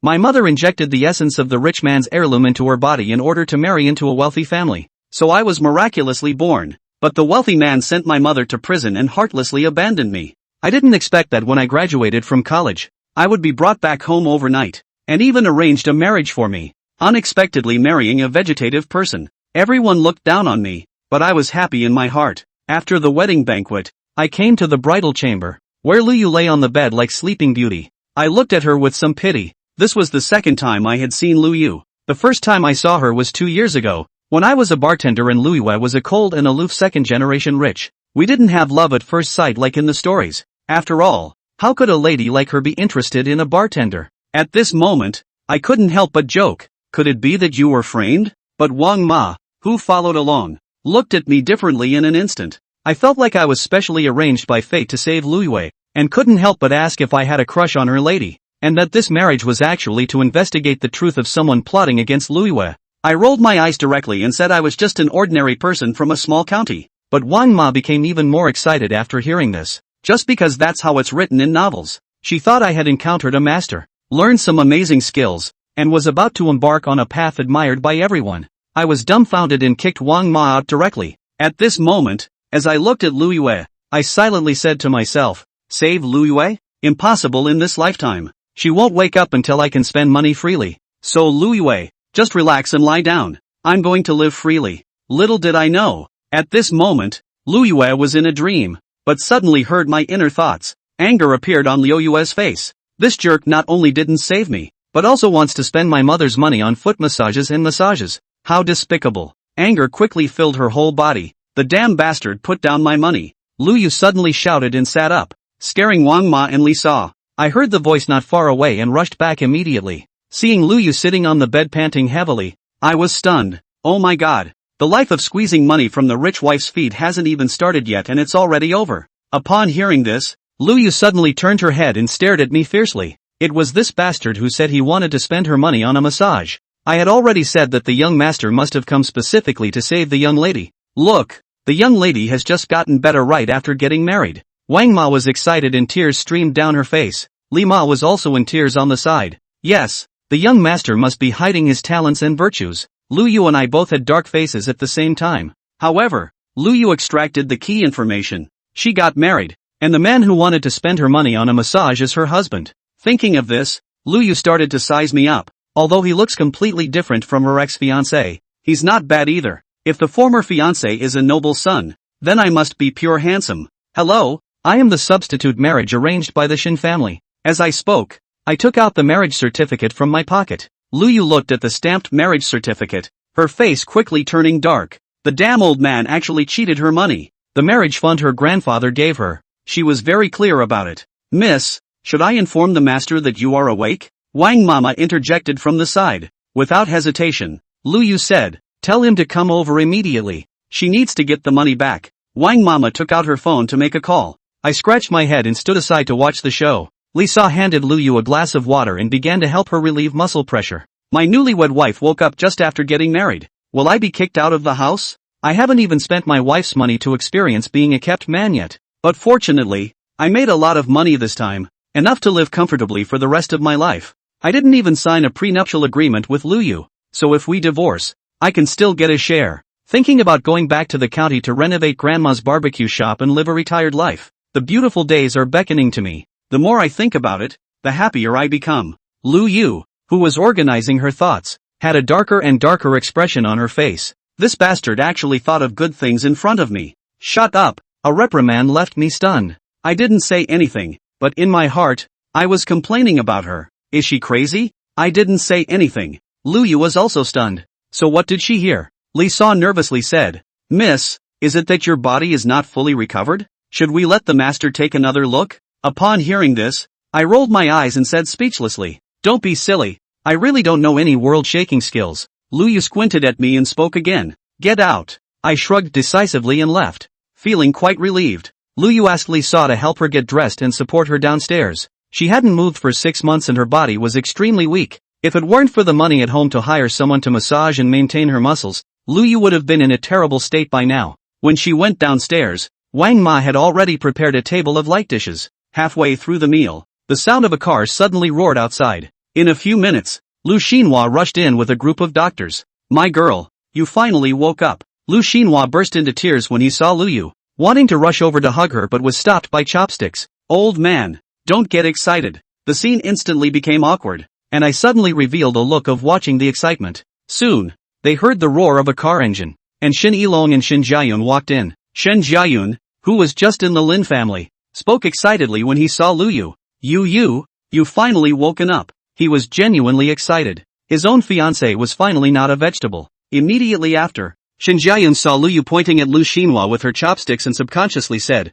My mother injected the essence of the rich man's heirloom into her body in order to marry into a wealthy family. So I was miraculously born. But the wealthy man sent my mother to prison and heartlessly abandoned me. I didn't expect that when I graduated from college, I would be brought back home overnight, and even arranged a marriage for me. Unexpectedly marrying a vegetative person. Everyone looked down on me, but I was happy in my heart. After the wedding banquet, I came to the bridal chamber, where Luyu lay on the bed like Sleeping Beauty. I looked at her with some pity. This was the second time I had seen Luyu. The first time I saw her was 2 years ago, when I was a bartender and Luyu was a cold and aloof second-generation rich. We didn't have love at first sight like in the stories. After all, how could a lady like her be interested in a bartender? At this moment, I couldn't help but joke. Could it be that you were framed? But Wang Ma, who followed along, looked at me differently in an instant. I felt like I was specially arranged by fate to save Luyu, and couldn't help but ask if I had a crush on her lady, and that this marriage was actually to investigate the truth of someone plotting against Luyu. I rolled my eyes directly and said I was just an ordinary person from a small county. But Wang Ma became even more excited after hearing this. Just because that's how it's written in novels. She thought I had encountered a master, learned some amazing skills, and was about to embark on a path admired by everyone. I was dumbfounded and kicked Wang Ma out directly. At this moment, as I looked at Luyu, I silently said to myself, save Luyu? Impossible in this lifetime. She won't wake up until I can spend money freely. So Luyu, just relax and lie down. I'm going to live freely. Little did I know, at this moment, Luyu was in a dream, but suddenly heard my inner thoughts. Anger appeared on Liuyu's face. This jerk not only didn't save me, but also wants to spend my mother's money on foot massages and massages. How despicable. Anger quickly filled her whole body. The damn bastard put down my money. Luyu suddenly shouted and sat up, scaring Wang Ma and Li Sa. I heard the voice not far away and rushed back immediately. Seeing Luyu sitting on the bed panting heavily, I was stunned. Oh my god. The life of squeezing money from the rich wife's feet hasn't even started yet and it's already over. Upon hearing this, Luyu suddenly turned her head and stared at me fiercely. It was this bastard who said he wanted to spend her money on a massage. I had already said that the young master must have come specifically to save the young lady. Look, the young lady has just gotten better right after getting married. Wang Ma was excited and tears streamed down her face. Li Ma was also in tears on the side. Yes, the young master must be hiding his talents and virtues. Luyu and I both had dark faces at the same time. However, Luyu extracted the key information. She got married, and the man who wanted to spend her money on a massage is her husband. Thinking of this, Luyu started to size me up. Although he looks completely different from her ex-fiancé, he's not bad either. If the former fiancé is a noble son, then I must be pure handsome. Hello, I am the substitute marriage arranged by the Shin family. As I spoke, I took out the marriage certificate from my pocket. Luyu looked at the stamped marriage certificate, her face quickly turning dark. The damn old man actually cheated her money. The marriage fund her grandfather gave her. She was very clear about it. Miss, should I inform the master that you are awake? Wang Mama interjected from the side. Without hesitation, Luyu said, tell him to come over immediately. She needs to get the money back. Wang Mama took out her phone to make a call. I scratched my head and stood aside to watch the show. Lisa handed Luyu a glass of water and began to help her relieve muscle pressure. My newlywed wife woke up just after getting married. Will I be kicked out of the house? I haven't even spent my wife's money to experience being a kept man yet. But fortunately, I made a lot of money this time, enough to live comfortably for the rest of my life. I didn't even sign a prenuptial agreement with Luyu, so if we divorce, I can still get a share. Thinking about going back to the county to renovate grandma's barbecue shop and live a retired life. The beautiful days are beckoning to me. The more I think about it, the happier I become. Luyu, who was organizing her thoughts, had a darker and darker expression on her face. This bastard actually thought of good things in front of me. Shut up, a reprimand left me stunned. I didn't say anything, but in my heart, I was complaining about her. Is she crazy? I didn't say anything. Luyu was also stunned. So what did she hear? Li Sa nervously said, Miss, is it that your body is not fully recovered? Should we let the master take another look? Upon hearing this, I rolled my eyes and said speechlessly, don't be silly, I really don't know any world-shaking skills. Luyu squinted at me and spoke again. Get out. I shrugged decisively and left, feeling quite relieved. Luyu asked Li Sa to help her get dressed and support her downstairs. She hadn't moved for 6 months and her body was extremely weak. If it weren't for the money at home to hire someone to massage and maintain her muscles, Luyu would have been in a terrible state by now. When she went downstairs, Wang Ma had already prepared a table of light dishes. Halfway through the meal, the sound of a car suddenly roared outside. In a few minutes, Lu Xinhua rushed in with a group of doctors. My girl, you finally woke up. Lu Xinhua burst into tears when he saw Lu Yu, wanting to rush over to hug her but was stopped by chopsticks. Old man, don't get excited. The scene instantly became awkward, and I suddenly revealed a look of watching the excitement. Soon, they heard the roar of a car engine, and Shen Yilong and Shen Jiayun walked in. Shen Jiayun, who was just in the Lin family, spoke excitedly when he saw Lu Yu. You finally woken up. He was genuinely excited. His own fiancée was finally not a vegetable. Immediately after, Shen Jiayun saw Lu Yu pointing at Lu Xinhua with her chopsticks and subconsciously said,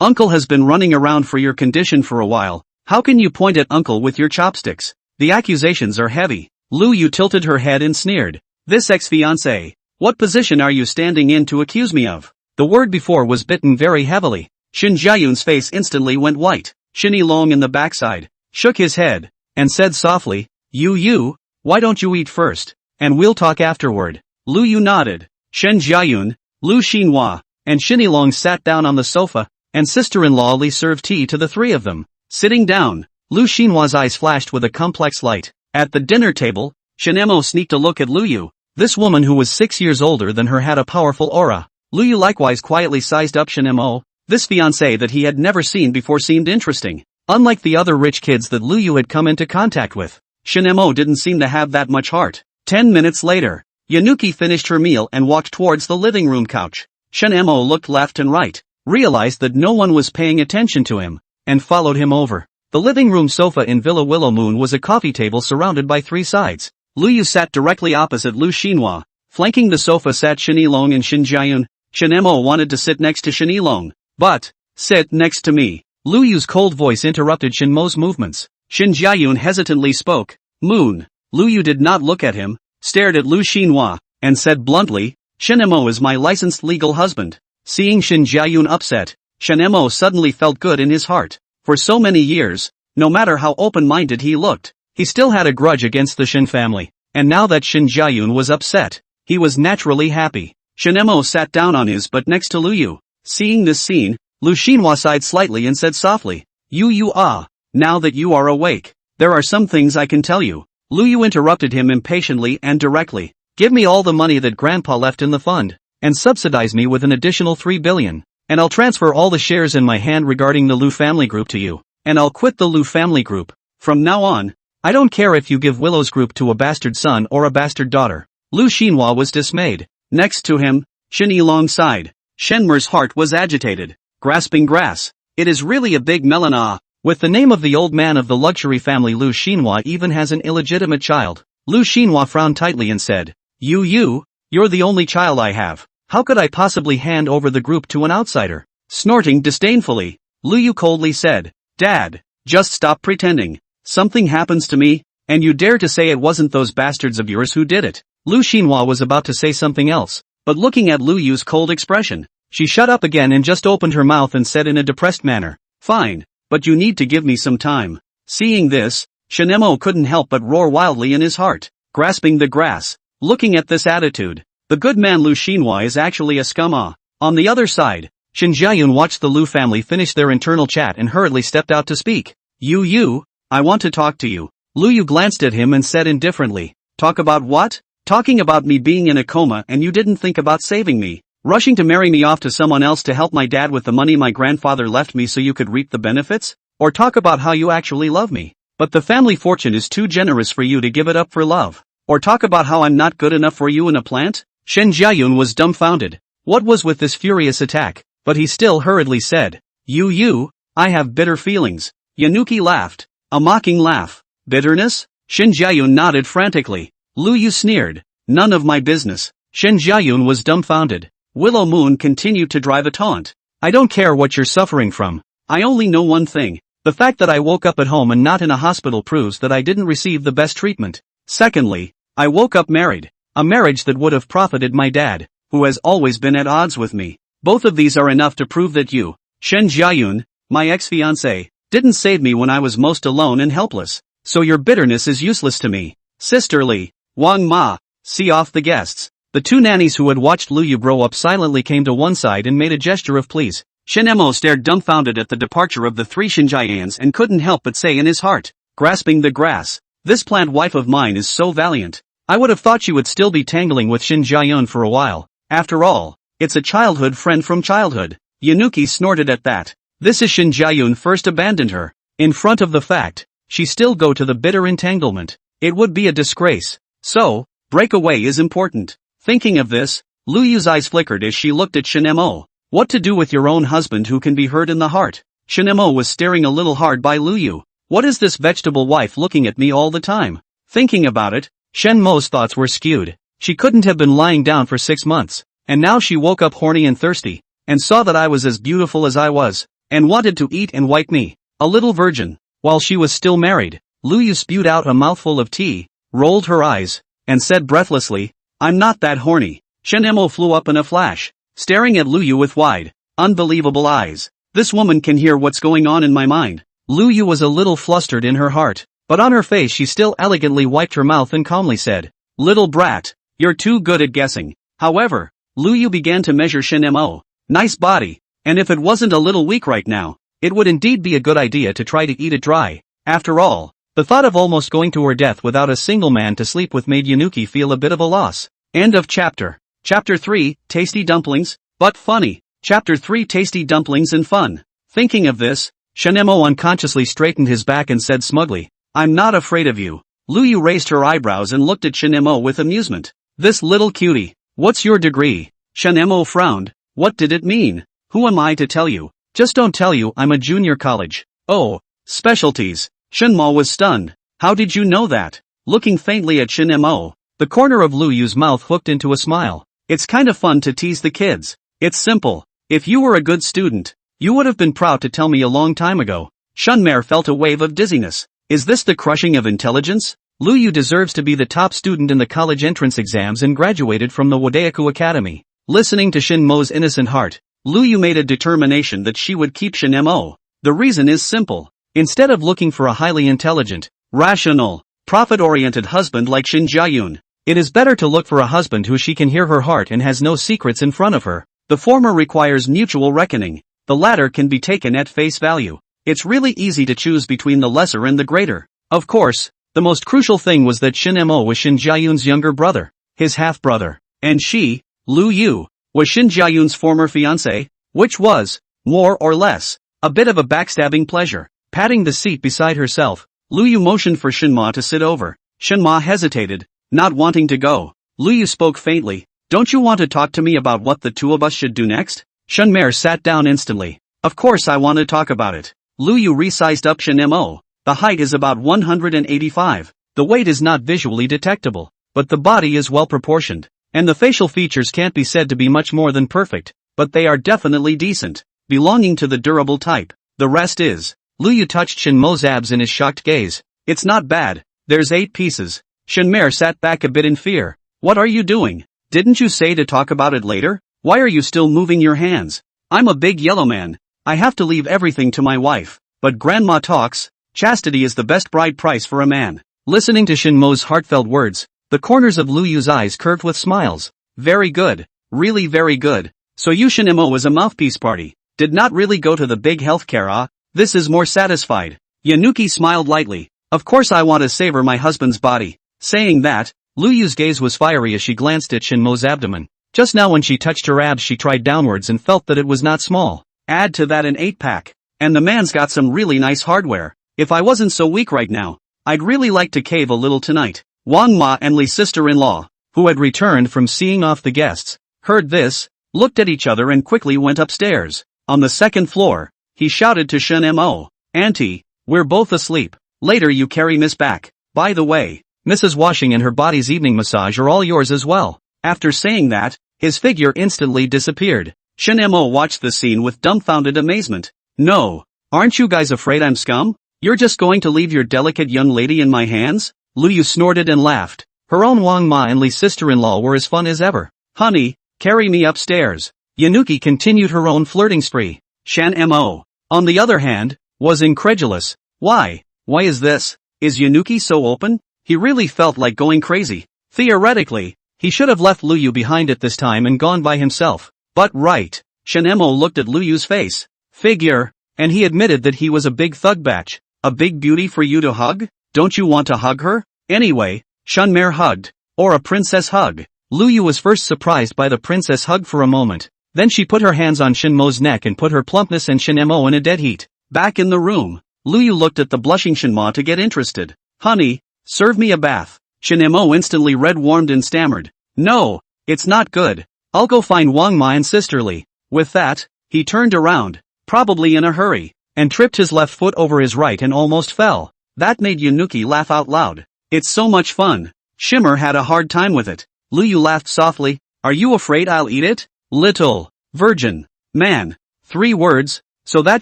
Uncle has been running around for your condition for a while. How can you point at Uncle with your chopsticks? The accusations are heavy. Lu Yu tilted her head and sneered. This ex-fiancé, what position are you standing in to accuse me of? The word before was bitten very heavily. Shen Jiayun's face instantly went white. Shen Yilong in the backside shook his head and said softly, why don't you eat first, and we'll talk afterward. Lu Yu nodded. Shen Jiayun, Lu Xinhua, and Shen Yilong sat down on the sofa, and sister-in-law Li served tea to the three of them. Sitting down, Lu Xinhua's eyes flashed with a complex light. At the dinner table, Shen Emo sneaked a look at Lu Yu. This woman who was 6 years older than her had a powerful aura. Lu Yu likewise quietly sized up Shen Emo. This fiancé that he had never seen before seemed interesting. Unlike the other rich kids that Lu Yu had come into contact with, Shen Emo didn't seem to have that much heart. 10 minutes later, Yanuki finished her meal and walked towards the living room couch. Shen Emo looked left and right, realized that no one was paying attention to him, and followed him over. The living room sofa in Villa Willow Moon was a coffee table surrounded by 3 sides. Lu Yu sat directly opposite Lu Xinhua. Flanking the sofa sat Shen Yilong and Shen Jiayun. Shen Emo wanted to sit next to Shen Yilong. But, sit next to me. Lu Yu's cold voice interrupted Shen Mo's movements. Shen Jiayun hesitantly spoke. Moon. Lu Yu did not look at him, stared at Lu Xinhua, and said bluntly, Shen Emo is my licensed legal husband. Seeing Shen Jiayun upset, Shen Emo suddenly felt good in his heart. For so many years, no matter how open-minded he looked, he still had a grudge against the Shen family, and now that Shen Jiayun was upset, he was naturally happy. Shen Emo sat down on his butt next to Lu Yu. Seeing this scene, Lu Xinhua sighed slightly and said softly, now that you are awake, there are some things I can tell you. Lu Yu interrupted him impatiently and directly. Give me all the money that Grandpa left in the fund, and subsidize me with an additional 3 billion, and I'll transfer all the shares in my hand regarding the Lu family group to you, and I'll quit the Lu family group. From now on, I don't care if you give Willow's group to a bastard son or a bastard daughter. Lu Xinhua was dismayed. Next to him, Shen Yilong sighed. Shenmer's heart was agitated. Grasping grass. It is really a big melon ah. With the name of the old man of the luxury family, Lu Xinhua even has an illegitimate child. Lu Xinhua frowned tightly and said, you're the only child I have. How could I possibly hand over the group to an outsider? Snorting disdainfully, Lu Yu coldly said, Dad, just stop pretending. Something happens to me, and you dare to say it wasn't those bastards of yours who did it. Lu Xinhua was about to say something else, but looking at Lu Yu's cold expression, she shut up again and just opened her mouth and said in a depressed manner, Fine, but you need to give me some time. Seeing this, Shen Emo couldn't help but roar wildly in his heart, grasping the grass. Looking at this attitude, the good man Lu Xinhua is actually a scum ah. On the other side, Shen Jiayun watched the Lu family finish their internal chat and hurriedly stepped out to speak. I want to talk to you. Lu Yu glanced at him and said indifferently, Talk about what? Talking about me being in a coma and you didn't think about saving me. Rushing to marry me off to someone else to help my dad with the money my grandfather left me so you could reap the benefits? Or talk about how you actually love me, but the family fortune is too generous for you to give it up for love? Or talk about how I'm not good enough for you in a plant? Shen Jiayun was dumbfounded. What was with this furious attack? But he still hurriedly said, I have bitter feelings. Yanuki laughed. A mocking laugh. Bitterness? Shen Jiayun nodded frantically. Lu Yu sneered. None of my business. Shen Jiayun was dumbfounded. Willow Moon continued to drive a taunt. I don't care what you're suffering from. I only know one thing. The fact that I woke up at home and not in a hospital proves that I didn't receive the best treatment. Secondly, I woke up married. A marriage that would have profited my dad, who has always been at odds with me. Both of these are enough to prove that you, Shen Jiayun, my ex-fiancé, didn't save me when I was most alone and helpless. So your bitterness is useless to me. Sisterly, Wang Ma, see off the guests. The two nannies who had watched Lu Yu grow up silently came to one side and made a gesture of please. Shen Emo stared dumbfounded at the departure of the three Shen Jiayans and couldn't help but say in his heart, grasping the grass. This plant wife of mine is so valiant. I would have thought she would still be tangling with Shin Jae-yoon for a while. After all, it's a childhood friend from childhood. Yanuki snorted at that. This is Shin Jae-yoon first abandoned her. In front of the fact, she still go to the bitter entanglement. It would be a disgrace. So, breakaway is important. Thinking of this, Lu Yu's eyes flickered as she looked at Shin Mo. What to do with your own husband who can be hurt in the heart? Shin Mo was staring a little hard by Lu Yu. What is this vegetable wife looking at me all the time? Thinking about it, Shen Mo's thoughts were skewed. She couldn't have been lying down for 6 months, and now she woke up horny and thirsty, and saw that I was as beautiful as I was, and wanted to eat and wipe me. A little virgin. While she was still married, Lu Yu spewed out a mouthful of tea, rolled her eyes, and said breathlessly, I'm not that horny. Shen Mo flew up in a flash, staring at Lu Yu with wide, unbelievable eyes. This woman can hear what's going on in my mind. Lu Yu was a little flustered in her heart, but on her face she still elegantly wiped her mouth and calmly said, Little brat, you're too good at guessing. However, Lu Yu began to measure Shin Mo. Nice body, and if it wasn't a little weak right now, it would indeed be a good idea to try to eat it dry. After all, the thought of almost going to her death without a single man to sleep with made Yanuki feel a bit of a loss. End of chapter. Chapter 3, Tasty Dumplings, but funny. Chapter 3, Tasty Dumplings and Fun. Thinking of this, Shin Mo unconsciously straightened his back and said smugly, I'm not afraid of you. Lu Yu raised her eyebrows and looked at Shin Mo with amusement. This little cutie. What's your degree? Shin Mo frowned. What did it mean? Who am I to tell you? Just don't tell you I'm a junior college. Oh, specialties. Shin Mo was stunned. How did you know that? Looking faintly at Shin Mo, the corner of Lu Yu's mouth hooked into a smile. It's kind of fun to tease the kids. It's simple. If you were a good student, you would have been proud to tell me a long time ago. Shunmer felt a wave of dizziness. Is this the crushing of intelligence? Lu Yu deserves to be the top student in the college entrance exams and graduated from the Wodaeku Academy. Listening to Shin Mo's innocent heart, Lu Yu made a determination that she would keep Shin Mo. The reason is simple. Instead of looking for a highly intelligent, rational, profit-oriented husband like Shin Jae-yoon, it is better to look for a husband who she can hear her heart and has no secrets in front of her. The former requires mutual reckoning. The latter can be taken at face value. It's really easy to choose between the lesser and the greater. Of course, the most crucial thing was that Shin Mo was Shin Jae-yoon's younger brother, his half-brother, and she, Lu Yu, was Shin Jae-yoon's former fiancé, which was, more or less, a bit of a backstabbing pleasure. Patting the seat beside herself, Lu Yu motioned for Shin Ma to sit over. Shin Ma hesitated, not wanting to go. Lu Yu spoke faintly, Don't you want to talk to me about what the two of us should do next? Shunmer sat down instantly. Of course I want to talk about it. Lu Yu resized up Shin Mo. The height is about 185. The weight is not visually detectable, but the body is well proportioned, and the facial features can't be said to be much more than perfect, but they are definitely decent, belonging to the durable type. The rest is. Lu Yu touched Shin Mo's abs in his shocked gaze. It's not bad. There's 8 pieces. Shunmer sat back a bit in fear. What are you doing? Didn't you say to talk about it later? Why are you still moving your hands? I'm a big yellow man. I have to leave everything to my wife. But grandma talks, chastity is the best bride price for a man. Listening to Shin Mo's heartfelt words, the corners of Lu Yu's eyes curved with smiles. Very good. Really very good. So you Shin Mo was a mouthpiece party. Did not really go to the big healthcare This is more satisfied. Yanuki smiled lightly. Of course I want to savor my husband's body. Saying that, Lu Yu's gaze was fiery as she glanced at Shin Mo's abdomen. Just now when she touched her abs she tried downwards and felt that it was not small. Add to that an 8-pack. And the man's got some really nice hardware. If I wasn't so weak right now, I'd really like to cave a little tonight. Wang Ma and Li's sister-in-law, who had returned from seeing off the guests, heard this, looked at each other and quickly went upstairs. On the second floor, he shouted to Shin Mo, Auntie, we're both asleep. Later you carry Miss back. By the way, Mrs. Washing and her body's evening massage are all yours as well. After saying that, his figure instantly disappeared. Shin Mo watched the scene with dumbfounded amazement. No, aren't you guys afraid I'm scum? You're just going to leave your delicate young lady in my hands? Lu Yu snorted and laughed. Her own Wang Ma and Li's sister-in-law were as fun as ever. Honey, carry me upstairs. Yanuki continued her own flirting spree. Shan Mo, on the other hand, was incredulous. Why is this? Is Yanuki so open? He really felt like going crazy. Theoretically, he should have left Lu Yu behind at this time and gone by himself. But right. Shan Mo looked at Lu Yu's face. Figure, and he admitted that he was a big thug batch. A big beauty for you to hug? Don't you want to hug her? Anyway, Shunmare hugged. Or a princess hug. Luyu was first surprised by the princess hug for a moment. Then she put her hands on Shinmo's neck and put her plumpness and Shinmo in a dead heat. Back in the room, Luyu looked at the blushing Shinma to get interested. Honey, serve me a bath. Shinmo instantly red-warmed and stammered. No, it's not good. I'll go find Wang Ma and sisterly. With that, he turned around, probably in a hurry, and tripped his left foot over his right and almost fell. That made Yunuki laugh out loud. It's so much fun. Shimmer had a hard time with it. Luyu laughed softly. Are you afraid I'll eat it? Little virgin man. 3 words, so that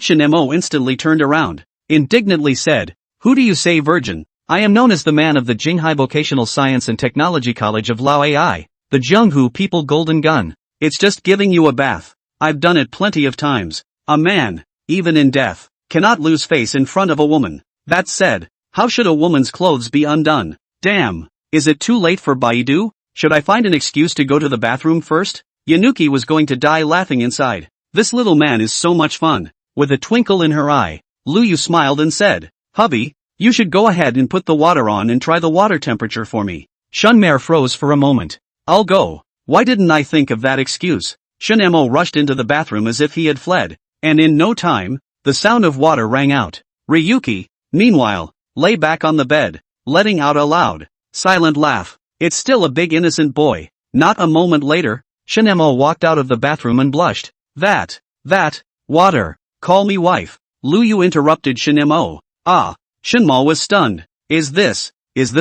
Shinmo instantly turned around, indignantly said, Who do you say virgin? I am known as the man of the Jinghai Vocational Science and Technology College of Lao AI, the Zhenghu People Golden Gun. It's just giving you a bath. I've done it plenty of times. A man, even in death, cannot lose face in front of a woman. That said, how should a woman's clothes be undone? Damn, is it too late for Baidu? Should I find an excuse to go to the bathroom first? Yunuki was going to die laughing inside. This little man is so much fun. With a twinkle in her eye, Luyu smiled and said, Hubby, you should go ahead and put the water on and try the water temperature for me. Shunmare froze for a moment. I'll go. Why didn't I think of that excuse? Shinmo rushed into the bathroom as if he had fled, and in no time, the sound of water rang out. Ryuki, meanwhile, lay back on the bed, letting out a loud, silent laugh. It's still a big innocent boy. Not a moment later, Shinmo walked out of the bathroom and blushed. That, water. Call me wife. Luyu interrupted Shinmo. Ah, Shinmo was stunned. Is this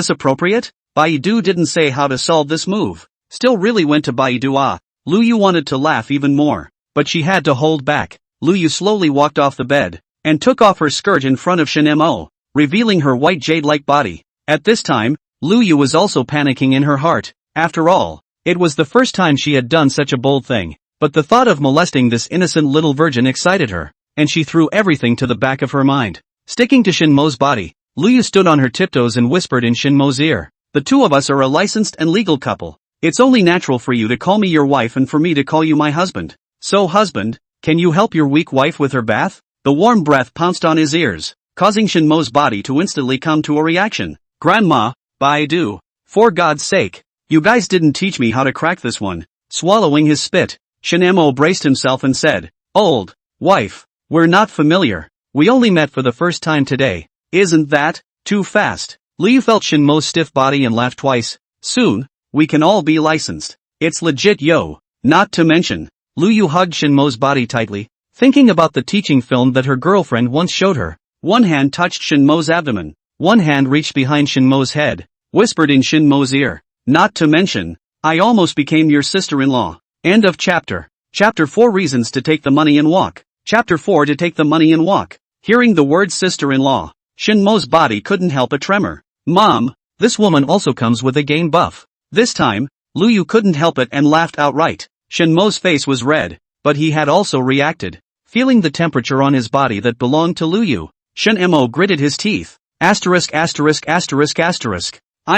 appropriate? Baidu didn't say how to solve this move. Still really went to Baidu. Ah. Luyu wanted to laugh even more, but she had to hold back. Luyu slowly walked off the bed, and took off her skirt in front of Shinmo, revealing her white jade-like body. At this time, Luyu was also panicking in her heart. After all, it was the first time she had done such a bold thing, but the thought of molesting this innocent little virgin excited her, and she threw everything to the back of her mind. Sticking to Shinmo's body, Luyu stood on her tiptoes and whispered in Shinmo's ear, The 2 of us are a licensed and legal couple. It's only natural for you to call me your wife and for me to call you my husband. So husband, can you help your weak wife with her bath? The warm breath pounced on his ears, causing Shinmo's body to instantly come to a reaction. Grandma, Baidu, for God's sake, you guys didn't teach me how to crack this one. Swallowing his spit, Shinmo braced himself and said, Old wife, we're not familiar. We only met for the first time today. Isn't that too fast? Liu felt Shinmo's stiff body and laughed twice. Soon, we can all be licensed. It's legit, yo. Not to mention, Luyu hugged Shinmo's body tightly, thinking about the teaching film that her girlfriend once showed her. One hand touched Shinmo's abdomen. One hand reached behind Shinmo's head, whispered in Shinmo's ear. Not to mention, I almost became your sister-in-law. End of chapter. Chapter 4 Reasons to take the money and walk. Chapter 4 To take the money and walk. Hearing the word sister-in-law, Shinmo's body couldn't help a tremor. Mom, this woman also comes with a gain buff. This time, Luyu couldn't help it and laughed outright. Shinmo's face was red, but he had also reacted. Feeling the temperature on his body that belonged to Luyu, Shinmo gritted his teeth. I'm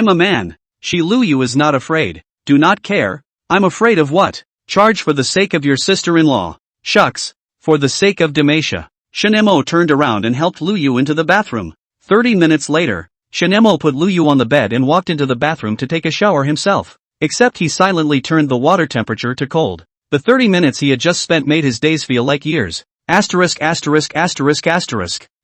a man. Luyu is not afraid. Do not care. I'm afraid of what? Charge for the sake of your sister-in-law. Shucks. For the sake of Demacia. Shinmo turned around and helped Luyu into the bathroom. 30 minutes later, Shinmo put Luyu on the bed and walked into the bathroom to take a shower himself. Except he silently turned the water temperature to cold. The 30 minutes he had just spent made his days feel like years.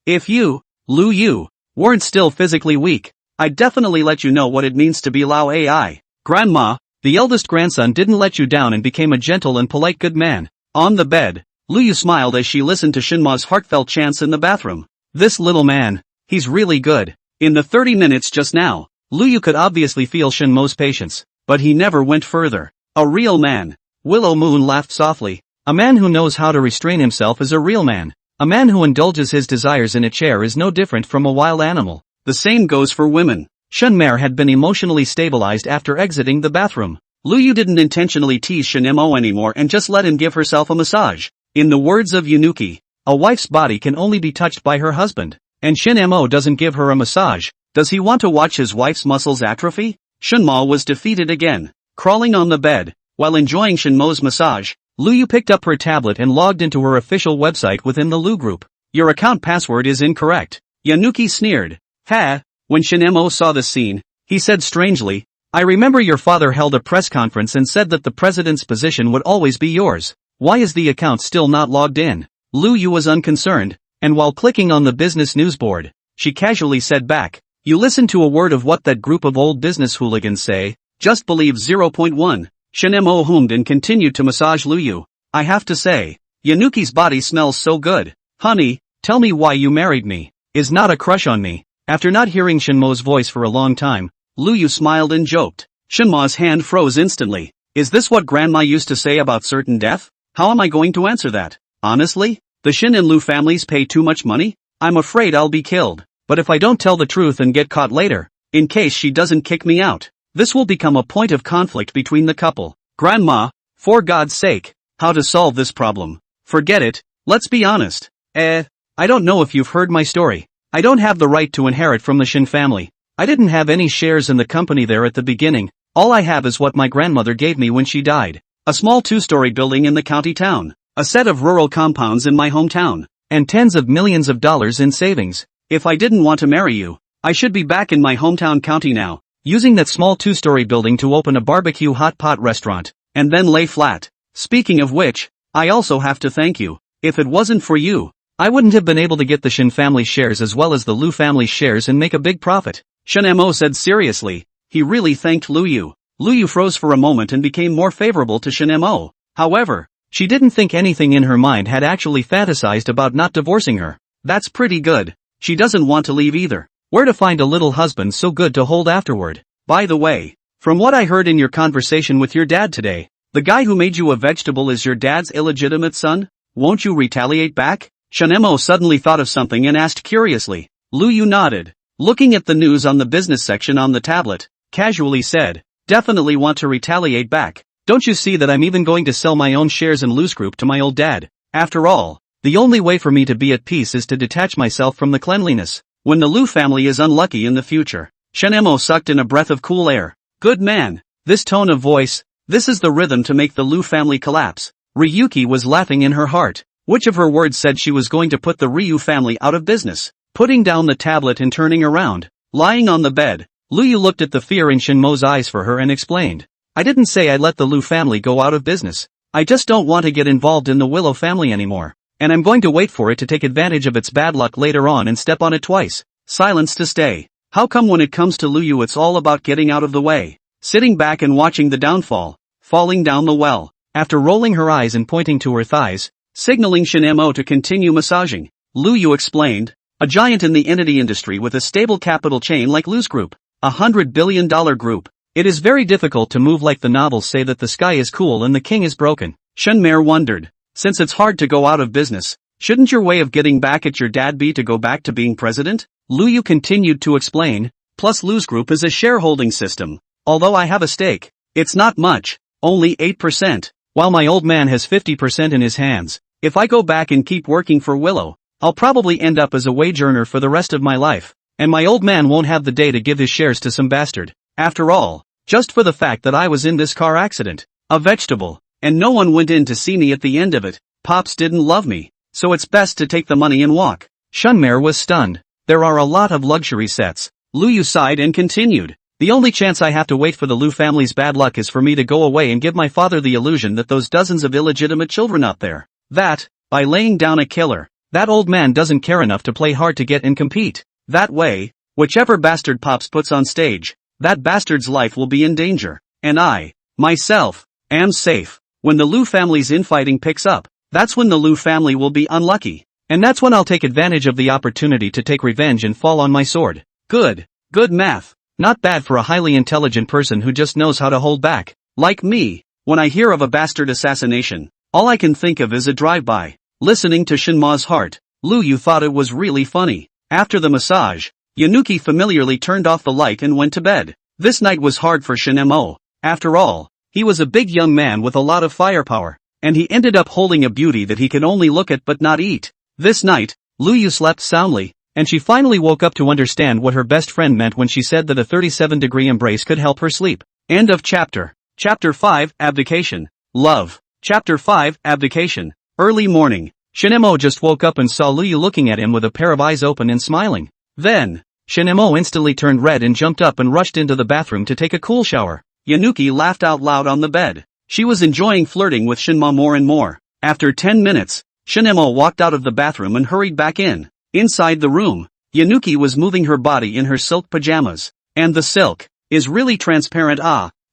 If you, Luyu, weren't still physically weak, I'd definitely let you know what it means to be Lao AI. Grandma, the eldest grandson didn't let you down and became a gentle and polite good man. On the bed, Luyu smiled as she listened to Shinma's heartfelt chants in the bathroom. This little man, he's really good. In the 30 minutes just now, Luyu could obviously feel Shinmo's patience, but he never went further. A real man. Willow Moon laughed softly. A man who knows how to restrain himself is a real man. A man who indulges his desires in a chair is no different from a wild animal. The same goes for women. Shunmare had been emotionally stabilized after exiting the bathroom. Luyu didn't intentionally tease Shinmo anymore and just let him give herself a massage. In the words of Yunuki, a wife's body can only be touched by her husband. And Shinmo doesn't give her a massage. Does he want to watch his wife's muscles atrophy? Shinmo was defeated again. Crawling on the bed, while enjoying Shinmo's massage, Luyu picked up her tablet and logged into her official website within the Lu group. Your account password is incorrect. Yanuki sneered. Ha! When Shinemo saw the scene, he said strangely, I remember your father held a press conference and said that the president's position would always be yours. Why is the account still not logged in? Lu Yu was unconcerned, and while clicking on the business news board, she casually said back, you listen to a word of what that group of old business hooligans say, just believe 0.1. Shinemo hummed and continued to massage Lu Yu. I have to say, Yanuki's body smells so good. Honey, tell me why you married me. Is not a crush on me. After not hearing Shinmo's voice for a long time, Lu Yu smiled and joked. Shinmo's hand froze instantly. Is this what grandma used to say about certain death? How am I going to answer that? Honestly? The Shin and Lu families pay too much money? I'm afraid I'll be killed. But if I don't tell the truth and get caught later, in case she doesn't kick me out, this will become a point of conflict between the couple. Grandma, for God's sake, how to solve this problem? Forget it, let's be honest. I don't know if you've heard my story. I don't have the right to inherit from the Shin family. I didn't have any shares in the company there at the beginning. All I have is what my grandmother gave me when she died. A small 2-story building in the county town. A set of rural compounds in my hometown. And tens of millions of dollars in savings. If I didn't want to marry you, I should be back in my hometown county now, using that small 2-story building to open a barbecue hot pot restaurant, and then lay flat. Speaking of which, I also have to thank you. If it wasn't for you, I wouldn't have been able to get the Shin family shares as well as the Lu family shares and make a big profit. Shinemo said seriously. He really thanked Lu Yu. Lu Yu froze for a moment and became more favorable to Shinemo. However, she didn't think anything in her mind had actually fantasized about not divorcing her. That's pretty good. She doesn't want to leave either. Where to find a little husband so good to hold afterward? By the way, from what I heard in your conversation with your dad today, the guy who made you a vegetable is your dad's illegitimate son? Won't you retaliate back? Shinemo suddenly thought of something and asked curiously. Lu Yu nodded. Looking at the news on the business section on the tablet, casually said, definitely want to retaliate back. Don't you see that I'm even going to sell my own shares in Lu's group to my old dad? After all, the only way for me to be at peace is to detach myself from the cleanliness. When the Lu family is unlucky in the future. Shinemo sucked in a breath of cool air. Good man. This tone of voice, this is the rhythm to make the Lu family collapse. Ryuki was laughing in her heart. Which of her words said she was going to put the Ryu family out of business? Putting down the tablet and turning around, lying on the bed, Lu Yu looked at the fear in Shinmo's eyes for her and explained. I didn't say I'd let the Lu family go out of business. I just don't want to get involved in the Willow family anymore. And I'm going to wait for it to take advantage of its bad luck later on and step on it twice. Silence to stay. How come when it comes to Lu Yu it's all about getting out of the way? Sitting back and watching the downfall, falling down the well. After rolling her eyes and pointing to her thighs, signaling Shinemo to continue massaging, Lu Yu explained. A giant in the entity industry with a stable capital chain like Lu's group. $100 billion group. It is very difficult to move like the novels say that the sky is cool and the king is broken. Shenmei wondered. Since it's hard to go out of business, shouldn't your way of getting back at your dad be to go back to being president? Lu Yu continued to explain. Plus Lu's group is a shareholding system. Although I have a stake, it's not much, only 8%, while my old man has 50% in his hands. If I go back and keep working for Willow, I'll probably end up as a wage earner for the rest of my life, and my old man won't have the day to give his shares to some bastard. After all, just for the fact that I was in this car accident, a vegetable, and no one went in to see me at the end of it, Pops didn't love me, so it's best to take the money and walk. Shunmei was stunned. There are a lot of luxury sets. Lu Yu sighed and continued. The only chance I have to wait for the Lu family's bad luck is for me to go away and give my father the illusion that those dozens of illegitimate children out there, that, by laying down a killer, that old man doesn't care enough to play hard to get and compete. That way, whichever bastard Pops puts on stage, that bastard's life will be in danger. And I, myself, am safe. When the Lu family's infighting picks up, that's when the Lu family will be unlucky. And that's when I'll take advantage of the opportunity to take revenge and fall on my sword. Good math. Not bad for a highly intelligent person who just knows how to hold back. Like me, when I hear of a bastard assassination, all I can think of is a drive-by. Listening to Shinma's heart, Lu Yu thought it was really funny. After the massage, Yanuki familiarly turned off the light and went to bed. This night was hard for Shinemo. After all, he was a big young man with a lot of firepower, and he ended up holding a beauty that he could only look at but not eat. This night, Lu Yu slept soundly, and she finally woke up to understand what her best friend meant when she said that a 37-degree embrace could help her sleep. End of chapter. Chapter 5, Abdication. Love. Chapter 5, Abdication. Early morning. Shinemo just woke up and saw Lu Yu looking at him with a pair of eyes open and smiling. Then, Shinemo instantly turned red and jumped up and rushed into the bathroom to take a cool shower. Yanuki laughed out loud on the bed. She was enjoying flirting with Shinma more and more. After 10 minutes, Shinemo walked out of the bathroom and hurried back in. Inside the room, Yanuki was moving her body in her silk pajamas. And the silk is really transparent,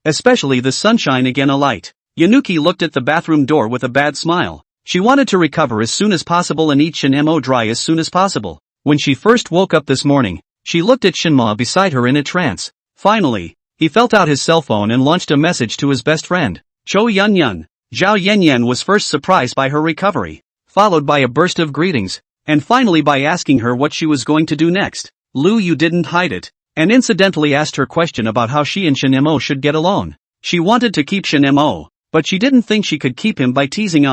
especially the sunshine again alight. Yanuki looked at the bathroom door with a bad smile. She wanted to recover as soon as possible and eat Shinemo dry as soon as possible. When she first woke up this morning, she looked at Shinma beside her in a trance. Finally, he felt out his cell phone and launched a message to his best friend, Cho Yunyun. Zhao Yanyan was first surprised by her recovery, followed by a burst of greetings, and finally by asking her what she was going to do next. Lu Yu didn't hide it, and incidentally asked her question about how she and Shinemo should get along. She wanted to keep Shinemo, but she didn't think she could keep him by teasing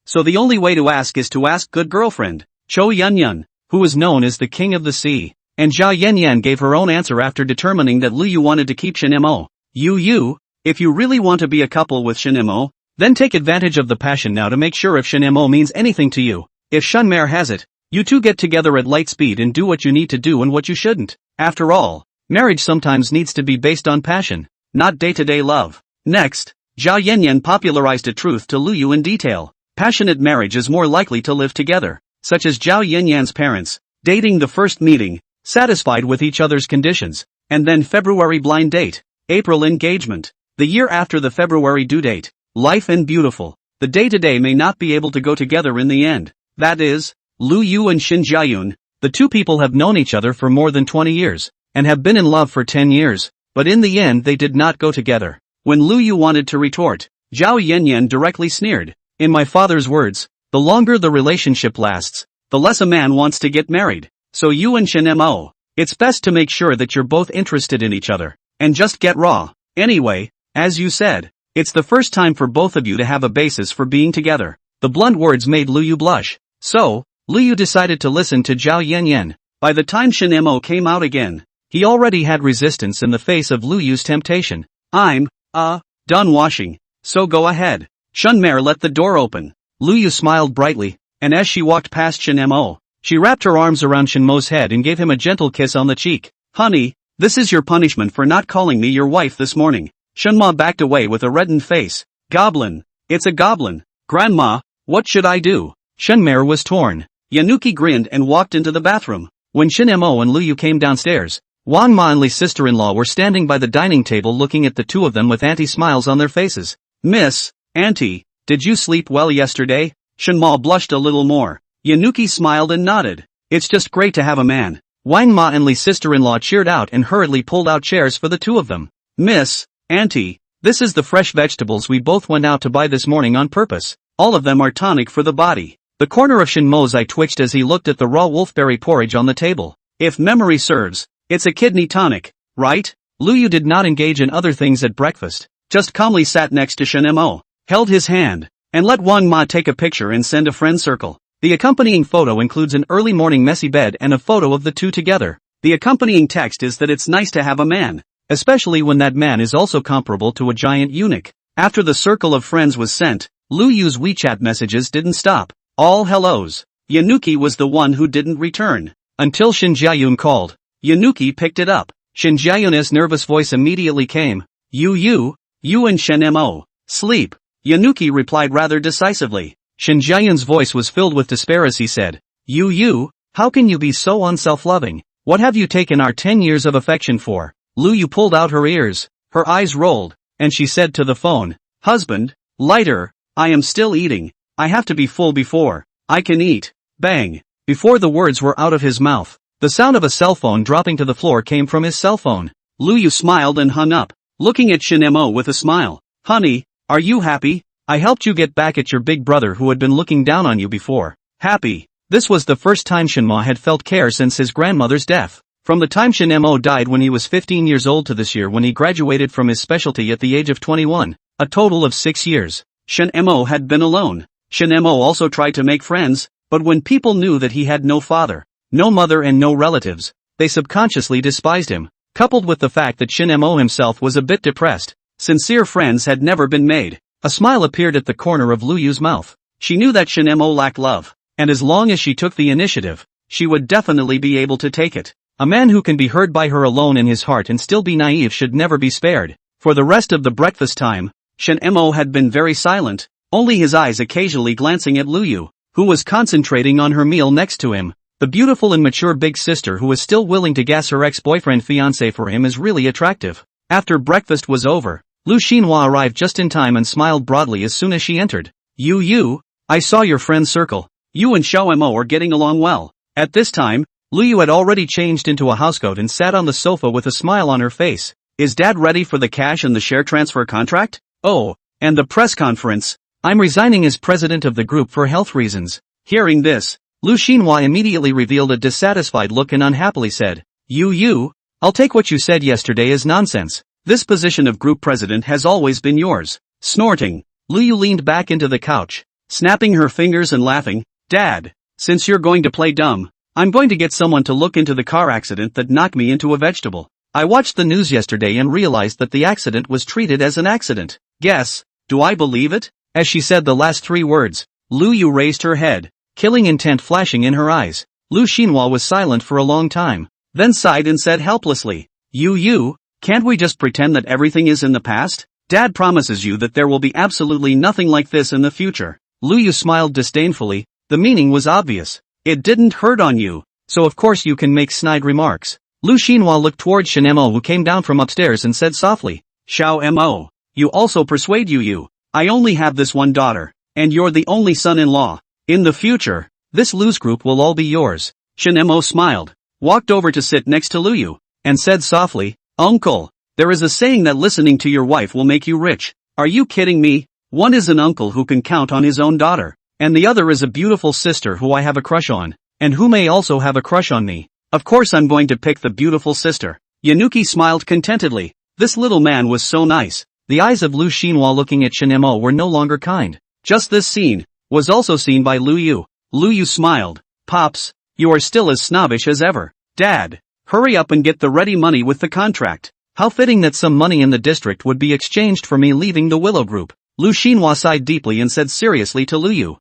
so the only way to ask is to ask good girlfriend, Cho Yunyun, who was known as the king of the sea. And Zhao Yanyan gave her own answer after determining that Lu Yu wanted to keep Shinemo. Yu, if you really want to be a couple with Shinemo, then take advantage of the passion now to make sure if Shinemo means anything to you. If Shunmare has it, you two get together at light speed and do what you need to do and what you shouldn't. After all, marriage sometimes needs to be based on passion, not day-to-day love. Next, Zhao Yanyan popularized a truth to Lu Yu in detail. Passionate marriage is more likely to live together, such as Zhao Yanyan's parents, dating the first meeting, satisfied with each other's conditions, and then February blind date, April engagement, the year after the February due date, life and beautiful. The day-to-day may not be able to go together in the end. That is, Lu Yu and Shin Jiayun, the two people have known each other for more than 20 years, and have been in love for 10 years, but in the end they did not go together. When Lu Yu wanted to retort, Zhao Yanyan directly sneered. In my father's words, the longer the relationship lasts, the less a man wants to get married. So you and Shinemo, it's best to make sure that you're both interested in each other, and just get raw. Anyway, as you said, it's the first time for both of you to have a basis for being together. The blunt words made Lu Yu blush. So, Lu Yu decided to listen to Zhao Yanyan. By the time Shinemo came out again, he already had resistance in the face of Lu Yu's temptation. I'm, done washing, so go ahead. Shunmare let the door open. Lu Yu smiled brightly, and as she walked past Shinemo, she wrapped her arms around Shinmo's head and gave him a gentle kiss on the cheek. Honey, this is your punishment for not calling me your wife this morning. Shinma backed away with a reddened face. Goblin. It's a goblin. Grandma, what should I do? Shunmare was torn. Yanuki grinned and walked into the bathroom. When Shinemo and Lu Yu came downstairs, Wang Ma and Li's sister-in-law were standing by the dining table looking at the two of them with anti-smiles on their faces. Miss, Auntie, did you sleep well yesterday? Shinma blushed a little more. Yanuki smiled and nodded. It's just great to have a man. Wang Ma and Li's sister-in-law cheered out and hurriedly pulled out chairs for the two of them. Miss, Auntie, this is the fresh vegetables we both went out to buy this morning on purpose. All of them are tonic for the body. The corner of Shinmo's eye twitched as he looked at the raw wolfberry porridge on the table. If memory serves, it's a kidney tonic, right? Lu Yu did not engage in other things at breakfast, just calmly sat next to Shinemo, held his hand, and let Wang Ma take a picture and send a friend circle. The accompanying photo includes an early morning messy bed and a photo of the two together. The accompanying text is that it's nice to have a man, especially when that man is also comparable to a giant eunuch. After the circle of friends was sent, Lu Yu's WeChat messages didn't stop. All hellos. Yanuki was the one who didn't return. Until Shin Jiayun called. Yanuki picked it up. Shin Jiayun's nervous voice immediately came. You and Shinemo. Sleep. Yanuki replied rather decisively. Shin Jiayun's voice was filled with despair as he said, You, how can you be so unself-loving? What have you taken our 10 years of affection for? Lu Yu pulled out her ears, her eyes rolled, and she said to the phone, Husband, lighter, I am still eating. I have to be full before I can eat. Bang. Before the words were out of his mouth, the sound of a cell phone dropping to the floor came from his cell phone. Lu Yu smiled and hung up, looking at Shinemo with a smile. Honey, are you happy? I helped you get back at your big brother who had been looking down on you before. Happy. This was the first time Shinma had felt care since his grandmother's death. From the time Shinemo died when he was 15 years old to this year when he graduated from his specialty at the age of 21, a total of 6 years, Shinemo had been alone. Shinemo also tried to make friends, but when people knew that he had no father, no mother and no relatives, they subconsciously despised him. Coupled with the fact that Shinemo himself was a bit depressed, sincere friends had never been made. A smile appeared at the corner of Lu Yu's mouth. She knew that Shinemo lacked love, and as long as she took the initiative, she would definitely be able to take it. A man who can be heard by her alone in his heart and still be naive should never be spared. For the rest of the breakfast time, Shen Mo had been very silent, only his eyes occasionally glancing at Lu Yu, who was concentrating on her meal next to him. The beautiful and mature big sister who is still willing to gas her ex-boyfriend fiancé for him is really attractive. After breakfast was over, Lu Xinhua arrived just in time and smiled broadly as soon as she entered. You, I saw your friend's circle. You and Xiao Mo are getting along well. At this time, Lu Yu had already changed into a housecoat and sat on the sofa with a smile on her face. Is Dad ready for the cash and the share transfer contract? Oh, and the press conference. I'm resigning as president of the group for health reasons. Hearing this, Lu Xinhua immediately revealed a dissatisfied look and unhappily said, You, I'll take what you said yesterday as nonsense. This position of group president has always been yours. Snorting, Lu Yu leaned back into the couch, snapping her fingers and laughing. Dad, since you're going to play dumb, I'm going to get someone to look into the car accident that knocked me into a vegetable. I watched the news yesterday and realized that the accident was treated as an accident. Guess, do I believe it? As she said the last three words, Lu Yu raised her head, killing intent flashing in her eyes. Lu Xinhua was silent for a long time, then sighed and said helplessly, You, can't we just pretend that everything is in the past? Dad promises you that there will be absolutely nothing like this in the future. Lu Yu smiled disdainfully. The meaning was obvious. It didn't hurt on you, so of course you can make snide remarks. Lu Xinhua looked towards Shen Mo who came down from upstairs and said softly, Xiao Mo, you also persuade you. I only have this one daughter, and you're the only son-in-law. In the future, this Lu's group will all be yours. Shen Mo smiled, walked over to sit next to Lu Yu, and said softly, Uncle, there is a saying that listening to your wife will make you rich. Are you kidding me? One is an uncle who can count on his own daughter, and the other is a beautiful sister who I have a crush on, and who may also have a crush on me. Of course I'm going to pick the beautiful sister. Yanuki smiled contentedly. This little man was so nice. The eyes of Lu Xinhua looking at Shen Mo were no longer kind. Just this scene was also seen by Lu Yu. Lu Yu smiled. Pops, you are still as snobbish as ever. Dad, hurry up and get the ready money with the contract. How fitting that some money in the district would be exchanged for me leaving the Willow Group. Lu Xinhua sighed deeply and said seriously to Lu Yu,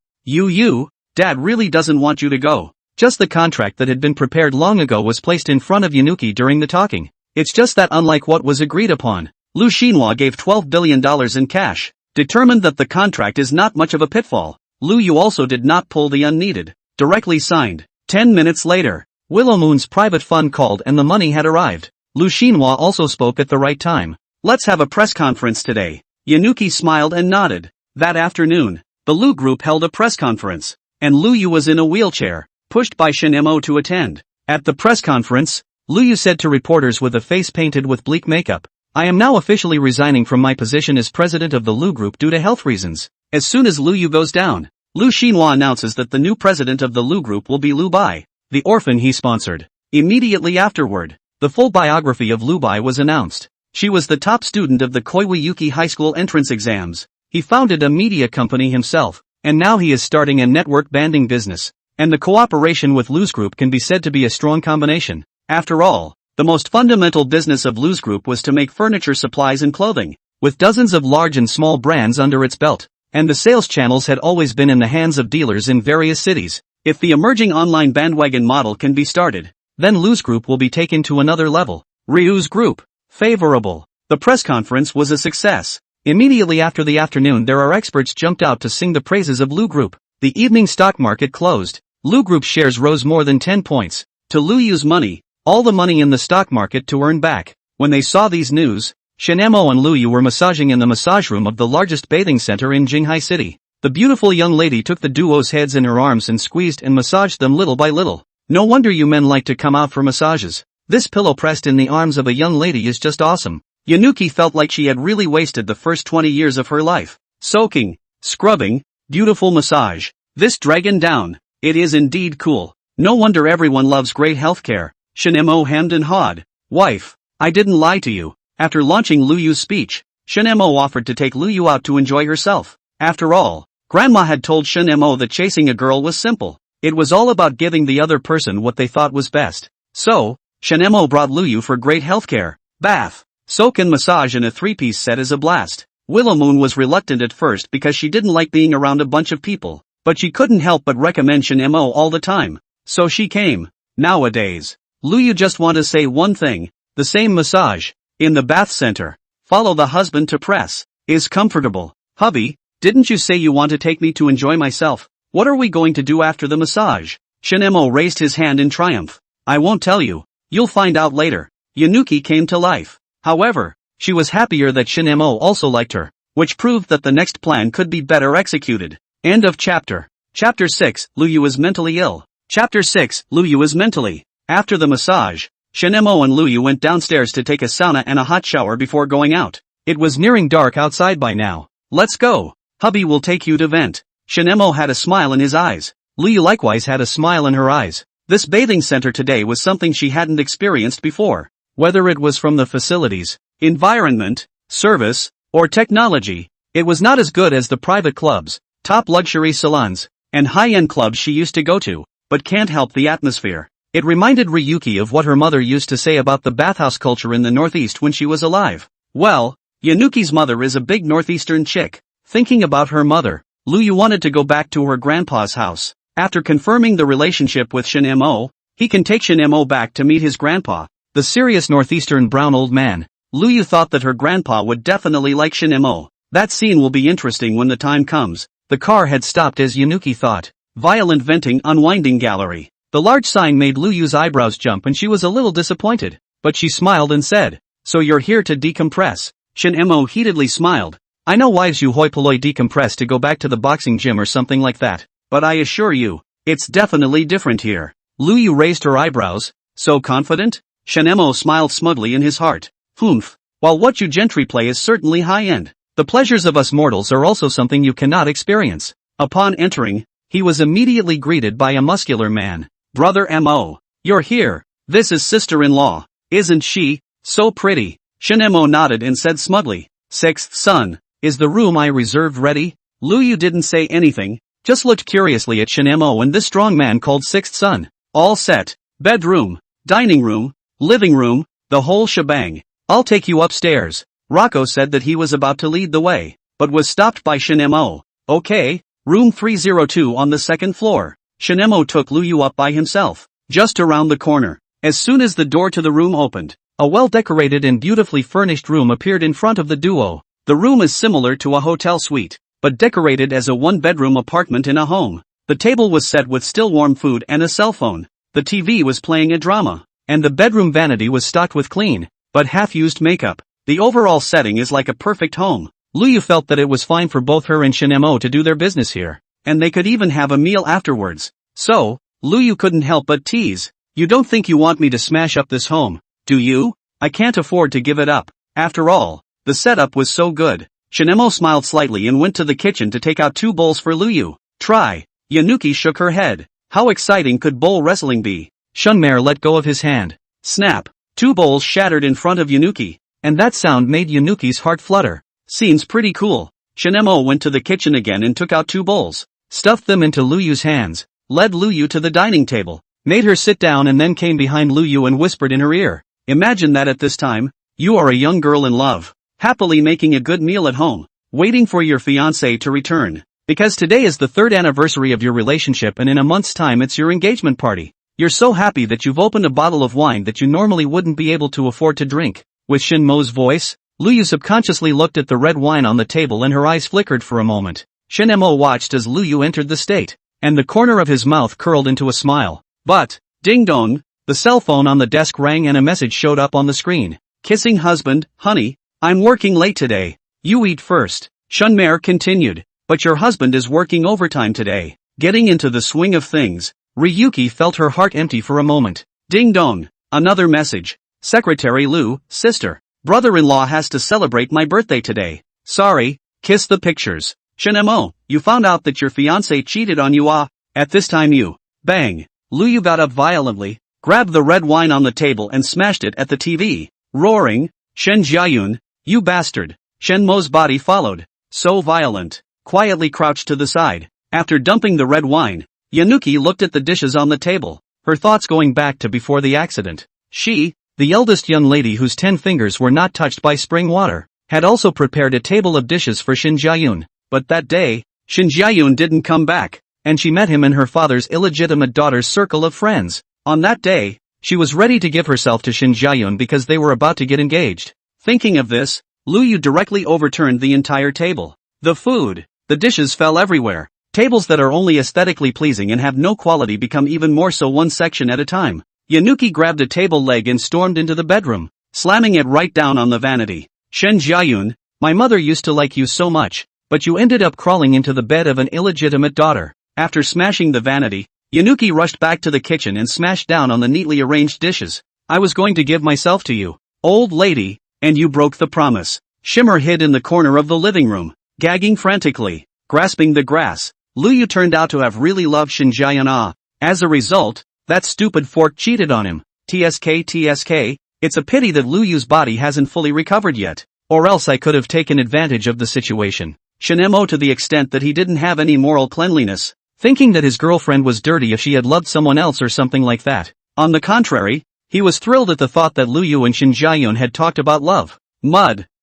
You, Dad really doesn't want you to go. Just the contract that had been prepared long ago was placed in front of Yanuki during the talking. It's just that unlike what was agreed upon, Lu Xinhua gave $12 billion in cash, determined that the contract is not much of a pitfall. Lu Yu also did not pull the unneeded, directly signed. 10 minutes later, Willow Moon's private fund called and the money had arrived. Lu Xinhua also spoke at the right time. Let's have a press conference today. Yanuki smiled and nodded. That afternoon, the Lu group held a press conference, and Lu Yu was in a wheelchair, pushed by Shen Mo to attend. At the press conference, Lu Yu said to reporters with a face painted with bleak makeup, I am now officially resigning from my position as president of the Lu group due to health reasons. As soon as Lu Yu goes down, Lu Xinhua announces that the new president of the Lu group will be Lu Bai, the orphan he sponsored. Immediately afterward, the full biography of Lu Bai was announced. She was the top student of the Koiwayuki High School entrance exams. He founded a media company himself, and now he is starting a network banding business. And the cooperation with Lu's group can be said to be a strong combination. After all, the most fundamental business of Lu's group was to make furniture supplies and clothing, with dozens of large and small brands under its belt, and the sales channels had always been in the hands of dealers in various cities. If the emerging online bandwagon model can be started, then Lu's group will be taken to another level. Ryu's group. Favorable. The press conference was a success. Immediately after the afternoon there are experts jumped out to sing the praises of Lu group. The evening stock market closed. Lu Group shares rose more than 10 points. To Lu Yu's money, all the money in the stock market to earn back. When they saw these news, Shen Mo and Lu Yu were massaging in the massage room of the largest bathing center in Jinghai City. The beautiful young lady took the duo's heads in her arms and squeezed and massaged them little by little. No wonder you men like to come out for massages. This pillow pressed in the arms of a young lady is just awesome. Yanuki felt like she had really wasted the first 20 years of her life. Soaking, scrubbing, beautiful massage. This dragon down. It is indeed cool. No wonder everyone loves great healthcare. Shen Mo hemmed and hawed. Wife, I didn't lie to you. After launching Lu Yu's speech, Shen Mo offered to take Lu Yu out to enjoy herself. After all, Grandma had told Shen Mo that chasing a girl was simple. It was all about giving the other person what they thought was best. So, Shen Mo brought Lu Yu for great healthcare. Bath, soak and massage in a three-piece set is a blast. Willow Moon was reluctant at first because she didn't like being around a bunch of people. But she couldn't help but recommend Shen Mo all the time. So she came. Nowadays, Luyu just want to say one thing. The same massage. In the bath center. Follow the husband to press. Is comfortable. Hubby, didn't you say you want to take me to enjoy myself? What are we going to do after the massage? Shinemo raised his hand in triumph. I won't tell you. You'll find out later. Yanuki came to life. However, she was happier that Shinemo also liked her, which proved that the next plan could be better executed. End of chapter. Chapter 6, Luyu is mentally ill. Chapter 6, Luyu is mentally. After the massage, Shinemo and Luyu went downstairs to take a sauna and a hot shower before going out. It was nearing dark outside by now. Let's go. Hubby will take you to vent. Shinemo had a smile in his eyes. Luyu likewise had a smile in her eyes. This bathing center today was something she hadn't experienced before. Whether it was from the facilities, environment, service, or technology, it was not as good as the private clubs, top luxury salons, and high-end clubs she used to go to, but can't help the atmosphere. It reminded Ryuki of what her mother used to say about the bathhouse culture in the Northeast when she was alive. Well, Yanuki's mother is a big Northeastern chick. Thinking about her mother, Luyu wanted to go back to her grandpa's house. After confirming the relationship with Shinemo, he can take Shinemo back to meet his grandpa, the serious Northeastern brown old man. Luyu thought that her grandpa would definitely like Shinemo. That scene will be interesting when the time comes. The car had stopped as Yanuki thought. Violent venting unwinding gallery. The large sign made Luyu's eyebrows jump and she was a little disappointed. But she smiled and said, "So you're here to decompress?" Shinemo heatedly smiled. "I know wives you hoi polloi decompress to go back to the boxing gym or something like that. But I assure you, it's definitely different here." Luyu raised her eyebrows. "So confident?" Shinemo smiled smugly in his heart. "Humph. While what you gentry play is certainly high-end, the pleasures of us mortals are also something you cannot experience." Upon entering, he was immediately greeted by a muscular man. "Brother M.O. You're here. This is sister-in-law. Isn't she so pretty?" Shinemo nodded and said smugly, "Sixth son, is the room I reserved ready?" Luyu didn't say anything, just looked curiously at Shinemo and this strong man called Sixth son. "All set. Bedroom, dining room, living room, the whole shebang. I'll take you upstairs." Rocco said that he was about to lead the way, but was stopped by Shinemo. "Okay, room 302 on the second floor." Shinemo took Luyu up by himself, just around the corner. As soon as the door to the room opened, a well-decorated and beautifully furnished room appeared in front of the duo. The room is similar to a hotel suite, but decorated as a one-bedroom apartment in a home. The table was set with still warm food and a cell phone. The TV was playing a drama, and the bedroom vanity was stocked with clean, but half-used makeup. The overall setting is like a perfect home. Luyu felt that it was fine for both her and Shinemo to do their business here, and they could even have a meal afterwards. So, Luyu couldn't help but tease, "You don't think you want me to smash up this home, do you? I can't afford to give it up." After all, the setup was so good. Shinemo smiled slightly and went to the kitchen to take out 2 bowls for Luyu. "Try." Yanuki shook her head. How exciting could bowl wrestling be? Shunmare let go of his hand. Snap. 2 bowls shattered in front of Yanuki, and that sound made Yanuki's heart flutter. Seems pretty cool. Shinemo went to the kitchen again and took out 2 bowls, stuffed them into Luyu's hands, led Luyu to the dining table, made her sit down and then came behind Luyu and whispered in her ear. "Imagine that at this time, you are a young girl in love, happily making a good meal at home, waiting for your fiancé to return. Because today is the 3rd anniversary of your relationship and in a month's time it's your engagement party. You're so happy that you've opened a bottle of wine that you normally wouldn't be able to afford to drink." With Shinmo's voice, Luyu subconsciously looked at the red wine on the table and her eyes flickered for a moment. Shinemo watched as Luyu entered the state, and the corner of his mouth curled into a smile. But, ding dong, the cell phone on the desk rang and a message showed up on the screen. "Kissing husband, honey, I'm working late today. You eat first." Shunmare continued, "But your husband is working overtime today." Getting into the swing of things, Ryuki felt her heart empty for a moment. Ding dong, another message. "Secretary Lu, sister, brother-in-law has to celebrate my birthday today. Sorry, kiss the pictures." "Shinemo, you found out that your fiancé cheated on you at this time you." Bang. Luyu got up violently, grabbed the red wine on the table and smashed it at the TV, roaring, "Shen Jiayun, you bastard." Shenmo's body followed, so violent, quietly crouched to the side. After dumping the red wine, Yanuki looked at the dishes on the table, her thoughts going back to before the accident. She, the eldest young lady whose 10 fingers were not touched by spring water, had also prepared a table of dishes for Shin Jiayun. But that day, Shin Jiayun didn't come back, and she met him in her father's illegitimate daughter's circle of friends. On that day, She was ready to give herself to Shin Jiayun because they were about to get engaged. Thinking of this, Lu Yu directly overturned the entire table. The dishes fell everywhere. Tables that are only aesthetically pleasing and have no quality become even more so one section at a time. Yanuki grabbed a table leg and stormed into the bedroom, slamming it right down on the vanity. Shin Jiayun, my mother used to like you so much, but you ended up crawling into the bed of an illegitimate daughter. After smashing the vanity, Yanuki rushed back to the kitchen and smashed down on the neatly arranged dishes. I was going to give myself to you, old lady, and you broke the promise. Shimmer hid in the corner of the living room, gagging frantically, grasping the grass. Lu Yu turned out to have really loved Shin Jiayun. As a result, that stupid fork cheated on him. TSK, it's a pity that Lu Yu's body hasn't fully recovered yet, or else I could have taken advantage of the situation. Shin Mo to the extent that he didn't have any moral cleanliness, thinking that his girlfriend was dirty if she had loved someone else or something like that. On the contrary, he was thrilled at the thought that Lu Yu and Shin Jiayun had talked about love.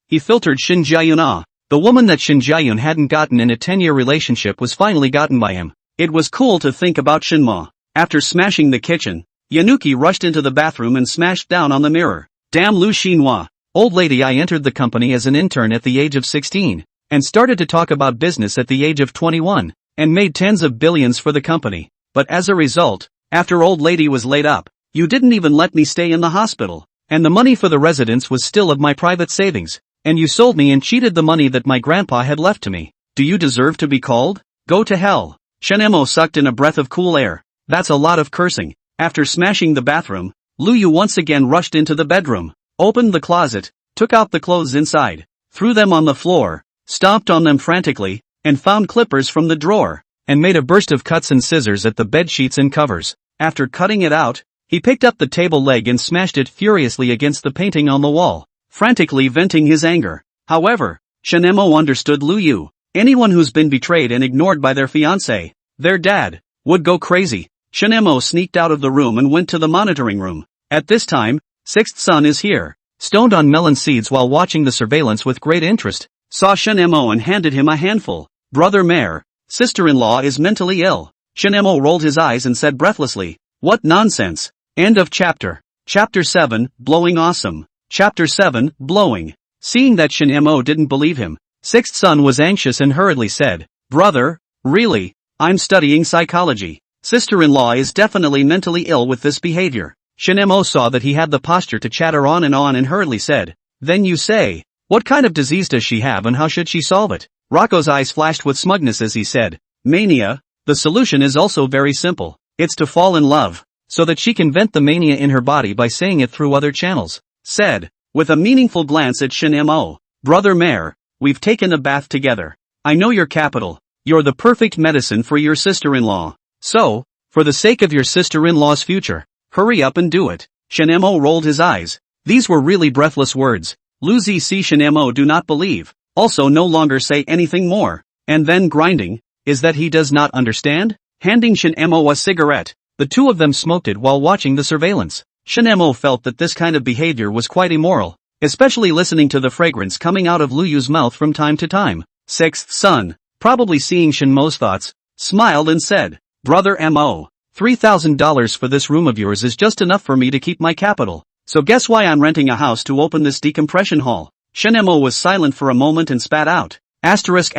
He filtered Shin Jiayun. The woman that Shin Jiayun hadn't gotten in a 10-year relationship was finally gotten by him. It was cool to think about Shinma. After smashing the kitchen, Yanuki rushed into the bathroom and smashed down on the mirror. Damn Lu Xinhua. Old lady, I entered the company as an intern at the age of 16, and started to talk about business at the age of 21, and made tens of billions for the company. But as a result, after old lady was laid up, you didn't even let me stay in the hospital, and the money for the residence was still of my private savings. And you sold me and cheated the money that my grandpa had left to me. Do you deserve to be called? Go to hell. Shin Mo sucked in a breath of cool air. That's a lot of cursing. After smashing the bathroom, Lu Yu once again rushed into the bedroom, opened the closet, took out the clothes inside, threw them on the floor, stomped on them frantically, and found clippers from the drawer, and made a burst of cuts and scissors at the bed sheets and covers. After cutting it out, he picked up the table leg and smashed it furiously against the painting on the wall, frantically venting his anger. However, Shin Mo understood Lu Yu. Anyone who's been betrayed and ignored by their fiancé, their dad, would go crazy. Shin Mo sneaked out of the room and went to the monitoring room. At this time, sixth son is here, stoned on melon seeds while watching the surveillance with great interest, saw Shin Mo and handed him a handful. Brother Mayor, sister-in-law is mentally ill. Shin Mo rolled his eyes and said breathlessly, what nonsense. End of chapter. Chapter 7, Blowing Awesome. Chapter 7, Blowing. Seeing that Shin Mo didn't believe him, sixth son was anxious and hurriedly said, brother, really? I'm studying psychology. Sister-in-law is definitely mentally ill with this behavior. Shin Mo saw that he had the posture to chatter on and hurriedly said, then you say, what kind of disease does she have and how should she solve it? Rocco's eyes flashed with smugness as he said, mania. The solution is also very simple. It's to fall in love, so that she can vent the mania in her body by saying it through other channels. Said, with a meaningful glance at Shin Mo, brother Mayor, we've taken a bath together. I know your capital. You're the perfect medicine for your sister-in-law. So, for the sake of your sister-in-law's future, hurry up and do it. Shin Mo rolled his eyes. These were really breathless words. Lu Zi Shin Mo do not believe, also no longer say anything more, and then grinding, is that he does not understand? Handing Shin Mo a cigarette, the two of them smoked it while watching the surveillance. Shin Mo felt that this kind of behavior was quite immoral, especially listening to the fragrance coming out of Lu Yu's mouth from time to time. Sixth son, probably seeing Shin Mo's thoughts, smiled and said, brother Mo, $3,000 for this room of yours is just enough for me to keep my capital, so guess why I'm renting a house to open this decompression hall. Shin Mo was silent for a moment and spat out, asterisk.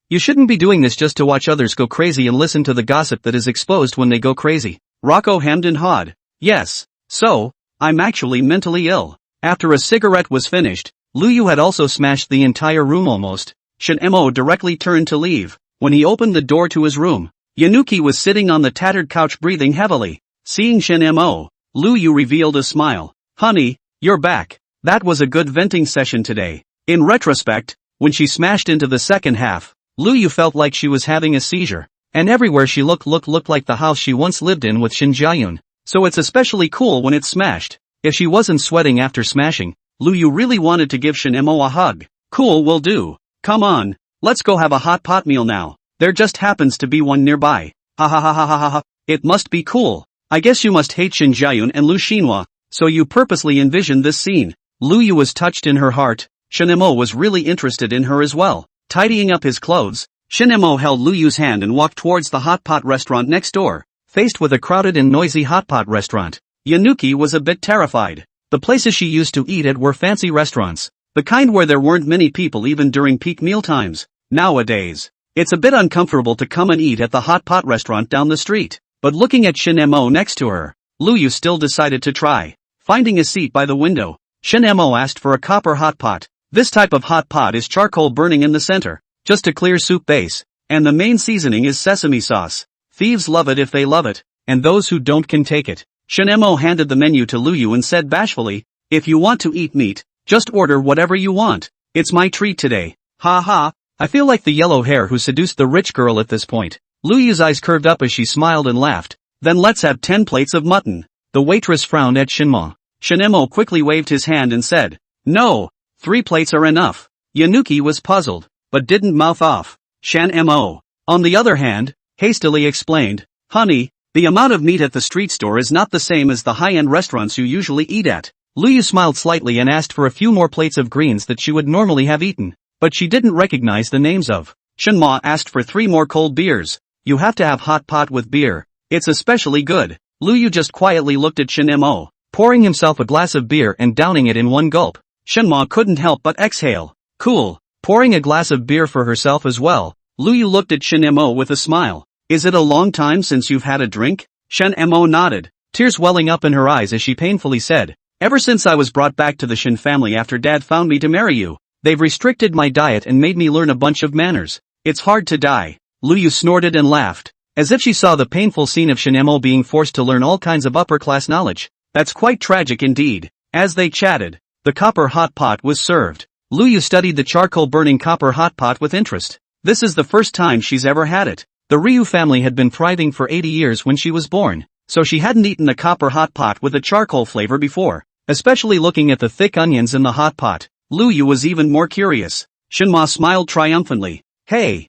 You shouldn't be doing this just to watch others go crazy and listen to the gossip that is exposed when they go crazy. Rocco hemmed and hawed. Yes, so, I'm actually mentally ill. After a cigarette was finished, Lu Yu had also smashed the entire room almost. Shin Mo directly turned to leave. When he opened the door to his room, Yanuki was sitting on the tattered couch breathing heavily. Seeing Shin Mo, Lu Yu revealed a smile. Honey, you're back. That was a good venting session today. In retrospect, when she smashed into the second half, Lu Yu felt like she was having a seizure. And everywhere she looked like the house she once lived in with Shin Jiayun. So it's especially cool when it's smashed. If she wasn't sweating after smashing, Lu Yu really wanted to give Shin Mo a hug. Cool, will do. Come on, let's go have a hot pot meal now. There just happens to be one nearby. Ha ha ha ha ha ha ha. It must be cool. I guess you must hate Shin Jiayun and Lu Xinhua, so you purposely envisioned this scene. Lu Yu was touched in her heart. Shin Mo was really interested in her as well. Tidying up his clothes, Shin Mo held Lu Yu's hand and walked towards the hot pot restaurant next door, Faced with a crowded and noisy hotpot restaurant, Yanuki was a bit terrified. The places she used to eat at were fancy restaurants, the kind where there weren't many people even during peak meal times. Nowadays, it's a bit uncomfortable to come and eat at the hot pot restaurant down the street. But looking at Shin Mo next to her, Luyu still decided to try. Finding a seat by the window, Shin Mo asked for a copper hot pot. This type of hot pot is charcoal burning in the center, just a clear soup base, and the main seasoning is sesame sauce. Thieves love it if they love it, and those who don't can take it. Shin Mo handed the menu to Luyu and said bashfully, "If you want to eat meat, just order whatever you want. It's my treat today." Ha ha, I feel like the yellow hair who seduced the rich girl at this point. Luyu's eyes curved up as she smiled and laughed. "Then let's have 10 plates of mutton." The waitress frowned at Shinmo. Shinemo quickly waved his hand and said, "No, 3 plates are enough." Yanuki was puzzled, but didn't mouth off. Shan Mo, on the other hand, hastily explained, "Honey, the amount of meat at the street store is not the same as the high-end restaurants you usually eat at." Luyu smiled slightly and asked for a few more plates of greens that she would normally have eaten, but she didn't recognize the names of. Shinma asked for 3 more cold beers. "You have to have hot pot with beer. It's especially good." Luyu just quietly looked at Shinmo, pouring himself a glass of beer and downing it in one gulp. Shinma couldn't help but exhale. Cool. Pouring a glass of beer for herself as well, Luyu looked at Shinmo with a smile. "Is it a long time since you've had a drink?" Shinmo nodded, tears welling up in her eyes as she painfully said, "Ever since I was brought back to the Shin family after Dad found me to marry you, they've restricted my diet and made me learn a bunch of manners. It's hard to die." Luyu snorted and laughed, as if she saw the painful scene of Shinemo being forced to learn all kinds of upper-class knowledge. That's quite tragic indeed. As they chatted, the copper hot pot was served. Luyu studied the charcoal-burning copper hot pot with interest. This is the first time she's ever had it. The Ryu family had been thriving for 80 years when she was born, so she hadn't eaten a copper hot pot with a charcoal flavor before. Especially looking at the thick onions in the hot pot, Luyu was even more curious. Shinma smiled triumphantly. Hey,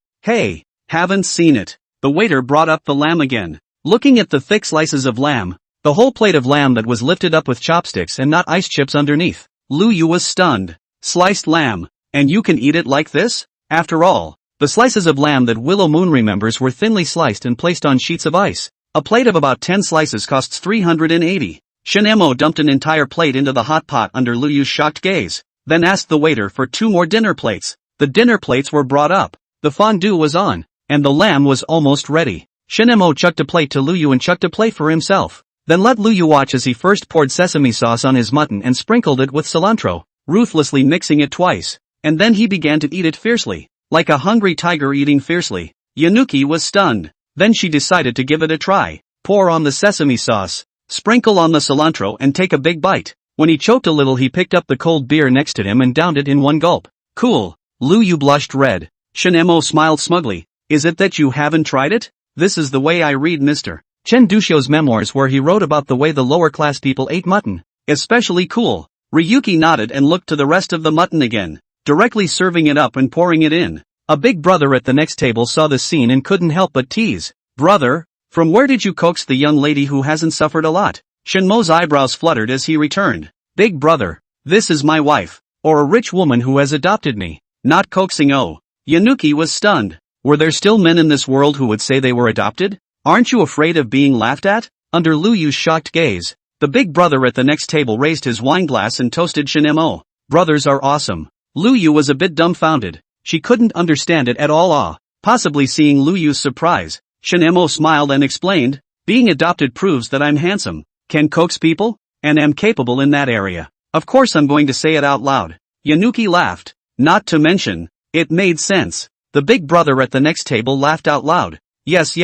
haven't seen it." The waiter brought up the lamb again. Looking at the thick slices of lamb, the whole plate of lamb that was lifted up with chopsticks and not ice chips underneath, Luyu was stunned. Sliced lamb, and you can eat it like this? After all, the slices of lamb that Willow Moon remembers were thinly sliced and placed on sheets of ice. A plate of about 10 slices costs 380. Shinemo dumped an entire plate into the hot pot under Luyu's shocked gaze, then asked the waiter for 2 more dinner plates. The dinner plates were brought up. The fondue was on, and the lamb was almost ready. Shinemo chucked a plate to Luyu and chucked a plate for himself, then let Luyu watch as he first poured sesame sauce on his mutton and sprinkled it with cilantro, ruthlessly mixing it twice, and then he began to eat it fiercely, like a hungry tiger eating fiercely. Yanuki was stunned. Then she decided to give it a try. Pour on the sesame sauce, sprinkle on the cilantro and take a big bite. When he choked a little he picked up the cold beer next to him and downed it in one gulp. Cool. Luyu blushed red. Shinemo smiled smugly. Is it that you haven't tried it? This is the way I read Mr. Chen Dushio's memoirs where he wrote about the way the lower class people ate mutton. Especially cool. Ryuki nodded and looked to the rest of the mutton again, directly serving it up and pouring it in. A big brother at the next table saw the scene and couldn't help but tease. Brother, from where did you coax the young lady who hasn't suffered a lot? Shinmo's eyebrows fluttered as he returned. Big brother, this is my wife, or a rich woman who has adopted me. Not coaxing. Oh. Yanuki was stunned. Were there still men in this world who would say they were adopted? Aren't you afraid of being laughed at? Under Luyu's shocked gaze, the big brother at the next table raised his wine glass and toasted Shinemo. Brothers are awesome. Luyu was a bit dumbfounded. She couldn't understand it at all. Possibly seeing Luyu's surprise, Shinemo smiled and explained, being adopted proves that I'm handsome, can coax people, and am capable in that area. Of course I'm going to say it out loud. Yanuki laughed. Not to mention, it made sense. The big brother at the next table laughed out loud. Yes.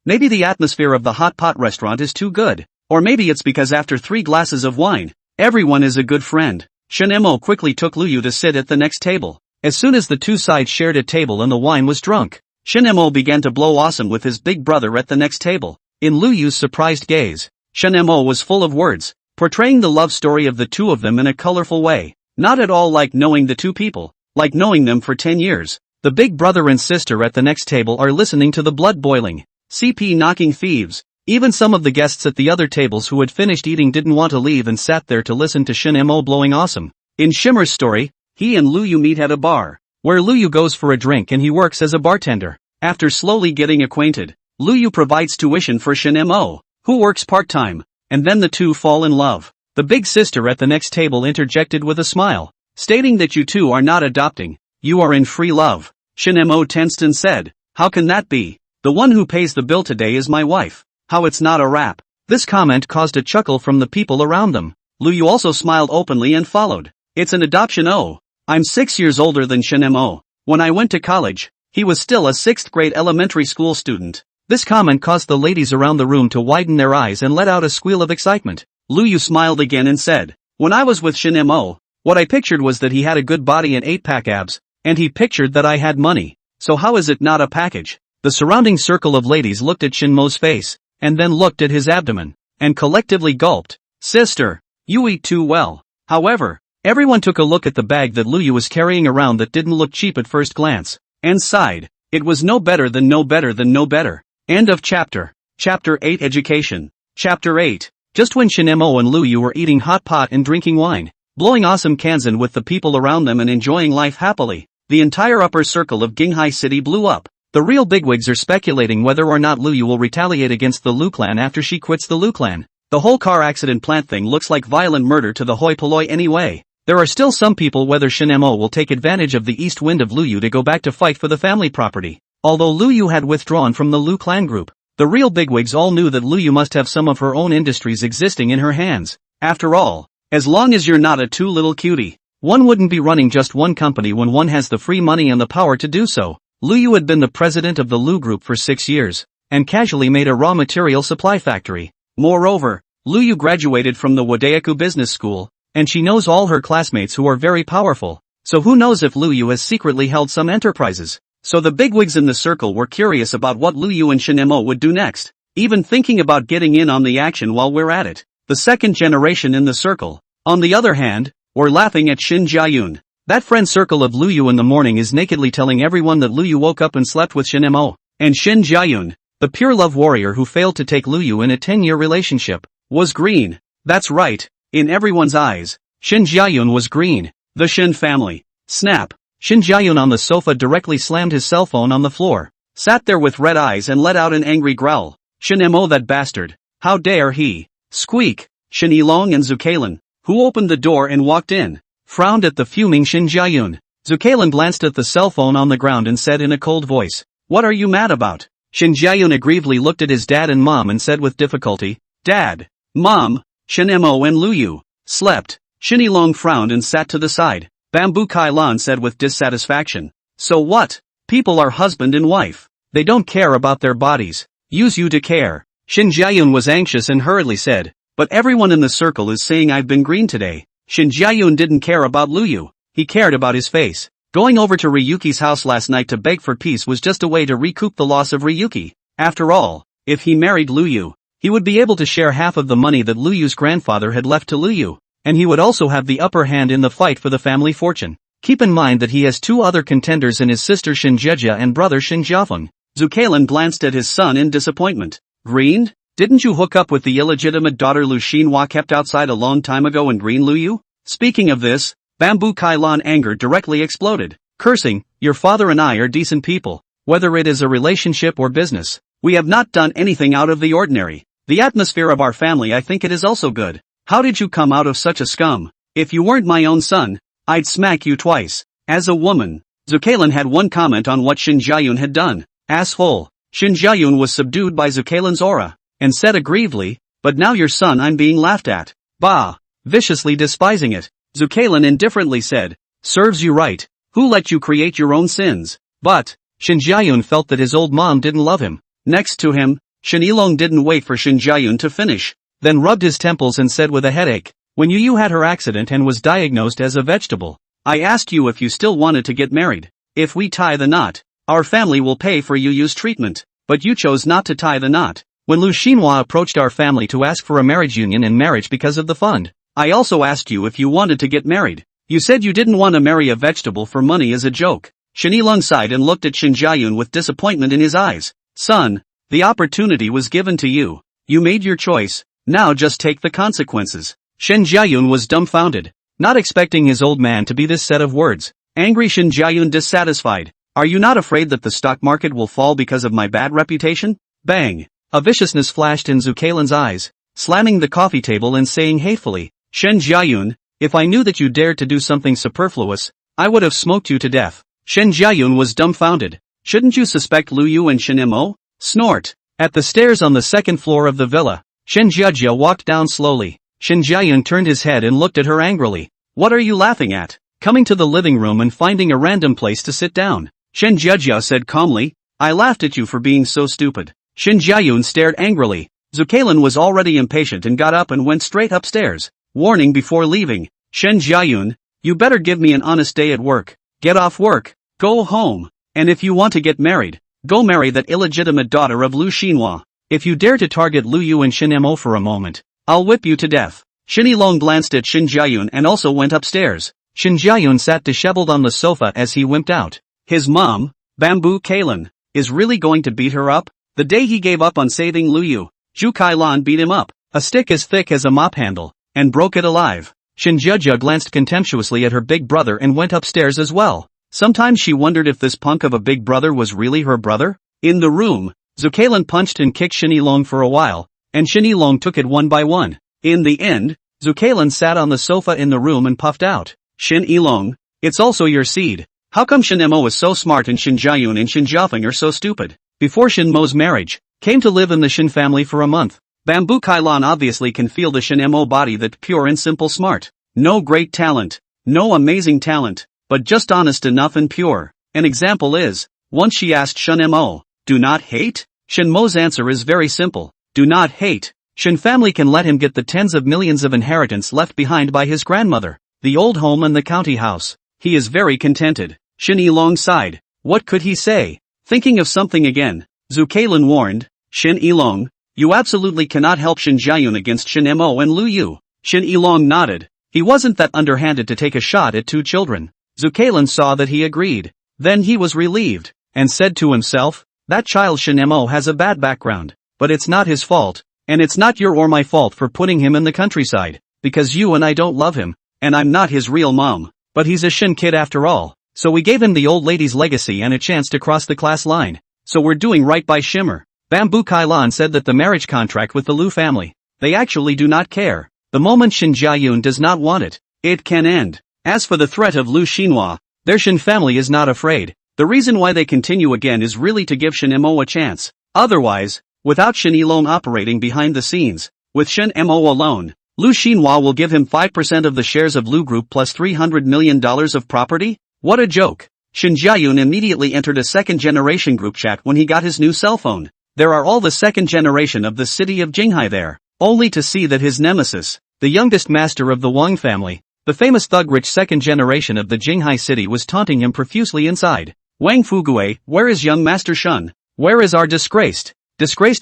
Maybe the atmosphere of the hot pot restaurant is too good. Or maybe it's because after 3 glasses of wine, everyone is a good friend. Shinemo quickly took Luyu to sit at the next table. As soon as the 2 sides shared a table and the wine was drunk, Shinemo began to blow awesome with his big brother at the next table. In Luyu's surprised gaze, Shinemo was full of words, portraying the love story of the 2 of them in a colorful way. Not at all like knowing the 2 people, like knowing them for 10 years. The big brother and sister at the next table are listening to the blood boiling, CP knocking thieves. Even some of the guests at the other tables who had finished eating didn't want to leave and sat there to listen to Shinemo blowing awesome. In Shimmer's story, he and Luyu meet at a bar, where Luyu goes for a drink and he works as a bartender. After slowly getting acquainted, Lu Yu provides tuition for Shin Mo, who works part-time, and then the two fall in love. The big sister at the next table interjected with a smile, stating that you two are not adopting, you are in free love. Shin Mo tensed and said, how can that be? The one who pays the bill today is my wife. How it's not a rap? This comment caused a chuckle from the people around them. Lu Yu also smiled openly and followed. It's an adoption. Oh, I'm 6 years older than Shin Mo. When I went to college, he was still a 6th grade elementary school student. This comment caused the ladies around the room to widen their eyes and let out a squeal of excitement. Lu Yu smiled again and said, when I was with Shin Mo, what I pictured was that he had a good body and 8-pack abs, and he pictured that I had money. So how is it not a package? The surrounding circle of ladies looked at Shin Mo's face, and then looked at his abdomen, and collectively gulped. Sister, you eat too well. However, everyone took a look at the bag that Lu Yu was carrying around that didn't look cheap at first glance, and sighed. It was no better than no better than no better. End of chapter. Chapter 8 Education. Chapter 8. Just when Shin Mo and Lu Yu were eating hot pot and drinking wine, blowing awesome kanzen with the people around them and enjoying life happily, the entire upper circle of Ginghai City blew up. The real bigwigs are speculating whether or not Lu Yu will retaliate against the Lu clan after she quits the Lu clan. The whole car accident plant thing looks like violent murder to the hoi polloi anyway. There are still some people whether Shin Mo will take advantage of the east wind of Lu Yu to go back to fight for the family property. Although Lu Yu had withdrawn from the Lu clan group, the real bigwigs all knew that Lu Yu must have some of her own industries existing in her hands. After all, as long as you're not a too little cutie, one wouldn't be running just one company when one has the free money and the power to do so. Lu Yu had been the president of the Lu group for 6 years, and casually made a raw material supply factory. Moreover, Lu Yu graduated from the Wadeyaku Business School, and she knows all her classmates who are very powerful, so who knows if Lu Yu has secretly held some enterprises. So the bigwigs in the circle were curious about what Lu Yu and Shin Mo would do next, even thinking about getting in on the action while we're at it. The second generation in the circle, on the other hand, were laughing at Shin Jiayun. That friend circle of Lu Yu in the morning is nakedly telling everyone that Lu Yu woke up and slept with Shin Mo, and Shin Jiayun, the pure love warrior who failed to take Lu Yu in a 10-year relationship, was green. That's right, in everyone's eyes, Shin Jiayun was green. The Shin family. Snap. Shin Jiayun on the sofa directly slammed his cell phone on the floor, sat there with red eyes and let out an angry growl. Shin Mo, that bastard. How dare he? Squeak. Shin Yilong and Zukalan, who opened the door and walked in, frowned at the fuming Shin Jiayun. Zukalan glanced at the cell phone on the ground and said in a cold voice, what are you mad about? Shin Jiayun aggrievely looked at his dad and mom and said with difficulty, Dad, Mom, Shin Mo and Lu Yu slept. Shin Yilong frowned and sat to the side. Bamboo Kailan said with dissatisfaction, so what? People are husband and wife. They don't care about their bodies. Use you to care. Shin Jiayun was anxious and hurriedly said, but everyone in the circle is saying I've been green today. Shin Jiayun didn't care about Lu Yu. He cared about his face. Going over to Ryuki's house last night to beg for peace was just a way to recoup the loss of Ryuki. After all, if he married Lu Yu, he would be able to share half of the money that Lu Yu's grandfather had left to Lu Yu. And he would also have the upper hand in the fight for the family fortune. Keep in mind that he has 2 other contenders in his sister Shin Jejia and brother Shin Jiafeng. Zukalan glanced at his son in disappointment. Greened? Didn't you hook up with the illegitimate daughter Lu Xinhua kept outside a long time ago and green Lu Yu? Speaking of this, Bamboo Kailan anger directly exploded, cursing, your father and I are decent people, whether it is a relationship or business. We have not done anything out of the ordinary. The atmosphere of our family, I think it is also good. How did you come out of such a scum? If you weren't my own son, I'd smack you twice. As a woman, Zukalan had one comment on what Shin Jiayun had done. Asshole. Shin Jiayun was subdued by Zukalan's aura, and said aggrievedly, but now your son I'm being laughed at. Bah. Viciously despising it, Zukalan indifferently said, serves you right. Who let you create your own sins? But, Shin Jiayun felt that his old mom didn't love him. Next to him, Shin Yilong didn't wait for Shin Jiayun to finish, then rubbed his temples and said with a headache, when Yu had her accident and was diagnosed as a vegetable, I asked you if you still wanted to get married. If we tie the knot, our family will pay for Yu's treatment, but you chose not to tie the knot. When Lu Xinhua approached our family to ask for a marriage union and marriage because of the fund, I also asked you if you wanted to get married. You said you didn't want to marry a vegetable for money as a joke. Shin Yilong sighed and looked at Shin Jiayun with disappointment in his eyes. Son, the opportunity was given to you. You made your choice. Now just take the consequences. Shin Jiayun was dumbfounded, not expecting his old man to be this set of words. Angry Shin Jiayun dissatisfied. Are you not afraid that the stock market will fall because of my bad reputation? Bang! A viciousness flashed in Zucailan's eyes, slamming the coffee table and saying hatefully, Shen Jiayun, if I knew that you dared to do something superfluous, I would have smoked you to death. Shen Jiayun was dumbfounded. Shouldn't you suspect Lu Yu and Shen Mo? Snort. At the stairs on the second floor of the villa, Shen Jiajia walked down slowly. Shen Jiayun turned his head and looked at her angrily. What are you laughing at? Coming to the living room and finding a random place to sit down. Shen Jiajia said calmly, I laughed at you for being so stupid. Shen Jiayun stared angrily. Zucailan was already impatient and got up and went straight upstairs, warning before leaving. Shen Jiayun, you better give me an honest day at work. Get off work, go home, and if you want to get married, go marry that illegitimate daughter of Lu Xinhua. If you dare to target Lu Yu and Shen Mo for a moment, I'll whip you to death. Shen Yilong glanced at Shen Jiayun and also went upstairs. Shen Jiayun sat disheveled on the sofa as he wimped out. His mom, Bamboo Kailan, is really going to beat her up? The day he gave up on saving Lu Yu, Zhu Kailan beat him up, a stick as thick as a mop handle, and broke it alive. Shen Jiajia glanced contemptuously at her big brother and went upstairs as well. Sometimes she wondered if this punk of a big brother was really her brother. In the room, Zucailan punched and kicked Shen Yilong for a while, and Shen Yilong took it one by one. In the end, Zucailan sat on the sofa in the room and puffed out. Shen Yilong, it's also your seed. How come Shen Mo is so smart and Shen Jiayun and Shen Jiafeng are so stupid? Before Shen Mo's marriage, came to live in the Shen family for a month. Bamboo Kailan obviously can feel the Shen Mo body, that pure and simple smart. No great talent, no amazing talent, but just honest enough and pure. An example is, once she asked Shen Mo, do not hate? Shen Mo's answer is very simple, do not hate. Shen family can let him get the tens of millions of inheritance left behind by his grandmother, the old home and the county house. He is very contented. Shen Yilong sighed. What could he say? Thinking of something again, Zucailan warned, Shen Yilong, you absolutely cannot help Shen Jiayun against Shen Mo and Lu Yu. Shen Yilong nodded. He wasn't that underhanded to take a shot at two children. Zucailan saw that he agreed. Then he was relieved, and said to himself, that child Shen Mo has a bad background, but it's not his fault, and it's not your or my fault for putting him in the countryside, because you and I don't love him, and I'm not his real mom, but he's a Shen kid after all. So we gave him the old lady's legacy and a chance to cross the class line. So we're doing right by Shimmer. Bamboo Kailan said that the marriage contract with the Lu family, they actually do not care. The moment Shen Jiayun does not want it, it can end. As for the threat of Lu Xinhua, their Shen family is not afraid. The reason why they continue again is really to give Shen Mo a chance. Otherwise, without Shen Yilong operating behind the scenes, with Shen Mo alone, Lu Xinhua will give him 5% of the shares of Lu Group plus $300 million of property? What a joke. Shen Jiayun immediately entered a second-generation group chat when he got his new cell phone. There are all the second generation of the city of Jinghai there, only to see that his nemesis, the youngest master of the Wang family, the famous thug-rich second generation of the Jinghai city, was taunting him profusely inside. Wang Fugue, where is young Master Shen? Where is our disgraced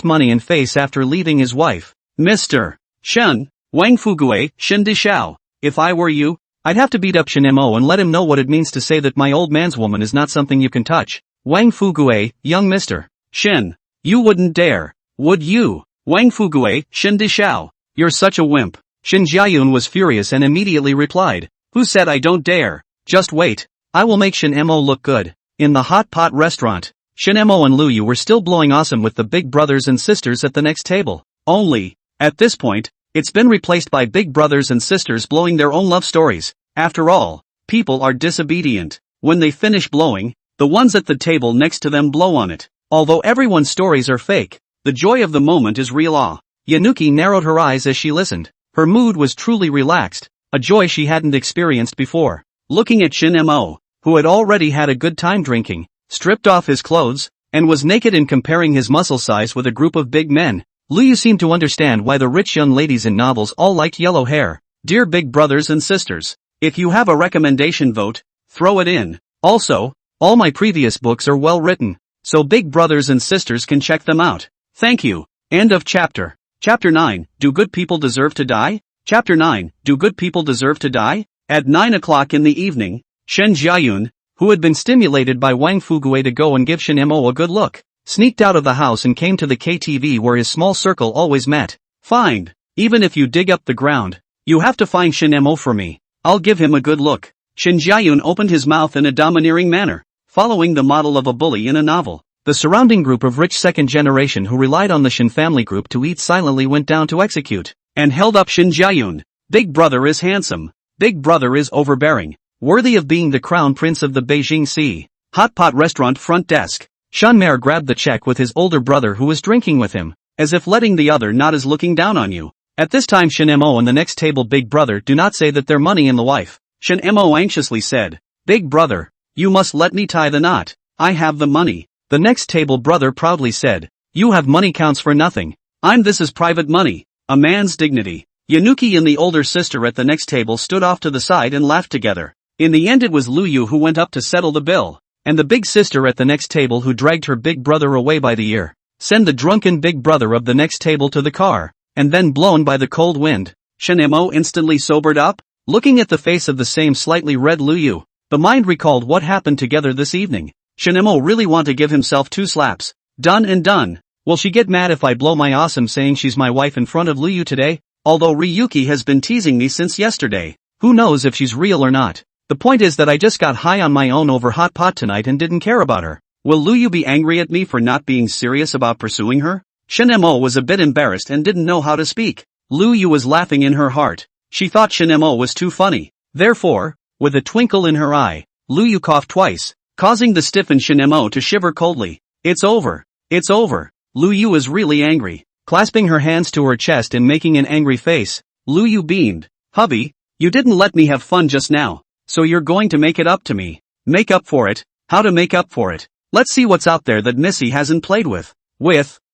money and face after leaving his wife? Mr. Shen, Wang Fugue, Shen Dishao. If I were you, I'd have to beat up Shen Mo and let him know what it means to say that my old man's woman is not something you can touch. Wang Fugue, young Mr. Shen, you wouldn't dare, would you? Wang Fugue, Shen Dishao, you're such a wimp. Shen Jiayun was furious and immediately replied, who said I don't dare? Just wait, I will make Shen Mo look good. In the hot pot restaurant, Shen Mo and Lu Yu were still blowing awesome with the big brothers and sisters at the next table. Only, at this point, it's been replaced by big brothers and sisters blowing their own love stories. After all, people are disobedient. When they finish blowing, the ones at the table next to them blow on it. Although everyone's stories are fake, the joy of the moment is real. Yanuki narrowed her eyes as she listened. Her mood was truly relaxed, a joy she hadn't experienced before. Looking at Shen Mo, who had already had a good time drinking, stripped off his clothes, and was naked and comparing his muscle size with a group of big men, Lu Yu seemed to understand why the rich young ladies in novels all liked yellow hair. Dear big brothers and sisters, if you have a recommendation vote, throw it in. Also, all my previous books are well written, so big brothers and sisters can check them out. Thank you. End of chapter. Chapter 9, Do Good People Deserve to Die? Chapter 9, Do Good People Deserve to Die? At 9 o'clock in the evening, Shen Jiayun, who had been stimulated by Wang Fugue to go and give Shen Mo a good look, sneaked out of the house and came to the KTV where his small circle always met. Fine. Even if you dig up the ground, you have to find Shen Mo for me. I'll give him a good look. Shen Jiayun opened his mouth in a domineering manner, following the model of a bully in a novel. The The surrounding group of rich second generation who relied on the Shin family group to eat silently went down to execute, and held up Shin Jiayun. Big brother is handsome. Big brother is overbearing. Worthy of being the crown prince of the Beijing Sea. Hot pot restaurant front desk. Shanmei grabbed the check with his older brother who was drinking with him, as if letting the other not as looking down on you. At this time Shin Mo and the next table big brother do not say that their money in the wife. Shin Mo anxiously said, "Big brother, you must let me tie the knot. I have the money." The next table brother proudly said, "You have money counts for nothing. This is private money. A man's dignity." Yanuki and the older sister at the next table stood off to the side and laughed together. In the end it was Lu Yu who went up to settle the bill, and the big sister at the next table who dragged her big brother away by the ear. Send the drunken big brother of the next table to the car, and then blown by the cold wind. Shin Mo instantly sobered up, looking at the face of the same slightly red Lu Yu. The mind recalled what happened together this evening. Shin Mo really want to give himself 2 slaps. Done and done. Will she get mad if I blow my awesome saying she's my wife in front of Lu Yu today? Although Ryuki has been teasing me since yesterday. Who knows if she's real or not. The point is that I just got high on my own over hot pot tonight and didn't care about her. Will Lu Yu be angry at me for not being serious about pursuing her? Shin Mo was a bit embarrassed and didn't know how to speak. Lu Yu was laughing in her heart. She thought Shin Mo was too funny. Therefore, with a twinkle in her eye, Lu Yu coughed twice, causing the stiffened Shin Mo to shiver coldly. It's over. It's over. Lu Yu is really angry. Clasping her hands to her chest and making an angry face, Lu Yu beamed. Hubby, you didn't let me have fun just now, so you're going to make it up to me. Make up for it? How to make up for it? Let's see what's out there that Missy hasn't played with.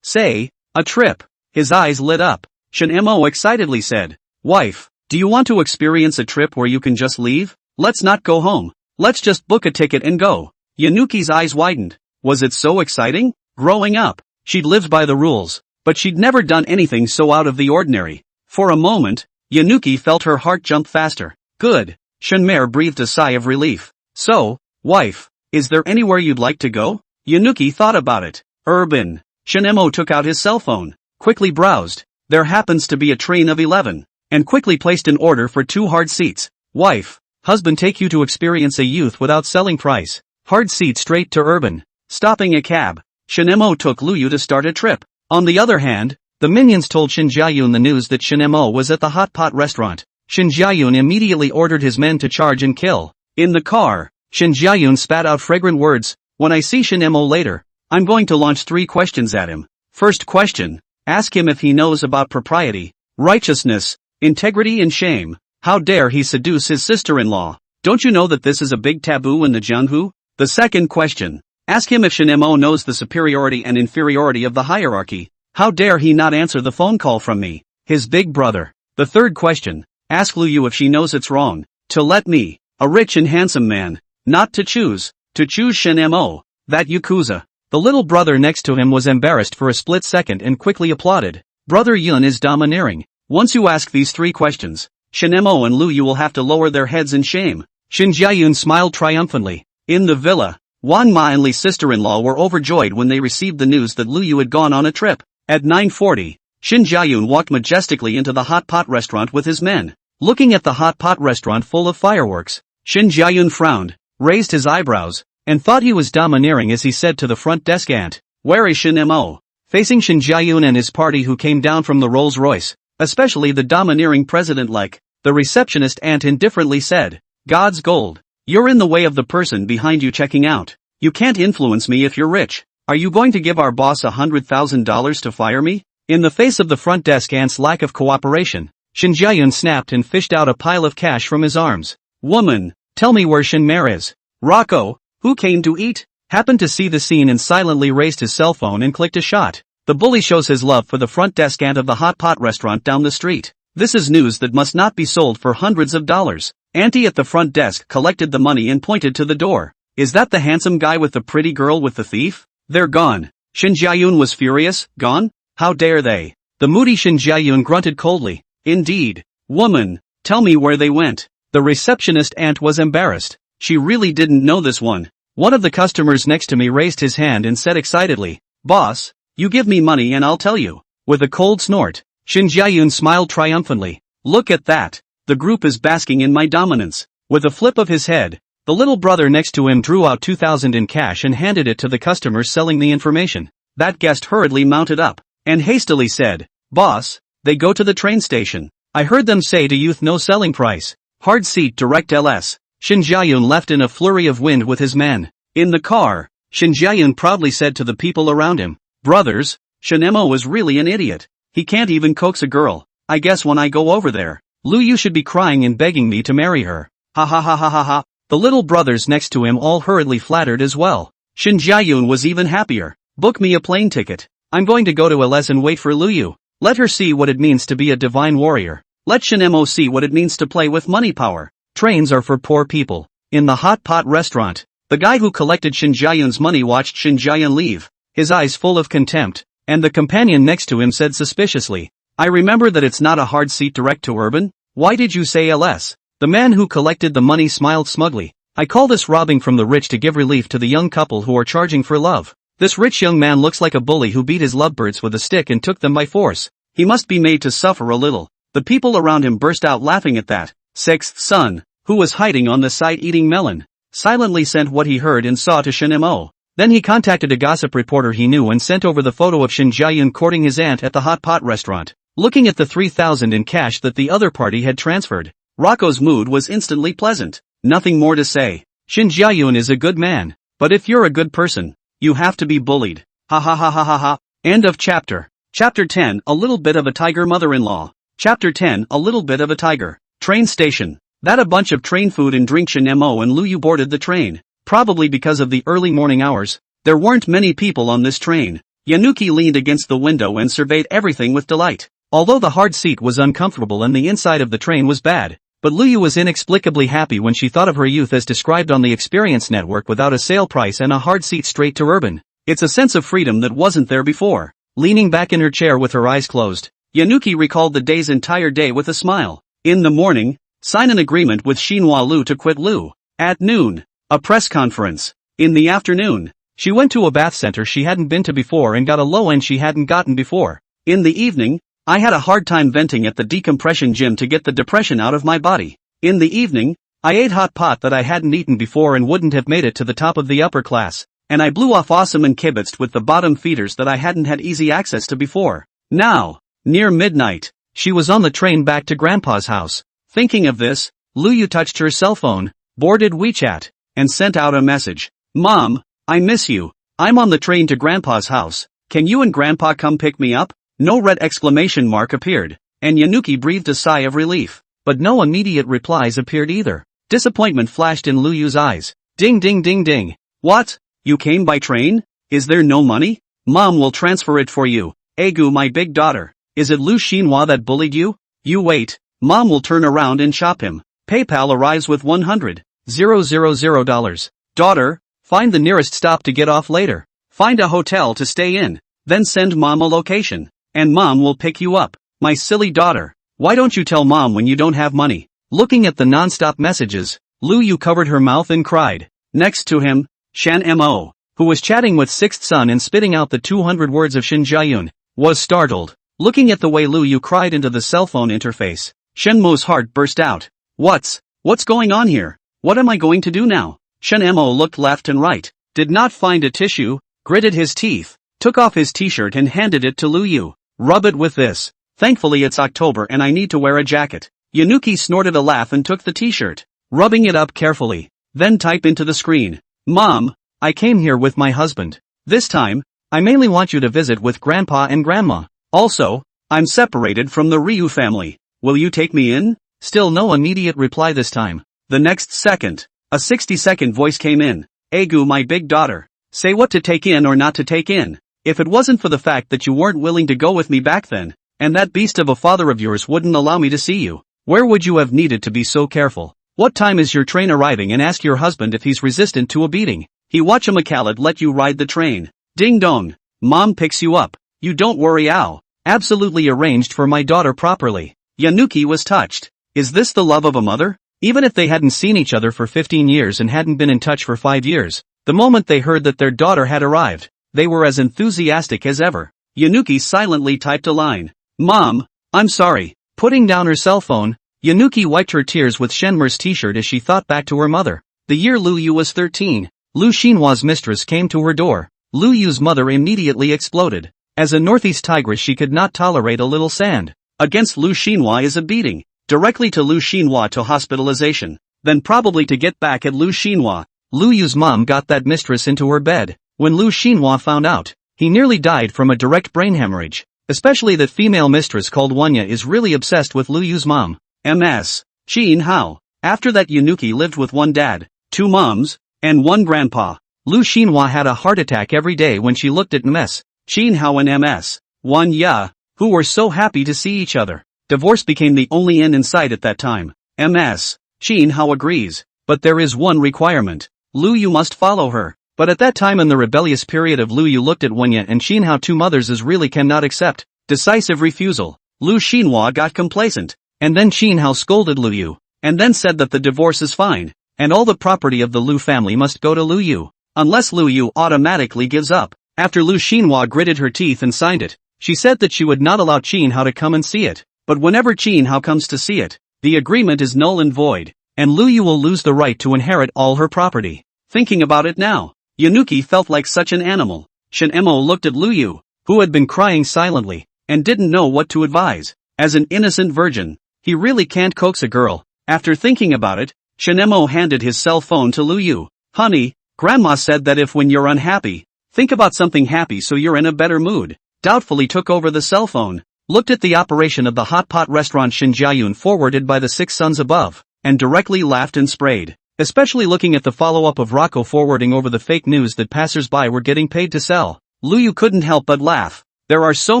Say, a trip. His eyes lit up. Shin Mo excitedly said, "Wife, do you want to experience a trip where you can just leave? Let's not go home. Let's just book a ticket and go." Yanuki's eyes widened. Was it so exciting? Growing up, she'd lived by the rules, but she'd never done anything so out of the ordinary. For a moment, Yanuki felt her heart jump faster. Good. Shanmei breathed a sigh of relief. So, wife, is there anywhere you'd like to go? Yanuki thought about it. Urban. Shin Mo took out his cell phone, quickly browsed. There happens to be a train of 11, and quickly placed an order for 2 hard seats. Wife, husband take you to experience a youth without selling price. Hard seat straight to Urban. Stopping a cab. Shin Mo took Lu Yu to start a trip. On the other hand, the minions told Shin Jiayun the news that Shin Mo was at the hot pot restaurant. Shin Jiayun immediately ordered his men to charge and kill. In the car, Shin Jiayun spat out fragrant words. When I see Shin Mo later, I'm going to launch 3 questions at him. First question, ask him if he knows about propriety, righteousness, integrity and shame. How dare he seduce his sister-in-law? Don't you know that this is a big taboo in the Jianghu? The second question, ask him if Shin Mo knows the superiority and inferiority of the hierarchy. How dare he not answer the phone call from me, his big brother? The third question, ask Lu Yu if she knows it's wrong to let me, a rich and handsome man, not to choose Shin Mo, that Yakuza. The little brother next to him was embarrassed for a split second and quickly applauded. Brother Yun is domineering. Once you ask these 3 questions, Shin Mo and Lu Yu will have to lower their heads in shame. Shin Jiayun smiled triumphantly. In the villa, Wan Ma and Li's sister-in-law were overjoyed when they received the news that Lu Yu had gone on a trip. At 9:40, Shin Jiayun walked majestically into the hot pot restaurant with his men. Looking at the hot pot restaurant full of fireworks, Shin Jiayun frowned, raised his eyebrows, and thought he was domineering as he said to the front desk aunt, "Where is Shin Mo?" Facing Shin Jiayun and his party who came down from the Rolls-Royce, especially the domineering president-like, the receptionist aunt indifferently said, "God's gold. You're in the way of the person behind you checking out. You can't influence me if you're rich. Are you going to give our boss $100,000 to fire me?" In the face of the front desk aunt's lack of cooperation, Shin Jiayun snapped and fished out a pile of cash from his arms. "Woman, tell me where Shinmei is." Rocco, who came to eat, happened to see the scene and silently raised his cell phone and clicked a shot. The bully shows his love for the front desk aunt of the hot pot restaurant down the street. This is news that must not be sold for hundreds of dollars. Auntie at the front desk collected the money and pointed to the door. "Is that the handsome guy with the pretty girl with the thief? They're gone." Shin Jiayun was furious. Gone? How dare they? The moody Shin Jiayun grunted coldly. "Indeed. Woman, tell me where they went." The receptionist aunt was embarrassed. She really didn't know this one. One of the customers next to me raised his hand and said excitedly, "Boss, you give me money and I'll tell you." With a cold snort, Shin Jiayun smiled triumphantly. "Look at that. The group is basking in my dominance." With a flip of his head, The little brother next to him drew out 2,000 in cash and handed it to the customer selling the information. That guest hurriedly mounted up and hastily said, "Boss, they go to the train station. I heard them say to youth no selling price. Hard seat direct LS." Shin Jiayun left in a flurry of wind with his men. In the car, Shin Jiayun proudly said to the people around him, "Brothers, Shinemo is really an idiot. He can't even coax a girl. I guess when I go over there, Lu Yu should be crying and begging me to marry her. Ha ha ha ha ha ha." The little brothers next to him all hurriedly flattered as well. Shin Jiayun was even happier. "Book me a plane ticket. I'm going to go to LS and wait for Lu Yu. Let her see what it means to be a divine warrior. Let Shinemo see what it means to play with money power. Trains are for poor people." In the hot pot restaurant, the guy who collected Shin Jiayun's money watched Shin Jiayun leave, his eyes full of contempt, and the companion next to him said suspiciously, "I remember that it's not a hard seat direct to urban. Why did you say LS? The man who collected the money smiled smugly. "I call this robbing from the rich to give relief to the young couple who are charging for love. This rich young man looks like a bully who beat his lovebirds with a stick and took them by force. He must be made to suffer a little." The people around him burst out laughing at that. Sixth son, who was hiding on the side eating melon, silently sent what he heard and saw to Shinemo. Then he contacted a gossip reporter he knew and sent over the photo of Shin Jiayun courting his aunt at the hot pot restaurant. Looking at the 3,000 in cash that the other party had transferred, Rocco's mood was instantly pleasant. Nothing more to say. Shin Jiayun is a good man, but if you're a good person, you have to be bullied. Ha ha ha ha ha ha. End of chapter. Chapter 10, a little bit of a tiger mother-in-law. Chapter 10, a little bit of a tiger. Train station. That a bunch of train food and drink. Shinemo and Lu Yu boarded the train. Probably because of the early morning hours, there weren't many people on this train. Yanuki leaned against the window and surveyed everything with delight. Although the hard seat was uncomfortable and the inside of the train was bad, but Lu Yu was inexplicably happy when she thought of her youth as described on the Experience Network without a sale price and a hard seat straight to urban. It's a sense of freedom that wasn't there before. Leaning back in her chair with her eyes closed, Yanuki recalled the day's entire day with a smile. In the morning, sign an agreement with Xinhua Lu to quit Lu. At noon, a press conference. In the afternoon, she went to a bath center she hadn't been to before and got a low end she hadn't gotten before. In the evening, I had a hard time venting at the decompression gym to get the depression out of my body. In the evening, I ate hot pot that I hadn't eaten before and wouldn't have made it to the top of the upper class, and I blew off awesome and kibitzed with the bottom feeders that I hadn't had easy access to before. Now, near midnight, she was on the train back to Grandpa's house. Thinking of this, Lu Yu touched her cell phone, boarded WeChat, and sent out a message. "Mom, I miss you. I'm on the train to Grandpa's house. Can you and Grandpa come pick me up?" No red exclamation mark appeared, and Yanuki breathed a sigh of relief. But no immediate replies appeared either. Disappointment flashed in Lu Yu's eyes. Ding ding ding ding. "What? You came by train? Is there no money? Mom will transfer it for you. Egu, my big daughter. Is it Lu Xinhua that bullied you? You wait. Mom will turn around and shop him. PayPal arrives with $100,000. Daughter, find the nearest stop to get off later. Find a hotel to stay in. Then send Mom a location. And Mom will pick you up. My silly daughter. Why don't you tell Mom when you don't have money?" Looking at the non-stop messages, Lu Yu covered her mouth and cried. Next to him, Shan Mo, who was chatting with sixth son and spitting out the 200 words of Shin Jiayun, was startled. Looking at the way Lu Yu cried into the cell phone interface, Shen Mo's heart burst out. What's going on here? What am I going to do now? Shen Mo looked left and right, did not find a tissue, gritted his teeth, took off his t-shirt and handed it to Lu Yu. Rub it with this. Thankfully it's October and I need to wear a jacket. Yanuki snorted a laugh and took the t-shirt, rubbing it up carefully. Then type into the screen. Mom, I came here with my husband. This time, I mainly want you to visit with Grandpa and Grandma. Also, I'm separated from the Ryu family. Will you take me in? Still no immediate reply this time. The next second, a 60-second voice came in. Egu, my big daughter. Say what to take in or not to take in. If it wasn't for the fact that you weren't willing to go with me back then, and that beast of a father of yours wouldn't allow me to see you, where would you have needed to be so careful? What time is your train arriving and ask your husband if he's resistant to a beating. He whatchamacallit let you ride the train. Ding dong. Mom picks you up. You don't worry ow. Absolutely arranged for my daughter properly. Yanuki was touched. Is this the love of a mother? Even if they hadn't seen each other for 15 years and hadn't been in touch for 5 years, the moment they heard that their daughter had arrived, they were as enthusiastic as ever. Yanuki silently typed a line. Mom, I'm sorry. Putting down her cell phone, Yanuki wiped her tears with Shenmur's t-shirt as she thought back to her mother. The year Lu Yu was 13, Lu Xinhua's mistress came to her door. Lu Yu's mother immediately exploded. As a northeast tigress, she could not tolerate a little sand. Against Lu Xinhua is a beating. Directly to Lu Xinhua to hospitalization. Then probably to get back at Lu Xinhua. Lu Yu's mom got that mistress into her bed. When Lu Xinhua found out, he nearly died from a direct brain hemorrhage. Especially that female mistress called Wanya is really obsessed with Lu Yu's mom. Ms. Qin Hao. After that, Yunuki lived with one dad, two moms, and one grandpa. Lu Xinhua had a heart attack every day when she looked at Ms. Qin Hao and Ms. Wanya, who were so happy to see each other. Divorce became the only end in sight at that time. Ms. Qin Hao agrees, but there is one requirement. Lu Yu must follow her. But at that time in the rebellious period of Lu Yu looked at Wanya and Qin Hao, two mothers, as really cannot accept. Decisive refusal. Lu Xinhua got complacent. And then Qin Hao scolded Lu Yu. And then said that the divorce is fine. And all the property of the Lu family must go to Lu Yu. Unless Lu Yu automatically gives up. After Lu Xinhua gritted her teeth and signed it, she said that she would not allow Qin Hao to come and see it. But whenever Qin Hao comes to see it, the agreement is null and void. And Lu Yu will lose the right to inherit all her property. Thinking about it now, Yunuki felt like such an animal. Shen Mo looked at Lu Yu, who had been crying silently, and didn't know what to advise. As an innocent virgin, he really can't coax a girl. After thinking about it, Shen Mo handed his cell phone to Lu Yu. Honey, Grandma said that if when you're unhappy, think about something happy so you're in a better mood. Doubtfully took over the cell phone, looked at the operation of the hot pot restaurant Xinjiayun forwarded by the six sons above, and directly laughed and sprayed. Especially looking at the follow-up of Rocco forwarding over the fake news that passers-by were getting paid to sell. Lu Yu couldn't help but laugh. There are so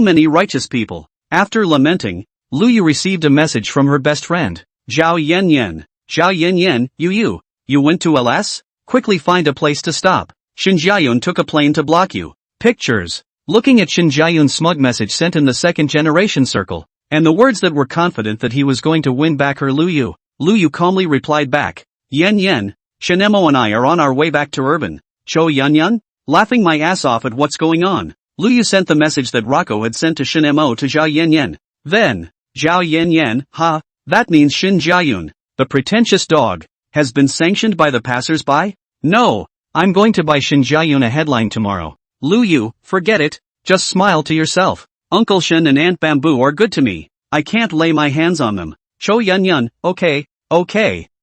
many righteous people. After lamenting, Lu Yu received a message from her best friend, Zhao Yanyan. Zhao Yanyan, you went to LS? Quickly find a place to stop. Xinjiayun took a plane to block you. Pictures. Looking at Xinjiayun's smug message sent in the second generation circle, and the words that were confident that he was going to win back her Lu Yu calmly replied back. Yan, Shen Mo and I are on our way back to urban. Cho Yan? Laughing my ass off at what's going on. Lu Yu sent the message that Rocco had sent to Shen Mo to Zhao Yan. Then, Zhao Yan, that means Xinjiayun, the pretentious dog, has been sanctioned by the passers-by? No, I'm going to buy Xinjiayun a headline tomorrow. Lu Yu, forget it, just smile to yourself. Uncle Shen and Aunt Bamboo are good to me. I can't lay my hands on them. Cho Yan, okay.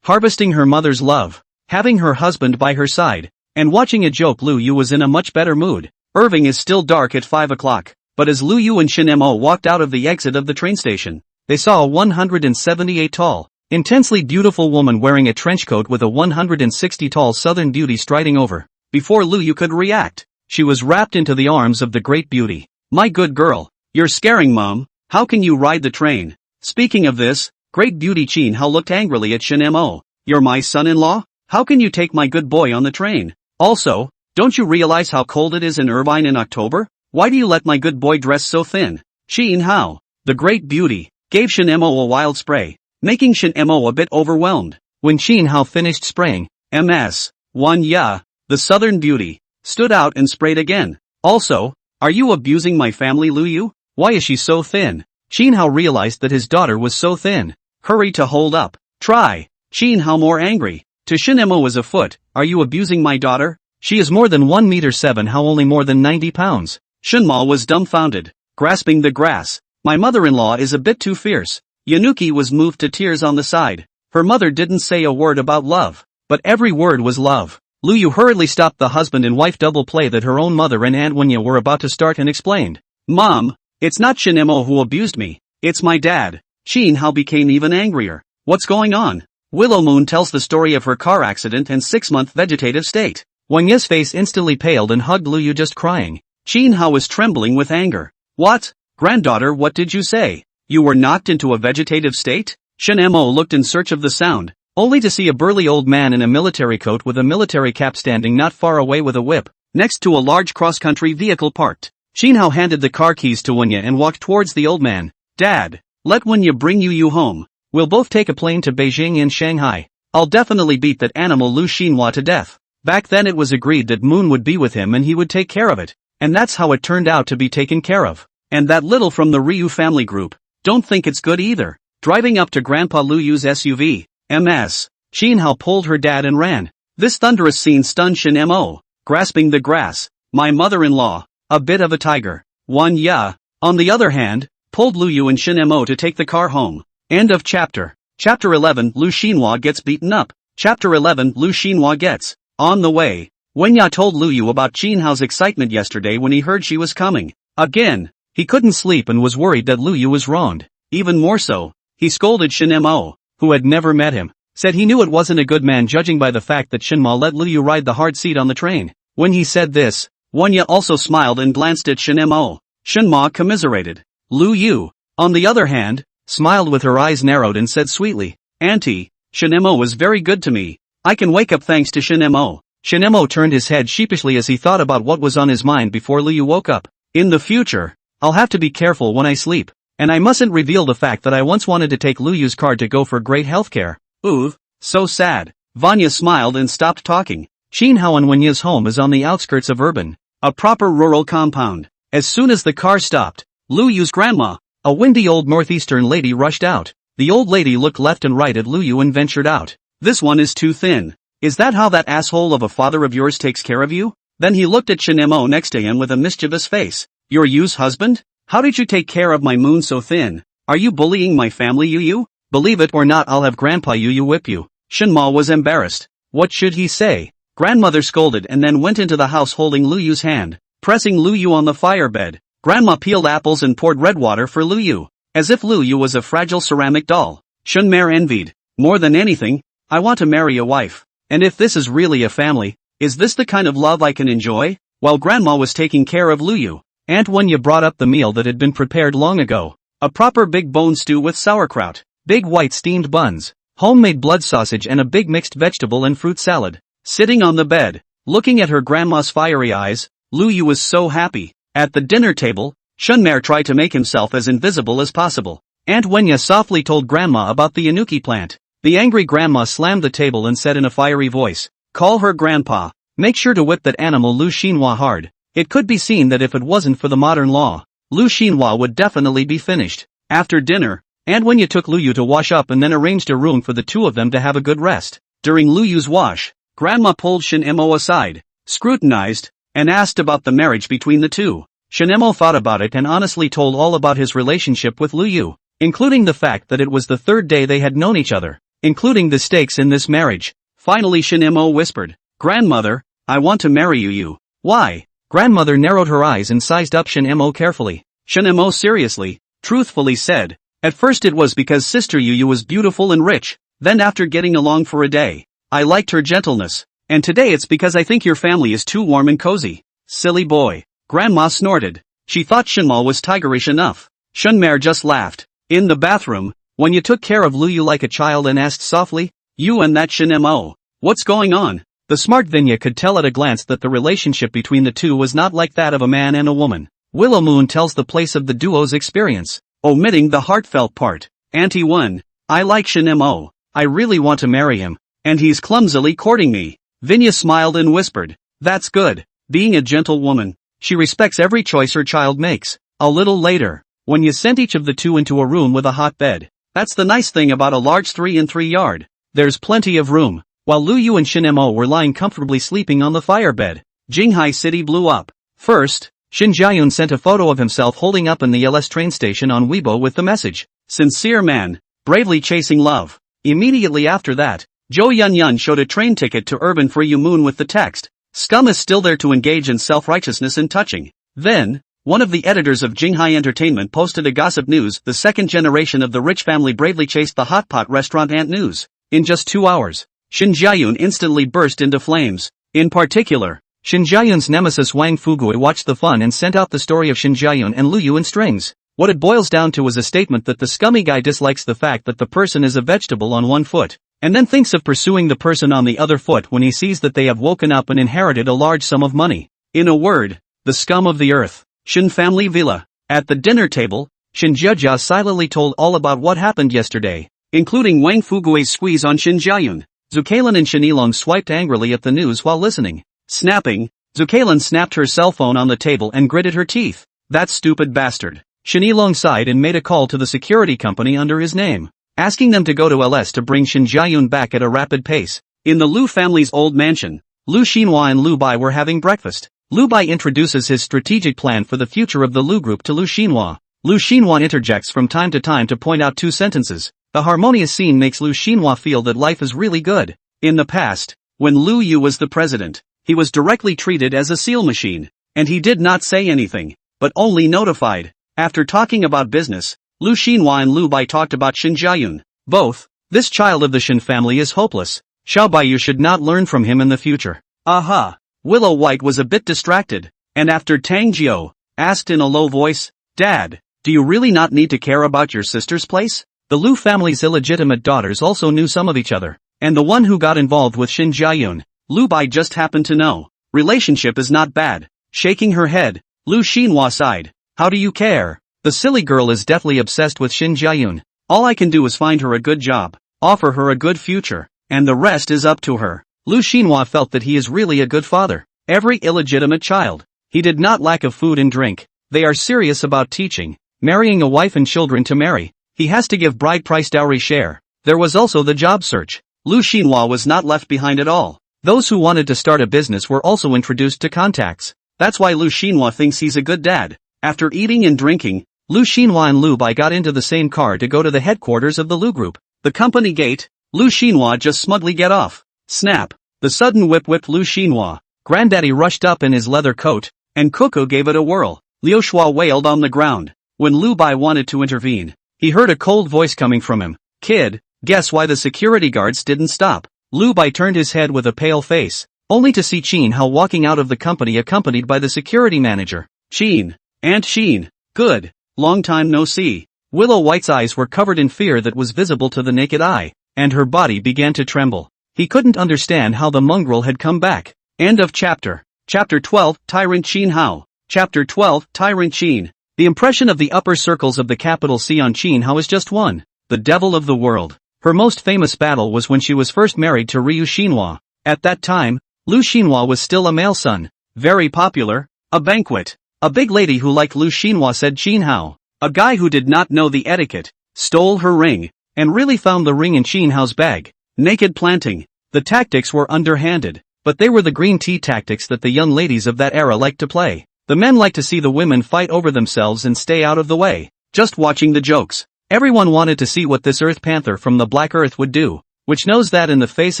Harvesting her mother's love, having her husband by her side, and watching a joke. Lu Yu was in a much better mood. Irving is still dark at 5 o'clock, but as Lu Yu and Shen Mo walked out of the exit of the train station, they saw a 178 tall, intensely beautiful woman wearing a trench coat with a 160 tall southern beauty striding over. Before Lu Yu could react, she was wrapped into the arms of the great beauty. My good girl, you're scaring Mom. How can you ride the train? Speaking of this, great beauty Qin Hao looked angrily at Shen Mo. You're my son-in-law? How can you take my good boy on the train? Also, don't you realize how cold it is in Irvine in October? Why do you let my good boy dress so thin? Qin Hao, the great beauty, gave Shen Mo a wild spray, making Shen Mo a bit overwhelmed. When Qin Hao finished spraying, Ms. Wanya, the southern beauty, stood out and sprayed again. Also, are you abusing my family, Lu Yu? Why is she so thin? Qin Hao realized that his daughter was so thin. Hurry to hold up. Try. Qin Hao more angry. To Shen Mo as a foot, are you abusing my daughter? She is more than 1.7 meters, how only more than 90 pounds. Shen Mo was dumbfounded, grasping the grass. My mother-in-law is a bit too fierce. Yunuki was moved to tears on the side. Her mother didn't say a word about love, but every word was love. Lu Yu hurriedly stopped the husband and wife double play that her own mother and Aunt Wanya were about to start and explained. Mom, it's not Shen Mo who abused me. It's my dad. Qin Hao became even angrier. What's going on? Willow Moon tells the story of her car accident and 6-month vegetative state. Wanya's face instantly paled and hugged Lu Yu, just crying. Qin Hao was trembling with anger. What? Granddaughter, what did you say? You were knocked into a vegetative state? Shen Mo looked in search of the sound, only to see a burly old man in a military coat with a military cap standing not far away with a whip, next to a large cross-country vehicle parked. Qin Hao handed the car keys to Wanya and walked towards the old man. Dad, let Wanya bring you home. We'll both take a plane to Beijing and Shanghai. I'll definitely beat that animal Lu Xinhua to death. Back then it was agreed that Moon would be with him and he would take care of it. And that's how it turned out to be taken care of. And that little from the Ryu family group, don't think it's good either. Driving up to Grandpa Lu Yu's SUV, Ms. Qin Hao pulled her dad and ran. This thunderous scene stunned Shin Mo, grasping the grass. My mother-in-law, a bit of a tiger. One ya, on the other hand, pulled Lu Yu and Shin Mo to take the car home. End of chapter. Chapter 11 Lu Xinhua gets beaten up. Chapter 11 Lu Xinhua gets on the way. Wenya told Lu Yu about Jinhao's excitement yesterday when he heard she was coming. Again, he couldn't sleep and was worried that Lu Yu was wronged. Even more so, he scolded Shin Mo, who had never met him. Said he knew it wasn't a good man judging by the fact that Shinma let Lu Yu ride the hard seat on the train. When he said this, Wenya also smiled and glanced at Shin Mo. Shinma commiserated. Lu Yu, on the other hand, smiled with her eyes narrowed and said sweetly, Auntie, Shin Mo was very good to me. I can wake up thanks to Shin Mo. Shin Mo turned his head sheepishly as he thought about what was on his mind before Lu Yu woke up. In the future, I'll have to be careful when I sleep. And I mustn't reveal the fact that I once wanted to take Lu Yu's card to go for great healthcare. Ooh, so sad. Vanya smiled and stopped talking. Jinhao and Wenya's home is on the outskirts of urban, a proper rural compound. As soon as the car stopped, Lu Yu's grandma, a windy old northeastern lady, rushed out. The old lady looked left and right at Lu Yu and ventured out. This one is too thin. Is that how that asshole of a father of yours takes care of you? Then he looked at Shin Mo next to him with a mischievous face. You're Yu's husband? How did you take care of my moon so thin? Are you bullying my family, Yu? Believe it or not, I'll have Grandpa Yu whip you. Shinma was embarrassed. What should he say? Grandmother scolded and then went into the house holding Lu Yu's hand, pressing Lu Yu on the firebed. Grandma peeled apples and poured red water for Lu Yu, as if Lu Yu was a fragile ceramic doll. Shunmer envied. More than anything, I want to marry a wife. And if this is really a family, is this the kind of love I can enjoy? While Grandma was taking care of Lu Yu, Aunt Wenya brought up the meal that had been prepared long ago. A proper big bone stew with sauerkraut, big white steamed buns, homemade blood sausage and a big mixed vegetable and fruit salad. Sitting on the bed, looking at her grandma's fiery eyes, Lu Yu was so happy. At the dinner table, Shunmer tried to make himself as invisible as possible. Aunt Wenya softly told Grandma about the Inuki plant. The angry Grandma slammed the table and said in a fiery voice, "Call her Grandpa. Make sure to whip that animal Lu Xinhua hard." It could be seen that if it wasn't for the modern law, Lu Xinhua would definitely be finished. After dinner, Aunt Wenya took Lu Yu to wash up and then arranged a room for the two of them to have a good rest. During Lu Yu's wash, Grandma pulled Shin Mo aside, scrutinized, and asked about the marriage between the two. Shin Mo thought about it and honestly told all about his relationship with Lu Yu, including the fact that it was the third day they had known each other, including the stakes in this marriage. Finally Shin Mo whispered, "Grandmother, I want to marry you. Why?" Grandmother narrowed her eyes and sized up Shin Mo carefully. Shin Mo seriously, truthfully said, "At first it was because Sister Yu was beautiful and rich, then after getting along for a day, I liked her gentleness, and today it's because I think your family is too warm and cozy." Silly boy. Grandma snorted. She thought Shinma was tigerish enough. Shunmer just laughed. In the bathroom, when you took care of Lu Yu like a child and asked softly, "You and that Shin Mo, what's going on?" The smart Vinya could tell at a glance that the relationship between the two was not like that of a man and a woman. Willow Moon tells the place of the duo's experience, omitting the heartfelt part. Auntie 1, I like Shin Mo. I really want to marry him, and he's clumsily courting me. Vinya smiled and whispered, "That's good." Being a gentle woman, she respects every choice her child makes. A little later, when you sent each of the two into a room with a hot bed. That's the nice thing about a large 3-in-3 yard. There's plenty of room. While Lu Yu and Shin Mo were lying comfortably sleeping on the firebed, Jinghai City blew up. First, Shin Jiayun sent a photo of himself holding up in the LS train station on Weibo with the message, "Sincere man, bravely chasing love." Immediately after that, Zhou Yunyun showed a train ticket to Urban for Yu Moon with the text, "Scum is still there to engage in self-righteousness and touching." Then, one of the editors of Jinghai Entertainment posted a gossip news, "The second generation of the rich family bravely chased the hot pot restaurant Ant News." In just 2 hours, Shin Jiayun instantly burst into flames. In particular, Shin Jiayun's nemesis Wang Fugui watched the fun and sent out the story of Shin Jiayun and Lu Yu in strings. What it boils down to is a statement that the scummy guy dislikes the fact that the person is a vegetable on one foot, and then thinks of pursuing the person on the other foot when he sees that they have woken up and inherited a large sum of money. In a word, the scum of the earth. Shin family villa. At the dinner table, Shin Jiajia silently told all about what happened yesterday, including Wang Fugui's squeeze on Shin Jiayun. Zukailin and Shin Ilong swiped angrily at the news while listening. Snapping, Zukailin snapped her cell phone on the table and gritted her teeth. That stupid bastard. Shin Ilong sighed and made a call to the security company under his name, asking them to go to LS to bring Shin Jiayun back at a rapid pace. In the Lu family's old mansion, Lu Xinhua and Lu Bai were having breakfast. Lu Bai introduces his strategic plan for the future of the Lu group to Lu Xinhua. Lu Xinhua interjects from time to time to point out two sentences. The harmonious scene makes Lu Xinhua feel that life is really good. In the past, when Lu Yu was the president, he was directly treated as a seal machine, and he did not say anything, but only notified. After talking about business, Lu Xinhua and Lu Bai talked about Shin Jiayun. Both, this child of the Shin family is hopeless. Xiao Baiyu should not learn from him in the future. Aha! Willow White was a bit distracted, and after Tang Jiao asked in a low voice, "Dad, do you really not need to care about your sister's place?" The Lu family's illegitimate daughters also knew some of each other, and the one who got involved with Shin Jiayun, Lu Bai just happened to know. Relationship is not bad. Shaking her head, Lu Xinhua sighed. How do you care? The silly girl is deathly obsessed with Shin Jiayun. All I can do is find her a good job, offer her a good future, and the rest is up to her. Lu Xinhua felt that he is really a good father. Every illegitimate child. He did not lack of food and drink. They are serious about teaching, marrying a wife and children to marry. He has to give bride price dowry share. There was also the job search. Lu Xinhua was not left behind at all. Those who wanted to start a business were also introduced to contacts. That's why Lu Xinhua thinks he's a good dad. After eating and drinking, Lu Xinhua and Lu Bai got into the same car to go to the headquarters of the Lu Group. The company gate, Lu Xinhua just smugly get off. Snap! The sudden whip whipped Lu Xinhua. Granddaddy rushed up in his leather coat, and Cuckoo gave it a whirl. Liu Shua wailed on the ground. When Lu Bai wanted to intervene, he heard a cold voice coming from him. Kid, guess why the security guards didn't stop? Lu Bai turned his head with a pale face, only to see Qin Hao walking out of the company accompanied by the security manager. Qin. Aunt Qin. Good. Long time no see. Willow White's eyes were covered in fear that was visible to the naked eye, and her body began to tremble. He couldn't understand how the mongrel had come back. End of chapter. Chapter 12, Tyrant Qin Hao. Chapter 12, Tyrant Qin. The impression of the upper circles of the capital C on Qin Hao is just one. The devil of the world. Her most famous battle was when she was first married to Ryu Xinhua. At that time, Lu Xinhua was still a male son. Very popular. A banquet. A big lady who liked Lu Xinhua said Qin Hao. A guy who did not know the etiquette stole her ring, and really found the ring in Qin Hao's bag. Naked planting. The tactics were underhanded, but they were the green tea tactics that the young ladies of that era liked to play. The men liked to see the women fight over themselves and stay out of the way, just watching the jokes. Everyone wanted to see what this Earth Panther from the Black Earth would do, which knows that in the face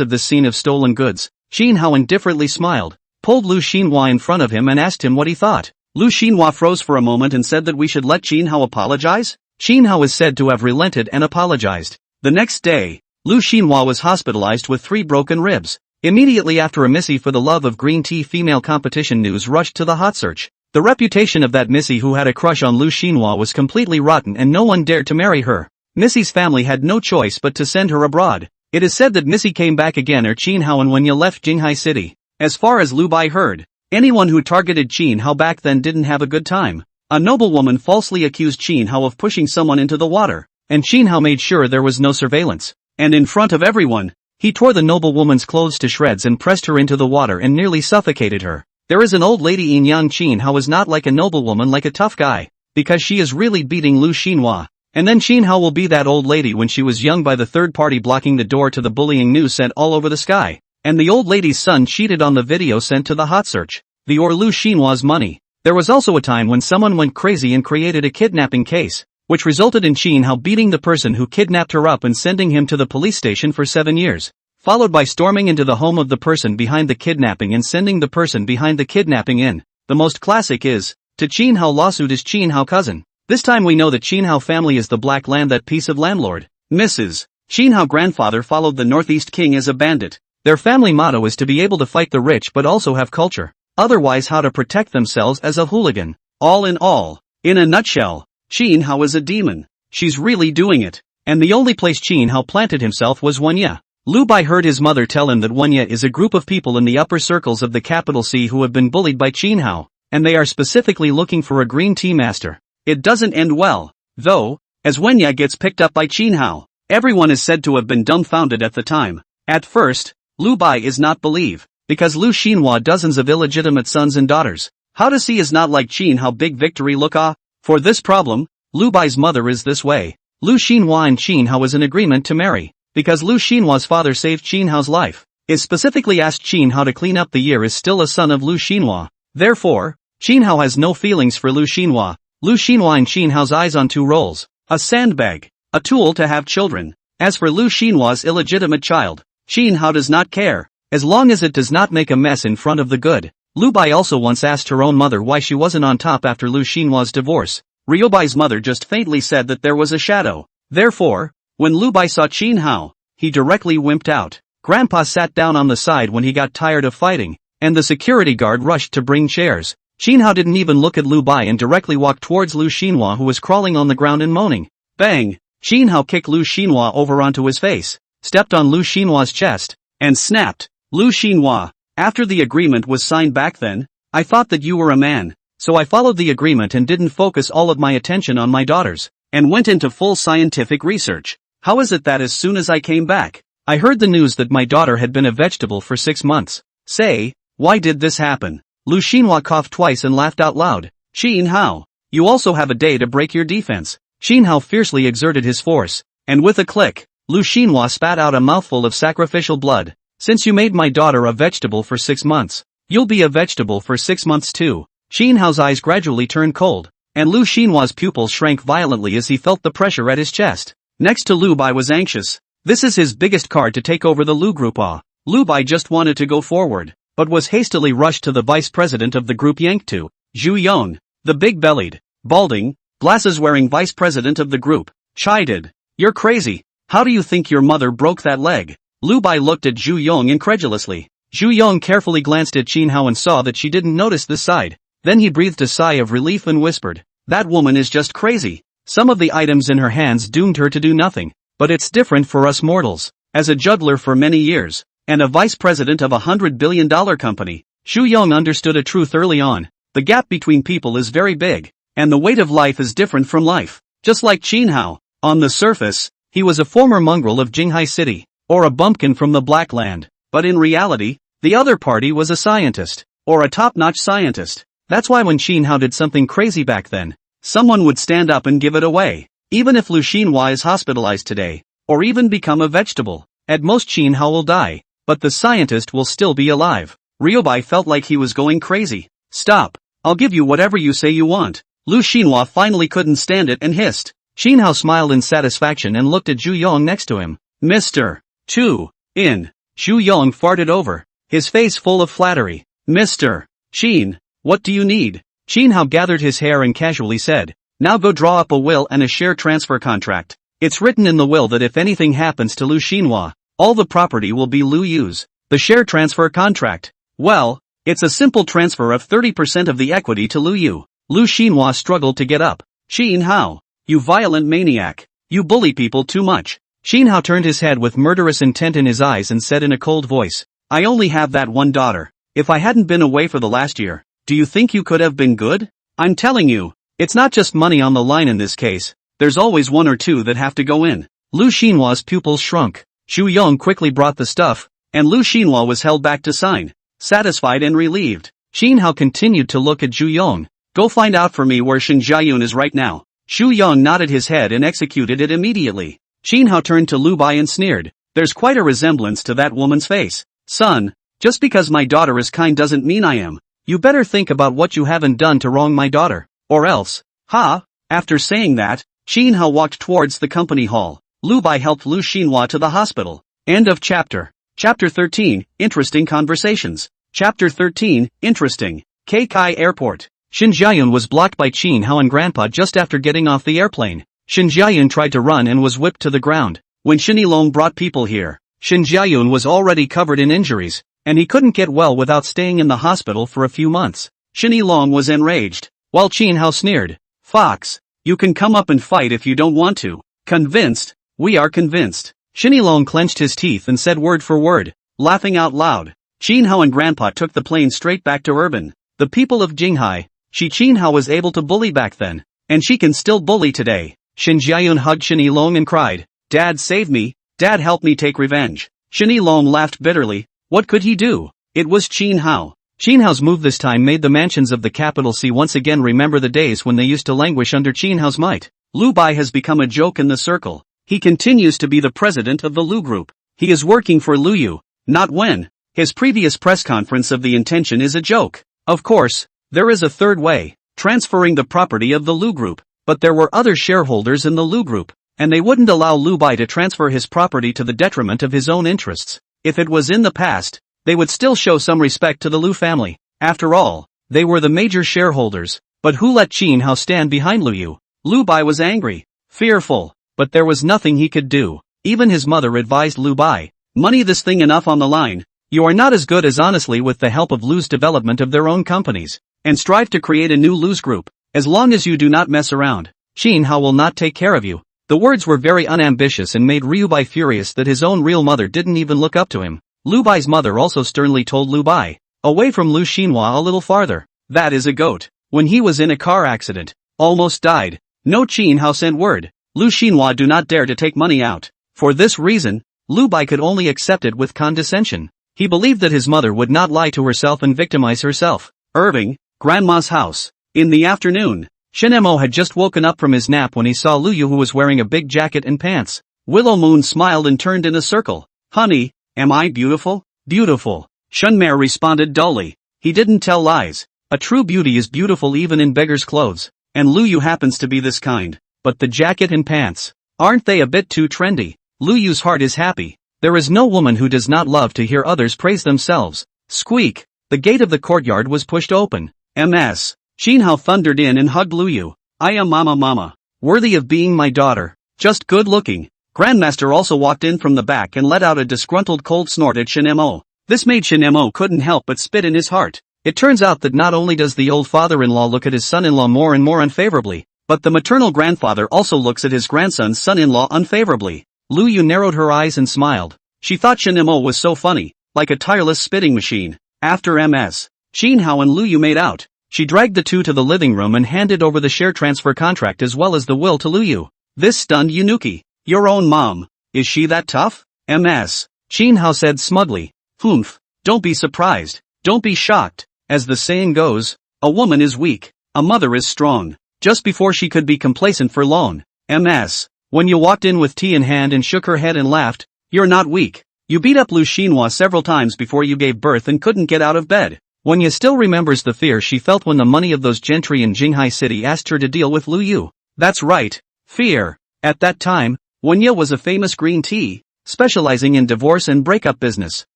of this scene of stolen goods, Qin Hao indifferently smiled, pulled Lu Xinhua in front of him and asked him what he thought. Lu Xinhua froze for a moment and said that we should let Qin Hao apologize? Qin Hao is said to have relented and apologized. The next day, Lu Xinhua was hospitalized with 3 broken ribs. Immediately after a Missy for the love of green tea female competition news rushed to the hot search. The reputation of that Missy who had a crush on Lu Xinhua was completely rotten and no one dared to marry her. Missy's family had no choice but to send her abroad. It is said that Missy came back again or Qin Hao and Wenya left Jinghai City. As far as Lu Bai heard, anyone who targeted Qin Hao back then didn't have a good time. A noblewoman falsely accused Qin Hao of pushing someone into the water, and Qin Hao made sure there was no surveillance. And in front of everyone, he tore the noblewoman's clothes to shreds and pressed her into the water and nearly suffocated her. There is an old lady in young Qin Hao is not like a noblewoman like a tough guy, because she is really beating Lu Xinhua. And then Qin Hao will be that old lady when she was young by the third party blocking the door to the bullying news sent all over the sky. And the old lady's son cheated on the video sent to the hot search. The or Lu Xinhua's money. There was also a time when someone went crazy and created a kidnapping case, which resulted in Qin Hao beating the person who kidnapped her up and sending him to the police station for 7 years, followed by storming into the home of the person behind the kidnapping and sending the person behind the kidnapping in. The most classic is, to Qin Hao lawsuit is Qin Hao cousin. This time we know that Qin Hao family is the black land, that piece of landlord. Mrs. Qin Hao grandfather followed the Northeast King as a bandit. Their family motto is to be able to fight the rich but also have culture. Otherwise how to protect themselves as a hooligan. All in all, in a nutshell, Qin Hao is a demon. She's really doing it. And the only place Qin Hao planted himself was Wenya. Lu Bai heard his mother tell him that Wenya is a group of people in the upper circles of the capital C who have been bullied by Qin Hao, and they are specifically looking for a green tea master. It doesn't end well, though, as Wenya gets picked up by Qin Hao. Everyone is said to have been dumbfounded at the time. At first, Lu Bai is not believe, because Lu Xinhua dozens of illegitimate sons and daughters. How to see is not like Qin Hao big victory look ah. For this problem, Lu Bai's mother is this way. Lu Xinhua and Qin Hao is in agreement to marry, because Lu Xinhua's father saved Qin Hao's life. is specifically asked Qin Hao to clean up the year is still a son of Lu Xinhua. Therefore, Qin Hao has no feelings for Lu Xinhua. Lu Xinhua in Qin Hao's eyes on two roles: a sandbag, a tool to have children. As for Lu Xinhua's illegitimate child, Qin Hao does not care, as long as it does not make a mess in front of the good. Lu Bai also once asked her own mother why she wasn't on top after Lu Xinhua's divorce. Liu Bai's mother just faintly said that there was a shadow. Therefore, when Lu Bai saw Qin Hao, he directly wimped out. Grandpa sat down on the side when he got tired of fighting, and the security guard rushed to bring chairs. Qin Hao didn't even look at Lu Bai and directly walked towards Lu Xinhua, who was crawling on the ground and moaning. Bang! Qin Hao kicked Lu Xinhua over onto his face, stepped on Lu Xinhua's chest, and snapped. Lu Xinhua, after the agreement was signed back then, I thought that you were a man, so I followed the agreement and didn't focus all of my attention on my daughters, and went into full scientific research. How is it that as soon as I came back, I heard the news that my daughter had been a vegetable for 6 months? Say, why did this happen? Lu Xinhua coughed twice and laughed out loud. Qin Hao, you also have a day to break your defense. Qin Hao fiercely exerted his force, and with a click, Lu Xinhua spat out a mouthful of sacrificial blood. Since you made my daughter a vegetable for 6 months, you'll be a vegetable for 6 months too. Qin Hao's eyes gradually turned cold, and Lu Xinhua's pupils shrank violently as he felt the pressure at his chest. Next to Lu Bai was anxious. This is his biggest card to take over the Lu group. Lu Bai just wanted to go forward, but was hastily rushed to the vice president of the group, yanked to Zhu Yong, the big-bellied, balding, glasses-wearing vice president of the group, chided. You're crazy. How do you think your mother broke that leg? Lu Bai looked at Zhu Yong incredulously. Zhu Yong carefully glanced at Qin Hao and saw that she didn't notice this side. Then he breathed a sigh of relief and whispered, that woman is just crazy. Some of the items in her hands doomed her to do nothing, but it's different for us mortals. As a juggler for many years, and a vice president of $100 billion company, Zhu Yong understood a truth early on. The gap between people is very big, and the weight of life is different from life. Just like Qin Hao, on the surface, he was a former mongrel of Jinghai City, or a bumpkin from the Black Land, but in reality, the other party was a scientist, or a top-notch scientist. That's why when Qin Hao did something crazy back then, someone would stand up and give it away. Even if Lu Xinhua is hospitalized today, or even become a vegetable, at most Qin Hao will die, but the scientist will still be alive. Liu Bai felt like he was going crazy. Stop, I'll give you whatever you say you want. Lu Xinhua finally couldn't stand it and hissed. Qin Hao smiled in satisfaction and looked at Zhu Yong next to him. Mr. Chu, in. Zhu Yong farted over, his face full of flattery. Mr. Qin, what do you need? Qin Hao gathered his hair and casually said, now go draw up a will and a share transfer contract. It's written in the will that if anything happens to Lu Xinhua, all the property will be Lu Yu's. The share transfer contract. Well, it's a simple transfer of 30% of the equity to Lu Yu. Lu Xinhua struggled to get up. Qin Hao, you violent maniac. You bully people too much. Qin Hao turned his head with murderous intent in his eyes and said in a cold voice, I only have that one daughter. If I hadn't been away for the last year, do you think you could have been good? I'm telling you, it's not just money on the line in this case, there's always one or two that have to go in. Lu Xinhua's pupils shrunk. Zhu Yong quickly brought the stuff, and Lu Xinhua was held back to sign. Satisfied and relieved, Qin Hao continued to look at Zhu Yong. Go find out for me where Shen Jiayun is right now. Zhu Yong nodded his head and executed it immediately. Qin Hao turned to Lu Bai and sneered. There's quite a resemblance to that woman's face. Son, just because my daughter is kind doesn't mean I am. You better think about what you haven't done to wrong my daughter, or else. Ha! After saying that, Qin Hao walked towards the company hall. Lu Bai helped Lu Xinhua to the hospital. End of chapter. Chapter 13, Interesting Conversations. Chapter 13, Interesting. Kai Airport. Shen Jiayun was blocked by Qin Hao and Grandpa just after getting off the airplane. Shen Jiayun tried to run and was whipped to the ground. When Shen Yilong brought people here, Shen Jiayun was already covered in injuries, and he couldn't get well without staying in the hospital for a few months. Shen Yilong was enraged, while Qin Hao sneered. Fox, you can come up and fight if you don't want to. Convinced? We are convinced. Shen Yilong clenched his teeth and said word for word, laughing out loud. Qin Hao and Grandpa took the plane straight back to urban. The people of Jinghai, Qin Hao was able to bully back then, and she can still bully today. Shen Jiayun hugged Shen Yilong and cried, Dad save me, Dad help me take revenge. Shen Yilong laughed bitterly. What could he do? It was Qin Hao. Qin Hao's move this time made the mansions of the capital C once again remember the days when they used to languish under Qin Hao's might. Lu Bai has become a joke in the circle. He continues to be the president of the Lu group. He is working for Lu Yu, Not when. His previous press conference of the intention is a joke. Of course, there is a third way, transferring the property of the Lu Group. But there were other shareholders in the Lu Group, and they wouldn't allow Lu Bai to transfer his property to the detriment of his own interests. If it was in the past, they would still show some respect to the Lu family. After all, they were the major shareholders. But who let Qin Hao stand behind Lu Yu? Lu Bai was angry, fearful, but there was nothing he could do. Even his mother advised Lu Bai, money this thing enough on the line. You are not as good as honestly with the help of Lu's development of their own companies, and strive to create a new Lu's group. As long as you do not mess around, Qin Hao will not take care of you. The words were very unambitious and made Liu Bai furious that his own real mother didn't even look up to him. Lu Bai's mother also sternly told Lu Bai, away from Lu Xinhua a little farther. That is a goat. When he was in a car accident, almost died. No, Qin Hao sent word. Lu Xinhua do not dare to take money out. For this reason, Lu Bai could only accept it with condescension. He believed that his mother would not lie to herself and victimize herself. Irving, Grandma's house. In the afternoon, Shen Mo had just woken up from his nap when he saw Lu Yu, who was wearing a big jacket and pants. Willow Moon smiled and turned in a circle. Honey, am I beautiful? Beautiful. Shen Mer responded dully. He didn't tell lies. A true beauty is beautiful even in beggar's clothes. And Lu Yu happens to be this kind. But the jacket and pants, aren't they a bit too trendy? Lu Yu's heart is happy. There is no woman who does not love to hear others praise themselves. Squeak. The gate of the courtyard was pushed open. Ms. Qin Hao thundered in and hugged Lu Yu. I am mama. Worthy of being my daughter. Just good looking. Grandmaster also walked in from the back and let out a disgruntled cold snort at Shen Mo. This made Shen Mo couldn't help but spit in his heart. It turns out that not only does the old father-in-law look at his son-in-law more and more unfavorably, but the maternal grandfather also looks at his grandson's son-in-law unfavorably. Lu Yu narrowed her eyes and smiled. She thought Shen Mo was so funny, like a tireless spitting machine. After Ms. Qin Hao and Lu Yu made out, she dragged the two to the living room and handed over the share transfer contract as well as the will to Lu Yu. This stunned Yunuki. Your own mom. Is she that tough? Ms. Qin Hao said smugly. Humph. Don't be surprised. Don't be shocked. As the saying goes, a woman is weak, a mother is strong. Just before she could be complacent for long, Ms. When you walked in with tea in hand and shook her head and laughed, you're not weak. You beat up Lu Xinhua several times before you gave birth and couldn't get out of bed. When you still remembers the fear she felt when the money of those gentry in Jinghai City asked her to deal with Lu Yu. That's right, fear. At that time, Wenya was a famous green tea, specializing in divorce and breakup business,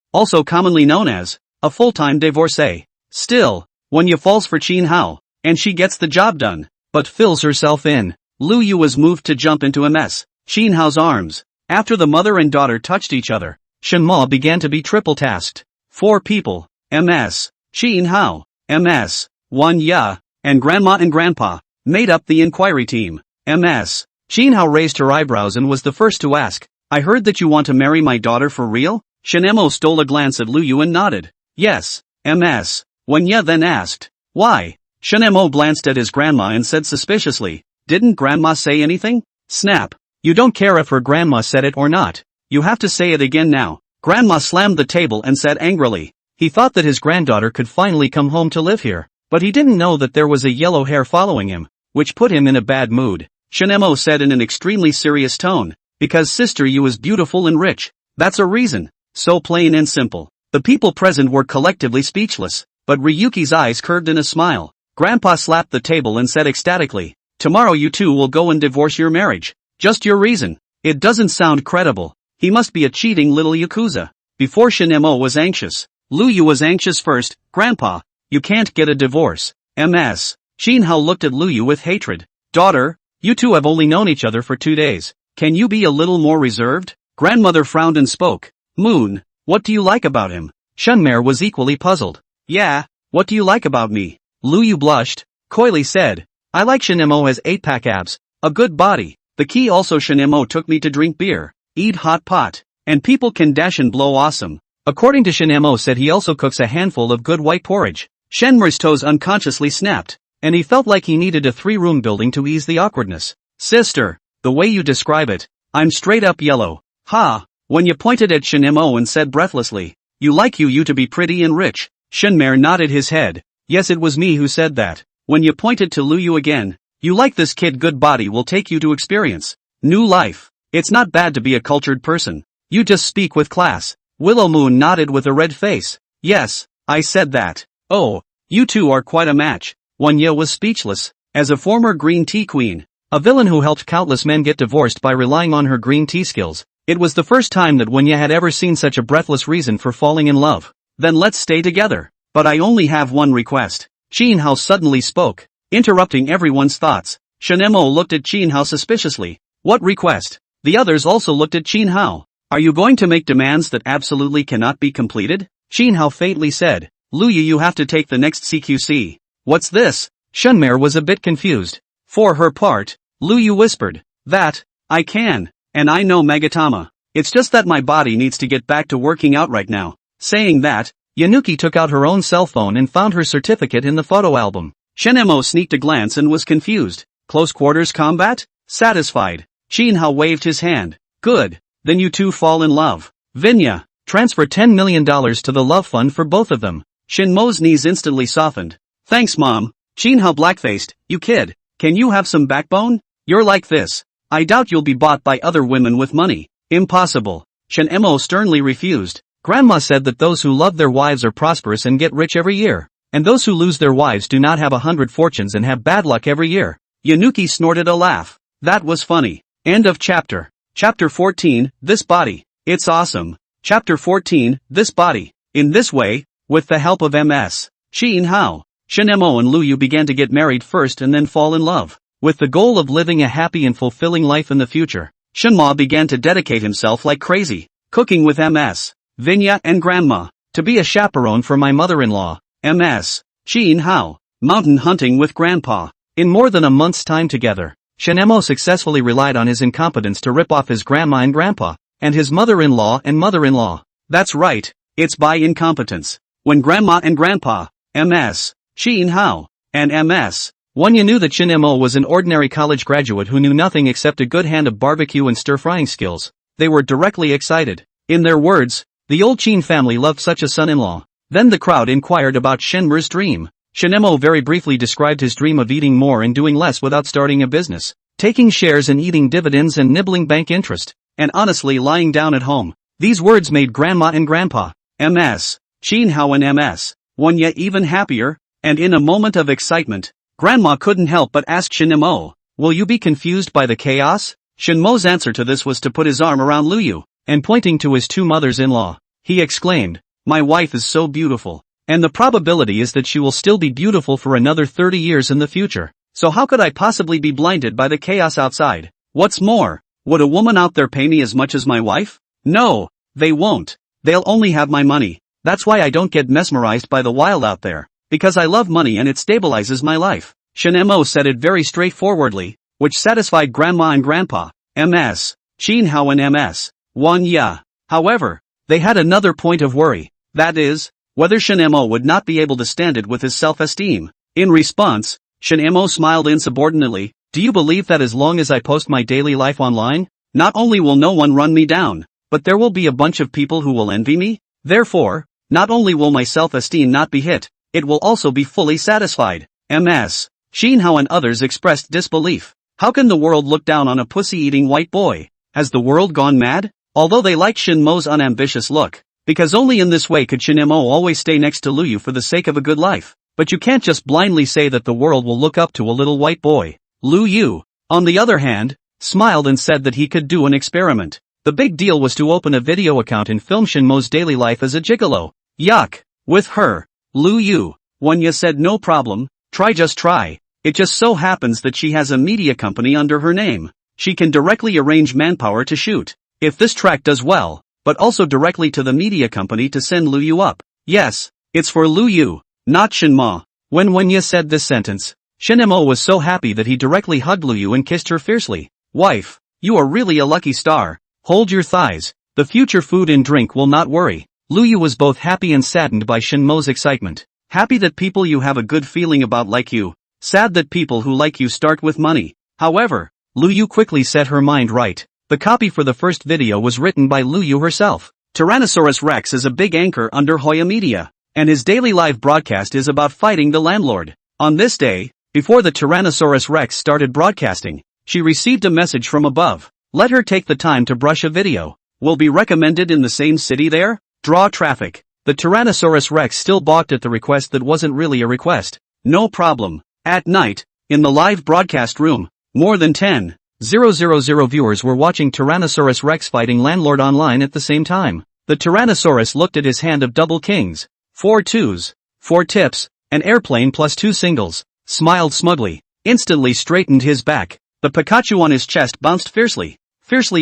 also commonly known as a full-time divorcee. Still, Wenya falls for Qin Hao, and she gets the job done, but fills herself in. Lu Yu was moved to jump into Ms. Qin Hao's arms. After the mother and daughter touched each other, Shen Mo began to be triple-tasked. 4 people, Ms. Qin Hao, Ms. Wenya, and Grandma and Grandpa, made up the inquiry team. Ms. Qin Hao raised her eyebrows and was the first to ask, I heard that you want to marry my daughter for real? Shen Mo stole a glance at Lu Yu and nodded. Yes, Ms. Wenya then asked, why? Shen Mo glanced at his grandma and said suspiciously, didn't Grandma say anything? Snap. You don't care if her grandma said it or not. You have to say it again now. Grandma slammed the table and said angrily. He thought that his granddaughter could finally come home to live here, but he didn't know that there was a yellow hair following him, which put him in a bad mood. Shen Mo said in an extremely serious tone, because Sister Yu is beautiful and rich. That's a reason. So plain and simple. The people present were collectively speechless, but Ryuki's eyes curved in a smile. Grandpa slapped the table and said ecstatically, tomorrow you two will go and divorce your marriage. Just your reason. It doesn't sound credible. He must be a cheating little yakuza. Before Shen Mo was anxious, Lu Yu was anxious first. Grandpa, you can't get a divorce. Ms. Qin Hao looked at Lu Yu with hatred. Daughter, you two have only known each other for 2 days. Can you be a little more reserved? Grandmother frowned and spoke. Moon, what do you like about him? Shen Mer was equally puzzled. Yeah, what do you like about me? Lu Yu blushed, coyly said. I like Shen Mo has 8-pack abs, a good body. The key also Shen Mo took me to drink beer, eat hot pot, and people can dash and blow awesome. According to Shen Mo said he also cooks a handful of good white porridge. Shen Mer's toes unconsciously snapped, and he felt like he needed a 3-room building to ease the awkwardness. Sister, the way you describe it, I'm straight up yellow. Ha, when you pointed at Shen Mo and said breathlessly, you like you to be pretty and rich. Shen Mer nodded his head. Yes, it was me who said that. When you pointed to Lu Yu again, you like this kid, good body will take you to experience new life. It's not bad to be a cultured person. You just speak with class. Willow Moon nodded with a red face. Yes, I said that. Oh, you two are quite a match. Wanya was speechless. As a former green tea queen, a villain who helped countless men get divorced by relying on her green tea skills, it was the first time that Wanya had ever seen such a breathless reason for falling in love. Then let's stay together. But I only have one request. Qin Hao suddenly spoke, interrupting everyone's thoughts. Shen Mo looked at Qin Hao suspiciously. What request? The others also looked at Qin Hao. Are you going to make demands that absolutely cannot be completed? Qin Hao faintly said. Lu Yu, you have to take the next CQC. What's this? Shunmare was a bit confused. For her part, Lu Yu whispered. That, I can, and I know Magatama. It's just that my body needs to get back to working out right now. Saying that, Yanuki took out her own cell phone and found her certificate in the photo album. Shen Mo sneaked a glance and was confused. Close quarters combat? Satisfied. Qin Hao waved his hand. Good, then you two fall in love. Vinya, transfer $10 million to the love fund for both of them. Shin Mo's knees instantly softened. Thanks, Mom. Qin Hao black-faced. You kid, can you have some backbone? You're like this. I doubt you'll be bought by other women with money. Impossible. Shen Mo sternly refused. Grandma said that those who love their wives are prosperous and get rich every year, and those who lose their wives do not have 100 fortunes and have bad luck every year. Yanuki snorted a laugh. That was funny. End of chapter. Chapter 14, This Body. It's awesome. Chapter 14, This Body. In this way, with the help of Ms. Qin Hao, Shen Mo and Lu Yu began to get married first and then fall in love. With the goal of living a happy and fulfilling life in the future, Shen Mo began to dedicate himself like crazy, cooking with Ms. Vinya and Grandma, to be a chaperone for my mother-in-law, Ms. Qin Hao, mountain hunting with Grandpa. In more than a month's time together, Shen Mo successfully relied on his incompetence to rip off his grandma and grandpa, and his mother-in-law and mother-in-law. That's right, it's by incompetence. When Grandma and Grandpa, Ms. Qin Hao, and Ms. Wanya knew that Shen Mo was an ordinary college graduate who knew nothing except a good hand of barbecue and stir-frying skills, they were directly excited. In their words, the old Qin family loved such a son-in-law. Then the crowd inquired about Shenmer's dream. Shen Mo very briefly described his dream of eating more and doing less without starting a business, taking shares and eating dividends and nibbling bank interest, and honestly lying down at home. These words made Grandma and Grandpa, Ms. Qin Hao and Ms. Wanya even happier, and in a moment of excitement, Grandma couldn't help but ask Shen Mo, will you be confused by the chaos? Shen Mo's answer to this was to put his arm around Lu Yu, and pointing to his two mothers-in-law, he exclaimed, my wife is so beautiful, and the probability is that she will still be beautiful for another 30 years in the future, so how could I possibly be blinded by the chaos outside? What's more, would a woman out there pay me as much as my wife? No, they won't. They'll only have my money. That's why I don't get mesmerized by the wild out there, because I love money and it stabilizes my life. Shen Mo said it very straightforwardly, which satisfied Grandma and Grandpa, Ms. Qin Hao and Ms. Wanya. However, they had another point of worry, that is, whether Shen Mo would not be able to stand it with his self-esteem. In response, Shen Mo smiled insubordinately, do you believe that as long as I post my daily life online, not only will no one run me down, but there will be a bunch of people who will envy me? Therefore, not only will my self-esteem not be hit, it will also be fully satisfied. Ms. Qin Hao and others expressed disbelief. How can the world look down on a pussy-eating white boy? Has the world gone mad? Although they liked Shen Mo's unambitious look, because only in this way could Shen Mo always stay next to Lu Yu for the sake of a good life. But you can't just blindly say that the world will look up to a little white boy. Lu Yu, on the other hand, smiled and said that he could do an experiment. The big deal was to open a video account and film Shen Mo's daily life as a gigolo. Yuck. With her, Lu Yu, Wanya said no problem, just try. It just so happens that she has a media company under her name. She can directly arrange manpower to shoot. If this track does well, but also directly to the media company to send Lu Yu up. Yes, it's for Lu Yu, not Shen Mo. When Wanya said this sentence, Shen Mo was so happy that he directly hugged Lu Yu and kissed her fiercely. Wife, you are really a lucky star. Hold your thighs. The future food and drink will not worry. Lu Yu was both happy and saddened by Shen Mo's excitement. Happy that people you have a good feeling about like you. Sad that people who like you start with money. However, Lu Yu quickly set her mind right. The copy for the first video was written by Lu Yu herself. Tyrannosaurus Rex is a big anchor under Hoya Media, and his daily live broadcast is about fighting the landlord. On this day, before the Tyrannosaurus Rex started broadcasting, she received a message from above. Let her take the time to brush a video. Will be recommended in the same city there? Draw traffic. The Tyrannosaurus Rex still balked at the request that wasn't really a request. No problem. At night, in the live broadcast room, more than 10,000 viewers were watching Tyrannosaurus Rex fighting Landlord online at the same time. The Tyrannosaurus looked at his hand of double kings, 4 twos, 4 tips, an airplane plus 2 singles, smiled smugly, instantly straightened his back. The Pikachu on his chest bounced fiercely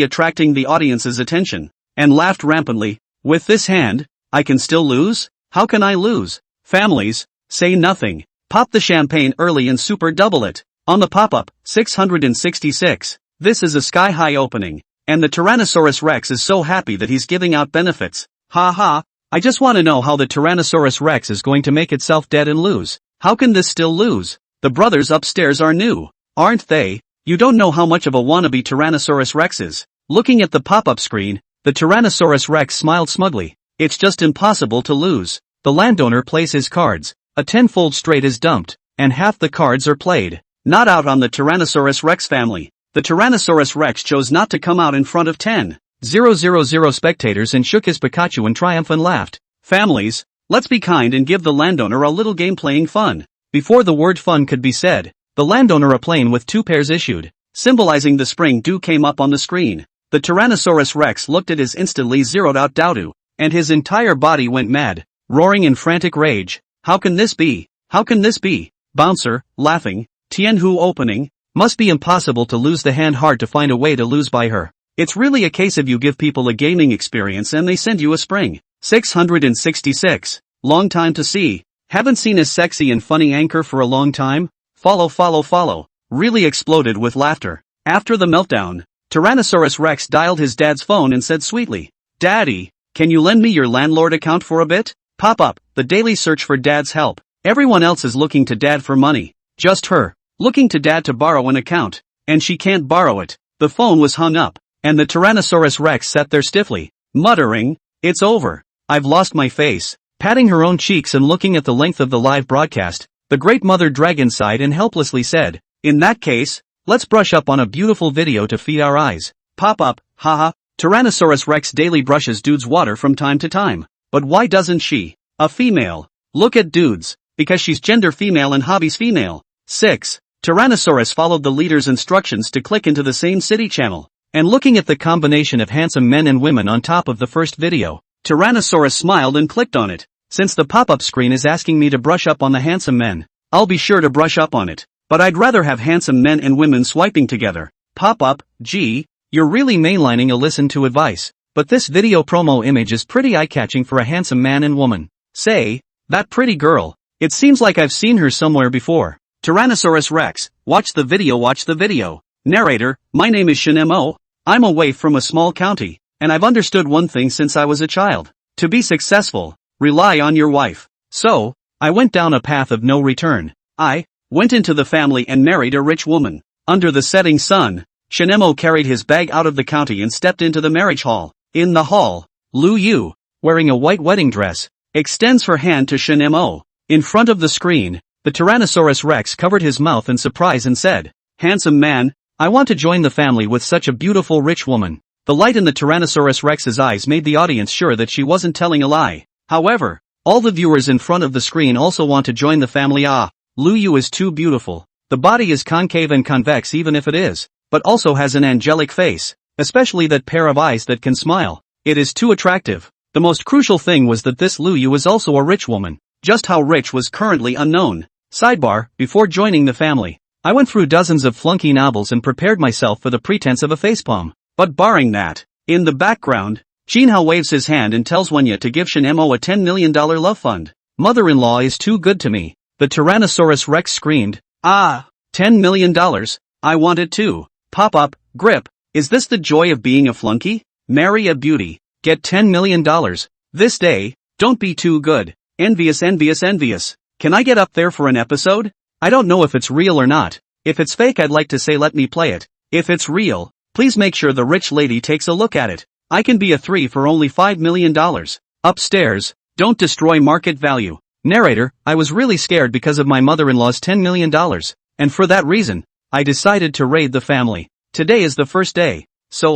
attracting the audience's attention, and laughed rampantly. With this hand, I can still lose? How can I lose? Families, say nothing. Pop the champagne early and super double it. On the pop-up, 666. This is a sky-high opening, and the Tyrannosaurus Rex is so happy that he's giving out benefits. Ha ha, I just want to know how the Tyrannosaurus Rex is going to make itself dead and lose. How can this still lose? The brothers upstairs are new, aren't they? You don't know how much of a wannabe Tyrannosaurus Rex is. Looking at the pop-up screen, the Tyrannosaurus Rex smiled smugly. It's just impossible to lose. The landowner plays his cards. A 10-fold straight is dumped, and half the cards are played. Not out on the Tyrannosaurus Rex family. The Tyrannosaurus Rex chose not to come out in front of 10,000 spectators and shook his Pikachu in triumph and laughed. Families, let's be kind and give the landowner a little game-playing fun. Before the word fun could be said, the landowner a plane with 2 pairs issued, symbolizing the spring dew came up on the screen. The Tyrannosaurus Rex looked at his instantly zeroed out Dowdu, and his entire body went mad, roaring in frantic rage. How can this be? How can this be? Bouncer, laughing, Tianhu opening, must be impossible to lose the hand, hard to find a way to lose by her. It's really a case of you give people a gaming experience and they send you a spring. 666. Long time to see. Haven't seen a sexy and funny anchor for a long time? Follow. Really exploded with laughter. After the meltdown, Tyrannosaurus Rex dialed his dad's phone and said sweetly, "Daddy, can you lend me your landlord account for a bit?" Pop up, the daily search for dad's help. Everyone else is looking to dad for money. Just her, looking to dad to borrow an account. And she can't borrow it. The phone was hung up, and the Tyrannosaurus Rex sat there stiffly, muttering, "It's over. I've lost my face." Patting her own cheeks and looking at the length of the live broadcast, the great mother dragon sighed and helplessly said, "In that case, let's brush up on a beautiful video to feed our eyes." Pop up, haha. Tyrannosaurus Rex daily brushes dudes water from time to time. But why doesn't she? A female. Look at dudes. Because she's gender female and hobbies female. 6. Tyrannosaurus followed the leader's instructions to click into the same city channel. And looking at the combination of handsome men and women on top of the first video, Tyrannosaurus smiled and clicked on it. Since the pop-up screen is asking me to brush up on the handsome men, I'll be sure to brush up on it. But I'd rather have handsome men and women swiping together. Pop-up, gee, you're really mainlining a listen to advice. But this video promo image is pretty eye-catching for a handsome man and woman. Say, that pretty girl. It seems like I've seen her somewhere before. Tyrannosaurus Rex, watch the video. Narrator, my name is Shinemo. I'm away from a small county, and I've understood one thing since I was a child. To be successful, rely on your wife. So, I went down a path of no return. I went into the family and married a rich woman. Under the setting sun, Shinemo carried his bag out of the county and stepped into the marriage hall. In the hall, Lu Yu, wearing a white wedding dress, extends her hand to Shinemo. In front of the screen, the Tyrannosaurus Rex covered his mouth in surprise and said, "Handsome man, I want to join the family with such a beautiful rich woman." The light in the Tyrannosaurus Rex's eyes made the audience sure that she wasn't telling a lie. However, all the viewers in front of the screen also want to join the family. Lu Yu is too beautiful. The body is concave and convex even if it is, but also has an angelic face, especially that pair of eyes that can smile. It is too attractive. The most crucial thing was that this Lu Yu is also a rich woman. Just how rich was currently unknown. Sidebar, before joining the family, I went through dozens of flunky novels and prepared myself for the pretense of a facepalm. But barring that, in the background, Jinhao waves his hand and tells Wenya to give Shinemo a $10 million love fund. Mother-in-law is too good to me. The Tyrannosaurus Rex screamed, "Ah! $10 million, I want it too." Pop-up, grip, is this the joy of being a flunky? Marry a beauty, get $10 million. This day, don't be too good. Envious. Can I get up there for an episode? I don't know if it's real or not. If it's fake, I'd like to say let me play it. If it's real, please make sure the rich lady takes a look at it. I can be a 3 for only $5 million. Upstairs, don't destroy market value. Narrator, I was really scared because of my mother-in-law's $10 million. And for that reason, I decided to raid the family. Today is the first day. So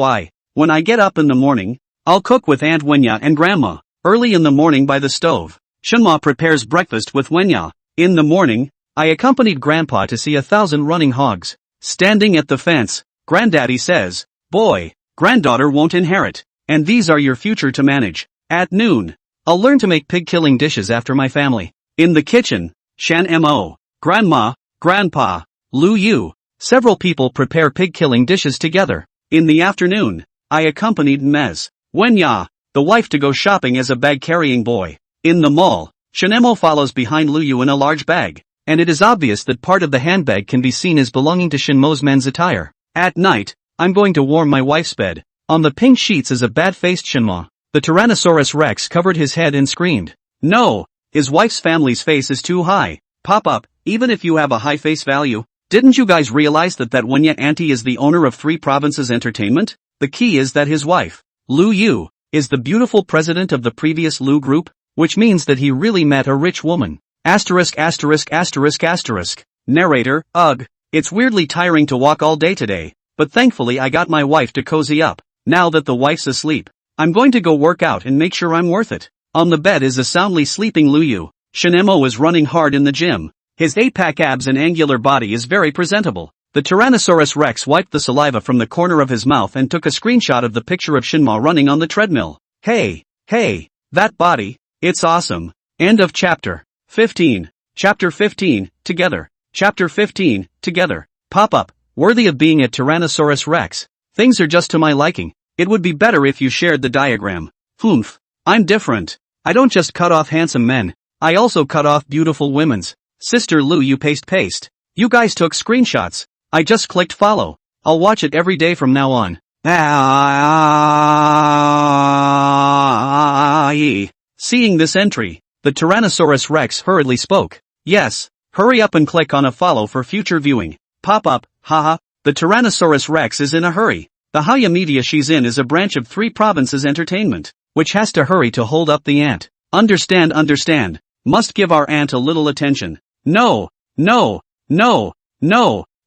when I get up in the morning, I'll cook with Aunt Wenya and Grandma. Early in the morning by the stove, Shenhua prepares breakfast with Wenya. In the morning, I accompanied Grandpa to see 1,000 running hogs. Standing at the fence, Granddaddy says, "Boy, granddaughter won't inherit, and these are your future to manage." At noon, I'll learn to make pig-killing dishes after my family. In the kitchen, Shan Mo, Grandma, Grandpa, Lu Yu, several people prepare pig-killing dishes together. In the afternoon, I accompanied Mez, Wenya, the wife to go shopping as a bag-carrying boy. In the mall, Shanemo follows behind Lu Yu in a large bag, and it is obvious that part of the handbag can be seen as belonging to Shinmo's men's attire. At night, I'm going to warm my wife's bed. On the pink sheets is a bad-faced Shinmo. The Tyrannosaurus Rex covered his head and screamed. No, his wife's family's face is too high. Pop up, even if you have a high face value. Didn't you guys realize that Wenya auntie is the owner of 3 Provinces Entertainment? The key is that his wife, Lu Yu, is the beautiful president of the previous Lu group, which means that he really met a rich woman. Asterisk asterisk asterisk asterisk. Narrator, ugh, it's weirdly tiring to walk all day today, but thankfully I got my wife to cozy up. Now that the wife's asleep, I'm going to go work out and make sure I'm worth it. On the bed is a soundly sleeping Lu Yu. Shinemo is running hard in the gym. His 8-pack abs and angular body is very presentable. The Tyrannosaurus Rex wiped the saliva from the corner of his mouth and took a screenshot of the picture of Shinmo running on the treadmill. Hey, that body, it's awesome. End of chapter 15. Chapter 15, together. Chapter 15, together. Pop-up, worthy of being a Tyrannosaurus Rex. Things are just to my liking. It would be better if you shared the diagram. Humph. I'm different. I don't just cut off handsome men. I also cut off beautiful women's. Sister Lu Yu paste. You guys took screenshots. I just clicked follow. I'll watch it every day from now on. Seeing this entry, the Tyrannosaurus Rex hurriedly spoke. Yes, hurry up and click on a follow for future viewing. Pop up, haha, the Tyrannosaurus Rex is in a hurry. The Haya media she's in is a branch of 3 Provinces Entertainment, which has to hurry to hold up the ant. Understand. Must give our ant a little attention. No,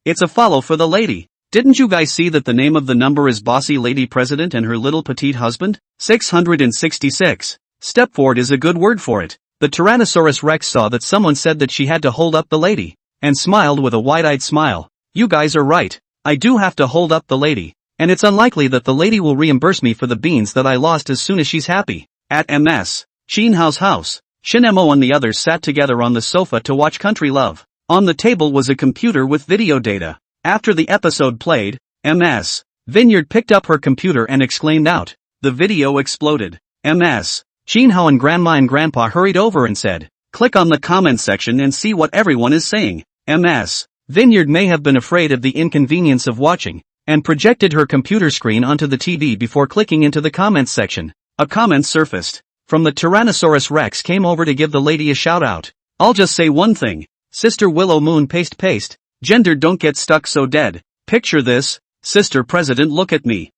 it's a follow for the lady. Didn't you guys see that the name of the number is Bossy Lady President and her little petite husband? 666. Step forward is a good word for it. The Tyrannosaurus Rex saw that someone said that she had to hold up the lady, and smiled with a wide-eyed smile. You guys are right. I do have to hold up the lady, and it's unlikely that the lady will reimburse me for the beans that I lost as soon as she's happy. At MS, Shinhao's house, Shinemo and the others sat together on the sofa to watch Country Love. On the table was a computer with video data. After the episode played, MS Vineyard picked up her computer and exclaimed out. The video exploded. MS Shinhao and Grandma and Grandpa hurried over and said, click on the comment section and see what everyone is saying. MS Vineyard may have been afraid of the inconvenience of watching, and projected her computer screen onto the TV before clicking into the comments section. A comment surfaced. From the Tyrannosaurus Rex came over to give the lady a shout out. I'll just say one thing. Sister Willow Moon paste. Gender don't get stuck so dead. Picture this. Sister President look at me.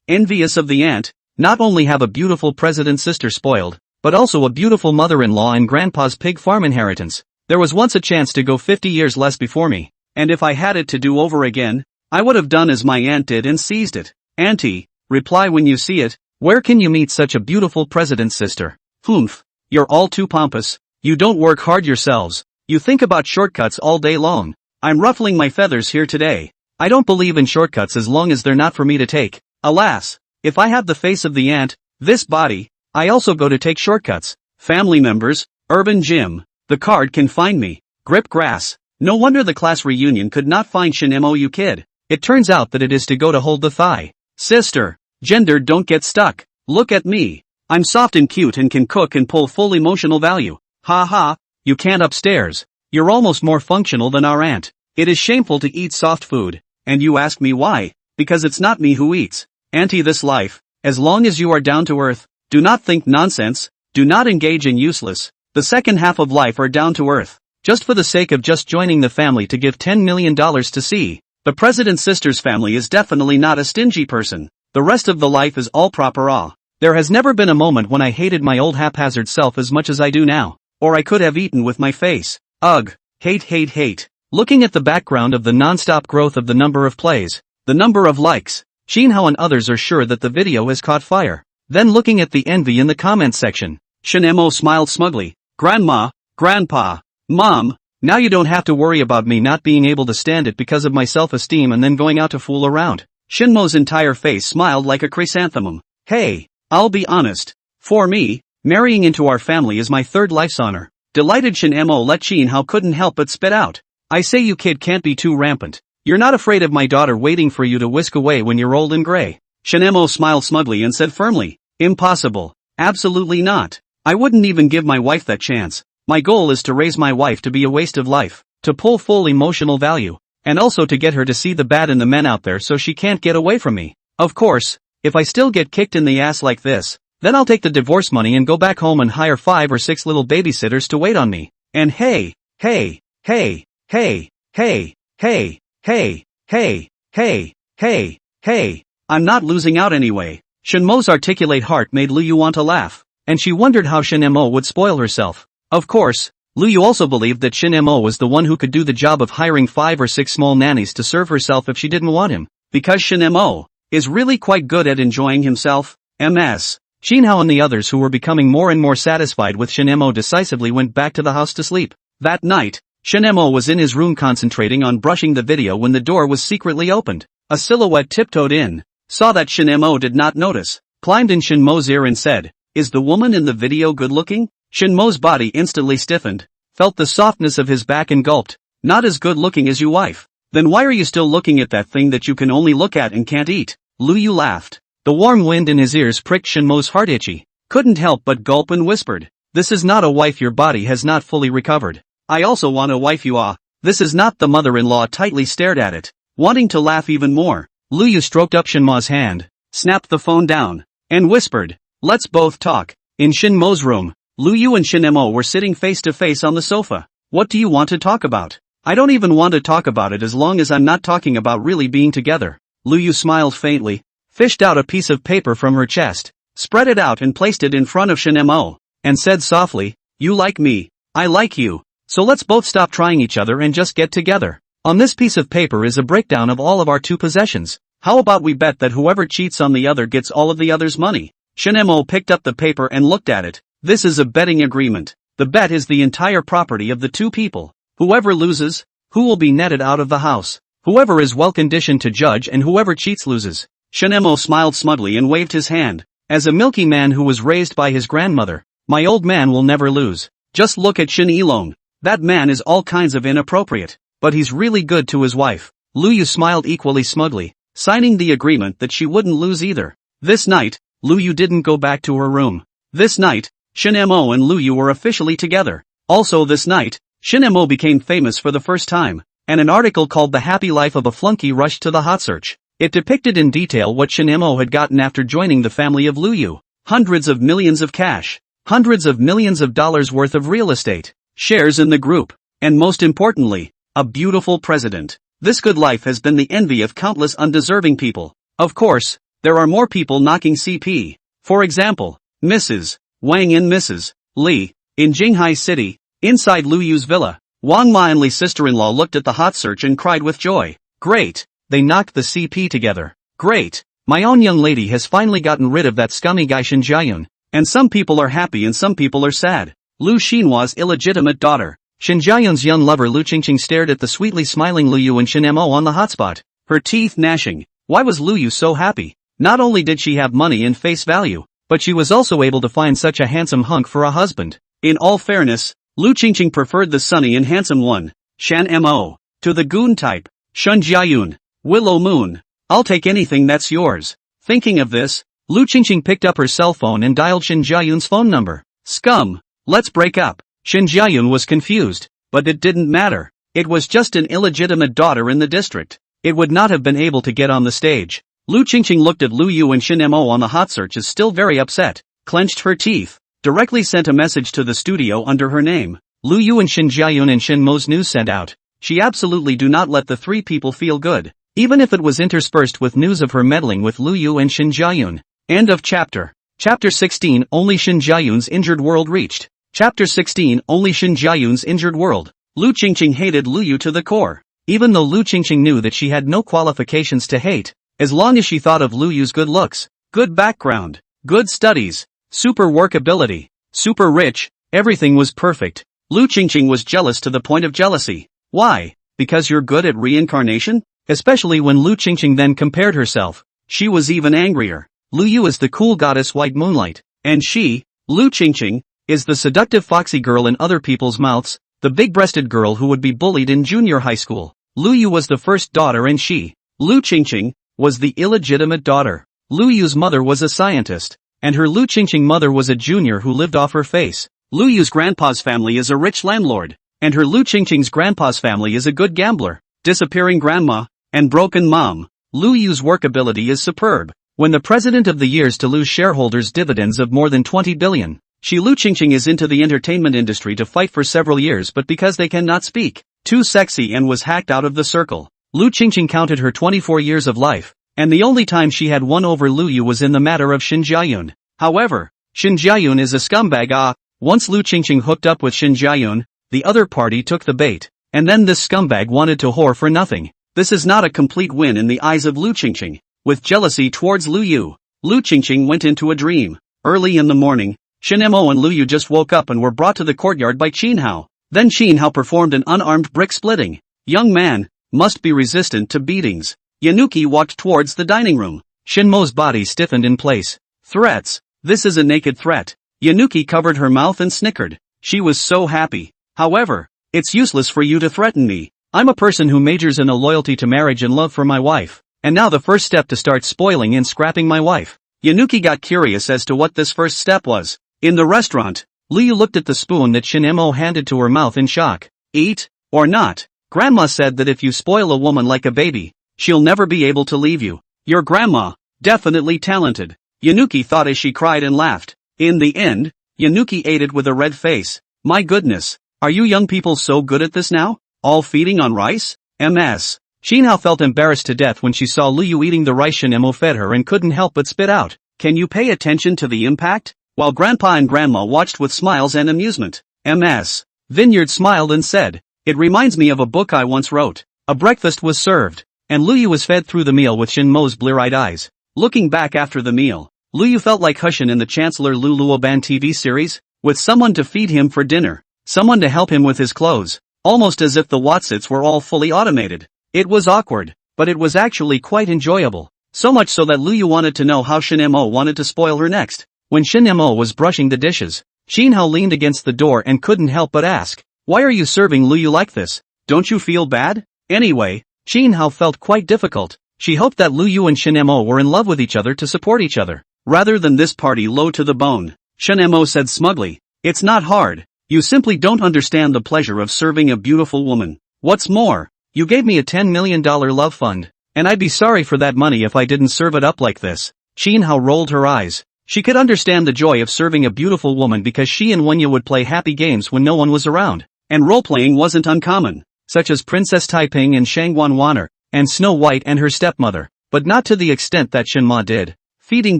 Envious of the ant. Not only have a beautiful president sister spoiled, but also a beautiful mother-in-law and grandpa's pig farm inheritance. There was once a chance to go 50 years less before me. And if I had it to do over again, I would have done as my aunt did and seized it. Auntie, reply when you see it. Where can you meet such a beautiful president's sister? Humph, you're all too pompous. You don't work hard yourselves. You think about shortcuts all day long. I'm ruffling my feathers here today. I don't believe in shortcuts as long as they're not for me to take. Alas, if I have the face of the ant, this body, I also go to take shortcuts. Family members, urban gym, the card can find me. Grip grass. No wonder the class reunion could not find Shinemo you kid. It turns out that it is to go to hold the thigh. Sister. Gender don't get stuck. Look at me. I'm soft and cute and can cook and pull full emotional value. Ha, you can't upstairs. You're almost more functional than our aunt. It is shameful to eat soft food. And you ask me why? Because it's not me who eats. Auntie, this life, as long as you are down to earth, do not think nonsense, do not engage in useless. The second half of life are down to earth. Just for the sake of just joining the family to give $10 million to see. The president's sister's family is definitely not a stingy person. The rest of the life is all proper awe. There has never been a moment when I hated my old haphazard self as much as I do now. Or I could have eaten with my face. Ugh. Hate. Looking at the background of the non-stop growth of the number of plays, the number of likes, Shinhao and others are sure that the video has caught fire. Then looking at the envy in the comment section, Shin Mo smiled smugly. Grandma, Grandpa, Mom, now you don't have to worry about me not being able to stand it because of my self-esteem and then going out to fool around. Shin Mo's entire face smiled like a chrysanthemum. Hey, I'll be honest. For me, marrying into our family is my third life's honor. Delighted Shin Mo let Shin Hao couldn't help but spit out. I say you kid can't be too rampant. You're not afraid of my daughter waiting for you to whisk away when you're old and gray. Shin Mo smiled smugly and said firmly, impossible. Absolutely not. I wouldn't even give my wife that chance. My goal is to raise my wife to be a waste of life, to pull full emotional value, and also to get her to see the bad in the men out there so she can't get away from me. Of course, if I still get kicked in the ass like this, then I'll take the divorce money and go back home and hire 5 or 6 little babysitters to wait on me. And hey, hey, hey, hey, hey, hey, hey, hey, hey, hey, hey, I'm not losing out anyway. Shin Mo's articulate heart made Lu Yu want to laugh, and she wondered how Shin Mo would spoil herself. Of course, Lu Yu also believed that Shin Mo was the one who could do the job of hiring 5 or 6 small nannies to serve herself if she didn't want him, because Shin Mo is really quite good at enjoying himself. Ms. Shin Hao and the others who were becoming more and more satisfied with Shin Mo decisively went back to the house to sleep. That night, Shin Mo was in his room concentrating on brushing the video when the door was secretly opened. A silhouette tiptoed in, saw that Shin Mo did not notice, climbed in Shin Mo's ear and said, "Is the woman in the video good looking?" Shin Mo's body instantly stiffened, felt the softness of his back and gulped, "Not as good looking as you wife. Then why are you still looking at that thing that you can only look at and can't eat?" Lu Yu laughed. The warm wind in his ears pricked Shin Mo's heart itchy, couldn't help but gulp and whispered, "This is not a wife, your body has not fully recovered. I also want a wife you are." This is not the mother-in-law tightly stared at it, wanting to laugh even more. Lu Yu stroked up Shin Mo's hand, snapped the phone down, and whispered, "Let's both talk." In Shin Mo's room, Lu Yu and Shin Mo were sitting face to face on the sofa. "What do you want to talk about?" "I don't even want to talk about it as long as I'm not talking about really being together." Lu Yu smiled faintly, fished out a piece of paper from her chest, spread it out and placed it in front of Shin Mo, and said softly, "You like me, I like you, so let's both stop trying each other and just get together. On this piece of paper is a breakdown of all of our 2 possessions. How about we bet that whoever cheats on the other gets all of the other's money?" Shin Mo picked up the paper and looked at it. "This is a betting agreement. The bet is the entire property of the 2 people. Whoever loses, who will be netted out of the house? Whoever is well conditioned to judge and whoever cheats loses." Shin Mo smiled smugly and waved his hand. "As a milky man who was raised by his grandmother, my old man will never lose. Just look at Shin Ilong. That man is all kinds of inappropriate, but he's really good to his wife." Lu Yu smiled equally smugly, signing the agreement that she wouldn't lose either. This night, Lu Yu didn't go back to her room. This night, Shin Mo and Lu Yu were officially together. Also this night, Shin Mo became famous for the first time, and an article called "The Happy Life of a Flunky" rushed to the hot search. It depicted in detail what Shin Mo had gotten after joining the family of Lu Yu. Hundreds of millions of cash, hundreds of millions of dollars worth of real estate, shares in the group, and most importantly, a beautiful president. This good life has been the envy of countless undeserving people. Of course, there are more people knocking CP. For example, Mrs. Wang and Mrs. Li, in Jinghai City, inside Lu Yu's villa. Wang Ma and Li's sister-in-law looked at the hot search and cried with joy. "Great, they knocked the CP together. Great, my own young lady has finally gotten rid of that scummy guy Shin Jiayun." And some people are happy and some people are sad. Lu Xinhua's illegitimate daughter, Shin Jiayun's young lover Lu Qingqing stared at the sweetly smiling Lu Yu and Shin Mo on the hotspot, her teeth gnashing. Why was Lu Yu so happy? Not only did she have money and face value, but she was also able to find such a handsome hunk for a husband. In all fairness, Lu Qingqing preferred the sunny and handsome one, Shan Mo, to the goon type, Shun Jiayun. Willow Moon. "I'll take anything that's yours." Thinking of this, Lu Qingqing picked up her cell phone and dialed Shin Jiayun's phone number. "Scum, let's break up." Shin Jiayun was confused, but it didn't matter. It was just an illegitimate daughter in the district. It would not have been able to get on the stage. Lu Qingqing looked at Lu Yu and Shin Mo on the hot search as still very upset, clenched her teeth, directly sent a message to the studio under her name. Lu Yu and Shin Jiayun and Shin Mo's news sent out. She absolutely do not let the 3 people feel good, even if it was interspersed with news of her meddling with Lu Yu and Shin Jiayun. End of chapter. Chapter 16 Only Shin Jiayun's injured world reached. Chapter 16 Only Shin Jiayun's injured world. Lu Qingqing hated Lu Yu to the core. Even though Lu Qingqing knew that she had no qualifications to hate, as long as she thought of Lu Yu's good looks, good background, good studies, super workability, super rich, everything was perfect. Lu Qingqing was jealous to the point of jealousy. Why? Because you're good at reincarnation? Especially when Lu Qingqing then compared herself. She was even angrier. Lu Yu is the cool goddess white moonlight. And she, Lu Qingqing, is the seductive foxy girl in other people's mouths, the big-breasted girl who would be bullied in junior high school. Lu Yu was the first daughter and she, Lu Qingqing, was the illegitimate daughter. Lu Yu's mother was a scientist, and her Lu Qingqing mother was a junior who lived off her face. Lu Yu's grandpa's family is a rich landlord, and her Lu Qingqing's grandpa's family is a good gambler, disappearing grandma, and broken mom. Lu Yu's workability is superb. When the president of the years to lose shareholders dividends of more than 20 billion, she Lu Qingqing is into the entertainment industry to fight for several years but because they cannot speak, too sexy and was hacked out of the circle. Lu Qingqing counted her 24 years of life, and the only time she had won over Lu Yu was in the matter of Shin Jiayun. However, Shin Jiayun is a scumbag. Once Lu Qingqing hooked up with Shin Jiayun, the other party took the bait, and then this scumbag wanted to whore for nothing. This is not a complete win in the eyes of Lu Qingqing. With jealousy towards Lu Yu, Lu Qingqing went into a dream. Early in the morning, Shin Mo and Lu Yu just woke up and were brought to the courtyard by Qin Hao. Then Qin Hao performed an unarmed brick splitting. Young man, must be resistant to beatings. Yanuki walked towards the dining room. Shin Mo's body stiffened in place. Threats. This is a naked threat. Yanuki covered her mouth and snickered. She was so happy. However, it's useless for you to threaten me. I'm a person who majors in a loyalty to marriage and love for my wife. And now the first step to start spoiling and scrapping my wife. Yanuki got curious as to what this first step was. In the restaurant, Lu Yu looked at the spoon that Shin Mo handed to her mouth in shock. Eat, or not? Grandma said that if you spoil a woman like a baby, she'll never be able to leave you. Your grandma, definitely talented. Yanuki thought as she cried and laughed. In the end, Yanuki ate it with a red face. My goodness, are you young people so good at this now? All feeding on rice? MS. Qin Hao felt embarrassed to death when she saw Lu Yu eating the rice Shin Mo fed her and couldn't help but spit out. Can you pay attention to the impact? While Grandpa and Grandma watched with smiles and amusement. MS. Vineyard smiled and said, it reminds me of a book I once wrote. A breakfast was served, and Lu Yu was fed through the meal with Shin Mo's blear-eyed eyes. Looking back after the meal, Lu Yu felt like Hushin in the Chancellor Lu Luoban TV series, with someone to feed him for dinner, someone to help him with his clothes, almost as if the Watsits were all fully automated. It was awkward, but it was actually quite enjoyable. So much so that Lu Yu wanted to know how Shin Mo wanted to spoil her next. When Shin Mo was brushing the dishes, Qin Hao leaned against the door and couldn't help but ask, why are you serving Lu Yu like this? Don't you feel bad? Anyway, Qin Hao felt quite difficult. She hoped that Lu Yu and Shin Mo were in love with each other to support each other, rather than this party low to the bone. Shin Mo said smugly, it's not hard. You simply don't understand the pleasure of serving a beautiful woman. What's more, you gave me a $10 million love fund, and I'd be sorry for that money if I didn't serve it up like this. Qin Hao rolled her eyes. She could understand the joy of serving a beautiful woman because she and Wenya would play happy games when no one was around, and role-playing wasn't uncommon, such as Princess Taiping and Shangguan Wan'er, and Snow White and her stepmother, but not to the extent that Shin Ma did, feeding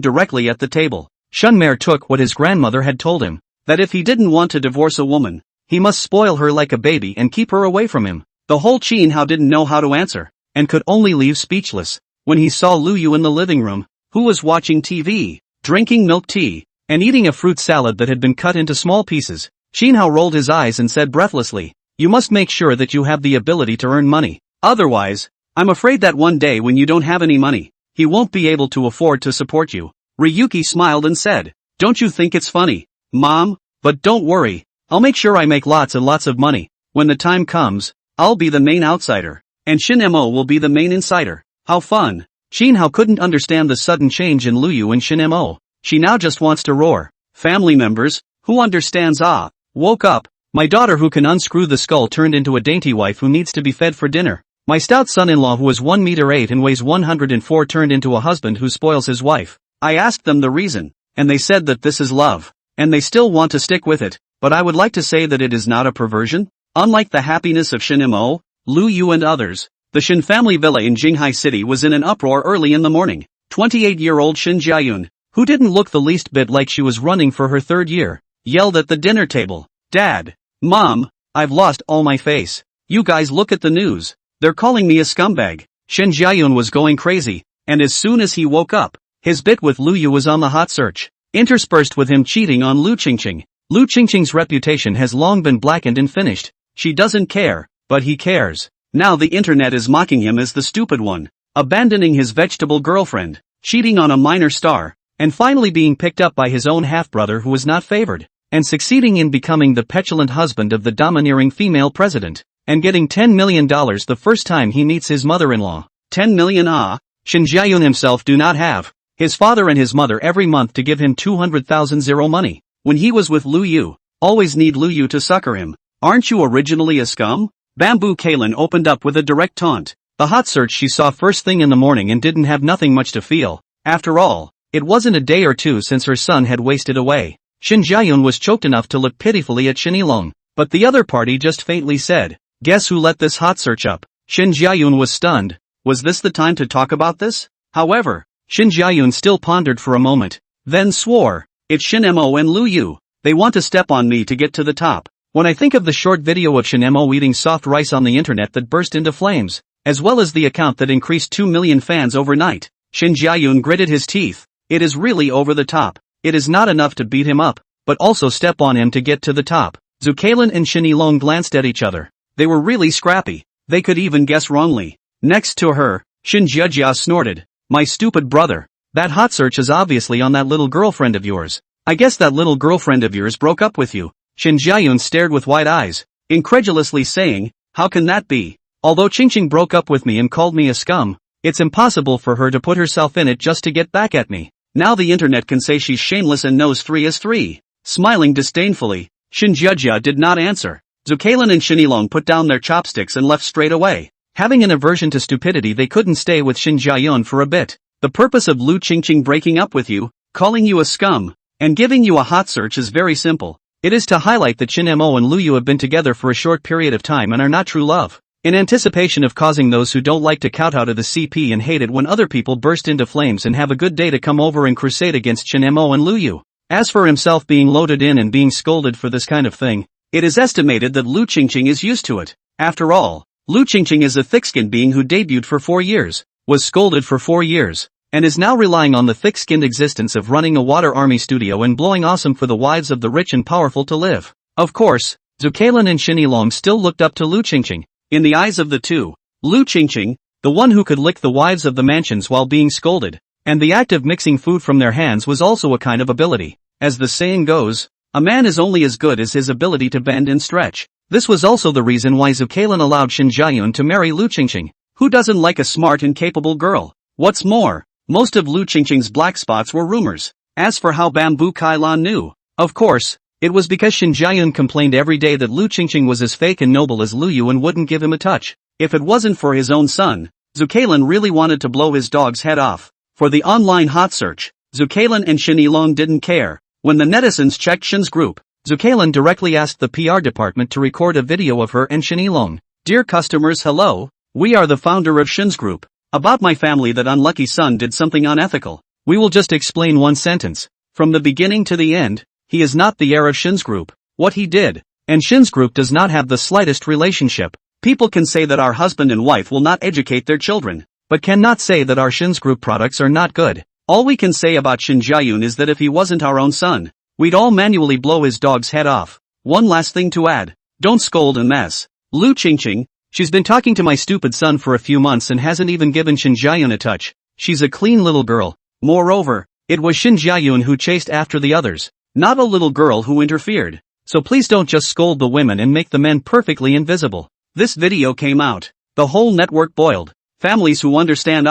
directly at the table. Shun Mer took what his grandmother had told him, that if he didn't want to divorce a woman, he must spoil her like a baby and keep her away from him. The whole Qin Hao didn't know how to answer, and could only leave speechless, when he saw Lu Yu in the living room, who was watching TV, drinking milk tea, and eating a fruit salad that had been cut into small pieces. Qin Hao rolled his eyes and said breathlessly, you must make sure that you have the ability to earn money. Otherwise, I'm afraid that one day when you don't have any money, he won't be able to afford to support you. Ryuki smiled and said, don't you think it's funny, Mom? But don't worry, I'll make sure I make lots and lots of money. When the time comes, I'll be the main outsider, and Shin Mo will be the main insider. How fun. Qin Hao couldn't understand the sudden change in Lu Yu and Shin Mo. She now just wants to roar. Family members, who understands woke up. My daughter who can unscrew the skull turned into a dainty wife who needs to be fed for dinner. My stout son-in-law who is 1 meter 8 and weighs 104 turned into a husband who spoils his wife. I asked them the reason, and they said that this is love, and they still want to stick with it, but I would like to say that it is not a perversion. Unlike the happiness of Shin Mo, Lu Yu and others, the Shin family villa in Jinghai City was in an uproar early in the morning. 28-year-old Shin Jiayun, who didn't look the least bit like she was running for her third year, yelled at the dinner table, Dad, Mom, I've lost all my face. You guys look at the news. They're calling me a scumbag. Shin Jiayun was going crazy, and as soon as he woke up, his bit with Lu Yu was on the hot search. interspersed with him cheating on Lu Qingqing. Lu Qingqing's reputation has long been blackened and finished. She doesn't care, but he cares. Now the internet is mocking him as the stupid one, abandoning his vegetable girlfriend, cheating on a minor star, and finally being picked up by his own half-brother who was not favored, and succeeding in becoming the petulant husband of the domineering female president, and getting $10 million the first time he meets his mother-in-law. 10 million Shin Jiayun himself do not have. His father and his mother every month to give him 200,000 zero money. When he was with Lu Yu, always need Lu Yu to succor him. Aren't you originally a scum? Bamboo Kaylin opened up with a direct taunt. The hot search she saw first thing in the morning and didn't have nothing much to feel. After all, it wasn't a day or two since her son had wasted away. Shin Jiayun was choked enough to look pitifully at Shin Yilong, but the other party just faintly said, "Guess who let this hot search up?" Shin Jiayun was stunned. Was this the time to talk about this? However, Shin Jiayun still pondered for a moment, then swore, "It's Shin Mo and Lu Yu. They want to step on me to get to the top." When I think of the short video of Shin Mo eating soft rice on the internet that burst into flames, as well as the account that increased 2 million fans overnight, Shin Jiayun gritted his teeth. It is really over the top. It is not enough to beat him up, but also step on him to get to the top. Zhu Kailin and Shin Yilong glanced at each other. They were really scrappy. They could even guess wrongly. Next to her, Shin Jiajia snorted. "My stupid brother. That hot search is obviously on that little girlfriend of yours. I guess that little girlfriend of yours broke up with you." Shin Jiayun stared with wide eyes, incredulously saying, "How can that be? Although Qingqing broke up with me and called me a scum, it's impossible for her to put herself in it just to get back at me. Now the internet can say she's shameless and knows 3 is 3. Smiling disdainfully, Shin Jiajia did not answer. Zhu Kailin and Shin Yilong put down their chopsticks and left straight away. Having an aversion to stupidity, they couldn't stay with Shin Jiayun for a bit. The purpose of Lu Qingqing breaking up with you, calling you a scum, and giving you a hot search is very simple. It is to highlight that Shin Mo and Lu Yu have been together for a short period of time and are not true love. In anticipation of causing those who don't like to kowtow to the CP and hate it when other people burst into flames and have a good day to come over and crusade against Shin Mo and Lu Yu. As for himself being loaded in and being scolded for this kind of thing, it is estimated that Lu Qingqing is used to it. After all, Lu Qingqing is a thick-skinned being who debuted for 4 years, was scolded for 4 years, and is now relying on the thick-skinned existence of running a water army studio and blowing awesome for the wives of the rich and powerful to live. Of course, Zhu Kailin and Shin Yilong still looked up to Lu Qingqing. In the eyes of the two, Lu Qingqing, the one who could lick the wives of the mansions while being scolded, and the act of mixing food from their hands was also a kind of ability. As the saying goes, a man is only as good as his ability to bend and stretch. This was also the reason why Zhu Kailin allowed Shin Jiayun to marry Lu Qingqing. Who doesn't like a smart and capable girl? What's more, most of Lu Qingqing's black spots were rumors. As for how Bamboo Kailan knew, of course, it was because Shin Jiayun complained every day that Lu Qingqing was as fake and noble as Lu Yu and wouldn't give him a touch. If it wasn't for his own son, Zhu Kailin really wanted to blow his dog's head off. For the online hot search, Zhu Kailin and Shin Yilong didn't care. When the netizens checked Shin's group, Zhu Kailin directly asked the PR department to record a video of her and Shin Yilong. "Dear customers, hello, we are the founder of Shin's group. About my family, that unlucky son did something unethical. We will just explain one sentence. From the beginning to the end, he is not the heir of Shin's group. What he did, and Shin's group does not have the slightest relationship. People can say that our husband and wife will not educate their children, but cannot say that our Shin's group products are not good. All we can say about Shin Jiayun is that if he wasn't our own son, we'd all manually blow his dog's head off. One last thing to add. Don't scold and mess. Lu Qingqing, she's been talking to my stupid son for a few months and hasn't even given Shin Jiayun a touch. She's a clean little girl. Moreover, it was Shin Jiayun who chased after the others, not a little girl who interfered. So please don't just scold the women and make the men perfectly invisible." This video came out. The whole network boiled. Families who understand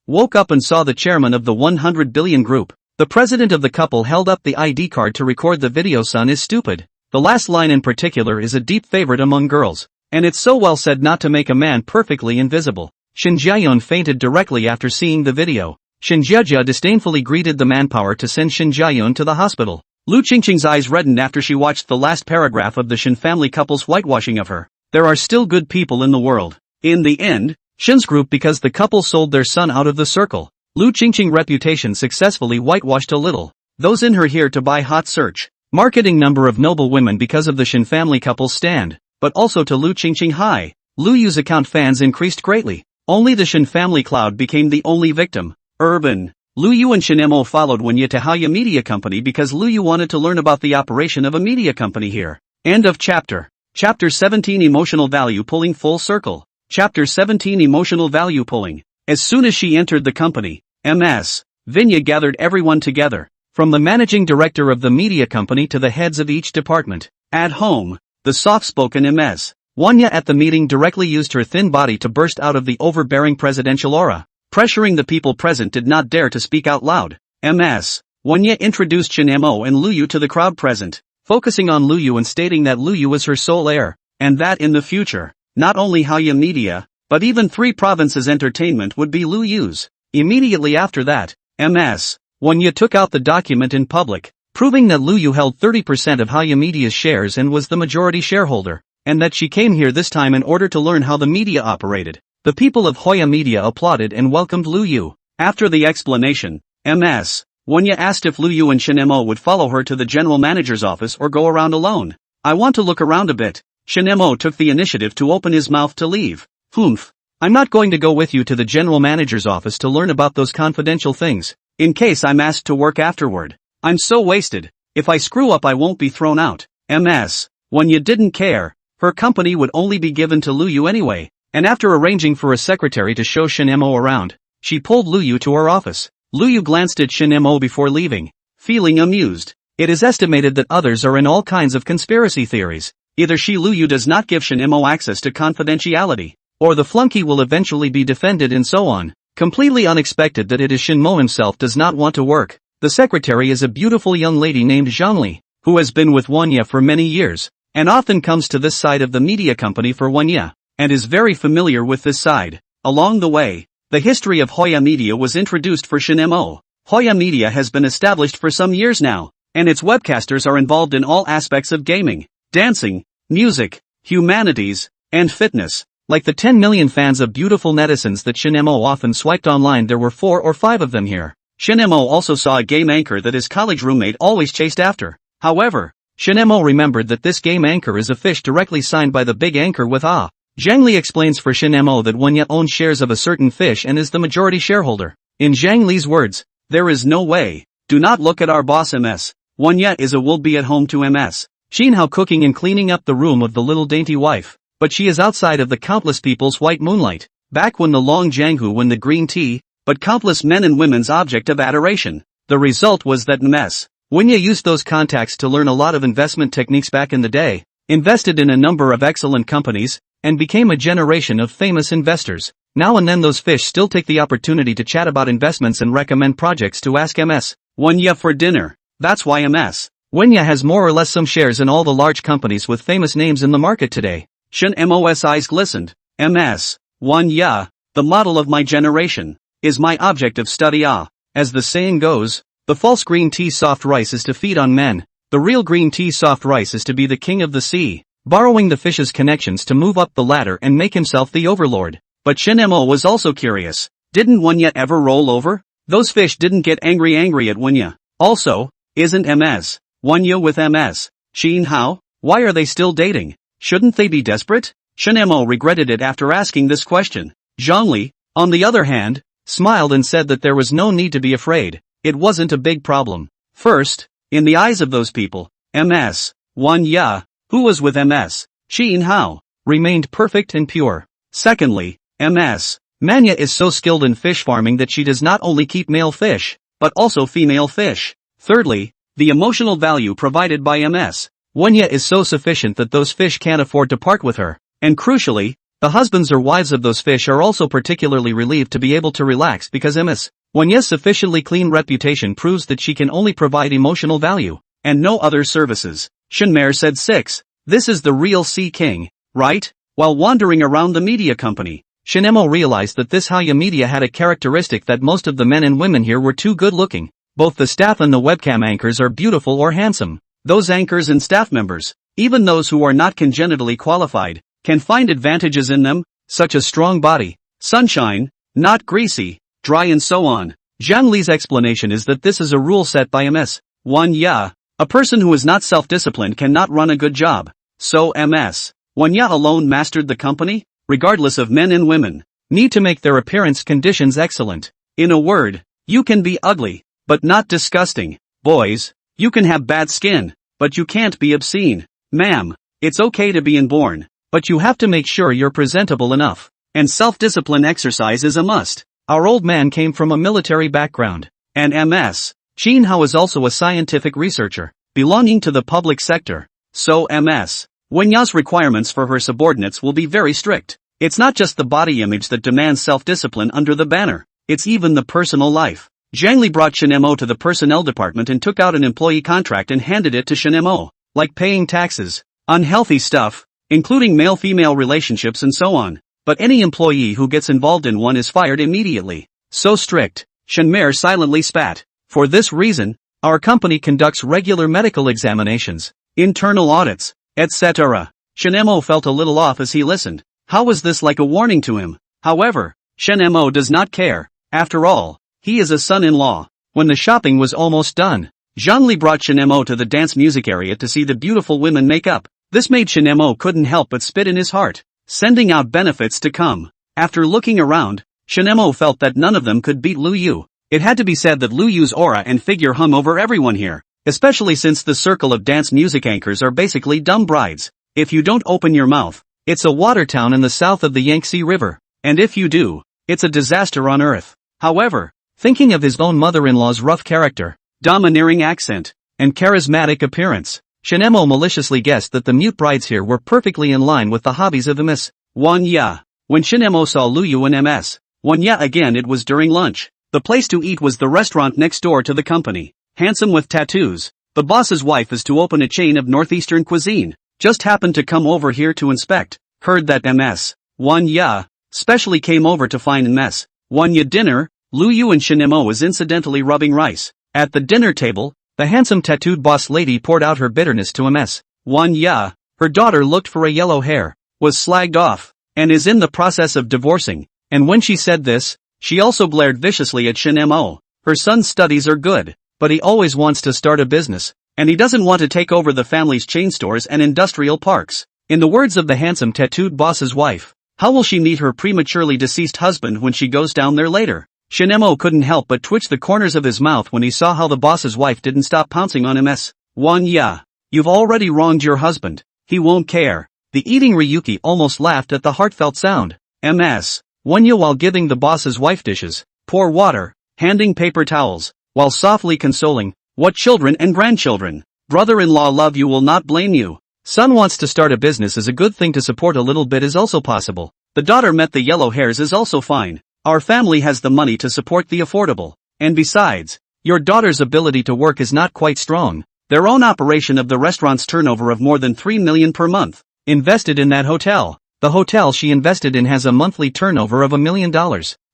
woke up and saw the chairman of the 100 billion group. The president of the couple held up the ID card to record the video. "Son is stupid." The last line in particular is a deep favorite among girls, and it's so well said not to make a man perfectly invisible. Shin Jiayun fainted directly after seeing the video. Shin Jiajia disdainfully greeted the manpower to send Shin Jiayun to the hospital. Lu Qingqing's eyes reddened after she watched the last paragraph of the Shin family couple's whitewashing of her. There are still good people in the world. In the end, Shin's group, because the couple sold their son out of the circle. Lu Qingqing's reputation successfully whitewashed a little. Those in her here to buy hot search. Marketing number of noble women because of the Shin family couple's stand, but also to Lu Qingqing high. Lu Yu's account fans increased greatly. Only the Shin family cloud became the only victim. Urban. Lu Yu and Shinemo followed Wanya to Haya Media Company because Lu Yu wanted to learn about the operation of a media company here. End of chapter. Chapter 17 Emotional Value Pulling Full Circle. Chapter 17 Emotional Value Pulling. As soon as she entered the company, Ms. Vinya gathered everyone together, from the managing director of the media company to the heads of each department. At home, the soft-spoken Ms. Wanya at the meeting directly used her thin body to burst out of the overbearing presidential aura. Pressuring the people present did not dare to speak out loud. Ms. Wanya introduced Shinemo and Lu Yu to the crowd present, focusing on Lu Yu and stating that Lu Yu was her sole heir, and that in the future, not only Haya Media, but even 3 provinces entertainment would be Lu Yu's. Immediately after that, Ms. Wanya took out the document in public, proving that Lu Yu held 30% of Haya Media's shares and was the majority shareholder, and that she came here this time in order to learn how the media operated. The people of Hoya Media applauded and welcomed Lu Yu. After the explanation, Ms. Wanya asked if Lu Yu and Shinemo would follow her to the general manager's office or go around alone. I want to look around a bit. Shinemo took the initiative to open his mouth to leave. Humph. I'm not going to go with you to the general manager's office to learn about those confidential things, in case I'm asked to work afterward. I'm so wasted. If I screw up I won't be thrown out. Ms. Wanya didn't care. Her company would only be given to Lu Yu anyway. And after arranging for a secretary to show Shinemo around, she pulled Lu Yu to her office. Lu Yu glanced at Shinemo before leaving, feeling amused. It is estimated that others are in all kinds of conspiracy theories. Either Lu Yu does not give Shinemo access to confidentiality, or the flunky will eventually be defended and so on. Completely unexpected that it is Shinemo himself does not want to work. The secretary is a beautiful young lady named Zhangli, who has been with Wanya for many years, and often comes to this side of the media company for Wanya, and is very familiar with this side. Along the way, the history of Hoya Media was introduced for Shinemo. Hoya Media has been established for some years now, and its webcasters are involved in all aspects of gaming, dancing, music, humanities, and fitness. Like the 10 million fans of beautiful netizens that Shinemo often swiped online, there were 4 or 5 of them here. Shinemo also saw a game anchor that his college roommate always chased after. However, Shinemo remembered that this game anchor is a fish directly signed by the big anchor with Ah. Zhang Li explains for Shinemo that Wanya owns shares of a certain fish and is the majority shareholder. In Zhang Li's words, there is no way. Do not look at our boss Ms. Wanya is a will be at home to Ms. Shinhao cooking and cleaning up the room of the little dainty wife, but she is outside of the countless people's white moonlight. Back when the long Jianghu won the green tea, but countless men and women's object of adoration. The result was that Ms. Wanya used those contacts to learn a lot of investment techniques back in the day, invested in a number of excellent companies, and became a generation of famous investors. Now and then those fish still take the opportunity to chat about investments and recommend projects to ask Ms. Wanya for dinner. That's why Ms. Wanya has more or less some shares in all the large companies with famous names in the market today. Shinmo's eyes glistened. Ms. Wanya, the model of my generation, is my object of study. As the saying goes, the false green tea soft rice is to feed on men, the real green tea soft rice is to be the king of the sea, borrowing the fish's connections to move up the ladder and make himself the overlord. But Shinemo was also curious. Didn't Wanya ever roll over? Those fish didn't get angry at Wanya. Also, isn't Ms. Wanya with Ms. Shinhao? Why are they still dating? Shouldn't they be desperate? Shinemo regretted it after asking this question. Zhangli, on the other hand, smiled and said that there was no need to be afraid. It wasn't a big problem. First, in the eyes of those people, Ms. Wanya, who was with Ms. Shinhao, remained perfect and pure. Secondly, Ms. Manya is so skilled in fish farming that she does not only keep male fish, but also female fish. Thirdly, the emotional value provided by Ms. Wanya is so sufficient that those fish can't afford to part with her. And crucially, the husbands or wives of those fish are also particularly relieved to be able to relax because Ms. Wanya's sufficiently clean reputation proves that she can only provide emotional value, and no other services. Shinmer said 6. This is the real Sea King, right? While wandering around the media company, Shinemo realized that this Haya Media had a characteristic that most of the men and women here were too good looking. Both the staff and the webcam anchors are beautiful or handsome. Those anchors and staff members, even those who are not congenitally qualified, can find advantages in them, such as strong body, sunshine, not greasy, dry and so on. Zhang Li's explanation is that this is a rule set by Ms. Wanya. A person who is not self-disciplined cannot run a good job. So Ms. Wanya alone mastered the company, regardless of men and women, need to make their appearance conditions excellent. In a word, You can be ugly, but not disgusting. Boys, you can have bad skin, but you can't be obscene. Ma'am, it's okay to be inborn, but you have to make sure you're presentable enough. And self-discipline exercise is a must. Our old man came from a military background. And Ms. Chin Hao is also a scientific researcher, belonging to the public sector. So Ms. Wenya's requirements for her subordinates will be very strict. It's not just the body image that demands self-discipline under the banner, it's even the personal life. Zhang Li brought Shen Mo to the personnel department and took out an employee contract and handed it to Shen Mo, like paying taxes. Unhealthy stuff, including male-female relationships and so on. But any employee who gets involved in one is fired immediately. So strict. Shen Mer silently spat. For this reason, our company conducts regular medical examinations, internal audits, etc. Shen Mo felt a little off as he listened. How was this like a warning to him? However, Shen Mo does not care. After all, he is a son-in-law. When the shopping was almost done, Zhang Li brought Shen Mo to the dance music area to see the beautiful women make up. This made Shen Mo couldn't help but spit in his heart, sending out benefits to come. After looking around, Shen Mo felt that none of them could beat Lu Yu. It had to be said that Lu Yu's aura and figure hung over everyone here, especially since the circle of dance music anchors are basically dumb brides. If you don't open your mouth, it's a water town in the south of the Yangtze River, and if you do, it's a disaster on earth. However, thinking of his own mother-in-law's rough character, domineering accent, and charismatic appearance, Shen Mo maliciously guessed that the mute brides here were perfectly in line with the hobbies of Ms. Wanya. When Shen Mo saw Lu Yu and Ms. Wanya again, it was during lunch. The place to eat was the restaurant next door to the company. Handsome with tattoos, the boss's wife is to open a chain of northeastern cuisine. Just happened to come over here to inspect. Heard that Ms. Wanya specially came over to find Ms. Wanya dinner. Lu Yu and Shen Mo was incidentally rubbing rice. At the dinner table, the handsome tattooed boss lady poured out her bitterness to Ms. Wanya. Her daughter looked for a yellow hair, was slagged off, and is in the process of divorcing. And when she said this, she also glared viciously at Shen Mo. Her son's studies are good, but he always wants to start a business, and he doesn't want to take over the family's chain stores and industrial parks. In the words of the handsome tattooed boss's wife, how will she meet her prematurely deceased husband when she goes down there later? Shen Mo couldn't help but twitch the corners of his mouth when he saw how the boss's wife didn't stop pouncing on Ms. Wanya. You've already wronged your husband. He won't care. The eating Ryuki almost laughed at the heartfelt sound. Ms. Wanya, while giving the boss's wife dishes, pour water, handing paper towels, while softly consoling, what children and grandchildren. Brother-in-law love you, will not blame you. Son wants to start a business, is a good thing to support, a little bit is also possible. The daughter met the yellow hairs is also fine. Our family has the money to support the affordable. And besides, your daughter's ability to work is not quite strong. Their own operation of the restaurant's turnover of more than 3 million per month. Invested in that hotel. The hotel she invested in has a monthly turnover of $1 million.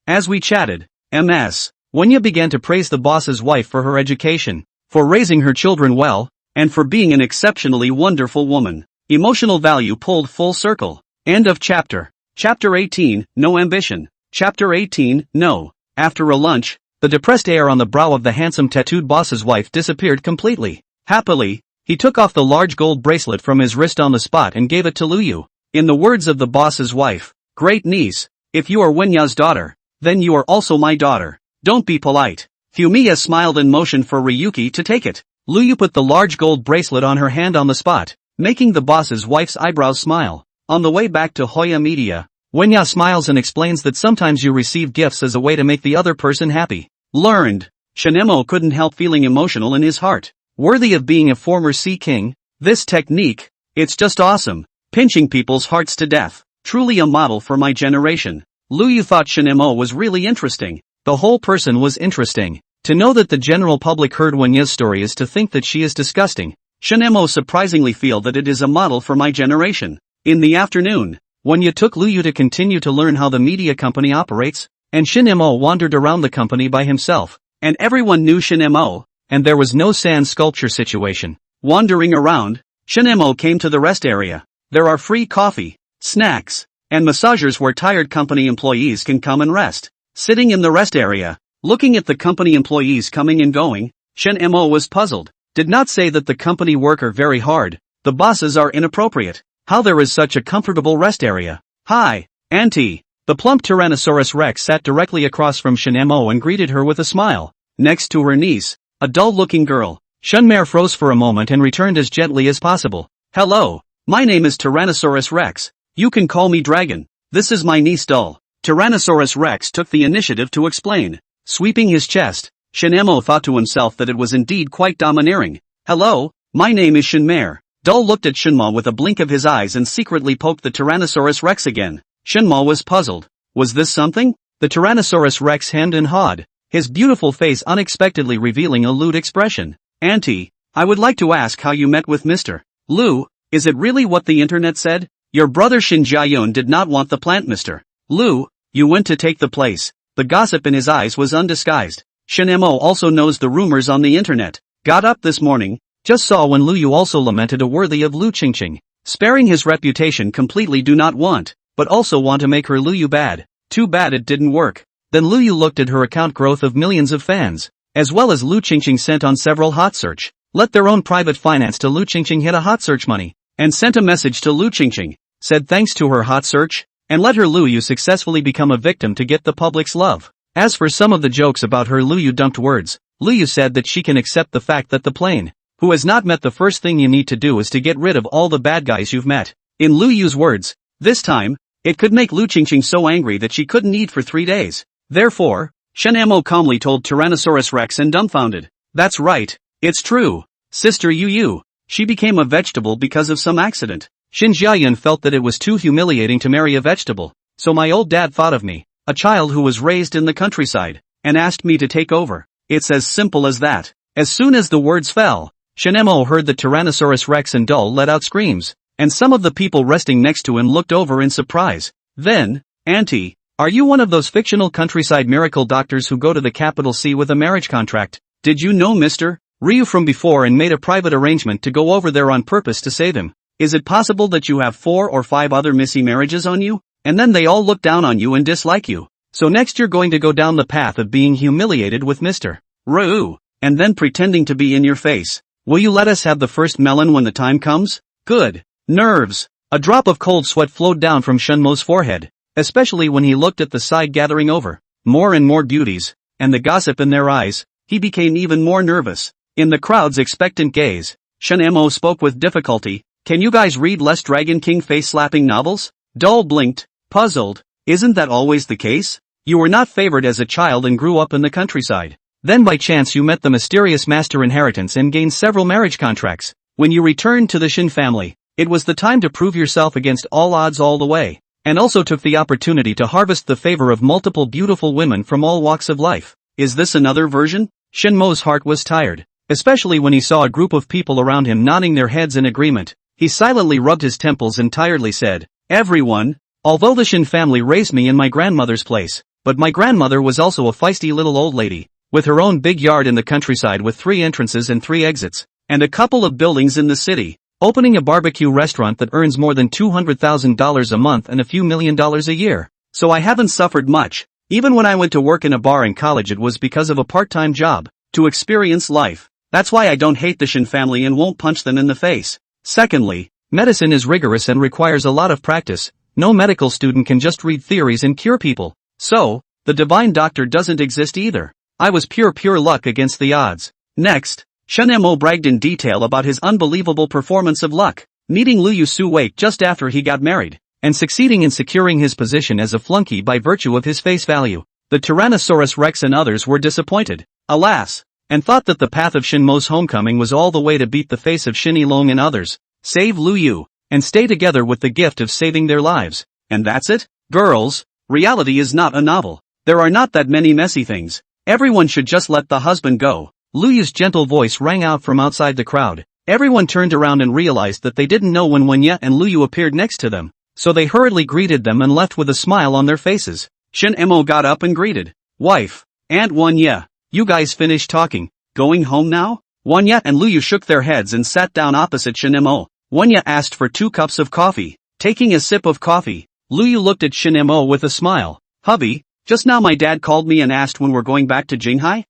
As we chatted, Ms. Wanya began to praise the boss's wife for her education, for raising her children well, and for being an exceptionally wonderful woman. Emotional value pulled full circle. End of chapter. Chapter 18, No Ambition. Chapter 18, No. After a lunch, the depressed air on the brow of the handsome tattooed boss's wife disappeared completely. Happily, he took off the large gold bracelet from his wrist on the spot and gave it to Lu Yu. In the words of the boss's wife, great niece, if you are Wenya's daughter, then you are also my daughter. Don't be polite. Fumiya smiled and motioned for Ryuki to take it. Lu Yu put the large gold bracelet on her hand on the spot, making the boss's wife's eyebrows smile. On the way back to Hoya Media, Wenya smiles and explains that sometimes you receive gifts as a way to make the other person happy. Learned. Shen Mo couldn't help feeling emotional in his heart. Worthy of being a former sea king. This technique, it's just awesome. Pinching people's hearts to death. Truly a model for my generation. Lu Yu thought Shen Mo was really interesting. The whole person was interesting. To know that the general public heard Wenya's story is to think that she is disgusting. Shen Mo surprisingly feel that it is a model for my generation. In the afternoon, Wenya took Lu Yu to continue to learn how the media company operates, and Shen Mo wandered around the company by himself, and everyone knew Shen Mo, and there was no sand sculpture situation. Wandering around, Shen Mo came to the rest area. There are free coffee, snacks, and massagers where tired company employees can come and rest. Sitting in the rest area, looking at the company employees coming and going, Shen Mo was puzzled. Did not say that the company work are very hard, the bosses are inappropriate. How there is such a comfortable rest area. Hi, Auntie. The plump Tyrannosaurus Rex sat directly across from Shen Mo and greeted her with a smile. Next to her niece, a dull-looking girl, Shenmare froze for a moment and returned as gently as possible. Hello, my name is Tyrannosaurus Rex. You can call me Dragon. This is my niece Dull. Tyrannosaurus Rex took the initiative to explain. Sweeping his chest, Shenmo thought to himself that it was indeed quite domineering. Hello, my name is Shenmare. Dull looked at Shenma with a blink of his eyes and secretly poked the Tyrannosaurus Rex again. Shenma was puzzled. Was this something? The Tyrannosaurus Rex hemmed and hawed, his beautiful face unexpectedly revealing a lewd expression. Auntie, I would like to ask how you met with Mr. Lu. Is it really what the internet said? Your brother Shin Jiayun did not want the plant, Mr. Lu. You went to take the place. The gossip in his eyes was undisguised. Shen Mo also knows the rumors on the internet. Got up this morning, just saw when Lu Yu also lamented a worthy of Lu Qingqing. Sparing his reputation completely do not want, but also want to make her Lu Yu bad. Too bad it didn't work. Then Lu Yu looked at her account growth of millions of fans, as well as Lu Qingqing sent on several hot search. Let their own private finance to Lu Qingqing hit a hot search money, and sent a message to Lu Qingqing, said thanks to her hot search, and let her Lu Yu successfully become a victim to get the public's love. As for some of the jokes about her Lu Yu dumped words, Lu Yu said that she can accept the fact that the plane, who has not met, the first thing you need to do is to get rid of all the bad guys you've met. In Lu Yu's words, this time, it could make Lu Qingqing so angry that she couldn't eat for 3 days. Therefore, Shen Mo calmly told Tyrannosaurus Rex and dumbfounded. That's right, it's true. Sister Yu, she became a vegetable because of some accident. Shin Jiayun felt that it was too humiliating to marry a vegetable, so my old dad thought of me, a child who was raised in the countryside, and asked me to take over. It's as simple as that. As soon as the words fell, Shen Mo heard the Tyrannosaurus Rex and Dull let out screams, and some of the people resting next to him looked over in surprise. Then, Auntie, are you one of those fictional countryside miracle doctors who go to the capital C with a marriage contract? Did you know Mr. Ryu from before and made a private arrangement to go over there on purpose to save him? Is it possible that you have 4 or 5 other missy marriages on you? And then they all look down on you and dislike you. So next you're going to go down the path of being humiliated with Mr. Ryu, and then pretending to be in your face. Will you let us have the first melon when the time comes? Good. Nerves. A drop of cold sweat flowed down from Shenmo's forehead, especially when he looked at the side gathering over. More and more beauties, and the gossip in their eyes, he became even more nervous. In the crowd's expectant gaze, Shen Mo spoke with difficulty. Can you guys read less Dragon King face-slapping novels? Dull blinked, puzzled. Isn't that always the case? You were not favored as a child and grew up in the countryside. Then by chance you met the mysterious master inheritance and gained several marriage contracts. When you returned to the Shin family, it was the time to prove yourself against all odds all the way, and also took the opportunity to harvest the favor of multiple beautiful women from all walks of life. Is this another version? Shen Mo's heart was tired, especially when he saw a group of people around him nodding their heads in agreement. He silently rubbed his temples and tiredly said, Everyone, although the Shin family raised me in my grandmother's place, but my grandmother was also a feisty little old lady, with her own big yard in the countryside with 3 entrances and 3 exits, and a couple of buildings in the city, opening a barbecue restaurant that earns more than $200,000 a month and a few $1 million a year. So I haven't suffered much. Even when I went to work in a bar in college it was because of a part-time job, to experience life. That's why I don't hate the Shin family and won't punch them in the face. Secondly, medicine is rigorous and requires a lot of practice. No medical student can just read theories and cure people. So, the divine doctor doesn't exist either. I was pure luck against the odds. Next, Shen Mo bragged in detail about his unbelievable performance of luck, meeting Liu Su-wei just after he got married, and succeeding in securing his position as a flunky by virtue of his face value. The Tyrannosaurus Rex and others were disappointed, alas, and thought that the path of Shin Mo's homecoming was all the way to beat the face of Shin Yilong and others, save Lu Yu, and stay together with the gift of saving their lives. And that's it? Girls, reality is not a novel. There are not that many messy things. Everyone should just let the husband go. Lu Yu's gentle voice rang out from outside the crowd. Everyone turned around and realized that they didn't know when Wenya and Lu Yu appeared next to them, so they hurriedly greeted them and left with a smile on their faces. Shen Mo got up and greeted. Wife, Aunt Wenya, you guys finished talking, going home now? Wenya and Lu Yu shook their heads and sat down opposite Shen Mo. Wenya asked for 2 cups of coffee. Taking a sip of coffee, Lu Yu looked at Shen Mo with a smile. Hubby, just now my dad called me and asked when we're going back to Jinghai?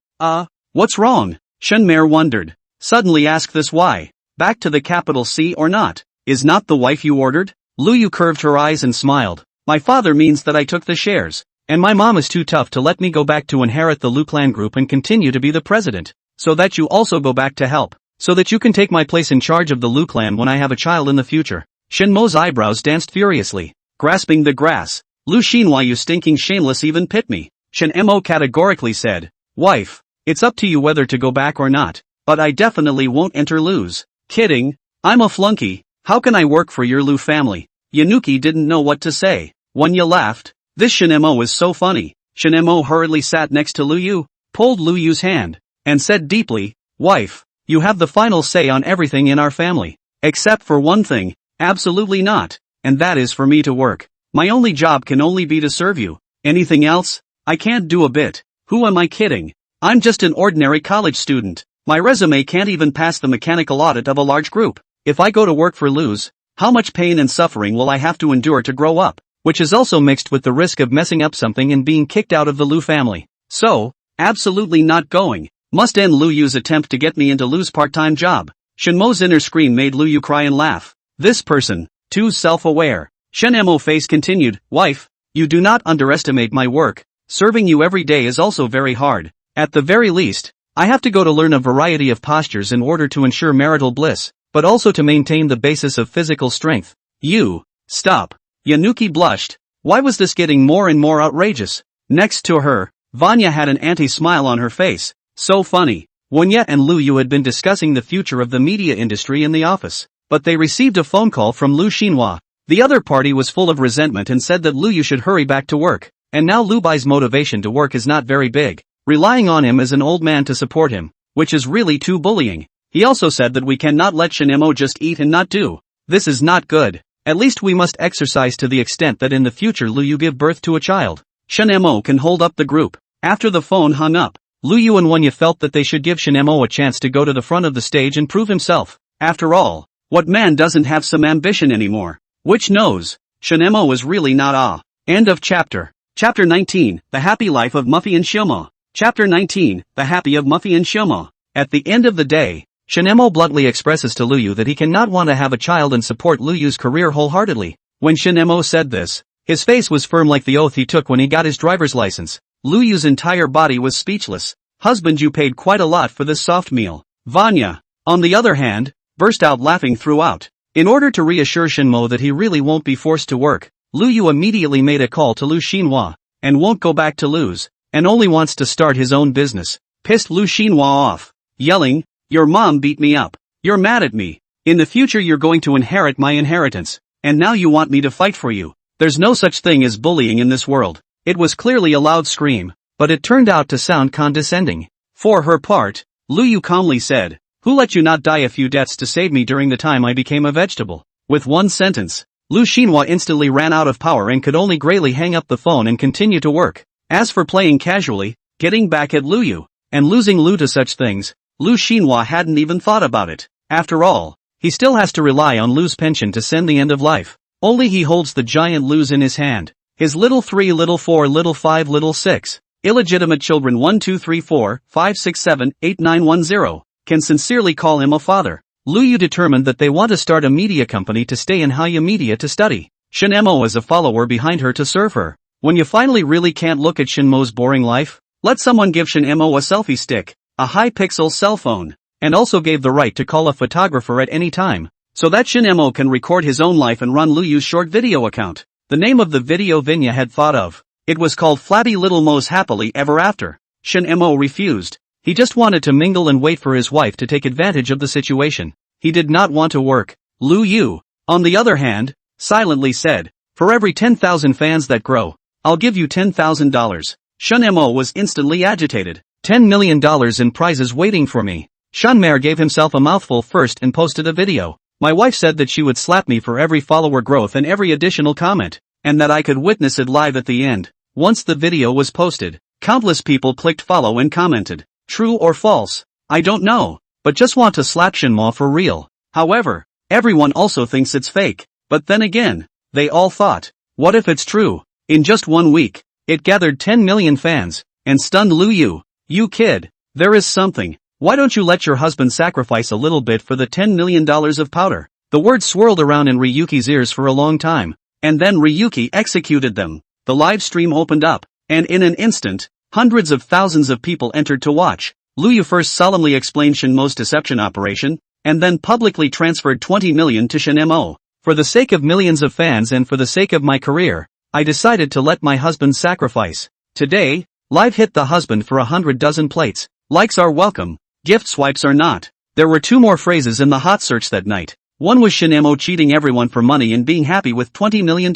What's wrong? Shen Mare wondered. Suddenly asked this why? Back to the capital C or not? Is not the wife you ordered? Lu Yu curved her eyes and smiled. My father means that I took the shares. And my mom is too tough to let me go back to inherit the Lu clan group and continue to be the president. So that you also go back to help. So that you can take my place in charge of the Lu clan when I have a child in the future. Shinmo's eyebrows danced furiously. Grasping the grass. Lu Xinhua, you stinking shameless, even pit me. Shinmo categorically said. Wife, it's up to you whether to go back or not. But I definitely won't enter Lu's. Kidding? I'm a flunky. How can I work for your Lu family? Yanuki didn't know what to say. Wanya laughed. This Shinmo is so funny. Shinmo hurriedly sat next to Lu Yu, pulled Lu Yu's hand, and said deeply, Wife, you have the final say on everything in our family. Except for one thing, absolutely not, and that is for me to work. My only job can only be to serve you. Anything else? I can't do a bit. Who am I kidding? I'm just an ordinary college student. My resume can't even pass the mechanical audit of a large group. If I go to work for Lu's, how much pain and suffering will I have to endure to grow up? Which is also mixed with the risk of messing up something and being kicked out of the Lu family. So, absolutely not going. Must end Lu Yu's attempt to get me into Lu's part-time job. Shinmo's inner scream made Lu Yu cry and laugh. This person, too self-aware. Shinmo face continued, Wife, you do not underestimate my work. Serving you every day is also very hard. At the very least, I have to go to learn a variety of postures in order to ensure marital bliss, but also to maintain the basis of physical strength. You, stop. Yanuki blushed. Why was this getting more and more outrageous? Next to her, Vanya had an anti-smile on her face. So funny. Wanya and Lu Yu had been discussing the future of the media industry in the office, but they received a phone call from Lu Xinhua. The other party was full of resentment and said that Lu Yu should hurry back to work, and now Lu Bai's motivation to work is not very big, relying on him as an old man to support him, which is really too bullying. He also said that we cannot let Shinmo just eat and not do. This is not good. At least we must exercise to the extent that in the future Lu Yu give birth to a child. Shinmo can hold up the group. After the phone hung up, Lu Yu and Wanya felt that they should give Shinmo a chance to go to the front of the stage and prove himself. After all, what man doesn't have some ambition anymore? Which knows? Shinmo is really not. End of chapter. Chapter 19, The Happy Life of Muffy and Shimo. Chapter 19, The Happy of Muffy and Shimo. At the end of the day, Shinmo bluntly expresses to Lu Yu that he cannot want to have a child and support Lu Yu's career wholeheartedly. When Shinmo said this, his face was firm like the oath he took when he got his driver's license. Lu Yu's entire body was speechless. Husband, you paid quite a lot for this soft meal. Vanya, on the other hand, burst out laughing throughout. In order to reassure Shinmo that he really won't be forced to work, Lu Yu immediately made a call to Lu Xinhua, and won't go back to Lu's, and only wants to start his own business. Pissed Lu Xinhua off, yelling, Your mom beat me up. You're mad at me. In the future you're going to inherit my inheritance, and now you want me to fight for you. There's no such thing as bullying in this world. It was clearly a loud scream, but it turned out to sound condescending. For her part, Lu Yu calmly said, Who let you not die a few deaths to save me during the time I became a vegetable? With one sentence, Lu Xinhua instantly ran out of power and could only grayly hang up the phone and continue to work. As for playing casually, getting back at Lu Yu, and losing Lu to such things, Lu Xinhua hadn't even thought about it. After all, he still has to rely on Lu's pension to send the end of life. Only he holds the giant Lu's in his hand. His little 3, little 4, little 5, little 6. Illegitimate children 1 2 3 4 5 6 7 8 9 1 0 can sincerely call him a father. Lu Yu determined that they want to start a media company to stay in higher media to study. Shinmo is a follower behind her to serve her. When you finally really can't look at Shinmo's boring life, let someone give Shinmo a selfie stick, a high-pixel cell phone, and also gave the right to call a photographer at any time, so that Shinmo can record his own life and run Lu Yu's short video account. The name of the video Vinya had thought of. It was called Flabby Little Mo's Happily Ever After. Shinmo refused. He just wanted to mingle and wait for his wife to take advantage of the situation. He did not want to work. Lu Yu, on the other hand, silently said, For every 10,000 fans that grow, I'll give you $10,000. Shinmo was instantly agitated. $10 million in prizes waiting for me. Shinmer gave himself a mouthful first and posted a video. My wife said that she would slap me for every follower growth and every additional comment, and that I could witness it live at the end. Once the video was posted, countless people clicked follow and commented, True or false? I don't know, but just want to slap Shinmo for real. However, everyone also thinks it's fake. But then again, they all thought, what if it's true? In just 1 week, it gathered 10 million fans, and stunned Lu Yu. You kid, there is something. Why don't you let your husband sacrifice a little bit for the $10 million of powder? The words swirled around in Ryuki's ears for a long time, and then Ryuki executed them. The live stream opened up, and in an instant, hundreds of thousands of people entered to watch. Luyu first solemnly explained Shinmo's deception operation, and then publicly transferred 20 million to Shinmo. For the sake of millions of fans and for the sake of my career, I decided to let my husband sacrifice. Today, live hit the husband for 100 dozen plates. Likes are welcome, gift swipes are not. There were 2 more phrases in the hot search that night. One was Shinmo cheating everyone for money and being happy with $20 million.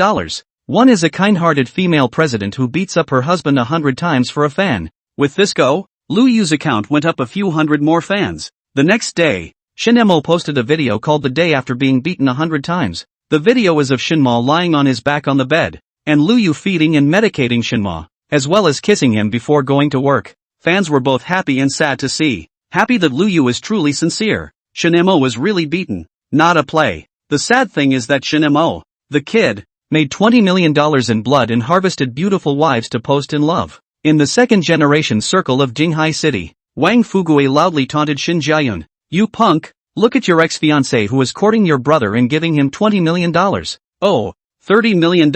One is a kind-hearted female president who beats up her husband 100 times for a fan. With this go, Luyu's account went up a few hundred more fans. The next day, Shinmo posted a video called The Day After Being Beaten 100 Times. The video is of Shinmo lying on his back on the bed, and Luyu feeding and medicating Shinmo, as well as kissing him before going to work. Fans were both happy and sad to see. Happy that Luyu is truly sincere. Shinmo was really beaten, not a play. The sad thing is that Shinmo, the kid, made $20 million in blood and harvested beautiful wives to post in love. In the second-generation circle of Jinghai City, Wang Fugue loudly taunted Shin Jiayun. You punk, look at your ex-fiancé who is courting your brother and giving him $20 million. Oh, $30 million?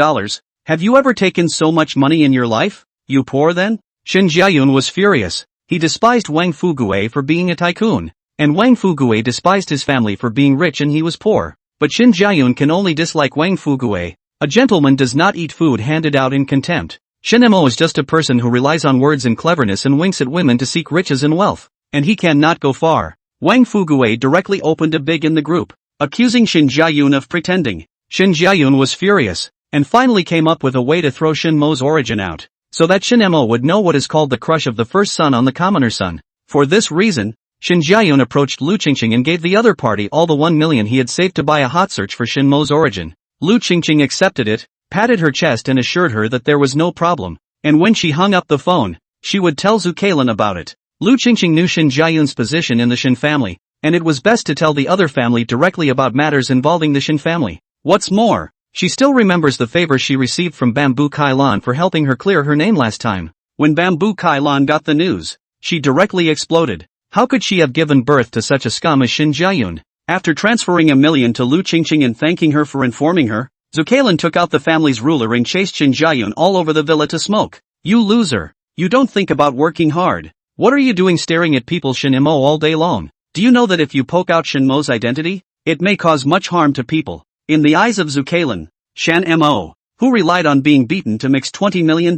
Have you ever taken so much money in your life? You poor then? Shin Jiayun was furious. He despised Wang Fugue for being a tycoon, and Wang Fugue despised his family for being rich and he was poor. But Shin Jiayun can only dislike Wang Fugue. A gentleman does not eat food handed out in contempt. Shinmo is just a person who relies on words and cleverness and winks at women to seek riches and wealth, and he cannot go far. Wang Fugue directly opened a big in the group, accusing Shin Jiayun of pretending. Shin Jiayun was furious, and finally came up with a way to throw Shinmo's origin out, so that Shinmo would know what is called the crush of the first son on the commoner son. For this reason, Shin Jiayun approached Lu Qingqing and gave the other party all the 1 million he had saved to buy a hot search for Shinmo's origin. Lu Qingqing accepted it, patted her chest and assured her that there was no problem, and when she hung up the phone, she would tell Zucalin about it. Lu Qingqing knew Shin Jiayun's position in the Shin family, and it was best to tell the other family directly about matters involving the Shin family. What's more, she still remembers the favor she received from Bamboo Kailan for helping her clear her name last time. When Bamboo Kailan got the news, she directly exploded. How could she have given birth to such a scum as Shin Jiayun? After transferring $1 million to Lu Qingqing and thanking her for informing her, Zucalin took out the family's ruler and chased Shin Jiayun all over the villa to smoke. You loser. You don't think about working hard. What are you doing staring at people Shinmo all day long? Do you know that if you poke out Shinmo's identity, it may cause much harm to people? In the eyes of Zucalin, Shinmo, who relied on being beaten to mix $20 million,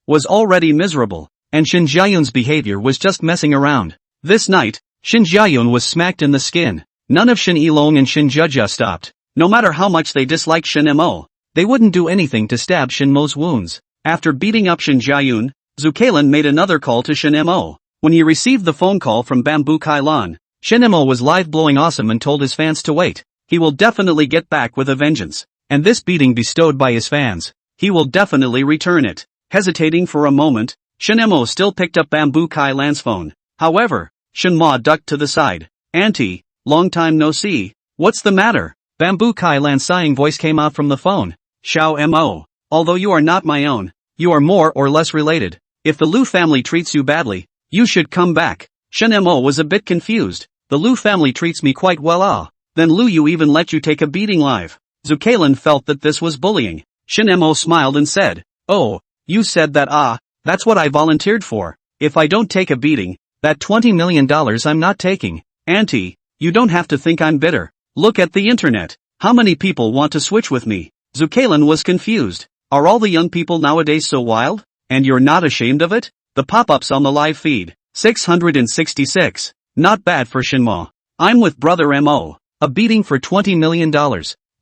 was already miserable, and Shin Jiayun's behavior was just messing around. This night, Shin Jiayun was smacked in the skin. None of Shin Yilong and Shin Jia stopped. No matter how much they disliked Shinmo, they wouldn't do anything to stab Shinmo's wounds. After beating up Shin Jiayun, Zucalin made another call to Shinmo. When he received the phone call from Bamboo Kailan, Shinmo was live blowing awesome and told his fans to wait. He will definitely get back with a vengeance. And this beating bestowed by his fans, he will definitely return it. Hesitating for a moment, Shinmo still picked up Bamboo Kailan's phone. However, Shinmo ducked to the side. Auntie, long time no see. What's the matter? Bamboo Kailan's sighing voice came out from the phone. Xiao Mo. Although you are not my own, you are more or less related. If the Lu family treats you badly, you should come back. Shinmo was a bit confused. The Lu family treats me quite well. Then Lu you even let you take a beating live. Zucalin felt that this was bullying. Shinmo smiled and said, oh, you said that that's what I volunteered for. If I don't take a beating, that $20 million I'm not taking. Auntie, you don't have to think I'm bitter. Look at the internet. How many people want to switch with me? Zucalin was confused. Are all the young people nowadays so wild? And you're not ashamed of it? The pop-ups on the live feed. 666. Not bad for Shinmo. I'm with brother Mo. A beating for $20 million.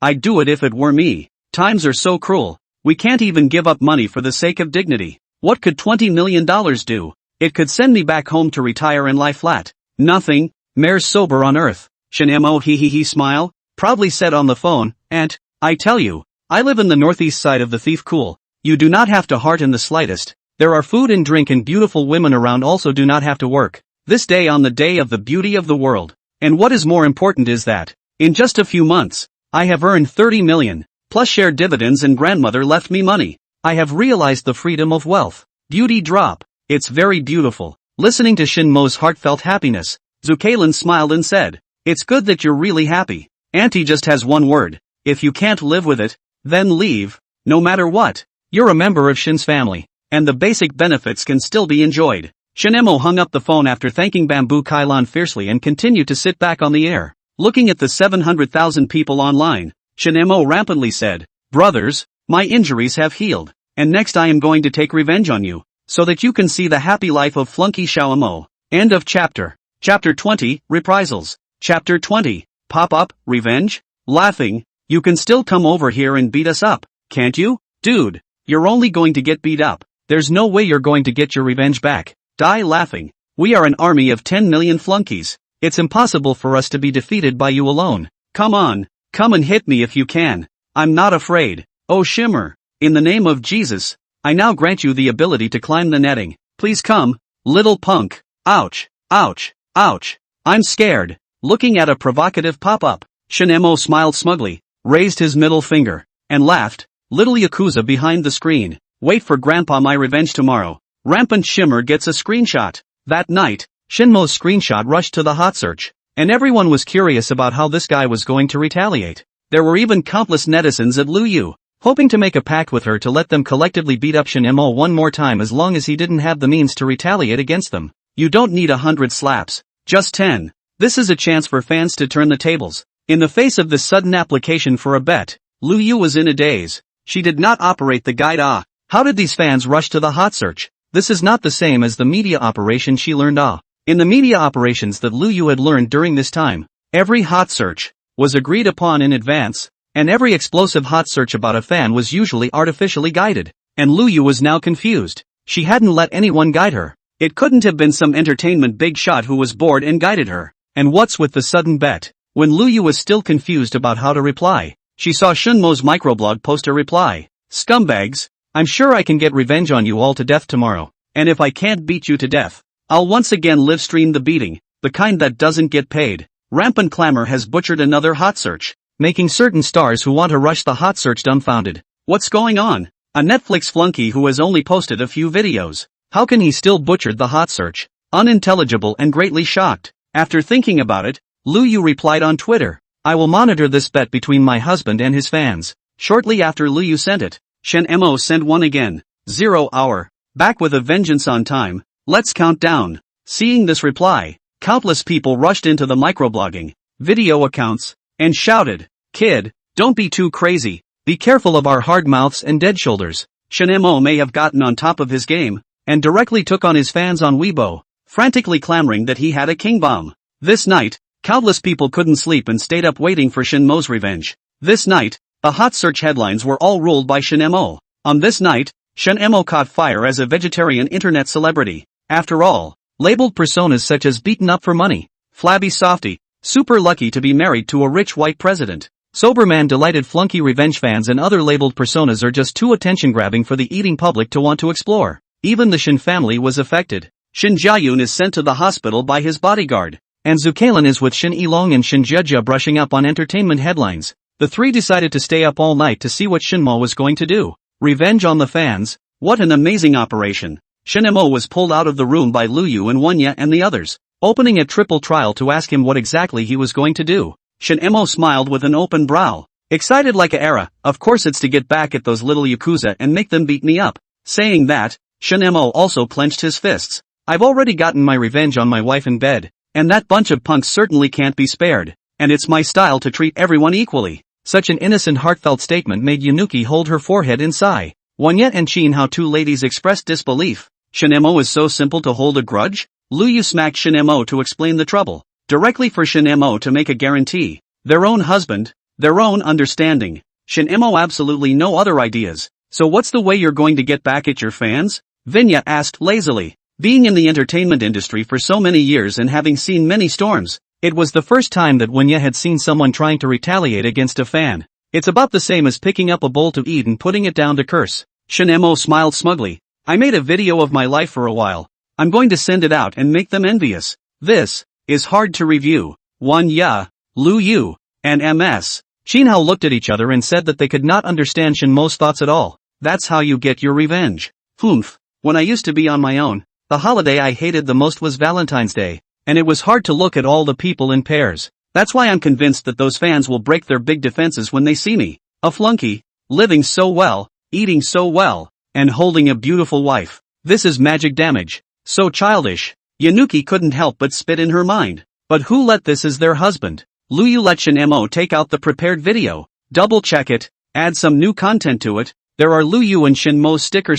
I'd do it if it were me. Times are so cruel. We can't even give up money for the sake of dignity. What could $20 million do? It could send me back home to retire and lie flat. Nothing. Mare's sober on earth. Shinmo he smile, proudly said on the phone, Aunt, I tell you, I live in the northeast side of the thief cool. You do not have to heart in the slightest. There are food and drink and beautiful women around also do not have to work. This day on the day of the beauty of the world. And what is more important is that, in just a few months, I have earned 30 million, plus share dividends and grandmother left me money. I have realized the freedom of wealth. Beauty drop. It's very beautiful. Listening to Shinmo's heartfelt happiness, Zucalin smiled and said, it's good that you're really happy. Auntie just has one word. If you can't live with it, then leave. No matter what, you're a member of Shin's family, and the basic benefits can still be enjoyed. Shinemo hung up the phone after thanking Bamboo Kailan fiercely and continued to sit back on the air. Looking at the 700,000 people online, Shinemo rampantly said, "Brothers, my injuries have healed, and next I am going to take revenge on you, so that you can see the happy life of Flunky Xiaomo." End of chapter. Chapter 20, Reprisals. Chapter 20, Pop-Up, Revenge? Laughing, you can still come over here and beat us up, can't you? Dude, you're only going to get beat up. There's no way you're going to get your revenge back. Die laughing. We are an army of 10 million flunkies. It's impossible for us to be defeated by you alone. Come on, come and hit me if you can. I'm not afraid. Oh Shimmer, in the name of Jesus, I now grant you the ability to climb the netting. Please come, little punk. Ouch, ouch, ouch. I'm scared. Looking at a provocative pop-up, Shinemo smiled smugly, raised his middle finger, and laughed. Little Yakuza behind the screen. Wait for Grandpa, my revenge tomorrow. Rampant Shimmer gets a screenshot. That night, Shinmo's screenshot rushed to the hot search, and everyone was curious about how this guy was going to retaliate. There were even countless netizens at Luyu, hoping to make a pact with her to let them collectively beat up Shinemo one more time as long as he didn't have the means to retaliate against them. You don't need 100 slaps, just 10. This is a chance for fans to turn the tables. In the face of this sudden application for a bet, Luyu was in a daze. She did not operate the guide. How did these fans rush to the hot search? This is not the same as the media operation she learned. In the media operations that Luyu had learned during this time, every hot search was agreed upon in advance, and every explosive hot search about a fan was usually artificially guided. And Luyu was now confused. She hadn't let anyone guide her. It couldn't have been some entertainment big shot who was bored and guided her. And what's with the sudden bet? When Luyu was still confused about how to reply, she saw Shinmo's microblog post a reply. Scumbags, I'm sure I can get revenge on you all to death tomorrow. And if I can't beat you to death, I'll once again live stream the beating, the kind that doesn't get paid. Rampant clamor has butchered another hot search, making certain stars who want to rush the hot search dumbfounded. What's going on? A Netflix flunky who has only posted a few videos. How can he still butcher the hot search? Unintelligible and greatly shocked. After thinking about it, Luyu replied on Twitter, I will monitor this bet between my husband and his fans. Shortly after Luyu sent it, Shinemo sent one again. 0 hour. Back with a vengeance on time. Let's count down. Seeing this reply, countless people rushed into the microblogging, video accounts, and shouted, Kid, don't be too crazy. Be careful of our hard mouths and dead shoulders. Shinemo may have gotten on top of his game, and directly took on his fans on Weibo, frantically clamoring that he had a king bomb. This night, countless people couldn't sleep and stayed up waiting for Shinmo's revenge. This night, the hot search headlines were all ruled by Shinemo. On this night, Shinemo caught fire as a vegetarian internet celebrity. After all, labeled personas such as beaten up for money, flabby softy, super lucky to be married to a rich white president, Soberman delighted flunky revenge fans and other labeled personas are just too attention-grabbing for the eating public to want to explore. Even the Shin family was affected. Shin Jiayun is sent to the hospital by his bodyguard, and Zukalan is with Shin Ilong and Shin Jejia brushing up on entertainment headlines. The three decided to stay up all night to see what Shinmo was going to do. Revenge on the fans? What an amazing operation. Shinemo was pulled out of the room by Luyu and Wanya and the others, opening a triple trial to ask him what exactly he was going to do. Shinemo smiled with an open brow. Excited like a era, of course it's to get back at those little Yakuza and make them beat me up. Saying that, Shinemo also clenched his fists. I've already gotten my revenge on my wife in bed, and that bunch of punks certainly can't be spared, and it's my style to treat everyone equally. Such an innocent heartfelt statement made Yunuki hold her forehead in sigh. Wanyet and Chin, how two ladies expressed disbelief. Shinemo is so simple to hold a grudge? Luyu smacked Shinemo to explain the trouble. Directly for Shinemo to make a guarantee. Their own husband, their own understanding. Shinemo absolutely no other ideas. So what's the way you're going to get back at your fans? Vinya asked lazily. Being in the entertainment industry for so many years and having seen many storms, it was the first time that Winya had seen someone trying to retaliate against a fan. It's about the same as picking up a bowl to eat and putting it down to curse. Shinemo smiled smugly. I made a video of my life for a while. I'm going to send it out and make them envious. This is hard to review. Wanya, Luyu, and MS. Chinhao looked at each other and said that they could not understand Shinmo's thoughts at all. That's how you get your revenge. Humph. When I used to be on my own, the holiday I hated the most was Valentine's Day, and it was hard to look at all the people in pairs. That's why I'm convinced that those fans will break their big defenses when they see me. A flunky, living so well, eating so well, and holding a beautiful wife. This is magic damage. So childish. Yanuki couldn't help but spit in her mind. But who let this as their husband? Luyu let Shin Mo take out the prepared video, double check it, add some new content to it. There are Luyu and Shin Mo's sticker.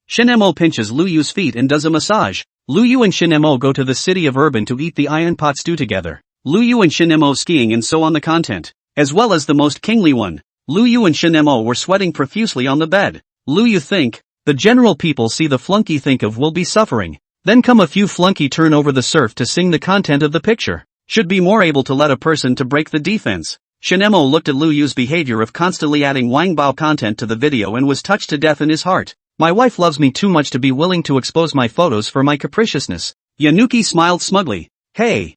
Shin Mo pinches Luyu's feet and does a massage. Luyu and Shin Mo go to the city of Urban to eat the iron pot stew together. Luyu and Shin Mo skiing and so on the content, as well as the most kingly one. Luyu and Shin Mo were sweating profusely on the bed. Luyu think, the general people see the flunky think of will be suffering. Then come a few flunky turn over the surf to sing the content of the picture. Should be more able to let a person to break the defense. Shin Mo looked at Luyu's behavior of constantly adding Wangbao content to the video and was touched to death in his heart. My wife loves me too much to be willing to expose my photos for my capriciousness. Yanuki smiled smugly. Hey,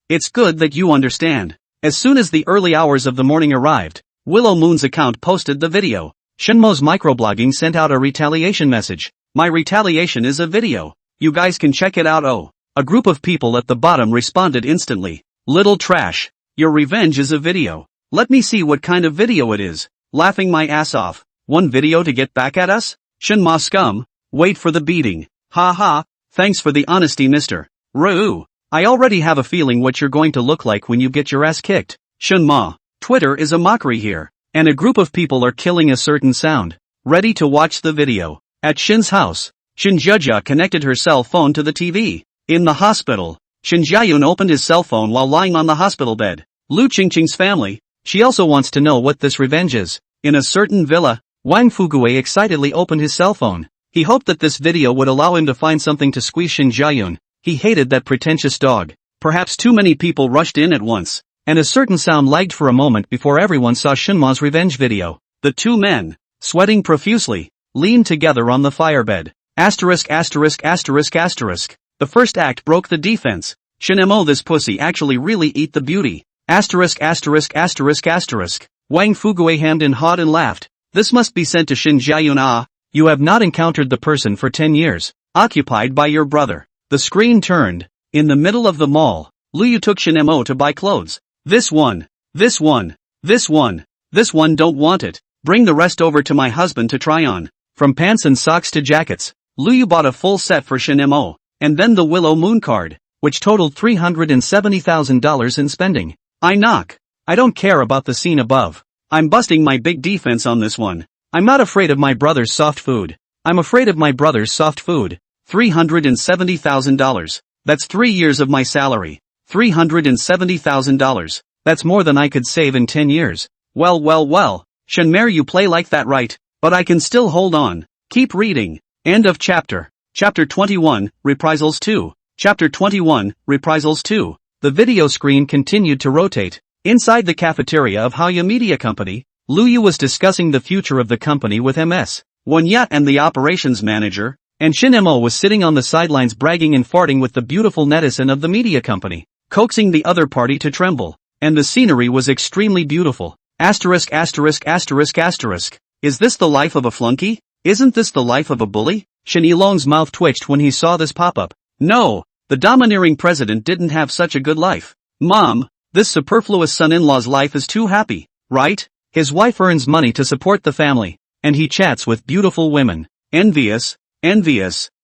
it's good that you understand. As soon as the early hours of the morning arrived, Willow Moon's account posted the video. Shinmo's microblogging sent out a retaliation message. My retaliation is a video. You guys can check it out. Oh. A group of people at the bottom responded instantly. Little trash. Your revenge is a video. Let me see what kind of video it is. Laughing my ass off. One video to get back at us? Shinma scum. Wait for the beating. Ha ha. Thanks for the honesty, Mr. Roo. I already have a feeling what you're going to look like when you get your ass kicked. Shinma. Twitter is a mockery here. And a group of people are killing a certain sound. Ready to watch the video. At Shin's house. Shinjuja connected her cell phone to the TV. In the hospital, Shin Jiayun opened his cell phone while lying on the hospital bed. Lu Qingqing's family. She also wants to know what this revenge is. In a certain villa, Wang Fugue excitedly opened his cell phone. He hoped that this video would allow him to find something to squeeze Shin Jiayun. He hated that pretentious dog. Perhaps too many people rushed in at once, and a certain sound lagged for a moment before everyone saw Shinma's revenge video. The two men, sweating profusely, leaned together on the firebed. The first act broke the defense. Shin Mo, this pussy actually really eat the beauty. Wang Fugue hemmed and hawed and laughed. This must be sent to Shin Jiayun. Ah, you have not encountered the person for 10 years. Occupied by your brother. The screen turned. In the middle of the mall, Luyu took Shin Mo to buy clothes. This one don't want it. Bring the rest over to my husband to try on. From pants and socks to jackets. Luyu bought a full set for Shin Mo, and then the Willow Moon card, which totaled $370,000 in spending. I don't care about the scene above. I'm busting my big defense on this one. I'm not afraid of my brother's soft food. I'm afraid of my brother's soft food. $370,000. That's 3 years of my salary. $370,000. That's more than I could save in 10 years. Well. Shinmare, you play like that, right? But I can still hold on. Keep reading. End of chapter. Chapter 21, Reprisals 2. Chapter 21, Reprisals 2. The video screen continued to rotate. Inside the cafeteria of Haya Media Company, Luyu was discussing the future of the company with MS Wonyat and the operations manager, and Shin Mo was sitting on the sidelines bragging and farting with the beautiful netizen of the media company, coaxing the other party to tremble. And the scenery was extremely beautiful. Is this the life of a flunky? Isn't this the life of a bully? Shin Yilong's mouth twitched when he saw this pop-up. No, the domineering president didn't have such a good life. Mom, this superfluous son-in-law's life is too happy, right? His wife earns money to support the family, and he chats with beautiful women. Envious.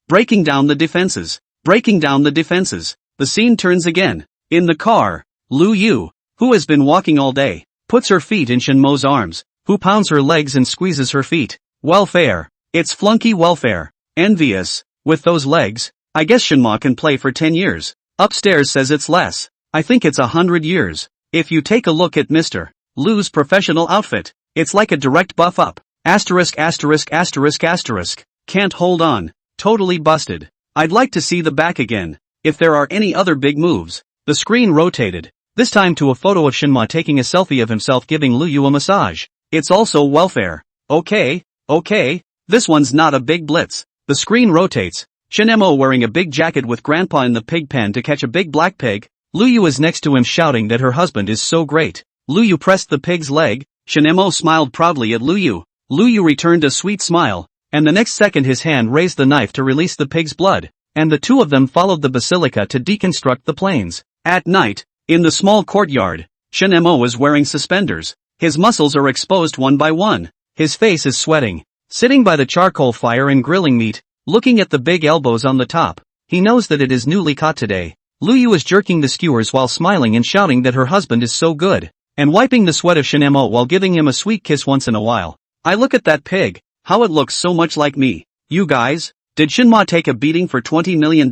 Breaking down the defenses. The scene turns again. In the car, Lu Yu, who has been walking all day, puts her feet in Shin Mo's arms, who pounds her legs and squeezes her feet. Welfare. It's flunky welfare. Envious. With those legs, I guess Shinma can play for 10 years. Upstairs says it's less. I think it's 100 years. If you take a look at Mr. Lu's professional outfit, it's like a direct buff up. Can't hold on. Totally busted. I'd like to see the back again. If there are any other big moves. The screen rotated. This time to a photo of Shinma taking a selfie of himself giving Luyu a massage. It's also welfare. Okay. This one's not a big blitz. The screen rotates. Shin Mo wearing a big jacket with grandpa in the pig pen to catch a big black pig. Luyu is next to him shouting that her husband is so great. Luyu pressed the pig's leg. Shin Mo smiled proudly at Luyu. Luyu returned a sweet smile, and the next second his hand raised the knife to release the pig's blood, and the two of them followed the basilica to deconstruct the planes. At night, in the small courtyard, Shin Mo is wearing suspenders. His muscles are exposed one by one. His face is sweating. Sitting by the charcoal fire and grilling meat, looking at the big elbows on the top. He knows that it is newly caught today. Luyu is jerking the skewers while smiling and shouting that her husband is so good, and wiping the sweat of Shinmo while giving him a sweet kiss once in a while. I look at that pig, how it looks so much like me. You guys, did Shinma take a beating for $20 million?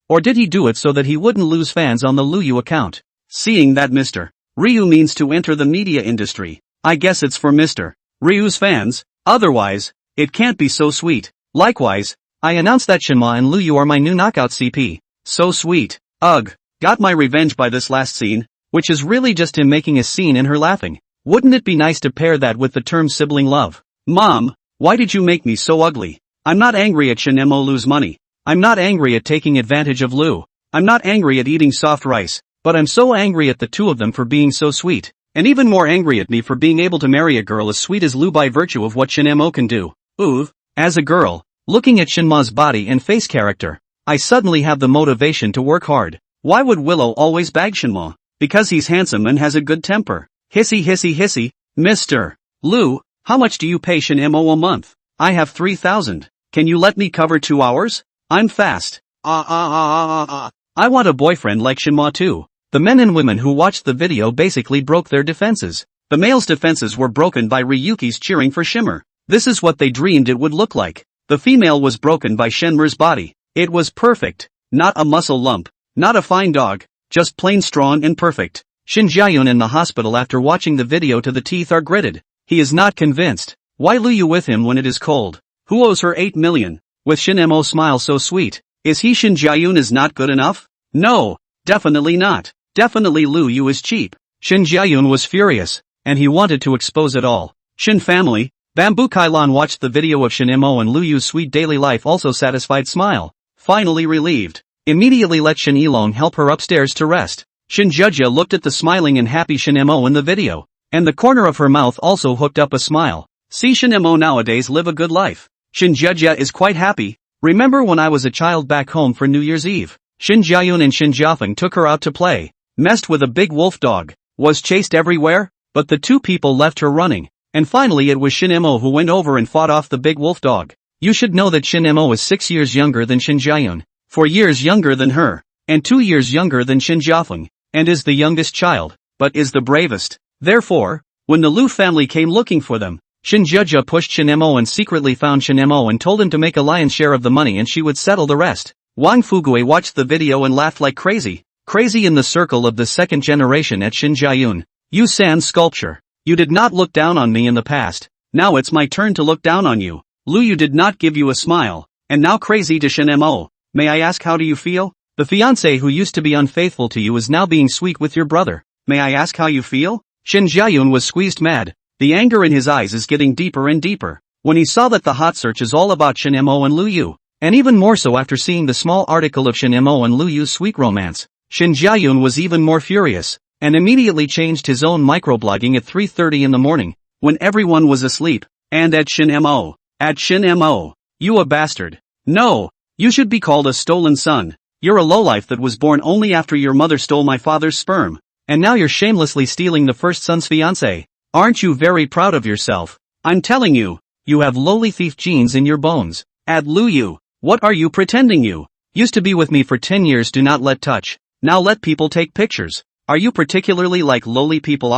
Or did he do it so that he wouldn't lose fans on the Luyu account? Seeing that Mr. Ryu means to enter the media industry, I guess it's for Mr. Ryu's fans, otherwise, it can't be so sweet. Likewise, I announce that Shinma and Luyu are my new knockout CP. So sweet. Ugh. Got my revenge by this last scene, which is really just him making a scene and her laughing. Wouldn't it be nice to pair that with the term sibling love? Mom, why did you make me so ugly? I'm not angry at Shinmo lose money. I'm not angry at taking advantage of Lu. I'm not angry at eating soft rice, but I'm so angry at the two of them for being so sweet, and even more angry at me for being able to marry a girl as sweet as Lu by virtue of what Shinmo can do. Ooh. As a girl, looking at Shinma's body and face character, I suddenly have the motivation to work hard. Why would Willow always bag Shinma? Because he's handsome and has a good temper. Hissy hissy hissy. Mr. Lu, how much do you pay Shinmo a month? I have 3,000. Can you let me cover 2 hours? I'm fast. I want a boyfriend like Shinma too. The men and women who watched the video basically broke their defenses. The male's defenses were broken by Ryuki's cheering for Shimmer. This is what they dreamed it would look like. The female was broken by Shenmure's body. It was perfect. Not a muscle lump. Not a fine dog. Just plain strong and perfect. Shin Jiayun in the hospital after watching the video to the teeth are gritted. He is not convinced. Why Luyu with him when it is cold? Who owes her 8 million? With Shinmo's smile so sweet. Is he Shin Jiayun is not good enough? No. Definitely not. Definitely Luyu is cheap. Shin Jiayun was furious, and he wanted to expose it all. Shin family. Bamboo Kailan watched the video of Shinmo and Luyu's sweet daily life also satisfied smile. Finally relieved. Immediately let Shin Ilong help her upstairs to rest. Shin Jujia looked at the smiling and happy Shinmo in the video, and the corner of her mouth also hooked up a smile. See Shinmo nowadays live a good life. Shin Jujia is quite happy. Remember when I was a child back home for New Year's Eve? Shin Jiayun and Shin Jiafeng took her out to play. Messed with a big wolf dog. Was chased everywhere, but the two people left her running. And finally it was Shinmo who went over and fought off the big wolf dog. You should know that Shinmo is 6 years younger than Shin Jiayun, 4 years younger than her, and 2 years younger than Shin Jiafeng, and is the youngest child, but is the bravest. Therefore, when the Lu family came looking for them, Shin Jujia pushed Shinmo and secretly found Shinmo and told him to make a lion's share of the money and she would settle the rest. Wang Fugue watched the video and laughed like crazy. Crazy in the circle of the second generation at Shin Jiayun. You San sculpture. You did not look down on me in the past. Now it's my turn to look down on you. Luyu did not give you a smile, and now crazy to Shinmo. May I ask how do you feel? The fiancé who used to be unfaithful to you is now being sweet with your brother. May I ask how you feel? Shin Jiayun was squeezed mad. The anger in his eyes is getting deeper and deeper. When he saw that the hot search is all about Shinmo and Luyu, and even more so after seeing the small article of Shinmo and Luyu's sweet romance, Shin Jiayun was even more furious, and immediately changed his own microblogging at 3:30 in the morning, when everyone was asleep, and at Shinmo. At Shinmo. You a bastard. No. You should be called a stolen son. You're a lowlife that was born only after your mother stole my father's sperm, and now you're shamelessly stealing the first son's fiancé. Aren't you very proud of yourself? I'm telling you, you have lowly thief genes in your bones. At Luyu. What are you pretending you? Used to be with me for 10 years do not let touch. Now let people take pictures. Are you particularly like lowly people?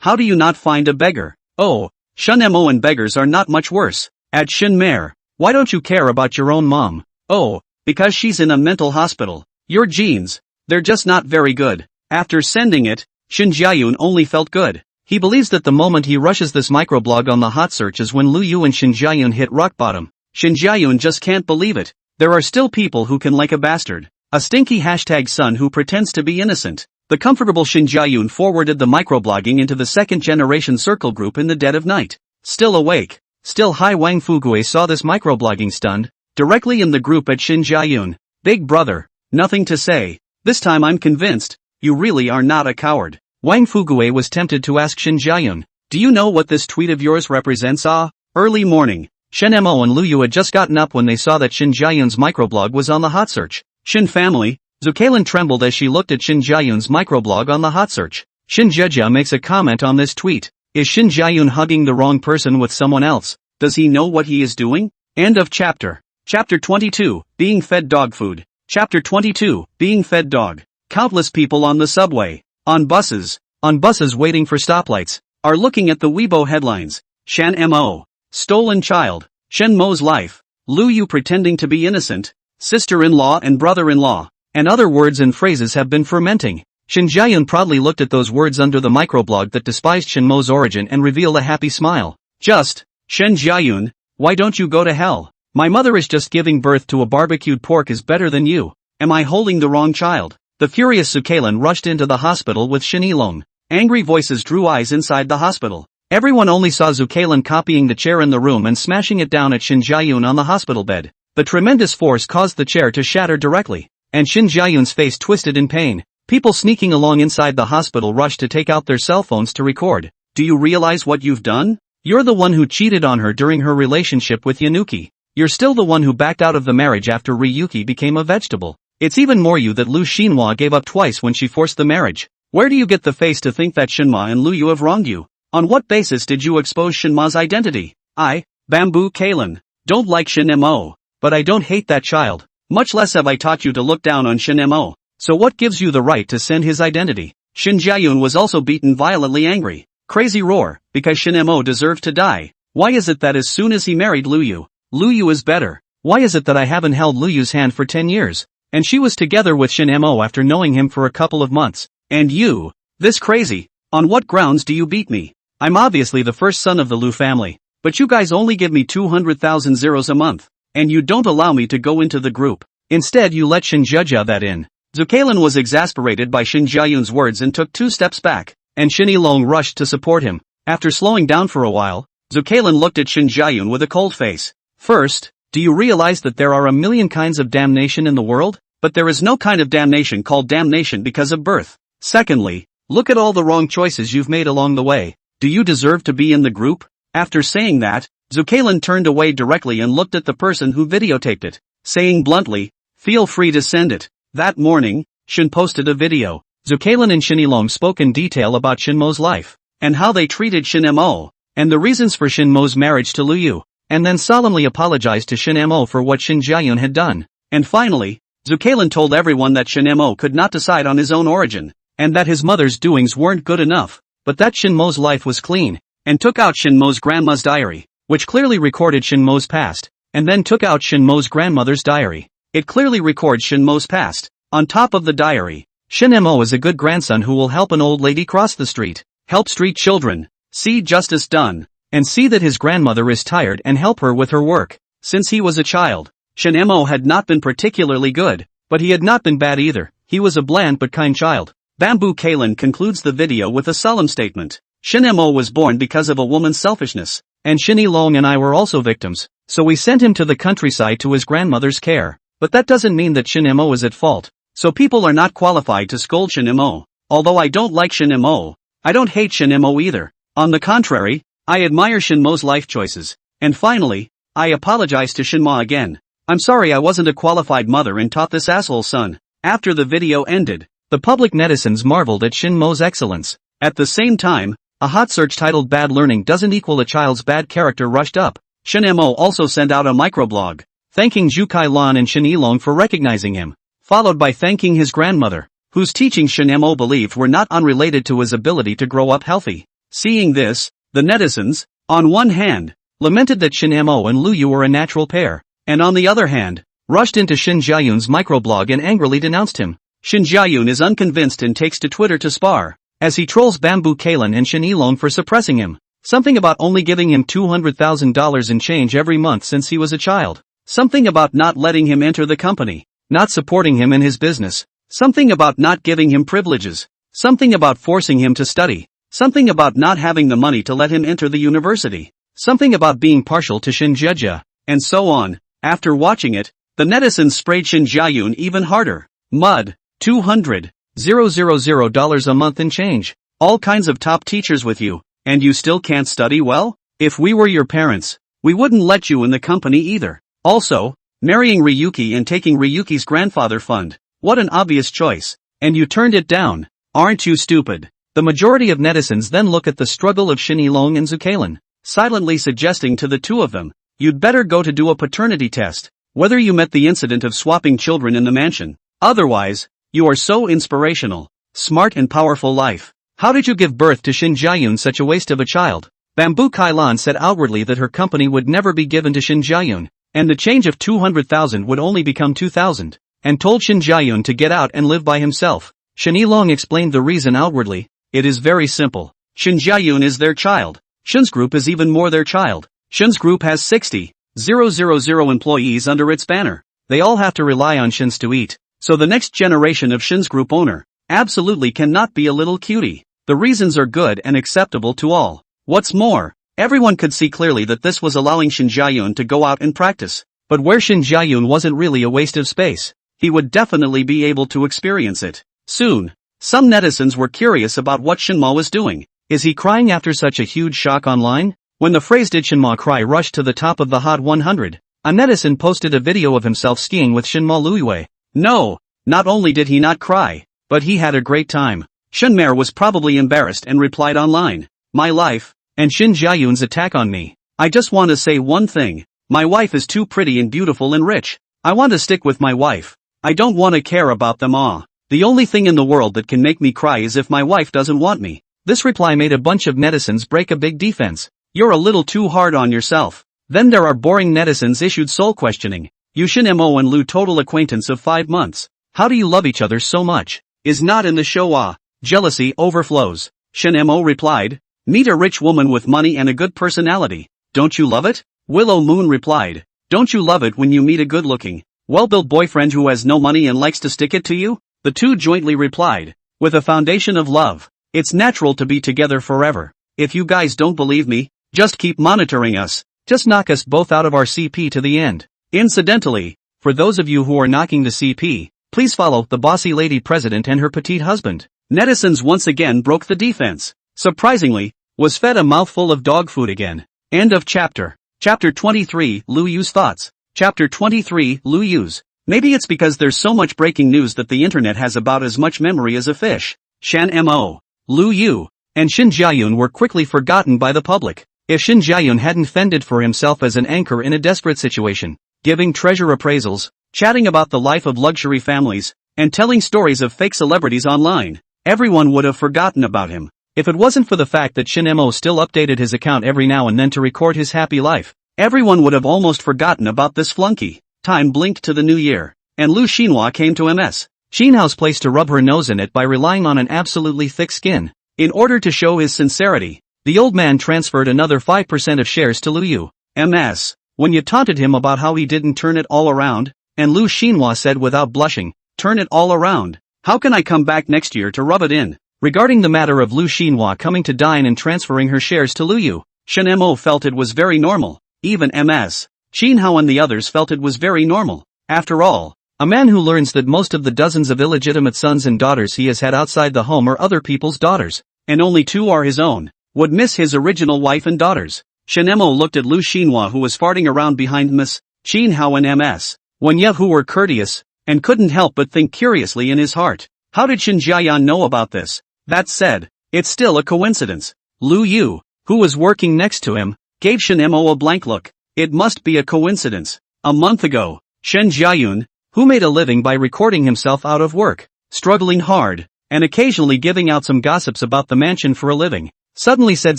How do you not find a beggar? Oh, Shinmo and beggars are not much worse. At Shinmare. Why don't you care about your own mom? Oh, because she's in a mental hospital. Your genes. They're just not very good. After sending it, Shin Jiayun only felt good. He believes that the moment he rushes this microblog on the hot search is when Luyu and Shin Jiayun hit rock bottom. Shin Jiayun just can't believe it. There are still people who can like a bastard. A stinky #son who pretends to be innocent. The comfortable Shin Jiayun forwarded the microblogging into the second generation circle group in the dead of night. Still awake. Still high. Wang Fugue saw this microblogging stunned. Directly in the group at Shin Jiayun. Big brother. Nothing to say. This time I'm convinced. You really are not a coward. Wang Fugue was tempted to ask Shin Jiayun. Do you know what this tweet of yours represents? Early morning. Shinmo and Luyu had just gotten up when they saw that Shin Jiayun's microblog was on the hot search. Shin family. Zukailin trembled as she looked at Shin Jiayun's microblog on the hot search. Shin Jujia makes a comment on this tweet. Is Shin Jae-yoon hugging the wrong person with someone else? Does he know what he is doing? End of chapter. Chapter 22, Being Fed Dog Food. Chapter 22, Being Fed Dog. Countless people on the subway, on buses waiting for stoplights, are looking at the Weibo headlines. Shan Mo. Stolen child. Shin Mo's life. Lu Yu pretending to be innocent. Sister-in-law and brother-in-law. And other words and phrases have been fermenting. Shin Jae-yoon proudly looked at those words under the microblog that despised Shin Mo's origin and revealed a happy smile. Just, Shin Jae-yoon, why don't you go to hell? My mother is just giving birth to a barbecued pork is better than you. Am I holding the wrong child? The furious Sukalan rushed into the hospital with Shin Ilong. Angry voices drew eyes inside the hospital. Everyone only saw Zukalan copying the chair in the room and smashing it down at Shin Jae-yoon on the hospital bed. The tremendous force caused the chair to shatter directly, and Shin Jae-yoon's face twisted in pain. People sneaking along inside the hospital rushed to take out their cell phones to record. Do you realize what you've done? You're the one who cheated on her during her relationship with Yanuki. You're still the one who backed out of the marriage after Ryuki became a vegetable. It's even more you that Lu Xinhua gave up twice when she forced the marriage. Where do you get the face to think that Shinma and Lu Yu have wronged you? On what basis did you expose Shinma's identity? I, Bamboo Kalan, don't like Shin Mo, but I don't hate that child. Much less have I taught you to look down on Shin Mo. So what gives you the right to send his identity? Shin Jae-yoon was also beaten violently angry. Crazy roar, because Shin Mo deserved to die. Why is it that as soon as he married Lu Yu is better? Why is it that I haven't held Lu Yu's hand for 10 years? And she was together with Shin Mo after knowing him for a couple of months. And you, this crazy, on what grounds do you beat me? I'm obviously the first son of the Lu family, but you guys only give me 200,000 zeros a month, and you don't allow me to go into the group. Instead you let Shin Jeja that in. Zukalan was exasperated by Shin Jae-yoon's words and took 2 steps back, and Shin Ilong rushed to support him. After slowing down for a while, Zukalan looked at Shin Jae-yoon with a cold face. First, do you realize that there are a million kinds of damnation in the world? But there is no kind of damnation called damnation because of birth. Secondly, look at all the wrong choices you've made along the way. Do you deserve to be in the group? After saying that, Zukalan turned away directly and looked at the person who videotaped it, saying bluntly, feel free to send it. That morning, Shin posted a video. Zukalan and Shin Ilong spoke in detail about Shin Mo's life, and how they treated Shin Mo, and the reasons for Shin Mo's marriage to Lu Yu, and then solemnly apologized to Shin Mo for what Shin Jae-yoon had done. And finally, Zukalan told everyone that Shin Mo could not decide on his own origin, and that his mother's doings weren't good enough, but that Shin Mo's life was clean, and took out Shin Mo's grandma's diary, which clearly recorded Shin Mo's past, and then took out Shin Mo's grandmother's diary. It clearly records Shin Mo's past. On top of the diary, Shin Mo is a good grandson who will help an old lady cross the street, help street children, see justice done, and see that his grandmother is tired and help her with her work. Since he was a child, Shin Mo had not been particularly good, but he had not been bad either. He was a bland but kind child. Bamboo Kalan concludes the video with a solemn statement. Shin Mo was born because of a woman's selfishness, and Shin Ilong and I were also victims, so we sent him to the countryside to his grandmother's care. But that doesn't mean that Shin Mo is at fault. So people are not qualified to scold Shin Mo. Although I don't like Shin Mo, I don't hate Shin Mo either. On the contrary, I admire Shin Mo's life choices. And finally, I apologize to Shin Ma again. I'm sorry I wasn't a qualified mother and taught this asshole son. After the video ended, the public netizens marveled at Shin Mo's excellence. At the same time, a hot search titled Bad Learning Doesn't Equal a Child's Bad Character rushed up. Shin Mo also sent out a microblog, thanking Ju Kai Lan and Shin Ilong for recognizing him, followed by thanking his grandmother, whose teachings Shin Mo believed were not unrelated to his ability to grow up healthy. Seeing this, the netizens, on one hand, lamented that Shin Mo and Lu Yu were a natural pair, and on the other hand, rushed into Shin Jae-yoon's microblog and angrily denounced him. Shin Jae-yoon is unconvinced and takes to Twitter to spar, as he trolls Bamboo Kalan and Shin Ilong for suppressing him. Something about only giving him $200,000 in change every month since he was a child. Something about not letting him enter the company. Not supporting him in his business. Something about not giving him privileges. Something about forcing him to study. Something about not having the money to let him enter the university. Something about being partial to Shin Jeja, and so on. After watching it, the netizens sprayed Shin Jae-yoon even harder. Mud. $200,000 a month in change. All kinds of top teachers with you, and you still can't study well? If we were your parents, we wouldn't let you in the company either. Also, marrying Ryuki and taking Ryuki's grandfather fund. What an obvious choice. And you turned it down. Aren't you stupid? The majority of netizens then look at the struggle of Shin Ilong and Zukalan, silently suggesting to the two of them, "You'd better go to do a paternity test, whether you met the incident of swapping children in the mansion. Otherwise, you are so inspirational, smart and powerful life. How did you give birth to Shin Jae-yoon, such a waste of a child?" Bamboo Kailan said outwardly that her company would never be given to Shin Jae-yoon, and the change of 200,000 would only become 2,000, and told Shin Jae-yoon to get out and live by himself. Shin Ilong explained the reason outwardly. "It is very simple. Shin Jae-yoon is their child. Shin's group is even more their child. Shin's group has 60,000 employees under its banner. They all have to rely on Shin's to eat. So the next generation of Shin's group owner absolutely cannot be a little cutie. The reasons are good and acceptable to all. What's more, everyone could see clearly that this was allowing Shin Jae-yoon to go out and practice. But where Shin Jae-yoon wasn't really a waste of space. He would definitely be able to experience it soon." Some netizens were curious about what Shinma was doing. Is he crying after such a huge shock online? When the phrase "did Shinma cry" rushed to the top of the Hot 100, a netizen posted a video of himself skiing with Shinma Luiyue. No, not only did he not cry, but he had a great time. Shinmare was probably embarrassed and replied online, "My life, and Shin Jae-yoon's attack on me. I just want to say one thing. My wife is too pretty and beautiful and rich. I want to stick with my wife. I don't want to care about them all. The only thing in the world that can make me cry is if my wife doesn't want me." This reply made a bunch of netizens break a big defense. "You're a little too hard on yourself." Then there are boring netizens issued soul questioning. "You Shin Mo and Lu total acquaintance of 5 months. How do you love each other so much? Is not in the show ah." Jealousy overflows. Shin Mo replied, "Meet a rich woman with money and a good personality. Don't you love it?" Willow Moon replied, "Don't you love it when you meet a good-looking, well-built boyfriend who has no money and likes to stick it to you?" The two jointly replied, "With a foundation of love, it's natural to be together forever. If you guys don't believe me, just keep monitoring us. Just knock us both out of our CP to the end." Incidentally, for those of you who are knocking the CP, please follow the bossy lady president and her petite husband. Netizens once again broke the defense. Surprisingly, was fed a mouthful of dog food again. End of chapter. Chapter 23, Lu Yu's thoughts. Chapter 23, Lu Yu's. Maybe it's because there's so much breaking news that the internet has about as much memory as a fish. Shan Mo, Lu Yu, and Shin Jae-yoon were quickly forgotten by the public. If Shin Jae-yoon hadn't fended for himself as an anchor in a desperate situation, giving treasure appraisals, chatting about the life of luxury families, and telling stories of fake celebrities online, everyone would have forgotten about him. If it wasn't for the fact that Shin Mo still updated his account every now and then to record his happy life, everyone would have almost forgotten about this flunky. Time blinked to the new year, and Lu Xinhua came to MS. Xinhao's place to rub her nose in it by relying on an absolutely thick skin. In order to show his sincerity, the old man transferred another 5% of shares to Lu Yu. MS. When you taunted him about how he didn't turn it all around, and Lu Xinhua said without blushing, "Turn it all around. How can I come back next year to rub it in?" Regarding the matter of Lu Xinhua coming to dine and transferring her shares to Lu Yu, Shin Mo felt it was very normal. Even MS. Xinhao and the others felt it was very normal. After all, a man who learns that most of the dozens of illegitimate sons and daughters he has had outside the home are other people's daughters, and only 2 are his own, would miss his original wife and daughters. Shin Mo looked at Lu Xinhua, who was farting around behind Miss Xinhao and MS. Wenye, who were courteous, and couldn't help but think curiously in his heart, how did Shin Jae-yoon know about this? That said, it's still a coincidence. Lu Yu, who was working next to him, gave Shin Mo a blank look. It must be a coincidence. A month ago, Shin Jae-yoon, who made a living by recording himself out of work, struggling hard, and occasionally giving out some gossips about the mansion for a living, suddenly said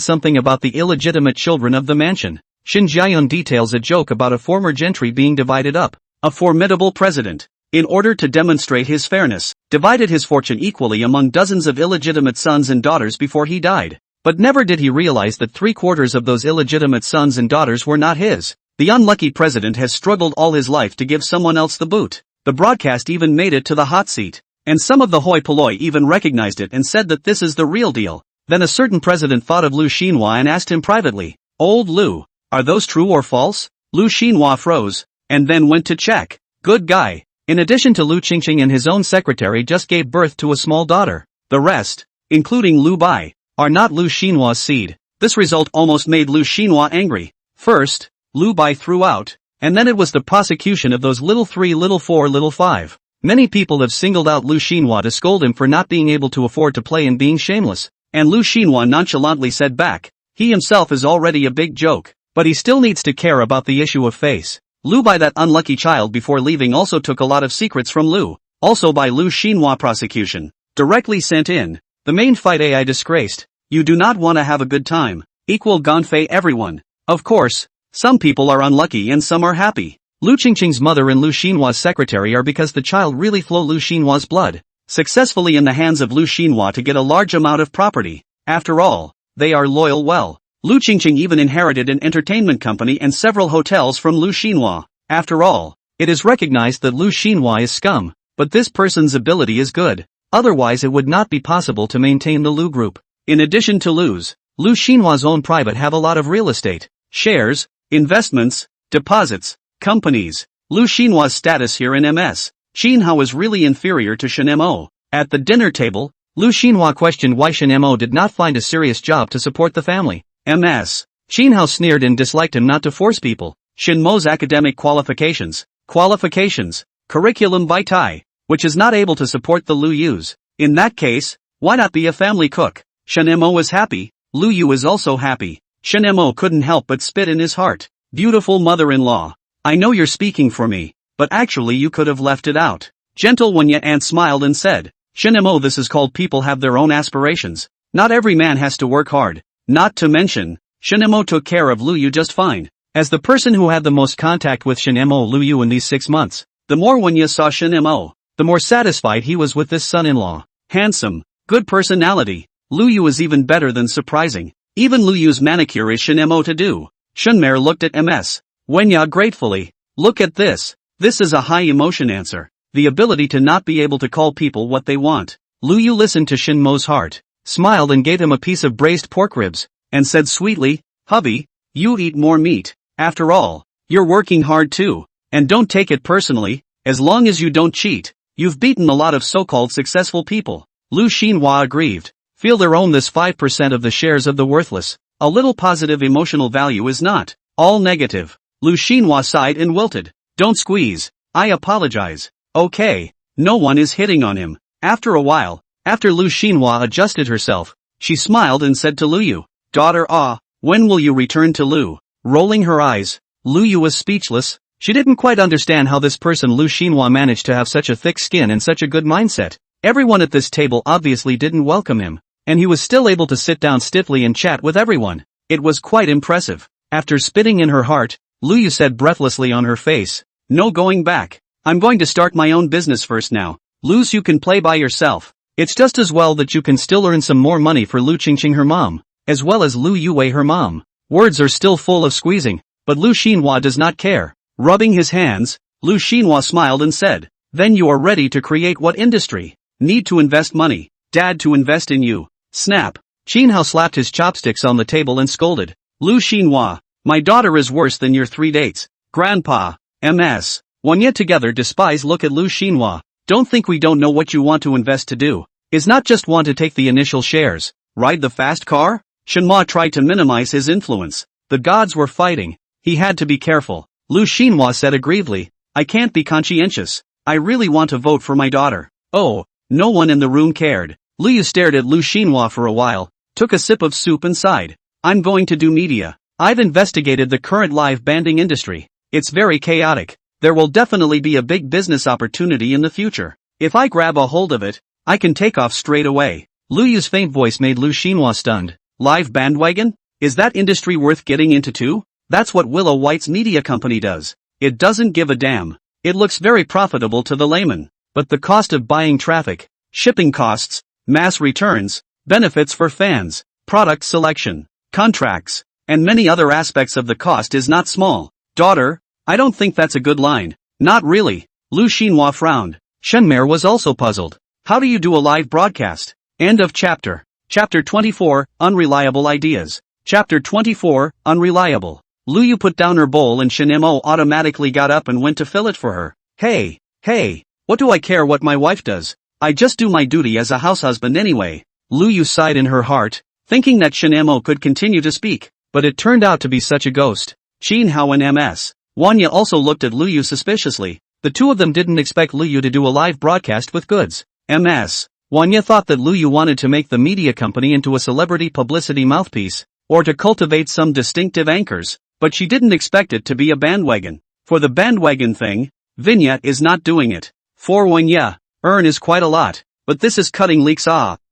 something about the illegitimate children of the mansion. Shin Jae-yoon details a joke about a former gentry being divided up. A formidable president, in order to demonstrate his fairness, divided his fortune equally among dozens of illegitimate sons and daughters before he died. But never did he realize that 3/4 of those illegitimate sons and daughters were not his. The unlucky president has struggled all his life to give someone else the boot. The broadcast even made it to the hot seat, and some of the hoi polloi even recognized it and said that this is the real deal. Then a certain president thought of Lu Xinhua and asked him privately, "Old Lu, are those true or false?" Lu Xinhua froze, and then went to check. Good guy. In addition to Lu Qingqing and his own secretary just gave birth to a small daughter. The rest, including Lu Bai, are not Lu Xinhua's seed. This result almost made Lu Xinhua angry. First, Lu Bai threw out, and then it was the prosecution of those little 3, little 4, little 5. Many people have singled out Lu Xinhua to scold him for not being able to afford to play and being shameless. And Lu Xinhua nonchalantly said back, he himself is already a big joke, but he still needs to care about the issue of face. Lu by that unlucky child before leaving also took a lot of secrets from Lu, also by Lu Xinhua prosecution, directly sent in. The main fight AI disgraced. You do not want to have a good time. Equal Ganfei everyone. Of course, some people are unlucky and some are happy. Lu Qingqing's mother and Lu Xinhua's secretary are because the child really flow Lu Xinhua's blood successfully in the hands of Lu Xinhua to get a large amount of property. After all, they are loyal well. Lu Qingqing even inherited an entertainment company and several hotels from Lu Xinhua. After all, it is recognized that Lu Xinhua is scum, but this person's ability is good. Otherwise it would not be possible to maintain the Lu group. In addition to Lu Xinhua's own private have a lot of real estate, shares, investments, deposits, companies. Lu Xinhua's status here in MS. Xinhua is really inferior to Shen Mo. At the dinner table, Lu Xinhua questioned why Shen Mo did not find a serious job to support the family. MS. Xinhua sneered and disliked him not to force people. Shen Mo's academic qualifications, curriculum vitae, which is not able to support the Lu Yus. In that case, why not be a family cook? Shen Mo is happy, Lu Yu is also happy. Shen Mo couldn't help but spit in his heart. Beautiful mother-in-law. I know you're speaking for me, but actually you could have left it out. Gentle Wenya Aunt smiled and said, Shen Mo, this is called people have their own aspirations. Not every man has to work hard. Not to mention, Shen Mo took care of Lu Yu just fine. As the person who had the most contact with Shen Mo Lu Yu in these 6 months, the more Wenya saw Shen Mo, the more satisfied he was with this son-in-law. Handsome, good personality. Lu Yu is even better than surprising. Even Lu Yu's manicure is Shen Mo to do. Shenmer looked at MS. Wenya gratefully. Look at this. This is a high emotion answer. The ability to not be able to call people what they want. Lu Yu listened to Shen Mo's heart, smiled and gave him a piece of braised pork ribs, and said sweetly, hubby, you eat more meat. After all, you're working hard too. And don't take it personally, as long as you don't cheat. You've beaten a lot of so-called successful people. Lu Xinhua aggrieved. Feel their own this 5% of the shares of the worthless. A little positive emotional value is not all negative. Lu Xinhua sighed and wilted. Don't squeeze. I apologize. Okay. No one is hitting on him. After a while, after Lu Xinhua adjusted herself, she smiled and said to Lu Yu, daughter when will you return to Lu? Rolling her eyes, Lu Yu was speechless. She didn't quite understand how this person Lu Xinhua managed to have such a thick skin and such a good mindset. Everyone at this table obviously didn't welcome him, and he was still able to sit down stiffly and chat with everyone. It was quite impressive. After spitting in her heart, Lu Yu said breathlessly on her face, no going back. I'm going to start my own business first now. Luz, you can play by yourself. It's just as well that you can still earn some more money for Lu Qingqing her mom, as well as Lu Yuwei her mom. Words are still full of squeezing, but Lu Xinhua does not care. Rubbing his hands, Lu Xinhua smiled and said, then you are ready to create what industry? Need to invest money. Dad to invest in you. Snap. Qinhao slapped his chopsticks on the table and scolded. Lu Xinhua, my daughter is worse than your 3 dates. Grandpa. MS. One yet together despise look at Lu Xinhua. Don't think we don't know what you want to invest to do. Is not just want to take the initial shares. Ride the fast car? Shenhua tried to minimize his influence. The gods were fighting. He had to be careful. Lu Xinhua said aggrievedly, I can't be conscientious. I really want to vote for my daughter. Oh, no one in the room cared. Lu Yu stared at Lu Xinhua for a while, took a sip of soup and sighed. I'm going to do media. I've investigated the current live banding industry. It's very chaotic. There will definitely be a big business opportunity in the future. If I grab a hold of it, I can take off straight away. Lu Yu's faint voice made Lu Xinhua stunned. Live bandwagon? Is that industry worth getting into too? That's what Willow White's media company does. It doesn't give a damn. It looks very profitable to the layman. But the cost of buying traffic, shipping costs, mass returns, benefits for fans, product selection, contracts, and many other aspects of the cost is not small. Daughter, I don't think that's a good line. Not really. Lu Xinhua frowned. Shenmei was also puzzled. How do you do a live broadcast? End of chapter. Chapter 24, Unreliable Ideas. Chapter 24, Unreliable. Lu Yu put down her bowl and Shenmo automatically got up and went to fill it for her. Hey, what do I care what my wife does? I just do my duty as a house husband anyway. Lu Yu sighed in her heart, thinking that Shenmo could continue to speak, but it turned out to be such a ghost. Qin Hao and MS. Wanya also looked at Lu Yu suspiciously. The two of them didn't expect Lu Yu to do a live broadcast with goods. MS. Wanya thought that Lu Yu wanted to make the media company into a celebrity publicity mouthpiece, or to cultivate some distinctive anchors, but she didn't expect it to be a bandwagon. For the bandwagon thing, Vinya is not doing it. For Wanya, earn is quite a lot, but this is cutting leaks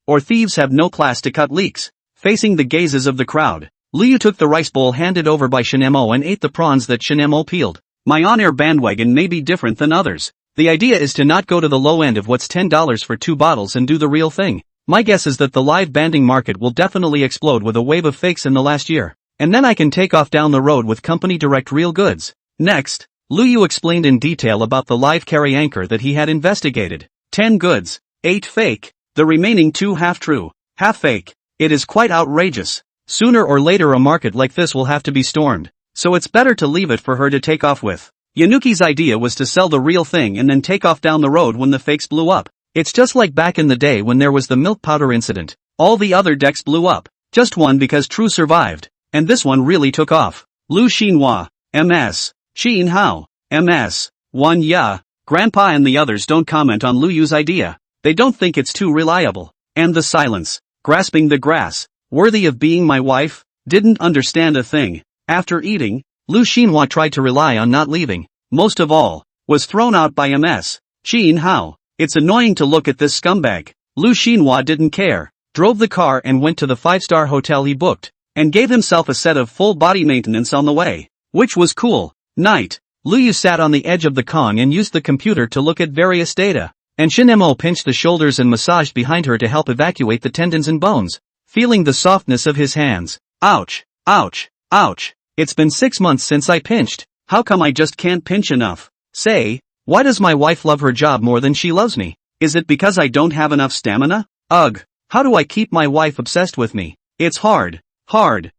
or thieves have no class to cut leaks. Facing the gazes of the crowd, Lu Yu took the rice bowl handed over by Shinemo and ate the prawns that Shinemo peeled. My on-air bandwagon may be different than others. The idea is to not go to the low end of what's $10 for 2 bottles and do the real thing. My guess is that the live banding market will definitely explode with a wave of fakes in the last year. And then I can take off down the road with company direct real goods. Next, Lu Yu explained in detail about the live carry anchor that he had investigated. 10 goods, 8 fake, the remaining 2 half true, half fake. It is quite outrageous. Sooner or later a market like this will have to be stormed, so it's better to leave it for her to take off with. Yanuki's idea was to sell the real thing and then take off down the road when the fakes blew up. It's just like back in the day when there was the milk powder incident. All the other decks blew up. Just one because True survived. And this one really took off. Lu Xinhua, MS. Xin Hao, MS. Wan Ya. Grandpa and the others don't comment on Lu Yu's idea. They don't think it's too reliable. And the silence, grasping the grass, worthy of being my wife, didn't understand a thing. After eating, Lu Xinhua tried to rely on not leaving. Most of all, was thrown out by MS. Xin Hao. It's annoying to look at this scumbag. Lu Xinhua didn't care, drove the car and went to the 5-star hotel he booked, and gave himself a set of full body maintenance on the way, which was cool. Night. Lu Yu sat on the edge of the Kong and used the computer to look at various data, and Shinemo pinched the shoulders and massaged behind her to help evacuate the tendons and bones, feeling the softness of his hands. Ouch, ouch, ouch. It's been 6 months since I pinched. How come I just can't pinch enough? Say, why does my wife love her job more than she loves me? Is it because I don't have enough stamina? Ugh, how do I keep my wife obsessed with me? It's hard to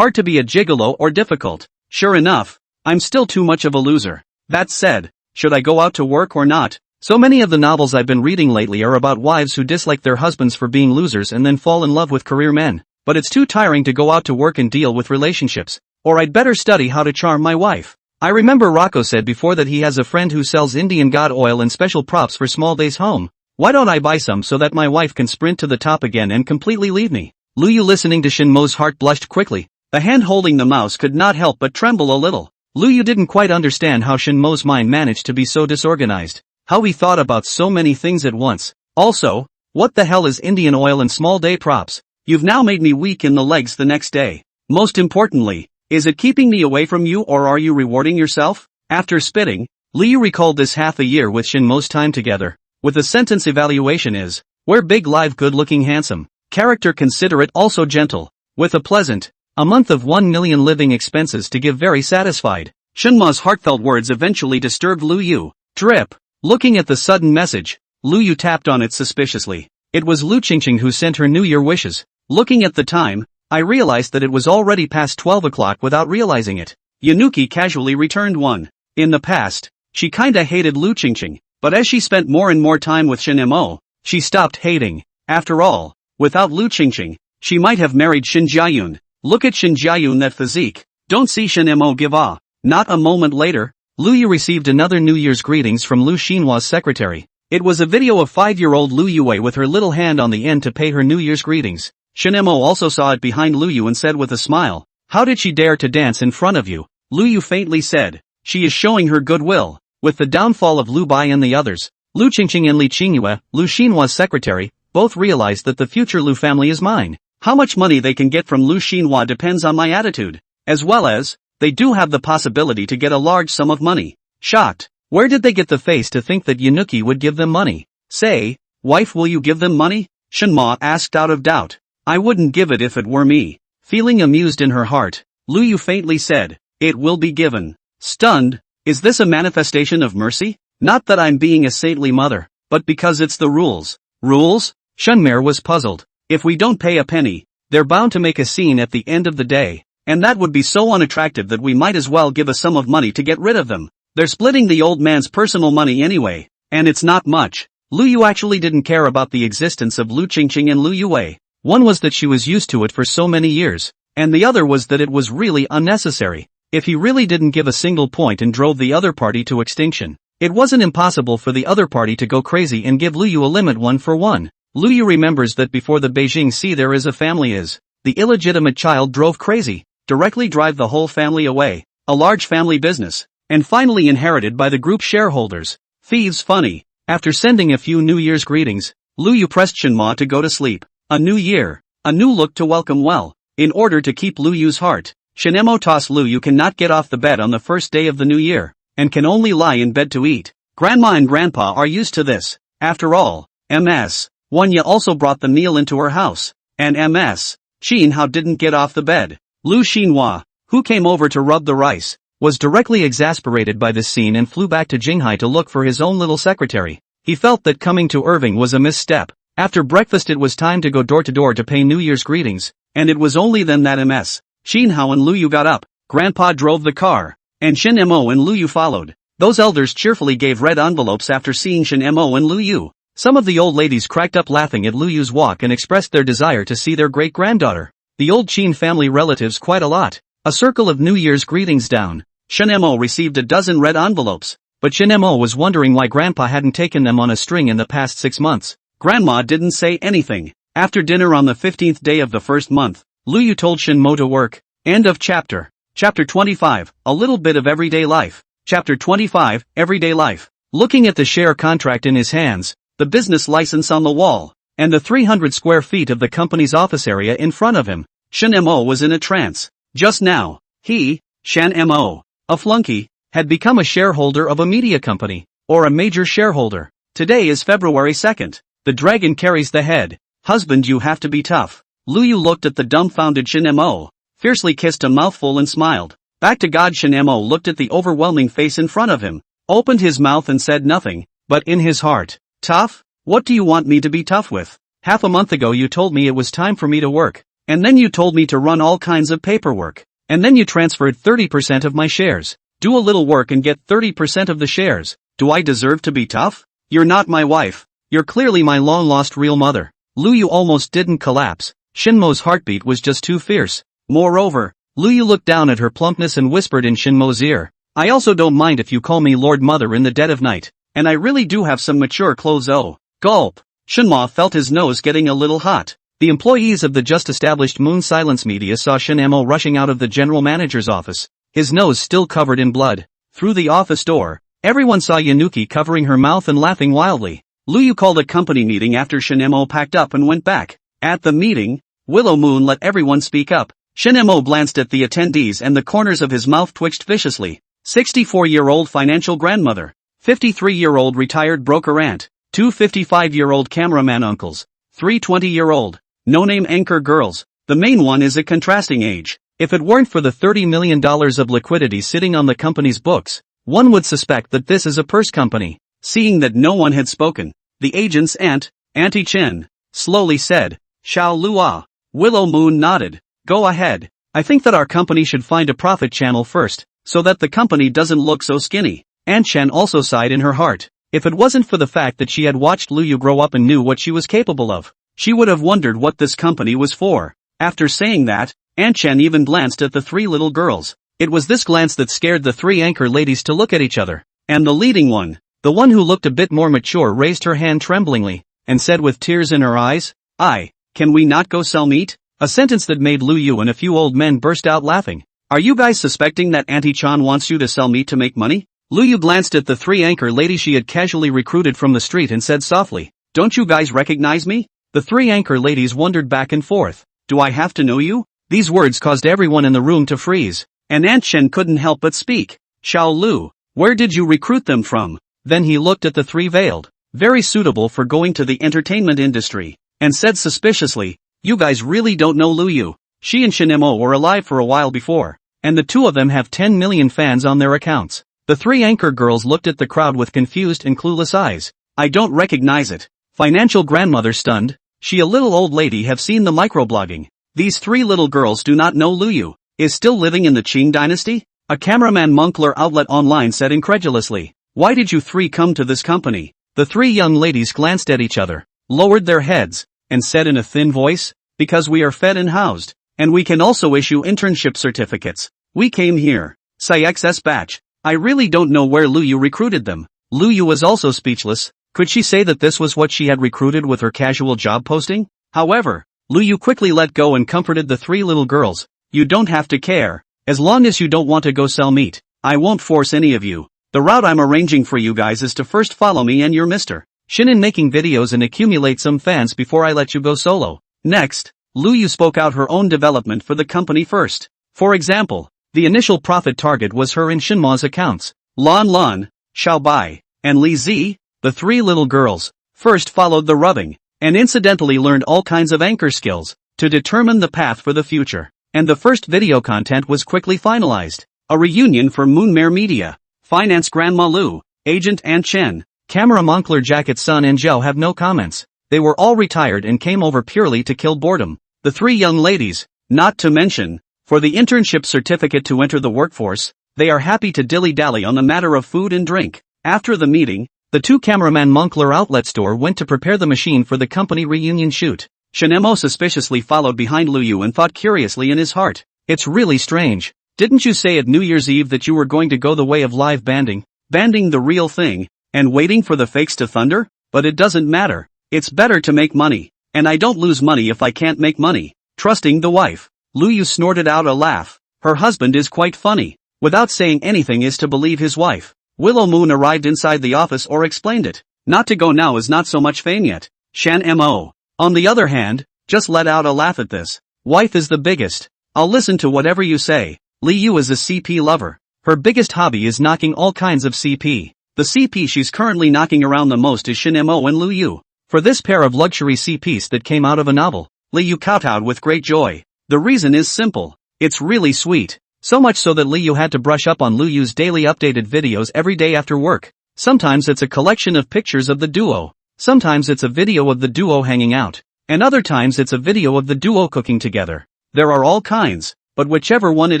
be a gigolo or difficult. Sure enough, I'm still too much of a loser. That said, should I go out to work or not? So many of the novels I've been reading lately are about wives who dislike their husbands for being losers and then fall in love with career men. But it's too tiring to go out to work and deal with relationships. Or I'd better study how to charm my wife. I remember Rocco said before that he has a friend who sells Indian god oil and special props for small days home. Why don't I buy some so that my wife can sprint to the top again and completely leave me? Lu Yu, listening to Shinmo's heart, blushed quickly. The hand holding the mouse could not help but tremble a little. Lu Yu didn't quite understand how Shinmo's mind managed to be so disorganized. How he thought about so many things at once. Also, what the hell is Indian oil and small day props? You've now made me weak in the legs the next day. Most importantly, is it keeping me away from you or are you rewarding yourself? After spitting, Lu Yu recalled this half a year with Shinmo's time together. With the sentence evaluation is, we're big, live, good looking, handsome, character considerate, also gentle, with a pleasant, a month of 1 million living expenses to give, very satisfied. Shinmo's heartfelt words eventually disturbed Lu Yu. Drip. Looking at the sudden message, Lu Yu tapped on it suspiciously. It was Lu Qingqing who sent her New Year wishes. Looking at the time, I realized that it was already past 12 o'clock without realizing it. Yanuki casually returned one. In the past, she kinda hated Lu Qingqing, but as she spent more and more time with Shinemo, she stopped hating. After all, without Lu Qingqing, she might have married Shin Jiayun. Look at Shin Jiayun, that physique. Don't see Shinemo give a. Not a moment later, Lu Yu received another New Year's greetings from Lu Xinhua's secretary. It was a video of 5-year-old Lu Yue with her little hand on the end to pay her New Year's greetings. Shinemo also saw it behind Lu Yu and said with a smile, "How did she dare to dance in front of you?" Lu Yu faintly said, "She is showing her goodwill." With the downfall of Lu Bai and the others, Lu Qingqing and Li Qingyue, Lu Xinhua's secretary, both realized that the future Lu family is mine. How much money they can get from Lu Xinhua depends on my attitude. As well as, they do have the possibility to get a large sum of money. Shocked. Where did they get the face to think that Yanuki would give them money? Say, wife, will you give them money? Shinma asked out of doubt. I wouldn't give it if it were me. Feeling amused in her heart, Lu Yu faintly said, it will be given. Stunned, is this a manifestation of mercy? Not that I'm being a saintly mother, but because it's the rules. Rules? Shunmer was puzzled. If we don't pay a penny, they're bound to make a scene at the end of the day, and that would be so unattractive that we might as well give a sum of money to get rid of them. They're splitting the old man's personal money anyway, and it's not much. Lu Yu actually didn't care about the existence of Lu Qingqing and Lu Yue. One was that she was used to it for so many years, and the other was that it was really unnecessary. If he really didn't give a single point and drove the other party to extinction, It wasn't impossible for the other party to go crazy and give Lu Yu a limit 1-for-1. Lu Yu remembers that before the Beijing Sea there is a family is. The illegitimate child drove crazy, directly drive the whole family away, a large family business, and finally inherited by the group shareholders. Thieves funny. After sending a few New Year's greetings, Lu Yu pressed Shenma to go to sleep. A new year, a new look to welcome well. In order to keep Lu Yu's heart, Shenmo tossed Lu Yu cannot get off the bed on the first day of the new year, and can only lie in bed to eat. Grandma and Grandpa are used to this. After all, Ms. Wanya also brought the meal into her house, and Ms. Xin Hao didn't get off the bed. Lu Xinhua, who came over to rub the rice, was directly exasperated by this scene and flew back to Jinghai to look for his own little secretary. He felt that coming to Irving was a misstep. After breakfast it was time to go door to door to pay New Year's greetings, and it was only then that Ms. Xinhao and Lu Yu got up. Grandpa drove the car, and Shen Mo and Lu Yu followed. Those elders cheerfully gave red envelopes after seeing Shen Mo and Lu Yu. Some of the old ladies cracked up laughing at Lu Yu's walk and expressed their desire to see their great-granddaughter. The old Qin family relatives quite a lot. A circle of New Year's greetings down. Shen Mo received a dozen red envelopes, but Shen Mo was wondering why Grandpa hadn't taken them on a string in the past 6 months. Grandma didn't say anything. After dinner on the 15th day of the first month, Lu Yu told Shen Mo to work. End of chapter. Chapter 25, a little bit of everyday life. Chapter 25, everyday life. Looking at the share contract in his hands, the business license on the wall, and the 300 square feet of the company's office area in front of him, Shen Mo was in a trance. Just now, he, Shen Mo, a flunky, had become a shareholder of a media company, or a major shareholder. Today is February 2nd. The dragon carries the head. Husband, you have to be tough. Lu Yu looked at the dumbfounded Shen Mo, fiercely kissed a mouthful and smiled. Back to God. Shen Mo looked at the overwhelming face in front of him, opened his mouth and said nothing, but in his heart, tough? What do you want me to be tough with? Half a month ago you told me it was time for me to work, and then you told me to run all kinds of paperwork, and then you transferred 30% of my shares. Do a little work and get 30% of the shares. Do I deserve to be tough? You're not my wife. You're clearly my long-lost real mother. Lu Yu almost didn't collapse. Shenmo's heartbeat was just too fierce. Moreover, Lu Yu looked down at her plumpness and whispered in Shenmo's ear, I also don't mind if you call me Lord Mother in the dead of night, and I really do have some mature clothes. Oh, gulp. Shenmo felt his nose getting a little hot. The employees of the just-established Moon Silence Media saw Shenmo rushing out of the general manager's office, his nose still covered in blood. Through the office door, everyone saw Yanuki covering her mouth and laughing wildly. Lu Yu called a company meeting after Shenmo packed up and went back. At the meeting, Willow Moon let everyone speak up. Shenmo glanced at the attendees and the corners of his mouth twitched viciously. 64-year-old financial grandmother, 53-year-old retired broker aunt, 2 55-year-old cameraman uncles, 3 20-year-old, no-name anchor girls. The main one is a contrasting age. If it weren't for the $30 million of liquidity sitting on the company's books, one would suspect that this is a purse company. Seeing that no one had spoken, the agent's aunt, Auntie Chen, slowly said, Xiao Lua. Willow Moon nodded. Go ahead. I think that our company should find a profit channel first, so that the company doesn't look so skinny. Aunt Chen also sighed in her heart. If it wasn't for the fact that she had watched Lu Yu grow up and knew what she was capable of, she would have wondered what this company was for. After saying that, Aunt Chen even glanced at the 3 little girls. It was this glance that scared the 3 anchor ladies to look at each other. And the leading one, the one who looked a bit more mature, raised her hand tremblingly, and said with tears in her eyes, can we not go sell meat? A sentence that made Lu Yu and a few old men burst out laughing. Are you guys suspecting that Auntie Chan wants you to sell meat to make money? Lu Yu glanced at the 3 anchor ladies she had casually recruited from the street and said softly, don't you guys recognize me? The 3 anchor ladies wondered back and forth. Do I have to know you? These words caused everyone in the room to freeze, and Aunt Chen couldn't help but speak. Xiao Lu, where did you recruit them from? Then he looked at the 3 veiled, very suitable for going to the entertainment industry, and said suspiciously, you guys really don't know Lu Yu. She and Shenmo were alive for a while before, and the 2 of them have 10 million fans on their accounts. The 3 anchor girls looked at the crowd with confused and clueless eyes. I don't recognize it. Financial grandmother stunned. She, a little old lady, have seen the microblogging. These 3 little girls do not know Lu Yu is still living in the Qing dynasty? A cameraman Moncler outlet online said incredulously. Why did you 3 come to this company? The 3 young ladies glanced at each other, lowered their heads, and said in a thin voice, because we are fed and housed, and we can also issue internship certificates. We came here. XS batch. I really don't know where Lu Yu recruited them. Lu Yu was also speechless. Could she say that this was what she had recruited with her casual job posting? However, Lu Yu quickly let go and comforted the three little girls. You don't have to care. As long as you don't want to go sell meat, I won't force any of you. The route I'm arranging for you guys is to first follow me and your Mr. Shin in making videos and accumulate some fans before I let you go solo. Next, Lu Yu spoke out her own development for the company first. For example, the initial profit target was her and Shinma's accounts. Lan Lan, Xiao Bai, and Li Zi, the three little girls, first followed the rubbing, and incidentally learned all kinds of anchor skills, to determine the path for the future. And the first video content was quickly finalized. A reunion for Moonmare Media. Finance Grandma Lu, Agent An Chen, Camera Moncler Jacket Sun and Zhao have no comments. They were all retired and came over purely to kill boredom. The three young ladies, not to mention, for the internship certificate to enter the workforce, they are happy to dilly-dally on the matter of food and drink. After the meeting, the two cameraman Moncler outlet store went to prepare the machine for the company reunion shoot. Shinemo suspiciously followed behind Lu Yu and thought curiously in his heart, it's really strange. Didn't you say at New Year's Eve that you were going to go the way of live banding? Banding the real thing, and waiting for the fakes to thunder? But it doesn't matter. It's better to make money. And I don't lose money if I can't make money. Trusting the wife. Lu Yu snorted out a laugh. Her husband is quite funny. Without saying anything is to believe his wife. Willow Moon arrived inside the office or explained it. Not to go now is not so much fame yet. Shan Mo. On the other hand, just let out a laugh at this. Wife is the biggest. I'll listen to whatever you say. Li Yu is a CP lover. Her biggest hobby is knocking all kinds of CP. The CP she's currently knocking around the most is Shin Mo and Lu Yu. For this pair of luxury CPs that came out of a novel, Li Yu kowtowed with great joy. The reason is simple. It's really sweet. So much so that Li Yu had to brush up on Lu Yu's daily updated videos every day after work. Sometimes it's a collection of pictures of the duo. Sometimes it's a video of the duo hanging out. And other times it's a video of the duo cooking together. There are all kinds, but whichever one it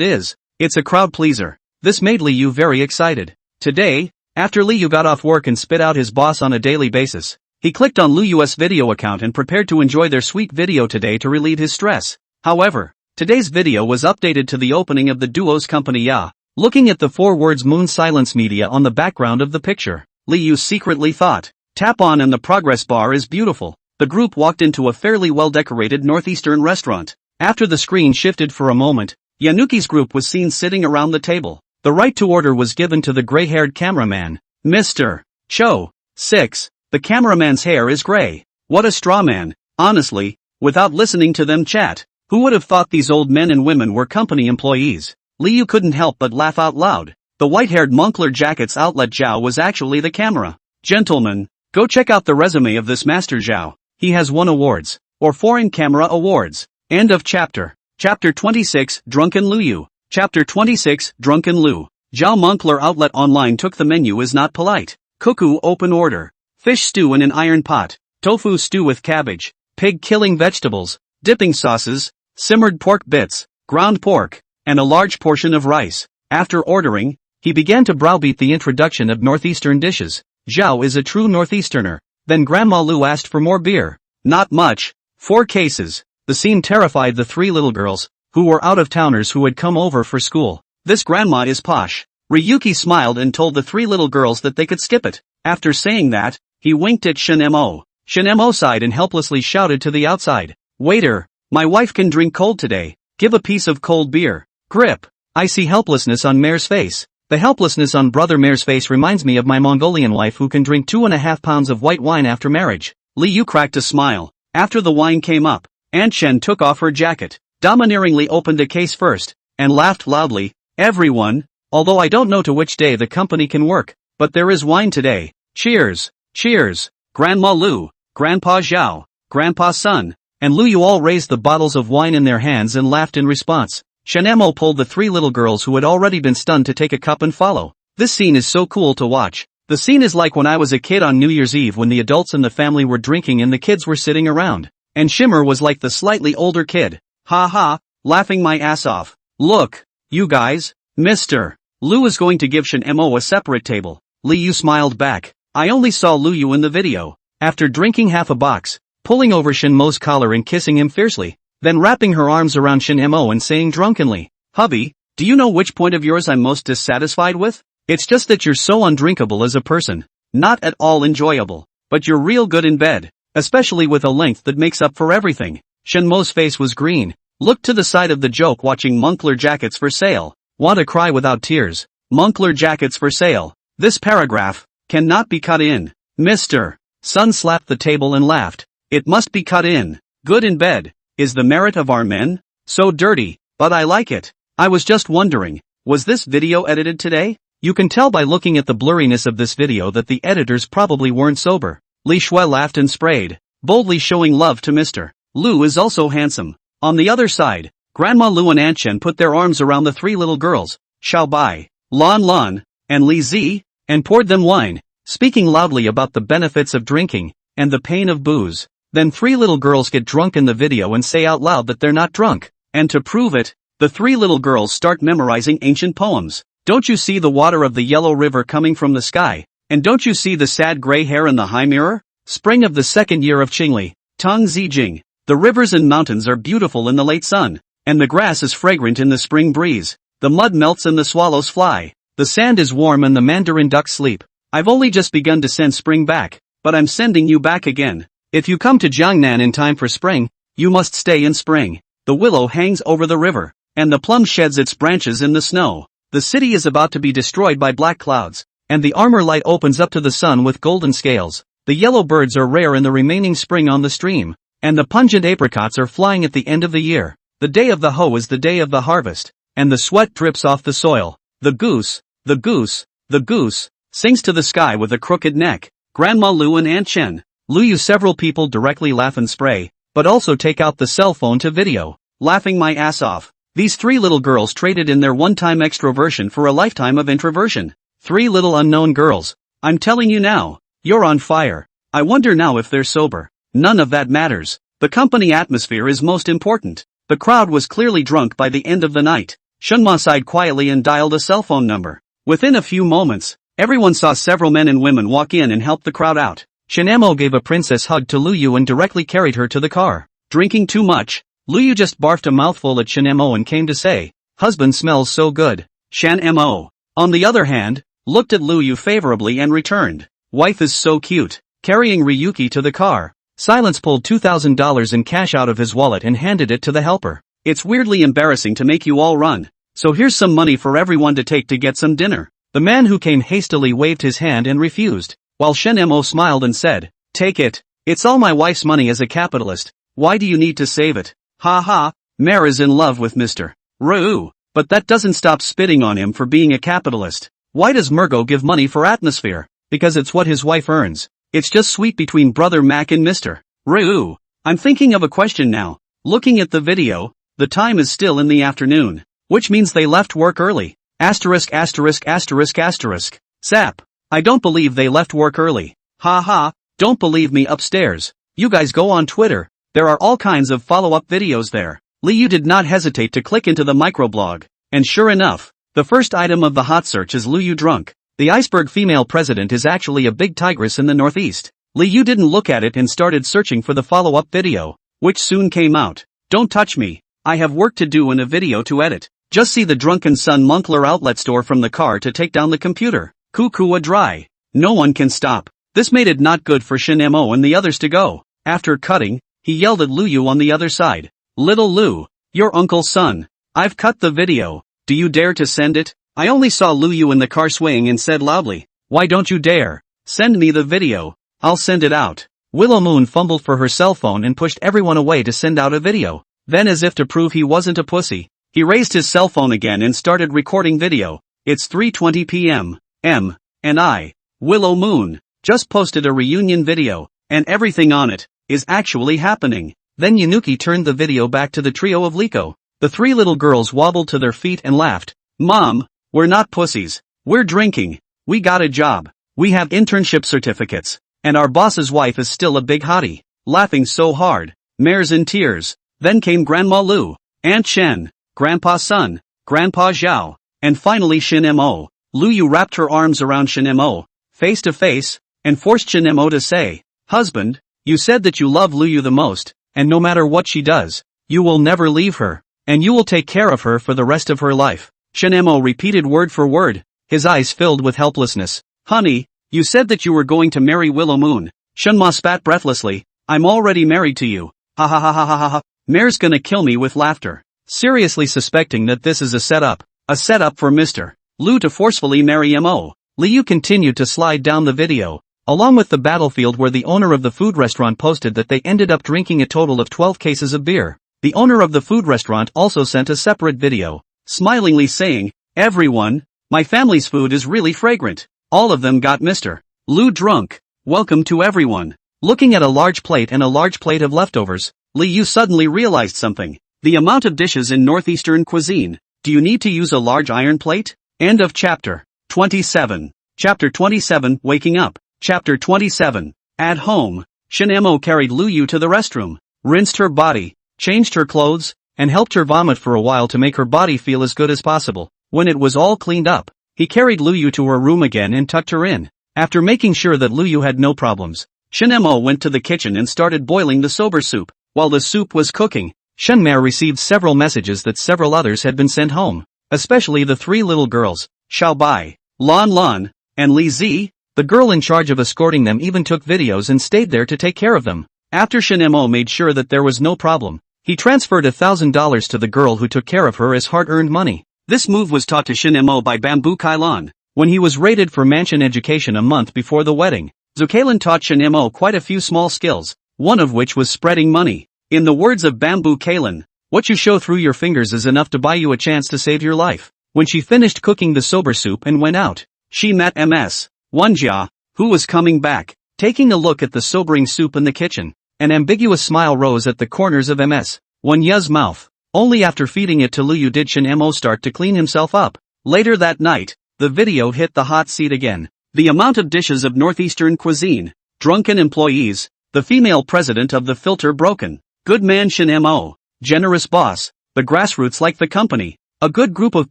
is, it's a crowd pleaser. This made Li Yu very excited. Today, after Li Yu got off work and spit out his boss on a daily basis, he clicked on Lu Yu's video account and prepared to enjoy their sweet video today to relieve his stress. However, today's video was updated to the opening of the duo's company Ya. Looking at the 4 words Moon Silence Media on the background of the picture, Li Yu secretly thought, tap on and the progress bar is beautiful. The group walked into a fairly well-decorated northeastern restaurant. After the screen shifted for a moment, Yanuki's group was seen sitting around the table. The right to order was given to the gray-haired cameraman, Mr. Cho. 6. The cameraman's hair is gray. What a straw man. Honestly, without listening to them chat, who would have thought these old men and women were company employees? Li Yu couldn't help but laugh out loud. The white-haired Moncler Jacket's outlet Zhao was actually the camera. Gentlemen, go check out the resume of this Master Zhao. He has won awards, or foreign camera awards. End of chapter. Chapter 26, Drunken Lu Yu. Chapter 26, Drunken Lu. Zhao Moncler Outlet Online took the menu is not polite. Cuckoo open order. Fish stew in an iron pot. Tofu stew with cabbage. Pig killing vegetables. Dipping sauces. Simmered pork bits. Ground pork. And a large portion of rice. After ordering, he began to browbeat the introduction of northeastern dishes. Zhao is a true northeasterner. Then Grandma Lu asked for more beer. Not much. 4 cases. The scene terrified the 3 little girls, who were out-of-towners who had come over for school. This grandma is posh. Ryuki smiled and told the 3 little girls that they could skip it. After saying that, he winked at Shin-Mo. Shin-Mo sighed and helplessly shouted to the outside. Waiter, my wife can drink cold today. Give a piece of cold beer. Grip. I see helplessness on Mare's face. The helplessness on Brother Mare's face reminds me of my Mongolian wife who can drink 2.5 pounds of white wine after marriage. Li Yu cracked a smile. After the wine came up, Aunt Chen took off her jacket, domineeringly opened a case first, and laughed loudly. Everyone, although I don't know to which day the company can work, but there is wine today. Cheers! Cheers! Grandma Lu, Grandpa Zhao, Grandpa Sun, and Lu Yu all raised the bottles of wine in their hands and laughed in response. Shinemo pulled the 3 little girls who had already been stunned to take a cup and follow. This scene is so cool to watch. The scene is like when I was a kid on New Year's Eve when the adults in the family were drinking and the kids were sitting around. And Shimmer was like the slightly older kid. Ha ha, laughing my ass off. Look, you guys, Mr. Lu is going to give Shin-Mo a separate table. Li Yu smiled back. I only saw Lu Yu in the video. After drinking half a box, pulling over Shin-Mo's collar and kissing him fiercely, then wrapping her arms around Shin-Mo and saying drunkenly, Hubby, do you know which point of yours I'm most dissatisfied with? It's just that you're so undrinkable as a person. not at all enjoyable. But you're real good in bed, especially with a length that makes up for everything. Shenmo's face was green, looked to the side of the joke watching Moncler jackets for sale. Want to cry without tears. Moncler jackets for sale. This paragraph cannot be cut in. Mr. Sun slapped the table and laughed. It must be cut in. Good in bed is the merit of our men. So dirty, but I like it. I was just wondering, was this video edited today? You can tell by looking at the blurriness of this video that the editors probably weren't sober. Li Shui laughed and sprayed, boldly showing love to Mr. Lu is also handsome. On the other side, Grandma Lu and Aunt Chen put their arms around the three little girls, Xiao Bai, Lan Lan, and Li Zi, and poured them wine, speaking loudly about the benefits of drinking, and the pain of booze. Then three little girls get drunk in the video and say out loud that they're not drunk. And to prove it, the three little girls start memorizing ancient poems. Don't you see the water of the yellow river coming from the sky? And don't you see the sad gray hair in the high mirror? Spring of the second year of Qingli, Tang Zijing. The rivers and mountains are beautiful in the late sun, and the grass is fragrant in the spring breeze. The mud melts and the swallows fly. The sand is warm and the mandarin ducks sleep. I've only just begun to send spring back, but I'm sending you back again. If you come to Jiangnan in time for spring, you must stay in spring. The willow hangs over the river, and the plum sheds its branches in the snow. The city is about to be destroyed by black clouds, and the armor light opens up to the sun with golden scales. The yellow birds are rare in the remaining spring on the stream, and the pungent apricots are flying at the end of the year. The day of the hoe is the day of the harvest, and the sweat drips off the soil. The goose, the goose, the goose, sings to the sky with a crooked neck. Grandma Lu and Aunt Chen. Lu, several people directly laugh and spray, but also take out the cell phone to video. Laughing my ass off. These three little girls traded in their one-time extroversion for a lifetime of introversion. Three little unknown girls. I'm telling you now, you're on fire. I wonder now if they're sober. None of that matters. The company atmosphere is most important. The crowd was clearly drunk by the end of the night. Shenma sighed quietly and dialed a cell phone number. Within a few moments, everyone saw several men and women walk in and help the crowd out. Shenmo gave a princess hug to Lu Yu and directly carried her to the car. Drinking too much, Lu Yu just barfed a mouthful at Shenmo and came to say, "Husband smells so good." Shenmo, on the other hand, looked at Lu Yu favorably and returned, "Wife is so cute." Carrying Ryuki to the car, Silence pulled $2,000 in cash out of his wallet and handed it to the helper. "It's weirdly embarrassing to make you all run. So here's some money for everyone to take to get some dinner." The man who came hastily waved his hand and refused, while Shenmo smiled and said, "Take it. It's all my wife's money as a capitalist. Why do you need to save it? Ha ha, Mare is in love with Mr. Roo. But that doesn't stop spitting on him for being a capitalist. Why does Murgo give money for atmosphere? Because it's what his wife earns. It's just sweet between Brother Mac and Mr. Roo. I'm thinking of a question now. Looking at the video, the time is still in the afternoon, which means they left work early. Asterisk asterisk asterisk asterisk. Sap. I don't believe they left work early. Ha ha, don't believe me upstairs. You guys go on Twitter. There are all kinds of follow-up videos there. Liu did not hesitate to click into the microblog, and sure enough, the first item of the hot search is Liu drunk. The iceberg female president is actually a big tigress in the northeast. Liu didn't look at it and started searching for the follow-up video, which soon came out. Don't touch me. I have work to do and a video to edit. Just see the drunken son Moncler outlet store from the car to take down the computer. Kukua dry. No one can stop. This made it not good for Shinemo and the others to go. After cutting, he yelled at Liu on the other side. "Little Liu, your uncle's son. I've cut the video. Do you dare to send it?" I only saw Liu in the car swaying and said loudly, "Why don't you dare? Send me the video. I'll send it out." Willow Moon fumbled for her cell phone and pushed everyone away to send out a video. Then, as if to prove he wasn't a pussy, he raised his cell phone again and started recording video. "It's 3:20 p.m. And I, Willow Moon, just posted a reunion video, and everything on it is actually happening." Then Yanuki turned the video back to the trio of Liko. The three little girls wobbled to their feet and laughed. "Mom, we're not pussies. We're drinking. We got a job. We have internship certificates. And our boss's wife is still a big hottie." Laughing so hard, Mare's in tears. Then came Grandma Lu, Aunt Chen, Grandpa Sun, Grandpa Zhao, and finally Shinemo. Liu wrapped her arms around Shinemo, face to face, and forced Shinemo to say, "Husband, you said that you love Liu the most, and no matter what she does, you will never leave her, and you will take care of her for the rest of her life." Shinemo repeated word for word, his eyes filled with helplessness. "Honey, You said that you were going to marry Willow Moon. Shenma spat breathlessly. I'm already married to you. Ha ha ha ha ha ha ha. Mare's gonna kill me with laughter. Seriously suspecting that this is a setup for Mr. Lu to forcefully marry Mo. Liu continued to slide down the video, along with the battlefield where the owner of the food restaurant posted that they ended up drinking a total of 12 cases of beer. The owner of the food restaurant also sent a separate video, smilingly saying, "Everyone, my family's food is really fragrant. All of them got Mr. Lu drunk. Welcome to everyone." Looking at a large plate and a large plate of leftovers, Liu suddenly realized something. The amount of dishes in northeastern cuisine. Do you need to use a large iron plate? End of chapter 27. Chapter 27, Waking Up. Chapter 27. At home, Shin-Mo carried Liu to the restroom, rinsed her body, changed her clothes, and helped her vomit for a while to make her body feel as good as possible. When it was all cleaned up, he carried Liu to her room again and tucked her in. After making sure that Liu had no problems, Shin-Mo went to the kitchen and started boiling the soba soup. While the soup was cooking, Shen-Mer received several messages that several others had been sent home, especially the three little girls, Xiao Bai, Lan Lan, and Li Zi. The girl in charge of escorting them even took videos and stayed there to take care of them. After Shin-Mo made sure that there was no problem, he transferred $1,000 to the girl who took care of her as hard-earned money. This move was taught to Shin-Mo by Bamboo Kailan. When he was rated for mansion education a month before the wedding, Zukalan taught Shin-Mo quite a few small skills, one of which was spreading money. In the words of Bamboo Kailan, what you show through your fingers is enough to buy you a chance to save your life. When she finished cooking the soba soup and went out, she met Ms. Wenjia, who was coming back. Taking a look at the sobering soup in the kitchen, an ambiguous smile rose at the corners of Ms. Wenya's mouth. Only after feeding it to Liu did Shin-Mo start to clean himself up. Later that night, the video hit the hot seat again. The amount of dishes of northeastern cuisine, drunken employees, the female president of the filter broken, good man Shin-Mo, generous boss, the grassroots like the company, a good group of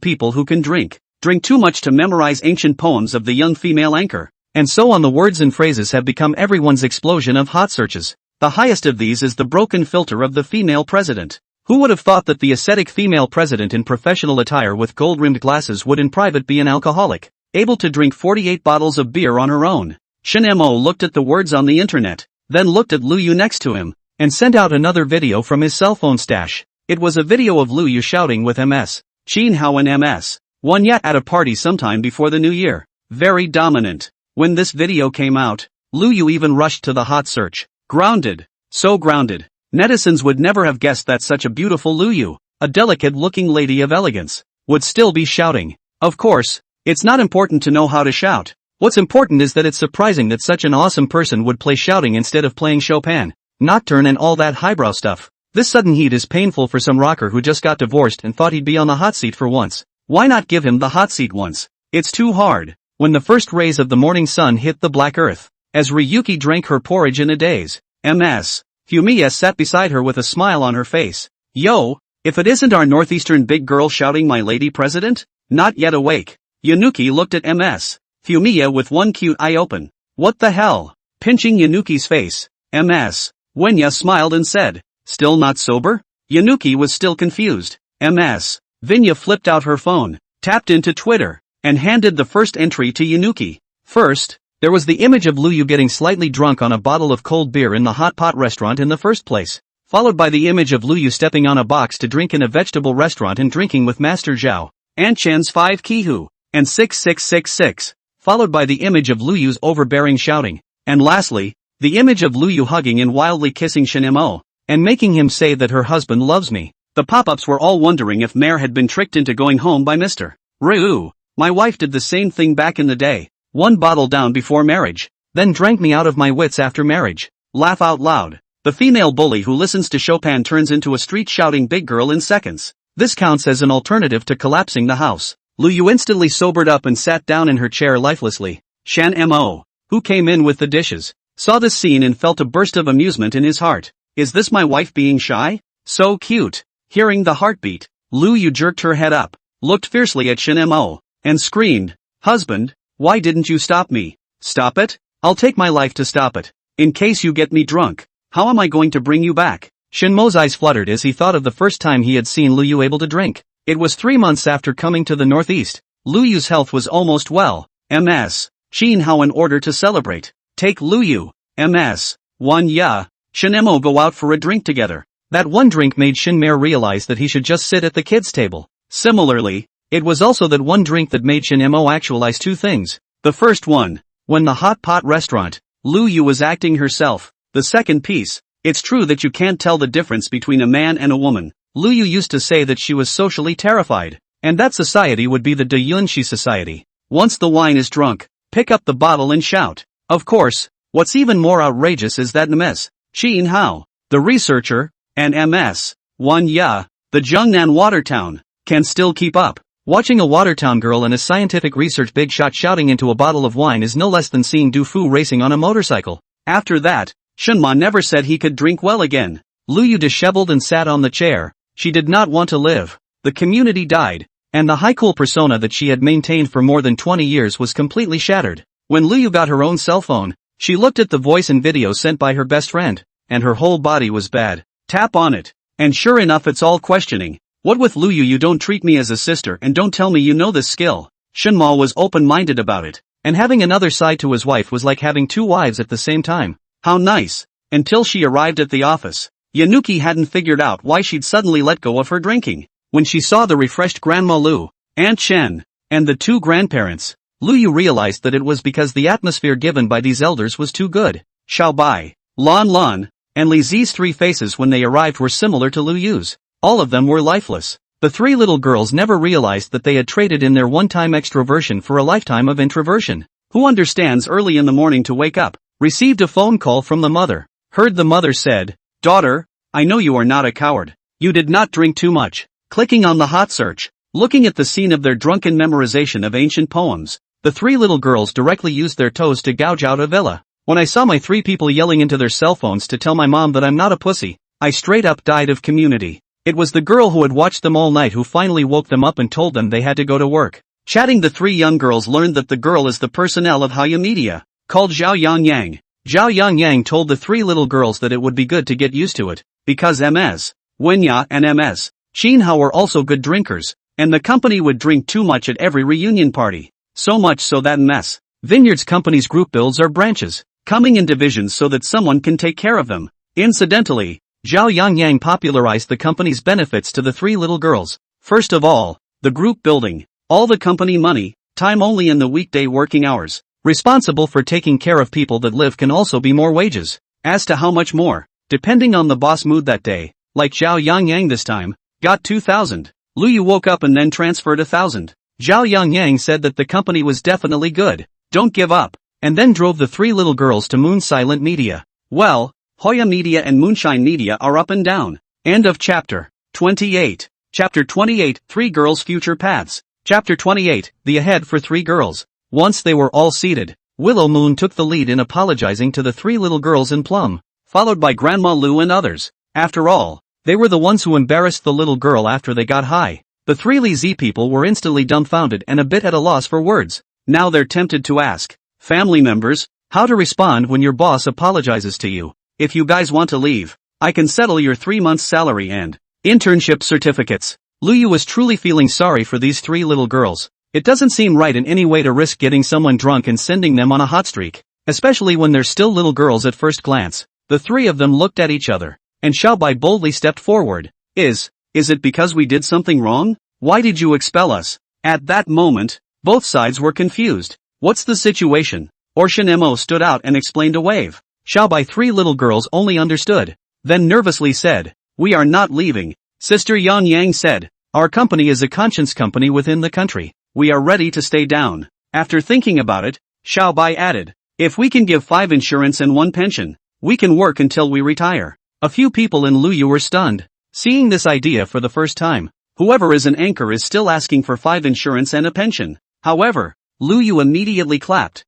people who can drink too much to memorize ancient poems of the young female anchor, and so on. The words and phrases have become everyone's explosion of hot searches. The highest of these is the broken filter of the female president. Who would have thought that the ascetic female president in professional attire with gold-rimmed glasses would in private be an alcoholic, able to drink 48 bottles of beer on her own? Shin-Mo looked at the words on the internet, then looked at Liu next to him, and sent out another video from his cell phone stash. It was a video of Liu shouting with Ms. Qin Hao and Ms. Wenye at a party sometime before the new year. Very dominant. When this video came out, Liu even rushed to the hot search. Grounded. So grounded. Netizens would never have guessed that such a beautiful Liu, a delicate-looking lady of elegance, would still be shouting. Of course, it's not important to know how to shout. What's important is that it's surprising that such an awesome person would play shouting instead of playing Chopin, Nocturne and all that highbrow stuff. This sudden heat is painful for some rocker who just got divorced and thought he'd be on the hot seat for once. Why not give him the hot seat once? It's too hard. When the first rays of the morning sun hit the black earth, as Ryuki drank her porridge in a daze, Ms. Fumiya sat beside her with a smile on her face. Yo, if it isn't our northeastern big girl shouting my lady president? Not yet awake. Yanuki looked at Ms. Fumiya with one cute eye open. What the hell? Pinching Yanuki's face, Ms. Wenya smiled and said, still not sober? Yanuki was still confused. Ms. Vinya flipped out her phone, tapped into Twitter, and handed the first entry to Yanuki. First, there was the image of Liu getting slightly drunk on a bottle of cold beer in the hot pot restaurant in the first place, followed by the image of Liu stepping on a box to drink in a vegetable restaurant and drinking with Master Zhao, Anchen's 5 Kihu, and 6666, followed by the image of Liu's overbearing shouting, and lastly, the image of Liu hugging and wildly kissing Shin-Mo, and making him say that her husband loves me. The pop-ups were all wondering if Mare had been tricked into going home by Mr. Ryu. My wife did the same thing back in the day. One bottle down before marriage, then drank me out of my wits after marriage. Laugh out loud. The female bully who listens to Chopin turns into a street-shouting big girl in seconds. This counts as an alternative to collapsing the house. Liu instantly sobered up and sat down in her chair lifelessly. Shan-Mo, who came in with the dishes, saw this scene and felt a burst of amusement in his heart. Is this my wife being shy? So cute. Hearing the heartbeat, Liu jerked her head up, looked fiercely at Shin-Mo, and screamed, husband, why didn't you stop me? Stop it? I'll take my life to stop it. In case you get me drunk, how am I going to bring you back? Shin-Mo's eyes fluttered as he thought of the first time he had seen Liu able to drink. It was 3 months after coming to the Northeast. Liu's health was almost well. Ms. Shin Hao in order to celebrate. Take Luyu, ms. 1 ya, Shinemo go out for a drink together. That one drink made Shinmare realize that he should just sit at the kids' table. Similarly, it was also that one drink that made Shinemo actualize two things. The first one, when the hot pot restaurant, Luyu was acting herself. The second piece, it's true that you can't tell the difference between a man and a woman. Luyu used to say that she was socially terrified, and that society would be the De Yunxi society. Once the wine is drunk, pick up the bottle and shout. Of course, what's even more outrageous is that Ms. Shin Hao, the researcher, and ms. 1 ya, the Zhengnan Watertown, can still keep up. Watching a Watertown girl in a scientific research big shot shouting into a bottle of wine is no less than seeing Du Fu racing on a motorcycle. After that, Shenma never said he could drink well again. Luyu disheveled and sat on the chair. She did not want to live. The community died, and the high-cool persona that she had maintained for more than 20 years was completely shattered. When Luyu got her own cell phone, she looked at the voice and video sent by her best friend, and her whole body was bad. Tap on it. And sure enough, it's all questioning. What with Luyu, you don't treat me as a sister and don't tell me you know this skill. Shenma was open-minded about it, and having another side to his wife was like having two wives at the same time. How nice. Until she arrived at the office. Yanuki hadn't figured out why she'd suddenly let go of her drinking. When she saw the refreshed Grandma Lu, Aunt Chen, and the two grandparents, Luyu realized that it was because the atmosphere given by these elders was too good. Xiaobai, Lan Lan, and Li Zi's three faces when they arrived were similar to Luyu's. All of them were lifeless. The three little girls never realized that they had traded in their one-time extroversion for a lifetime of introversion. Who understands early in the morning to wake up? Received a phone call from the mother. Heard the mother said, "Daughter, I know you are not a coward. You did not drink too much." Clicking on the hot search, looking at the scene of their drunken memorization of ancient poems, the three little girls directly used their toes to gouge out a villa. When I saw my three people yelling into their cell phones to tell my mom that I'm not a pussy, I straight up died of community. It was the girl who had watched them all night who finally woke them up and told them they had to go to work. Chatting, the three young girls learned that the girl is the personnel of Haya Media, called Zhao Yangyang. Zhao Yangyang told the three little girls that it would be good to get used to it, because Ms. Wenya and Ms. Shin Hao were also good drinkers, and the company would drink too much at every reunion party. So much so that Ms. Vineyards company's group builds are branches, coming in divisions so that someone can take care of them. Incidentally, Zhao Yangyang popularized the company's benefits to the three little girls. First of all, the group building, all the company money, time only in the weekday working hours. Responsible for taking care of people that live can also be more wages. As to how much more, depending on the boss mood that day, like Zhao Yangyang this time, got 2,000. Luyu woke up and then transferred 1,000. Zhao Yangyang said that the company was definitely good. Don't give up. And then drove the three little girls to Moon Silent Media. Well, Hoya Media and Moonshine Media are up and down. End of chapter 28. Chapter 28, Three Girls' Future Paths. Chapter 28, The Ahead for Three Girls. Once they were all seated, Willow Moon took the lead in apologizing to the three little girls in Plum, followed by Grandma Lu and others. After all, they were the ones who embarrassed the little girl after they got high. The three Li Z people were instantly dumbfounded and a bit at a loss for words. Now they're tempted to ask family members how to respond when your boss apologizes to you. If you guys want to leave, I can settle your 3 months' salary and internship certificates. Luyu was truly feeling sorry for these three little girls. It doesn't seem right in any way to risk getting someone drunk and sending them on a hot streak, especially when they're still little girls at first glance. The three of them looked at each other, and Xiaobai boldly stepped forward. Is it because we did something wrong? Why did you expel us? At that moment, both sides were confused. What's the situation? Orshinemo stood out and explained a wave. Xiaobai three little girls only understood, then nervously said, "We are not leaving." Sister Yan Yang said, "Our company is a conscience company within the country. We are ready to stay down." After thinking about it, Xiaobai added, "If we can give 5 insurance and 1 pension, we can work until we retire." A few people in Luyu were stunned, seeing this idea for the first time. Whoever is an anchor is still asking for 5 insurance and a pension. However, Luyu immediately clapped.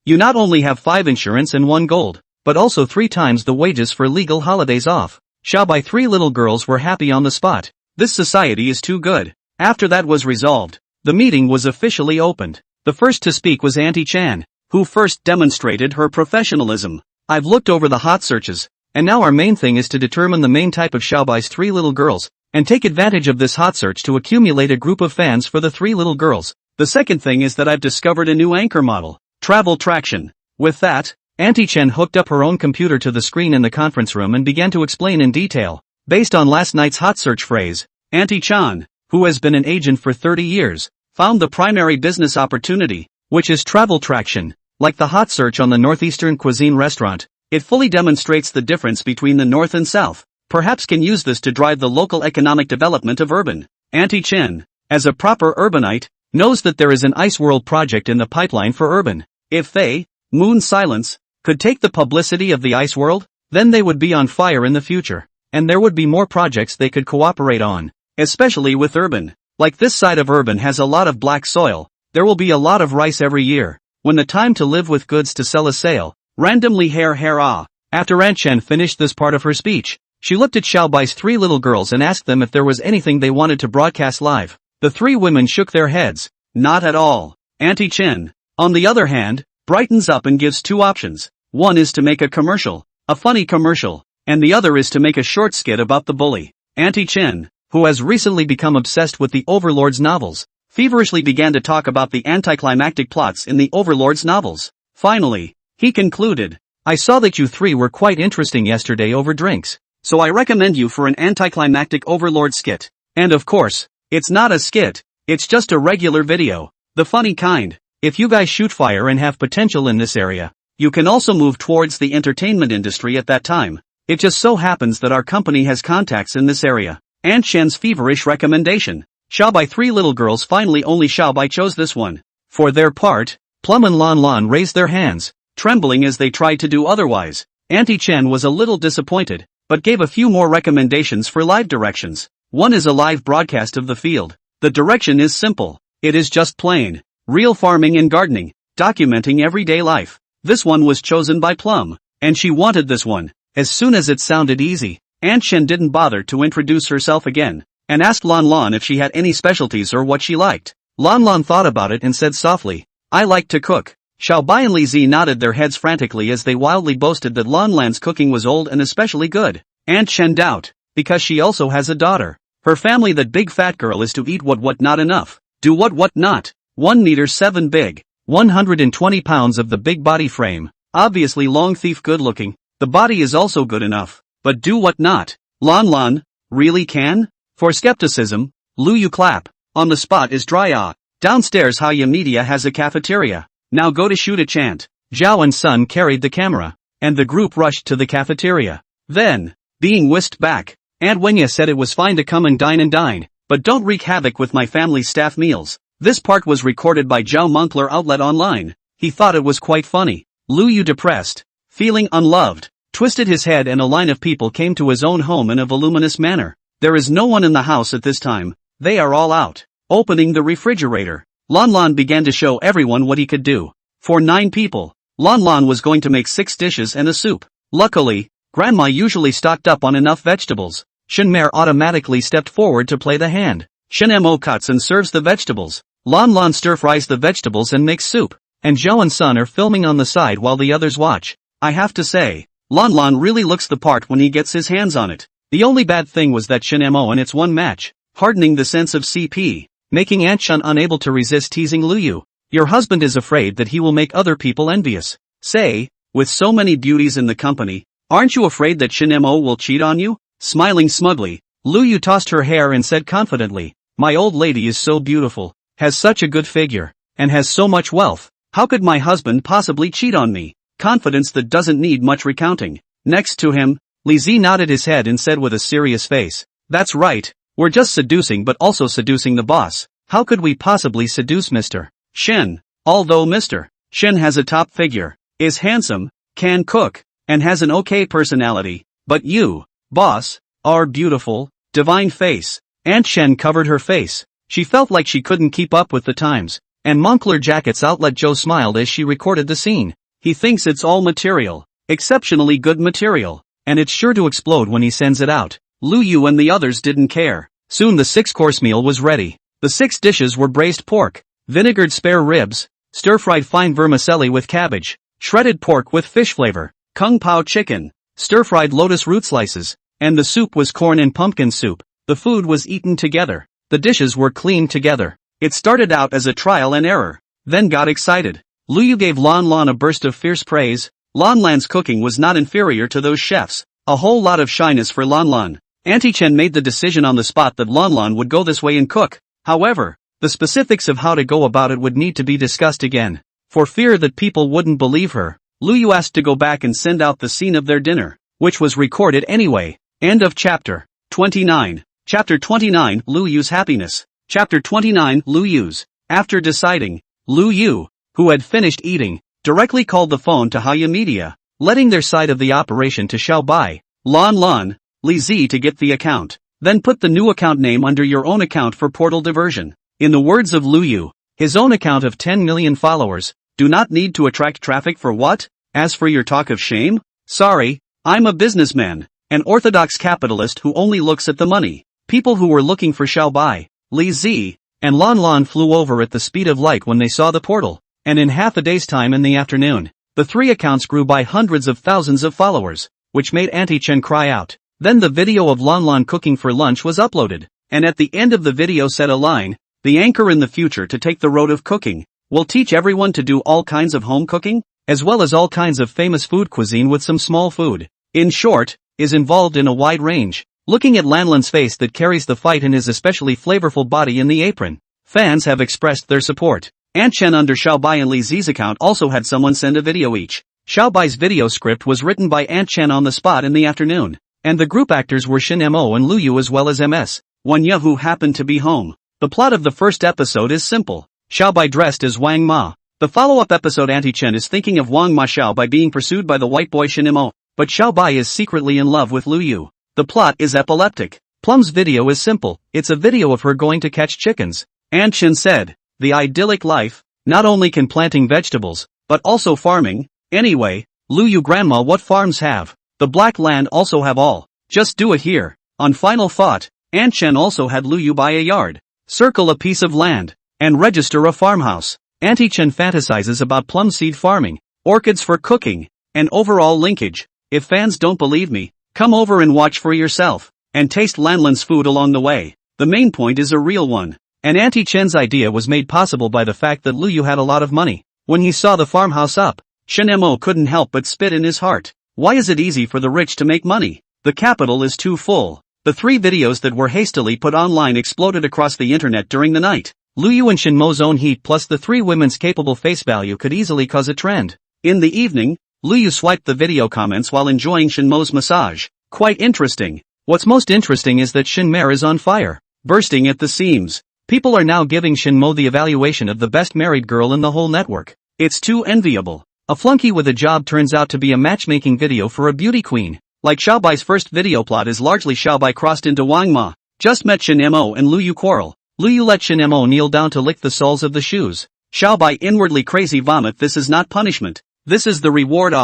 You not only have 5 insurance and 1 gold, but also 3 times the wages for legal holidays off. Xiaobai three little girls were happy on the spot. This society is too good. After that was resolved, the meeting was officially opened. The first to speak was Auntie Chan, who first demonstrated her professionalism. "I've looked over the hot searches, and now our main thing is to determine the main type of Xiaobai's three little girls, and take advantage of this hot search to accumulate a group of fans for the three little girls. The second thing is that I've discovered a new anchor model. Travel traction. With that, Auntie Chen hooked up her own computer to the screen in the conference room and began to explain in detail. Based on last night's hot search phrase, Auntie Chan, who has been an agent for 30 years, found the primary business opportunity, which is travel traction. Like the hot search on the Northeastern Cuisine restaurant, it fully demonstrates the difference between the North and South. Perhaps can use this to drive the local economic development of urban. Auntie Chen, as a proper urbanite, knows that there is an ice world project in the pipeline for urban. If they, Moon Silence, could take the publicity of the ice world, then they would be on fire in the future. And there would be more projects they could cooperate on. Especially with urban. Like this side of urban has a lot of black soil, there will be a lot of rice every year. When the time to live with goods to sell a sale, randomly hair ah. After Aunt Chen finished this part of her speech, she looked at Xiaobai's 3 little girls and asked them if there was anything they wanted to broadcast live. The 3 women shook their heads. Not at all. Auntie Chen, on the other hand, brightens up and gives 2 options. One is to make a commercial, a funny commercial, and the other is to make a short skit about the bully. Auntie Chen, who has recently become obsessed with the Overlord's novels, feverishly began to talk about the anticlimactic plots in the Overlord's novels. Finally, he concluded, I saw that you 3 were quite interesting yesterday over drinks, so I recommend you for an anticlimactic Overlord skit. And of course, it's not a skit, it's just a regular video, the funny kind. If you guys shoot fire and have potential in this area, you can also move towards the entertainment industry at that time. It just so happens that our company has contacts in this area. Aunt Shen's feverish recommendation. Xiaobai 3 little girls finally only Xiaobai chose this one. For their part, Plum and Lan Lan raised their hands, trembling as they tried to do otherwise. Auntie Chen was a little disappointed, but gave a few more recommendations for live directions. One is a live broadcast of the field. The direction is simple. It is just plain, real farming and gardening, documenting everyday life. This one was chosen by Plum, and she wanted this one. As soon as it sounded easy, Aunt Chen didn't bother to introduce herself again, and asked Lan Lan if she had any specialties or what she liked. Lan Lan thought about it and said softly, I like to cook. Xiaobai and Li Zi nodded their heads frantically as they wildly boasted that Lan Lan's cooking was old and especially good. Aunt Chen doubt, because she also has a daughter. Her family that big fat girl is to eat what not enough. Do what not. 1 meter 7 big. 120 pounds of the big body frame. Obviously long thief good looking. The body is also good enough. But do what not. Lan Lan, really can? For skepticism, Lu Yu clap. On the spot is dry ah. Downstairs Haya Media has a cafeteria. Now go to shoot a chant. Zhao and Sun carried the camera, and the group rushed to the cafeteria. Then, being whisked back, Aunt Wenya said it was fine to come and dine, but don't wreak havoc with my family's staff meals. This part was recorded by Zhao Moncler Outlet Online. He thought it was quite funny. Lu Yu depressed, feeling unloved, twisted his head and a line of people came to his own home in a voluminous manner. There is no one in the house at this time. They are all out. Opening the refrigerator, Lan Lan began to show everyone what he could do. For 9 people, Lan Lan was going to make 6 dishes and a soup. Luckily, Grandma usually stocked up on enough vegetables. Shenmei automatically stepped forward to play the hand. Shenmo cuts and serves the vegetables. Lan Lan stir-fries the vegetables and makes soup. And Zhao and Sun are filming on the side while the others watch. I have to say, Lan Lan really looks the part when he gets his hands on it. The only bad thing was that Shenmo and its one match, hardening the sense of CP, making Aunt Chen unable to resist teasing Lu Yu. Your husband is afraid that he will make other people envious. Say, with so many beauties in the company, aren't you afraid that Shenmo will cheat on you? Smiling smugly, Lu Yu tossed her hair and said confidently, my old lady is so beautiful, has such a good figure, and has so much wealth. How could my husband possibly cheat on me? Confidence that doesn't need much recounting. Next to him, Li Zi nodded his head and said with a serious face, that's right, we're just seducing but also seducing the boss. How could we possibly seduce Mr. Shen? Although Mr. Shen has a top figure, is handsome, can cook, and has an okay personality, but you, boss, are beautiful, divine face. Aunt Shen covered her face. She felt like she couldn't keep up with the times, and Moncler Jackets Outlet Joe smiled as she recorded the scene. He thinks it's all material, exceptionally good material, and it's sure to explode when he sends it out. Lu Yu and the others didn't care. Soon the 6-course meal was ready. The 6 dishes were braised pork, vinegared spare ribs, stir-fried fine vermicelli with cabbage, shredded pork with fish flavor, kung pao chicken, stir-fried lotus root slices, and the soup was corn and pumpkin soup. The food was eaten together. The dishes were cleaned together. It started out as a trial and error, then got excited. Lu Yu gave Lan Lan a burst of fierce praise. Lan Lan's cooking was not inferior to those chefs. A whole lot of shyness for Lan Lan. Auntie Chen made the decision on the spot that Lan Lan would go this way and cook. However, the specifics of how to go about it would need to be discussed again. For fear that people wouldn't believe her, Lu Yu asked to go back and send out the scene of their dinner, which was recorded anyway. End of chapter 29. Chapter 29, Lu Yu's happiness. Chapter 29, Lu Yu's. After deciding, Lu Yu, who had finished eating, directly called the phone to Haya Media, letting their side of the operation to Xiao Bai, Lan Lan, Li Zi to get the account. Then put the new account name under your own account for portal diversion. In the words of Lu Yu, his own account of 10 million followers, do not need to attract traffic for what? As for your talk of shame? Sorry, I'm a businessman, an orthodox capitalist who only looks at the money. People who were looking for Xiao Bai, Li Zi, and Lan Lan flew over at the speed of light when they saw the portal, and in half a day's time in the afternoon, the three accounts grew by hundreds of thousands of followers, which made Auntie Chen cry out. Then the video of Lan Lan cooking for lunch was uploaded, and at the end of the video said a line, the anchor in the future to take the road of cooking, will teach everyone to do all kinds of home cooking, as well as all kinds of famous food cuisine with some small food. In short, is involved in a wide range. Looking at Lan Lan's face that carries the fight in his especially flavorful body in the apron, fans have expressed their support. Aunt Chen under Xiao Bai and Li Zi's account also had someone send a video each. Xiao Bai's video script was written by Aunt Chen on the spot in the afternoon, and the group actors were Shin Mo and Lu Yu as well as MS. Wanya who happened to be home. The plot of the first episode is simple. Xiao Bai dressed as Wang Ma. The follow-up episode Auntie Chen is thinking of Wang Ma Xiao Bai being pursued by the white boy Shin Mo, but Xiao Bai is secretly in love with Lu Yu. The plot is epileptic. Plum's video is simple, it's a video of her going to catch chickens. Aunt Chen said, the idyllic life, not only can planting vegetables, but also farming. Anyway, Lu Yu grandma what farms have? The black land also have all. Just do it here. On final thought, Aunt Chen also had Lu Yu buy a yard, circle a piece of land, and register a farmhouse. Auntie Chen fantasizes about plum seed farming, orchids for cooking, and overall linkage. If fans don't believe me, come over and watch for yourself, and taste Lan Lan's food along the way. The main point is a real one, and Auntie Chen's idea was made possible by the fact that Lu Yu had a lot of money. When he saw the farmhouse up, Shin Mo couldn't help but spit in his heart. Why is it easy for the rich to make money? The capital is too full. The three videos that were hastily put online exploded across the internet during the night. Lu Yu and Shin Mo's own heat plus the three women's capable face value could easily cause a trend. In the evening, Lu Yu swiped the video comments while enjoying Shin Mo's massage. Quite interesting. What's most interesting is that Shin Mer is on fire, bursting at the seams. People are now giving Shin Mo the evaluation of the best married girl in the whole network. It's too enviable. A flunky with a job turns out to be a matchmaking video for a beauty queen. Like Xiao Bai's first video plot is largely Xiao Bai crossed into Wang Ma. Just met Shin Mo and Lu Yu quarrel. Lu Yu let Shin Mo kneel down to lick the soles of the shoes. Xiao Bai inwardly crazy vomit. This is not punishment. This is the reward.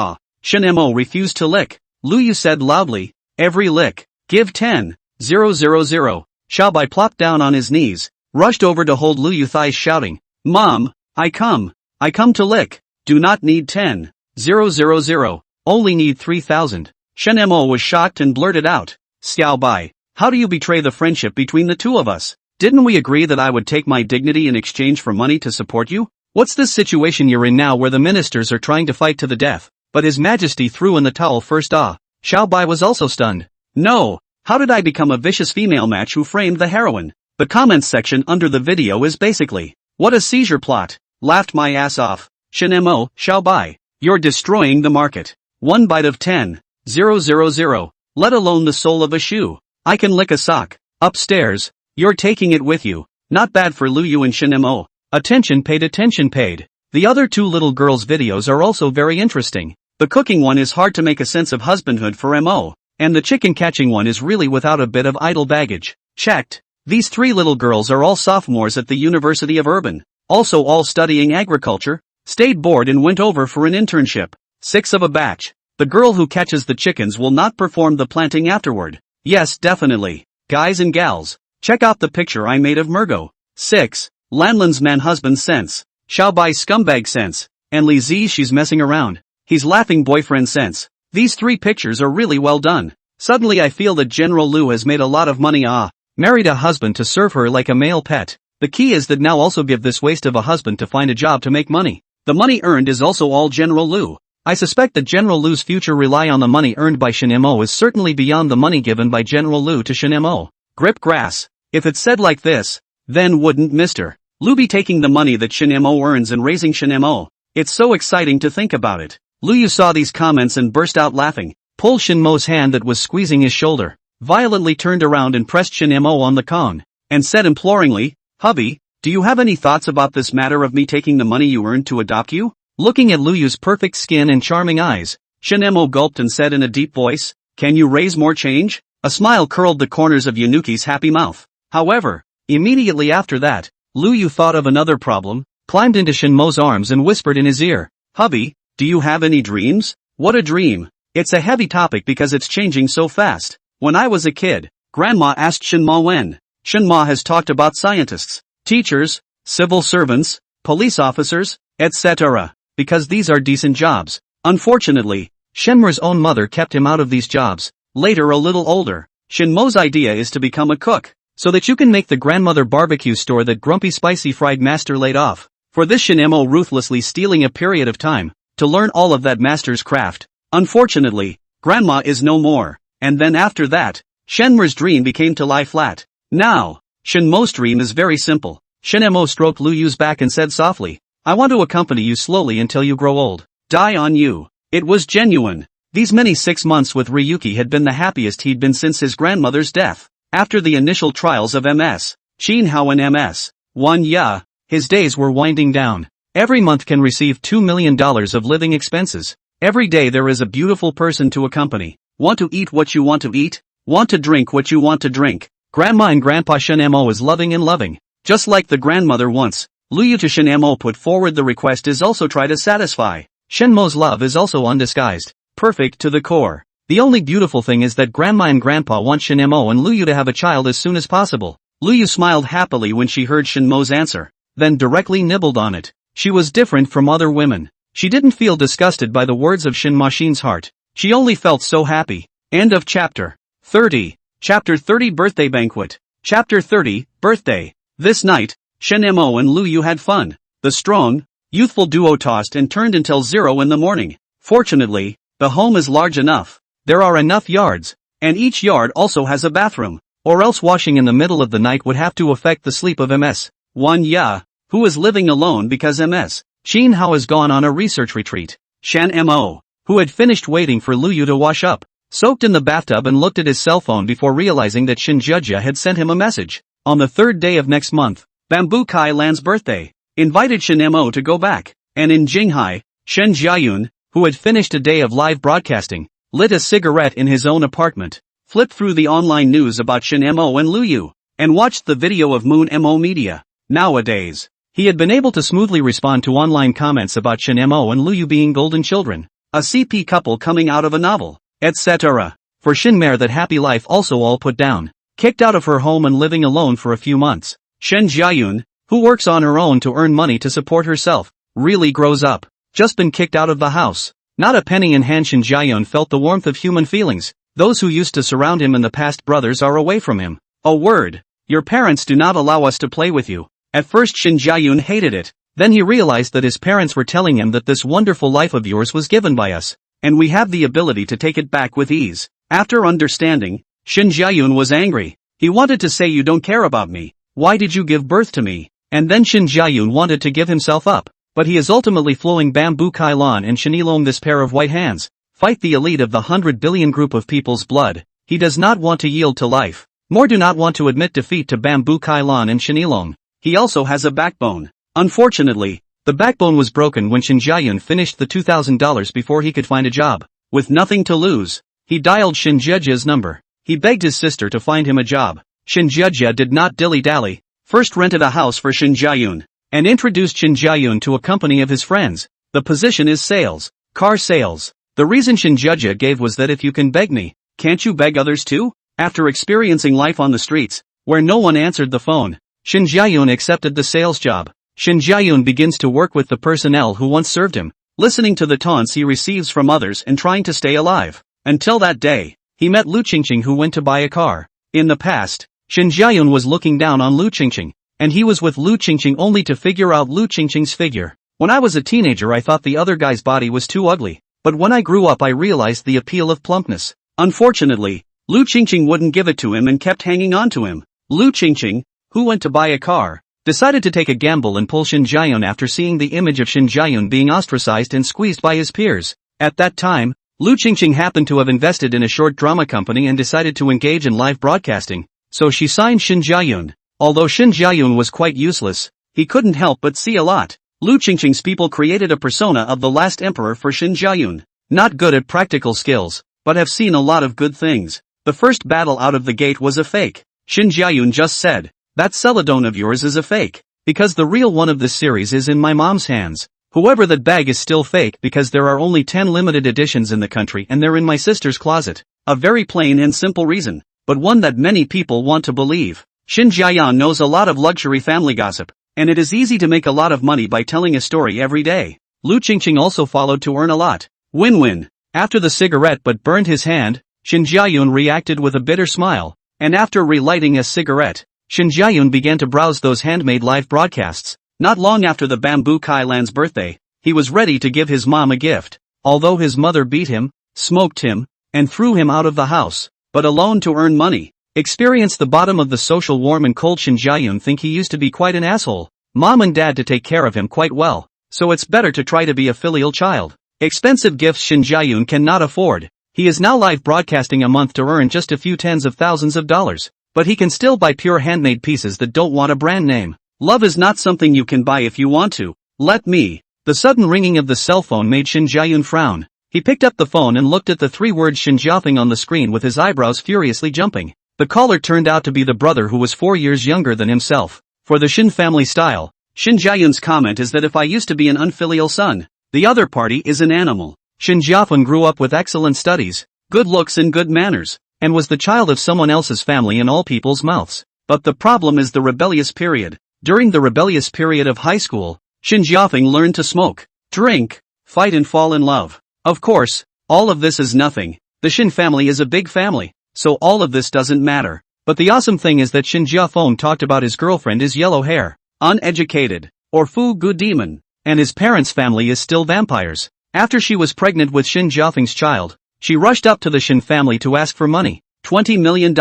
Shin Mo refused to lick. Lu Yu said loudly, every lick, give 10,000. Xiao Bai plopped down on his knees, rushed over to hold Lu Yu thighs shouting, Mom, I come to lick. Do not need 10,000. Only need 3,000. Shin Mo was shocked and blurted out, Xiao Bai, how do you betray the friendship between the two of us? Didn't we agree that I would take my dignity in exchange for money to support you? What's this situation you're in now where the ministers are trying to fight to the death, but His Majesty threw in the towel first? Xiao Bai was also stunned. No, how did I become a vicious female match who framed the heroine? The comments section under the video is basically, what a seizure plot, laughed my ass off. Shin Mo, Xiao Bai, you're destroying the market. One bite of 10,000, let alone the sole of a shoe. I can lick a sock. Upstairs, you're taking it with you. Not bad for Lu Yu and Shin Mo. Attention paid. The other two little girls' videos are also very interesting. The cooking one is hard to make a sense of husbandhood for Mo, and the chicken catching one is really without a bit of idle baggage. Checked. These three little girls are all sophomores at the University of Urban, also all studying agriculture, stayed bored and went over for an internship. 6 of a batch. The girl who catches the chickens will not perform the planting afterward. Yes, definitely. Guys and gals, check out the picture I made of Murgo. 6. Lan Lan's man husband sense. Xiao Bai's scumbag sense. And Li Zi she's messing around. He's laughing boyfriend sense. These 3 pictures are really well done. Suddenly I feel that General Lu has made a lot of money. Married a husband to serve her like a male pet. The key is that now also give this waste of a husband to find a job to make money. The money earned is also all General Lu. I suspect that General Lu's future rely on the money earned by Shin Mo is certainly beyond the money given by General Lu to Shin Mo. Grip grass. If it's said like this, then wouldn't Mr. Lu be taking the money that Shin Mo earns and raising Shin Mo? It's so exciting to think about it. Lu Yu saw these comments and burst out laughing, pulled Shin Mo's hand that was squeezing his shoulder, violently turned around and pressed Shin Mo on the con, and said imploringly, "Hubby, do you have any thoughts about this matter of me taking the money you earned to adopt you?" Looking at Lu Yu's perfect skin and charming eyes, Shin Mo gulped and said in a deep voice, "Can you raise more change?" A smile curled the corners of Yanuki's happy mouth. However, immediately after that, Lu Yu thought of another problem, climbed into Shin Mo's arms and whispered in his ear, "Hubby, do you have any dreams?" What a dream. It's a heavy topic because it's changing so fast. When I was a kid, Grandma asked Shin Mo when. Shin Mo has talked about scientists, teachers, civil servants, police officers, etc. because these are decent jobs. Unfortunately, Shenmur's own mother kept him out of these jobs. Later, a little older, Shin Mo's idea is to become a cook, so that you can make the grandmother barbecue store that Grumpy Spicy Fried Master laid off. For this, Shin Mo ruthlessly stealing a period of time to learn all of that master's craft. Unfortunately, Grandma is no more, and then after that, Shenmur's dream became to lie flat. Now, Shin Mo's dream is very simple. Shin Mo stroked Lu Yu's back and said softly, "I want to accompany you slowly until you grow old. Die on you." It was genuine. These many 6 months with Ryuki had been the happiest he'd been since his grandmother's death. After the initial trials of MS, Chinhao and MS1 Ya, his days were winding down. Every month can receive $2 million of living expenses. Every day there is a beautiful person to accompany. Want to eat what you want to eat? Want to drink what you want to drink? Grandma and Grandpa Shin Mo is loving and loving. Just like the grandmother once, Lu Yu to Shin Mo put forward the request is also try to satisfy. Shin Mo's love is also undisguised, perfect to the core. The only beautiful thing is that Grandma and Grandpa want Shin Mo and Lu Yu to have a child as soon as possible. Lu Yu smiled happily when she heard Shin Mo's answer, then directly nibbled on it. She was different from other women. She didn't feel disgusted by the words of Shin Shin's heart. She only felt so happy. End of chapter 30. Chapter 30 Birthday Banquet. Chapter 30, Birthday. This night, Shin Mo and Lu Yu had fun. The strong, youthful duo tossed and turned until 0 in the morning. Fortunately, the home is large enough. There are enough yards, and each yard also has a bathroom, or else washing in the middle of the night would have to affect the sleep of MS1 Ya, who is living alone because MS Chinhao has gone on a research retreat. Shan Mo, who had finished waiting for Lu Yu to wash up, soaked in the bathtub and looked at his cell phone before realizing that Shin Jujia had sent him a message. On the 3rd day of next month, Bamboo Kai Lan's birthday, invited Shin Mo to go back, and in Jinghai, Shen Jiayun, who had finished a day of live broadcasting, lit a cigarette in his own apartment, flipped through the online news about Shin Mo and Lu Yu, and watched the video of Moon Mo Media. Nowadays, he had been able to smoothly respond to online comments about Shin Mo and Lu Yu being golden children, a CP couple coming out of a novel, etc. For Shin Mer, that happy life also all put down, kicked out of her home and living alone for a few months. Shen Jiayun, who works on her own to earn money to support herself, really grows up. Just been kicked out of the house. Not a penny in hand. Shin Jiayun felt the warmth of human feelings. Those who used to surround him in the past brothers are away from him. A word. Your parents do not allow us to play with you. At first Shin Jiayun hated it. Then he realized that his parents were telling him that this wonderful life of yours was given by us, and we have the ability to take it back with ease. After understanding, Shin Jiayun was angry. He wanted to say, "You don't care about me. Why did you give birth to me?" And then Shin Jiayun wanted to give himself up. But he is ultimately flowing Bamboo Kai Lan and Shinilong, this pair of white hands, fight the elite of the 100 billion group of people's blood. He does not want to yield to life. More do not want to admit defeat to Bamboo Kai Lan and Shinilong. He also has a backbone. Unfortunately, the backbone was broken when Shin Jiayun finished the $2,000 before he could find a job. With nothing to lose, he dialed Shin Jiajia's number. He begged his sister to find him a job. Shin Jiajia did not dilly-dally, first rented a house for Shin Jiayun, and introduced Shin Jiayun to a company of his friends. The position is sales, car sales. The reason Shin Jiajia gave was that if you can beg me, can't you beg others too? After experiencing life on the streets, where no one answered the phone, Shin Jiayun accepted the sales job. Shin Jiayun begins to work with the personnel who once served him, listening to the taunts he receives from others and trying to stay alive. Until that day, he met Lu Qingqing, who went to buy a car. In the past, Shin Jiayun was looking down on Lu Qingqing, and he was with Lu Qingqing only to figure out Lu Qingqing's figure. When I was a teenager I thought the other guy's body was too ugly, but when I grew up I realized the appeal of plumpness. Unfortunately, Lu Qingqing wouldn't give it to him and kept hanging on to him. Lu Qingqing, who went to buy a car, decided to take a gamble and pull Shin Jiayun after seeing the image of Shin Jiayun being ostracized and squeezed by his peers. At that time, Lu Qingqing happened to have invested in a short drama company and decided to engage in live broadcasting, so she signed Shin Jiayun. Although Shin Jiayun was quite useless, he couldn't help but see a lot. Lu Qingqing's people created a persona of the last emperor for Shin Jiayun. Not good at practical skills, but have seen a lot of good things. The first battle out of the gate was a fake. Shin Jiayun just said, "That celadon of yours is a fake, because the real one of this series is in my mom's hands. Whoever that bag is still fake because there are only 10 limited editions in the country and they're in my sister's closet." A very plain and simple reason, but one that many people want to believe. Shin Jiayun knows a lot of luxury family gossip, and it is easy to make a lot of money by telling a story every day. Lu Qingqing also followed to earn a lot. Win-win. After the cigarette but burned his hand, Shin Jiayun reacted with a bitter smile, and after relighting a cigarette, Shin Jiayun began to browse those handmade live broadcasts. Not long after the Bamboo Kai Lan's birthday, he was ready to give his mom a gift. Although his mother beat him, smoked him, and threw him out of the house, but alone to earn money. Experience the bottom of the social warm and cold. Shin Jiayun think he used to be quite an asshole. Mom and dad to take care of him quite well, so it's better to try to be a filial child. Expensive gifts Shin Jiayun cannot afford. He is now live broadcasting a month to earn just a few tens of thousands of dollars. But he can still buy pure handmade pieces that don't want a brand name. Love is not something you can buy if you want to. Let me. The sudden ringing of the cell phone made Shin Jiayun frown. He picked up the phone and looked at the three words Shin Jiafeng on the screen with his eyebrows furiously jumping. The caller turned out to be the brother who was 4 years younger than himself. For the Shin family style, Shin Jiayun's comment is that if I used to be an unfilial son, the other party is an animal. Shin Jiafeng grew up with excellent studies, good looks and good manners, and was the child of someone else's family in all people's mouths. But the problem is the rebellious period. During the rebellious period of high school, Shin Jiafeng learned to smoke, drink, fight and fall in love. Of course, all of this is nothing. The Shin family is a big family, so all of this doesn't matter. But the awesome thing is that Shin Jiafeng talked about his girlfriend is yellow hair, uneducated, or Fu Gu demon, and his parents' family is still vampires. After she was pregnant with Shin Jiafeng's child, she rushed up to the Shin family to ask for money, $20 million,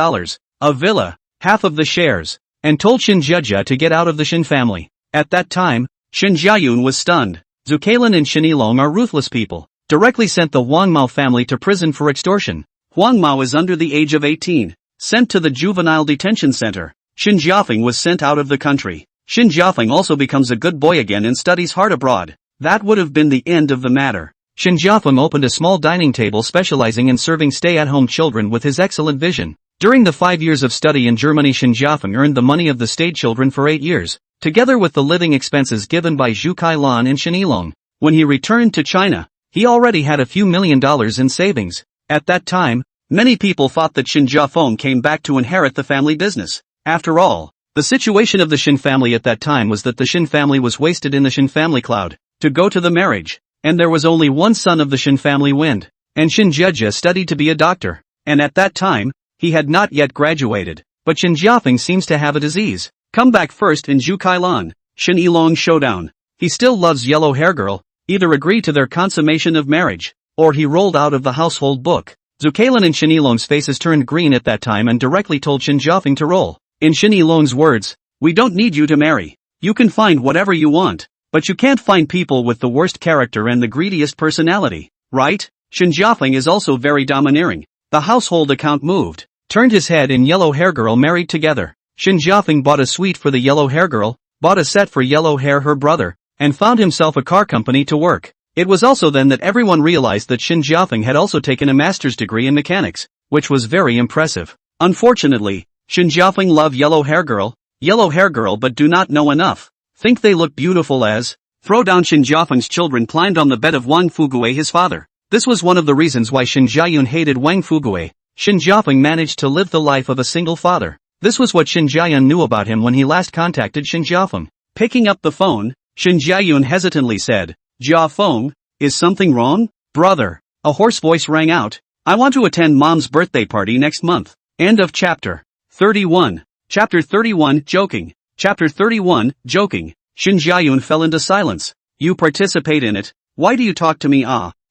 a villa, half of the shares, and told Shin Jiajia to get out of the Shin family. At that time, Shin Jiayun was stunned. Zucailin and Shin Yilong are ruthless people. Directly sent the Huang Mao family to prison for extortion. Huang Mao is under the age of 18, sent to the juvenile detention center. Shin Jiafeng was sent out of the country. Shin Jiafeng also becomes a good boy again and studies hard abroad. That would have been the end of the matter. Shin Jiafeng opened a small dining table specializing in serving stay-at-home children with his excellent vision. During the 5 years of study in Germany, Shin Jiafeng earned the money of the state children for 8 years, together with the living expenses given by Zhu Kailan and Shin Yilong. When he returned to China, he already had a few $1 million in savings. At that time, many people thought that Shin Jiafeng came back to inherit the family business. After all, the situation of the Shin family at that time was that the Shin family was wasted in the Shin family cloud, to go to the marriage, and there was only one son of the Shin family Wind, and Shin Jiajia studied to be a doctor, and at that time, he had not yet graduated, but Shin Jiafeng seems to have a disease. Come back first in Zhu Kailan, Shin Yilong showdown. He still loves yellow hair girl, either agree to their consummation of marriage, or he rolled out of the household book. Zucailin and Shin Yilong's faces turned green at that time and directly told Shin Jiafeng to roll. In Shin Yilong's words, "We don't need you to marry. You can find whatever you want, but you can't find people with the worst character and the greediest personality, right?" Shin Jiafeng is also very domineering. The household account moved, turned his head and yellow hair girl married together. Shin Jiafeng bought a suite for the yellow hair girl, bought a set for yellow hair her brother, and found himself a car company to work. It was also then that everyone realized that Shin Jiafeng had also taken a master's degree in mechanics, which was very impressive. Unfortunately, Shin Jiafeng love yellow hair girl but do not know enough. Think they look beautiful as throw down. Shin Jiafeng's children climbed on the bed of Wang Fugue, his father. This was one of the reasons why Shin Jiayun hated Wang Fugue. Shin Jiafeng managed to live the life of a single father. This was what Shin Jiayun knew about him when he last contacted Shin Jiafeng. Picking up the phone, Shin Jiayun hesitantly said, "Jiafeng, is something wrong?" "Brother," a hoarse voice rang out, "I want to attend mom's birthday party next month." End of chapter 31. Chapter 31, joking. Chapter 31, joking. Shin Jiayun fell into silence. You participate in it. Why do you talk to me?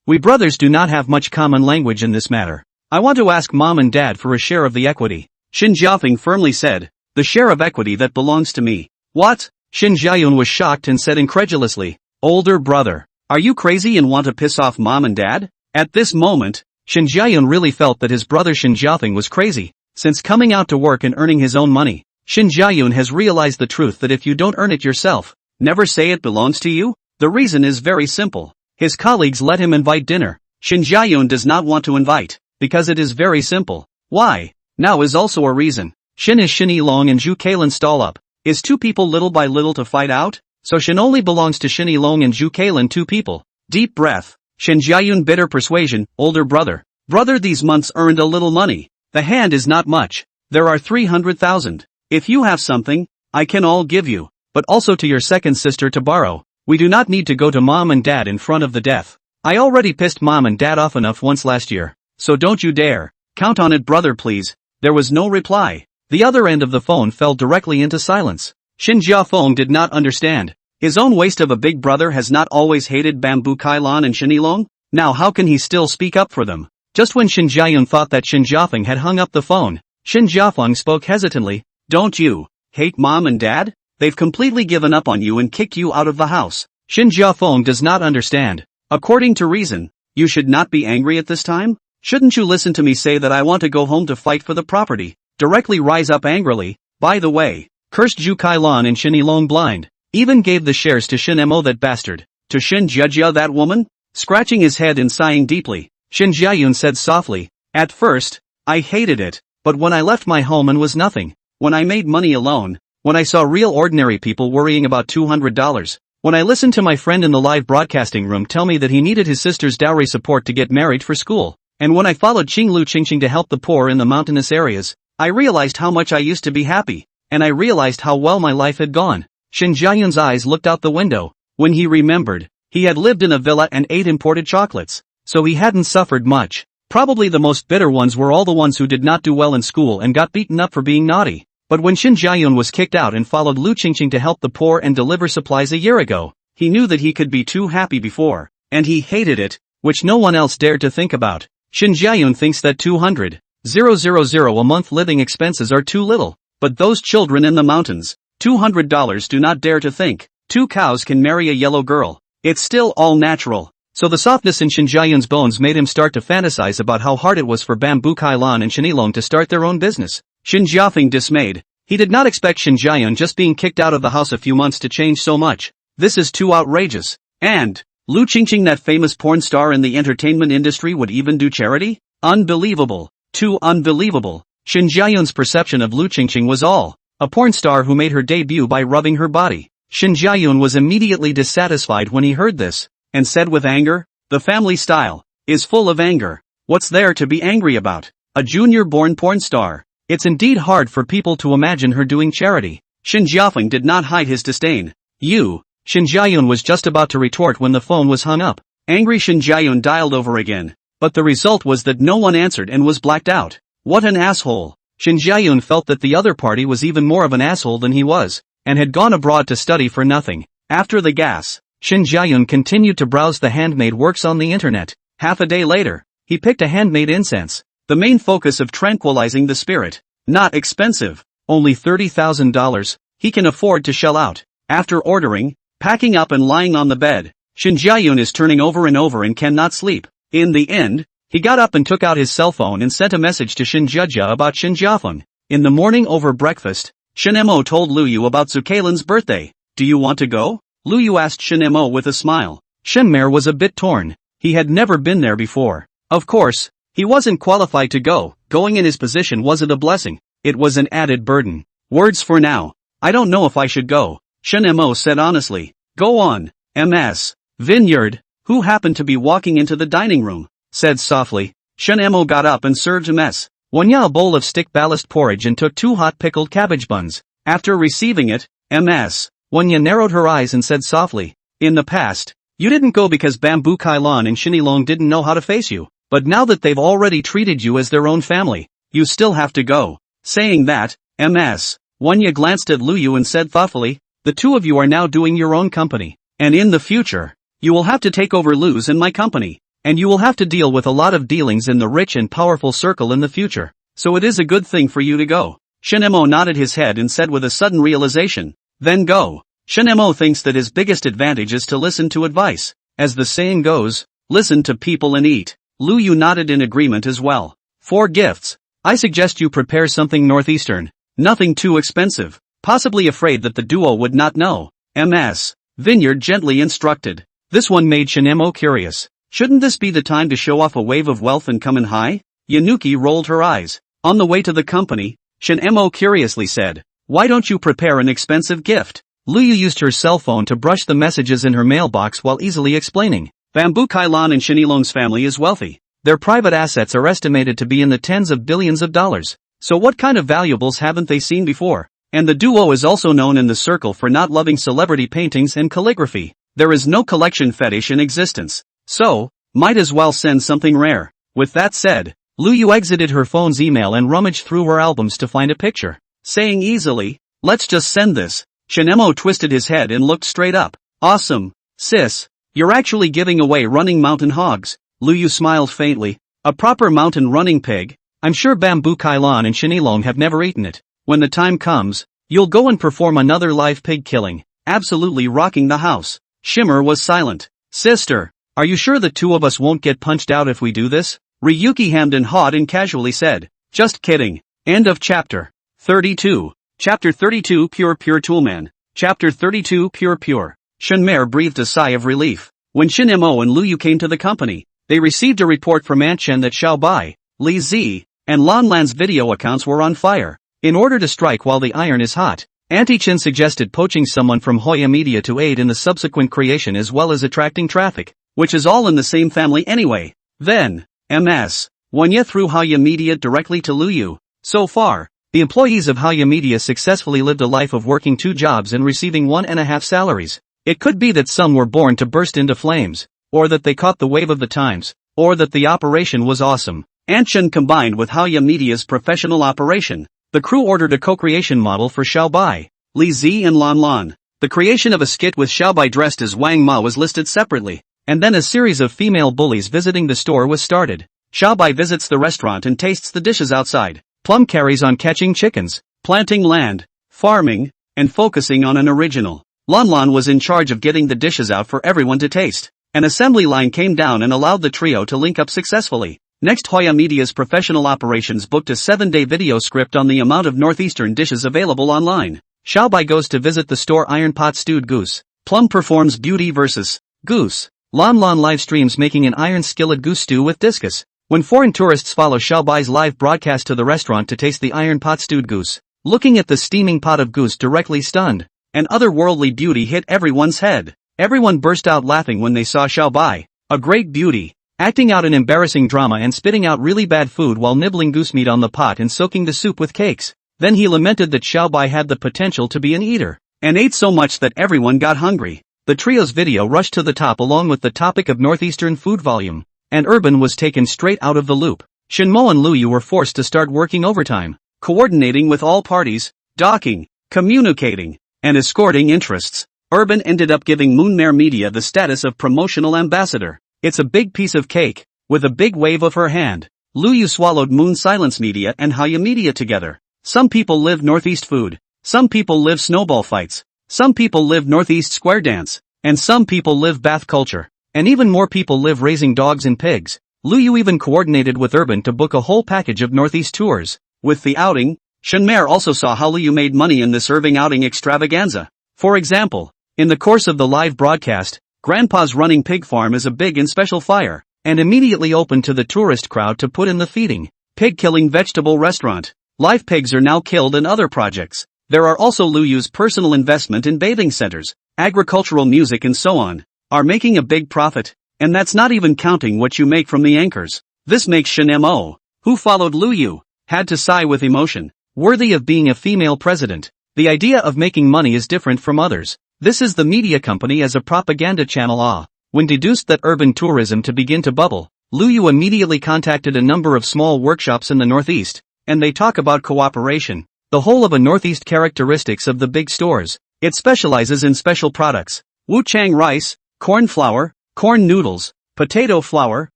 We brothers do not have much common language in this matter. I want to ask mom and dad for a share of the equity. Shin Jiafeng firmly said. The share of equity that belongs to me. What? Shin Jiayun was shocked and said incredulously. Older brother. Are you crazy and want to piss off mom and dad? At this moment, Shin Jiayun really felt that his brother Shin Jiafeng was crazy. Since coming out to work and earning his own money, Shin Jiayun has realized the truth that if you don't earn it yourself, never say it belongs to you. The reason is very simple. His colleagues let him invite dinner. Shin Jiayun does not want to invite, because it is very simple. Why? Now is also a reason. Shin is Shin Yilong and Zhu Kailan stall up. Is two people little by little to fight out? So Shin only belongs to Shin Yilong and Zhu Kailan, two people. Deep breath. Shin Jiayun bitter persuasion. Older brother. Brother, these months earned a little money. The hand is not much. There are 300,000. If you have something, I can all give you. But also to your second sister to borrow. We do not need to go to mom and dad in front of the death. I already pissed mom and dad off enough once last year. So don't you dare. Count on it, brother, please. There was no reply. The other end of the phone fell directly into silence. Shin Jiafeng did not understand. His own waste of a big brother has not always hated Bamboo Kailan and Shin Yilong? Now how can he still speak up for them? Just when Shin Jiayun thought that Shin Jiafeng had hung up the phone, Shin Jiafeng spoke hesitantly. Don't you hate mom and dad? They've completely given up on you and kicked you out of the house. Shin Jiafeng does not understand. According to reason, you should not be angry at this time? Shouldn't you listen to me say that I want to go home to fight for the property? Directly rise up angrily. By the way, cursed Zhu Kailan and Shin Yilong blind. Even gave the shares to Shin Mo, that bastard. To Shin Jiajia, that woman? Scratching his head and sighing deeply, Shin Jiayun said softly. At first, I hated it, but when I left my home and was nothing, when I made money alone, when I saw real ordinary people worrying about $200, when I listened to my friend in the live broadcasting room tell me that he needed his sister's dowry support to get married for school, and when I followed Qinglu Qingqing to help the poor in the mountainous areas, I realized how much I used to be happy, and I realized how well my life had gone. Shin Jiayun's eyes looked out the window. When he remembered, he had lived in a villa and ate imported chocolates, so he hadn't suffered much. Probably the most bitter ones were all the ones who did not do well in school and got beaten up for being naughty. But when Shin Jiayun was kicked out and followed Lu Qingqing to help the poor and deliver supplies a year ago, he knew that he could be too happy before, and he hated it, which no one else dared to think about. Shin Jiayun thinks that 200,000 a month living expenses are too little, but those children in the mountains, $200 do not dare to think. 2 cows can marry a yellow girl. It's still all natural. So the softness in Shin Jiayun's bones made him start to fantasize about how hard it was for Bamboo Kailan and Shin Yilong to start their own business. Shin Jiafeng dismayed. He did not expect Shin Jiayun just being kicked out of the house a few months to change so much. This is too outrageous. And Lu Qingqing, that famous porn star in the entertainment industry, would even do charity? Unbelievable. Too unbelievable. Shin Jiayun's perception of Lu Qingqing was all a porn star who made her debut by rubbing her body. Shin Jiayun was immediately dissatisfied when he heard this, and said with anger, the family style is full of anger. What's there to be angry about? A junior-born porn star. It's indeed hard for people to imagine her doing charity. Shin Jiafeng did not hide his disdain. You. Shin Jiayun was just about to retort when the phone was hung up. Angry Shin Jiayun dialed over again, but the result was that no one answered and was blacked out. What an asshole. Shin Jiayun felt that the other party was even more of an asshole than he was, and had gone abroad to study for nothing. After the gas, Shin Jiayun continued to browse the handmade works on the internet. Half a day later, he picked a handmade incense, the main focus of tranquilizing the spirit. Not expensive, only $30,000, he can afford to shell out. After ordering, packing up and lying on the bed, Shin Jiayun is turning over and over and cannot sleep. In the end, he got up and took out his cell phone and sent a message to Shin Jiajia about Shin Jiafeng. In the morning over breakfast, Shin Mo told Lu Yu about Zhu Kailan's birthday. Do you want to go? Lu Yu asked Shin Mo with a smile. Shin Mer was a bit torn. He had never been there before. Of course, he wasn't qualified to go. Going in his position wasn't a blessing. It was an added burden. Words for now. I don't know if I should go, Shin Mo said honestly. Go on, Ms. Vineyard, who happened to be walking into the dining room, said softly. Shin Mo got up and served Ms. Wanya a bowl of stick ballast porridge and took 2 hot pickled cabbage buns. After receiving it, Ms. Wanya narrowed her eyes and said softly, in the past, you didn't go because Bamboo Kailan and Shin Yilong didn't know how to face you, but now that they've already treated you as their own family, you still have to go. Saying that, Ms. Wanya glanced at Lu Yu and said thoughtfully, the two of you are now doing your own company. And in the future, you will have to take over Lu's and my company. And you will have to deal with a lot of dealings in the rich and powerful circle in the future. So it is a good thing for you to go. Shinemo nodded his head and said with a sudden realization, then go. Shinemo thinks that his biggest advantage is to listen to advice. As the saying goes, listen to people and eat. Lu Yu nodded in agreement as well. For gifts, I suggest you prepare something northeastern. Nothing too expensive. Possibly afraid that the duo would not know. Ms. Vineyard gently instructed. This one made Shinemo curious. Shouldn't this be the time to show off a wave of wealth and come in high? Yanuki rolled her eyes. On the way to the company, Shinemo curiously said, why don't you prepare an expensive gift? Lu Yu used her cell phone to brush the messages in her mailbox while easily explaining. Bamboo Kailan and Shinilong's family is wealthy. Their private assets are estimated to be in the tens of billions of dollars. So what kind of valuables haven't they seen before? And the duo is also known in the circle for not loving celebrity paintings and calligraphy. There is no collection fetish in existence. So, might as well send something rare. With that said, Lu Yu exited her phone's email and rummaged through her albums to find a picture. Saying easily, let's just send this. Shinemo twisted his head and looked straight up. Awesome, sis. You're actually giving away running mountain hogs. Lu Yu smiled faintly. A proper mountain running pig? I'm sure Bamboo Kailan and Shinilong have never eaten it. When the time comes, you'll go and perform another live pig killing. Absolutely rocking the house. Shimmer was silent. Sister, are you sure the two of us won't get punched out if we do this? Ryuki hemmed and hawed and casually said. Just kidding. End of chapter. 32. Chapter 32 Pure Toolman. Chapter 32 Pure. Shinmer breathed a sigh of relief. When Shinemo and Lu Yu came to the company, they received a report from Aunt Chen that Xiaobai, Li Zi, and Lan Lan's video accounts were on fire. In order to strike while the iron is hot, Auntie Chen suggested poaching someone from Hoya Media to aid in the subsequent creation as well as attracting traffic, which is all in the same family anyway. Then, Ms. Wanya threw Hoya Media directly to Lu Yu. So far, the employees of Hoya Media successfully lived a life of working 2 jobs and receiving 1.5 salaries. It could be that some were born to burst into flames, or that they caught the wave of the times, or that the operation was awesome. Aunt Chen combined with Hoya Media's professional operation. The crew ordered a co-creation model for Xiaobai, Li Zi and Lan Lan. The creation of a skit with Xiaobai dressed as Wang Ma was listed separately, and then a series of female bullies visiting the store was started. Xiaobai visits the restaurant and tastes the dishes outside. Plum carries on catching chickens, planting land, farming, and focusing on an original. Lan Lan was in charge of getting the dishes out for everyone to taste. An assembly line came down and allowed the trio to link up successfully. Next, Hoya Media's professional operations booked a 7-day video script on the amount of northeastern dishes available online. Xiaobai goes to visit the store Iron Pot Stewed Goose. Plum performs Beauty vs. Goose. Lan Lan live streams making an iron skillet goose stew with discus. When foreign tourists follow Xiaobai's live broadcast to the restaurant to taste the Iron Pot Stewed Goose, looking at the steaming pot of goose directly stunned. An otherworldly beauty hit everyone's head. Everyone burst out laughing when they saw Xiaobai, a great beauty, acting out an embarrassing drama and spitting out really bad food while nibbling goose meat on the pot and soaking the soup with cakes. Then he lamented that Xiaobai had the potential to be an eater, and ate so much that everyone got hungry. The trio's video rushed to the top along with the topic of northeastern food volume, and Urban was taken straight out of the loop. Shinmo and Lu Yu were forced to start working overtime, coordinating with all parties, docking, communicating, and escorting interests. Urban ended up giving Moonmare Media the status of promotional ambassador. It's a big piece of cake. With a big wave of her hand, Lu Yu swallowed Moon Silence Media and Haya Media together. Some people live Northeast food. Some people live snowball fights. Some people live Northeast square dance. And some people live bath culture. And even more people live raising dogs and pigs. Lu Yu even coordinated with Urban to book a whole package of Northeast tours. With the outing, Shinmer also saw how Lu Yu made money in this Irving outing extravaganza. For example, in the course of the live broadcast, Grandpa's running pig farm is a big and special fire, and immediately opened to the tourist crowd to put in the feeding, pig-killing vegetable restaurant. Live pigs are now killed in other projects. There are also Lu Yu's personal investment in bathing centers, agricultural music and so on, are making a big profit, and that's not even counting what you make from the anchors. This makes Shin-mo, who followed Lu Yu, had to sigh with emotion, worthy of being a female president. The idea of making money is different from others. This is the media company as a propaganda channel. When deduced that urban tourism to begin to bubble, Lu Yu immediately contacted a number of small workshops in the Northeast, and they talk about cooperation. The whole of a Northeast characteristics of the big stores. It specializes in special products. Wuchang rice, corn flour, corn noodles, potato flour,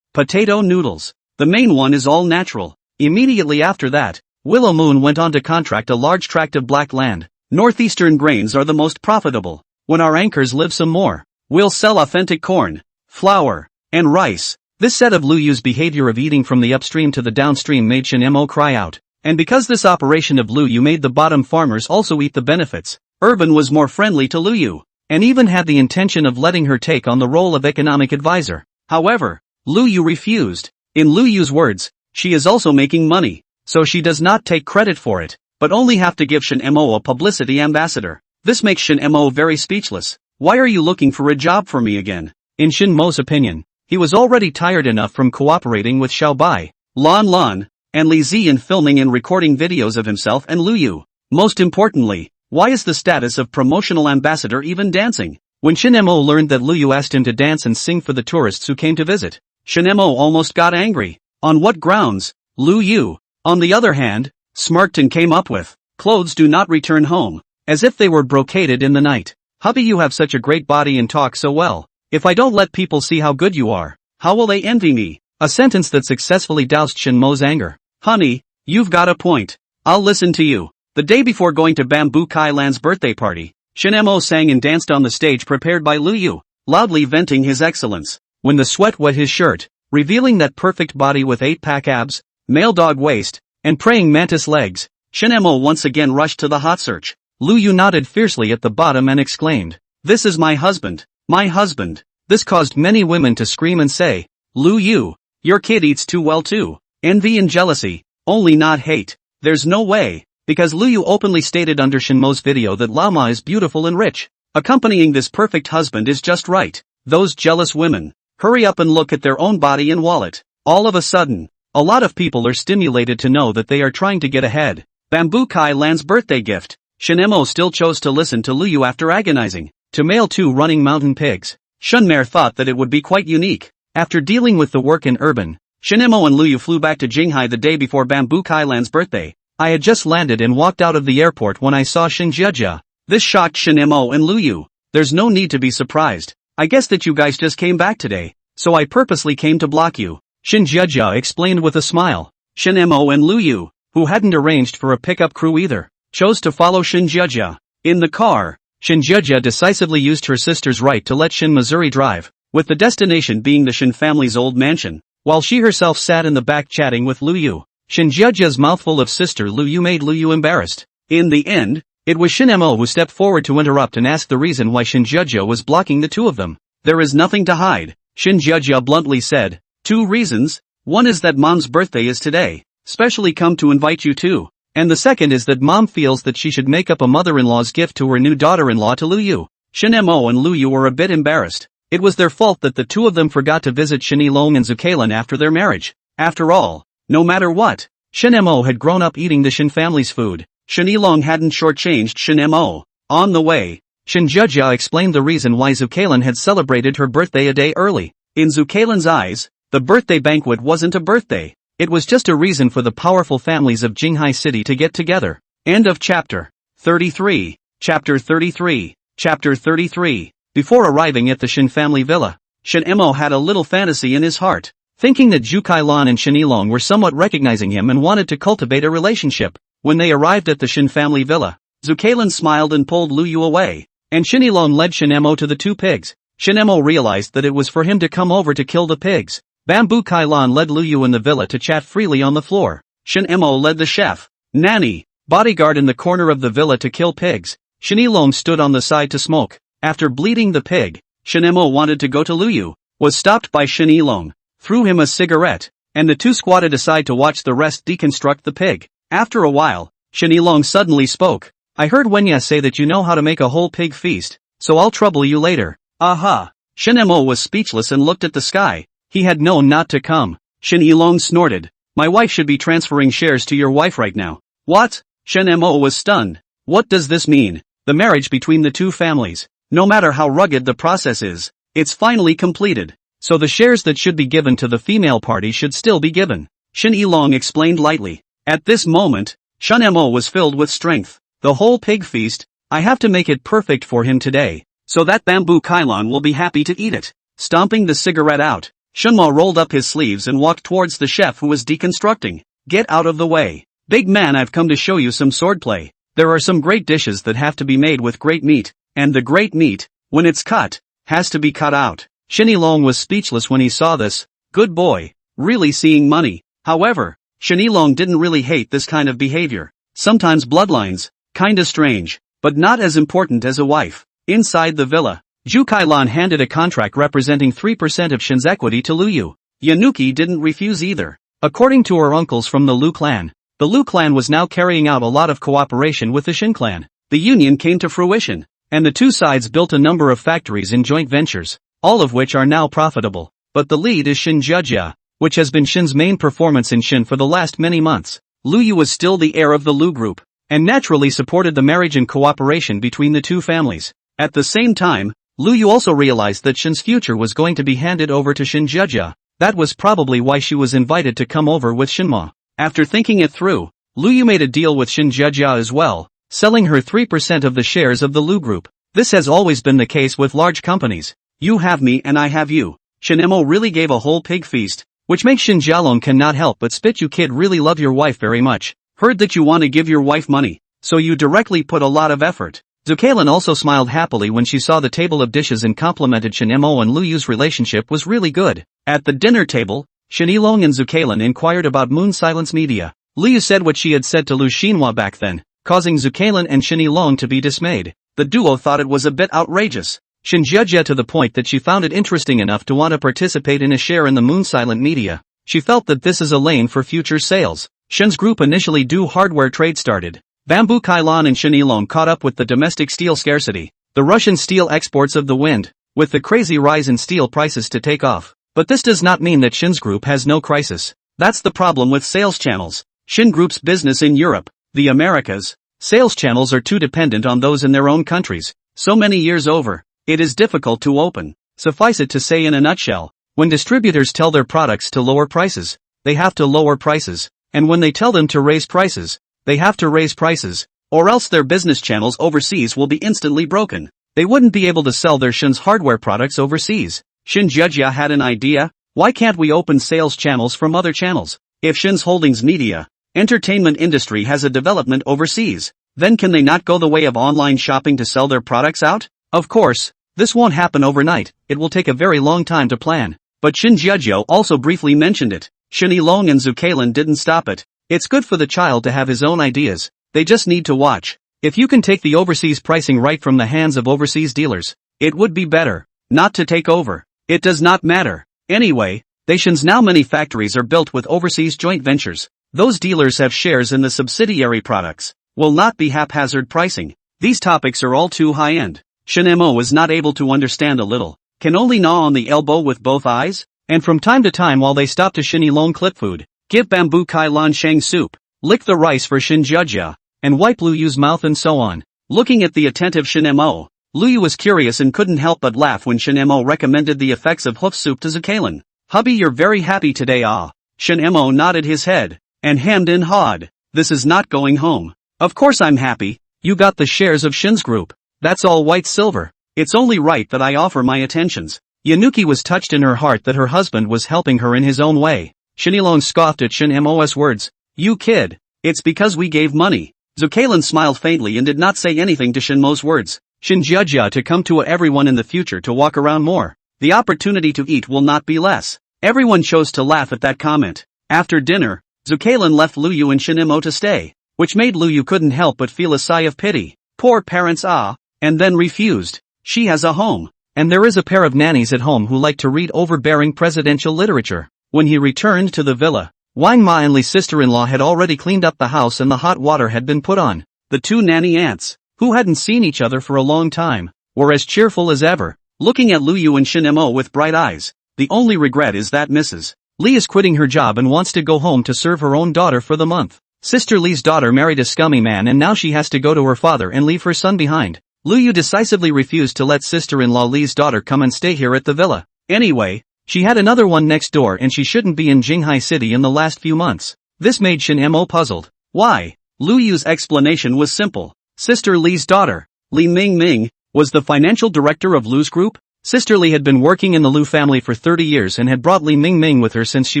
potato noodles. The main one is all natural. Immediately after that, Willow Moon went on to contract a large tract of black land. Northeastern grains are the most profitable. When our anchors live some more, we'll sell authentic corn, flour, and rice. This set of Lu Yu's behavior of eating from the upstream to the downstream made Shin Mo cry out. And because this operation of Lu Yu made the bottom farmers also eat the benefits, Urban was more friendly to Lu Yu, and even had the intention of letting her take on the role of economic advisor. However, Lu Yu refused. In Lu Yu's words, she is also making money, so she does not take credit for it, but only have to give Shin Mo a publicity ambassador. This makes Shin Mo very speechless. Why are you looking for a job for me again? In Shin Mo's opinion, he was already tired enough from cooperating with Xiao Bai, Lan Lan, and Li Zi in filming and recording videos of himself and Lu Yu. Most importantly, why is the status of promotional ambassador even dancing? When Shin Mo learned that Lu Yu asked him to dance and sing for the tourists who came to visit, Shin Mo almost got angry. On what grounds? Lu Yu, on the other hand, smirked and came up with, clothes do not return home, as if they were brocaded in the night. Hubby, you have such a great body and talk so well. If I don't let people see how good you are, how will they envy me? A sentence that successfully doused Shin Mo's anger. Honey, you've got a point. I'll listen to you. The day before going to Bamboo Kai Lan's birthday party, Shin Mo sang and danced on the stage prepared by Lu Yu, loudly venting his excellence. When the sweat wet his shirt, revealing that perfect body with 8-pack abs, male dog waist, and praying mantis legs, Shin Mo once again rushed to the hot search. Lu Yu nodded fiercely at the bottom and exclaimed, "This is my husband, my husband." This caused many women to scream and say, "Lu Yu, your kid eats too well too." Envy and jealousy, only not hate. There's no way, because Lu Yu openly stated under Shin Mo's video that Lama is beautiful and rich. Accompanying this perfect husband is just right. Those jealous women, hurry up and look at their own body and wallet. All of a sudden, a lot of people are stimulated to know that they are trying to get ahead. Bamboo Kai Lan's birthday gift. Shin Mo still chose to listen to Lu Yu after agonizing. To mail 2 running mountain pigs. Shunmer thought that it would be quite unique. After dealing with the work in urban, Shin Mo and Lu Yu flew back to Jinghai the day before Bamboo Kai Lan's birthday. I had just landed and walked out of the airport when I saw Shin Jia. This shocked Shin Mo and Lu Yu. There's no need to be surprised. I guess that you guys just came back today, so I purposely came to block you. Shin Jia explained with a smile. Shin Mo and Lu Yu, who hadn't arranged for a pickup crew either, chose to follow Shin Jia. In the car, Shin Jia decisively used her sister's right to let Shin Missouri drive, with the destination being the Shin family's old mansion, while she herself sat in the back chatting with Lu Yu. Shin Jia's mouthful of sister Lu Yu made Lu Yu embarrassed. In the end, it was Shin Mo who stepped forward to interrupt and ask the reason why Shin Jia was blocking the two of them. There is nothing to hide, Shin Jia bluntly said. 2 reasons. One is that Mom's birthday is today, specially come to invite you too. And the second is that Mom feels that she should make up a mother-in-law's gift to her new daughter-in-law to Lu Yu. Shin Mo and Lu Yu were a bit embarrassed. It was their fault that the two of them forgot to visit Shin Long and Zukalan after their marriage. After all, no matter what, Shin Mo had grown up eating the Shin family's food. Shin Long hadn't shortchanged Shin Mo. On the way, Shin Jia explained the reason why Zukalan had celebrated her birthday a day early. In Zukalan's eyes, the birthday banquet wasn't a birthday. It was just a reason for the powerful families of Jinghai City to get together. End of chapter 33. Chapter 33. Chapter 33. Before arriving at the Shin family villa, Shin Mo had a little fantasy in his heart, thinking that Zhu Kailan and Shin Ilong were somewhat recognizing him and wanted to cultivate a relationship. When they arrived at the Shin family villa, Zukalan smiled and pulled Lu Yu away, and Shin Ilong led Shin Mo to the 2 pigs. Shin Mo realized that it was for him to come over to kill the pigs. Bamboo Kailan led Lu Yu in the villa to chat freely on the floor. Shin Mo led the chef, nanny, bodyguard in the corner of the villa to kill pigs. Shin Ilong stood on the side to smoke. After bleeding the pig, Shin Mo wanted to go to Lu Yu, was stopped by Shin Ilong, threw him a cigarette, and the two squatted aside to watch the rest deconstruct the pig. After a while, Shin Ilong suddenly spoke. I heard Wenya say that you know how to make a whole pig feast, so I'll trouble you later. Aha! Shin Mo was speechless and looked at the sky. He had known not to come. Shin Ilong snorted. My wife should be transferring shares to your wife right now. What? Shin Mo was stunned. What does this mean? The marriage between the two families, no matter how rugged the process is, it's finally completed. So the shares that should be given to the female party should still be given. Shin Ilong explained lightly. At this moment, Shin Mo was filled with strength. The whole pig feast, I have to make it perfect for him today. so that bamboo Kylon will be happy to eat it. Stomping the cigarette out, Shenmo rolled up his sleeves and walked towards the chef who was deconstructing. Get out of the way. Big man, I've come to show you some swordplay. There are some great dishes that have to be made with great meat, and the great meat, when it's cut, has to be cut out. Shen Yilong was speechless when he saw this. Good boy, really seeing money. However, Shen Yilong didn't really hate this kind of behavior. Sometimes bloodlines, kinda strange, but not as important as a wife. Inside the villa, Zhu Kailan handed a contract representing 3% of Shen's equity to Lu Yu. Yanuki didn't refuse either. According to her uncles from the Lu clan, the Lu clan was now carrying out a lot of cooperation with the Shen clan. The union came to fruition, and the two sides built a number of factories in joint ventures, all of which are now profitable. But the lead is Shen Jia, which has been Shen's main performance in Shen for the last many months. Lu Yu was still the heir of the Lu group, and naturally supported the marriage and cooperation between the two families. At the same time, Lu Yu also realized that Shen's future was going to be handed over to Shen Jia. That was probably why she was invited to come over with Shenma. After thinking it through, Lu Yu made a deal with Shen Jia as well, selling her 3% of the shares of the Lu group. This has always been the case with large companies. You have me and I have you. Shen Emo really gave a whole pig feast, which makes Shen Jialong cannot help but spit. You kid really love your wife very much. Heard that you want to give your wife money, so you directly put a lot of effort. Zukailin also smiled happily when she saw the table of dishes and complimented Shen Emo and Lu Yu's relationship was really good. At the dinner table, Shen Yilong and Zukailin inquired about Moon Silence Media. Lu Yu said what she had said to Lu Xinhua back then, causing Zukailin and Shen Yilong to be dismayed. The duo thought it was a bit outrageous. Shen Jia to the point that she found it interesting enough to want to participate in a share in the Moon Silent Media. She felt that this is a lane for future sales. Shen's group initially do hardware trade started. Bamboo Kailan and Shen Yilong caught up with the domestic steel scarcity, the Russian steel exports of the wind, with the crazy rise in steel prices to take off. But this does not mean that Shen's group has no crisis. That's the problem with sales channels. Shen Group's business in Europe, the Americas, sales channels are too dependent on those in their own countries. So many years over, it is difficult to open. Suffice it to say in a nutshell, when distributors tell their products to lower prices, they have to lower prices, and when they tell them to raise prices, they have to raise prices, or else their business channels overseas will be instantly broken. They wouldn't be able to sell their Shen's hardware products overseas. Shen Jia had an idea. Why can't we open sales channels from other channels? If Shen's Holdings Media, entertainment industry has a development overseas, then can they not go the way of online shopping to sell their products out? Of course, this won't happen overnight. It will take a very long time to plan. But Shen Jiajio also briefly mentioned it. Shen Yilong and Zukailin didn't stop it. It's good for the child to have his own ideas. They just need to watch. If you can take the overseas pricing right from the hands of overseas dealers, it would be better not to take over. It does not matter. Anyway, Shen's now many factories are built with overseas joint ventures. Those dealers have shares in the subsidiary products. Will not be haphazard pricing. These topics are all too high-end. Shen Mo is not able to understand a little. Can only gnaw on the elbow with both eyes? And from time to time while they stop to Shen Yilong clip food, give bamboo kai lan shang soup, lick the rice for Shen Jia, and wipe Lu Yu's mouth and so on. Looking at the attentive Shen Mo, Lu Yu was curious and couldn't help but laugh when Shen Mo recommended the effects of hoof soup to Zukailin. Hubby, you're very happy today, ah? Shen Mo nodded his head, and hemmed and hawed. This is not going home. Of course I'm happy. You got the shares of Shen's group. That's all white silver. It's only right that I offer my attentions. Yanuki was touched in her heart that her husband was helping her in his own way. Shen Yilong scoffed at Shen Mo's words. You kid. It's because we gave money. Zukailin smiled faintly and did not say anything to Shen Mo's words. Shen Jia to come to everyone in the future to walk around more. The opportunity to eat will not be less. Everyone chose to laugh at that comment. After dinner, Zukailin left Lu Yu and Shen Mo to stay, which made Lu Yu couldn't help but feel a sigh of pity. Poor parents, ah, and then refused. She has a home, and there is a pair of nannies at home who like to read overbearing presidential literature. When he returned to the villa, Wang Ma and Li's sister-in-law had already cleaned up the house and the hot water had been put on. The two nanny aunts, who hadn't seen each other for a long time, were as cheerful as ever, looking at Lu Yu and Shen Mo with bright eyes. The only regret is that Mrs. Li is quitting her job and wants to go home to serve her own daughter for the month. Sister Li's daughter married a scummy man and now she has to go to her father and leave her son behind. Lu Yu decisively refused to let sister-in-law Li's daughter come and stay here at the villa. Anyway, she had another one next door and she shouldn't be in Jinghai City in the last few months. This made Shen Mo puzzled. Why? Lu Yu's explanation was simple. Sister Li's daughter, Li Ming Ming, was the financial director of Lu's group. Sister Li had been working in the Lu family for 30 years and had brought Li Mingming with her since she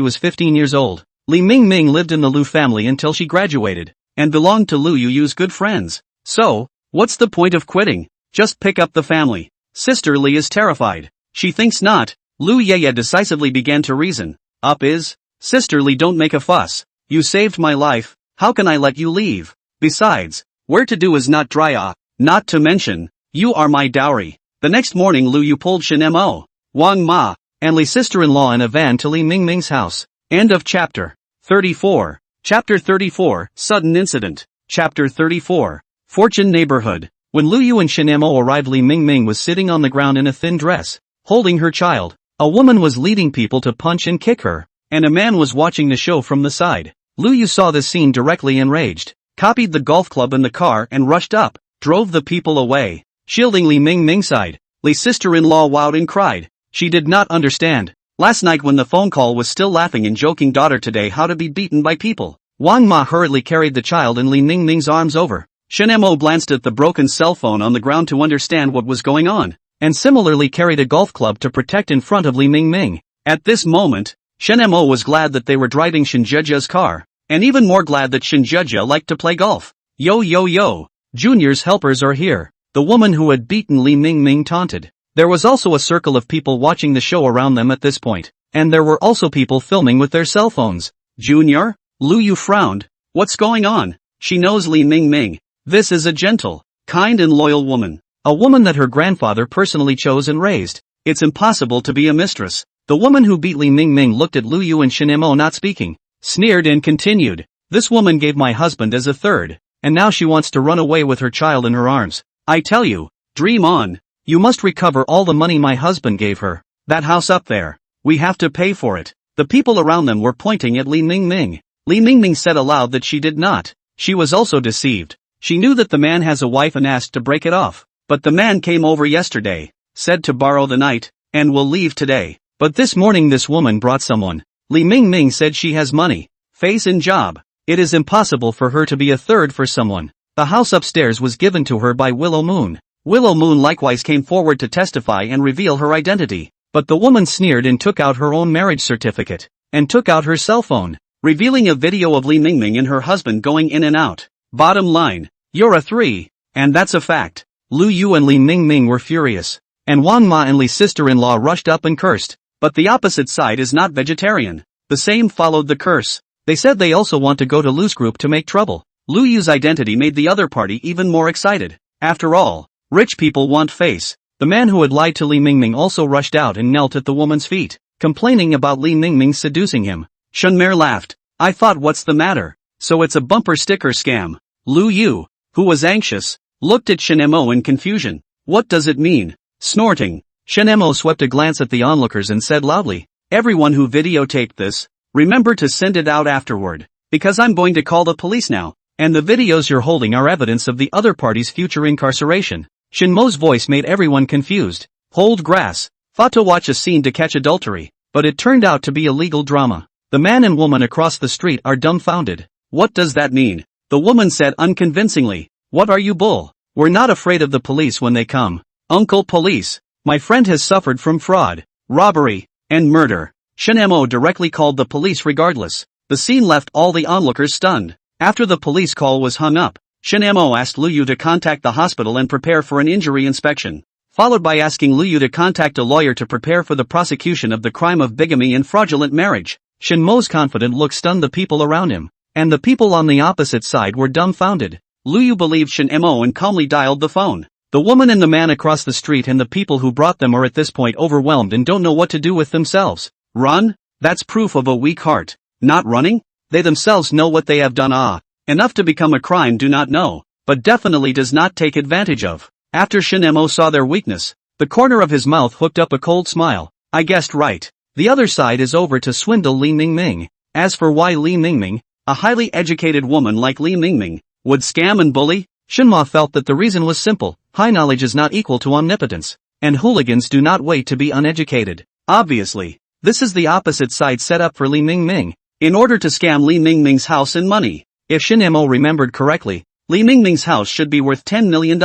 was 15 years old. Li Mingming lived in the Lu family until she graduated, and belonged to Lu Yu's good friends. So, what's the point of quitting? Just pick up the family. Sister Li is terrified. She thinks not. Lu Yeye decisively began to reason. Up is? Sister Li, don't make a fuss. You saved my life, how can I let you leave? Besides, where to do is not dry ah. Not to mention, you are my dowry. The next morning Lu Yu pulled Shen Mo, Wang Ma, and Li's sister-in-law in a van to Li Mingming's house. End of chapter 34. Chapter 34, Sudden Incident. Chapter 34. Fortune Neighborhood. When Lu Yu and Shen Mo arrived, Li Mingming was sitting on the ground in a thin dress, holding her child. A woman was leading people to punch and kick her, and a man was watching the show from the side. Lu Yu saw this scene directly enraged, copied the golf club in the car and rushed up, drove the people away, shielding Li Mingming's side. Li's sister-in-law wowed and cried. She did not understand. Last night when the phone call was still laughing and joking daughter, today how to be beaten by people. Wang Ma hurriedly carried the child in Li Mingming's arms over. Shen Mo glanced at the broken cell phone on the ground to understand what was going on, and similarly carried a golf club to protect in front of Li Mingming. At this moment, Shen Mo was glad that they were driving Shen Zhejia's car, and even more glad that Shen Zhejia liked to play golf. Yo yo yo, Junior's helpers are here, the woman who had beaten Li Mingming taunted. There was also a circle of people watching the show around them at this point, and there were also people filming with their cell phones. Junior? Lu Yu frowned. What's going on? She knows Li Mingming. This is a gentle, kind and loyal woman. A woman that her grandfather personally chose and raised. It's impossible to be a mistress. The woman who beat Li Mingming looked at Lu Yu and Shen Mo not speaking, sneered and continued. This woman gave my husband as a third, and now she wants to run away with her child in her arms. I tell you, dream on. You must recover all the money my husband gave her. That house up there. We have to pay for it. The people around them were pointing at Li Mingming. Li Mingming said aloud that she did not. She was also deceived. She knew that the man has a wife and asked to break it off. But the man came over yesterday, said to borrow the night, and will leave today. But this morning this woman brought someone. Li Mingming said she has money, face and job. It is impossible for her to be a third for someone. The house upstairs was given to her by Willow Moon. Willow Moon likewise came forward to testify and reveal her identity. But the woman sneered and took out her own marriage certificate, and took out her cell phone, revealing a video of Li Mingming and her husband going in and out. Bottom line, you're a 3, and that's a fact. Lu Yu and Li Mingming were furious, and Wang Ma and Li's sister-in-law rushed up and cursed. But the opposite side is not vegetarian. The same followed the curse. They said they also want to go to Lu's group to make trouble. Lu Yu's identity made the other party even more excited. After all, rich people want face. The man who had lied to Li Mingming also rushed out and knelt at the woman's feet, complaining about Li Mingming seducing him. Shunmer laughed. I thought, what's the matter? So it's a bumper sticker scam. Lu Yu, who was anxious, looked at Shen Mo in confusion. What does it mean? Snorting, Shen Mo swept a glance at the onlookers and said loudly, everyone who videotaped this, remember to send it out afterward, because I'm going to call the police now, and the videos you're holding are evidence of the other party's future incarceration. Shen Mo's voice made everyone confused. Hold grass. Thought to watch a scene to catch adultery, but it turned out to be a legal drama. The man and woman across the street are dumbfounded. What does that mean? The woman said unconvincingly. What are you, bull? We're not afraid of the police when they come. Uncle Police. My friend has suffered from fraud, robbery, and murder. Shen Mo directly called the police regardless. The scene left all the onlookers stunned. After the police call was hung up, Shen Mo asked Lu Yu to contact the hospital and prepare for an injury inspection, followed by asking Lu Yu to contact a lawyer to prepare for the prosecution of the crime of bigamy and fraudulent marriage. Shen Mo's confident look stunned the people around him, and the people on the opposite side were dumbfounded. Lu Yu believed Shen Mo and calmly dialed the phone. The woman and the man across the street and the people who brought them are at this point overwhelmed and don't know what to do with themselves. Run? That's proof of a weak heart. Not running? They themselves know what they have done. Enough to become a crime do not know, but definitely does not take advantage of. After Shen Mo saw their weakness, the corner of his mouth hooked up a cold smile. I guessed right. The other side is over to swindle Li Mingming. As for why Li Mingming, a highly educated woman like Li Mingming, would scam and bully, Shenma felt that the reason was simple. High knowledge is not equal to omnipotence, and hooligans do not wait to be uneducated. Obviously, this is the opposite side set up for Li Mingming, in order to scam Li Mingming's house and money. If Shen Mo remembered correctly, Li Mingming's house should be worth $10 million.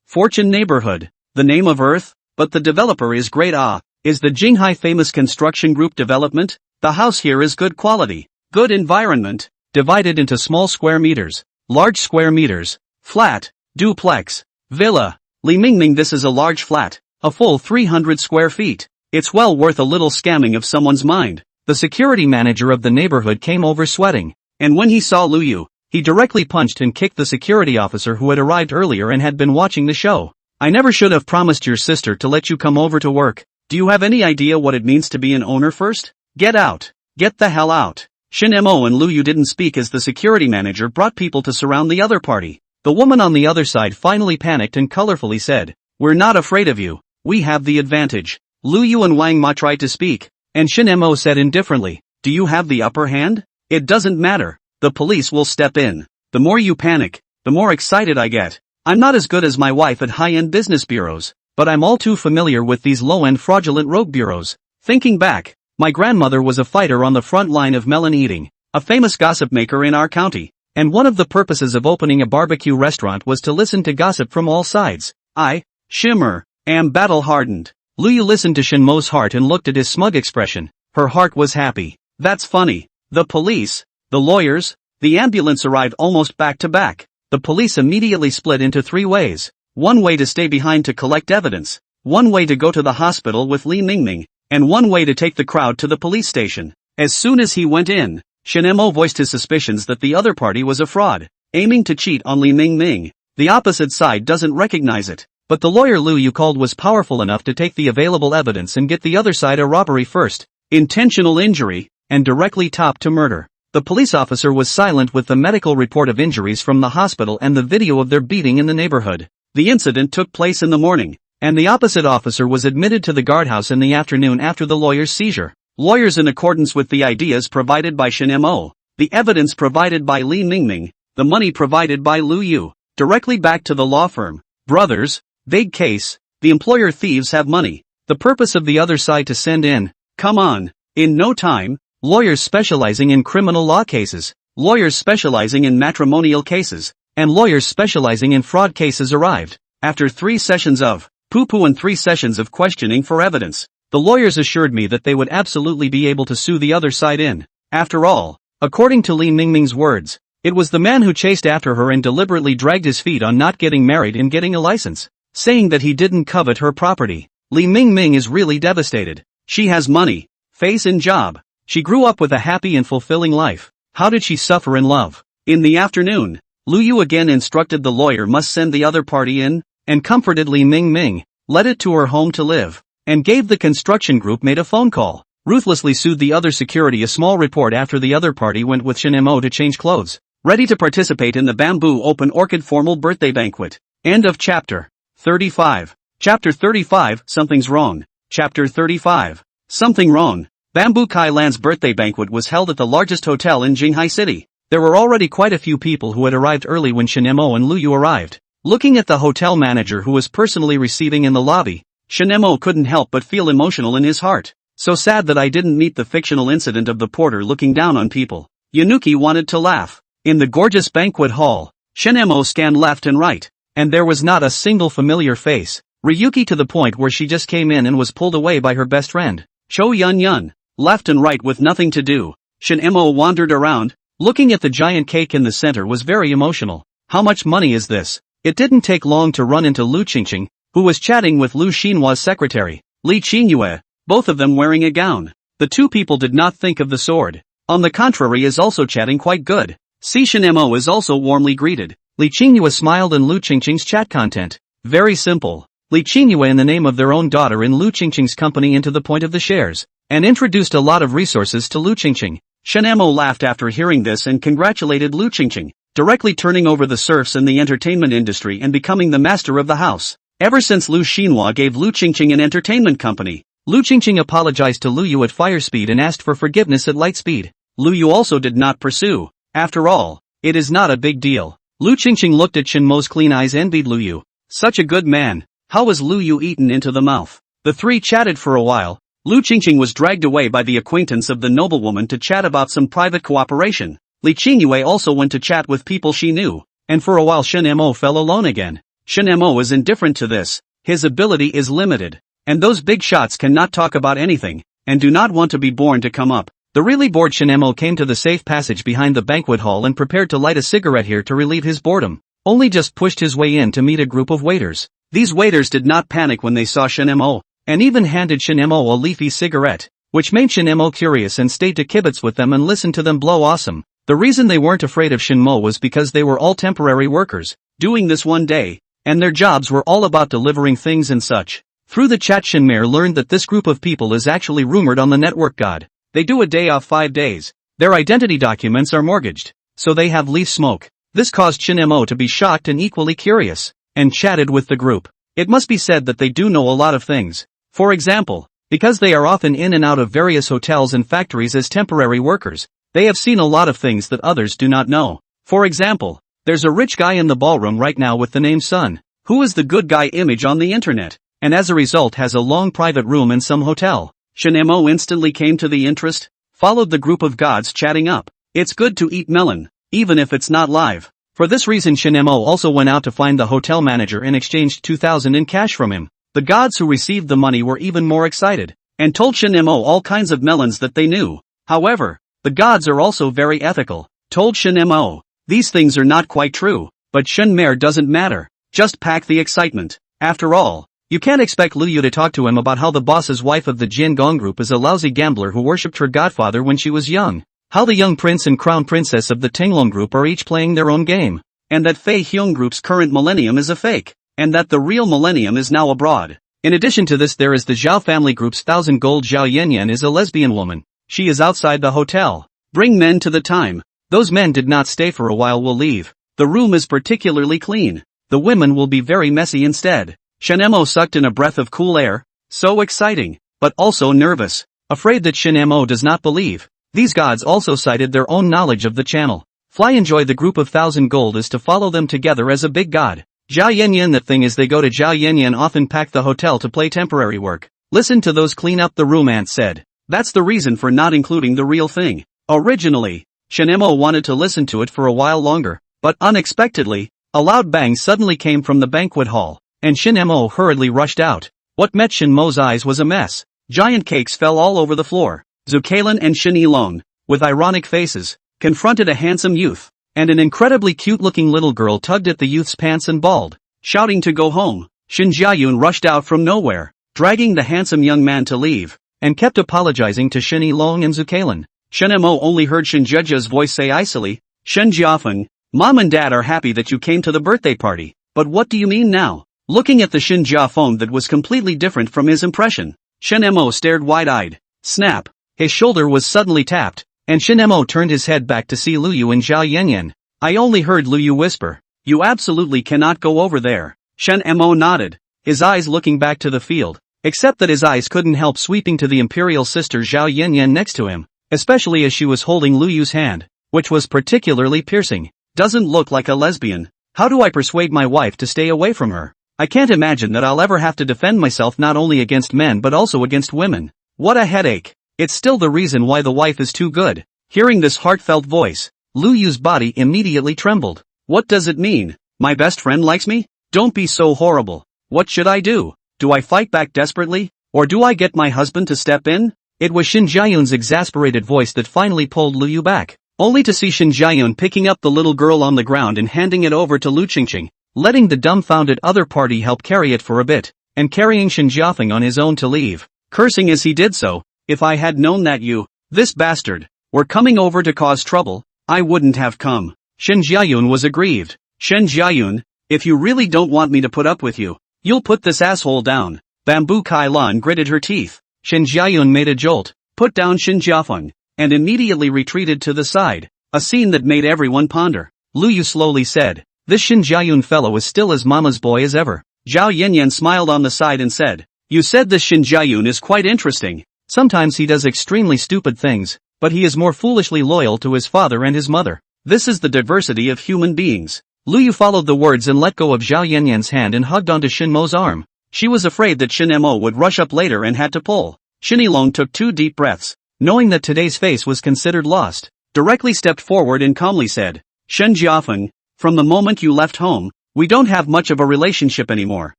Fortune Neighborhood. The name of Earth? But the developer is great. Is the Jinghai famous construction group development? The house here is good quality, good environment, divided into small square meters, large square meters, flat, duplex, villa. Li Mingming, this is a large flat, a full 300 square feet. It's well worth a little scamming of someone's mind. The security manager of the neighborhood came over sweating, and when he saw Lu Yu, he directly punched and kicked the security officer who had arrived earlier and had been watching the show. I never should have promised your sister to let you come over to work. Do you have any idea what it means to be an owner first? Get out. Get the hell out. Shin Mo and Lu Yu didn't speak as the security manager brought people to surround the other party. The woman on the other side finally panicked and colorfully said, "We're not afraid of you. We have the advantage." Lu Yu and Wang Ma tried to speak, and Shin Mo said indifferently, "Do you have the upper hand? It doesn't matter. The police will step in. The more you panic, the more excited I get. I'm not as good as my wife at high-end business bureaus, but I'm all too familiar with these low-end fraudulent rogue bureaus." Thinking back, my grandmother was a fighter on the front line of melon eating, a famous gossip maker in our county, and one of the purposes of opening a barbecue restaurant was to listen to gossip from all sides. I, Shimmer, am battle-hardened. Lu Yu listened to Shin Mo's heart and looked at his smug expression. Her heart was happy. That's funny. The police, the lawyers, the ambulance arrived almost back to back. The police immediately split into three ways. One way to stay behind to collect evidence, one way to go to the hospital with Li Mingming, and one way to take the crowd to the police station. As soon as he went in, Shin Mo voiced his suspicions that the other party was a fraud, aiming to cheat on Li Mingming. The opposite side doesn't recognize it, but the lawyer Lu Yu called was powerful enough to take the available evidence and get the other side a robbery first, intentional injury, and directly top to murder. The police officer was silent with the medical report of injuries from the hospital and the video of their beating in the neighborhood. The incident took place in the morning, and the opposite officer was admitted to the guardhouse in the afternoon after the lawyer's seizure. Lawyers in accordance with the ideas provided by Shin Mo, the evidence provided by Li Mingming, the money provided by Lu Yu, directly back to the law firm. Brothers, big case, the employer thieves have money. The purpose of the other side to send in, come on, in no time, lawyers specializing in criminal law cases, lawyers specializing in matrimonial cases, and lawyers specializing in fraud cases arrived. After 3 sessions of poo-poo and 3 sessions of questioning for evidence, the lawyers assured me that they would absolutely be able to sue the other side in. After all, according to Li Mingming's words, it was the man who chased after her and deliberately dragged his feet on not getting married and getting a license, saying that he didn't covet her property. Li Mingming is really devastated. She has money, face and job. She grew up with a happy and fulfilling life. How did she suffer in love? In the afternoon, Lu Yu again instructed the lawyer must send the other party in, and comforted Li Mingming, led it to her home to live, and gave the construction group made a phone call, ruthlessly sued the other security a small report after the other party went with Shin Mo to change clothes, ready to participate in the Bamboo Open Orchid formal birthday banquet. End of chapter 35. Chapter 35, Something's Wrong. Chapter 35. Something Wrong. Bamboo Kai Lan's birthday banquet was held at the largest hotel in Jinghai City. There were already quite a few people who had arrived early when Shin Mo and Lu Yu arrived. Looking at the hotel manager who was personally receiving in the lobby, Shin Mo couldn't help but feel emotional in his heart. So sad that I didn't meet the fictional incident of the porter looking down on people. Yanuki wanted to laugh. In the gorgeous banquet hall, Shin Mo scanned left and right, and there was not a single familiar face. Ryuki to the point where she just came in and was pulled away by her best friend, Cho Yun Yun. Left and right with nothing to do, Shin Mo wandered around. Looking at the giant cake in the center was very emotional. How much money is this? It didn't take long to run into Lu Qingqing, who was chatting with Lu Xinhua's secretary, Li Qingyue, both of them wearing a gown. The two people did not think of the sword. On the contrary, is also chatting quite good. Si Shin Mo is also warmly greeted. Li Qingyue smiled in Lu Qingqing's chat content. Very simple. Li Qingyue in the name of their own daughter in Lu Qingqing's company into the point of the shares, and introduced a lot of resources to Lu Qingqing. Shin Mo laughed after hearing this and congratulated Lu Qingqing, directly turning over the serfs in the entertainment industry and becoming the master of the house. Ever since Lu Xinhua gave Lu Qingqing an entertainment company, Lu Qingqing apologized to Lu Yu at fire speed and asked for forgiveness at light speed. Lu Yu also did not pursue. After all, it is not a big deal. Lu Qingqing looked at Shin Mo's clean eyes and envied Lu Yu. Such a good man. How was Lu Yu eaten into the mouth? The three chatted for a while. Lu Qingqing was dragged away by the acquaintance of the noblewoman to chat about some private cooperation. Li Qingyue also went to chat with people she knew, and for a while Shin Mo fell alone again. Shin Mo is indifferent to this. his ability is limited. And those big shots cannot talk about anything, and do not want to be born to come up. The really bored Shin Mo came to the safe passage behind the banquet hall and prepared to light a cigarette here to relieve his boredom. Only just pushed his way in to meet a group of waiters. These waiters did not panic when they saw Shin Mo, and even handed Shin Mo a leafy cigarette, which made Shin Mo curious and stayed to kibitz with them and listen to them blow awesome. The reason they weren't afraid of Shin Mo was because they were all temporary workers, doing this one day, and their jobs were all about delivering things and such. Through the chat Shinmare learned that this group of people is actually rumored on the network god. They do a day off 5 days. Their identity documents are mortgaged, so they have leaf smoke. This caused Shin Mo to be shocked and equally curious, and chatted with the group. It must be said that they do know a lot of things. For example, because they are often in and out of various hotels and factories as temporary workers, they have seen a lot of things that others do not know. For example, there's a rich guy in the ballroom right now with the name Sun, who is the good guy image on the internet, and as a result has a long private room in some hotel. Shin Mo instantly came to the interest, followed the group of gods chatting up. It's good to eat melon, even if it's not live. For this reason Shin Mo also went out to find the hotel manager and exchanged 2,000 in cash from him. The gods who received the money were even more excited, and told Shin Mo all kinds of melons that they knew. However, the gods are also very ethical, told Shin Mo, these things are not quite true, but Shinmare doesn't matter, just pack the excitement. After all, you can't expect Liu to talk to him about how the boss's wife of the Jin Gong group is a lousy gambler who worshipped her godfather when she was young, how the young prince and crown princess of the Tinglong group are each playing their own game, and that Fei Hyung group's current millennium is a fake, and that the real millennium is now abroad. In addition to this there is the Zhao family group's 1,000 gold. Zhao Yanyan is a lesbian woman. She is outside the hotel. Bring men to the time. Those men did not stay for a while, will leave. The room is particularly clean. The women will be very messy instead. Shin Mo sucked in a breath of cool air. So exciting, but also nervous. Afraid that Shin Mo does not believe. These gods also cited their own knowledge of the channel. Fly enjoy the group of 1,000 gold is to follow them together as a big god. Zhao Yanyan, the thing is they go to Zhao Yanyan often pack the hotel to play temporary work. Listen to those clean up the room ants said. That's the reason for not including the real thing. Originally, Shin Mo wanted to listen to it for a while longer, but unexpectedly, a loud bang suddenly came from the banquet hall, and Shin Mo hurriedly rushed out. What met Shin Mo's eyes was a mess. Giant cakes fell all over the floor. Zukalan and Shin Ilong, with ironic faces, confronted a handsome youth, and an incredibly cute-looking little girl tugged at the youth's pants and bawled, shouting to go home. Shin Jiayun rushed out from nowhere, dragging the handsome young man to leave, and kept apologizing to Shin Ilong and Zukalan. Shin Mo only heard Shin Jeja's voice say icily, Shen Jiafeng, Mom and Dad are happy that you came to the birthday party, but what do you mean now? Looking at the Shin Jia phone that was completely different from his impression, Shin Mo stared wide-eyed. Snap! His shoulder was suddenly tapped, and Shin Mo turned his head back to see Liu Yu and Zhao Yanyan. I only heard Liu Yu whisper, you absolutely cannot go over there. Shin Mo nodded, his eyes looking back to the field, except that his eyes couldn't help sweeping to the imperial sister Zhao Yanyan next to him, especially as she was holding Liu Yu's hand, which was particularly piercing. Doesn't look like a lesbian. How do I persuade my wife to stay away from her? I can't imagine that I'll ever have to defend myself not only against men but also against women. What a headache. It's still the reason why the wife is too good. Hearing this heartfelt voice, Liu Yu's body immediately trembled. What does it mean? My best friend likes me? Don't be so horrible. What should I do? Do I fight back desperately? Or do I get my husband to step in? It was Shin Jiayun's exasperated voice that finally pulled Liu Yu back, only to see Shin Jiayun picking up the little girl on the ground and handing it over to Lu Qingqing, letting the dumbfounded other party help carry it for a bit, and carrying Shin Jiafeng on his own to leave, cursing as he did so. If I had known that you, this bastard, were coming over to cause trouble, I wouldn't have come. Shin Jiayun was aggrieved. Shin Jiayun, if you really don't want me to put up with you, you'll put this asshole down. Bamboo Kai Lan gritted her teeth. Shin Jiayun made a jolt, put down Shin Jiafeng, and immediately retreated to the side, a scene that made everyone ponder. Liu Yu slowly said, this Shin Jiayun fellow is still as mama's boy as ever. Zhao Yanyan smiled on the side and said, you said this Shin Jiayun is quite interesting. Sometimes he does extremely stupid things, but he is more foolishly loyal to his father and his mother. This is the diversity of human beings. Liu Yu followed the words and let go of Zhao Yanyan's hand and hugged onto Shin Mo's arm. She was afraid that Shin Mo would rush up later and had to pull. Shin Ilong took 2 deep breaths, knowing that today's face was considered lost, directly stepped forward and calmly said, Shen Jiafeng, from the moment you left home, we don't have much of a relationship anymore.